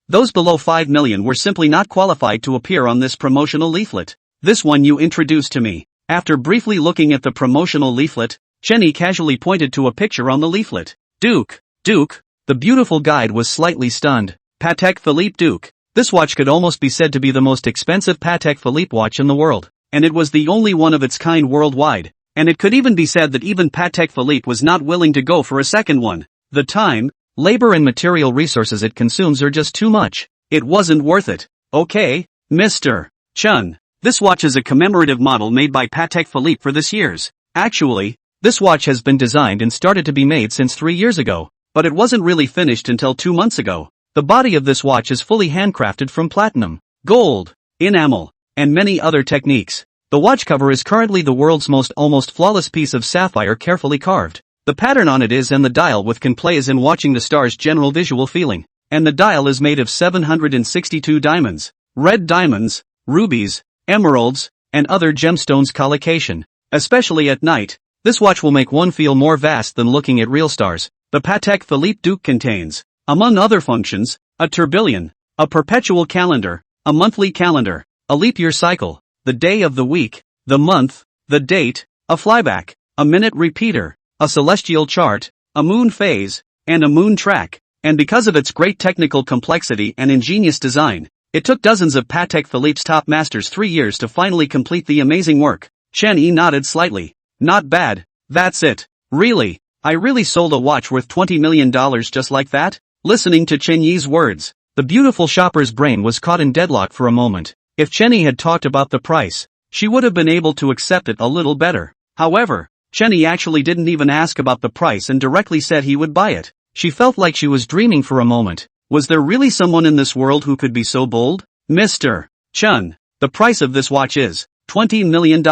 Those below $5 million were simply not qualified to appear on this promotional leaflet. This one you introduced to me. After briefly looking at the promotional leaflet, Chenny casually pointed to a picture on the leaflet. Duke. The beautiful guide was slightly stunned. Patek Philippe Duke. This watch could almost be said to be the most expensive Patek Philippe watch in the world, and it was the only one of its kind worldwide, and it could even be said that even Patek Philippe was not willing to go for a second one. The time, labor and material resources it consumes are just too much. It wasn't worth it. Okay, Mr. Chun. This watch is a commemorative model made by Patek Philippe for this year's. Actually, this watch has been designed and started to be made since 3 years ago, but it wasn't really finished until 2 months ago. The body of this watch is fully handcrafted from platinum, gold, enamel, and many other techniques. The watch cover is currently the world's most almost flawless piece of sapphire carefully carved. The pattern on it is and the dial with can play as in watching the star's general visual feeling, and the dial is made of 762 diamonds, red diamonds, rubies, emeralds, and other gemstones collocation. Especially at night, this watch will make one feel more vast than looking at real stars. The Patek Philippe Duke contains, among other functions, a tourbillon, a perpetual calendar, a monthly calendar, a leap year cycle, the day of the week, the month, the date, a flyback, a minute repeater, a celestial chart, a moon phase, and a moon track. And because of its great technical complexity and ingenious design, it took dozens of Patek Philippe's top masters 3 years to finally complete the amazing work. Chen Yi nodded slightly. Not bad. That's it. Really? I really sold a watch worth $20 million just like that? Listening to Chen Yi's words, the beautiful shopper's brain was caught in deadlock for a moment. If Chen Yi had talked about the price, she would have been able to accept it a little better. However, Chen Yi actually didn't even ask about the price and directly said he would buy it. She felt like she was dreaming for a moment. Was there really someone in this world who could be so bold? Mr. Chun, the price of this watch is $20 million.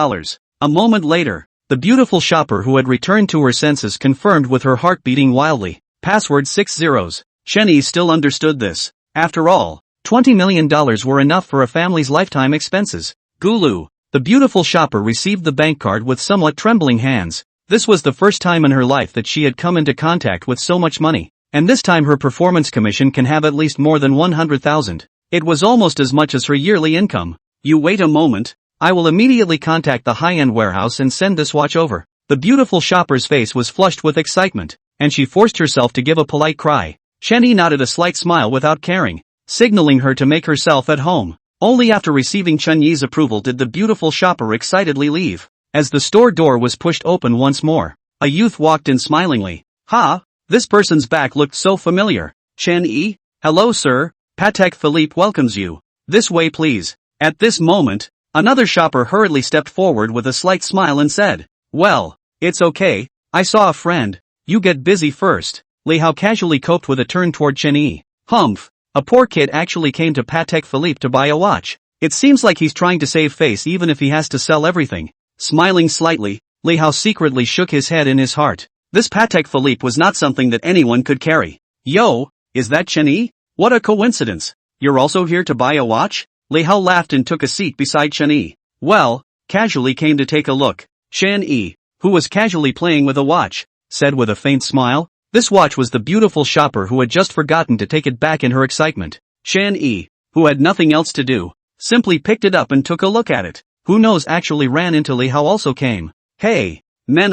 A moment later, the beautiful shopper who had returned to her senses confirmed with her heart beating wildly. Password 6 zeros. Chenny still understood this. After all, $20 million were enough for a family's lifetime expenses. Gulu. The beautiful shopper received the bank card with somewhat trembling hands. This was the first time in her life that she had come into contact with so much money. And this time her performance commission can have at least more than 100,000. It was almost as much as her yearly income. You wait a moment. I will immediately contact the high-end warehouse and send this watch over. The beautiful shopper's face was flushed with excitement, and she forced herself to give a polite cry. Chenny nodded a slight smile without caring, signaling her to make herself at home. Only after receiving Chen Yi's approval did the beautiful shopper excitedly leave. As the store door was pushed open once more, a youth walked in smilingly. Ha! This person's back looked so familiar. Chen Yi? Hello sir, Patek Philippe welcomes you. This way please. At this moment, another shopper hurriedly stepped forward with a slight smile and said, well, it's okay, I saw a friend. You get busy first. Li Hao casually coped with a turn toward Chen Yi. Humph, a poor kid actually came to Patek Philippe to buy a watch. It seems like he's trying to save face even if he has to sell everything. Smiling slightly, Li Hao secretly shook his head in his heart. This Patek Philippe was not something that anyone could carry. Yo, is that Chen Yi? What a coincidence. You're also here to buy a watch? Li Hao laughed and took a seat beside Chen Yi. Well, casually came to take a look. Chen Yi, who was casually playing with a watch, said with a faint smile. This watch was the beautiful shopper who had just forgotten to take it back in her excitement. Chen Yi, who had nothing else to do, simply picked it up and took a look at it. Who knows actually ran into Li Hao also came. Hey, men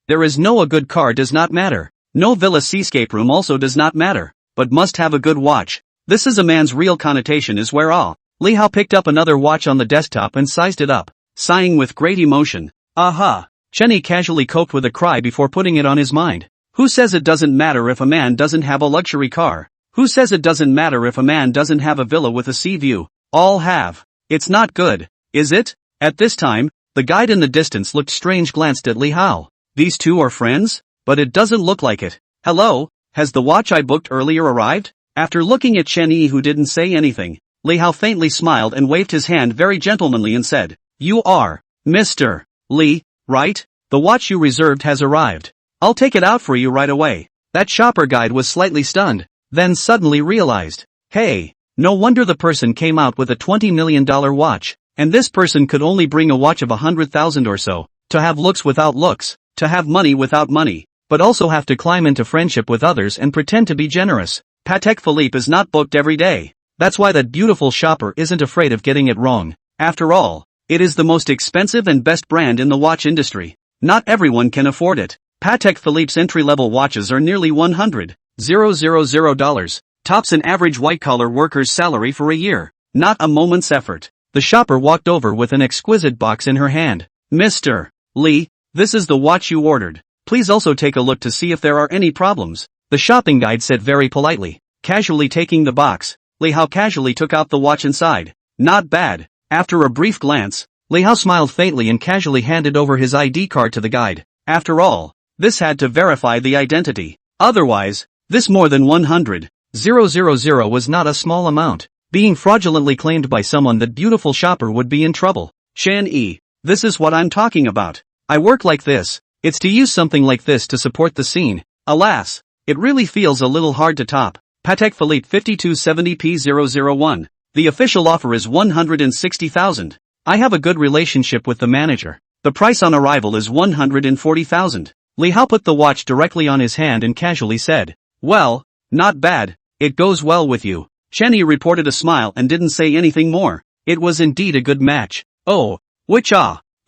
there is no a good car does not matter. No villa seascape room also does not matter, but must have a good watch. This is a man's real connotation is where Li Hao picked up another watch on the desktop and sized it up, sighing with great emotion. Aha! Chenny casually coped with a cry before putting it on his mind. Who says it doesn't matter if a man doesn't have a luxury car? Who says it doesn't matter if a man doesn't have a villa with a sea view? All have. It's not good, is it? At this time, the guide in the distance looked strange glanced at Li Hao. These two are friends? But it doesn't look like it. Hello, has the watch I booked earlier arrived? After looking at Chen Yi, who didn't say anything, Li Hao faintly smiled and waved his hand very gentlemanly and said, "You are Mr. Li, right? The watch you reserved has arrived. I'll take it out for you right away." That shopper guide was slightly stunned, then suddenly realized, hey, no wonder the person came out with a $20 million watch, and this person could only bring a watch of 100,000 or so, to have looks without looks, to have money without money, but also have to climb into friendship with others and pretend to be generous. Patek Philippe is not booked every day. That's why that beautiful shopper isn't afraid of getting it wrong. After all, it is the most expensive and best brand in the watch industry. Not everyone can afford it. Patek Philippe's entry-level watches are nearly $100,000, tops an average white-collar worker's salary for a year. Not a moment's effort. The shopper walked over with an exquisite box in her hand. "Mr. Li, this is the watch you ordered. Please also take a look to see if there are any problems," the shopping guide said very politely. Casually taking the box, Li Hao casually took out the watch inside. Not bad. After a brief glance, Li Hao smiled faintly and casually handed over his ID card to the guide. After all, this had to verify the identity. Otherwise, this more than 100,000 was not a small amount. Being fraudulently claimed by someone, that beautiful shopper would be in trouble. Chen Yi, this is what I'm talking about. I work like this. It's to use something like this to support the scene. Alas, it really feels a little hard to top. Patek Philippe 5270P001. The official offer is 160,000. I have a good relationship with the manager. The price on arrival is 140,000. Li Hao put the watch directly on his hand and casually said, "Well, not bad. It goes well with you." Chen Yi reported a smile and didn't say anything more. It was indeed a good match. "Oh, which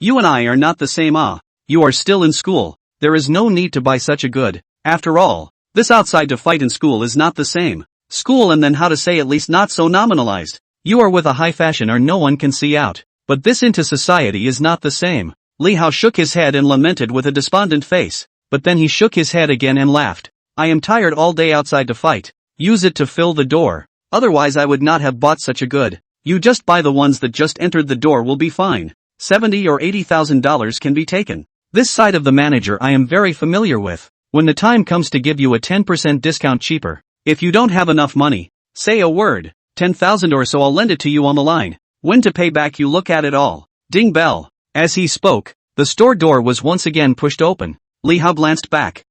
you and I are not the same You are still in school. There is no need to buy such a good. After all, this outside to fight in school is not the same. School and then how to say at least not so nominalized. You are with a high fashion or no one can see out. But this into society is not the same." Li Hao shook his head and lamented with a despondent face. But then he shook his head again and laughed. "I am tired all day outside to fight. Use it to fill the door. Otherwise I would not have bought such a good. You just buy the ones that just entered the door will be fine. $70,000 or $80,000 can be taken. This side of the manager I am very familiar with. When the time comes to give you a 10% discount cheaper, if you don't have enough money, say a word. 10,000 or so I'll lend it to you on the line. When to pay back you look at it all." Ding bell. As he spoke, the store door was once again pushed open. Li Hao glanced back.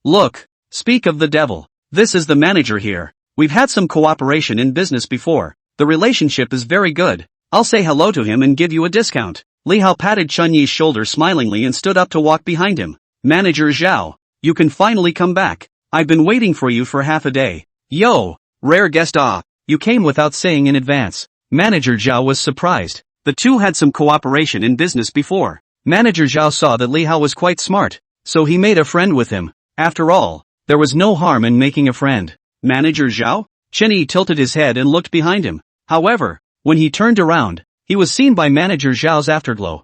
Look. Speak of the devil. This is the manager here. We've had some cooperation in business before. The relationship is very good. I'll say hello to him and give you a discount. Li Hao patted Chen Yi's shoulder smilingly and stood up to walk behind him. "Manager Zhao, you can finally come back. I've been waiting for you for half a day." "Yo, rare guest you came without saying in advance." Manager Zhao was surprised. The two had some cooperation in business before. Manager Zhao saw that Li Hao was quite smart, so he made a friend with him. After all, there was no harm in making a friend. Manager Zhao? Chen Yi tilted his head and looked behind him. However, when he turned around, he was seen by Manager Zhao's afterglow.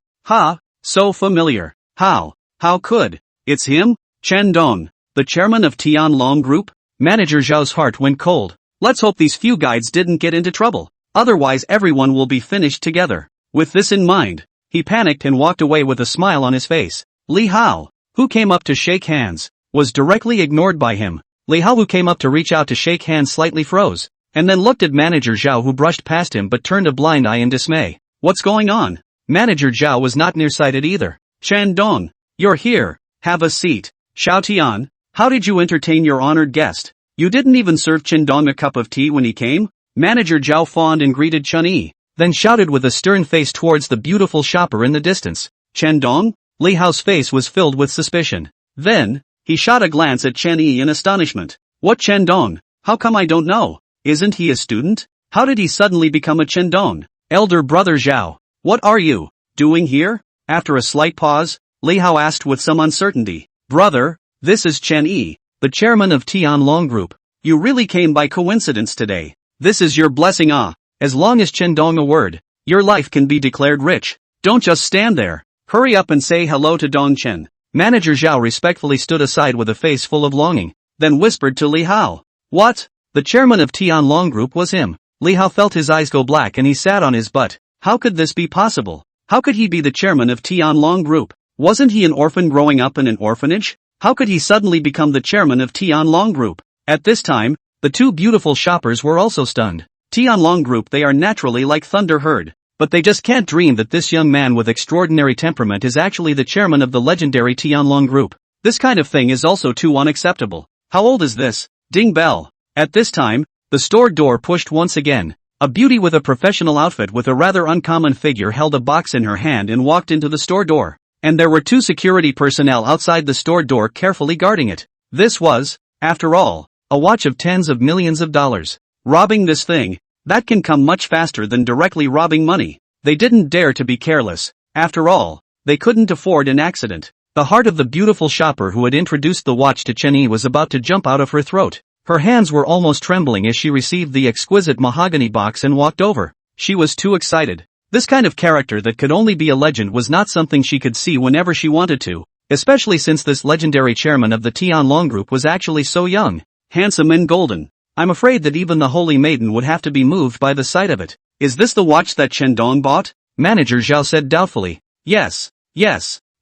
So familiar. How could? It's him? Chen Dong, the chairman of Tianlong Group? Manager Zhao's heart went cold. Let's hope these few guides didn't get into trouble. Otherwise everyone will be finished together. With this in mind, he panicked and walked away with a smile on his face. Li Hao, who came up to shake hands, was directly ignored by him. Li Hao, who came up to reach out to shake hands, slightly froze, and then looked at Manager Zhao, who brushed past him but turned a blind eye in dismay. What's going on? Manager Zhao was not nearsighted either. Chen Dong, you're here. Have a seat. Xiao Tian, how did you entertain your honored guest? You didn't even serve Chen Dong a cup of tea when he came? Manager Zhao fawned and greeted Chen Yi, then shouted with a stern face towards the beautiful shopper in the distance. Chen Dong? Li Hao's face was filled with suspicion. Then, he shot a glance at Chen Yi in astonishment. What Chen Dong? How come I don't know? Isn't he a student? How did he suddenly become a Chen Dong? Elder brother Zhao, what are you doing here? After a slight pause, Li Hao asked with some uncertainty. Brother, this is Chen Yi, the chairman of Tianlong Group. You really came by coincidence today. This is your blessing As long as Chen Dong a word, your life can be declared rich. Don't just stand there. Hurry up and say hello to Dong Chen. Manager Zhao respectfully stood aside with a face full of longing, then whispered to Li Hao. What? The chairman of Tianlong Group was him. Li Hao felt his eyes go black and he sat on his butt. How could this be possible? How could he be the chairman of Tianlong Group? Wasn't he an orphan growing up in an orphanage? How could he suddenly become the chairman of Tianlong Group? At this time, the two beautiful shoppers were also stunned. Tianlong Group, they are naturally like thunder heard. But they just can't dream that this young man with extraordinary temperament is actually the chairman of the legendary Tianlong Group. This kind of thing is also too unacceptable. How old is this? Ding bell. At this time, the store door pushed once again. A beauty with a professional outfit with a rather uncommon figure held a box in her hand and walked into the store door. And there were two security personnel outside the store door carefully guarding it. This was, after all, a watch of tens of millions of dollars. Robbing this thing, that can come much faster than directly robbing money. They didn't dare to be careless. After all, they couldn't afford an accident. The heart of the beautiful shopper who had introduced the watch to Chen Yi was about to jump out of her throat. Her hands were almost trembling as she received the exquisite mahogany box and walked over. She was too excited. This kind of character that could only be a legend was not something she could see whenever she wanted to, especially since this legendary chairman of the Tianlong Group was actually so young, handsome and golden. I'm afraid that even the holy maiden would have to be moved by the sight of it. Is this the watch that Chen Dong bought? Manager Zhao said doubtfully. Yes.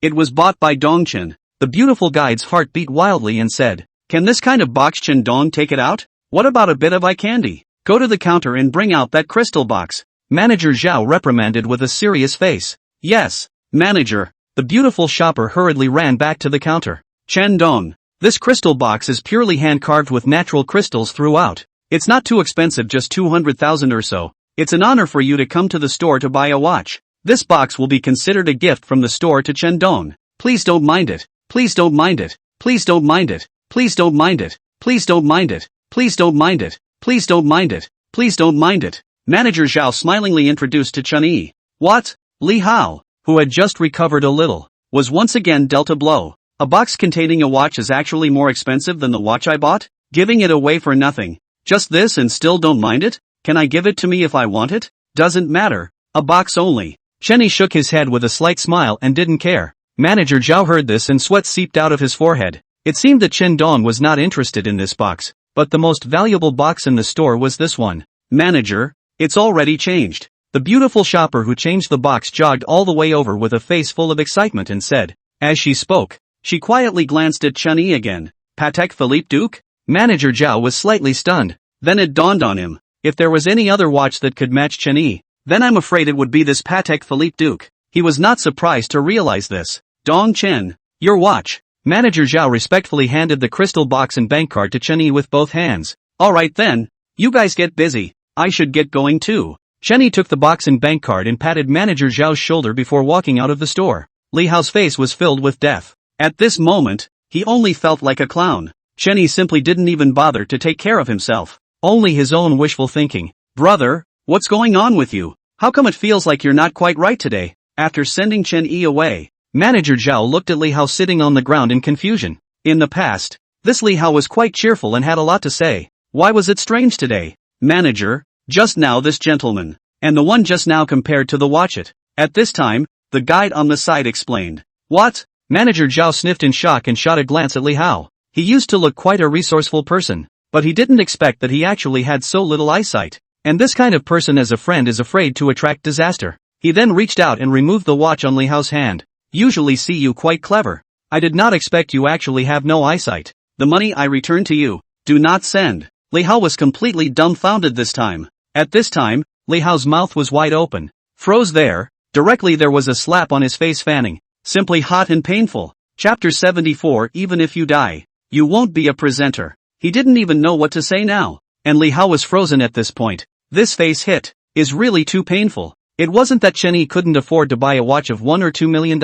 It was bought by Dongchen. The beautiful guide's heart beat wildly and said, can this kind of box Chen Dong take it out? What about a bit of eye candy? Go to the counter and bring out that crystal box. Manager Zhao reprimanded with a serious face. Yes, manager. The beautiful shopper hurriedly ran back to the counter. Chen Dong, this crystal box is purely hand-carved with natural crystals throughout. It's not too expensive, just 200,000 or so. It's an honor for you to come to the store to buy a watch. This box will be considered a gift from the store to Chen Dong. Please don't mind it. Please don't mind it. Please don't mind it. Please don't mind it. Please don't mind it. Please don't mind it. Please don't mind it. Please don't mind it. Manager Zhao smilingly introduced to Chen Yi. What? Li Hao, who had just recovered a little, was once again dealt a blow. A box containing a watch is actually more expensive than the watch I bought? Giving it away for nothing. Just this and still don't mind it? Can I give it to me if I want it? Doesn't matter. A box only. Chen Yi shook his head with a slight smile and didn't care. Manager Zhao heard this and sweat seeped out of his forehead. It seemed that Chen Dong was not interested in this box, but the most valuable box in the store was this one. Manager, it's already changed. The beautiful shopper who changed the box jogged all the way over with a face full of excitement and said, as she spoke, she quietly glanced at Chen Yi again. Patek Philippe Duke? Manager Zhao was slightly stunned. Then it dawned on him. If there was any other watch that could match Chen Yi, then I'm afraid it would be this Patek Philippe Duke. He was not surprised to realize this. Dong Chen, your watch. Manager Zhao respectfully handed the crystal box and bank card to Chen Yi with both hands. Alright then. You guys get busy. I should get going too. Chen Yi took the box and bank card and patted Manager Zhao's shoulder before walking out of the store. Li Hao's face was filled with death. At this moment, he only felt like a clown. Chen Yi simply didn't even bother to take care of himself. Only his own wishful thinking. Brother, what's going on with you? How come it feels like you're not quite right today? After sending Chen Yi away, Manager Zhao looked at Li Hao sitting on the ground in confusion. In the past, this Li Hao was quite cheerful and had a lot to say. Why was it strange today? Manager, just now this gentleman, and the one just now compared to the watch it. At this time, the guide on the side explained. What? Manager Zhao sniffed in shock and shot a glance at Li Hao. He used to look quite a resourceful person, but he didn't expect that he actually had so little eyesight. And this kind of person as a friend is afraid to attract disaster. He then reached out and removed the watch on Li Hao's hand. Usually see you quite clever. I did not expect you actually have no eyesight. The money I return to you, do not send. Li Hao was completely dumbfounded this time. At this time, Li Hao's mouth was wide open. Froze there. Directly there was a slap on his face fanning. Simply hot and painful. Chapter 74. Even if you die, you won't be a presenter. He didn't even know what to say now. And Li Hao was frozen at this point. This face hit is really too painful. It wasn't that Chen Yi couldn't afford to buy a watch of $1 or $2 million,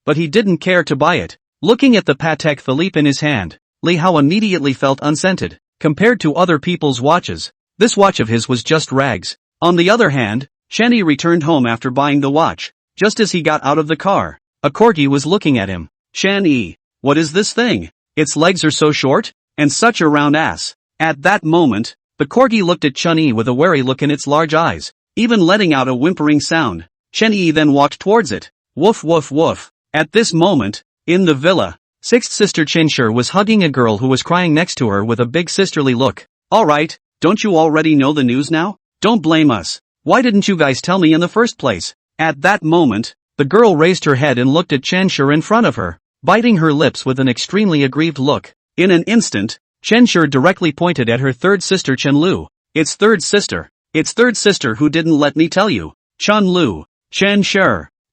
but he didn't care to buy it. Looking at the Patek Philippe in his hand, Li Hao immediately felt unscented. Compared to other people's watches, this watch of his was just rags. On the other hand, Chen Yi returned home after buying the watch. Just as he got out of the car, a corgi was looking at him. Chen Yi, what is this thing? Its legs are so short, and such a round ass. At that moment, the corgi looked at Chen Yi with a wary look in its large eyes, even letting out a whimpering sound. Chen Yi then walked towards it. Woof woof woof. At this moment, in the villa, sixth sister Chinshir was hugging a girl who was crying next to her with a big sisterly look. Alright, don't you already know the news now? Don't blame us. Why didn't you guys tell me in the first place? At that moment, the girl raised her head and looked at Chinshir in front of her. biting her lips with an extremely aggrieved look. In an instant, Chen Shi directly pointed at her third sister Chen Lu. It's third sister. It's third sister who didn't let me tell you. Chen Lu. Chen Shi.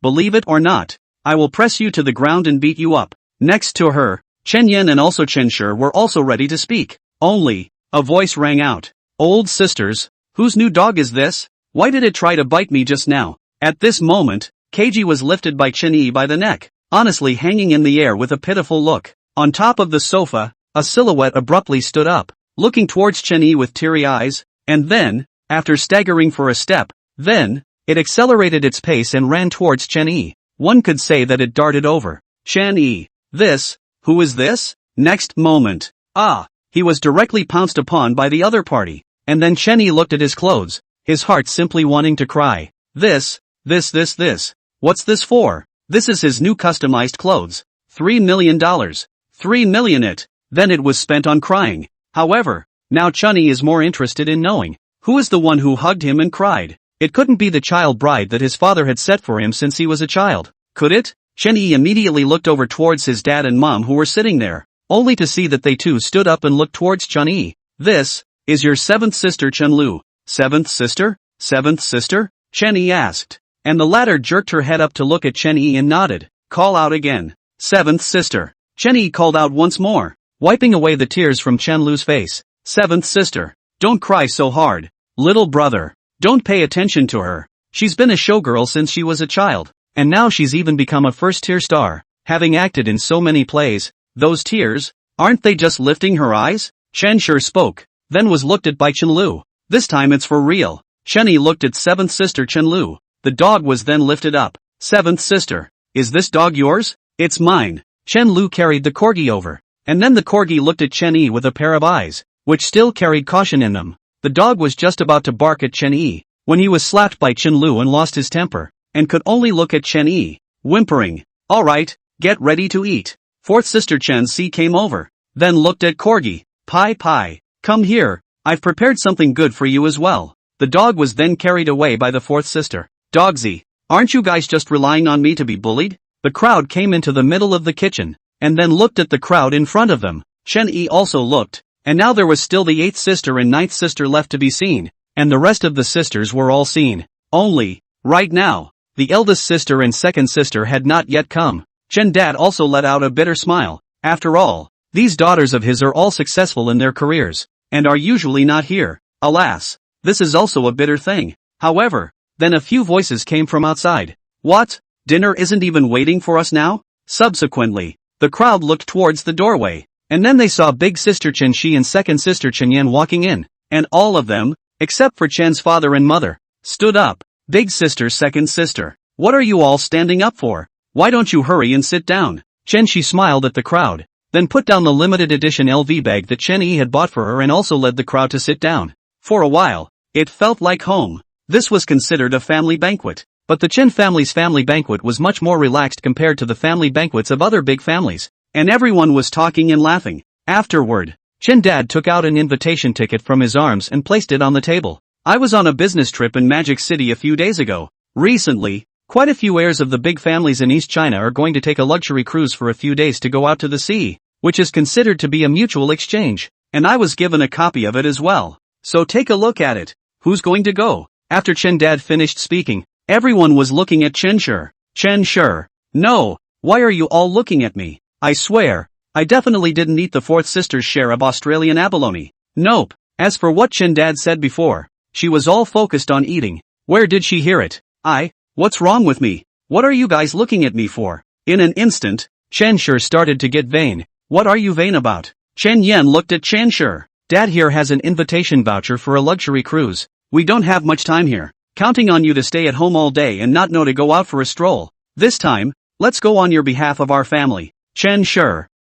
Believe it or not, I will press you to the ground and beat you up. Next to her, Chen Yan and also Chen Shi were also ready to speak. Only, a voice rang out. Old sisters, whose new dog is this? Why did it try to bite me just now? At this moment, Keiji was lifted by Chen Yi by the neck, honestly hanging in the air with a pitiful look. On top of the sofa, a silhouette abruptly stood up, looking towards Chen Yi with teary eyes, and then, after staggering for a step, it accelerated its pace and ran towards Chen Yi. One could say that it darted over. Chen Yi. Who is this? Next moment. He was directly pounced upon by the other party, and then Chen Yi looked at his clothes, his heart simply wanting to cry. What's this for? This is his new customized clothes. $3 million. 3 million it. Then it was spent on crying. However, now Chen Yi is more interested in knowing, who is the one who hugged him and cried. It couldn't be the child bride that his father had set for him since he was a child, could it? Chen Yi immediately looked over towards his dad and mom who were sitting there, only to see that they too stood up and looked towards Chen Yi. This is your seventh sister Chen Lu. Seventh sister? Seventh sister? Chen Yi asked, and the latter jerked her head up to look at Chen Yi and nodded. Call out again. Seventh sister. Chen Yi called out once more, wiping away the tears from Chen Lu's face. Seventh sister. Don't cry so hard. Little brother. Don't pay attention to her. She's been a showgirl since she was a child, and now she's even become a first-tier star, having acted in so many plays. Those tears, aren't they just lifting her eyes? Chen Shi spoke, then was looked at by Chen Lu. This time it's for real. Chen Yi looked at seventh sister Chen Lu. The dog was then lifted up. Seventh sister. Is this dog yours? It's mine. Chen Lu carried the corgi over, and then the corgi looked at Chen Yi with a pair of eyes, which still carried caution in them. The dog was just about to bark at Chen Yi, when he was slapped by Chen Lu and lost his temper, and could only look at Chen Yi, whimpering. Alright, get ready to eat. Fourth sister Chen Si came over, then looked at Corgi. Pai, come here, I've prepared something good for you as well. The dog was then carried away by the fourth sister. Dogsy, aren't you guys just relying on me to be bullied? The crowd came into the middle of the kitchen, and then looked at the crowd in front of them. Chen Yi also looked, and now there was still the eighth sister and ninth sister left to be seen, and the rest of the sisters were all seen. Only, right now, the eldest sister and second sister had not yet come. Chen Dad also let out a bitter smile. After all, these daughters of his are all successful in their careers, and are usually not here. Alas, this is also a bitter thing. However, then a few voices came from outside. What? Dinner isn't even waiting for us now? Subsequently, the crowd looked towards the doorway, and then they saw big sister Chen Shi and second sister Chen Yan walking in, and all of them, except for Chen's father and mother, stood up. Big sister, second sister, what are you all standing up for? Why don't you hurry and sit down? Chen Shi smiled at the crowd, then put down the limited edition LV bag that Chen Yi had bought for her and also led the crowd to sit down. For a while, it felt like home. This was considered a family banquet, but the Chen family's family banquet was much more relaxed compared to the family banquets of other big families, and everyone was talking and laughing. Afterward, Chen Dad took out an invitation ticket from his arms and placed it on the table. I was on a business trip in Magic City a few days ago. Recently, quite a few heirs of the big families in East China are going to take a luxury cruise for a few days to go out to the sea, which is considered to be a mutual exchange, and I was given a copy of it as well. So take a look at it. Who's going to go? After Chen Dad finished speaking, everyone was looking at Chen Shi. Chen Shi. No, why are you all looking at me? I swear, I definitely didn't eat the fourth sister's share of Australian abalone. Nope. As for what Chen Dad said before, she was all focused on eating. Where did she hear it? What's wrong with me? What are you guys looking at me for? In an instant, Chen Shi started to get vain. What are you vain about? Chen Yan looked at Chen Shi. Dad here has an invitation voucher for a luxury cruise. We don't have much time here. Counting on you to stay at home all day and not know to go out for a stroll. This time, let's go on your behalf of our family. Chen Shi.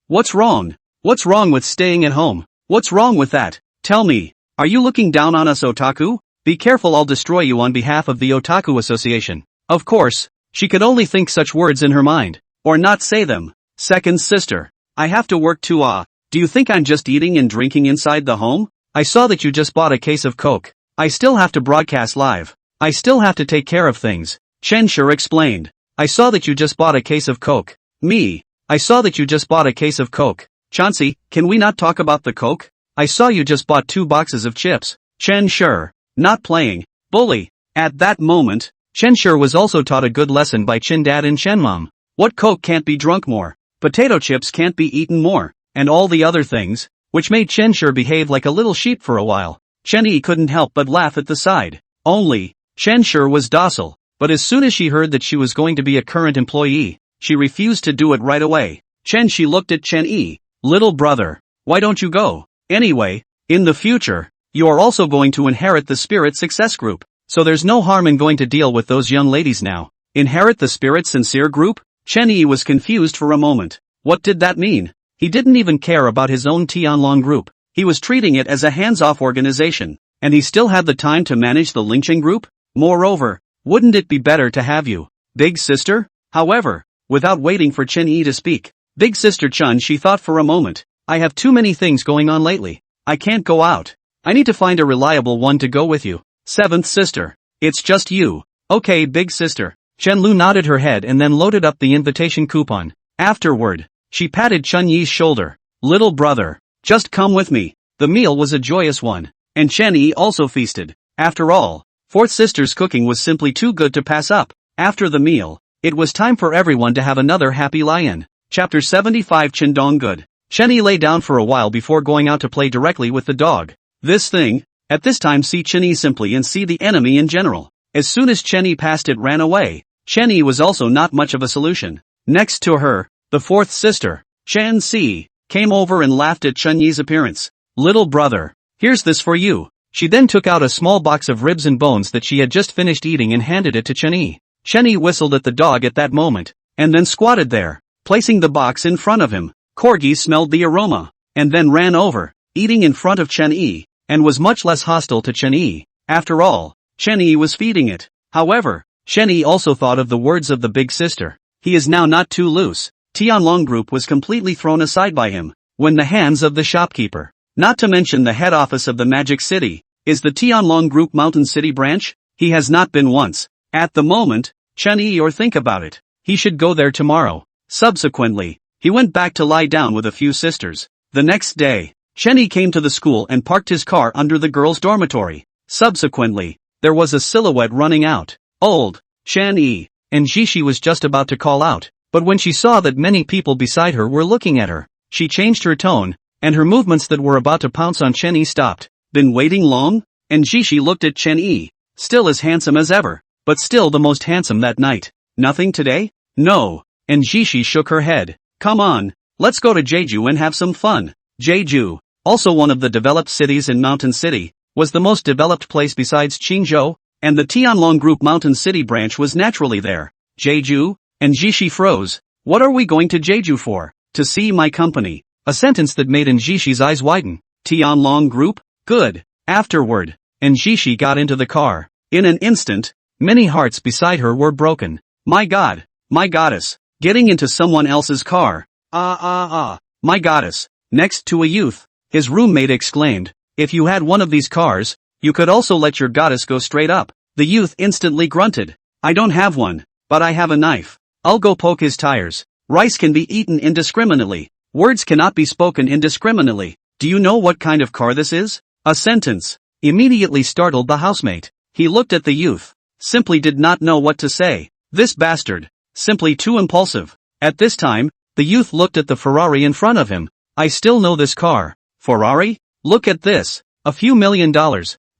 What's wrong? What's wrong with staying at home? What's wrong with that? Tell me. Are you looking down on us, otaku? Be careful, I'll destroy you on behalf of the Otaku Association. Of course, she could only think such words in her mind, or not say them. Second sister. I have to work too. Do you think I'm just eating and drinking inside the home? I saw that you just bought a case of Coke. I still have to broadcast live. I still have to take care of things. Chen Shi explained. I saw that you just bought a case of Coke. Me. I saw that you just bought a case of Coke. Chauncey, can we not talk about the Coke? I saw you just bought 2 boxes of chips. Chen sure. Not playing. Bully. At that moment, Chen sure was also taught a good lesson by Chen dad and Chen mom. What Coke can't be drunk more? Potato chips can't be eaten more, and all the other things, which made Chen sure behave like a little sheep for a while. Chen yi couldn't help but laugh at the side. Only, Chen sure was docile, but as soon as she heard that she was going to be a current employee, she refused to do it right away. Chen she looked at Chen yi. Little brother, why don't you go? Anyway, in the future, you are also going to inherit the Spirit Success Group, so there's no harm in going to deal with those young ladies now. Inherit the Spirit Sincere Group? Chen yi was confused for a moment. What did that mean? He didn't even care about his own Tianlong group. He was treating it as a hands-off organization, and he still had the time to manage the Lingqing group? Moreover, wouldn't it be better to have you, big sister? However, without waiting for Chen yi to speak, big sister Chen she thought for a moment. I have too many things going on lately. I can't go out. I need to find a reliable one to go with you. 7th sister. It's just you. Okay, big sister. Chen Lu nodded her head and then loaded up the invitation coupon. Afterward, she patted Chen Yi's shoulder. Little brother, just come with me. The meal was a joyous one, and Chen Yi also feasted. After all, 4th sister's cooking was simply too good to pass up. After the meal, it was time for everyone to have another happy lie-in. Chapter 75 Chen Dong Good. Chen Yi lay down for a while before going out to play directly with the dog. This thing, at this time see Chen Yi simply and see the enemy in general. As soon as Chen Yi passed it ran away. Chen Yi was also not much of a solution. Next to her, the 4th sister, Chen Si, came over and laughed at Chen Yi's appearance. Little brother, here's this for you. She then took out a small box of ribs and bones that she had just finished eating and handed it to Chen Yi. Chen Yi whistled at the dog at that moment, and then squatted there, placing the box in front of him. Corgi smelled the aroma, and then ran over, eating in front of Chen Yi, and was much less hostile to Chen Yi. After all, Chen Yi was feeding it. However, Chen Yi also thought of the words of the big sister. He is now not too loose. Tianlong group was completely thrown aside by him, when the hands of the shopkeeper, not to mention the head office of the Magic City, is the Tianlong group Mountain City branch? He has not been once. At the moment, Chen Yi or think about it. He should go there tomorrow. Subsequently, he went back to lie down with a few sisters. The next day, Chen Yi came to the school and parked his car under the girls' dormitory. Subsequently, there was a silhouette running out. Old, Chen Yi, and Jishi was just about to call out, but when she saw that many people beside her were looking at her, she changed her tone, and her movements that were about to pounce on Chen Yi stopped. Been waiting long? And Jishi looked at Chen Yi, still as handsome as ever, but still the most handsome that night. Nothing today? No. And Jishi shook her head. Come on, let's go to Jeju and have some fun. Jeju, also one of the developed cities in Mountain City, was the most developed place besides Qingzhou, and the Tianlong Group Mountain City branch was naturally there. Jeju? And Jishi froze. What are we going to Jeju for? To see my company. A sentence that made Jishi's eyes widen. Tianlong Group? Good. Afterward, and Jishi got into the car. In an instant, many hearts beside her were broken. My God, my goddess, getting into someone else's car. My goddess. Next to a youth, his roommate exclaimed, if you had one of these cars, you could also let your goddess go straight up. The youth instantly grunted. I don't have one, but I have a knife. I'll go poke his tires. Rice can be eaten indiscriminately. Words cannot be spoken indiscriminately. Do you know what kind of car this is? A sentence immediately startled the housemate. He looked at the youth, simply did not know what to say. This bastard, simply too impulsive. At this time, the youth looked at the Ferrari in front of him. I still know this car. Ferrari? Look at this. A few $1 million.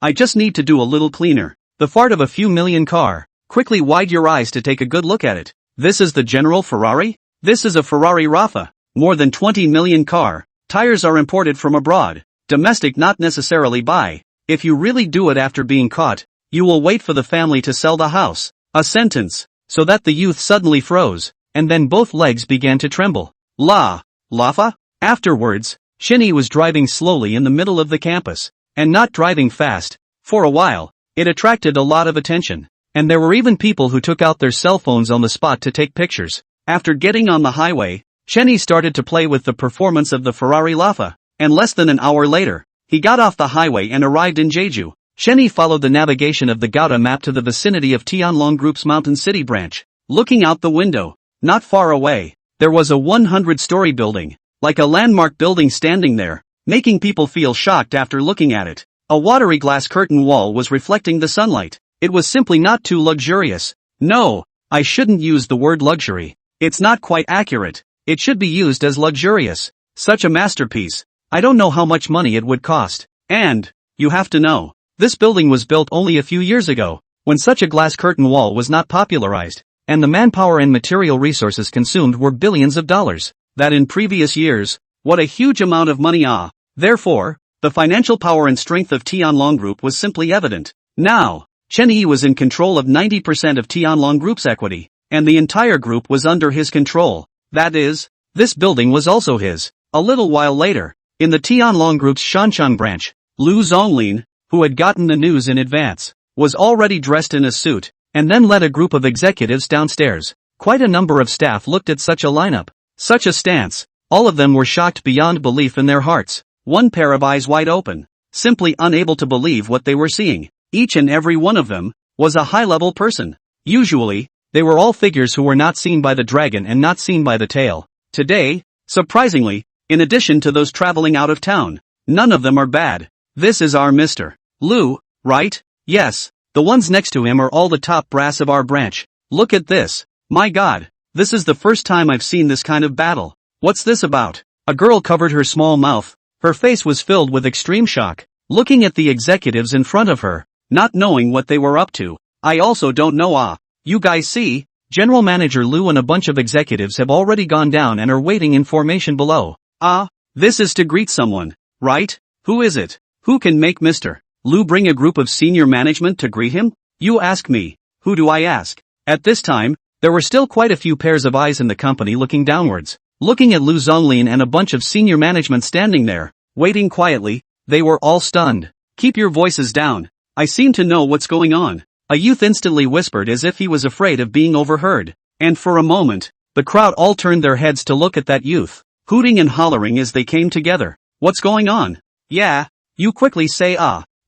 I just need to do a little cleaner. The fart of a few million car. Quickly wide your eyes to take a good look at it. This is the General Ferrari? This is a Ferrari Rafa. More than 20 million car. Tires are imported from abroad. Domestic not necessarily buy. If you really do it after being caught, you will wait for the family to sell the house. A sentence. So that the youth suddenly froze, and then both legs began to tremble. Lafa? Afterwards, Chen Yi was driving slowly in the middle of the campus, and not driving fast. For a while, it attracted a lot of attention, and there were even people who took out their cell phones on the spot to take pictures. After getting on the highway, Chen Yi started to play with the performance of the Ferrari Lafa, and less than an hour later, he got off the highway and arrived in Jeju. Chen Yi followed the navigation of the Gouda map to the vicinity of Tianlong Group's Mountain City branch. Looking out the window, not far away, there was a 100-story building, like a landmark building standing there, making people feel shocked after looking at it. A watery glass curtain wall was reflecting the sunlight. It was simply not too luxurious. No, I shouldn't use the word luxury. It's not quite accurate. It should be used as luxurious. Such a masterpiece. I don't know how much money it would cost. And, you have to know, this building was built only a few years ago, when such a glass curtain wall was not popularized, and the manpower and material resources consumed were billions of dollars. That in previous years, what a huge amount of money Therefore, the financial power and strength of Tianlong Group was simply evident. Now, Chen Yi was in control of 90% of Tianlong Group's equity, and the entire group was under his control. That is, this building was also his. A little while later, in the Tianlong Group's Shanshan branch, Lu Zonglin, who had gotten the news in advance, was already dressed in a suit, and then led a group of executives downstairs. Quite a number of staff looked at such a lineup, such a stance. All of them were shocked beyond belief in their hearts. One pair of eyes wide open, simply unable to believe what they were seeing. Each and every one of them was a high-level person. Usually, they were all figures who were not seen by the dragon and not seen by the tail. Today, surprisingly, in addition to those traveling out of town, none of them are bad. This is our Mr. Lu, right? Yes, the ones next to him are all the top brass of our branch. Look at this. My God, this is the first time I've seen this kind of battle. What's this about? A girl covered her small mouth. Her face was filled with extreme shock, looking at the executives in front of her, not knowing what they were up to. I also don't know. You guys see, General Manager Lu and a bunch of executives have already gone down and are waiting in formation below. This is to greet someone, right? Who is it? Who can make Mr. Lu bring a group of senior management to greet him? You ask me. Who do I ask? At this time, there were still quite a few pairs of eyes in the company looking downwards, looking at Lu Zonglin and a bunch of senior management standing there, waiting quietly. They were all stunned. Keep your voices down. I seem to know what's going on. A youth instantly whispered as if he was afraid of being overheard. And for a moment, the crowd all turned their heads to look at that youth, hooting and hollering as they came together. What's going on? Yeah, you quickly say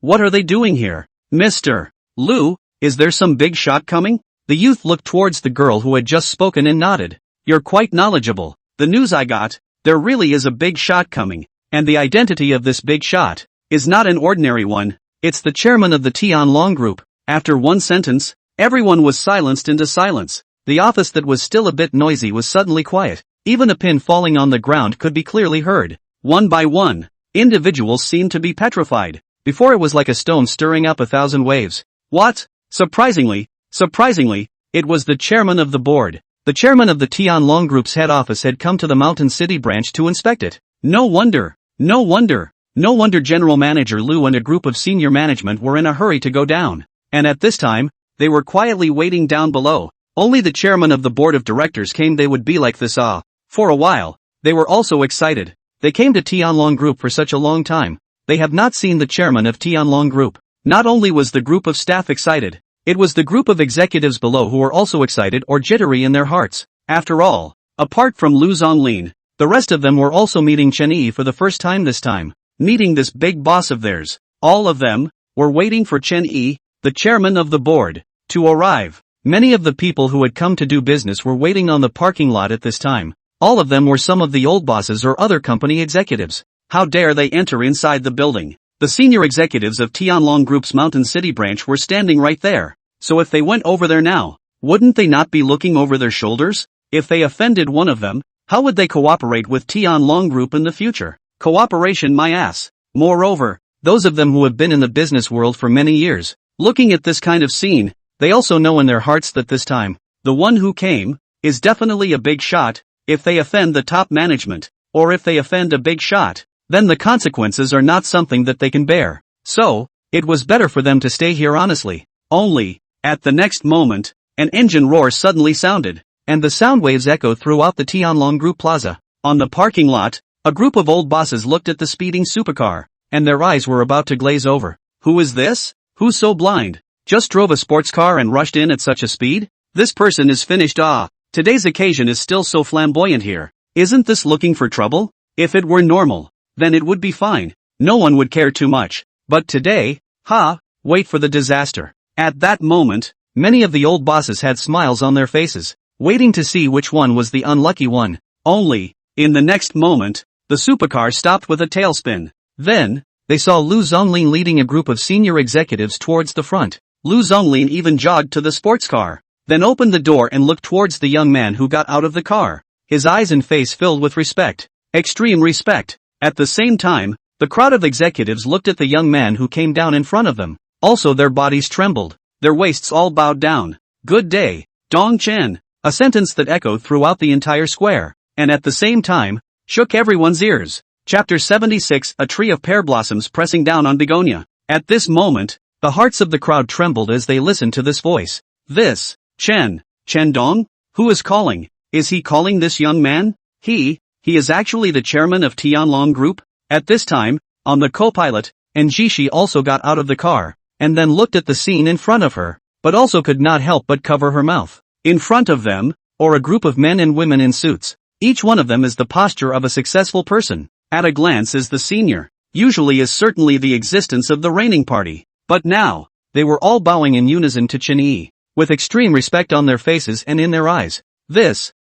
what are they doing here? Mr. Lu, is there some big shot coming? The youth looked towards the girl who had just spoken and nodded. You're quite knowledgeable. The news I got, there really is a big shot coming, and the identity of this big shot is not an ordinary one. It's the chairman of the Tianlong Group. After one sentence, everyone was silenced into silence. The office that was still a bit noisy was suddenly quiet. Even a pin falling on the ground could be clearly heard. One by one, individuals seemed to be petrified. Before it was like a stone stirring up 1,000 waves. What? Surprisingly, it was the chairman of the board. The chairman of the Tianlong Group's head office had come to the Mountain City branch to inspect it. No wonder General Manager Lu and a group of senior management were in a hurry to go down. And at this time, they were quietly waiting down below. Only the chairman of the board of directors came. They would be like this for a while. They were also excited. They came to Tianlong Group for such a long time. They have not seen the chairman of Tianlong Group. Not only was the group of staff excited, it was the group of executives below who were also excited or jittery in their hearts. After all, apart from Lu Zonglin, the rest of them were also meeting Chen Yi for the first time this time, meeting this big boss of theirs. All of them were waiting for Chen Yi, the chairman of the board, to arrive. Many of the people who had come to do business were waiting on the parking lot at this time. All of them were some of the old bosses or other company executives. How dare they enter inside the building? The senior executives of Tianlong Group's Mountain City branch were standing right there. So if they went over there now, wouldn't they not be looking over their shoulders? If they offended one of them, how would they cooperate with Tianlong Group in the future? Cooperation, my ass. Moreover, those of them who have been in the business world for many years, looking at this kind of scene, they also know in their hearts that this time, the one who came, is definitely a big shot. If they offend the top management, or if they offend a big shot, then the consequences are not something that they can bear. So, it was better for them to stay here honestly. Only, at the next moment, an engine roar suddenly sounded, and the sound waves echoed throughout the Tianlong Group Plaza. On the parking lot, a group of old bosses looked at the speeding supercar, and their eyes were about to glaze over. Who is this? Who's so blind? Just drove a sports car and rushed in at such a speed? This person is finished. Today's occasion is still so flamboyant here. Isn't this looking for trouble? If it were normal, then it would be fine. No one would care too much. But today, wait for the disaster. At that moment, many of the old bosses had smiles on their faces. waiting to see which one was the unlucky one. Only, in the next moment, the supercar stopped with a tailspin. Then, they saw Lu Zonglin leading a group of senior executives towards the front. Lu Zonglin even jogged to the sports car, then opened the door and looked towards the young man who got out of the car. His eyes and face filled with respect. Extreme respect. At the same time, the crowd of executives looked at the young man who came down in front of them. Also their bodies trembled, their waists all bowed down. Good day, Dong Chen. A sentence that echoed throughout the entire square, and at the same time, shook everyone's ears. Chapter 76, A Tree of Pear Blossoms Pressing Down on Begonia. At this moment, the hearts of the crowd trembled as they listened to this voice. This, Chen Dong? Who is calling? Is he calling this young man? He is actually the chairman of Tianlong Group? At this time, on the co-pilot, and Jishi also got out of the car, and then looked at the scene in front of her, but also could not help but cover her mouth. In front of them, or a group of men and women in suits. Each one of them is the posture of a successful person. At a glance is the senior. Usually is certainly the existence of the reigning party. But now, they were all bowing in unison to Chen Yi, with extreme respect on their faces and in their eyes.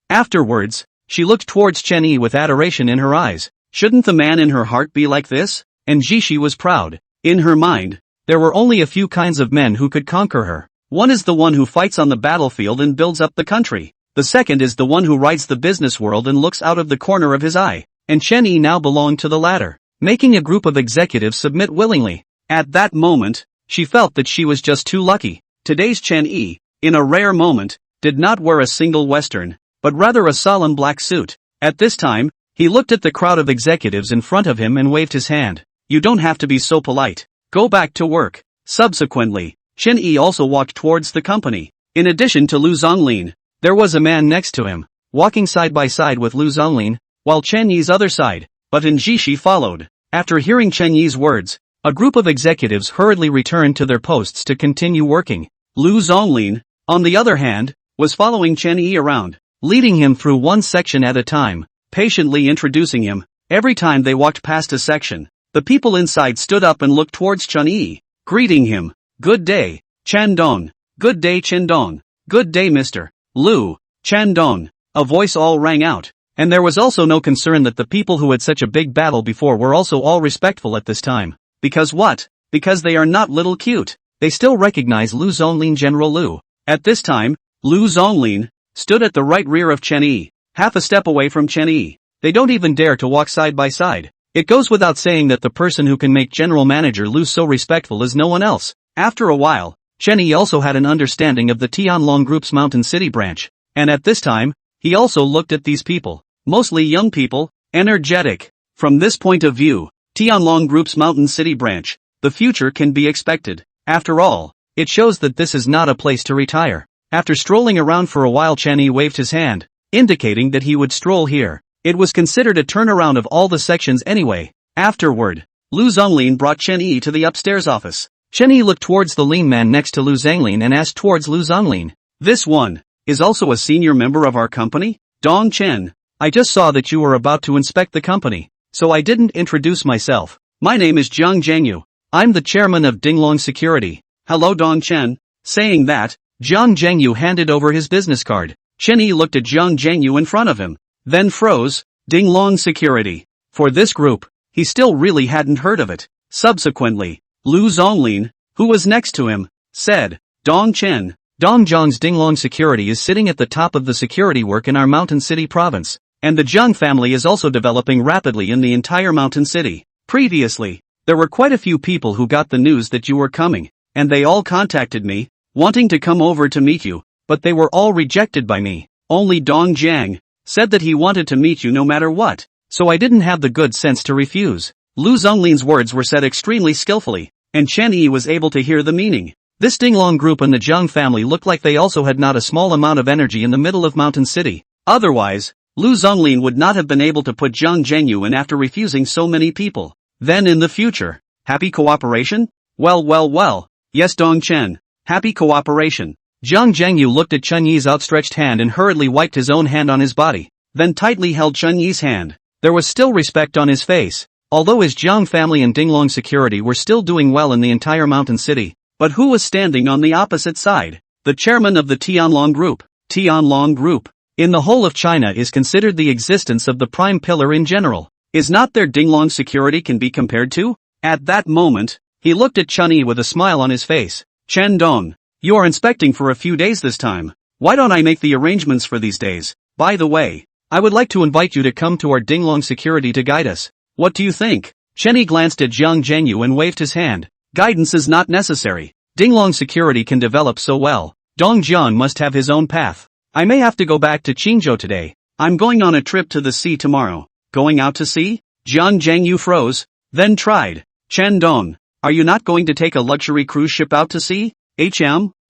Afterwards, she looked towards Chen Yi with adoration in her eyes. Shouldn't the man in her heart be like this? And Jishi was proud. In her mind, there were only a few kinds of men who could conquer her. One is the one who fights on the battlefield and builds up the country. The second is the one who rides the business world and looks out of the corner of his eye. And Chen Yi now belonged to the latter, making a group of executives submit willingly. At that moment, she felt that she was just too lucky. Today's Chen Yi, in a rare moment, did not wear a single Western, but rather a solemn black suit. At this time, he looked at the crowd of executives in front of him and waved his hand. You don't have to be so polite. Go back to work. Subsequently, Chen Yi also walked towards the company. In addition to Lu Zonglin, there was a man next to him, walking side by side with Lu Zonglin, while Chen Yi's other side, but Jishi followed. After hearing Chen Yi's words, a group of executives hurriedly returned to their posts to continue working. Lu Zonglin, on the other hand, was following Chen Yi around, leading him through one section at a time, patiently introducing him. Every time they walked past a section, the people inside stood up and looked towards Chen Yi, greeting him. Good day, Chen Dong. Good day, Chen Dong. Good day, Mr. Lu, Chen Dong. A voice all rang out, and there was also no concern that the people who had such a big battle before were also all respectful at this time. Because what? Because they are not little cute. They still recognize Lu Zonglin, General Lu. At this time, Lu Zonglin stood at the right rear of Chen Yi, half a step away from Chen Yi. They don't even dare to walk side by side. It goes without saying that the person who can make General Manager Lu so respectful is no one else. After a while, Chen Yi also had an understanding of the Tianlong Group's Mountain City branch, and at this time, he also looked at these people, mostly young people, energetic. From this point of view, Tianlong Group's Mountain City branch, the future can be expected. After all, it shows that this is not a place to retire. After strolling around for a while, Chen Yi waved his hand, indicating that he would stroll here. It was considered a turnaround of all the sections anyway. Afterward, Lu Zonglin brought Chen Yi to the upstairs office. Chen Yi looked towards the lean man next to Lu Zonglin and asked towards Lu Zonglin. This one is also a senior member of our company? Dong Chen, I just saw that you were about to inspect the company, so I didn't introduce myself. My name is Jiang Zhengyu. I'm the chairman of Dinglong Security. Hello Dong Chen. Saying that, Jiang Zhengyu handed over his business card. Chen Yi looked at Jiang Zhengyu in front of him, then froze. Dinglong Security. For this group, he still really hadn't heard of it. Subsequently, Lu Zonglin, who was next to him, said, Dong Chen, Dong Zhang's Dinglong Security is sitting at the top of the security work in our Mountain City province, and the Zhang family is also developing rapidly in the entire Mountain City. Previously, there were quite a few people who got the news that you were coming, and they all contacted me, wanting to come over to meet you, but they were all rejected by me. Only Dong Jiang said that he wanted to meet you no matter what, so I didn't have the good sense to refuse. Lu Zonglin's words were said extremely skillfully, and Chen Yi was able to hear the meaning. This Dinglong group and the Zhang family looked like they also had not a small amount of energy in the middle of Mountain City. Otherwise, Lu Zonglin would not have been able to put Jiang Zhengyu in after refusing so many people. Then in the future, happy cooperation? Well. Yes Dong Chen, happy cooperation. Jiang Zhengyu looked at Chen Yi's outstretched hand and hurriedly wiped his own hand on his body, then tightly held Chen Yi's hand. There was still respect on his face. Although his Zhang family and Dinglong Security were still doing well in the entire Mountain City, but who was standing on the opposite side? The chairman of the Tianlong Group. Tianlong Group, in the whole of China is considered the existence of the prime pillar in general. Is not there Dinglong security can be compared to? At that moment, he looked at Chun-Yi with a smile on his face. Chen Dong, you are inspecting for a few days this time. Why don't I make the arrangements for these days? By the way, I would like to invite you to come to our Dinglong security to guide us. What do you think? Chen-Yi glanced at Jiang Zhengyu and waved his hand. Guidance is not necessary. Dinglong security can develop so well. Dong Jian must have his own path. I may have to go back to Qingzhou today. I'm going on a trip to the sea tomorrow. Going out to sea? Jiang Zhengyu froze, then tried. Chen Dong, are you not going to take a luxury cruise ship out to sea?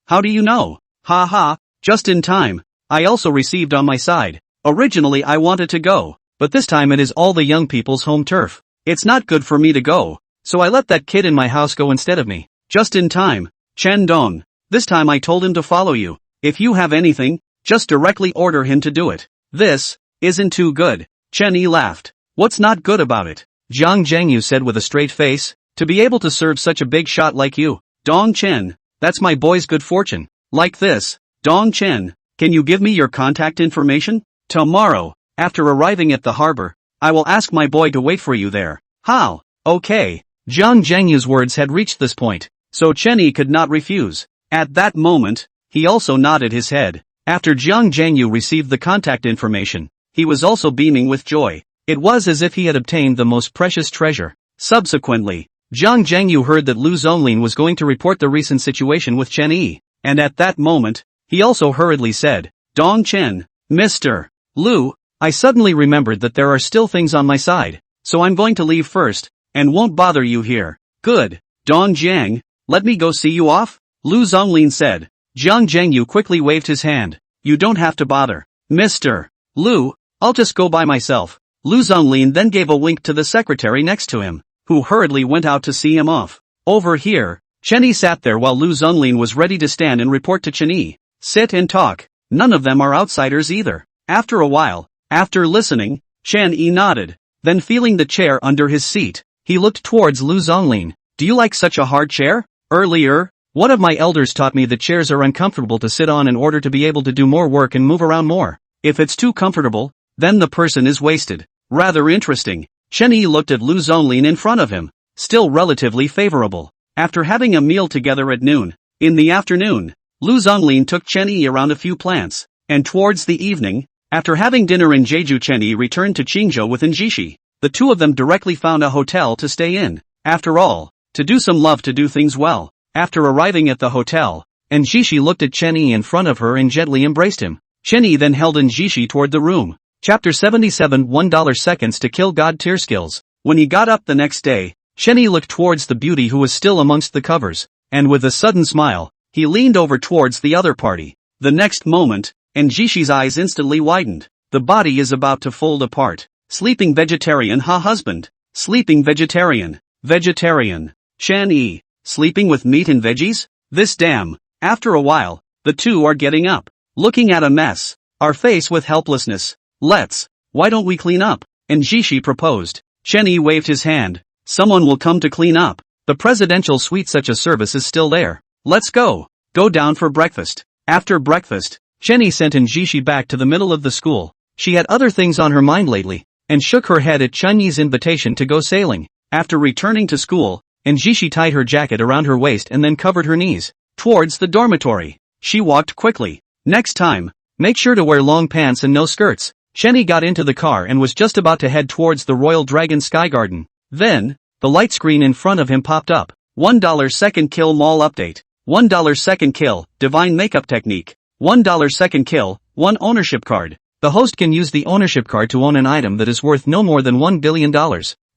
How do you know? Ha ha, just in time. I also received on my side. Originally I wanted to go, but this time it is all the young people's home turf. It's not good for me to go, so I let that kid in my house go instead of me. Just in time. Chen Dong, this time I told him to follow you. If you have anything, just directly order him to do it. This isn't too good. Chen-Yi laughed. What's not good about it? Jiang Zhengyu said with a straight face. To be able to serve such a big shot like you. Dong Chen, that's my boy's good fortune. Like this. Dong Chen, can you give me your contact information? Tomorrow, after arriving at the harbor, I will ask my boy to wait for you there. How? Okay. Jiang Zhengyu's words had reached this point, so Chen-Yi could not refuse. At that moment, he also nodded his head. After Jiang Zhengyu received the contact information, he was also beaming with joy. It was as if he had obtained the most precious treasure. Subsequently, Jiang Zhengyu heard that Lu Zonglin was going to report the recent situation with Chen-Yi, and at that moment, he also hurriedly said, Dong Chen, Mr. Lu, I suddenly remembered that there are still things on my side, so I'm going to leave first, and won't bother you here. Good. Dong Jiang, let me go see you off? Lu Zonglin said. Jiang Zhengyu quickly waved his hand. You don't have to bother. Mr. Lu, I'll just go by myself. Lu Zonglin then gave a wink to the secretary next to him, who hurriedly went out to see him off. Over here, Chen-Yi sat there while Lu Zonglin was ready to stand and report to Chen-Yi. Sit and talk. None of them are outsiders either. After a while, after listening, Chen-Yi nodded. Then feeling the chair under his seat, he looked towards Lu Zonglin. Do you like such a hard chair? Earlier, one of my elders taught me that chairs are uncomfortable to sit on in order to be able to do more work and move around more. If it's too comfortable, then the person is wasted. Rather interesting. Chen-Yi looked at Lu Zonglin in front of him, still relatively favorable. After having a meal together at noon, in the afternoon, Lu Zonglin took Chen-Yi around a few plants, and towards the evening, after having dinner in Jeju, Chen-Yi returned to Qingzhou with Jishi. The two of them directly found a hotel to stay in. After all, to do some love to do things well. After arriving at the hotel, Jishi looked at Chen-Yi in front of her and gently embraced him. Chen-Yi then held Jishi toward the room. Chapter 77 $1 Seconds to Kill God Tier Skills. When he got up the next day, Chen-Yi looked towards the beauty who was still amongst the covers, and with a sudden smile, he leaned over towards the other party. The next moment, Jishi's eyes instantly widened. The body is about to fold apart. Sleeping vegetarian husband. Sleeping vegetarian. Vegetarian. Chen-Yi. Sleeping with meat and veggies? This damn. After a while, the two are getting up. Looking at a mess. Are faced with helplessness. Why don't we clean up? Jishi proposed. Chen-Yi waved his hand. Someone will come to clean up. The presidential suite, such a service is still there. Let's go. Go down for breakfast. After breakfast, Chen-Yi sent Jishi back to the middle of the school. She had other things on her mind lately, and shook her head at Chen-Yi's invitation to go sailing. After returning to school, Jishi tied her jacket around her waist and then covered her knees. Towards the dormitory, she walked quickly. Next time, make sure to wear long pants and no skirts. Chen-Yi got into the car and was just about to head towards the Royal Dragon Sky Garden. Then, the light screen in front of him popped up. $1 second kill mall update. $1 second kill, divine makeup technique. $1 second kill, 1 ownership card. The host can use the ownership card to own an item that is worth no more than $1 billion.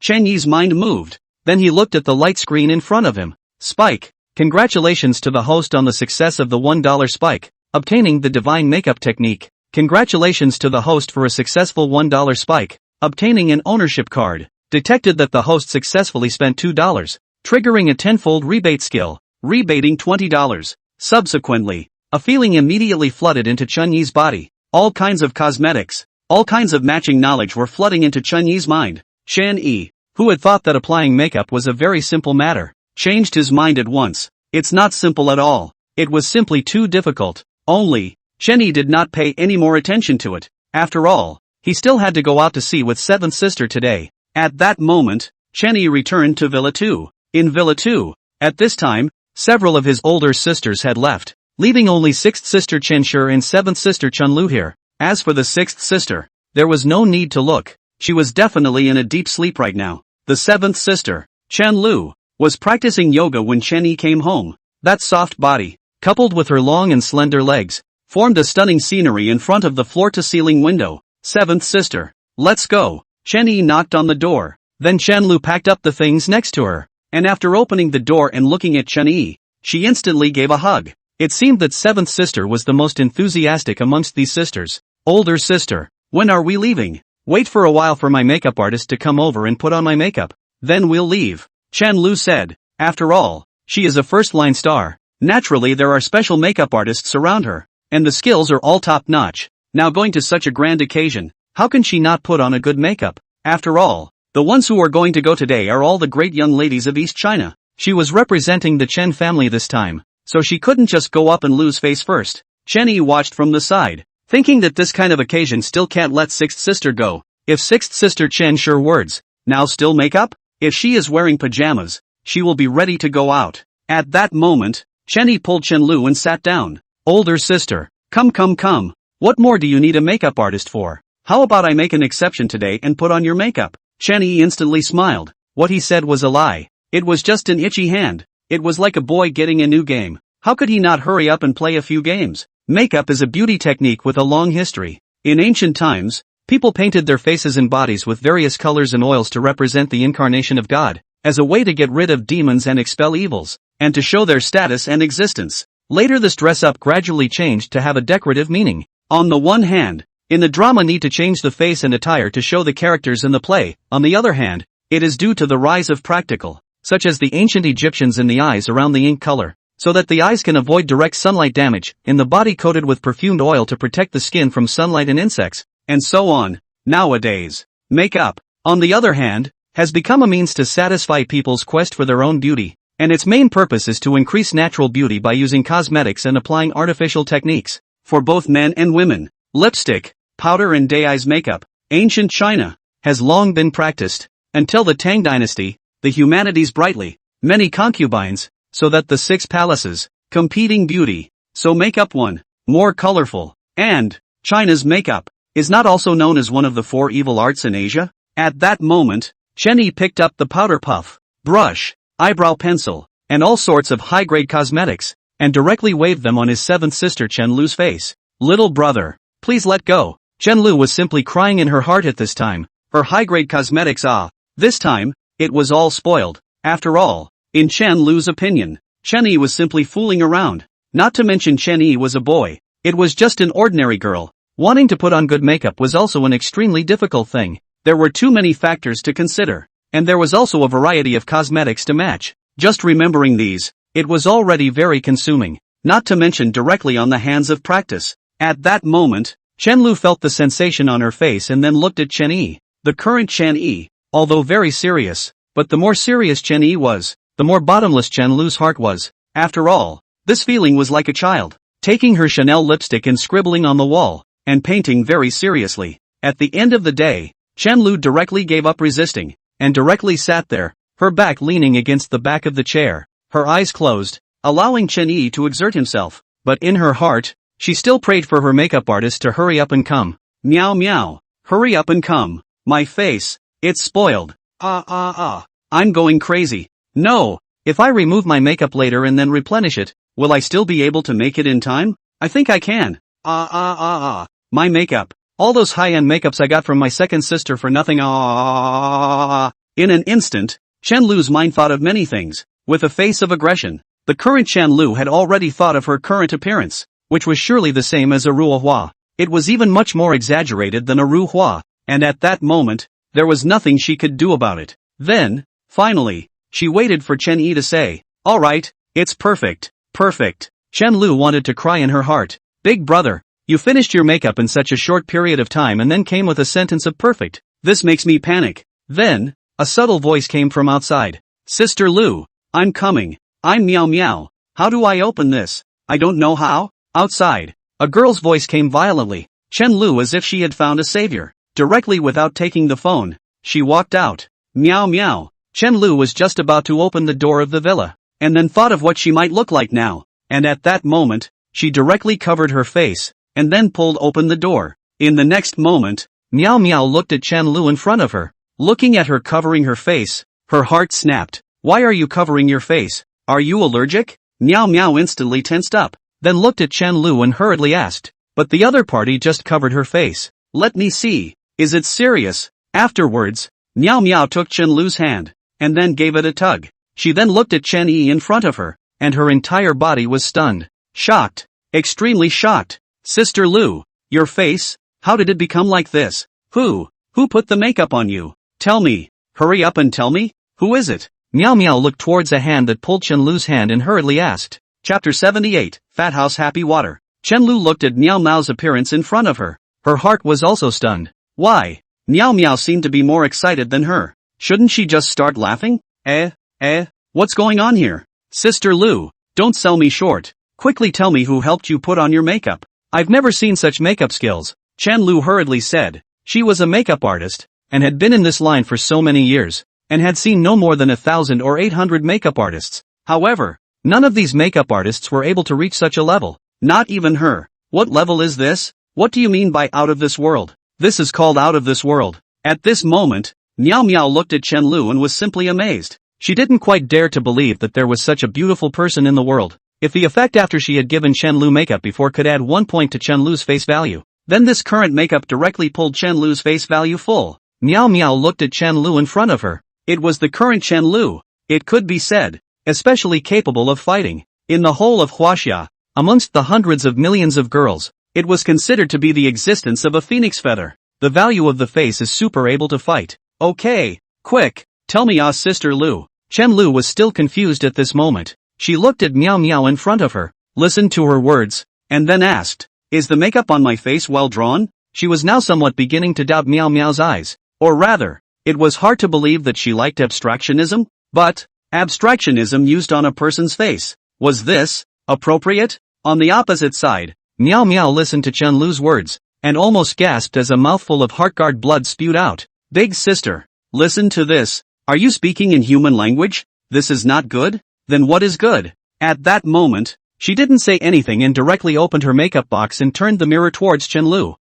Chen-Yi's mind moved. Then he looked at the light screen in front of him. Spike. Congratulations to the host on the success of the $1 spike, obtaining the divine makeup technique. Congratulations to the host for a successful $1 spike, obtaining an ownership card. Detected that the host successfully spent $2, triggering a tenfold rebate skill, rebating $20. Subsequently, a feeling immediately flooded into Chen-Yi's body. All kinds of cosmetics, all kinds of matching knowledge were flooding into Chen-Yi's mind. Chen-Yi, who had thought that applying makeup was a very simple matter, changed his mind at once. It's not simple at all. It was simply too difficult. Only, Chen Yi did not pay any more attention to it. After all, he still had to go out to sea with seventh sister today. At that moment, Chen Yi returned to Villa 2. In Villa 2, at this time, several of his older sisters had left, leaving only sixth sister Chen Shi and seventh sister Chun Lu here. As for the sixth sister, there was no need to look. She was definitely in a deep sleep right now. The seventh sister, Chen Lu, was practicing yoga when Chen Yi came home. That soft body, coupled with her long and slender legs, formed a stunning scenery in front of the floor-to-ceiling window. Seventh sister, let's go. Chen Yi knocked on the door. Then Chen Lu packed up the things next to her, and after opening the door and looking at Chen Yi, she instantly gave a hug. It seemed that seventh sister was the most enthusiastic amongst these sisters. Older sister, when are we leaving? Wait for a while for my makeup artist to come over and put on my makeup. Then we'll leave, Chen Lu said. After all, she is a first-line star. Naturally there are special makeup artists around her, and the skills are all top-notch. Now going to such a grand occasion, how can she not put on a good makeup? After all, the ones who are going to go today are all the great young ladies of East China. She was representing the Chen family this time, so she couldn't just go up and lose face first. Chen Yi watched from the side, thinking that this kind of occasion still can't let sixth sister go. If sixth sister Chen sure words, now still makeup? If she is wearing pajamas, she will be ready to go out. At that moment, Chen Yi pulled Chen Lu and sat down. Older sister, come. What more do you need a makeup artist for? How about I make an exception today and put on your makeup? Chen Yi instantly smiled. What he said was a lie. It was just an itchy hand. It was like a boy getting a new game. How could he not hurry up and play a few games? Makeup is a beauty technique with a long history. In ancient times, people painted their faces and bodies with various colors and oils to represent the incarnation of God, as a way to get rid of demons and expel evils, and to show their status and existence. Later this dress-up gradually changed to have a decorative meaning. On the one hand, in the drama need to change the face and attire to show the characters in the play. On the other hand, it is due to the rise of practical, such as the ancient Egyptians in the eyes around the ink color, so that the eyes can avoid direct sunlight damage, in the body coated with perfumed oil to protect the skin from sunlight and insects, and so on. Nowadays, makeup, on the other hand, has become a means to satisfy people's quest for their own beauty, and its main purpose is to increase natural beauty by using cosmetics and applying artificial techniques. For both men and women, lipstick, powder and day-eyes makeup, ancient China, has long been practiced. Until the Tang dynasty, the humanities brightly, many concubines, so that the 6 palaces, competing beauty, so makeup one, more colorful, and, China's makeup, is not also known as one of the 4 evil arts in Asia? At that moment, Chen Yi picked up the powder puff, brush, eyebrow pencil, and all sorts of high-grade cosmetics, and directly waved them on his seventh sister Chen Lu's face. Little brother, please let go. Chen Lu was simply crying in her heart at this time. Her high-grade cosmetics this time, it was all spoiled. After all, in Chen Lu's opinion, Chen Yi was simply fooling around. Not to mention Chen Yi was a boy. It was just an ordinary girl. Wanting to put on good makeup was also an extremely difficult thing. There were too many factors to consider, and there was also a variety of cosmetics to match. Just remembering these, it was already very consuming, not to mention directly on the hands of practice. At that moment, Chen Lu felt the sensation on her face and then looked at Chen Yi. The current Chen Yi, although very serious, but the more serious Chen Yi was, the more bottomless Chen Lu's heart was. After all, this feeling was like a child, taking her Chanel lipstick and scribbling on the wall, and painting very seriously. At the end of the day, Chen Lu directly gave up resisting, and directly sat there, her back leaning against the back of the chair, her eyes closed, allowing Chen Yi to exert himself. But in her heart, she still prayed for her makeup artist to hurry up and come. Meow meow, hurry up and come. My face, it's spoiled. I'm going crazy. No, if I remove my makeup later and then replenish it, will I still be able to make it in time? I think I can. My makeup. All those high-end makeups I got from my second sister for nothing. In an instant, Chen Lu's mind thought of many things. With a face of aggression, the current Chen Lu had already thought of her current appearance, which was surely the same as a ruihua. It was even much more exaggerated than a ruihua, and at that moment, there was nothing she could do about it. Then, finally, she waited for Chen Yi to say, "Alright, it's perfect, perfect." Chen Lu wanted to cry in her heart. Big brother, you finished your makeup in such a short period of time and then came with a sentence of perfect. This makes me panic. Then, a subtle voice came from outside. Sister Lu, I'm coming. I'm meow meow. How do I open this? I don't know how. Outside, A girl's voice came violently. Chen Lu as if she had found a savior. Directly without taking the phone, she walked out. Meow meow. Chen Lu was just about to open the door of the villa, and then thought of what she might look like now, and at that moment, she directly covered her face, and then pulled open the door. In the next moment, Meow Meow looked at Chen Lu in front of her. Looking at her covering her face, her heart snapped. Why are you covering your face? Are you allergic? Meow Meow instantly tensed up, then looked at Chen Lu and hurriedly asked. But the other party just covered her face. Let me see. Is it serious? Afterwards, Meow Meow took Chen Lu's hand, and then gave it a tug. She then looked at Chen Yi in front of her, and her entire body was stunned. Shocked. Extremely shocked. Sister Lu, your face? How did it become like this? Who put the makeup on you? Tell me. Hurry up and tell me. Who is it? Meow Meow looked towards a hand that pulled Chen Lu's hand and hurriedly asked. Chapter 78, Fat House Happy Water. Chen Lu looked at Meow Meow's appearance in front of her. Her heart was also stunned. Why? Meow Meow seemed to be more excited than her. Shouldn't she just start laughing? What's going on here? Sister Lu, don't sell me short. Quickly tell me who helped you put on your makeup. I've never seen such makeup skills. Chen Lu hurriedly said. She was a makeup artist, and had been in this line for so many years, and had seen no more than 1,000 or 800 makeup artists. However, none of these makeup artists were able to reach such a level. Not even her. What level is this? What do you mean by out of this world? This is called out of this world. At this moment, Meow Meow looked at Chen Lu and was simply amazed. She didn't quite dare to believe that there was such a beautiful person in the world. If the effect after she had given Chen Lu makeup before could add 1 point to Chen Lu's face value, then this current makeup directly pulled Chen Lu's face value full. Meow Meow looked at Chen Lu in front of her. It was the current Chen Lu. It could be said, especially capable of fighting. In the whole of Huaxia, amongst the hundreds of millions of girls, it was considered to be the existence of a phoenix feather. The value of the face is super able to fight. Okay, quick, tell me Sister Lu. Chen Lu was still confused at this moment. She looked at Meow Meow in front of her, listened to her words, and then asked, is the makeup on my face well drawn? She was now somewhat beginning to doubt Meow Meow's eyes. Or rather, it was hard to believe that she liked abstractionism, but, abstractionism used on a person's face. Was this appropriate? On the opposite side, Meow Meow listened to Chen Lu's words, and almost gasped as a mouthful of heartguard blood spewed out. Big sister, listen to this. Are you speaking in human language? This is not good? Then what is good? At that moment, she didn't say anything and directly opened her makeup box and turned the mirror towards Chen Lu.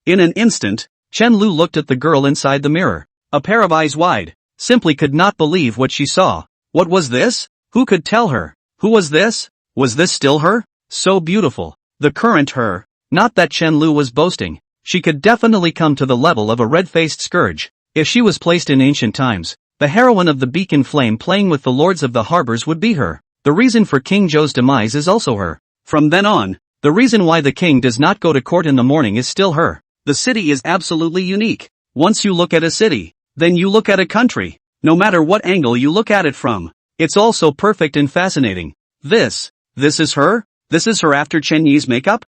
In an instant, Chen Lu looked at the girl inside the mirror, a pair of eyes wide, simply could not believe what she saw. What was this? Who could tell her? Who was this? Was this still her? So beautiful. The current her. Not that Chen Lu was boasting. She could definitely come to the level of a red-faced scourge. If she was placed in ancient times, the heroine of the beacon flame playing with the lords of the harbors would be her. The reason for King Zhou's demise is also her. From then on, the reason why the king does not go to court in the morning is still her. The city is absolutely unique. Once you look at a city, then you look at a country. No matter what angle you look at it from, it's all so perfect and fascinating. This is her? This is her after Chen Yi's makeup?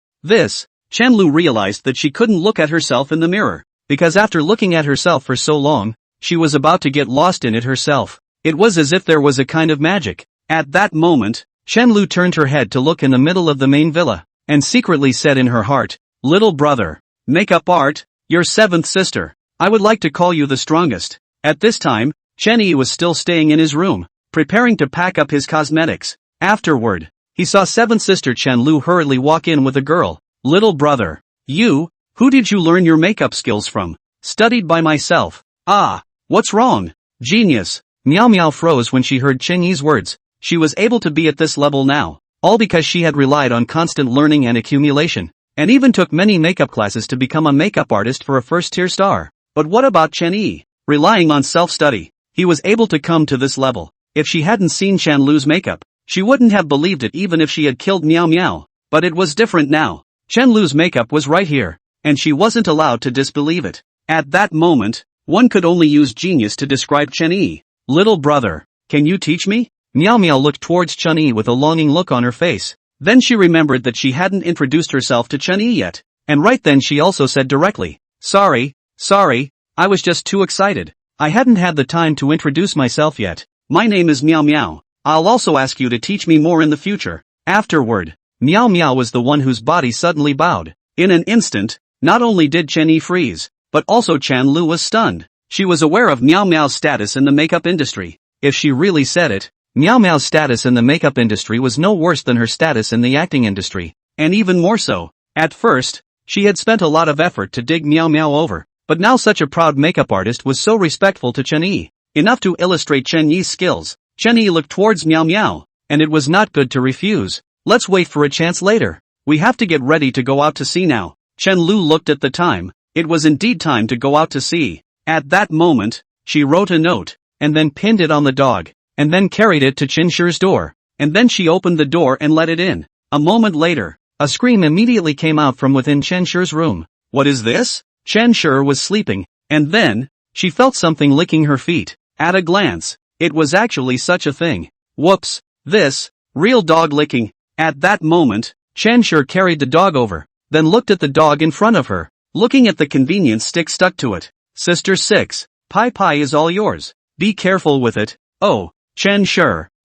Chen Lu realized that she couldn't look at herself in the mirror, because after looking at herself for so long, she was about to get lost in it herself. It was as if there was a kind of magic. At that moment, Chen Lu turned her head to look in the middle of the main villa, and secretly said in her heart, little brother, makeup art, your seventh sister, I would like to call you the strongest. At this time, Chen Yi was still staying in his room, preparing to pack up his cosmetics. Afterward, he saw seventh sister Chen Lu hurriedly walk in with a girl. Little brother, who did you learn your makeup skills from? Studied by myself. Ah, what's wrong? Genius. Meow Meow froze when she heard Chen Yi's words. She was able to be at this level now, all because she had relied on constant learning and accumulation, and even took many makeup classes to become a makeup artist for a first-tier star. But what about Chen Yi? Relying on self-study, he was able to come to this level. If she hadn't seen Chen Lu's makeup, she wouldn't have believed it even if she had killed Meow Meow. But it was different now. Chen Lu's makeup was right here, and she wasn't allowed to disbelieve it. At that moment, one could only use genius to describe Chen Yi. Little brother, can you teach me? Meow Meow looked towards Chen Yi with a longing look on her face. Then she remembered that she hadn't introduced herself to Chen Yi yet, and right then she also said directly, Sorry, I was just too excited. I hadn't had the time to introduce myself yet. My name is Meow Meow. I'll also ask you to teach me more in the future. Afterward, Meow Meow was the one whose body suddenly bowed. In an instant, not only did Chen Yi freeze, but also Chan Lu was stunned. She was aware of Meow Meow's status in the makeup industry. If she really said it, Meow Meow's status in the makeup industry was no worse than her status in the acting industry, and even more so. At first, she had spent a lot of effort to dig Meow Meow over, but now such a proud makeup artist was so respectful to Chen Yi. Enough to illustrate Chen Yi's skills. Chen Yi looked towards Meow Meow, and it was not good to refuse. Let's wait for a chance later. We have to get ready to go out to sea now. Chen Lu looked at the time. It was indeed time to go out to sea. At that moment, she wrote a note, and then pinned it on the dog, and then carried it to Chen Shi's door, and then she opened the door and let it in. A moment later, a scream immediately came out from within Chen Shi's room. What is this? Chen Shi was sleeping, and then, she felt something licking her feet. At a glance, it was actually such a thing. Whoops, this, real dog licking. At that moment, Chen Shi carried the dog over, then looked at the dog in front of her, looking at the convenience stick stuck to it. Sister 6, Pai Pai is all yours. Be careful with it. Oh, Chen Shi.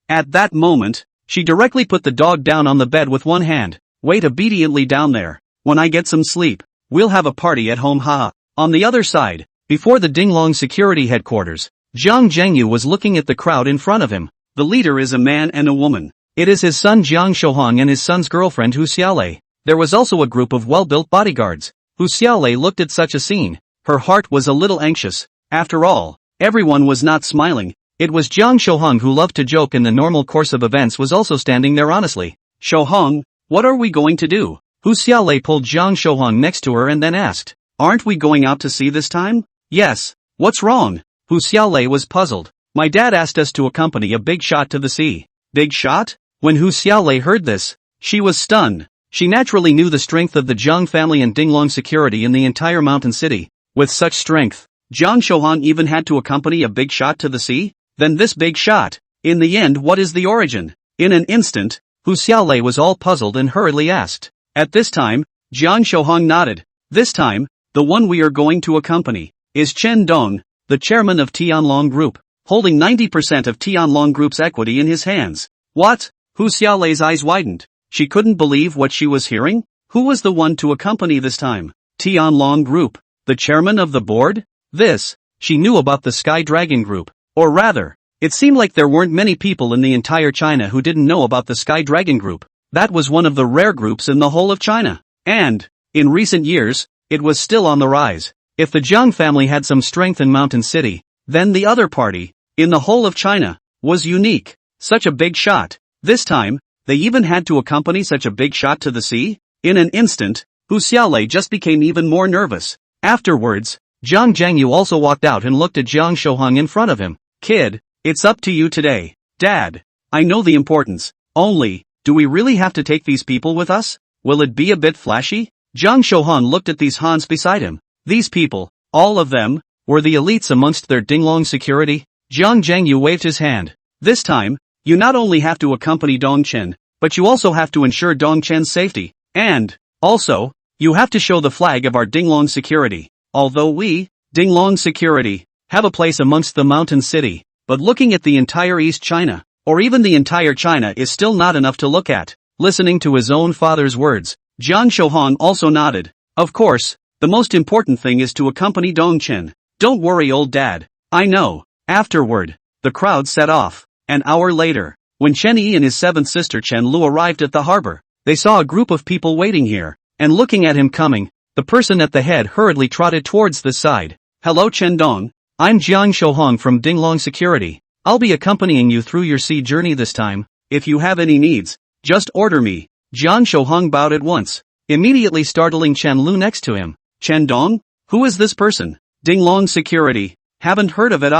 At that moment, she directly put the dog down on the bed with one hand. Wait obediently down there. When I get some sleep, we'll have a party at home, haha. On the other side, before the Dinglong security headquarters, Jiang Zhengyu was looking at the crowd in front of him. The leader is a man and a woman. It is his son Jiang Shohong and his son's girlfriend Hu Xiaolei. There was also a group of well-built bodyguards. Hu Xiaolei looked at such a scene. Her heart was a little anxious. After all, everyone was not smiling. It was Jiang Shohong who loved to joke in the normal course of events was also standing there honestly. Shohong, what are we going to do? Hu Xiaolei pulled Jiang Shohong next to her and then asked. Aren't we going out to sea this time? Yes. What's wrong? Hu Xiaolei was puzzled. My dad asked us to accompany a big shot to the sea. Big shot? When Hu Xiaolei heard this, she was stunned. She naturally knew the strength of the Jiang family and Dinglong security in the entire mountain city. With such strength, Jiang Shohong even had to accompany a big shot to the sea? Then this big shot, in the end, what is the origin? In an instant, Hu Xiaolei was all puzzled and hurriedly asked. At this time, Jiang Shohong nodded. This time, the one we are going to accompany is Chen Dong, the chairman of Tianlong Group, holding 90% of Tianlong Group's equity in his hands. What? Hu Xiaolei's eyes widened. She couldn't believe what she was hearing. Who was the one to accompany this time? Tianlong Group, the chairman of the board? This, she knew about the Sky Dragon Group. Or rather, it seemed like there weren't many people in the entire China who didn't know about the Sky Dragon Group. That was one of the rare groups in the whole of China. And, in recent years, it was still on the rise. If the Jiang family had some strength in Mountain City, then the other party, in the whole of China, was unique. Such a big shot. This time, they even had to accompany such a big shot to the sea? In an instant, Hu Xiaolei just became even more nervous. Afterwards, Jiang Zhengyu also walked out and looked at Jiang Shohong in front of him. Kid, it's up to you today. Dad, I know the importance. Only, do we really have to take these people with us? Will it be a bit flashy? Jiang Shohong looked at these Hans beside him. These people, all of them, were the elites amongst their Dinglong security. Jiang Zhengyu waved his hand. This time, you not only have to accompany Dong Chen, but you also have to ensure Dong Chen's safety. And, also, you have to show the flag of our Dinglong security. Although we, Dinglong security, have a place amongst the mountain city, but looking at the entire East China, or even the entire China is still not enough to look at. Listening to his own father's words, Jiang Shohong also nodded. Of course, the most important thing is to accompany Dong Chen. Don't worry, old dad. I know. Afterward, the crowd set off. An hour later, when Chen Yi and his seventh sister Chen Lu arrived at the harbor, they saw a group of people waiting here, and looking at him coming, the person at the head hurriedly trotted towards the side. Hello Chen Dong. I'm Jiang Shohong from Dinglong Security. I'll be accompanying you through your sea journey this time. If you have any needs, just order me. Jiang Shohong bowed at once, immediately startling Chen Lu next to him. Chen Dong? Who is this person? Dinglong Security. Haven't heard of it.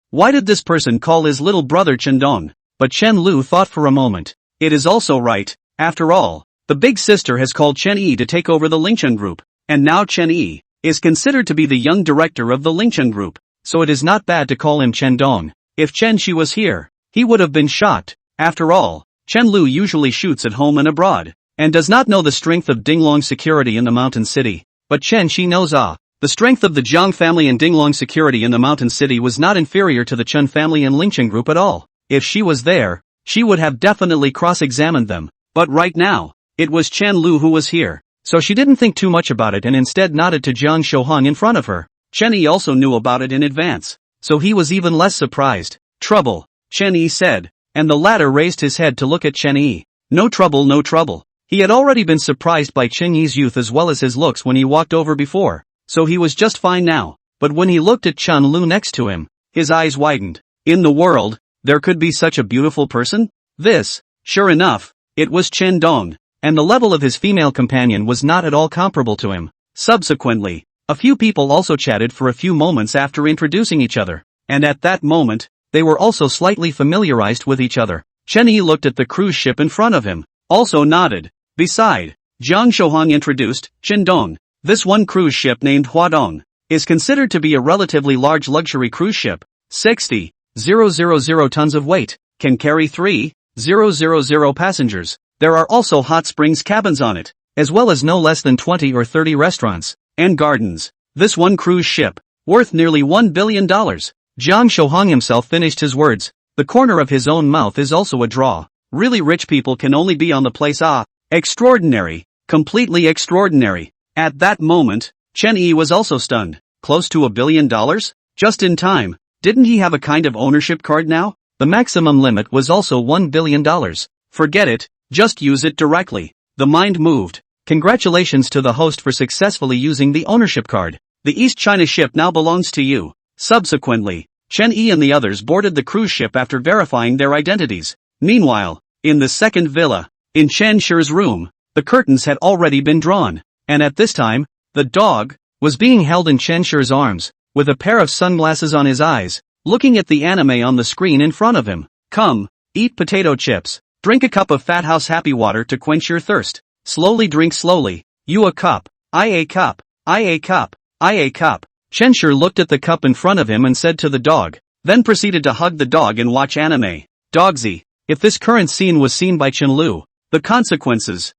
Why did this person call his little brother Chen Dong? But Chen Lu thought for a moment. It is also right. After all, the big sister has called Chen Yi to take over the Lingchen Group, and now Chen Yi is considered to be the young director of the Lingchen Group, so it is not bad to call him Chen Dong. If Chen Shi was here, he would have been shocked. After all, Chen Lu usually shoots at home and abroad, and does not know the strength of Dinglong security in the mountain city. But Chen Shi knows the strength of the Jiang family and Dinglong security in the mountain city was not inferior to the Chen family and Lingchen Group at all. If she was there, she would have definitely cross-examined them. But right now, It was Chen Lu who was here. So she didn't think too much about it and instead nodded to Jiang Shohang in front of her. Chen Yi also knew about it in advance, so he was even less surprised. Trouble, Chen Yi said, and the latter raised his head to look at Chen Yi. No trouble, no trouble. He had already been surprised by Chen Yi's youth as well as his looks when he walked over before, so he was just fine now. But when he looked at Chen Lu next to him, his eyes widened. In the world, there could be such a beautiful person? This, sure enough, it was Chen Dong, and the level of his female companion was not at all comparable to him. Subsequently, a few people also chatted for a few moments after introducing each other, and at that moment, they were also slightly familiarized with each other. Chen Yi looked at the cruise ship in front of him, also nodded. Beside, Jiang Shohang introduced Chen Dong. This one cruise ship named Huadong is considered to be a relatively large luxury cruise ship, 60,000 tons of weight, can carry 3,000 passengers. There are also hot springs cabins on it, as well as no less than 20 or 30 restaurants and gardens. This one cruise ship, worth nearly $1 billion. Jiang Shohang himself finished his words. The corner of his own mouth is also a draw. Really rich people can only be on the place. Extraordinary, completely extraordinary. At that moment, Chen Yi was also stunned. Close to $1 billion? Just in time. Didn't he have a kind of ownership card now? The maximum limit was also $1 billion. Forget it, just use it directly. The mind moved. Congratulations to the host for successfully using the ownership card. The East China ship now belongs to you. Subsequently, Chen Yi and the others boarded the cruise ship after verifying their identities. Meanwhile, in the second villa, in Chen Shi's room, the curtains had already been drawn, and at this time, the dog was being held in Chen Shi's arms, with a pair of sunglasses on his eyes, looking at the anime on the screen in front of him. Come, eat potato chips, drink a cup of Fat House Happy Water to quench your thirst. Slowly drink slowly, you a cup, I a cup, I a cup, I a cup. Chen Shi looked at the cup in front of him and said to the dog, then proceeded to hug the dog and watch anime. Dogsy. If this current scene was seen by Chen Lu, the consequences,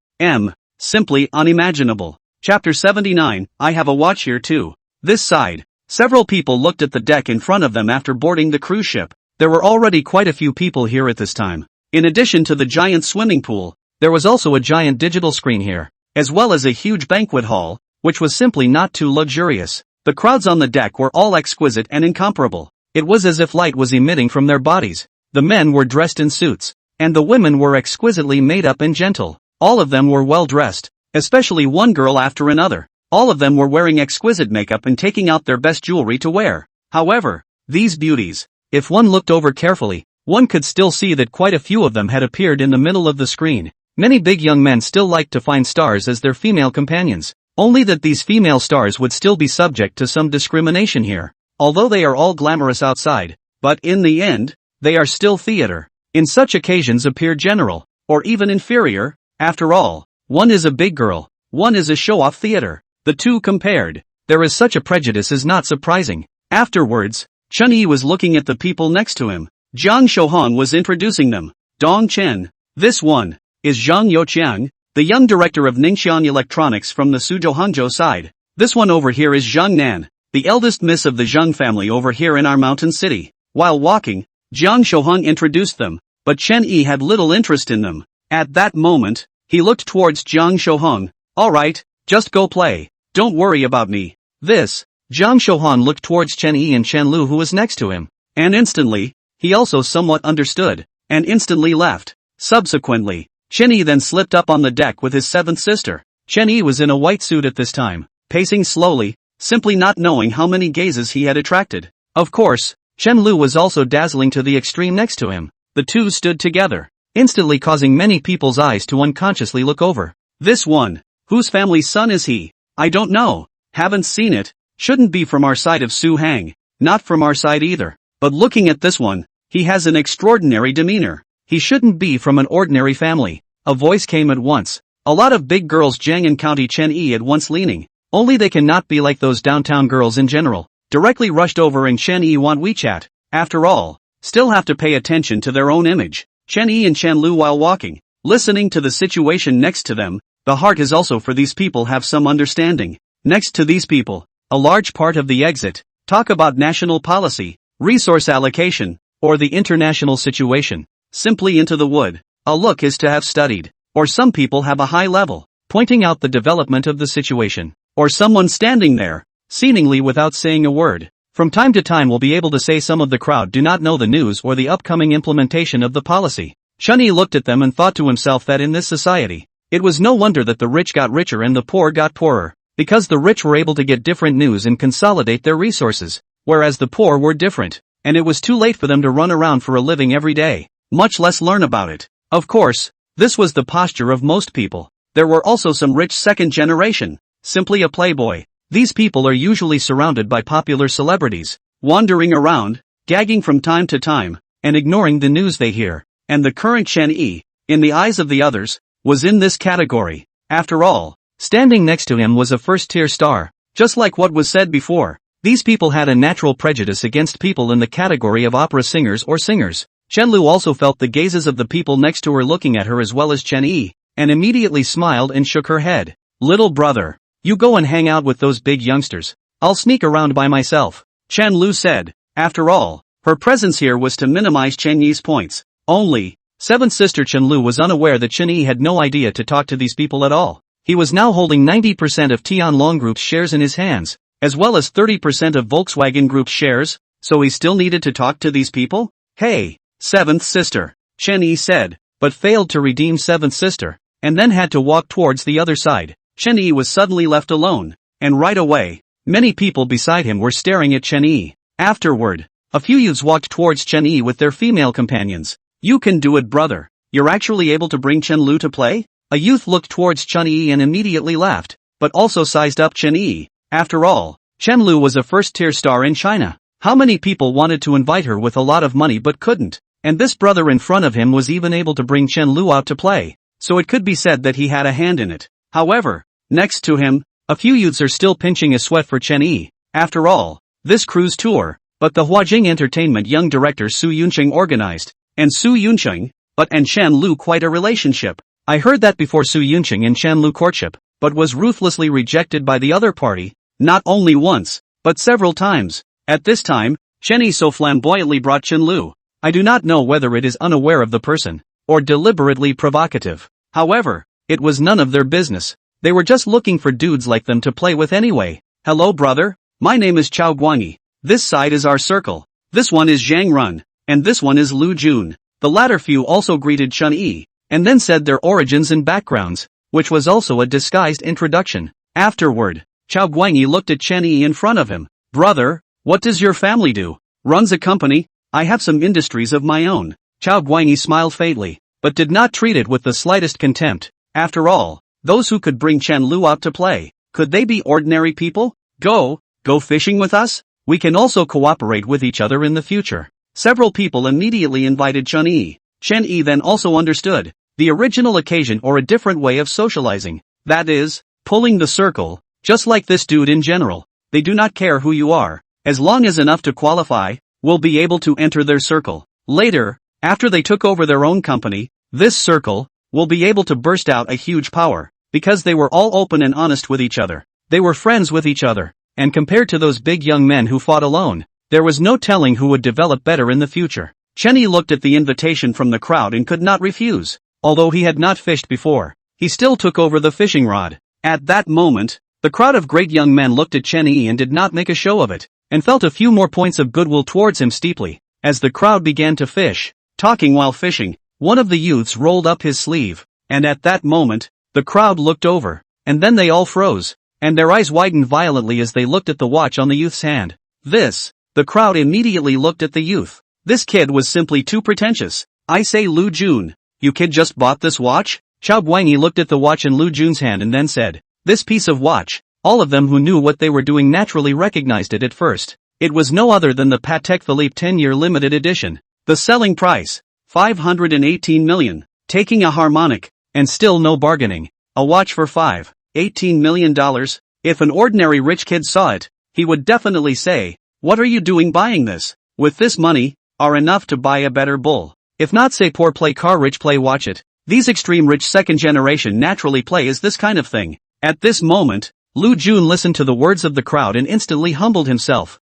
simply unimaginable. Chapter 79, I have a watch here too. This side. Several people looked at the deck in front of them after boarding the cruise ship. There were already quite a few people here at this time. In addition to the giant swimming pool, there was also a giant digital screen here, as well as a huge banquet hall, which was simply not too luxurious. The crowds on the deck were all exquisite and incomparable. It was as if light was emitting from their bodies. The men were dressed in suits, and the women were exquisitely made up and gentle. All of them were well dressed, especially one girl after another. All of them were wearing exquisite makeup and taking out their best jewelry to wear. However, these beauties, if one looked over carefully, one could still see that quite a few of them had appeared in the middle of the screen. Many big young men still liked to find stars as their female companions, only that these female stars would still be subject to some discrimination here. Although they are all glamorous outside, but in the end, they are still theater. In such occasions appear general, or even inferior. After all, one is a big girl, one is a show-off theater. The two compared, there is such a prejudice is not surprising. Afterwards, Chen Yi was looking at the people next to him. Jiang Shohang was introducing them. Dong Chen. This one is Zhang Youqiang, the young director of Ningxian Electronics from the Suzhou Hangzhou side. This one over here is Zhang Nan, the eldest miss of the Zhang family over here in our mountain city. While walking, Jiang Shohang introduced them, but Chen Yi had little interest in them. At that moment, he looked towards Jiang Shohang. Alright, just go play. Don't worry about me. This, Jiang Shohang looked towards Chen Yi and Chen Lu who was next to him, and instantly, he also somewhat understood, and instantly left. Subsequently, Chen Yi then slipped up on the deck with his seventh sister. Chen Yi was in a white suit at this time, pacing slowly, simply not knowing how many gazes he had attracted. Of course, Chen Lu was also dazzling to the extreme next to him. The two stood together, instantly causing many people's eyes to unconsciously look over. This one, whose family's son is he? I don't know, haven't seen it, shouldn't be from our side of Su Hang, not from our side either. But looking at this one, he has an extraordinary demeanor. He shouldn't be from an ordinary family. A voice came at once. A lot of big girls Jiang and County Chen Yi at once leaning. Only they cannot be like those downtown girls in general. Directly rushed over and Chen Yi want WeChat. After all, still have to pay attention to their own image. Chen Yi and Chen Lu while walking, listening to the situation next to them. The heart is also for these people have some understanding. Next to these people, a large part of the exit, talk about national policy, resource allocation, or the international situation. Simply into the wood. A look is to have studied, or some people have a high level, pointing out the development of the situation, or someone standing there, seemingly without saying a word. From time to time will be able to say some of the crowd do not know the news or the upcoming implementation of the policy. Chun-Yi looked at them and thought to himself that in this society, it was no wonder that the rich got richer and the poor got poorer, because the rich were able to get different news and consolidate their resources, whereas the poor were different, and it was too late for them to run around for a living every day, much less learn about it. Of course, this was the posture of most people. There were also some rich second generation, simply a playboy. These people are usually surrounded by popular celebrities, wandering around, gagging from time to time, and ignoring the news they hear. And the current Chun-Yi, in the eyes of the others, was in this category. After all, standing next to him was a first-tier star. Just like what was said before, these people had a natural prejudice against people in the category of opera singers or singers. Chen-Lu also felt the gazes of the people next to her looking at her as well as Chen-Yi, and immediately smiled and shook her head. Little brother, you go and hang out with those big youngsters. I'll sneak around by myself, Chen-Lu said. After all, her presence here was to minimize Chen-Yi's points. Only, seventh sister Chen-Lu was unaware that Chen-Yi had no idea to talk to these people at all. He was now holding 90% of Tianlong Group's shares in his hands, as well as 30% of Volkswagen Group's shares, so he still needed to talk to these people? Hey, seventh sister, Chen-Yi said, but failed to redeem seventh sister, and then had to walk towards the other side. Chen-Yi was suddenly left alone, and right away, many people beside him were staring at Chen-Yi. Afterward, a few youths walked towards Chen-Yi with their female companions. You can do it, brother. You're actually able to bring Chen-Lu to play? A youth looked towards Chen-Yi and immediately laughed, but also sized up Chen-Yi. After all, Chen-Lu was a first-tier star in China. How many people wanted to invite her with a lot of money but couldn't? And this brother in front of him was even able to bring Chen-Lu out to play, so it could be said that he had a hand in it. However, next to him, a few youths are still pinching a sweat for Chen-Yi. After all, this cruise tour, but the Huajing Entertainment young director Su Yunqing organized, and Su Yunqing, and Chen-Lu quite a relationship. I heard that before Su Yunqing and Chen-Lu courtship, but was ruthlessly rejected by the other party, not only once, but several times. At this time, Chen-Yi so flamboyantly brought Chen-Lu. I do not know whether it is unaware of the person, or deliberately provocative. However, it was none of their business. They were just looking for dudes like them to play with anyway. Hello brother, my name is Chao Guangyi. This side is our circle. This one is Zhang Run, and this one is Lu Jun. The latter few also greeted Chen-Yi, and then said their origins and backgrounds, which was also a disguised introduction. Afterward, Chao Guangyi looked at Chen-Yi in front of him. Brother, what does your family do? Runs a company? I have some industries of my own. Chao Guangyi smiled faintly, but did not treat it with the slightest contempt. After all, those who could bring Chen-Lu out to play, could they be ordinary people? Go fishing with us? We can also cooperate with each other in the future. Several people immediately invited Chen-Yi. Chen-Yi then also understood the original occasion or a different way of socializing. That is, pulling the circle, just like this dude in general. They do not care who you are, as long as enough to qualify, will be able to enter their circle. Later, after they took over their own company, this circle will be able to burst out a huge power, because they were all open and honest with each other. They were friends with each other, and compared to those big young men who fought alone, there was no telling who would develop better in the future. Chen-Yi looked at the invitation from the crowd and could not refuse. Although he had not fished before, he still took over the fishing rod. At that moment, the crowd of great young men looked at Chen-Yi and did not make a show of it, and felt a few more points of goodwill towards him steeply. As the crowd began to fish, talking while fishing, one of the youths rolled up his sleeve, and at that moment, the crowd looked over, and then they all froze, and their eyes widened violently as they looked at the watch on the youth's hand. The crowd immediately looked at the youth. This kid was simply too pretentious. I say Lu Jun, you kid just bought this watch? Chao Guangyi looked at the watch in Lu Jun's hand and then said, this piece of watch. All of them who knew what they were doing naturally recognized it at first. It was no other than the Patek Philippe 10-year limited edition. The selling price, 518 million. Taking a harmonic, and still no bargaining. A watch for $18 million. If an ordinary rich kid saw it, he would definitely say, what are you doing buying this? With this money, are enough to buy a better bull. If not say poor play car rich play watch it. These extreme rich second generation naturally play is this kind of thing. At this moment, Lu Jun listened to the words of the crowd and instantly humbled himself.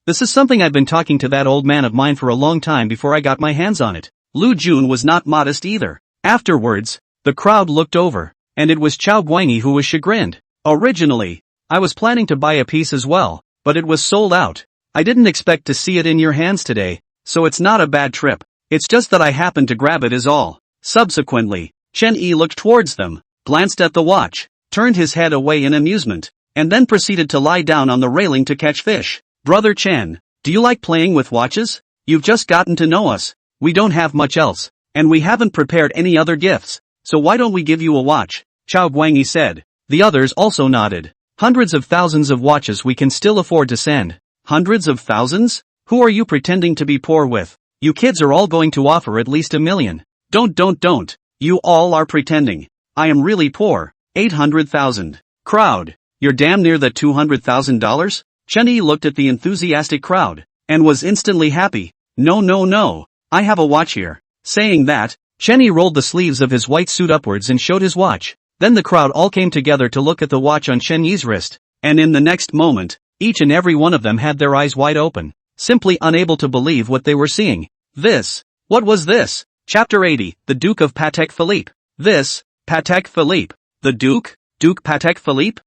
This is something I've been talking to that old man of mine for a long time before I got my hands on it. Lu Jun was not modest either. Afterwards, The crowd looked over, and it was Chao Guangyi who was chagrined. Originally, I was planning to buy a piece as well, but it was sold out. I didn't expect to see it in your hands today, so it's not a bad trip. It's just that I happened to grab it is all. Subsequently, Chen Yi looked towards them, glanced at the watch, turned his head away in amusement, and then proceeded to lie down on the railing to catch fish. Brother Chen, do you like playing with watches? You've just gotten to know us. We don't have much else, and we haven't prepared any other gifts, so why don't we give you a watch? Chao Guangyi said. The others also nodded. Hundreds of thousands of watches we can still afford to send. Hundreds of thousands? Who are you pretending to be poor with? You kids are all going to offer at least 1 million. Don't. You all are pretending. I am really poor. 800,000. Crowd. You're damn near the $200,000? Chen Yi looked at the enthusiastic crowd, and was instantly happy. No. I have a watch here. Saying that, Chen Yi rolled the sleeves of his white suit upwards and showed his watch. Then the crowd all came together to look at the watch on Chen Yi's wrist, and in the next moment, each and every one of them had their eyes wide open, simply unable to believe what they were seeing. What was this? Chapter 80, The Duke of Patek Philippe. Patek Philippe. The Duke? Duke Patek Philippe?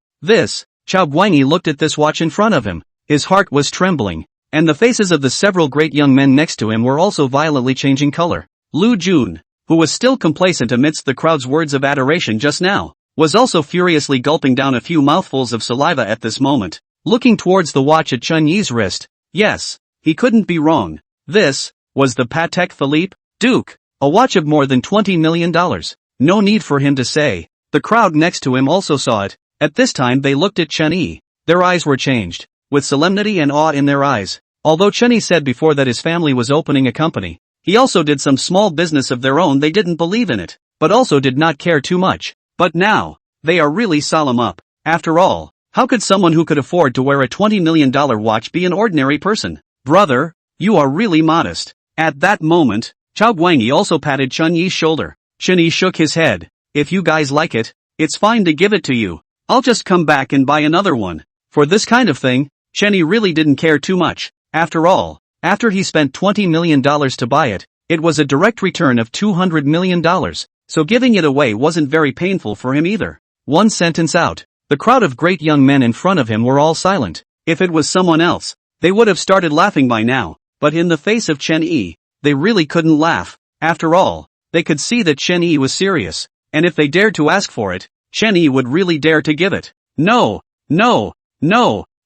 Chao Guangyi looked at this watch in front of him. His heart was trembling, and the faces of the several great young men next to him were also violently changing color. Lu Jun, who was still complacent amidst the crowd's words of adoration just now, was also furiously gulping down a few mouthfuls of saliva at this moment, looking towards the watch at Chen Yi's wrist. Yes, he couldn't be wrong. This was the Patek Philippe Duke, a watch of more than $20 million. No need for him to say. The crowd next to him also saw it. At this time they looked at Chen Yi. Their eyes were changed, with solemnity and awe in their eyes. Although Chen Yi said before that his family was opening a company, he also did some small business of their own. They didn't believe in it, but also did not care too much. But now, they are really solemn up. After all, how could someone who could afford to wear a $20 million watch be an ordinary person? Brother, you are really modest. At that moment, Chao Guangyi also patted Chen Yi's shoulder. Chen Yi shook his head. If you guys like it, it's fine to give it to you. I'll just come back and buy another one. For this kind of thing, Chen Yi really didn't care too much. After all, after he spent $20 million to buy it, it was a direct return of $200 million, so giving it away wasn't very painful for him either. One sentence out, the crowd of great young men in front of him were all silent. If it was someone else, they would have started laughing by now, but in the face of Chen Yi, they really couldn't laugh. After all, they could see that Chen Yi was serious, and if they dared to ask for it, Chen Yi would really dare to give it. No,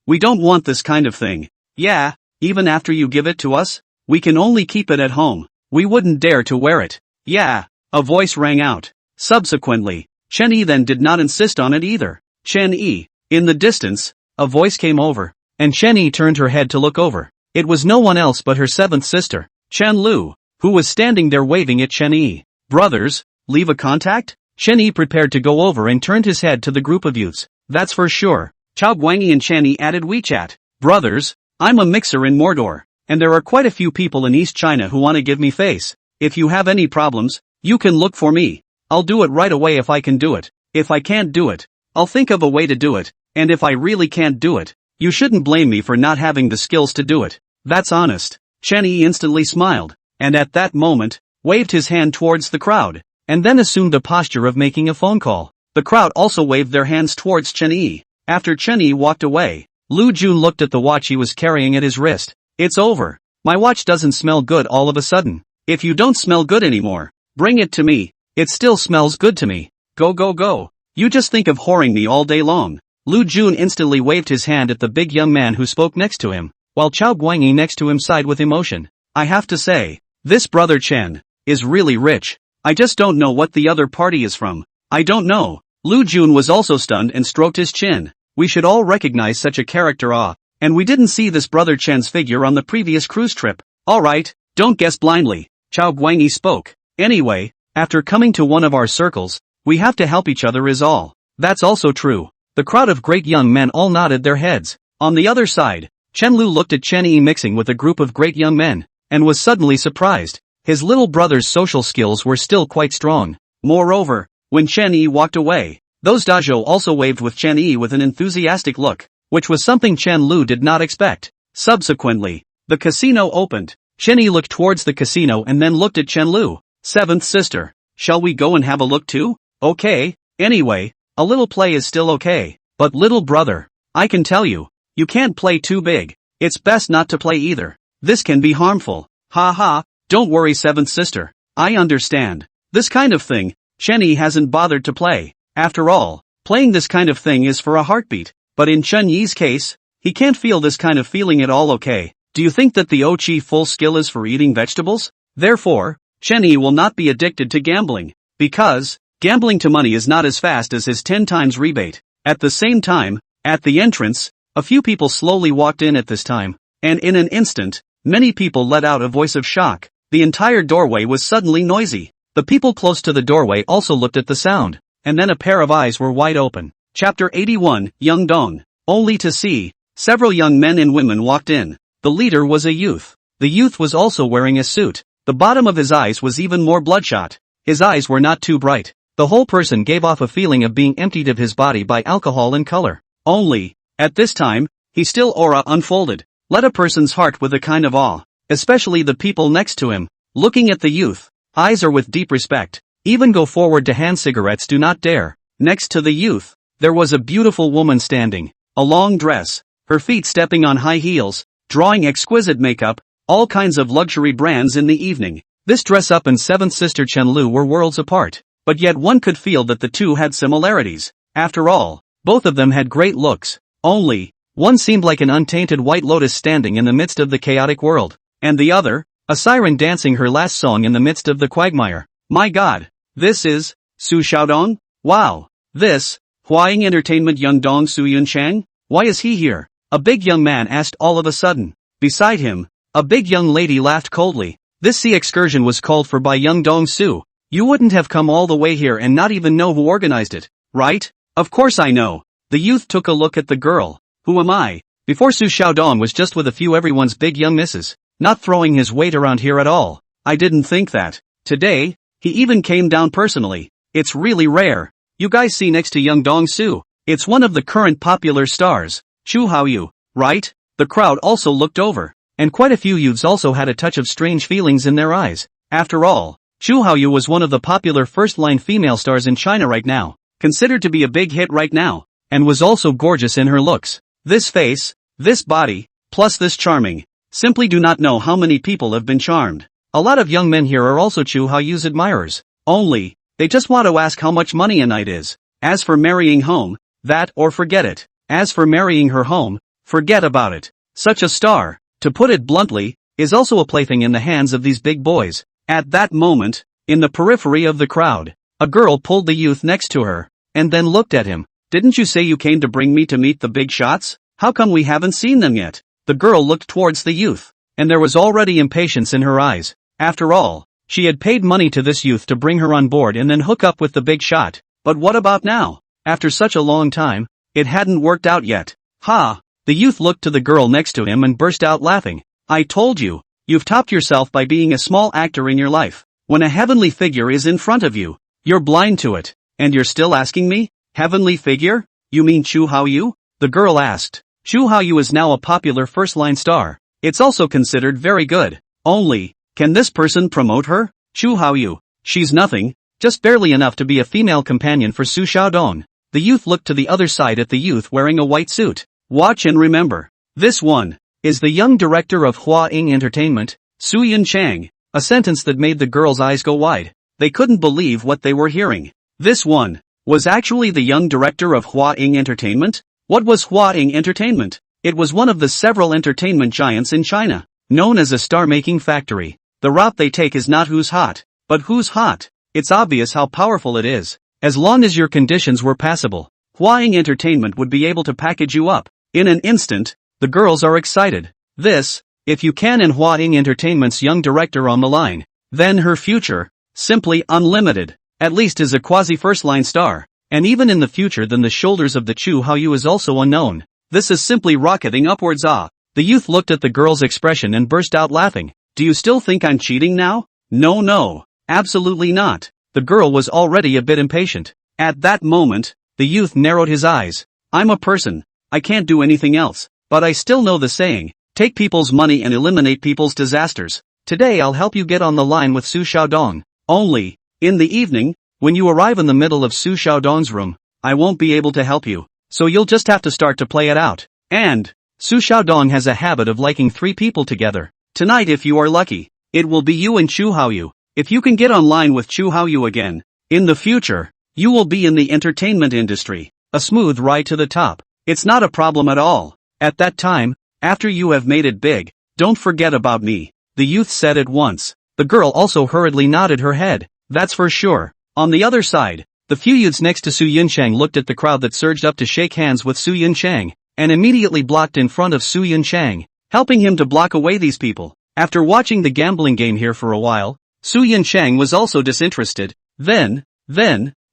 we don't want this kind of thing. Yeah, even after you give it to us, we can only keep it at home. We wouldn't dare to wear it. Yeah, a voice rang out. Subsequently, Chen Yi then did not insist on it either. Chen Yi. In the distance, a voice came over, and Chen Yi turned her head to look over. It was no one else but her seventh sister, Chen Lu, who was standing there waving at Chen Yi. Brothers, leave a contact? Chen Yi prepared to go over and turned his head to the group of youths. That's for sure. Chao Guangyi and Chen Yi added WeChat. Brothers, I'm a mixer in Mordor, and there are quite a few people in East China who want to give me face. If you have any problems, you can look for me. I'll do it right away if I can do it. If I can't do it, I'll think of a way to do it, and if I really can't do it, you shouldn't blame me for not having the skills to do it. That's honest. Chen Yi instantly smiled, and at that moment, waved his hand towards the crowd, and then assumed the posture of making a phone call. The crowd also waved their hands towards Chen Yi. After Chen Yi walked away, Lu Jun looked at the watch he was carrying at his wrist. It's over. My watch doesn't smell good all of a sudden. If you don't smell good anymore, bring it to me. It still smells good to me. Go. You just think of whoring me all day long. Lu Jun instantly waved his hand at the big young man who spoke next to him, while Chao Guangyi next to him sighed with emotion. I have to say, this brother Chen is really rich. I just don't know what the other party is from. I don't know. Lu Jun was also stunned and stroked his chin. We should all recognize such a character. And we didn't see this brother Chen's figure on the previous cruise trip. Alright, don't guess blindly. Chao Guangyi spoke. Anyway, after coming to one of our circles, we have to help each other is all. That's also true. The crowd of great young men all nodded their heads. On the other side, Chen Lu looked at Chen Yi mixing with a group of great young men, and was suddenly surprised. His little brother's social skills were still quite strong. Moreover, when Chen Yi walked away, those Dazhou also waved with Chen Yi with an enthusiastic look, which was something Chen Lu did not expect. Subsequently, the casino opened. Chen Yi looked towards the casino and then looked at Chen Lu. Seventh sister. shall we go and have a look too? Okay, anyway, a little play is still okay. But little brother, I can tell you, you can't play too big. It's best not to play either. This can be harmful. Ha ha, don't worry seventh sister. I understand. This kind of thing, Chenyi hasn't bothered to play. After all, playing this kind of thing is for a heartbeat. But in Chenyi's case, he can't feel this kind of feeling at all. Okay. Do you think that the Ochi full skill is for eating vegetables? Therefore, Chenyi will not be addicted to gambling. Because, gambling to money is not as fast as his 10 times rebate. At the same time, at the entrance, a few people slowly walked in at this time. And in an instant, many people let out a voice of shock. The entire doorway was suddenly noisy. The people close to the doorway also looked at the sound. And then a pair of eyes were wide open. Chapter 81, Young Dong. Only to see, several young men and women walked in. The leader was a youth. The youth was also wearing a suit. The bottom of his eyes was even more bloodshot. His eyes were not too bright. The whole person gave off a feeling of being emptied of his body by alcohol and color. Only, at this time, he still aura unfolded. Let a person's heart with a kind of awe. Especially the people next to him. Looking at the youth, eyes are with deep respect. Even go forward to hand cigarettes do not dare. Next to the youth, there was a beautiful woman standing. A long dress, her feet stepping on high heels, drawing exquisite makeup, all kinds of luxury brands in the evening. This dress up and seventh sister Chenlu were worlds apart. But yet one could feel that the two had similarities. After all, both of them had great looks. Only, one seemed like an untainted white lotus standing in the midst of the chaotic world. And the other, a siren dancing her last song in the midst of the quagmire. My god, this is, Su Xiaodong? Wow. This, Huaying Entertainment Young Dong Su Yun Chang? Why is he here? A big young man asked all of a sudden. Beside him, a big young lady laughed coldly. This sea excursion was called for by young Dong Su. You wouldn't have come all the way here and not even know who organized it, right? Of course I know. The youth took a look at the girl. Who am I? Before Su Xiaodong was just with a few everyone's big young misses. Not throwing his weight around here at all. I didn't think that. Today, he even came down personally. It's really rare. You guys see next to young Dong Su. It's one of the current popular stars. Chu Haoyu, right? The crowd also looked over. And quite a few youths also had a touch of strange feelings in their eyes. After all, Chu Haoyu was one of the popular first-line female stars in China right now. Considered to be a big hit right now. And was also gorgeous in her looks. This face, this body, plus this charming. Simply do not know how many people have been charmed. A lot of young men here are also Chu Haoyu's admirers. Only, they just want to ask how much money a night is. As for marrying home, that or forget it. As for marrying her home, forget about it. Such a star, to put it bluntly, is also a plaything in the hands of these big boys. At that moment, in the periphery of the crowd, a girl pulled the youth next to her, and then looked at him. Didn't you say you came to bring me to meet the big shots? How come we haven't seen them yet? The girl looked towards the youth, and there was already impatience in her eyes. After all, she had paid money to this youth to bring her on board and then hook up with the big shot. But what about now? After such a long time, it hadn't worked out yet. Ha! The youth looked to the girl next to him and burst out laughing. I told you, you've topped yourself by being a small actor in your life. When a heavenly figure is in front of you, you're blind to it. And you're still asking me? Heavenly figure? You mean Chu Haoyu? The girl asked. Chu Haoyu is now a popular first-line star. It's also considered very good. Only, can this person promote her? Chu Haoyu. She's nothing, just barely enough to be a female companion for Su Xiaodong. The youth looked to the other side at the youth wearing a white suit. Watch and remember. This one is the young director of Hua Ying Entertainment, Su Yun Chang. A sentence that made the girls' eyes go wide. They couldn't believe what they were hearing. This one was actually the young director of Hua Ying Entertainment? What was Hua Ying Entertainment? It was one of the several entertainment giants in China, known as a star-making factory. The route they take is not who's hot, but who's hot. It's obvious how powerful it is. As long as your conditions were passable, Hua Ying Entertainment would be able to package you up. In an instant, the girls are excited. This, if you can and Hua Ying Entertainment's young director on the line, then her future, simply unlimited, at least as a quasi-first-line star. And even in the future then the shoulders of the Chu Haoyu is also unknown. This is simply rocketing upwards. Ah! The youth looked at the girl's expression and burst out laughing. Do you still think I'm cheating now? No, absolutely not. The girl was already a bit impatient. At that moment, the youth narrowed his eyes. I'm a person. I can't do anything else. But I still know the saying, take people's money and eliminate people's disasters. Today I'll help you get on the line with Su Xiaodong. Only, In the evening, when you arrive in the middle of Su Xiaodong's room, I won't be able to help you, so you'll just have to start to play it out. And Su Xiaodong has a habit of liking 3 people together. Tonight, if you are lucky, it will be you and Chu Haoyu. If you can get online with Chu Haoyu again, in the future, you will be in the entertainment industry. A smooth ride to the top. It's not a problem at all. At that time, after you have made it big, don't forget about me, the youth said at once. The girl also hurriedly nodded her head. That's for sure. On the other side, the few youths next to Su Yunchang looked at the crowd that surged up to shake hands with Su Yunchang, and immediately blocked in front of Su Yunchang, helping him to block away these people. After watching the gambling game here for a while, Su Yunchang was also disinterested. Then,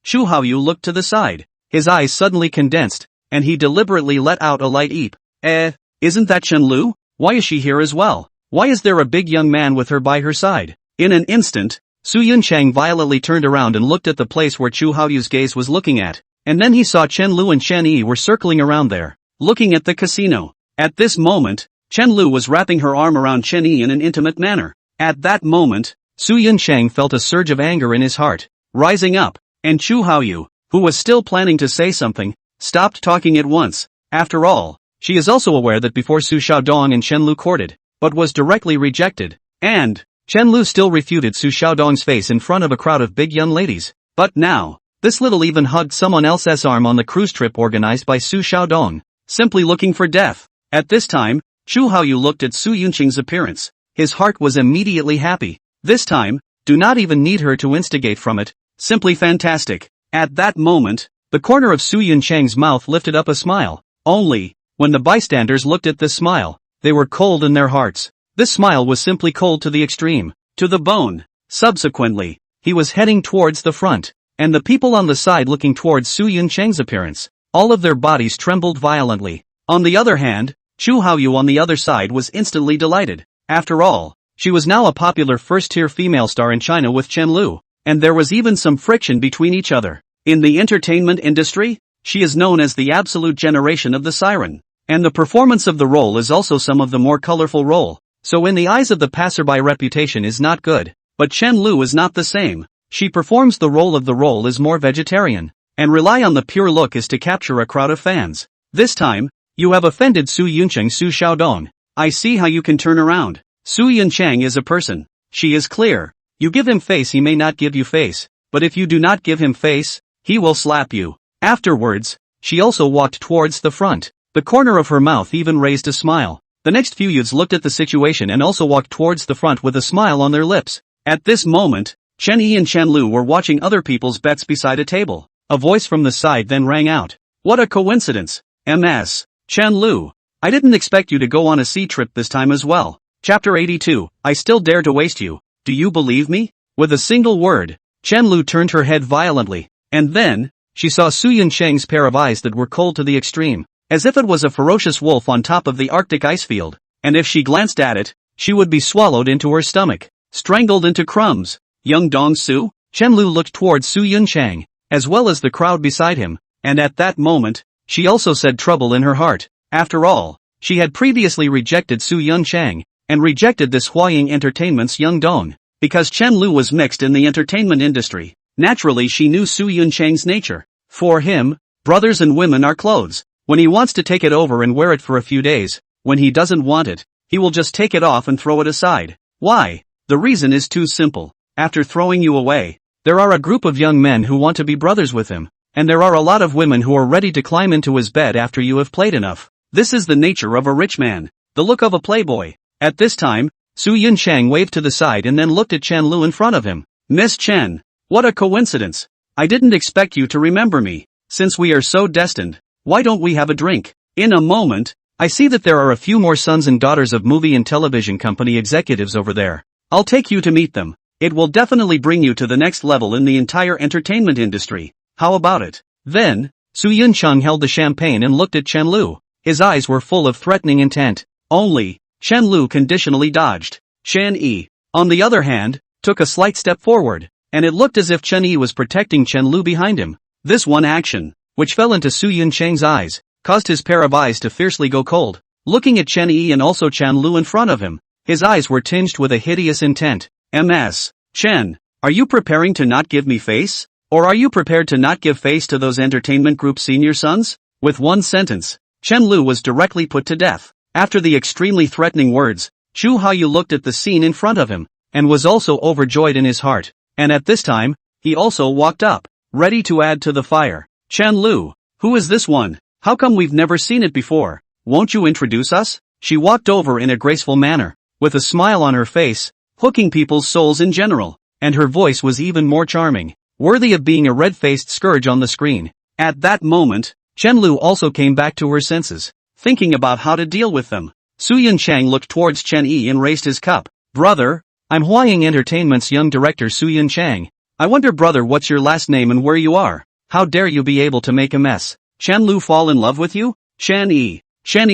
Chu Haoyu looked to the side. His eyes suddenly condensed, and he deliberately let out a light eep. Isn't that Chen Lu? Why is she here as well? Why is there a big young man with her by her side? In an instant, Su Yunchang violently turned around and looked at the place where Chu Haoyu's gaze was looking at, and then he saw Chen Lu and Chen Yi were circling around there, looking at the casino. At this moment, Chen Lu was wrapping her arm around Chen Yi in an intimate manner. At that moment, Su Yunchang felt a surge of anger in his heart, rising up, and Chu Haoyu, who was still planning to say something, stopped talking at once. After all, she is also aware that before Su Xiaodong and Chen Lu courted, but was directly rejected, and Chen Lu still refuted Su Xiaodong's face in front of a crowd of big young ladies. But now, this little even hugged someone else's arm on the cruise trip organized by Su Xiaodong, simply looking for death. At this time, Chu Haoyu looked at Su Yunchang's appearance. His heart was immediately happy. This time, do not even need her to instigate from it, simply fantastic. At that moment, the corner of Su Yunchang's mouth lifted up a smile. Only, when the bystanders looked at this smile, they were cold in their hearts. This smile was simply cold to the extreme, to the bone. Subsequently, he was heading towards the front, and the people on the side looking towards Su Yunchang's appearance, all of their bodies trembled violently. On the other hand, Chu Haoyu on the other side was instantly delighted. After all, she was now a popular first-tier female star in China with Chen Lu, and there was even some friction between each other. In the entertainment industry, she is known as the absolute generation of the siren, and the performance of the role is also some of the more colorful role. So in the eyes of the passerby, reputation is not good. But Chen Lu is not the same. She performs the role is more vegetarian, and rely on the pure look is to capture a crowd of fans. This time, you have offended Su Yunchang Su Xiaodong. I see how you can turn around. Su Yunchang is a person. She is clear. You give him face, he may not give you face, but if you do not give him face, he will slap you. Afterwards, she also walked towards the front. The corner of her mouth even raised a smile. The next few youths looked at the situation and also walked towards the front with a smile on their lips. At this moment, Chen Yi and Chen Lu were watching other people's bets beside a table. A voice from the side then rang out. What a coincidence. MS. Chen Lu. I didn't expect you to go on a sea trip this time as well. Chapter 82. I still dare to waste you. Do you believe me? With a single word, Chen Lu turned her head violently, and then, she saw Su Yunchang's pair of eyes that were cold to the extreme, as if it was a ferocious wolf on top of the Arctic ice field, and if she glanced at it, she would be swallowed into her stomach, strangled into crumbs. Young Dong Su? Chen Lu looked towards Su Yunchang, as well as the crowd beside him, and at that moment, she also said trouble in her heart. After all, she had previously rejected Su Yunchang, and rejected this Huaying Entertainment's Young Dong, because Chen Lu was mixed in the entertainment industry. Naturally she knew Su Yunchang's nature. For him, brothers and women are clothes. When he wants to take it over and wear it for a few days, when he doesn't want it, he will just take it off and throw it aside. Why? The reason is too simple. After throwing you away, there are a group of young men who want to be brothers with him, and there are a lot of women who are ready to climb into his bed after you have played enough. This is the nature of a rich man, the look of a playboy. At this time, Su Yunchang waved to the side and then looked at Chen Lu in front of him. Miss Chen, what a coincidence. I didn't expect you to remember me. Since we are so destined, why don't we have a drink? In a moment, I see that there are a few more sons and daughters of movie and television company executives over there. I'll take you to meet them. It will definitely bring you to the next level in the entire entertainment industry. How about it? Then, Su Yunchang held the champagne and looked at Chen Lu. His eyes were full of threatening intent. Only, Chen Lu conditionally dodged. Chen Yi, on the other hand, took a slight step forward, and it looked as if Chen Yi was protecting Chen Lu behind him. This one action, which fell into Su Yunchang's eyes, caused his pair of eyes to fiercely go cold. Looking at Chen Yi and also Chen Lu in front of him, his eyes were tinged with a hideous intent. MS. Chen, Are you preparing to not give me face? Or are you prepared to not give face to those entertainment group senior sons? With one sentence, Chen Lu was directly put to death. After the extremely threatening words, Chu Haoyu looked at the scene in front of him, and was also overjoyed in his heart. And at this time, he also walked up, ready to add to the fire. Chen Lu, who is this one? How come we've never seen it before? Won't you introduce us? She walked over in a graceful manner, with a smile on her face, hooking people's souls in general, and her voice was even more charming, worthy of being a red-faced scourge on the screen. At that moment, Chen Lu also came back to her senses, thinking about how to deal with them. Su Yunchang looked towards Chen Yi and raised his cup. Brother, I'm Huaying Entertainment's young director Su Yunchang. I wonder brother what's your last name and where you are? How dare you be able to make a mess? Chen Lu fall in love with you? Chen Yi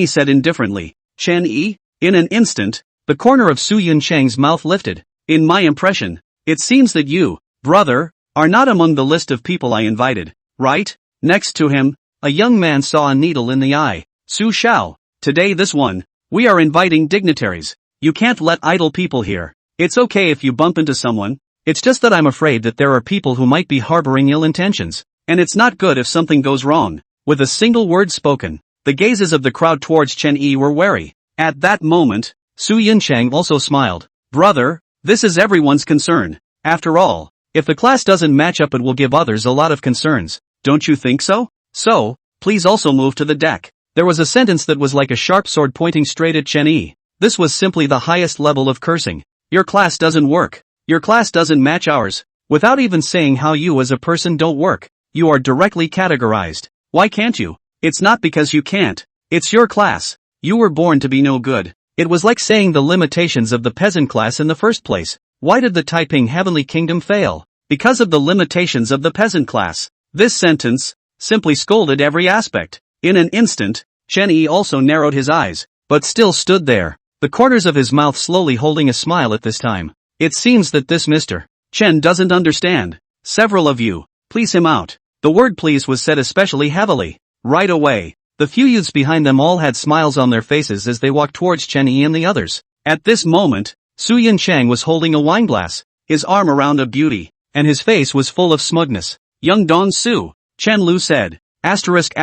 said indifferently. Chen Yi? In an instant, the corner of Su Yunchang's mouth lifted. In my impression, it seems that you, brother, are not among the list of people I invited, right? Next to him, a young man saw a needle in the eye. Su Shao, today this one, we are inviting dignitaries. You can't let idle people here. It's okay if you bump into someone. It's just that I'm afraid that there are people who might be harboring ill intentions. And it's not good if something goes wrong. With a single word spoken, the gazes of the crowd towards Chen Yi were wary. At that moment, Su Yunchang also smiled. Brother, this is everyone's concern. After all, if the class doesn't match up it will give others a lot of concerns. Don't you think so? So, please also move to the deck. There was a sentence that was like a sharp sword pointing straight at Chen Yi. This was simply the highest level of cursing. Your class doesn't work. Your class doesn't match ours. Without even saying how you as a person don't work, you are directly categorized. Why can't you? It's not because you can't. It's your class. You were born to be no good. It was like saying the limitations of the peasant class in the first place. Why did the Taiping Heavenly Kingdom fail? Because of the limitations of the peasant class. This sentence simply scolded every aspect. In an instant, Chen Yi also narrowed his eyes, but still stood there, the corners of his mouth slowly holding a smile at this time. It seems that this Mr. Chen doesn't understand. Several of you, please him out. The word please was said especially heavily. Right away, the few youths behind them all had smiles on their faces as they walked towards Chen Yi and the others. At this moment, Su Yunchang was holding a wineglass, his arm around a beauty, and his face was full of smugness. Young Dong Su, Chen Lu said. Asterisk.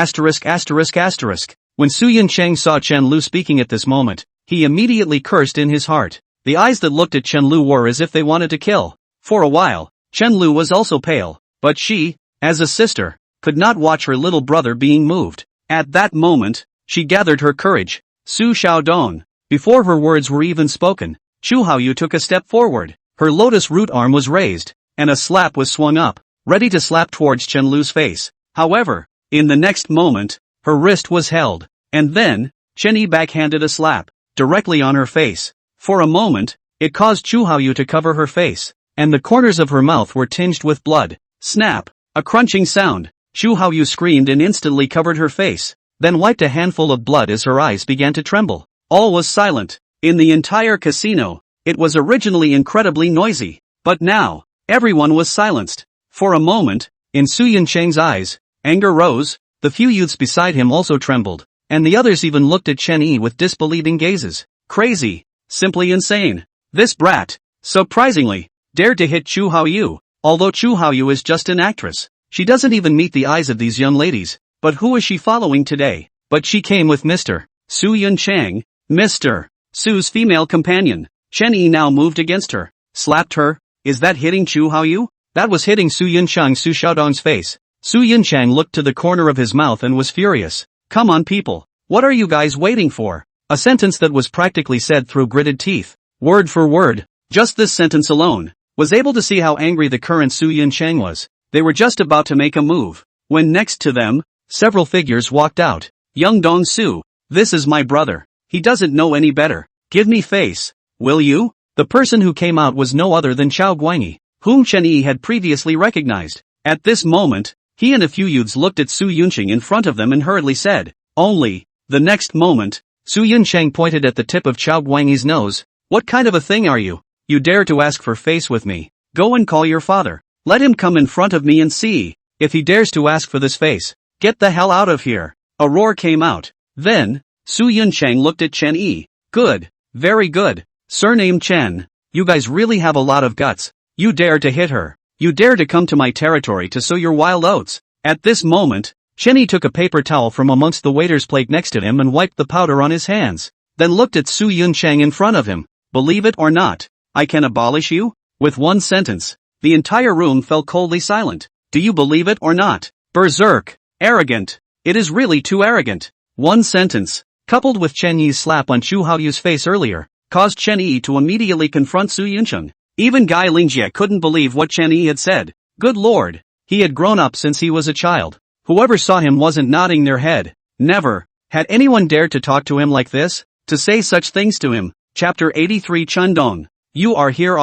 When Su Yunchang saw Chen Lu speaking at this moment, he immediately cursed in his heart. The eyes that looked at Chen Lu were as if they wanted to kill. For a while, Chen Lu was also pale, but she, as a sister, could not watch her little brother being moved. At that moment, she gathered her courage. Su Xiaodong. Before her words were even spoken, Chu Haoyu took a step forward. Her lotus root arm was raised, and a slap was swung up, ready to slap towards Chen Lu's face. However, in the next moment, her wrist was held, and then, Chen Yi backhanded a slap, directly on her face. For a moment, it caused Chu Haoyu to cover her face, and the corners of her mouth were tinged with blood. Snap! A crunching sound. Chu Haoyu screamed and instantly covered her face, then wiped a handful of blood as her eyes began to tremble. All was silent. In the entire casino, it was originally incredibly noisy, but now, everyone was silenced. For a moment, in Su Yunchang's eyes, anger rose, the few youths beside him also trembled, and the others even looked at Chen Yi with disbelieving gazes. Crazy. Simply insane. This brat, surprisingly, dared to hit Chu Haoyu, although Chu Haoyu is just an actress. She doesn't even meet the eyes of these young ladies, but who is she following today? But she came with Mr. Su Yunchang, Mr. Su's female companion. Chen Yi now moved against her, slapped her. Is that hitting Chu Haoyu? That was hitting Su Yunchang Su Xiaodong's face. Su Yunchang looked to the corner of his mouth and was furious. Come on people, what are you guys waiting for? A sentence that was practically said through gritted teeth, word for word. Just this sentence alone was able to see how angry the current Su Yunchang was. They were just about to make a move, when next to them, several figures walked out. Young Dong Su, this is my brother. He doesn't know any better. Give me face, will you? The person who came out was no other than Chao Guangyi, whom Chen Yi had previously recognized. At this moment, he and a few youths looked at Su Yunchang in front of them and hurriedly said, only. The next moment, Su Yunchang pointed at the tip of Chao Guangyi's nose. What kind of a thing are you? You dare to ask for face with me? Go and call your father. Let him come in front of me and see. If he dares to ask for this face, get the hell out of here. A roar came out. Then, Su Yunchang looked at Chen Yi. Good. Very good. Surname Chen. You guys really have a lot of guts. You dare to hit her. You dare to come to my territory to sow your wild oats. At this moment, Chen Yi took a paper towel from amongst the waiter's plate next to him and wiped the powder on his hands, then looked at Su Yunchang in front of him. Believe it or not, I can abolish you? With one sentence, the entire room fell coldly silent. Do you believe it or not? Berserk. Arrogant. It is really too arrogant. One sentence, coupled with Chen Yi's slap on Chu Haoyu's face earlier, caused Chen Yi to immediately confront Su Yuncheng. Even Guy Lingjie couldn't believe what Chen Yi had said. Good lord. He had grown up since he was a child. Whoever saw him wasn't nodding their head. Never had anyone dared to talk to him like this, to say such things to him. Chapter 83 Chundong. You are here.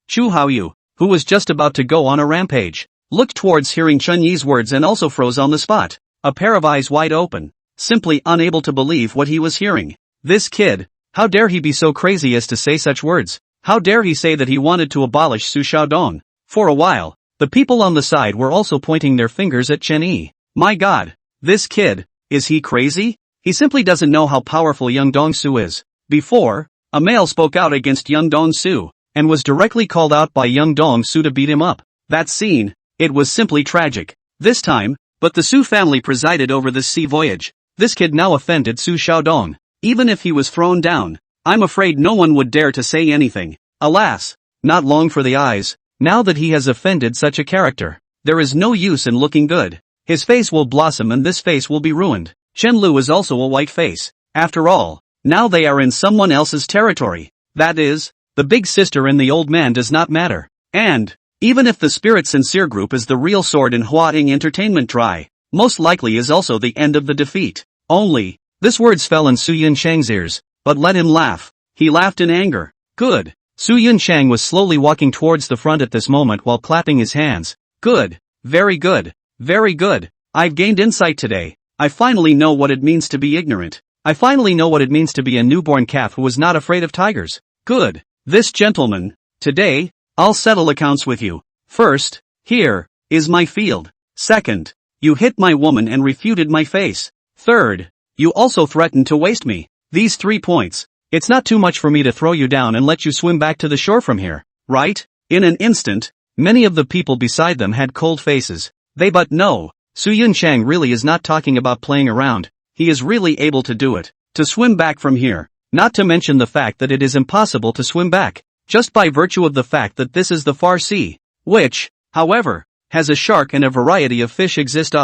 Chu Haoyu, who was just about to go on a rampage, looked towards hearing Chen Yi's words and also froze on the spot, a pair of eyes wide open, simply unable to believe what he was hearing. This kid, how dare he be so crazy as to say such words? How dare he say that he wanted to abolish Su Xiaodong? For a while, the people on the side were also pointing their fingers at Chen Yi. My god, this kid, is he crazy? He simply doesn't know how powerful young Dongsu is. Before, a male spoke out against young Dongsu, and was directly called out by young Dongsu to beat him up. That scene, it was simply tragic. This time, but the Su family presided over this sea voyage. This kid now offended Su Xiaodong. Even if he was thrown down, I'm afraid no one would dare to say anything. Alas, not long for the eyes, now that he has offended such a character. There is no use in looking good. His face will blossom and this face will be ruined. Chen Lu is also a white face. After all, now they are in someone else's territory. That is, the big sister and the old man does not matter. And, even if the Spirit Sincere group is the real sword in Hua-Ing Entertainment try, most likely is also the end of the defeat. Only, this words fell in Su Yunchang's ears, but let him laugh. He laughed in anger. Good. Su Yunchang was slowly walking towards the front at this moment while clapping his hands. Good. Very good. Very good. I've gained insight today. I finally know what it means to be ignorant. I finally know what it means to be a newborn calf who was not afraid of tigers. Good. This gentleman, today, I'll settle accounts with you. First, here, is my field. Second, you hit my woman and refuted my face. Third, you also threatened to waste me. These 3 points. It's not too much for me to throw you down and let you swim back to the shore from here, right? In an instant, many of the people beside them had cold faces. But no, Su Yunchang really is not talking about playing around. He is really able to do it. To swim back from here. Not to mention the fact that it is impossible to swim back, just by virtue of the fact that this is the far sea, which, however, has a shark and a variety of fish exist.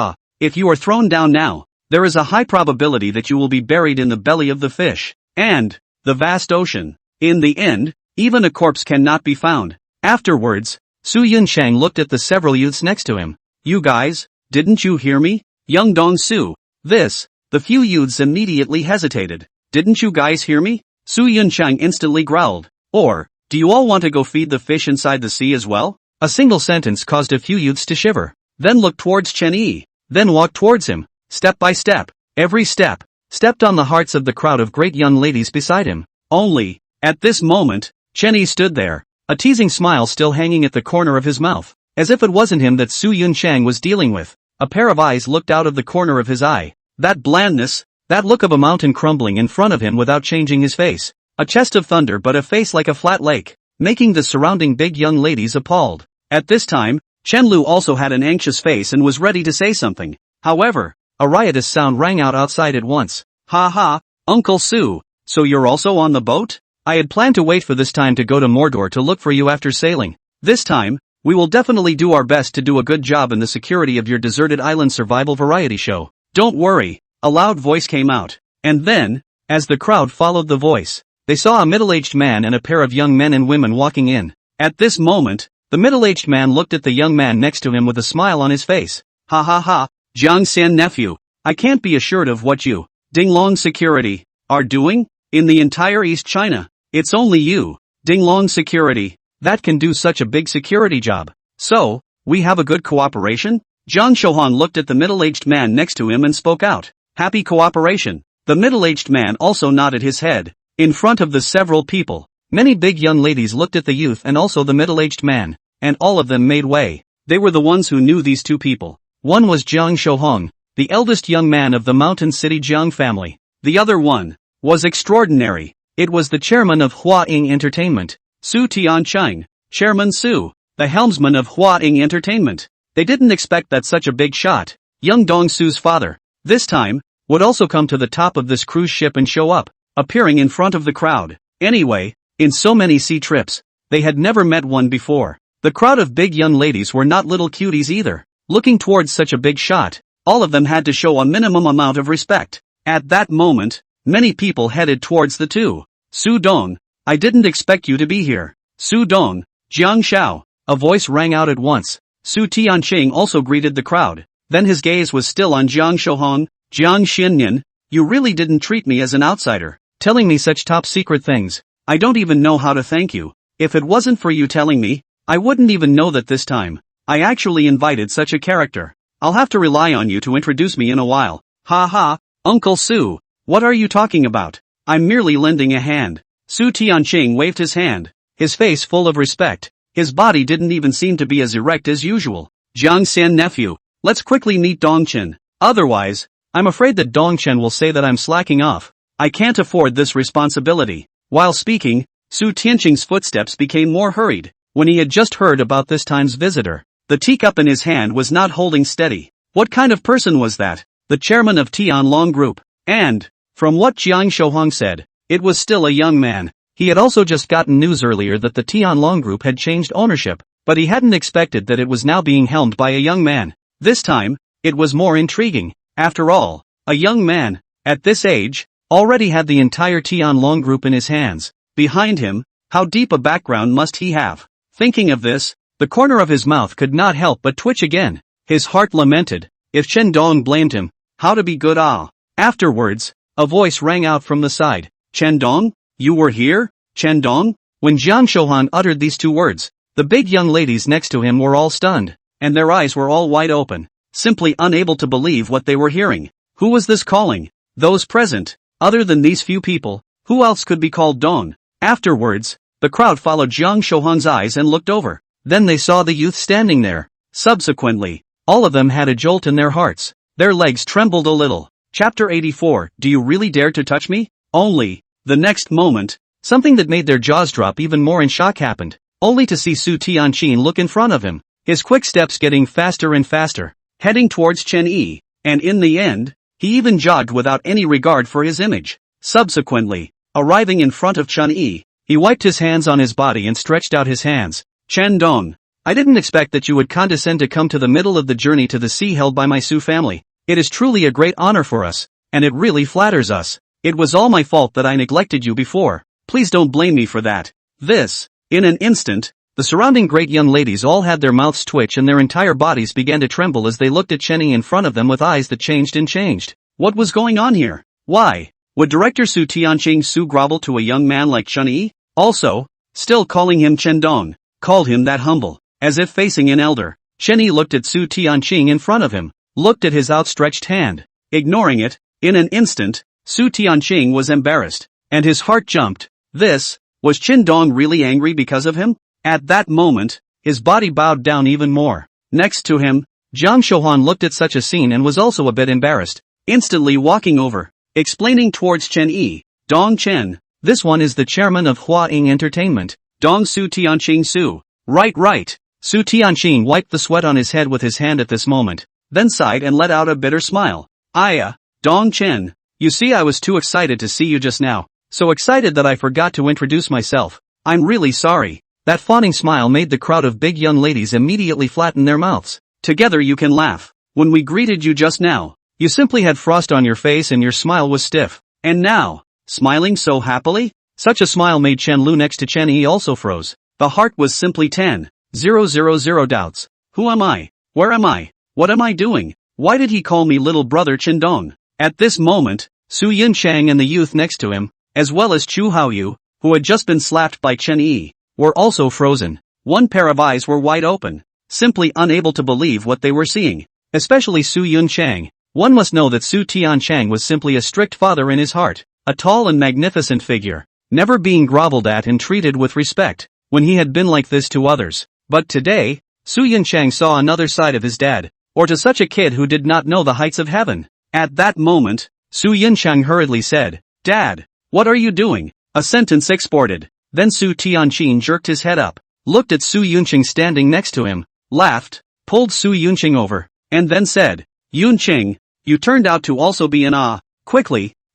If you are thrown down now, there is a high probability that you will be buried in the belly of the fish, and the vast ocean. In the end, even a corpse cannot be found. Afterwards, Su Yunchang looked at the several youths next to him. You guys, didn't you hear me? Young Dongsu. The few youths immediately hesitated. Didn't you guys hear me? Su Yunchang instantly growled. Or, do you all want to go feed the fish inside the sea as well? A single sentence caused a few youths to shiver. Then looked towards Chen Yi. Then walked towards him, step by step. Every step, stepped on the hearts of the crowd of great young ladies beside him. Only, at this moment, Chen Yi stood there, a teasing smile still hanging at the corner of his mouth. As if it wasn't him that Su Yunchang was dealing with. A pair of eyes looked out of the corner of his eye. That blandness, that look of a mountain crumbling in front of him without changing his face. A chest of thunder but a face like a flat lake, making the surrounding big young ladies appalled. At this time, Chen Lu also had an anxious face and was ready to say something. However, a riotous sound rang out outside at once. Ha ha, Uncle Su, so you're also on the boat? I had planned to wait for this time to go to Mordor to look for you after sailing. This time, we will definitely do our best to do a good job in the security of your deserted island survival variety show. Don't worry, a loud voice came out. And then, as the crowd followed the voice, they saw a middle-aged man and a pair of young men and women walking in. At this moment, the middle-aged man looked at the young man next to him with a smile on his face. Ha ha ha, Jiang Xian nephew, I can't be assured of what you, Dinglong Security, are doing, in the entire East China. It's only you, Dinglong Security, that can do such a big security job. So, we have a good cooperation? Zhang Shouhan looked at the middle-aged man next to him and spoke out. Happy cooperation. The middle-aged man also nodded his head. In front of the several people, many big young ladies looked at the youth and also the middle-aged man, and all of them made way. They were the ones who knew these two people. One was Zhang Shouhong, the eldest young man of the mountain city Jiang family. The other one was extraordinary. It was the chairman of Hua-Ing Entertainment, Su Tiancheng, Chairman Su. the helmsman of Hua Ing Entertainment. They didn't expect that such a big shot, young Dong Su's father, this time, would also come to the top of this cruise ship and show up, appearing in front of the crowd. Anyway, in so many sea trips, they had never met one before. The crowd of big young ladies were not little cuties either. Looking towards such a big shot, all of them had to show a minimum amount of respect. At that moment, many people headed towards the two. Su Dong, I didn't expect you to be here. Su Dong, Jiang Shao. A voice rang out at once. Su Tianqing also greeted the crowd. Then his gaze was still on Jiang Shouhong. Jiang Xinyan, you really didn't treat me as an outsider, telling me such top secret things. I don't even know how to thank you. If it wasn't for you telling me, I wouldn't even know that this time. I actually invited such a character. I'll have to rely on you to introduce me in a while. Ha ha, Uncle Su, what are you talking about? I'm merely lending a hand. Su Tianqing waved his hand, his face full of respect. His body didn't even seem to be as erect as usual. Jiang Xian nephew, let's quickly meet Dongchen. Otherwise, I'm afraid that Dongchen will say that I'm slacking off. I can't afford this responsibility. While speaking, Su Tianqing's footsteps became more hurried. When he had just heard about this time's visitor, the teacup in his hand was not holding steady. What kind of person was that? The chairman of Tianlong Group. And, from what Jiang Shouhong said, it was still a young man. He had also just gotten news earlier that the Tianlong Group had changed ownership, but he hadn't expected that it was now being helmed by a young man. This time, it was more intriguing. After all, a young man, at this age, already had the entire Tianlong Group in his hands. Behind him, how deep a background must he have? Thinking of this, the corner of his mouth could not help but twitch again. His heart lamented, if Chen Dong blamed him, how to be good ah. Afterwards, a voice rang out from the side. Chen Dong? You were here? Chen Dong? When Jiang Shouhan uttered these two words, the big young ladies next to him were all stunned, and their eyes were all wide open, simply unable to believe what they were hearing. Who was this calling? Those present, other than these few people, who else could be called Dong? Afterwards, the crowd followed Jiang Shouhan's eyes and looked over. Then they saw the youth standing there. Subsequently, all of them had a jolt in their hearts. Their legs trembled a little. Chapter 84, Do you really dare to touch me? Only, the next moment, something that made their jaws drop even more in shock happened, only to see Su Tianqing look in front of him, his quick steps getting faster and faster, heading towards Chen Yi, and in the end, he even jogged without any regard for his image. Subsequently, arriving in front of Chen Yi, he wiped his hands on his body and stretched out his hands. Chen Dong, I didn't expect that you would condescend to come to the middle of the journey to the sea held by my Su family. It is truly a great honor for us, and it really flatters us. It was all my fault that I neglected you before. Please don't blame me for that. In an instant, the surrounding great young ladies all had their mouths twitch and their entire bodies began to tremble as they looked at Chen Yi in front of them with eyes that changed and changed. What was going on here? Why would director Su Tianqing Su grovel to a young man like Chen Yi? Also, still calling him Chen Dong, called him that humble, as if facing an elder. Chen Yi looked at Su Tianqing in front of him, looked at his outstretched hand, ignoring it. In an instant, Su Tianqing was embarrassed, and his heart jumped. Was Chen Dong really angry because of him? At that moment, his body bowed down even more. Next to him, Jiang Shouhan looked at such a scene and was also a bit embarrassed, instantly walking over, explaining towards Chen Yi, Dong Chen, this one is the chairman of Hua Ing Entertainment, Dong Su Tianqing Su. Right. Su Tianqing wiped the sweat on his head with his hand at this moment, then sighed and let out a bitter smile. Dong Chen, you see I was too excited to see you just now, so excited that I forgot to introduce myself. I'm really sorry. That fawning smile made the crowd of big young ladies immediately flatten their mouths. Together you can laugh. When we greeted you just now, you simply had frost on your face and your smile was stiff. And now, smiling so happily? Such a smile made Chen Lu next to Chen Yi also froze. The heart was simply 10,000 doubts. Who am I? Where am I? What am I doing? Why did he call me little brother Chen Dong? At this moment, Su Yunchang and the youth next to him, as well as Chu Haoyu, who had just been slapped by Chen Yi, were also frozen. One pair of eyes were wide open, simply unable to believe what they were seeing. Especially Su Yunchang. One must know that Su Tianchang was simply a strict father in his heart, a tall and magnificent figure, never being groveled at and treated with respect, when he had been like this to others. But today, Su Yunchang saw another side of his dad, or to such a kid who did not know the heights of heaven. At that moment, Su Yunchang hurriedly said, Dad, what are you doing? A sentence exported. Then Su Tianqing jerked his head up, looked at Su Yunqing standing next to him, laughed, pulled Su Yunqing over, and then said, Yunqing, you turned out to also be an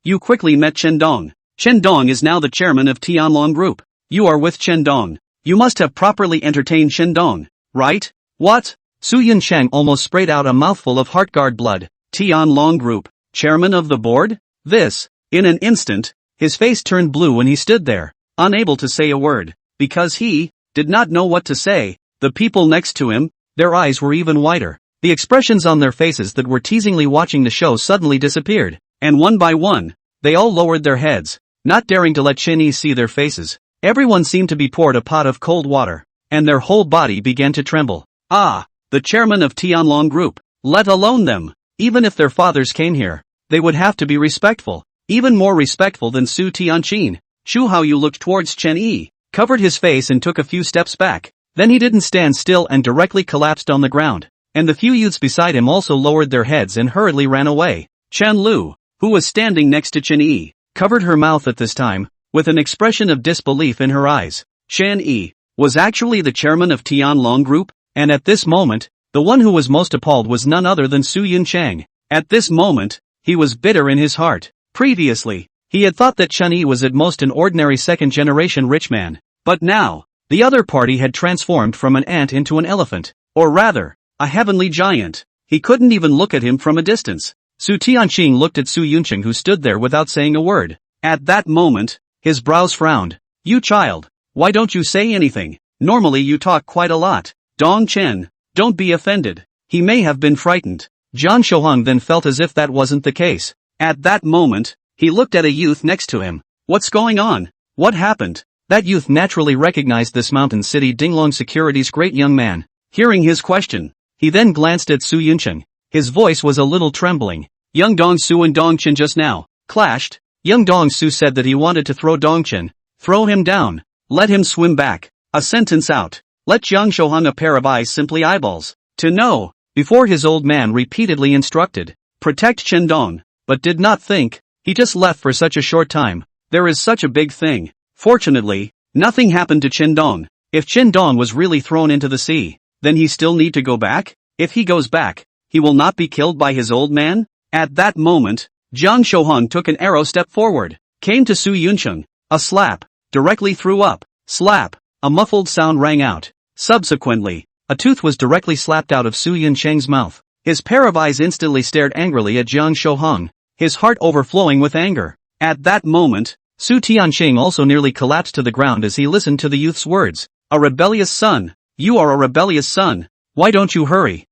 you quickly met Chen Dong. Chen Dong is now the chairman of Tianlong Group. You are with Chen Dong. You must have properly entertained Chen Dong, right? What? Su Yunqiang almost sprayed out a mouthful of heartguard blood. Tianlong Group, chairman of the board? This. In an instant, his face turned blue when he stood there, unable to say a word, because he did not know what to say. The people next to him, their eyes were even wider. The expressions on their faces that were teasingly watching the show suddenly disappeared, and one by one, they all lowered their heads, not daring to let Chen Yi see their faces. Everyone seemed to be poured a pot of cold water, and their whole body began to tremble. Ah, the chairman of Tianlong Group, let alone them. Even if their fathers came here, they would have to be respectful, even more respectful than Su Tianqin. Chu Haoyu looked towards Chen Yi, covered his face and took a few steps back. Then he didn't stand still and directly collapsed on the ground, and the few youths beside him also lowered their heads and hurriedly ran away. Chen Lu, who was standing next to Chen Yi, covered her mouth at this time, with an expression of disbelief in her eyes. Chen Yi was actually the chairman of Tianlong Group, and at this moment, the one who was most appalled was none other than Su Yunqiang. At this moment, he was bitter in his heart. Previously, he had thought that Chen Yi was at most an ordinary second-generation rich man, but now, the other party had transformed from an ant into an elephant, or rather, a heavenly giant. He couldn't even look at him from a distance. Su Tianqing looked at Su Yunqiang, who stood there without saying a word. At that moment, his brows frowned. You child, why don't you say anything? Normally you talk quite a lot. Dong Chen, don't be offended. He may have been frightened. Jiang Shouhong then felt as if that wasn't the case. At that moment, he looked at a youth next to him. What's going on? What happened? That youth naturally recognized this Mountain City Dinglong Security's great young man. Hearing his question, he then glanced at Su Yunqiang. His voice was a little trembling. Young Dong Su and Dong Chen just now clashed. Young Dong Su said that he wanted to throw Dong Chen. Throw him down. Let him swim back. A sentence out. Let Jiang Shouhong, a pair of eyes, simply eyeballs, to know, before his old man repeatedly instructed, protect Chen Dong, but did not think, he just left for such a short time. There is such a big thing. Fortunately, nothing happened to Chen Dong. If Chen Dong was really thrown into the sea, then he still need to go back? If he goes back, he will not be killed by his old man? At that moment, Jiang Shouhong took an arrow step forward, came to Su Yunqiang, a slap, directly threw up, slap, a muffled sound rang out. Subsequently, a tooth was directly slapped out of Su Yunqiang's mouth. His pair of eyes instantly stared angrily at Jiang Shouhong, his heart overflowing with anger. At that moment, Su Tianqing also nearly collapsed to the ground as he listened to the youth's words. A rebellious son. You are a rebellious son. Why don't you hurry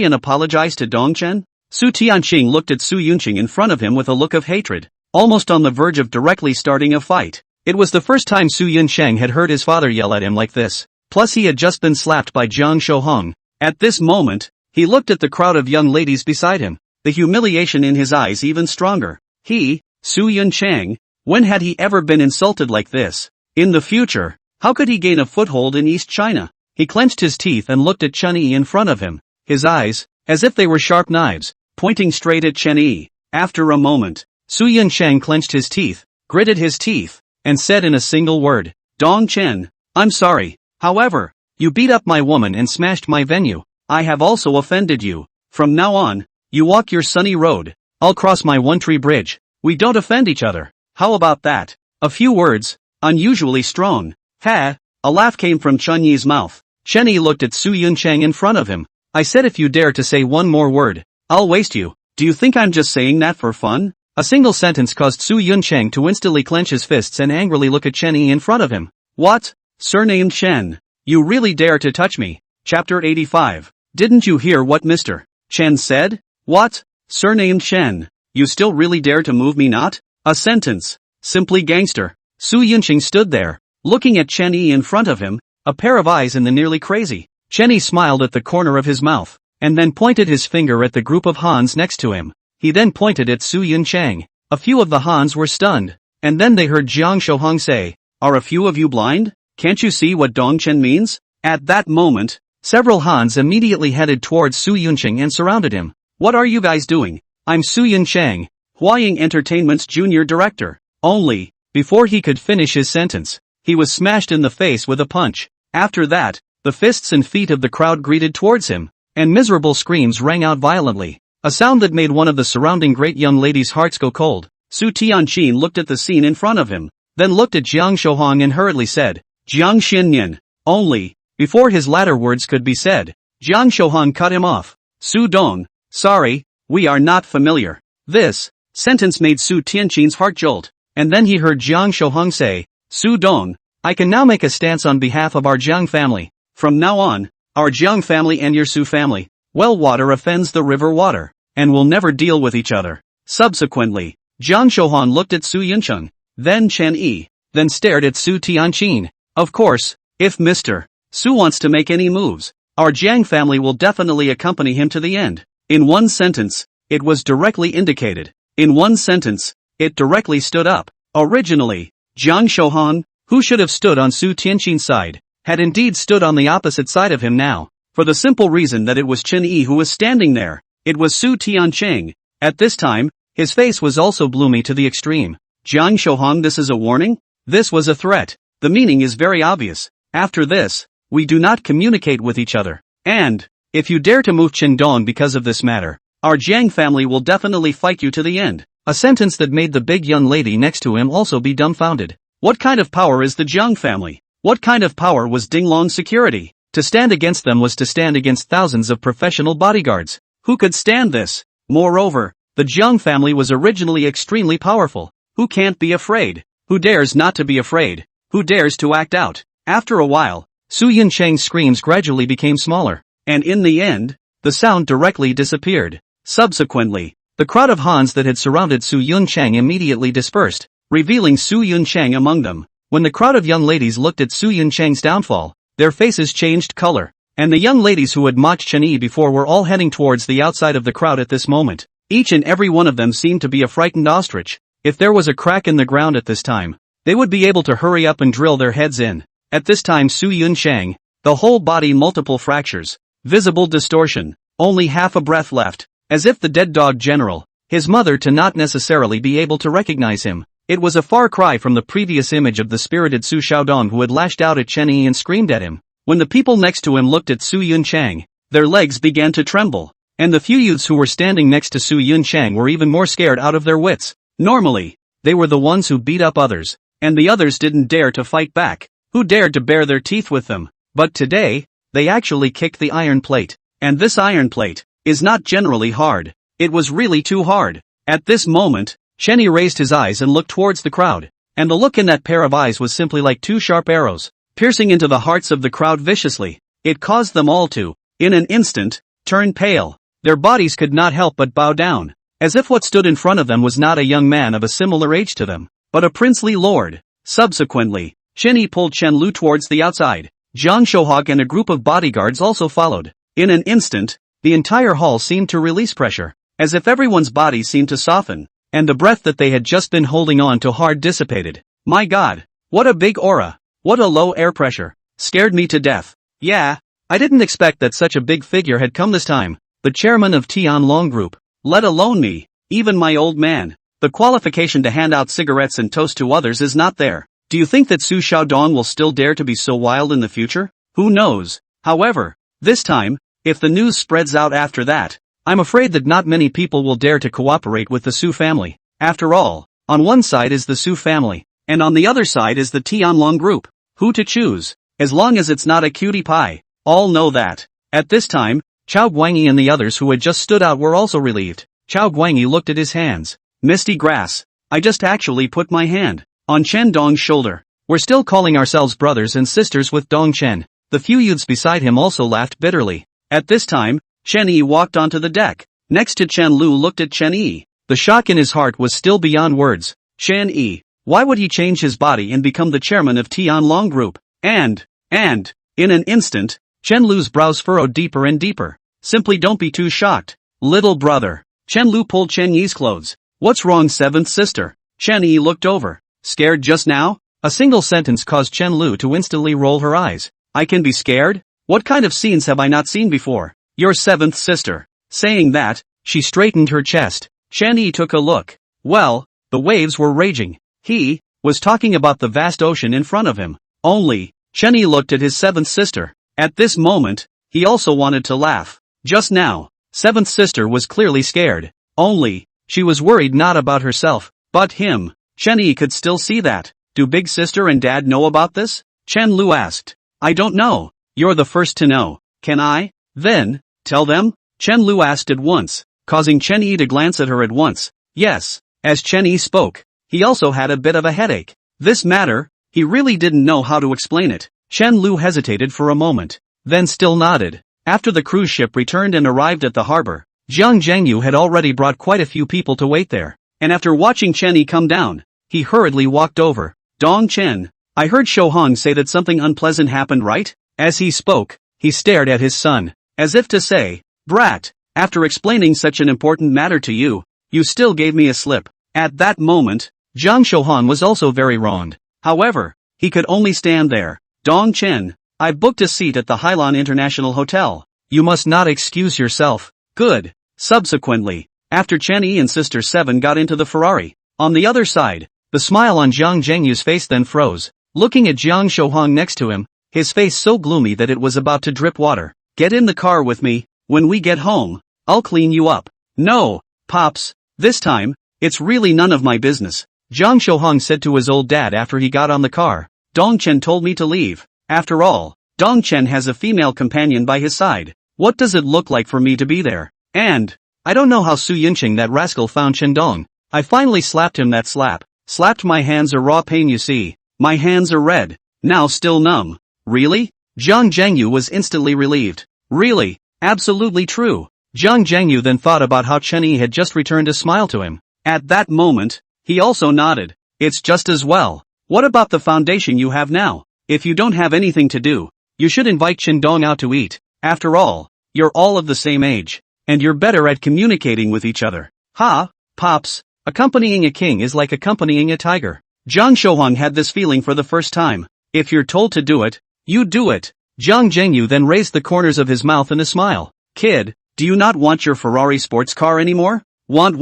and apologize to Dong Chen? Su Tianqing looked at Su Yunqiang in front of him with a look of hatred, almost on the verge of directly starting a fight. It was the first time Su Yunqiang had heard his father yell at him like this. Plus he had just been slapped by Jiang Shouhong. At this moment, he looked at the crowd of young ladies beside him, the humiliation in his eyes even stronger. He, Su Yunqiang, when had he ever been insulted like this? In the future, how could he gain a foothold in East China? He clenched his teeth and looked at Chen Yi in front of him, his eyes, as if they were sharp knives, pointing straight at Chen Yi. After a moment, Su Yunqiang clenched his teeth, gritted his teeth, and said in a single word, Dong Chen, I'm sorry. However, you beat up my woman and smashed my venue. I have also offended you. From now on, you walk your sunny road. I'll cross my one-tree bridge. We don't offend each other. How about that? A few words, unusually strong. Ha! A laugh came from Chen Yi's mouth. Chen Yi looked at Su Yunqiang in front of him. I said if you dare to say one more word, I'll waste you. Do you think I'm just saying that for fun? A single sentence caused Su Yunqiang to instantly clench his fists and angrily look at Chen Yi in front of him. What? Surnamed Chen. You really dare to touch me? Chapter 85. Didn't you hear what Mr. Chen said? What? Surnamed Chen. You still really dare to move me not? A sentence. Simply gangster. Su Yunqiang stood there, looking at Chen Yi in front of him, a pair of eyes in the nearly crazy. Chen Yi smiled at the corner of his mouth, and then pointed his finger at the group of Hans next to him. He then pointed at Su Yunqiang. A few of the Hans were stunned, and then they heard Jiang Shouhong say, Are a few of you blind? Can't you see what Dong Chen means? At that moment, several Hans immediately headed towards Su Yunqiang and surrounded him. What are you guys doing? I'm Su Yunqiang, Huaying Entertainment's junior director. Only, before he could finish his sentence, he was smashed in the face with a punch. After that, the fists and feet of the crowd greeted towards him, and miserable screams rang out violently, a sound that made one of the surrounding great young ladies' hearts go cold. Su Tianqin looked at the scene in front of him, then looked at Jiang Shohong and hurriedly said, Jiang Xinyan. Only, before his latter words could be said, Jiang Shohong cut him off. Su Dong, sorry, we are not familiar. This sentence made Su Tianqin's heart jolt, and then he heard Jiang Shohong say, Su Dong, I can now make a stance on behalf of our Jiang family. From now on, our Jiang family and your Su family, well water offends the river water, and will never deal with each other. Subsequently, Jiang Shohong looked at Su Yuncheng, then Chen Yi, then stared at Su Tianqin. Of course, if Mr. Su wants to make any moves, our Jiang family will definitely accompany him to the end. In one sentence, it was directly indicated. In one sentence, it directly stood up. Originally, Jiang Shohong, who should have stood on Su Tianqin's side, had indeed stood on the opposite side of him now, for the simple reason that it was Chen Yi who was standing there. It was Su Tianqing. At this time, his face was also gloomy to the extreme. Jiang Shohong, this is a warning? This was a threat. The meaning is very obvious. After this, we do not communicate with each other. And, if you dare to move Qingdong because of this matter, our Jiang family will definitely fight you to the end. A sentence that made the big young lady next to him also be dumbfounded. What kind of power is the Jiang family? What kind of power was Dinglong's security? To stand against them was to stand against thousands of professional bodyguards. Who could stand this? Moreover, the Jiang family was originally extremely powerful. Who can't be afraid? Who dares not to be afraid? Who dares to act out? After a while, Su Yuncheng's screams gradually became smaller, and in the end, the sound directly disappeared. Subsequently, the crowd of Hans that had surrounded Su Yuncheng immediately dispersed, revealing Su Yuncheng among them. When the crowd of young ladies looked at Su Yuncheng's downfall, their faces changed color, and the young ladies who had mocked Chen Yi before were all heading towards the outside of the crowd at this moment. Each and every one of them seemed to be a frightened ostrich. If there was a crack in the ground at this time, they would be able to hurry up and drill their heads in. At this time Su Yuncheng, the whole body multiple fractures, visible distortion, only half a breath left, as if the dead dog general, his mother to not necessarily be able to recognize him. It was a far cry from the previous image of the spirited Su Xiaodong who had lashed out at Chen Yi and screamed at him. When the people next to him looked at Su Yuncheng, their legs began to tremble, and the few youths who were standing next to Su Yuncheng were even more scared out of their wits. Normally, they were the ones who beat up others, and the others didn't dare to fight back, who dared to bare their teeth with them. But today, they actually kicked the iron plate, and this iron plate is not generally hard. It was really too hard. At this moment, Chen Yi raised his eyes and looked towards the crowd, and the look in that pair of eyes was simply like two sharp arrows, piercing into the hearts of the crowd viciously. It caused them all to, in an instant, turn pale. Their bodies could not help but bow down, as if what stood in front of them was not a young man of a similar age to them, but a princely lord. Subsequently, Chen Yi pulled Chen Lu towards the outside. Jiang Shohong and a group of bodyguards also followed. In an instant, the entire hall seemed to release pressure, as if everyone's body seemed to soften, and the breath that they had just been holding on to hard dissipated. My God, what a big aura, what a low air pressure, scared me to death. Yeah, I didn't expect that such a big figure had come this time, the chairman of Tianlong Group, let alone me, even my old man. The qualification to hand out cigarettes and toast to others is not there. Do you think that Su Xiaodong will still dare to be so wild in the future? Who knows? However, this time, if the news spreads out after that, I'm afraid that not many people will dare to cooperate with the Su family. After all, on one side is the Su family, and on the other side is the Tianlong Group. Who to choose? As long as it's not a cutie pie. All know that. At this time, Chao Guangyi and the others who had just stood out were also relieved. Chao Guangyi looked at his hands. Misty grass. I just actually put my hand on Chen Dong's shoulder. We're still calling ourselves brothers and sisters with Dong Chen. The few youths beside him also laughed bitterly. At this time, Chen Yi walked onto the deck. Next to Chen Lu looked at Chen Yi. The shock in his heart was still beyond words. Chen Yi, why would he change his body and become the chairman of Tianlong Group? And, in an instant, Chen Lu's brows furrowed deeper and deeper. Simply don't be too shocked, little brother. Chen Lu pulled Chen Yi's clothes. What's wrong, seventh sister? Chen Yi looked over. Scared just now? A single sentence caused Chen Lu to instantly roll her eyes. I can be scared? What kind of scenes have I not seen before? Your seventh sister. Saying that, she straightened her chest. Chen Yi took a look. Well, the waves were raging. He was talking about the vast ocean in front of him. Only, Chen Yi looked at his seventh sister. At this moment, he also wanted to laugh. Just now, seventh sister was clearly scared. Only, she was worried not about herself, but him. Chen Yi could still see that. Do big sister and dad know about this? Chen Lu asked. I don't know. You're the first to know. Can I, then, tell them? Chen Lu asked at once, causing Chen Yi to glance at her at once. Yes. As Chen Yi spoke, he also had a bit of a headache. This matter, he really didn't know how to explain it. Chen Lu hesitated for a moment, then still nodded. After the cruise ship returned and arrived at the harbor, Jiang Zhengyu had already brought quite a few people to wait there, and after watching Chen Yi come down, he hurriedly walked over. Dong Chen, I heard Shou Hong say that something unpleasant happened, right? As he spoke, he stared at his son, as if to say, Brat, after explaining such an important matter to you, you still gave me a slip. At that moment, Jiang Shouhan was also very wronged. However, he could only stand there. Dong Chen, I've booked a seat at the Hailan International Hotel. You must not excuse yourself. Good. Subsequently, after Chen Yi and Sister Seven got into the Ferrari, on the other side, the smile on Jiang Zhengyu's face then froze. Looking at Jiang Shouhong next to him, his face so gloomy that it was about to drip water. Get in the car with me. When we get home, I'll clean you up. No, Pops, this time, it's really none of my business. Jiang Shouhong said to his old dad after he got on the car. Dong Chen told me to leave. After all, Dong Chen has a female companion by his side. What does it look like for me to be there? And, I don't know how Su Yinqing that rascal found Chen Dong. I finally slapped him that slap. Slapped my hands are raw pain you see. My hands are red. Now still numb. Really? Jiang Zhengyu was instantly relieved. Really? Absolutely true. Jiang Zhengyu then thought about how Chen Yi had just returned a smile to him. At that moment, he also nodded. It's just as well. What about the foundation you have now? If you don't have anything to do, you should invite Chen Dong out to eat. After all, you're all of the same age, and you're better at communicating with each other. Ha, Pops, accompanying a king is like accompanying a tiger. Jiang Shouhong had this feeling for the first time. If you're told to do it, you do it. Jiang Zhengyu then raised the corners of his mouth in a smile. Kid, do you not want your Ferrari sports car anymore? Want.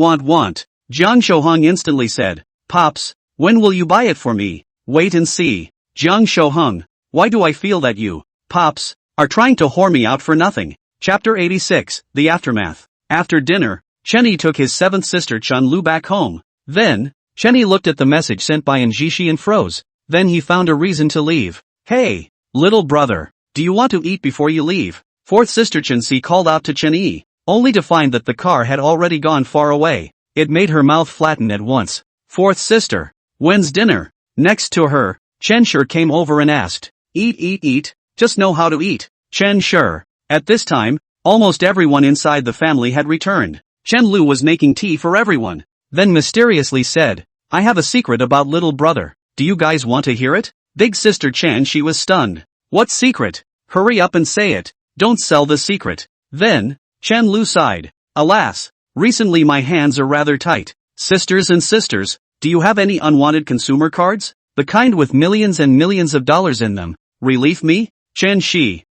Jiang Shouhong instantly said. Pops, when will you buy it for me? Wait and see. Jiang Shouhong, why do I feel that you, Pops, are trying to whore me out for nothing? Chapter 86, The Aftermath. After dinner, Chen Yi took his seventh sister Chen Lu back home. Then, Chen Yi looked at the message sent by Njishi and froze. Then he found a reason to leave. Hey, little brother, do you want to eat before you leave? Fourth sister Chen Si called out to Chen Yi, only to find that the car had already gone far away. It made her mouth flatten at once. Fourth sister, when's dinner? Next to her, Chen Shi came over and asked. Eat, just know how to eat. Chen Shi. At this time, almost everyone inside the family had returned. Chen Lu was making tea for everyone. Then mysteriously said, I have a secret about little brother. Do you guys want to hear it? Big sister Chen Shi was stunned. What secret? Hurry up and say it. Don't sell the secret. Then, Chen Lu sighed. Alas, recently my hands are rather tight. Sisters and sisters, do you have any unwanted consumer cards? The kind with millions and millions of dollars in them. Relieve me? Chen Shi,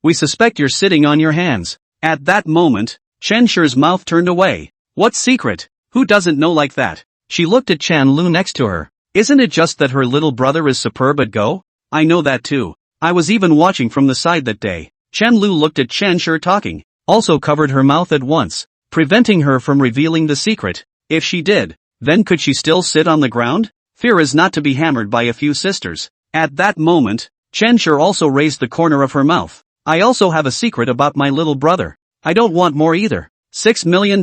we suspect you're sitting on your hands. At that moment, Chen Shi's mouth turned away. What secret? Who doesn't know like that? She looked at Chen Lu next to her. Isn't it just that her little brother is superb at Go? I know that too. I was even watching from the side that day. Chen Lu looked at Chen Shi talking, also covered her mouth at once, preventing her from revealing the secret. If she did, then could she still sit on the ground? Fear is not to be hammered by a few sisters. At that moment, Chen Shi also raised the corner of her mouth. I also have a secret about my little brother. I don't want more either. $6 million.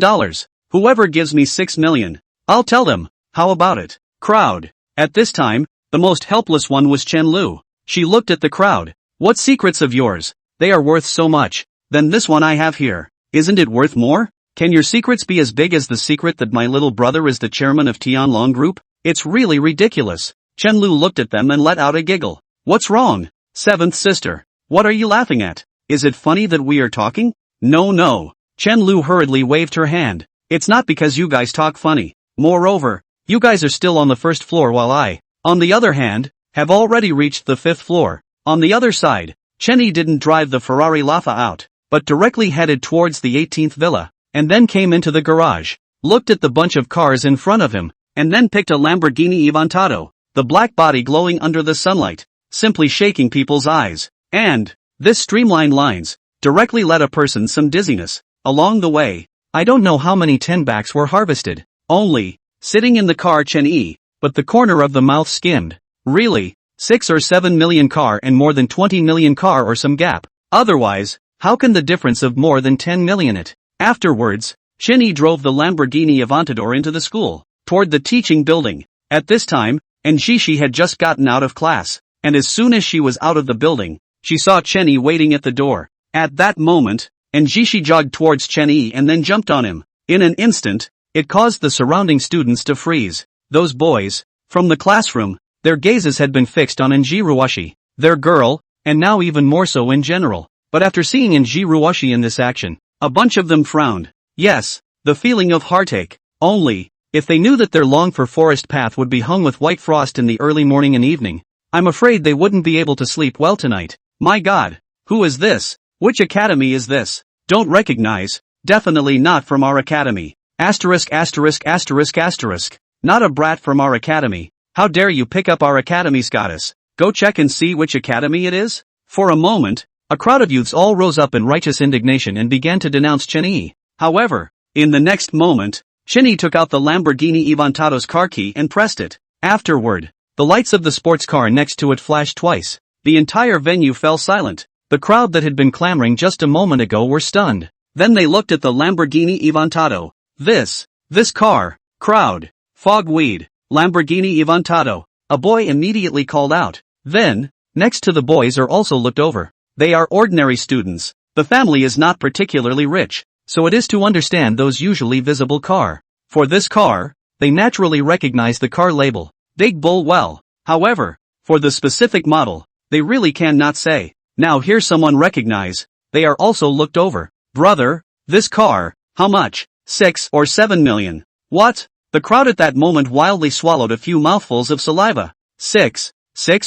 Whoever gives me $6 million, I'll tell them. How about it? Crowd. At this time, the most helpless one was Chen Lu. She looked at the crowd. What secrets of yours? They are worth so much. Then this one I have here. Isn't it worth more? Can your secrets be as big as the secret that my little brother is the chairman of Tianlong Group? It's really ridiculous. Chen Lu looked at them and let out a giggle. What's wrong? Seventh sister. What are you laughing at? Is it funny that we are talking? No. Chen Lu hurriedly waved her hand. It's not because you guys talk funny. Moreover, you guys are still on the first floor while I, on the other hand, have already reached the fifth floor. On the other side, Chen Yi didn't drive the Ferrari Laffa out, but directly headed towards the 18th villa, and then came into the garage, looked at the bunch of cars in front of him, and then picked a Lamborghini Aventador, the black body glowing under the sunlight. simply shaking people's eyes. And this streamlined lines directly led a person some dizziness. Along the way, I don't know how many tenbacks were harvested. Only, sitting in the car Chen-yi, but the corner of the mouth skimmed. Really, 6 or 7 million car and more than 20 million car or some gap. Otherwise, how can the difference of more than 10 million it? Afterwards, Chen-yi drove the Lamborghini Aventador into the school, toward the teaching building. At this time, Enjishi had just gotten out of class, and as soon as she was out of the building, she saw Chen-yi waiting at the door. At that moment, Enjishi jogged towards Chen-yi and then jumped on him. In an instant, it caused the surrounding students to freeze. Those boys, from the classroom, their gazes had been fixed on Enjiruwashi, their girl, and now even more so in general. But after seeing Enjiruwashi in this action, a bunch of them frowned. Yes, the feeling of heartache. Only, if they knew that their longed-for forest path would be hung with white frost in the early morning and evening, I'm afraid they wouldn't be able to sleep well tonight. My God, who is this? Which academy is this? Don't recognize. Definitely not from our academy. Asterisk asterisk asterisk asterisk. Not a brat from our academy. How dare you pick up our academy's goddess? Go check and see which academy it is? For a moment, a crowd of youths all rose up in righteous indignation and began to denounce Chen-yi. However, in the next moment, Chen-yi took out the Lamborghini Aventado's car key and pressed it. Afterward, the lights of the sports car next to it flashed twice. The entire venue fell silent. The crowd that had been clamoring just a moment ago were stunned. Then they looked at the Lamborghini Aventado. This car. Crowd. Fogweed. Lamborghini Aventado. A boy immediately called out. Then, next to the boys are also looked over. They are ordinary students. The family is not particularly rich, so it is to understand those usually visible car. For this car, they naturally recognize the car label. Big Bull well. However, for the specific model, they really cannot say. Now here's someone recognize. They are also looked over. Brother, this car, how much? 6 or 7 million. What? The crowd at that moment wildly swallowed a few mouthfuls of saliva. 6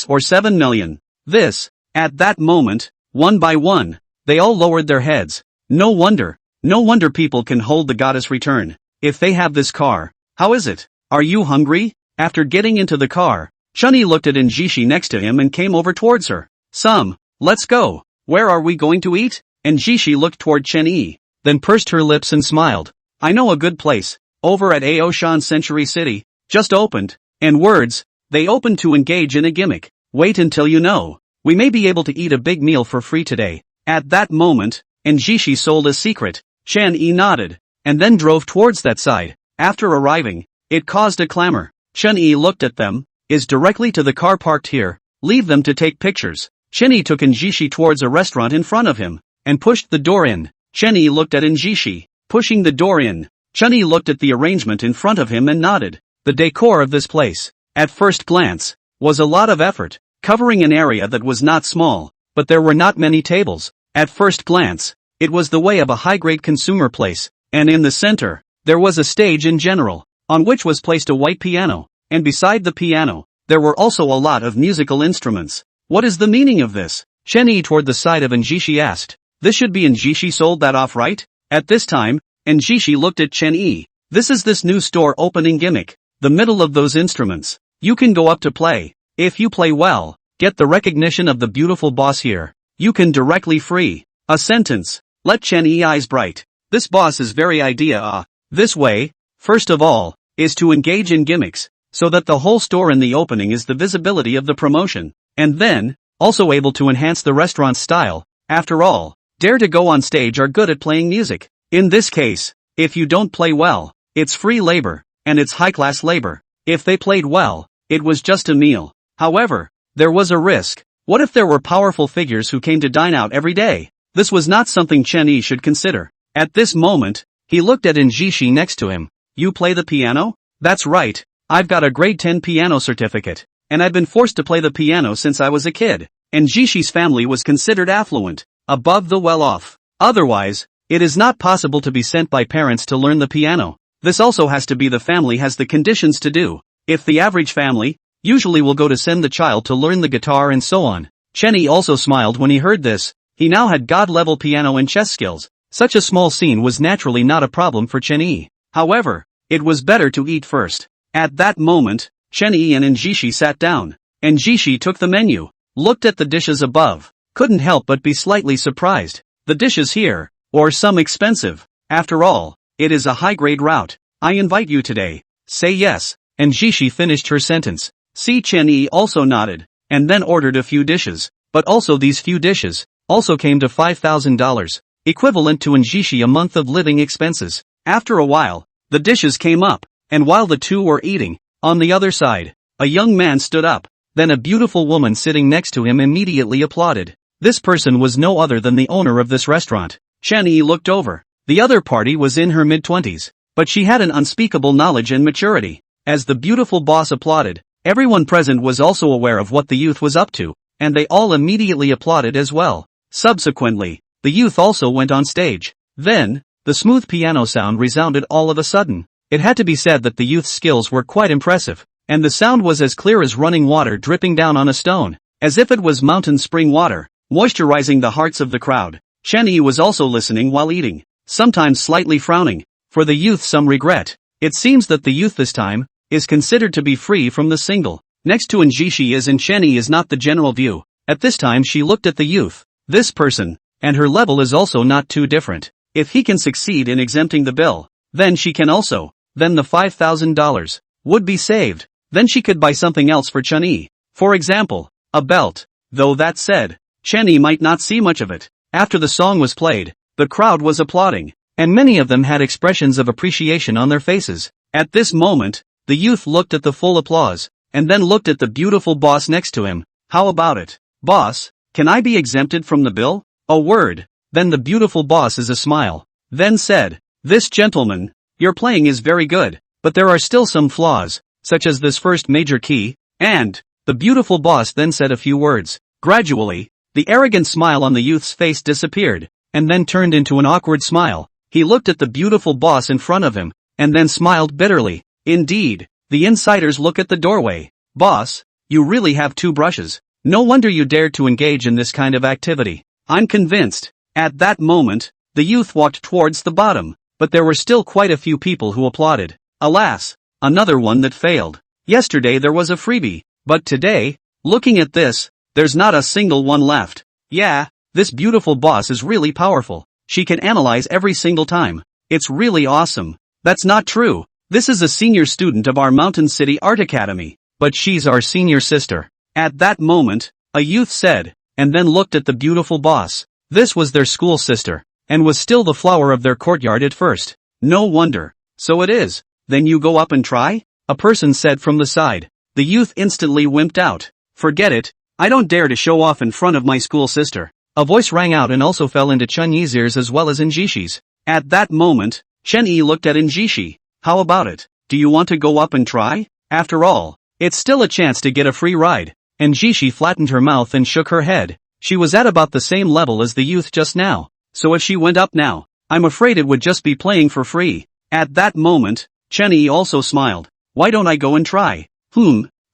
or 7 million. This. At that moment, one by one, they all lowered their heads. No wonder people can hold the goddess return. If they have this car, how is it? Are you hungry? After getting into the car, Chen-yi looked at Enjishi next to him and came over towards her. Let's go. Where are we going to eat? Enjishi looked toward Chen-yi, then pursed her lips and smiled. I know a good place. Over at Aoshan Century City, just opened. And words, they opened to engage in a gimmick. Wait until you know. We may be able to eat a big meal for free today. At that moment, Enjishi sold a secret. Chen-yi nodded, and then drove towards that side. After arriving, it caused a clamor. Chen-yi looked at them. Is directly to the car parked here. Leave them to take pictures. Chen-yi took Enjishi towards a restaurant in front of him, and pushed the door in. Chen-yi looked at Enjishi, pushing the door in. Chen-yi looked at the arrangement in front of him and nodded. The decor of this place, at first glance, was a lot of effort, covering an area that was not small, but there were not many tables. At first glance, it was the way of a high-grade consumer place, and in the center, there was a stage in general, on which was placed a white piano, and beside the piano, there were also a lot of musical instruments. What is the meaning of this? Chen-yi toward the side of Enjishi asked. This should be Enjishi sold that off, right? At this time, Enjishi looked at Chen-yi. This is this new store opening gimmick. The middle of those instruments. You can go up to play. If you play well, get the recognition of the beautiful boss here. You can directly free. A sentence. Let Chen-yi eyes bright. This boss is very idea. This way, first of all, is to engage in gimmicks, so that the whole store in the opening is the visibility of the promotion. And then, also able to enhance the restaurant's style. After all, Dare to Go on stage are good at playing music. In this case, if you don't play well, it's free labor, and it's high-class labor. If they played well, it was just a meal. However, there was a risk. What if there were powerful figures who came to dine out every day? This was not something Chen-yi should consider. At this moment, he looked at Enjishi next to him. You play the piano? That's right. I've got a grade 10 piano certificate. And I've been forced to play the piano since I was a kid. Enjishi's family was considered affluent, above the well-off. Otherwise, it is not possible to be sent by parents to learn the piano. This also has to be the family has the conditions to do. If the average family, usually will go to send the child to learn the guitar and so on. Chen-yi also smiled when he heard this. He now had god-level piano and chess skills. Such a small scene was naturally not a problem for Chen-yi. However, it was better to eat first. At that moment, Chen-yi and Enjishi sat down. Enjishi took the menu. looked at the dishes above, couldn't help but be slightly surprised. The dishes here, or some expensive. After all, it is a high-grade route. I invite you today. Say yes. And Jishi finished her sentence. Chen-yi also nodded, and then ordered a few dishes. But also these few dishes also came to $5,000, equivalent to Jishi a month of living expenses. After a while, the dishes came up, and while the two were eating, on the other side, a young man stood up. Then a beautiful woman sitting next to him immediately applauded. This person was no other than the owner of this restaurant. Chen-yi looked over. The other party was in her mid-20s, but she had an unspeakable knowledge and maturity. As the beautiful boss applauded, everyone present was also aware of what the youth was up to, and they all immediately applauded as well. Subsequently, the youth also went on stage. Then, the smooth piano sound resounded all of a sudden. It had to be said that the youth's skills were quite impressive, and the sound was as clear as running water dripping down on a stone, as if it was mountain spring water, moisturizing the hearts of the crowd. Chen-yi was also listening while eating, sometimes slightly frowning. For the youth some regret. It seems that the youth this time is considered to be free from the single. Next to Jishi is and Chen-yi is not the general view. At this time she looked at the youth. This person, and her level is also not too different. If he can succeed in exempting the bill, then she can also. Then the $5,000 would be saved. Then she could buy something else for Chen-yi. For example, a belt. Though that said, Chen-yi might not see much of it. After the song was played, the crowd was applauding, and many of them had expressions of appreciation on their faces. At this moment, the youth looked at the full applause, and then looked at the beautiful boss next to him. How about it, boss? Can I be exempted from the bill? A word. Then the beautiful boss is a smile. Then said, this gentleman, your playing is very good, but there are still some flaws, such as this first major key, and, the beautiful boss then said a few words. Gradually, the arrogant smile on the youth's face disappeared, and then turned into an awkward smile. He looked at the beautiful boss in front of him, and then smiled bitterly. Indeed, the insiders look at the doorway. Boss, you really have two brushes. No wonder you dared to engage in this kind of activity. I'm convinced. At that moment, the youth walked towards the bottom, but there were still quite a few people who applauded. Alas, another one that failed. Yesterday there was a freebie, but today, looking at this, there's not a single one left. Yeah, this beautiful boss is really powerful. She can analyze every single time. It's really awesome. That's not true. This is a senior student of our Mountain City Art Academy, but she's our senior sister. At that moment, a youth said, and then looked at the beautiful boss. This was their school sister, and was still the flower of their courtyard at first. No wonder. So it is. Then you go up and try? A person said from the side. The youth instantly wimped out. Forget it. I don't dare to show off in front of my school sister. A voice rang out and also fell into Chen-yi's ears as well as Jishi's. At that moment, Chen-yi looked at Jishi. How about it? Do you want to go up and try? After all, it's still a chance to get a free ride. And Jishi flattened her mouth and shook her head. She was at about the same level as the youth just now. So if she went up now, I'm afraid it would just be playing for free. At that moment, Chen-yi also smiled. Why don't I go and try?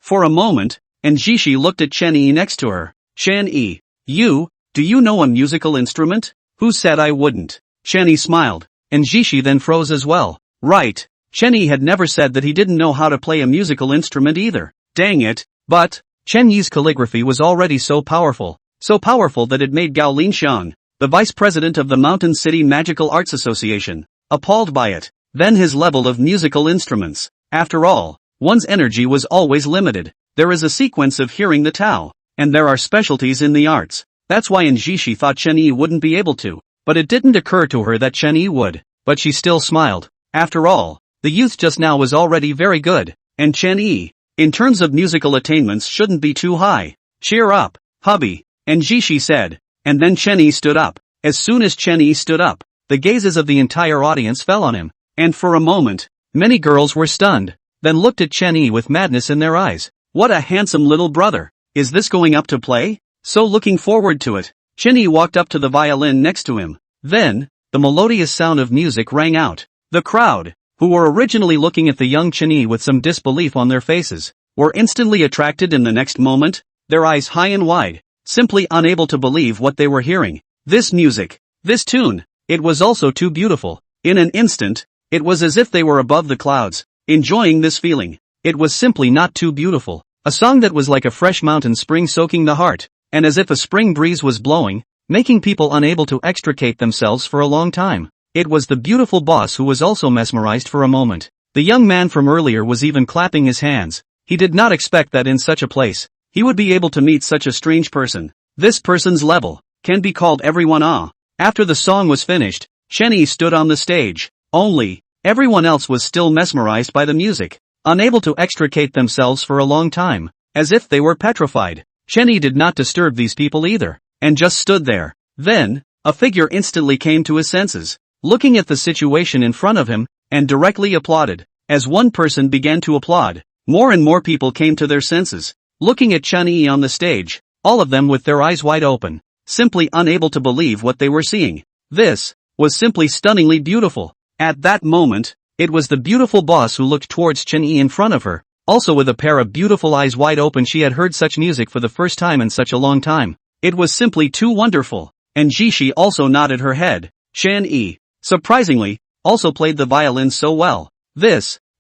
For a moment, and Jishi looked at Chen-yi next to her. Chen-yi, do you know a musical instrument? Who said I wouldn't? Chen-yi smiled, and Jishi then froze as well. Right. Chen-yi had never said that he didn't know how to play a musical instrument either. Dang it. But, Chen-yi's calligraphy was already so powerful that it made Gao Linxiang, the vice president of the Mountain City Magical Arts Association, appalled by it. Then his level of musical instruments. After all, one's energy was always limited. There is a sequence of hearing the Tao, and there are specialties in the arts. That's why Jishi thought Chen-yi wouldn't be able to, but it didn't occur to her that Chen-yi would. But she still smiled. After all, the youth just now was already very good, and Chen-yi, in terms of musical attainments, shouldn't be too high. Cheer up, hubby, and Jishi said, and then Chen-yi stood up. As soon as Chen-yi stood up, the gazes of the entire audience fell on him, and for a moment, many girls were stunned, then looked at Chen-yi with madness in their eyes. What a handsome little brother. Is this going up to play? So looking forward to it, Chen-yi walked up to the violin next to him. Then, the melodious sound of music rang out. The crowd, who were originally looking at the young Chen-yi with some disbelief on their faces, were instantly attracted in the next moment, their eyes high and wide, simply unable to believe what they were hearing. This music, this tune, it was also too beautiful. In an instant, it was as if they were above the clouds, enjoying this feeling. It was simply not too beautiful. A song that was like a fresh mountain spring soaking the heart, and as if a spring breeze was blowing, making people unable to extricate themselves for a long time. It was the beautiful boss who was also mesmerized for a moment. The young man from earlier was even clapping his hands. He did not expect that in such a place, he would be able to meet such a strange person. This person's level can be called everyone ah. After the song was finished, Chenny stood on the stage. Only, everyone else was still mesmerized by the music, unable to extricate themselves for a long time, as if they were petrified. Chenny did not disturb these people either, and just stood there. Then, a figure instantly came to his senses, looking at the situation in front of him, and directly applauded. As one person began to applaud, more and more people came to their senses, looking at Chenny on the stage, all of them with their eyes wide open, simply unable to believe what they were seeing. This was simply stunningly beautiful. At that moment, it was the beautiful boss who looked towards Chenny in front of her, also with a pair of beautiful eyes wide open. She had heard such music for the first time in such a long time. It was simply too wonderful. And Jishi also nodded her head. Chenny, surprisingly, also played the violin so well.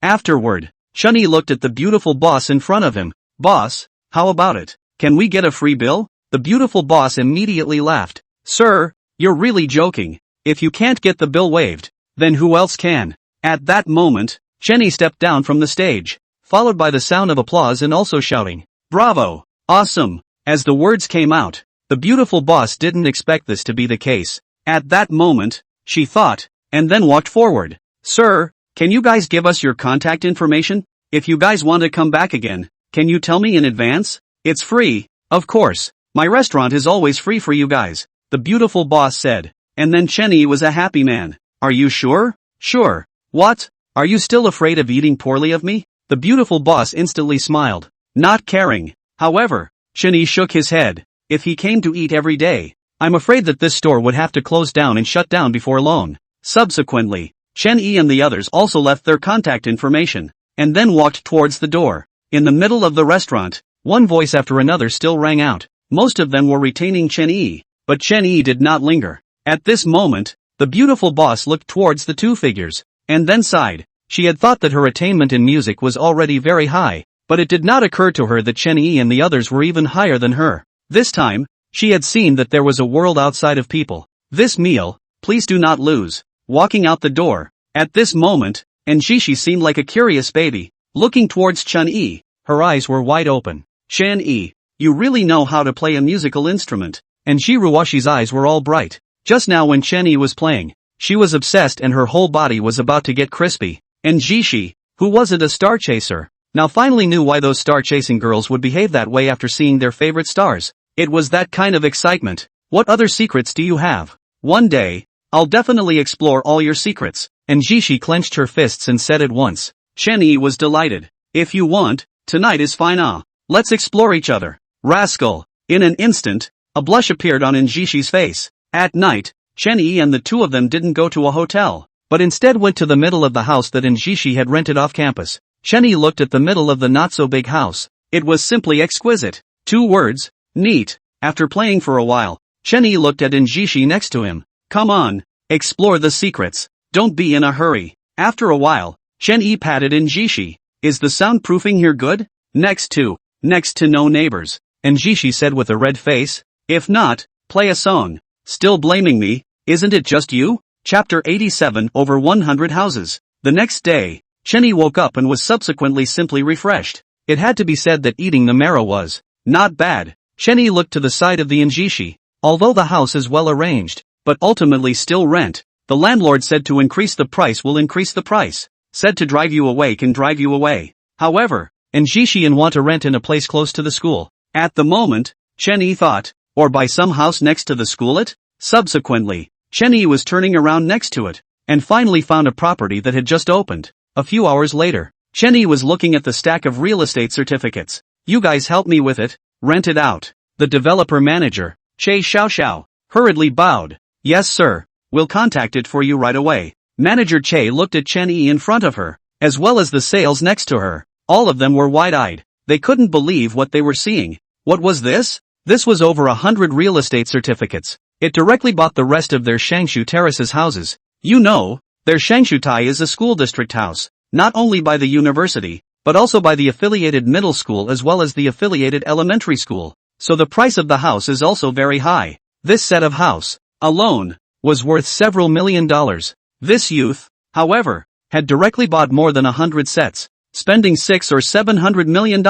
Afterward, Chenny looked at the beautiful boss in front of him. Boss, how about it? Can we get a free bill? The beautiful boss immediately laughed. Sir, you're really joking. If you can't get the bill waived, then who else can? At that moment, Chenny stepped down from the stage, followed by the sound of applause and also shouting, Bravo! Awesome! As the words came out, the beautiful boss didn't expect this to be the case. At that moment, she thought, and then walked forward. Sir, can you guys give us your contact information? If you guys want to come back again, can you tell me in advance? It's free, of course. My restaurant is always free for you guys, the beautiful boss said. And then Chenny was a happy man. Are you sure? Sure. What? Are you still afraid of eating poorly of me? The beautiful boss instantly smiled, not caring. However, Chenny shook his head. If he came to eat every day, I'm afraid that this store would have to close down and shut down before long. Subsequently, Chenny and the others also left their contact information, and then walked towards the door. In the middle of the restaurant, one voice after another still rang out. Most of them were retaining Chenny, but Chenny did not linger. At this moment, the beautiful boss looked towards the two figures, and then sighed. She had thought that her attainment in music was already very high, but it did not occur to her that Chenny and the others were even higher than her. This time, she had seen that there was a world outside of people. This meal, please do not lose. Walking out the door, at this moment, and Jishi seemed like a curious baby, looking towards Chenny. Her eyes were wide open. Chenny, you really know how to play a musical instrument. And Shiruwashi's eyes were all bright. Just now when Chenny was playing, she was obsessed and her whole body was about to get crispy. And Jishi, who wasn't a star chaser, now finally knew why those star-chasing girls would behave that way after seeing their favorite stars. It was that kind of excitement. What other secrets do you have? One day, I'll definitely explore all your secrets. And Jishi clenched her fists and said at once. Chenny was delighted. If you want, tonight is fine let's explore each other. Rascal. In an instant, a blush appeared on Njishi's face. At night, Chenny and the two of them didn't go to a hotel, but instead went to the middle of the house that Njishi had rented off campus. Chenny looked at the middle of the not-so-big house. It was simply exquisite. 2 words, neat. After playing for a while, Chenny looked at Njishi next to him. Come on, explore the secrets. Don't be in a hurry. After a while, Chenny patted Njishi. Is the soundproofing here good? Next to no neighbors. Njishi said with a red face. If not, play a song. Still blaming me, isn't it just you? Chapter 87 Over 100 Houses. The next day, Chenny woke up and was subsequently simply refreshed. It had to be said that eating the marrow was not bad. Chenny looked to the side of the Njishi. Although the house is well arranged, but ultimately still rent, the landlord said to increase the price will increase the price. Said to drive you away can drive you away. However, Njishi and want to rent in a place close to the school. At the moment, Chenny thought, or buy some house next to the school it? Subsequently, Chenny was turning around next to it, and finally found a property that had just opened. A few hours later, Chenny was looking at the stack of real estate certificates. You guys help me with it, rent it out. The developer manager, Che Xiao, hurriedly bowed. Yes sir, we'll contact it for you right away. Manager Che looked at Chenny in front of her, as well as the sales next to her. All of them were wide-eyed. They couldn't believe what they were seeing. What was this? This was over 100 real estate certificates. It directly bought the rest of their Shangshu Terraces houses. You know, their Shangshu Tai is a school district house, not only by the university, but also by the affiliated middle school as well as the affiliated elementary school. So the price of the house is also very high. This set of house, alone, was worth several $1,000,000. This youth, however, had directly bought more than 100 sets, spending $600 or $700 million.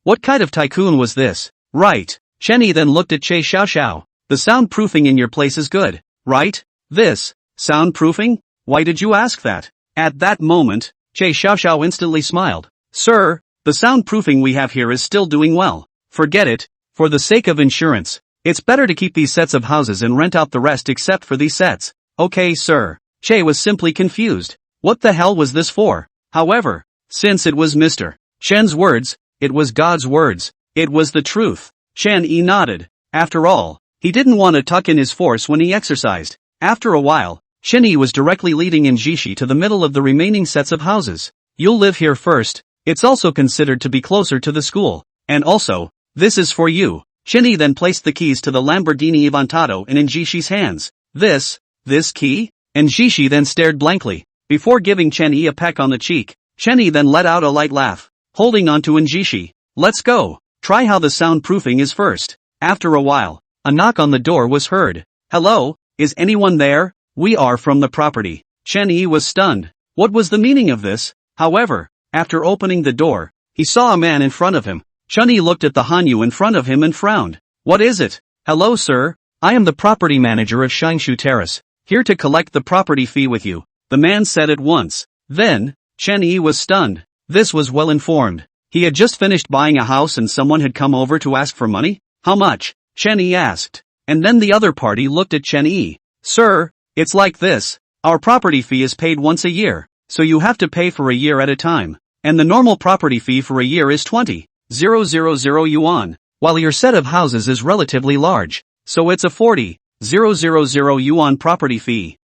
What kind of tycoon was this? Right. Chenny then looked at Che Xiaoxiao. The soundproofing in your place is good, right? Soundproofing? Why did you ask that? At that moment, Che Xiaoxiao instantly smiled. Sir, the soundproofing we have here is still doing well. Forget it. For the sake of insurance, it's better to keep these sets of houses and rent out the rest except for these sets. Okay, sir. Che was simply confused. What the hell was this for? However, since it was Mr. Chen's words, it was God's words. It was the truth. Chen Yi nodded. After all, he didn't want to tuck in his force when he exercised. After a while, Chen Yi was directly leading in Jishi to the middle of the remaining sets of houses. You'll live here first. It's also considered to be closer to the school. And also, this is for you. Chen Yi then placed the keys to the Lamborghini Aventador in Jishi's hands. This key? And Jishi then stared blankly. Before giving Chen Yi a peck on the cheek, Chen Yi then let out a light laugh. Holding on to Jishi. Let's go. Try how the soundproofing is first. After a while, a knock on the door was heard. Hello, is anyone there? We are from the property. Chen Yi was stunned. What was the meaning of this? However, after opening the door, he saw a man in front of him. Chen Yi looked at the Hanyu in front of him and frowned. What is it? Hello sir, I am the property manager of Shinshu Terrace, here to collect the property fee with you, the man said at once. Then, Chen Yi was stunned. This was well informed. He had just finished buying a house and someone had come over to ask for money? How much? Chen Yi asked. And then the other party looked at Chen Yi. Sir, it's like this. Our property fee is paid once a year, so you have to pay for a year at a time. And the normal property fee for a year is 20,000 yuan, while your set of houses is relatively large, so it's a 40,000 yuan property fee.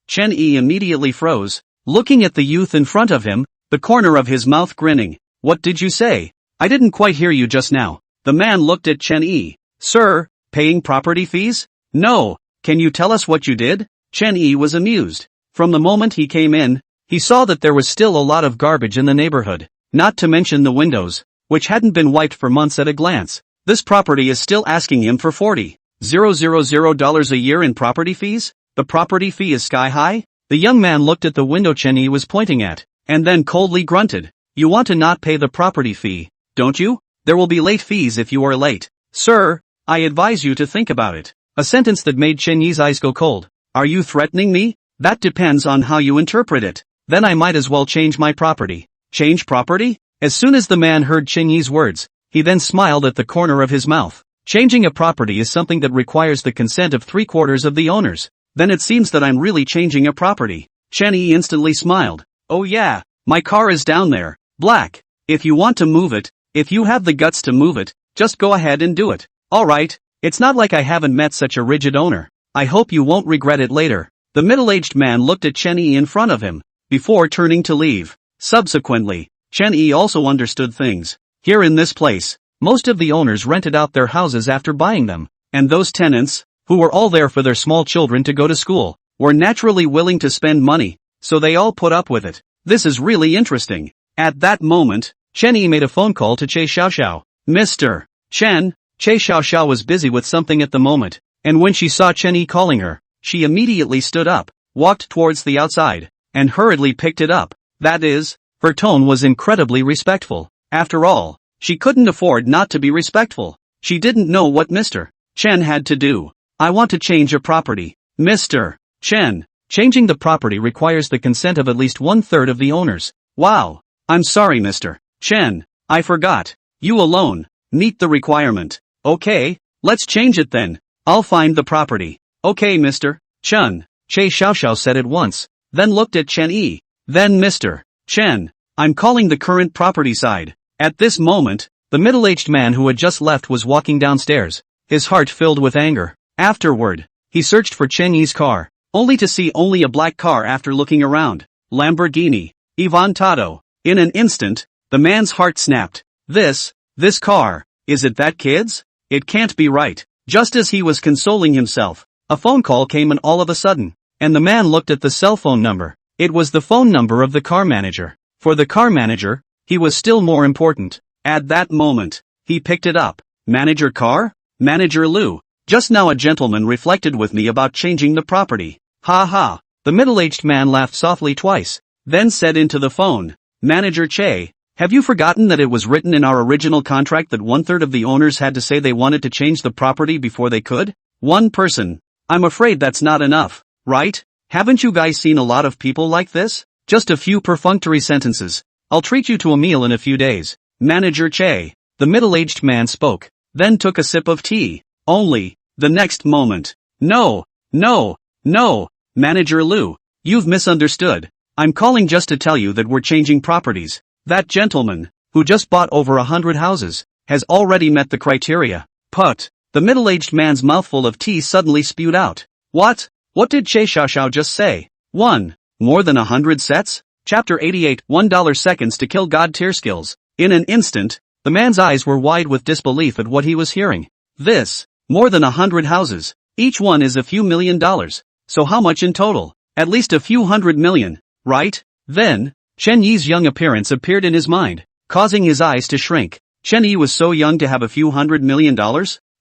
Chen Yi immediately froze, looking at the youth in front of him, the corner of his mouth grinning. What did you say? I didn't quite hear you just now. The man looked at Chen Yi. Sir, paying property fees? No. Can you tell us what you did? Chen Yi was amused. From the moment he came in, he saw that there was still a lot of garbage in the neighborhood, not to mention the windows, which hadn't been wiped for months at a glance. This property is still asking him for $40,000 a year in property fees? The property fee is sky high? The young man looked at the window Chen Yi was pointing at, and then coldly grunted. You want to not pay the property fee, don't you? There will be late fees if you are late. Sir, I advise you to think about it. A sentence that made Chen Yi's eyes go cold. Are you threatening me? That depends on how you interpret it. Then I might as well change my property. Change property? As soon as the man heard Chen Yi's words, he then smiled at the corner of his mouth. Changing a property is something that requires the consent of 3/4 of the owners. Then it seems that I'm really changing a property. Chen Yi instantly smiled. Oh yeah, my car is down there, black. If you want to move it, if you have the guts to move it, just go ahead and do it. Alright, it's not like I haven't met such a rigid owner. I hope you won't regret it later. The middle-aged man looked at Chen Yi in front of him, before turning to leave. Subsequently, Chen Yi also understood things. Here in this place, most of the owners rented out their houses after buying them, and those tenants, who were all there for their small children to go to school, were naturally willing to spend money, so they all put up with it. This is really interesting. At that moment, Chen Yi made a phone call to Che Xiaoxiao. Mr. Chen, Che Xiaoxiao was busy with something at the moment, and when she saw Chen Yi calling her, she immediately stood up, walked towards the outside, and hurriedly picked it up. That is, her tone was incredibly respectful. After all, she couldn't afford not to be respectful. She didn't know what Mr. Chen had to do. I want to change a property. Mr. Chen, changing the property requires the consent of at least 1/3 of the owners. Wow. I'm sorry Mr. Chen, I forgot. You alone meet the requirement. Okay, let's change it then. I'll find the property. Okay Mr. Chen, Che Xiaoxiao said at once, then looked at Chen Yi. Then Mr. Chen, I'm calling the current property side. At this moment, the middle-aged man who had just left was walking downstairs, his heart filled with anger. Afterward, he searched for Chen Yi's car, only to see only a black car after looking around. Lamborghini Aventador. In an instant, the man's heart snapped. This car, is it that kid's? It can't be right. Just as he was consoling himself, a phone call came in all of a sudden, and the man looked at the cell phone number. It was the phone number of the car manager. For the car manager, he was still more important. At that moment, he picked it up. Manager car? Manager Lou. Just now a gentleman reflected with me about changing the property. Ha ha. The middle-aged man laughed softly twice, then said into the phone, Manager Che, have you forgotten that it was written in our original contract that 1/3 of the owners had to say they wanted to change the property before they could? One person. I'm afraid that's not enough, right? Haven't you guys seen a lot of people like this? Just a few perfunctory sentences. I'll treat you to a meal in a few days. Manager Che. The middle-aged man spoke, then took a sip of tea. Only, the next moment. No, no, no, Manager Lou, you've misunderstood. I'm calling just to tell you that we're changing properties. That gentleman, who just bought over 100 houses, has already met the criteria. Put. The middle-aged man's mouthful of tea suddenly spewed out. What? What did Che Xiaoxiao just say? 1. More than 100 sets? Chapter 88, $1 seconds to kill God tier skills. In an instant, the man's eyes were wide with disbelief at what he was hearing. This. More than 100 houses. Each one is a few $1,000,000. So how much in total? At least a few $100 million, right? Then, Chen Yi's young appearance appeared in his mind, causing his eyes to shrink. Chen Yi was so young to have a few $100 million?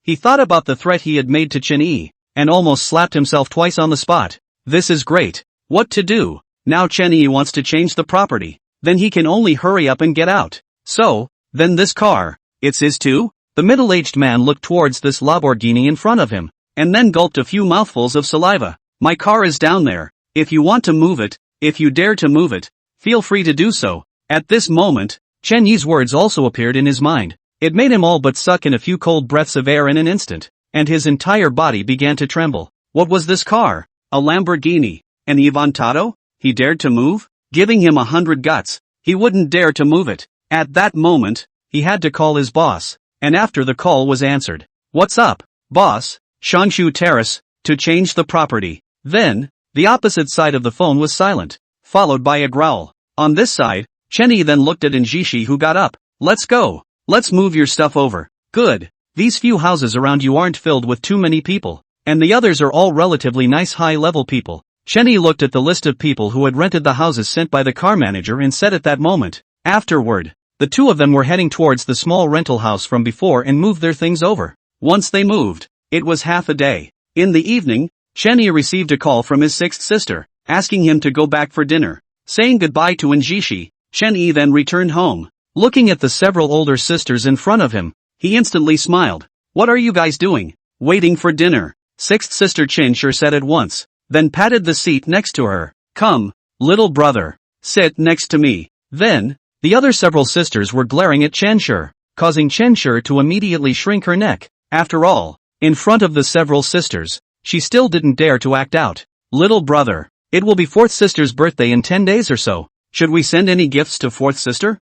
He thought about the threat he had made to Chen Yi, and almost slapped himself twice on the spot. This is great. What to do? Now Chen Yi wants to change the property. Then he can only hurry up and get out. So, then this car, it's his too? The middle-aged man looked towards this Lamborghini in front of him, and then gulped a few mouthfuls of saliva. My car is down there. If you want to move it, if you dare to move it, feel free to do so. At this moment, Chen Yi's words also appeared in his mind. It made him all but suck in a few cold breaths of air in an instant, and his entire body began to tremble. What was this car? A Lamborghini? An Aventador? He dared to move? Giving him 100 guts, he wouldn't dare to move it. At that moment, he had to call his boss, and after the call was answered. What's up, boss? Shangshu Terrace, to change the property. Then, the opposite side of the phone was silent, followed by a growl. On this side, Chen Yi then looked at Njishi, who got up. Let's go. Let's move your stuff over. Good. These few houses around you aren't filled with too many people, and the others are all relatively nice high-level people. Chen Yi looked at the list of people who had rented the houses sent by the car manager and said at that moment. Afterward, the two of them were heading towards the small rental house from before and moved their things over. Once they moved, it was half a day. In the evening, Chen Yi received a call from his sixth sister, asking him to go back for dinner. Saying goodbye to Njishi, Chen Yi then returned home. Looking at the several older sisters in front of him, he instantly smiled. What are you guys doing? Waiting for dinner. Sixth sister Chinshur said at once, then patted the seat next to her. Come, little brother, sit next to me. Then, the other several sisters were glaring at Chinshur, causing Chinshur to immediately shrink her neck. After all, in front of the several sisters, she still didn't dare to act out. Little brother, it will be fourth sister's birthday in 10 days or so. Should we send any gifts to fourth sister?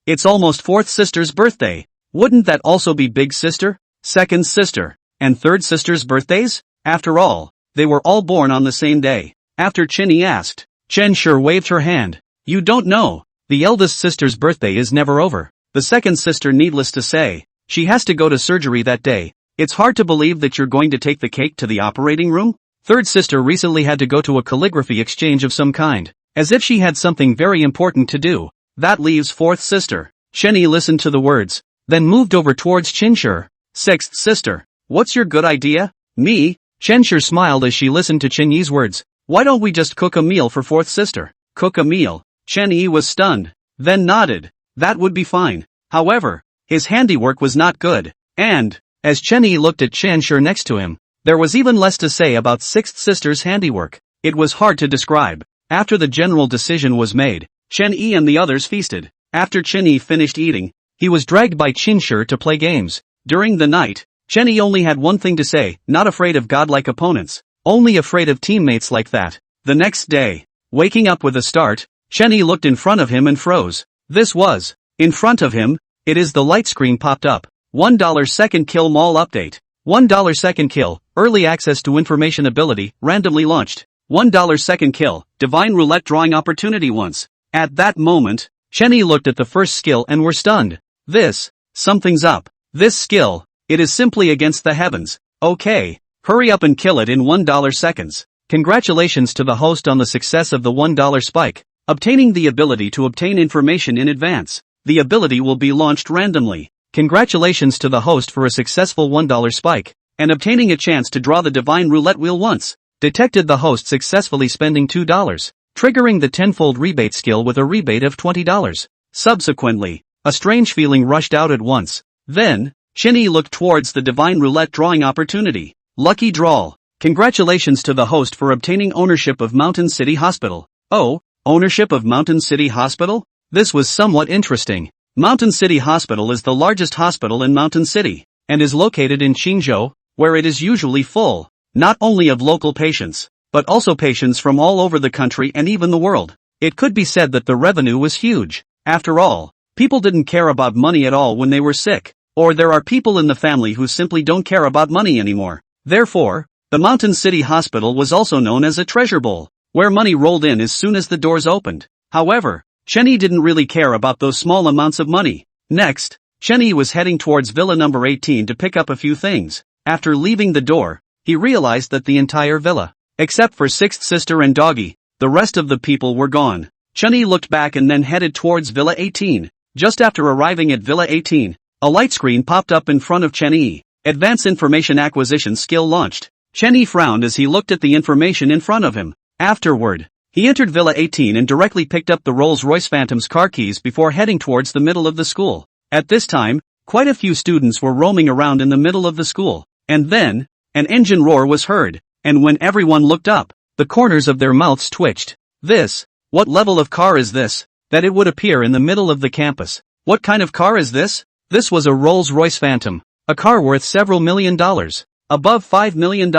It's almost fourth sister's birthday. Wouldn't that also be big sister, second sister, and third sister's birthdays? After all, they were all born on the same day. After Chen Yi asked, Chinshur waved her hand. You don't know. The eldest sister's birthday is never over. The second sister, needless to say, she has to go to surgery that day. It's hard to believe that you're going to take the cake to the operating room. Third sister recently had to go to a calligraphy exchange of some kind, as if she had something very important to do. That leaves fourth sister. Chen Yi listened to the words, then moved over towards Chinshur. Sixth sister, what's your good idea? Me? Chinshur smiled as she listened to Chen Yi's words. Why don't we just cook a meal for fourth sister? Cook a meal? Chen Yi was stunned, then nodded. That would be fine. However, his handiwork was not good, and, as Chen Yi looked at Chinshur next to him, there was even less to say about sixth sister's handiwork. It was hard to describe. After the general decision was made, Chen Yi and the others feasted. After Chen Yi finished eating, he was dragged by Chinshur to play games. During the night, Chen Yi only had one thing to say, not afraid of godlike opponents, only afraid of teammates like that. The next day, waking up with a start, Chen Yi looked in front of him and froze. This was, in front of him, it is the light screen popped up. $1 second kill mall update. $1 second kill, early access to information ability, randomly launched. $1 second kill, divine roulette drawing opportunity once. At that moment, Chen Yi looked at the first skill and were stunned. Something's up. This skill, it is simply against the heavens. Okay, hurry up and kill it in $1 seconds. Congratulations to the host on the success of the $1 spike. Obtaining the ability to obtain information in advance. The ability will be launched randomly. Congratulations to the host for a successful $1 spike, and obtaining a chance to draw the divine roulette wheel once. Detected the host successfully spending $2, triggering the tenfold rebate skill with a rebate of $20. Subsequently, a strange feeling rushed out at once. Then, Chinny looked towards the divine roulette drawing opportunity. Lucky draw. Congratulations to the host for obtaining ownership of Mountain City Hospital. Oh, ownership of Mountain City Hospital? This was somewhat interesting. Mountain City Hospital is the largest hospital in Mountain City, and is located in Qingzhou, where it is usually full, not only of local patients, but also patients from all over the country and even the world. It could be said that the revenue was huge. After all, people didn't care about money at all when they were sick, or there are people in the family who simply don't care about money anymore. Therefore, the Mountain City Hospital was also known as a treasure bowl, where money rolled in as soon as the doors opened. However, Chenny didn't really care about those small amounts of money. Next, Chenny was heading towards villa number 18 to pick up a few things. After leaving the door, he realized that the entire villa, except for Sixth Sister and Doggy, the rest of the people were gone. Chenny looked back and then headed towards Villa 18. Just after arriving at Villa 18, a light screen popped up in front of Chenny. Advanced Information Acquisition skill launched. Chenny frowned as he looked at the information in front of him. Afterward, he entered Villa 18 and directly picked up the Rolls-Royce Phantom's car keys before heading towards the middle of the school. At this time, quite a few students were roaming around in the middle of the school. And then, an engine roar was heard, and when everyone looked up, the corners of their mouths twitched. What level of car is this, that it would appear in the middle of the campus? What kind of car is this? This was a Rolls-Royce Phantom, a car worth several $1 million, above $5 million.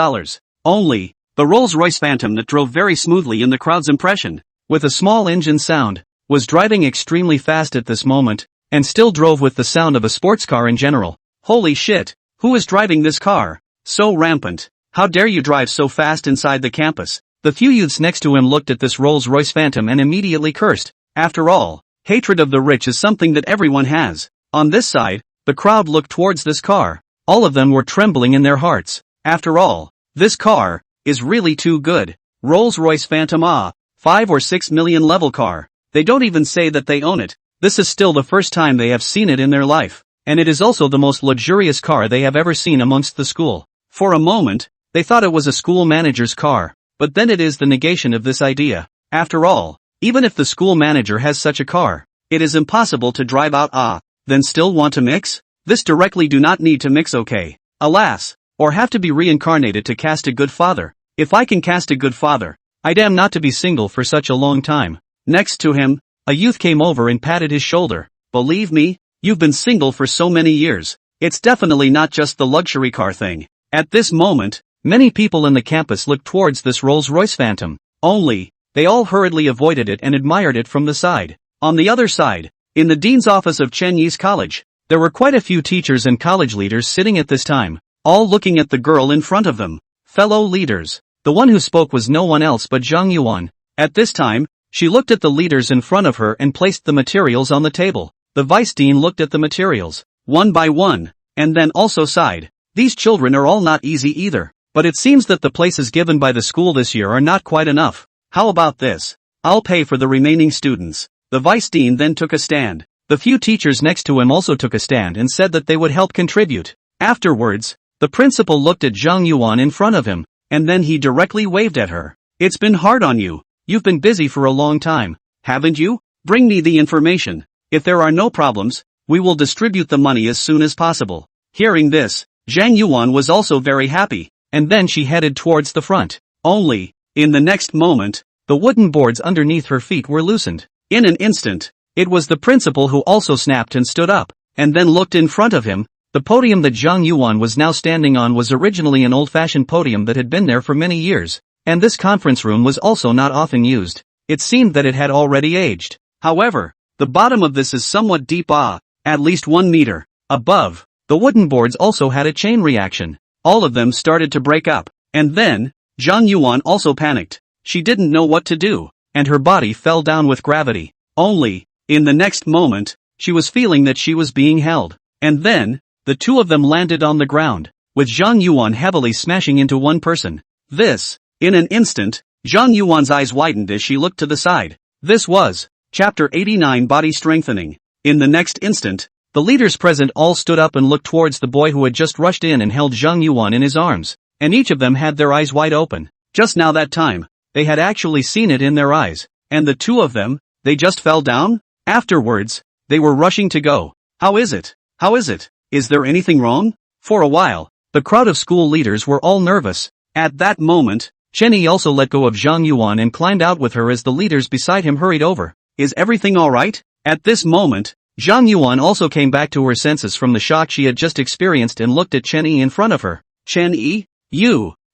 Only, the Rolls-Royce Phantom that drove very smoothly in the crowd's impression, with a small engine sound, was driving extremely fast at this moment, and still drove with the sound of a sports car in general. Holy shit, who is driving this car? So rampant. How dare you drive so fast inside the campus? The few youths next to him looked at this Rolls-Royce Phantom and immediately cursed. After all, hatred of the rich is something that everyone has. On this side, the crowd looked towards this car. All of them were trembling in their hearts. After all, this car is really too good. Rolls-Royce Phantom 5 or 6 million level car. They don't even say that they own it. This is still the first time they have seen it in their life, and it is also the most luxurious car they have ever seen amongst the school. For a moment, they thought it was a school manager's car. But then it is the negation of this idea. After all, even if the school manager has such a car, it is impossible to drive out then still want to mix? This directly do not need to mix, okay? Alas, or have to be reincarnated to cast a good father. If I can cast a good father, I damn not to be single for such a long time. Next to him, a youth came over and patted his shoulder. Believe me, you've been single for so many years. It's definitely not just the luxury car thing. At this moment, many people in the campus looked towards this Rolls-Royce Phantom. Only, they all hurriedly avoided it and admired it from the side. On the other side, in the dean's office of Chen Yi's college, there were quite a few teachers and college leaders sitting at this time, all looking at the girl in front of them. Fellow leaders. The one who spoke was no one else but Zhang Yuan. At this time, she looked at the leaders in front of her and placed the materials on the table. The vice dean looked at the materials, one by one, and then also sighed. These children are all not easy either. But it seems that the places given by the school this year are not quite enough. How about this? I'll pay for the remaining students. The vice dean then took a stand. The few teachers next to him also took a stand and said that they would help contribute. Afterwards, the principal looked at Zhang Yuan in front of him, and then he directly waved at her. It's been hard on you. You've been busy for a long time, haven't you? Bring me the information. If there are no problems, we will distribute the money as soon as possible. Hearing this, Zhang Yuan was also very happy. And then she headed towards the front. Only, in the next moment, the wooden boards underneath her feet were loosened. In an instant, it was the principal who also snapped and stood up, and then looked in front of him. The podium that Zhang Yuan was now standing on was originally an old-fashioned podium that had been there for many years, and this conference room was also not often used. It seemed that it had already aged. However, the bottom of this is somewhat deep, at least 1 meter above. The wooden boards also had a chain reaction. All of them started to break up, and then, Zhang Yuan also panicked. She didn't know what to do, and her body fell down with gravity. Only, in the next moment, she was feeling that she was being held. And then, the two of them landed on the ground, with Zhang Yuan heavily smashing into one person. In an instant, Zhang Yuan's eyes widened as she looked to the side. This was Chapter 89, Body Strengthening. In the next instant, the leaders present all stood up and looked towards the boy who had just rushed in and held Zhang Yuan in his arms, and each of them had their eyes wide open. Just now that time, they had actually seen it in their eyes, and the two of them, they just fell down? Afterwards, they were rushing to go. How is it? How is it? Is there anything wrong? For a while, the crowd of school leaders were all nervous. At that moment, Chen Yi also let go of Zhang Yuan and climbed out with her as the leaders beside him hurried over. Is everything alright? At this moment, Zhang Yuan also came back to her senses from the shock she had just experienced and looked at Chen Yi in front of her. Chen Yi?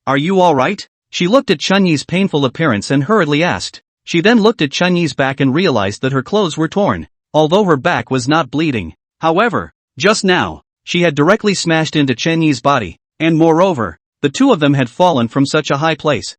Are you alright? She looked at Chen Yi's painful appearance and hurriedly asked. She then looked at Chen Yi's back and realized that her clothes were torn, although her back was not bleeding. However, just now, she had directly smashed into Chen Yi's body, and moreover, the two of them had fallen from such a high place.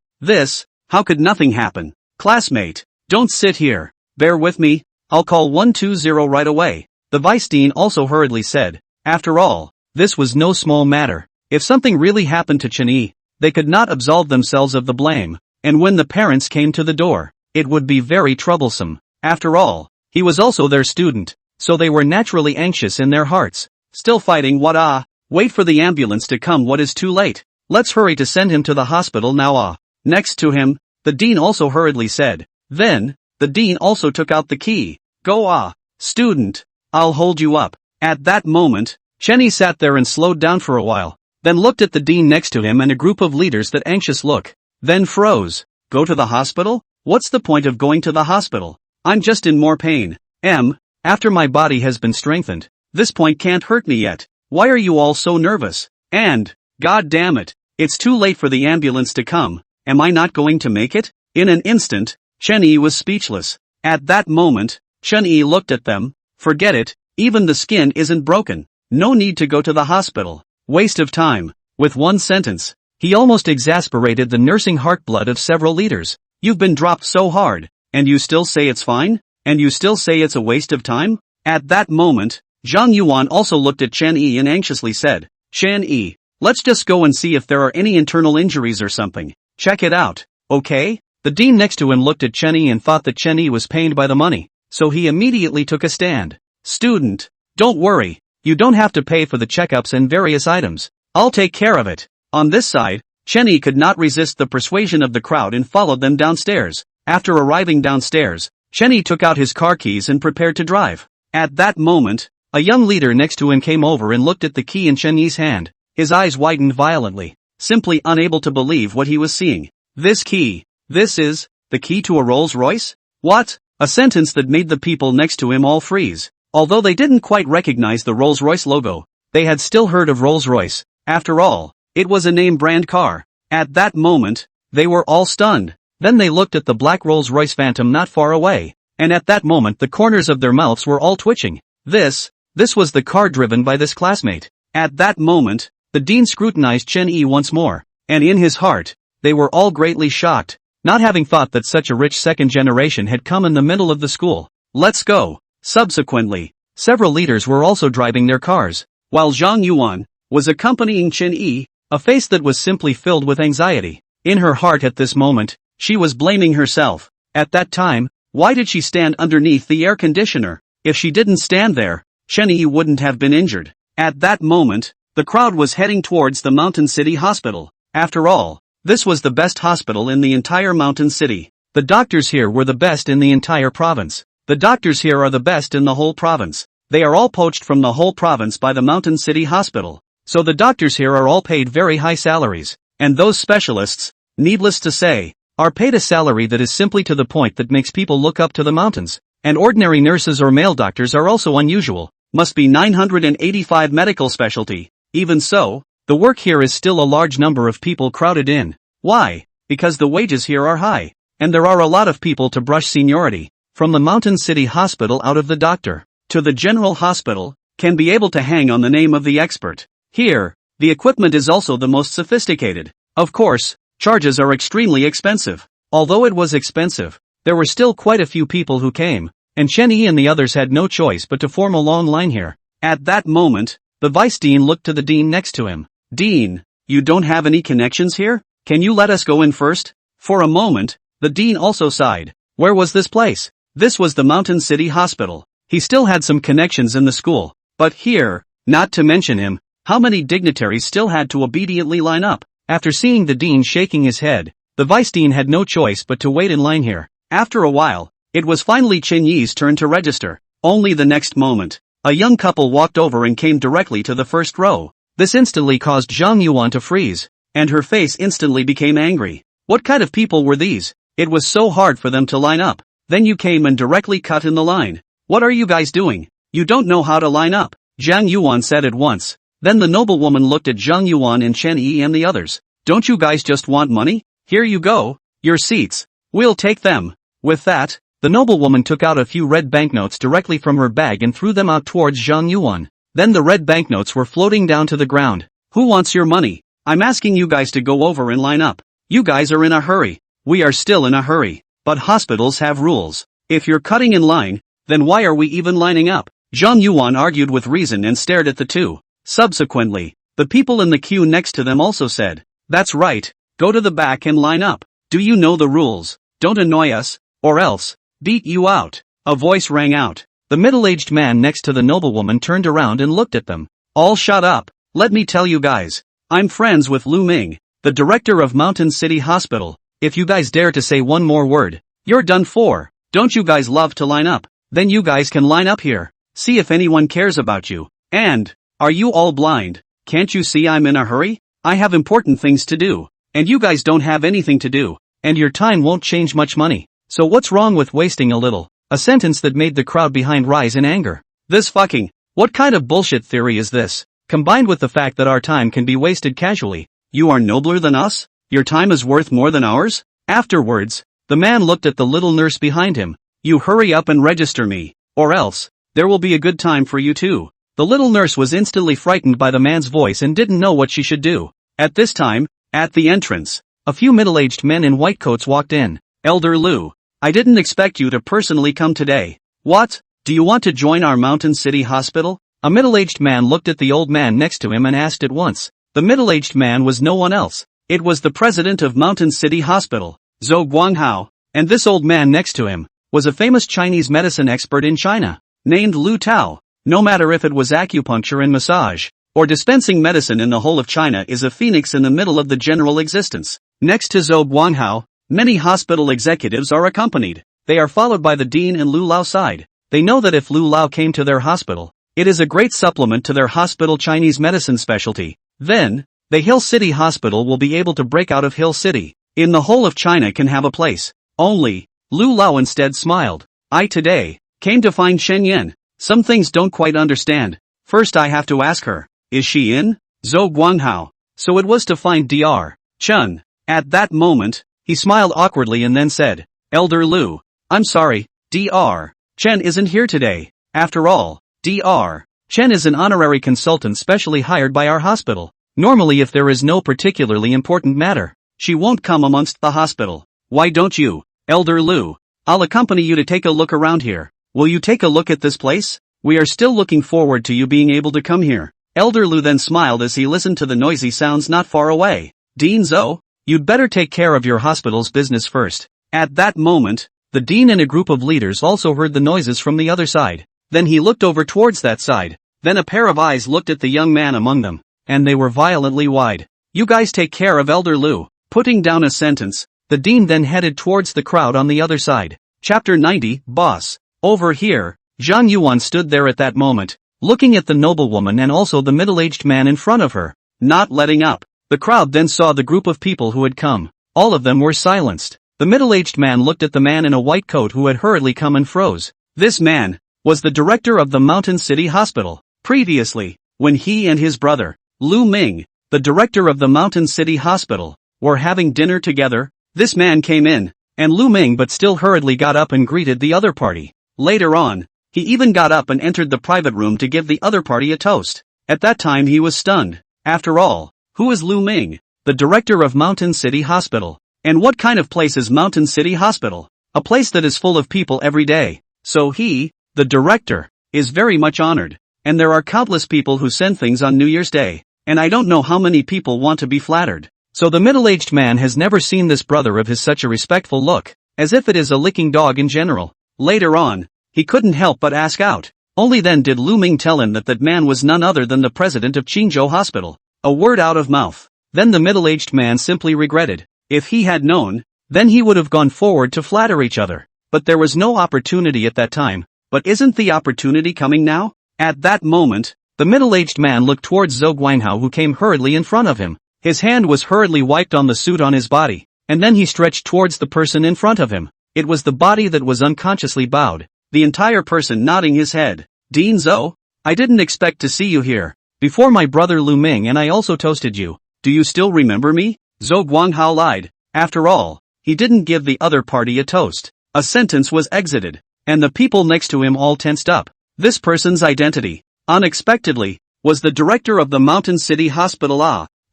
How could nothing happen? Classmate, don't sit here. Bear with me, I'll call 120 right away, the vice dean also hurriedly said. After all, this was no small matter. If something really happened to Chen Yi, they could not absolve themselves of the blame, and when the parents came to the door, it would be very troublesome. After all, he was also their student, so they were naturally anxious in their hearts. Still fighting what? Wait for the ambulance to come, what is too late? Let's hurry to send him to the hospital now. Next to him, the dean also hurriedly said. Then, the dean also took out the key. Go student, I'll hold you up. At that moment, Chen Yi sat there and slowed down for a while, then looked at the dean next to him and a group of leaders that anxious look, then froze. Go to the hospital? What's the point of going to the hospital? I'm just in more pain. After my body has been strengthened, this point can't hurt me yet. Why are you all so nervous? And, god damn it, it's too late for the ambulance to come. Am I not going to make it? In an instant, Chen Yi was speechless. At that moment, Chen Yi looked at them. Forget it, even the skin isn't broken. No need to go to the hospital. Waste of time. With one sentence, he almost exasperated the nursing heart blood of several leaders. You've been dropped so hard, and you still say it's fine? And you still say it's a waste of time? At that moment, Zhang Yuan also looked at Chen Yi and anxiously said, Chen Yi, let's just go and see if there are any internal injuries or something. Check it out, okay? The dean next to him looked at Chen Yi and thought that Chen Yi was pained by the money, so he immediately took a stand. Student, don't worry, you don't have to pay for the checkups and various items. I'll take care of it. On this side, Chen Yi could not resist the persuasion of the crowd and followed them downstairs. After arriving downstairs, Chen Yi took out his car keys and prepared to drive. At that moment, a young leader next to him came over and looked at the key in Chen Yi's hand. His eyes widened violently, simply unable to believe what he was seeing. This key. This is the key to a Rolls-Royce? What? A sentence that made the people next to him all freeze. Although they didn't quite recognize the Rolls-Royce logo, they had still heard of Rolls-Royce. After all, it was a name-brand car. At that moment, they were all stunned. Then they looked at the black Rolls-Royce Phantom not far away, and at that moment the corners of their mouths were all twitching. This was the car driven by this classmate. At that moment, the dean scrutinized Chen Yi once more, and in his heart, they were all greatly shocked, not having thought that such a rich second generation had come in the middle of the school. Let's go. Subsequently, several leaders were also driving their cars, while Zhang Yuan was accompanying Chen Yi, a face that was simply filled with anxiety. In her heart at this moment, she was blaming herself. At that time, why did she stand underneath the air conditioner? If she didn't stand there, Chen Yi wouldn't have been injured. At that moment, the crowd was heading towards the Mountain City Hospital. After all, this was the best hospital in the entire Mountain City. The doctors here were the best in the entire province. The doctors here are the best in the whole province. They are all poached from the whole province by the Mountain City Hospital. So the doctors here are all paid very high salaries. And those specialists, needless to say, are paid a salary that is simply to the point that makes people look up to the mountains. And ordinary nurses or male doctors are also unusual. Must be 985 medical specialty. Even so, the work here is still a large number of people crowded in. Why? Because the wages here are high. And there are a lot of people to brush seniority. From the Mountain City Hospital out of the doctor to the general hospital, can be able to hang on the name of the expert. Here, the equipment is also the most sophisticated. Of course, charges are extremely expensive. Although it was expensive, there were still quite a few people who came, and Chen Yi and the others had no choice but to form a long line here. At that moment, the vice dean looked to the dean next to him. Dean, you don't have any connections here? Can you let us go in first? For a moment, the dean also sighed. Where was this place? This was the Mountain City Hospital. He still had some connections in the school. But here, not to mention him, how many dignitaries still had to obediently line up? After seeing the dean shaking his head, the vice dean had no choice but to wait in line here. After a while, it was finally Chen Yi's turn to register. Only the next moment, a young couple walked over and came directly to the first row. This instantly caused Zhang Yuan to freeze, and her face instantly became angry. What kind of people were these? It was so hard for them to line up. Then you came and directly cut in the line. What are you guys doing? You don't know how to line up, Zhang Yuan said at once. Then the noblewoman looked at Zhang Yuan and Chen Yi and the others. Don't you guys just want money? Here you go, your seats. We'll take them. With that, the noblewoman took out a few red banknotes directly from her bag and threw them out towards Zhang Yuan. Then the red banknotes were floating down to the ground. Who wants your money? I'm asking you guys to go over and line up. You guys are in a hurry. We are still in a hurry. But hospitals have rules. If you're cutting in line, then why are we even lining up? Zhang Yuan argued with reason and stared at the two. Subsequently, the people in the queue next to them also said, "That's right, go to the back and line up. Do you know the rules? Don't annoy us, or else, beat you out." A voice rang out. The middle-aged man next to the noblewoman turned around and looked at them. "All shut up, let me tell you guys. I'm friends with Lu Ming, the director of Mountain City Hospital. If you guys dare to say one more word, you're done for. Don't you guys love to line up? Then you guys can line up here. See if anyone cares about you. And, are you all blind? Can't you see I'm in a hurry? I have important things to do. And you guys don't have anything to do. And your time won't change much money. So what's wrong with wasting a little?" A sentence that made the crowd behind rise in anger. What kind of bullshit theory is this? Combined with the fact that our time can be wasted casually. You are nobler than us? Your time is worth more than ours? Afterwards, the man looked at the little nurse behind him. "You hurry up and register me, or else, there will be a good time for you too." The little nurse was instantly frightened by the man's voice and didn't know what she should do. At this time, at the entrance, a few middle-aged men in white coats walked in. "Elder Lu, I didn't expect you to personally come today. What? Do you want to join our Mountain City Hospital?" A middle-aged man looked at the old man next to him and asked at once. The middle-aged man was no one else. It was the president of Mountain City Hospital, Zhou Guanghao, and this old man next to him was a famous Chinese medicine expert in China, named Lu Tao. No matter if it was acupuncture and massage, or dispensing medicine in the whole of China is a phoenix in the middle of the general existence. Next to Zhou Guanghao, many hospital executives are accompanied. They are followed by the dean and Lu Lao side. They know that if Lu Lao came to their hospital, it is a great supplement to their hospital Chinese medicine specialty. Then, the Hill City Hospital will be able to break out of Hill City. In the whole of China can have a place. Only, Lu Lao instead smiled. "I today came to find Shen Yan. Some things don't quite understand. First I have to ask her, is she in?" Zhou Guanghao. So it was to find Dr. Chen. At that moment, he smiled awkwardly and then said, "Elder Lu, I'm sorry, Dr. Chen isn't here today. After all, Dr. Chen is an honorary consultant specially hired by our hospital. Normally if there is no particularly important matter, she won't come amongst the hospital. Why don't you, Elder Lu? I'll accompany you to take a look around here. Will you take a look at this place? We are still looking forward to you being able to come here." Elder Lu then smiled as he listened to the noisy sounds not far away. "Dean Zhou, you'd better take care of your hospital's business first." At that moment, the dean and a group of leaders also heard the noises from the other side. Then he looked over towards that side. Then a pair of eyes looked at the young man among them, and they were violently wide. "You guys take care of Elder Lu." Putting down a sentence, the dean then headed towards the crowd on the other side. Chapter 90, Boss. Over here, Zhang Yuan stood there at that moment, looking at the noblewoman and also the middle-aged man in front of her, not letting up. The crowd then saw the group of people who had come. All of them were silenced. The middle-aged man looked at the man in a white coat who had hurriedly come and froze. This man was the director of the Mountain City Hospital. Previously, when he and his brother, Lu Ming, the director of the Mountain City Hospital, were having dinner together, this man came in, and Lu Ming but still hurriedly got up and greeted the other party. Later on, he even got up and entered the private room to give the other party a toast. At that time he was stunned. After all, who is Lu Ming, the director of Mountain City Hospital? And what kind of place is Mountain City Hospital? A place that is full of people every day. So he, the director, is very much honored. And there are countless people who send things on New Year's Day. And I don't know how many people want to be flattered. So the middle-aged man has never seen this brother of his such a respectful look, as if it is a licking dog in general. Later on, he couldn't help but ask out. Only then did Lu Ming tell him that that man was none other than the president of Qingzhou Hospital. A word out of mouth. Then the middle-aged man simply regretted. If he had known, then he would have gone forward to flatter each other. But there was no opportunity at that time. But isn't the opportunity coming now? At that moment, the middle-aged man looked towards Zhou Guanghao, who came hurriedly in front of him. His hand was hurriedly wiped on the suit on his body, and then he stretched towards the person in front of him. It was the body that was unconsciously bowed, the entire person nodding his head. Dean Zhou, I didn't expect to see you here. Before my brother Lu Ming and I also toasted you. Do you still remember me? Zhou Guanghao lied. After all, he didn't give the other party a toast. A sentence was exited, and the people next to him all tensed up. This person's identity, unexpectedly, was the director of the Mountain City Hospital.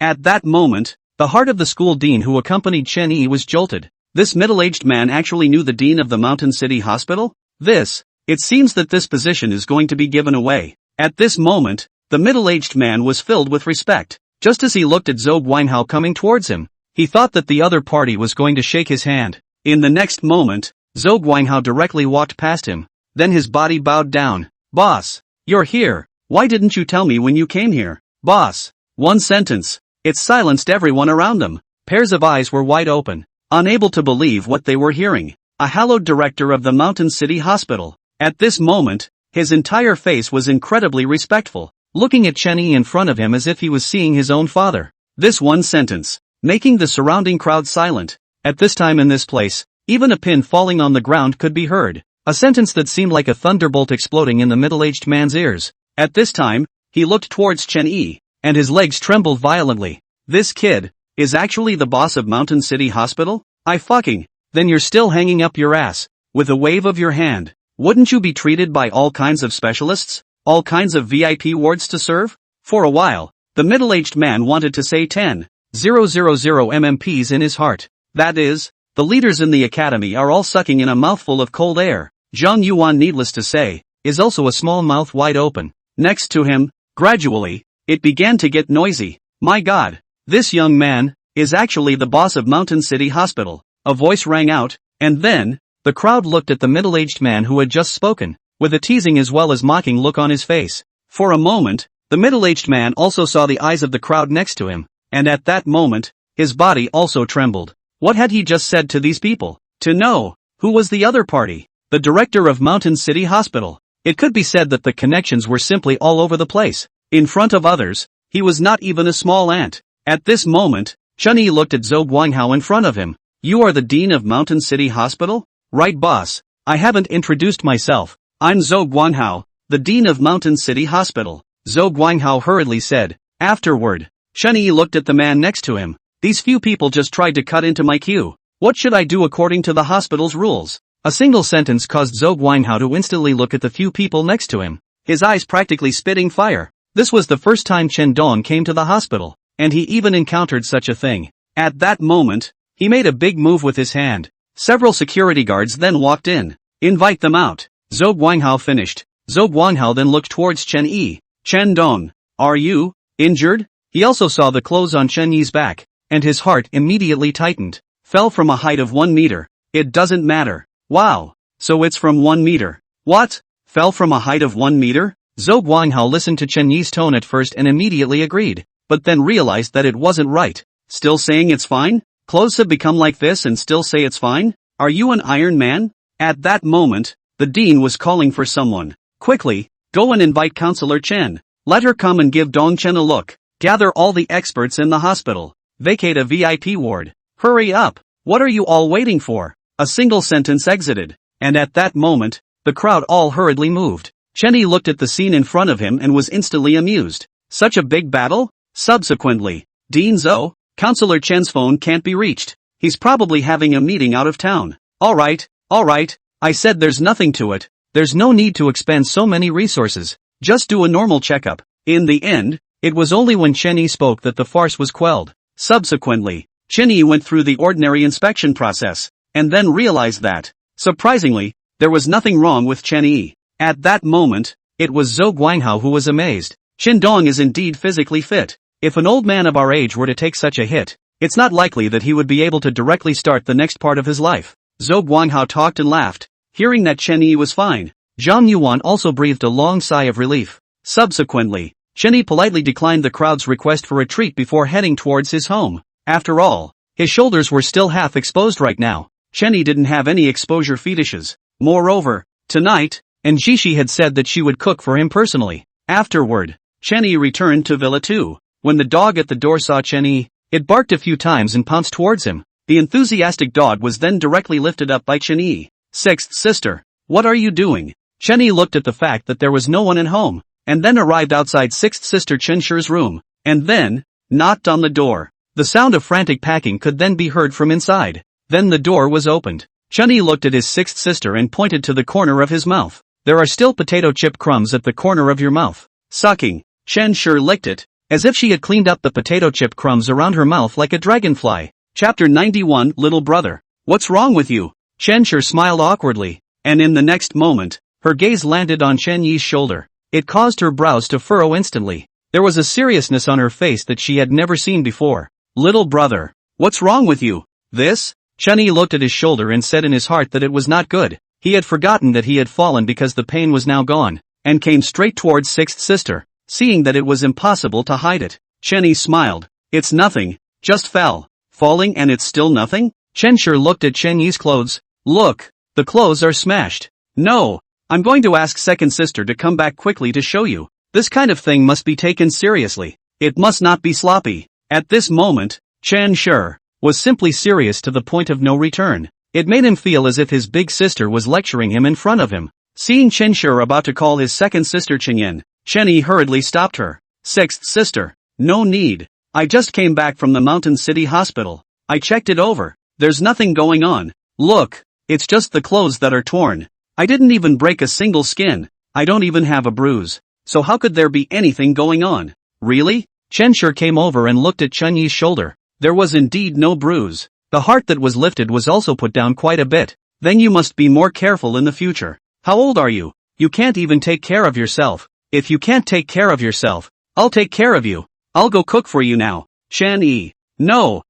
At that moment, the heart of the school dean who accompanied Chen Yi was jolted. This middle-aged man actually knew the dean of the Mountain City Hospital? It seems that this position is going to be given away. At this moment, the middle-aged man was filled with respect. Just as he looked at Zhou Guanghao coming towards him, he thought that the other party was going to shake his hand. In the next moment, Zhou Guanghao directly walked past him. Then his body bowed down. Boss, you're here. Why didn't you tell me when you came here? Boss. One sentence. It silenced everyone around them. Pairs of eyes were wide open, unable to believe what they were hearing. A hallowed director of the Mountain City Hospital. At this moment, his entire face was incredibly respectful, looking at Chen Yi in front of him as if he was seeing his own father. This one sentence, making the surrounding crowd silent. At this time in this place, even a pin falling on the ground could be heard. A sentence that seemed like a thunderbolt exploding in the middle-aged man's ears. At this time, he looked towards Chen Yi, and his legs trembled violently. This kid is actually the boss of Mountain City Hospital? Then you're still hanging up your ass, with a wave of your hand. Wouldn't you be treated by all kinds of specialists? All kinds of VIP wards to serve? For a while, the middle-aged man wanted to say 10,000 MMPs in his heart. That is, the leaders in the academy are all sucking in a mouthful of cold air. Zhang Yuan, needless to say, is also a small mouth wide open. Next to him, gradually, it began to get noisy. My God, this young man is actually the boss of Mountain City Hospital. A voice rang out, and then, the crowd looked at the middle-aged man who had just spoken, with a teasing as well as mocking look on his face. For a moment, the middle-aged man also saw the eyes of the crowd next to him, and at that moment, his body also trembled. What had he just said to these people? To know who was the other party? The director of Mountain City Hospital. It could be said that the connections were simply all over the place. In front of others, he was not even a small ant. At this moment, Chen Yi looked at Zhou Guanghao in front of him. You are the dean of Mountain City Hospital? Right, boss. I haven't introduced myself. I'm Zhou Guanghao, the dean of Mountain City Hospital. Zhou Guanghao hurriedly said. Afterward, Chen Yi looked at the man next to him. These few people just tried to cut into my queue. What should I do according to the hospital's rules? A single sentence caused Zhou Guanghao to instantly look at the few people next to him, his eyes practically spitting fire. This was the first time Chen Dong came to the hospital, and he even encountered such a thing. At that moment, he made a big move with his hand. Several security guards then walked in. Invite them out. Zhou Guanghao finished. Zhou Guanghao then looked towards Chen Yi. Chen Dong, are you injured? He also saw the clothes on Chen Yi's back, and his heart immediately tightened. Fell from a height of 1 meter. It doesn't matter. Wow. So it's from 1 meter. What? Fell from a height of 1 meter? Zhou Guanghao listened to Chen Yi's tone at first and immediately agreed, but then realized that it wasn't right. Still saying it's fine? Clothes have become like this and still say it's fine? Are you an Iron Man? At that moment, the dean was calling for someone. Quickly, go and invite Counselor Chen. Let her come and give Dong Chen a look. Gather all the experts in the hospital. Vacate a VIP ward. Hurry up. What are you all waiting for? A single sentence exited, and at that moment, the crowd all hurriedly moved. Chen Yi looked at the scene in front of him and was instantly amused. Such a big battle? Subsequently, Dean Zhou, Counselor Chen's phone can't be reached. He's probably having a meeting out of town. Alright, I said there's nothing to it. There's no need to expend so many resources. Just do a normal checkup. In the end, it was only when Chen Yi spoke that the farce was quelled. Subsequently, Chen Yi went through the ordinary inspection process, and then realized that, surprisingly, there was nothing wrong with Chen Yi. At that moment, it was Zhou Guanghao who was amazed. Chen Dong is indeed physically fit. If an old man of our age were to take such a hit, it's not likely that he would be able to directly start the next part of his life. Zhou Guanghao talked and laughed. Hearing that Chen Yi was fine, Zhang Yuan also breathed a long sigh of relief. Subsequently, Chen Yi politely declined the crowd's request for a treat before heading towards his home. After all, his shoulders were still half exposed right now. Chen Yi didn't have any exposure fetishes. Moreover, tonight, and Jishi had said that she would cook for him personally. Afterward, Chen Yi returned to Villa 2. When the dog at the door saw Chen Yi, it barked a few times and pounced towards him. The enthusiastic dog was then directly lifted up by Chen Yi. Sixth sister, what are you doing? Chen Yi looked at the fact that there was no one at home, and then arrived outside sixth sister Chen Shi's room, and then knocked on the door. The sound of frantic packing could then be heard from inside. Then the door was opened. Chen Yi looked at his sixth sister and pointed to the corner of his mouth. There are still potato chip crumbs at the corner of your mouth. Sucking, Chen Shi licked it, as if she had cleaned up the potato chip crumbs around her mouth like a dragonfly. Chapter 91 Little brother, what's wrong with you? Chen Shi smiled awkwardly, and in the next moment, her gaze landed on Chen Yi's shoulder. It caused her brows to furrow instantly. There was a seriousness on her face that she had never seen before. Little brother, what's wrong with you? This? Chen Yi looked at his shoulder and said in his heart that it was not good. He had forgotten that he had fallen because the pain was now gone, and came straight towards sixth sister, seeing that it was impossible to hide it. Chen Yi smiled. It's nothing, just fell. Falling and it's still nothing? Chen Shi looked at Chen Yi's clothes. Look, the clothes are smashed. No, I'm going to ask second sister to come back quickly to show you. This kind of thing must be taken seriously. It must not be sloppy. At this moment, Chen Shi was simply serious to the point of no return. It made him feel as if his big sister was lecturing him in front of him. Seeing Chen Shi about to call his second sister Chengyan, Chen Yi hurriedly stopped her. Sixth sister, no need. I just came back from the Mountain City Hospital. I checked it over. There's nothing going on. Look, it's just the clothes that are torn. I didn't even break a single skin. I don't even have a bruise. So how could there be anything going on? Really? Chen Shi came over and looked at Chen Yi's shoulder. There was indeed no bruise. The heart that was lifted was also put down quite a bit. Then you must be more careful in the future. How old are you? You can't even take care of yourself. If you can't take care of yourself, I'll take care of you. I'll go cook for you now. Chen Yi. No.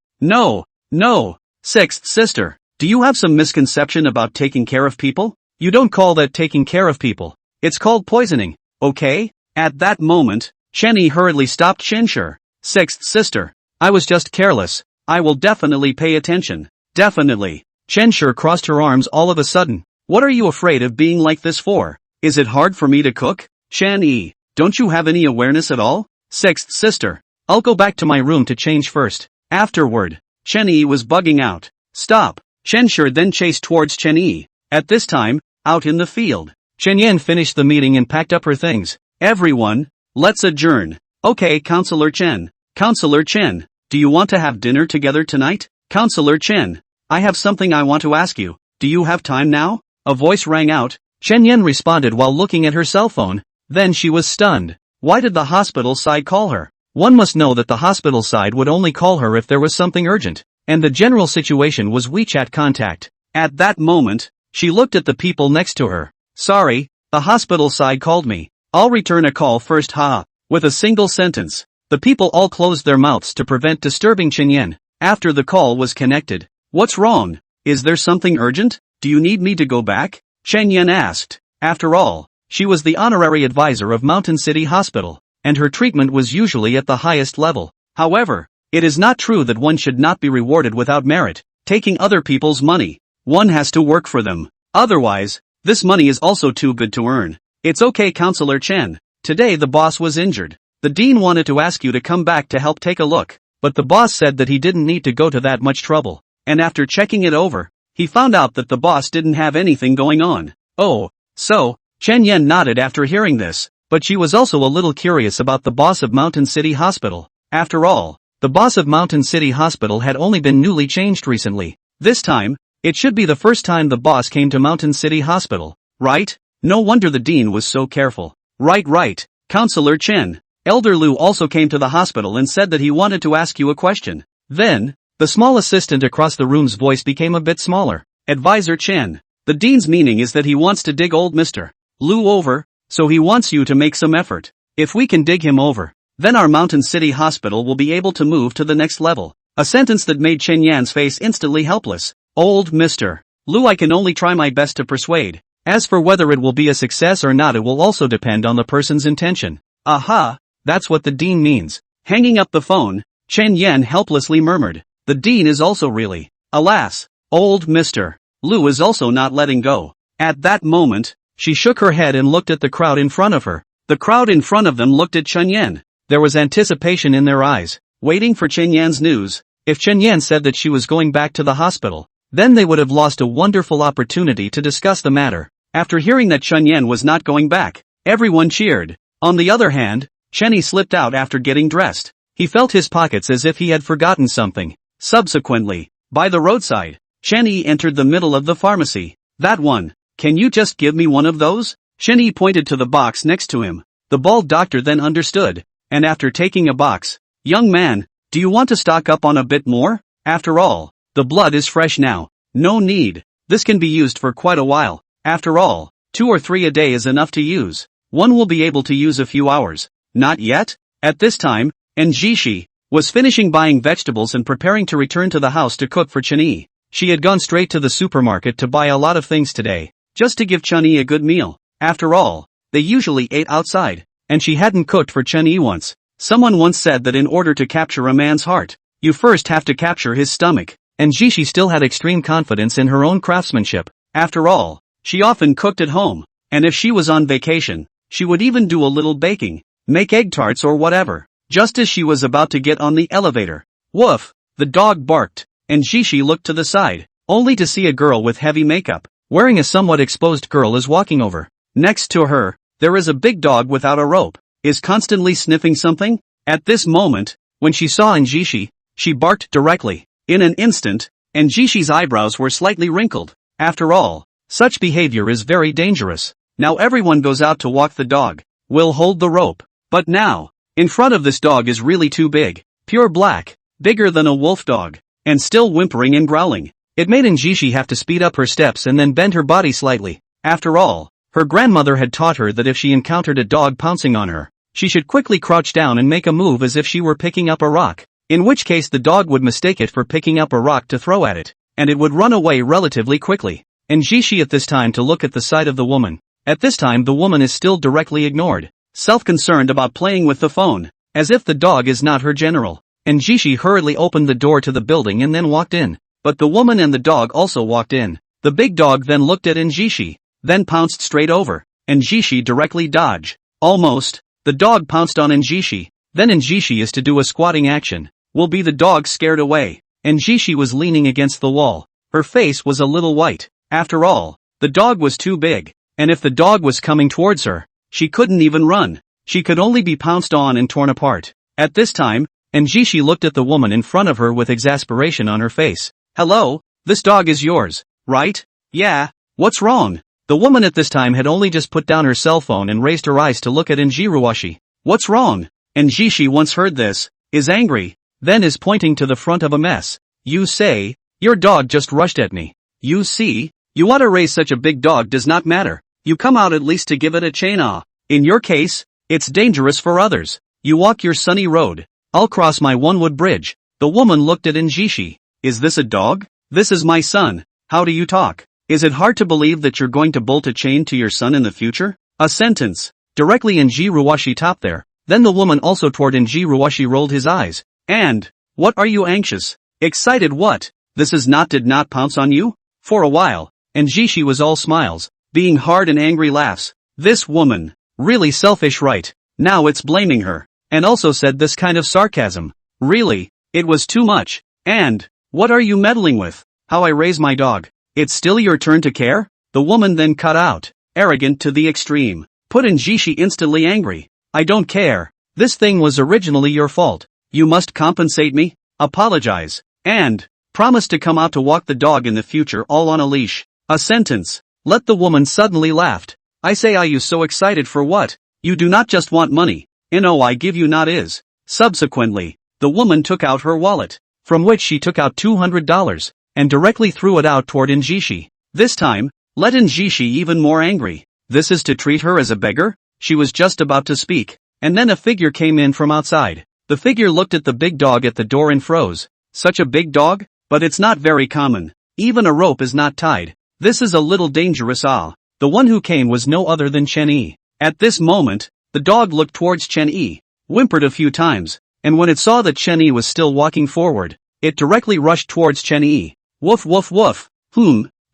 Sixth sister, do you have some misconception about taking care of people? You don't call that taking care of people. It's called poisoning, okay? At that moment, Chen Yi hurriedly stopped Chen Shi. Sixth sister, I was just careless. I will definitely pay attention. Definitely. Chen Shi crossed her arms all of a sudden. What are you afraid of being like this for? Is it hard for me to cook? Chen Yi, don't you have any awareness at all? Sixth sister, I'll go back to my room to change first. Afterward, Chen Yi was bugging out. Stop. Chen Shi then chased towards Chen Yi. At this time, out in the field, Chen Yan finished the meeting and packed up her things. Everyone, let's adjourn. Okay, Counselor Chen. Counselor Chen, do you want to have dinner together tonight? Counselor Chen, I have something I want to ask you. Do you have time now? A voice rang out. Chen Yan responded while looking at her cell phone. Then she was stunned. Why did the hospital side call her? One must know that the hospital side would only call her if there was something urgent, and the general situation was WeChat contact. At that moment, she looked at the people next to her. Sorry, the hospital side called me. I'll return a call first, ha. With a single sentence, the people all closed their mouths to prevent disturbing Chen Yan. After the call was connected. What's wrong? Is there something urgent? Do you need me to go back? Chen Yan asked. After all, she was the honorary advisor of Mountain City Hospital, and her treatment was usually at the highest level. However, it is not true that one should not be rewarded without merit, taking other people's money. One has to work for them. Otherwise, this money is also too good to earn. It's okay, Counselor Chen. Today the boss was injured. The dean wanted to ask you to come back to help take a look, but the boss said that he didn't need to go to that much trouble. And after checking it over, he found out that the boss didn't have anything going on. Oh, so, Chen Yan nodded after hearing this, but she was also a little curious about the boss of Mountain City Hospital. After all, the boss of Mountain City Hospital had only been newly changed recently. This time, it should be the first time the boss came to Mountain City Hospital, right? No wonder the dean was so careful. Right, Counselor Chen. Elder Lu also came to the hospital and said that he wanted to ask you a question. Then, the small assistant across the room's voice became a bit smaller. Advisor Chen. The dean's meaning is that he wants to dig old Mr. Lu over, so he wants you to make some effort. If we can dig him over, then our Mountain City Hospital will be able to move to the next level. A sentence that made Chen Yan's face instantly helpless. Old Mr. Lu, I can only try my best to persuade. As for whether it will be a success or not, it will also depend on the person's intention. Aha, that's what the dean means. Hanging up the phone, Chen Yan helplessly murmured. The dean is also really, alas, old Mr. Lu is also not letting go. At that moment, she shook her head and looked at the crowd in front of her. The crowd in front of them looked at Chen Yan. There was anticipation in their eyes, waiting for Chen Yan's news. If Chen Yan said that she was going back to the hospital, then they would have lost a wonderful opportunity to discuss the matter. After hearing that Chen Yan was not going back, everyone cheered. On the other hand, Chenny slipped out after getting dressed. He felt his pockets as if he had forgotten something. Subsequently, by the roadside, Chenny entered the middle of the pharmacy. That one. Can you just give me one of those? Chenny pointed to the box next to him. The bald doctor then understood, and after taking a box, young man, do you want to stock up on a bit more? After all, the blood is fresh now. No need. This can be used for quite a while. After all, 2 or 3 a day is enough to use. One will be able to use a few hours. Not yet? At this time, Njishi was finishing buying vegetables and preparing to return to the house to cook for Chenny. She had gone straight to the supermarket to buy a lot of things today, just to give Chenny a good meal. After all, they usually ate outside, and she hadn't cooked for Chenny once. Someone once said that in order to capture a man's heart, you first have to capture his stomach. And Jishi still had extreme confidence in her own craftsmanship. After all, she often cooked at home, and if she was on vacation, she would even do a little baking, make egg tarts or whatever. Just as she was about to get on the elevator, woof, the dog barked, and Jishi looked to the side, only to see a girl with heavy makeup, wearing a somewhat exposed girl is walking over. Next to her, there is a big dog without a rope, is constantly sniffing something. At this moment, when she saw Njishi, she barked directly. In an instant, Njishi's eyebrows were slightly wrinkled. After all, such behavior is very dangerous. Now everyone goes out to walk the dog. Will hold the rope. But now, in front of this dog is really too big. Pure black, bigger than a wolf dog, and still whimpering and growling. It made Njishi have to speed up her steps and then bend her body slightly. After all, her grandmother had taught her that if she encountered a dog pouncing on her, she should quickly crouch down and make a move as if she were picking up a rock. In which case the dog would mistake it for picking up a rock to throw at it, and it would run away relatively quickly. Njishi at this time to look at the side of the woman. At this time the woman is still directly ignored, self-concerned about playing with the phone, as if the dog is not her general. Njishi hurriedly opened the door to the building and then walked in. But the woman and the dog also walked in. The big dog then looked at Njishi, then pounced straight over. Njishi directly dodged. Almost, the dog pounced on Njishi. Then Njishi is to do a squatting action. Will be the dog scared away. Njishi was leaning against the wall. Her face was a little white. After all, the dog was too big, and if the dog was coming towards her, she couldn't even run. She could only be pounced on and torn apart. At this time, Njishi looked at the woman in front of her with exasperation on her face. Hello, this dog is yours, right? Yeah, what's wrong? The woman at this time had only just put down her cell phone and raised her eyes to look at Njiruwashi. What's wrong? Njishi once heard this, is angry. Then is pointing to the front of a mess. You say, your dog just rushed at me. You see, you want to raise such a big dog does not matter. You come out at least to give it a chain-off. In your case, it's dangerous for others. You walk your sunny road. I'll cross my one-wood bridge. The woman looked at Njishi. Is this a dog? This is my son. How do you talk? Is it hard to believe that you're going to bolt a chain to your son in the future? A sentence. Directly Njiruwashi topped there. Then the woman also toward Njiruwashi rolled his eyes. And, what are you anxious? Excited what? This is not did not pounce on you? For a while, Njishi was all smiles, being hard and angry laughs. This woman, really selfish right? Now it's blaming her. And also said this kind of sarcasm. Really, it was too much. And, what are you meddling with? How I raise my dog. It's still your turn to care? The woman then cut out, arrogant to the extreme. Put Njishi instantly angry. I don't care. This thing was originally your fault. You must compensate me, apologize, and promise to come out to walk the dog in the future all on a leash. A sentence. Let the woman suddenly laughed. I say, are you so excited for what? You do not just want money. I give you not is. Subsequently, the woman took out her wallet, from which she took out $200, and directly threw it out toward Njishi. This time, let Njishi even more angry. This is to treat her as a beggar? She was just about to speak, and then a figure came in from outside. The figure looked at the big dog at the door and froze. Such a big dog? But it's not very common. Even a rope is not tied. This is a little dangerous. The one who came was no other than Chen Yi. At this moment, the dog looked towards Chen Yi, whimpered a few times, and when it saw that Chen Yi was still walking forward, it directly rushed towards Chen Yi. Woof woof woof.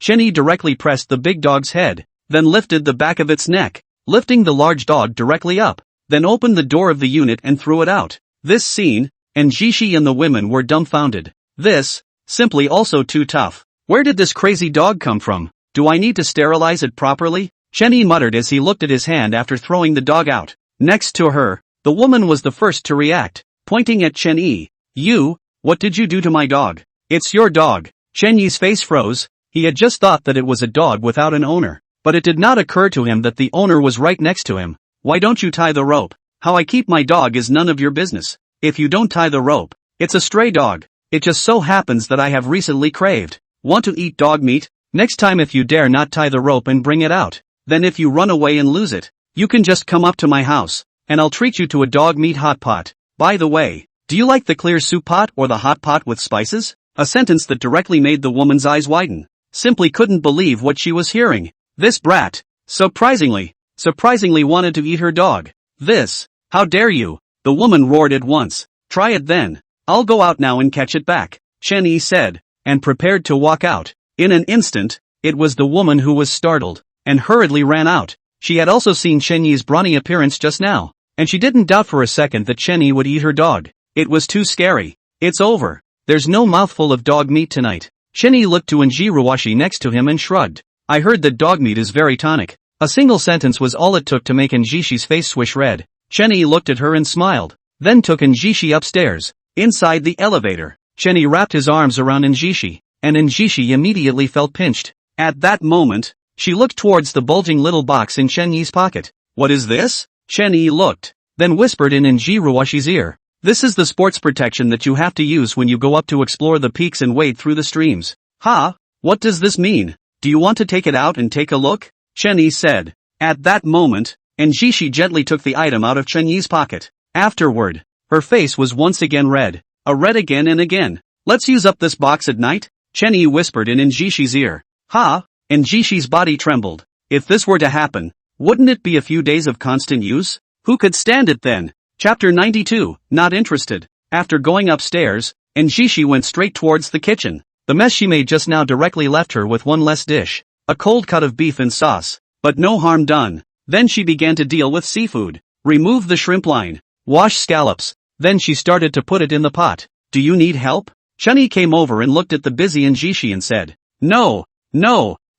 Chen Yi directly pressed the big dog's head, then lifted the back of its neck, lifting the large dog directly up, then opened the door of the unit and threw it out. This scene, and Jishi and the women were dumbfounded. This, simply also too tough. Where did this crazy dog come from? Do I need to sterilize it properly? Chen Yi muttered as he looked at his hand after throwing the dog out. Next to her, the woman was the first to react, pointing at Chen Yi. What did you do to my dog? It's your dog. Chen Yi's face froze. He had just thought that it was a dog without an owner, but it did not occur to him that the owner was right next to him. Why don't you tie the rope? How I keep my dog is none of your business. If you don't tie the rope, it's a stray dog. It just so happens that I have recently craved. Want to eat dog meat? Next time if you dare not tie the rope and bring it out, then if you run away and lose it, you can just come up to my house, and I'll treat you to a dog meat hot pot. By the way, do you like the clear soup pot or the hot pot with spices? A sentence that directly made the woman's eyes widen. Simply couldn't believe what she was hearing. This brat, surprisingly wanted to eat her dog. How dare you? The woman roared at once. Try it then. I'll go out now and catch it back, Chen Yi said, and prepared to walk out. In an instant, it was the woman who was startled, and hurriedly ran out. She had also seen Chen Yi's brawny appearance just now, and she didn't doubt for a second that Chen Yi would eat her dog. It was too scary. It's over. There's no mouthful of dog meat tonight. Chen Yi looked to Enjiruwashi next to him and shrugged. I heard that dog meat is very tonic. A single sentence was all it took to make Njishi's face swish red. Chen Yi looked at her and smiled, then took Njishi upstairs. Inside the elevator, Chen Yi wrapped his arms around Njishi, and Njishi immediately felt pinched. At that moment, she looked towards the bulging little box in Chen Yi's pocket. What is this? Chen Yi looked, then whispered in Njiruwashi's ear. This is the sports protection that you have to use when you go up to explore the peaks and wade through the streams. What does this mean? Do you want to take it out and take a look? Chen Yi said. At that moment, Njishi gently took the item out of Chen Yi's pocket. Afterward, her face was once again red. Red again and again. Let's use up this box at night? Chen Yi whispered in Njishi's ear. Njishi's body trembled. If this were to happen, wouldn't it be a few days of constant use? Who could stand it then? Chapter 92, Not Interested. After going upstairs, Njishi went straight towards the kitchen. The mess she made just now directly left her with one less dish. A cold cut of beef and sauce. But no harm done. Then she began to deal with seafood. Remove the shrimp line. Wash scallops. Then she started to put it in the pot. Do you need help? Chen Yi came over and looked at the busy Njishi and said, No,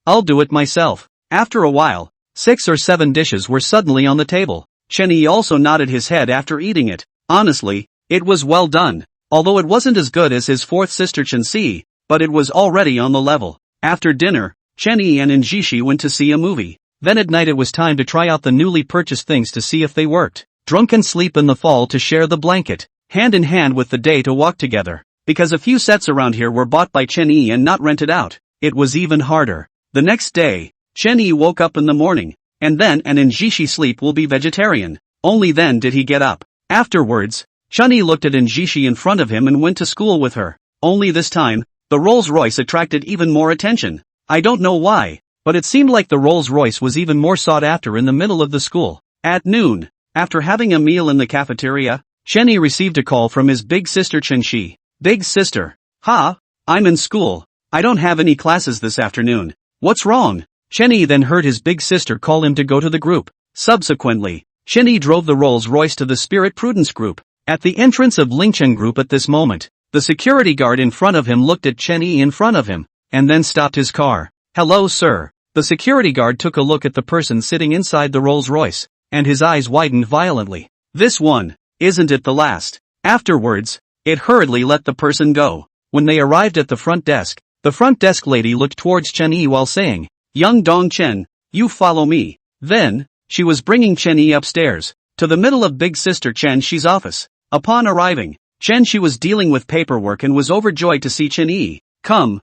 I'll do it myself. After a while, 6 or 7 dishes were suddenly on the table. Chen Yi also nodded his head after eating it. Honestly, it was well done. Although it wasn't as good as his fourth sister Chen Si, but it was already on the level. After dinner, Chen Yi and Njishi went to see a movie. Then at night it was time to try out the newly purchased things to see if they worked. Drunken sleep in the fall to share the blanket. Hand in hand with the day to walk together. Because a few sets around here were bought by Chen Yi and not rented out, it was even harder. The next day, Chen Yi woke up in the morning, and then Njishi sleep will be vegetarian. Only then did he get up. Afterwards, Chen Yi looked at Njishi in front of him and went to school with her. Only this time, the Rolls-Royce attracted even more attention. I don't know why, but it seemed like the Rolls-Royce was even more sought after in the middle of the school. At noon, after having a meal in the cafeteria, Chen Yi received a call from his big sister Chen Shi. Big sister. I'm in school. I don't have any classes this afternoon. What's wrong? Chen Yi then heard his big sister call him to go to the group. Subsequently, Chen Yi drove the Rolls-Royce to the Spirit Prudence group. At the entrance of Lingchen group at this moment, the security guard in front of him looked at Chen Yi in front of him, and then stopped his car. Hello sir. The security guard took a look at the person sitting inside the Rolls-Royce, and his eyes widened violently. This one, isn't it the last? Afterwards, it hurriedly let the person go. When they arrived at the front desk lady looked towards Chen Yi while saying, Young Dong Chen, you follow me. Then, she was bringing Chen Yi upstairs, to the middle of big sister Chen Shi's office. Upon arriving, Chen Shi was dealing with paperwork and was overjoyed to see Chen Yi. Come,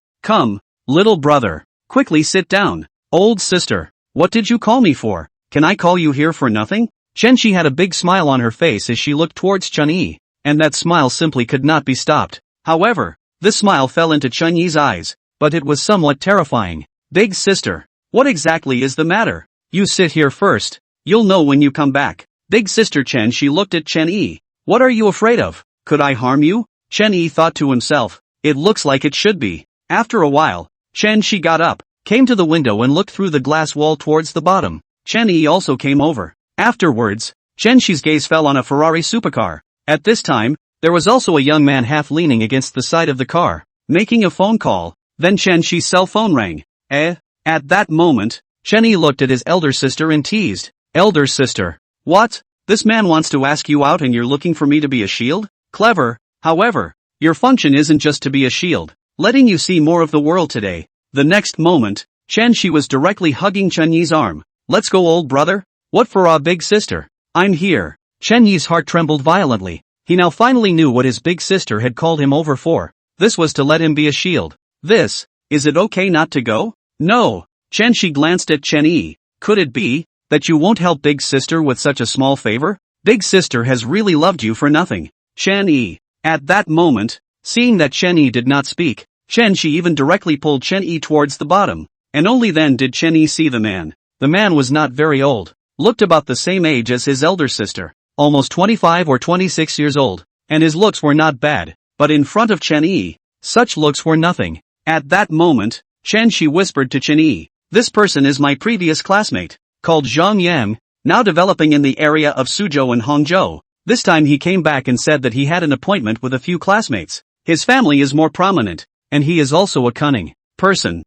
little brother, quickly sit down. Old sister, what did you call me for? Can I call you here for nothing? Chen Shi had a big smile on her face as she looked towards Chen Yi, and that smile simply could not be stopped. However, this smile fell into Chen Yi's eyes, but it was somewhat terrifying. Big sister, what exactly is the matter? You sit here first. You'll know when you come back. Big sister Chen Shi looked at Chen Yi. What are you afraid of? Could I harm you? Chen Yi thought to himself. It looks like it should be. After a while, Chen Shi got up, came to the window and looked through the glass wall towards the bottom. Chen Yi also came over. Afterwards, Chen Shi's gaze fell on a Ferrari supercar. At this time, there was also a young man half leaning against the side of the car, making a phone call. Then Chen Shi's cell phone rang. At that moment, Chen Yi looked at his elder sister and teased. Elder sister. What? This man wants to ask you out and you're looking for me to be a shield? Clever. However, your function isn't just to be a shield, letting you see more of the world today. The next moment, Chen Shi was directly hugging Chen Yi's arm. Let's go, old brother. What for, big sister? I'm here. Chen Yi's heart trembled violently. He now finally knew what his big sister had called him over for. This was to let him be a shield. Is it okay not to go? No. Chen Shi glanced at Chen Yi. Could it be that you won't help big sister with such a small favor? Big sister has really loved you for nothing. Chen Yi. At that moment, seeing that Chen Yi did not speak, Chen Shi even directly pulled Chen Yi towards the bottom. And only then did Chen Yi see the man. The man was not very old, looked about the same age as his elder sister, almost 25 or 26 years old, and his looks were not bad, but in front of Chen Yi, such looks were nothing. At that moment, Chen Shi whispered to Chen Yi, this person is my previous classmate, called Zhang Yang, now developing in the area of Suzhou and Hangzhou. This time he came back and said that he had an appointment with a few classmates. His family is more prominent, and he is also a cunning person.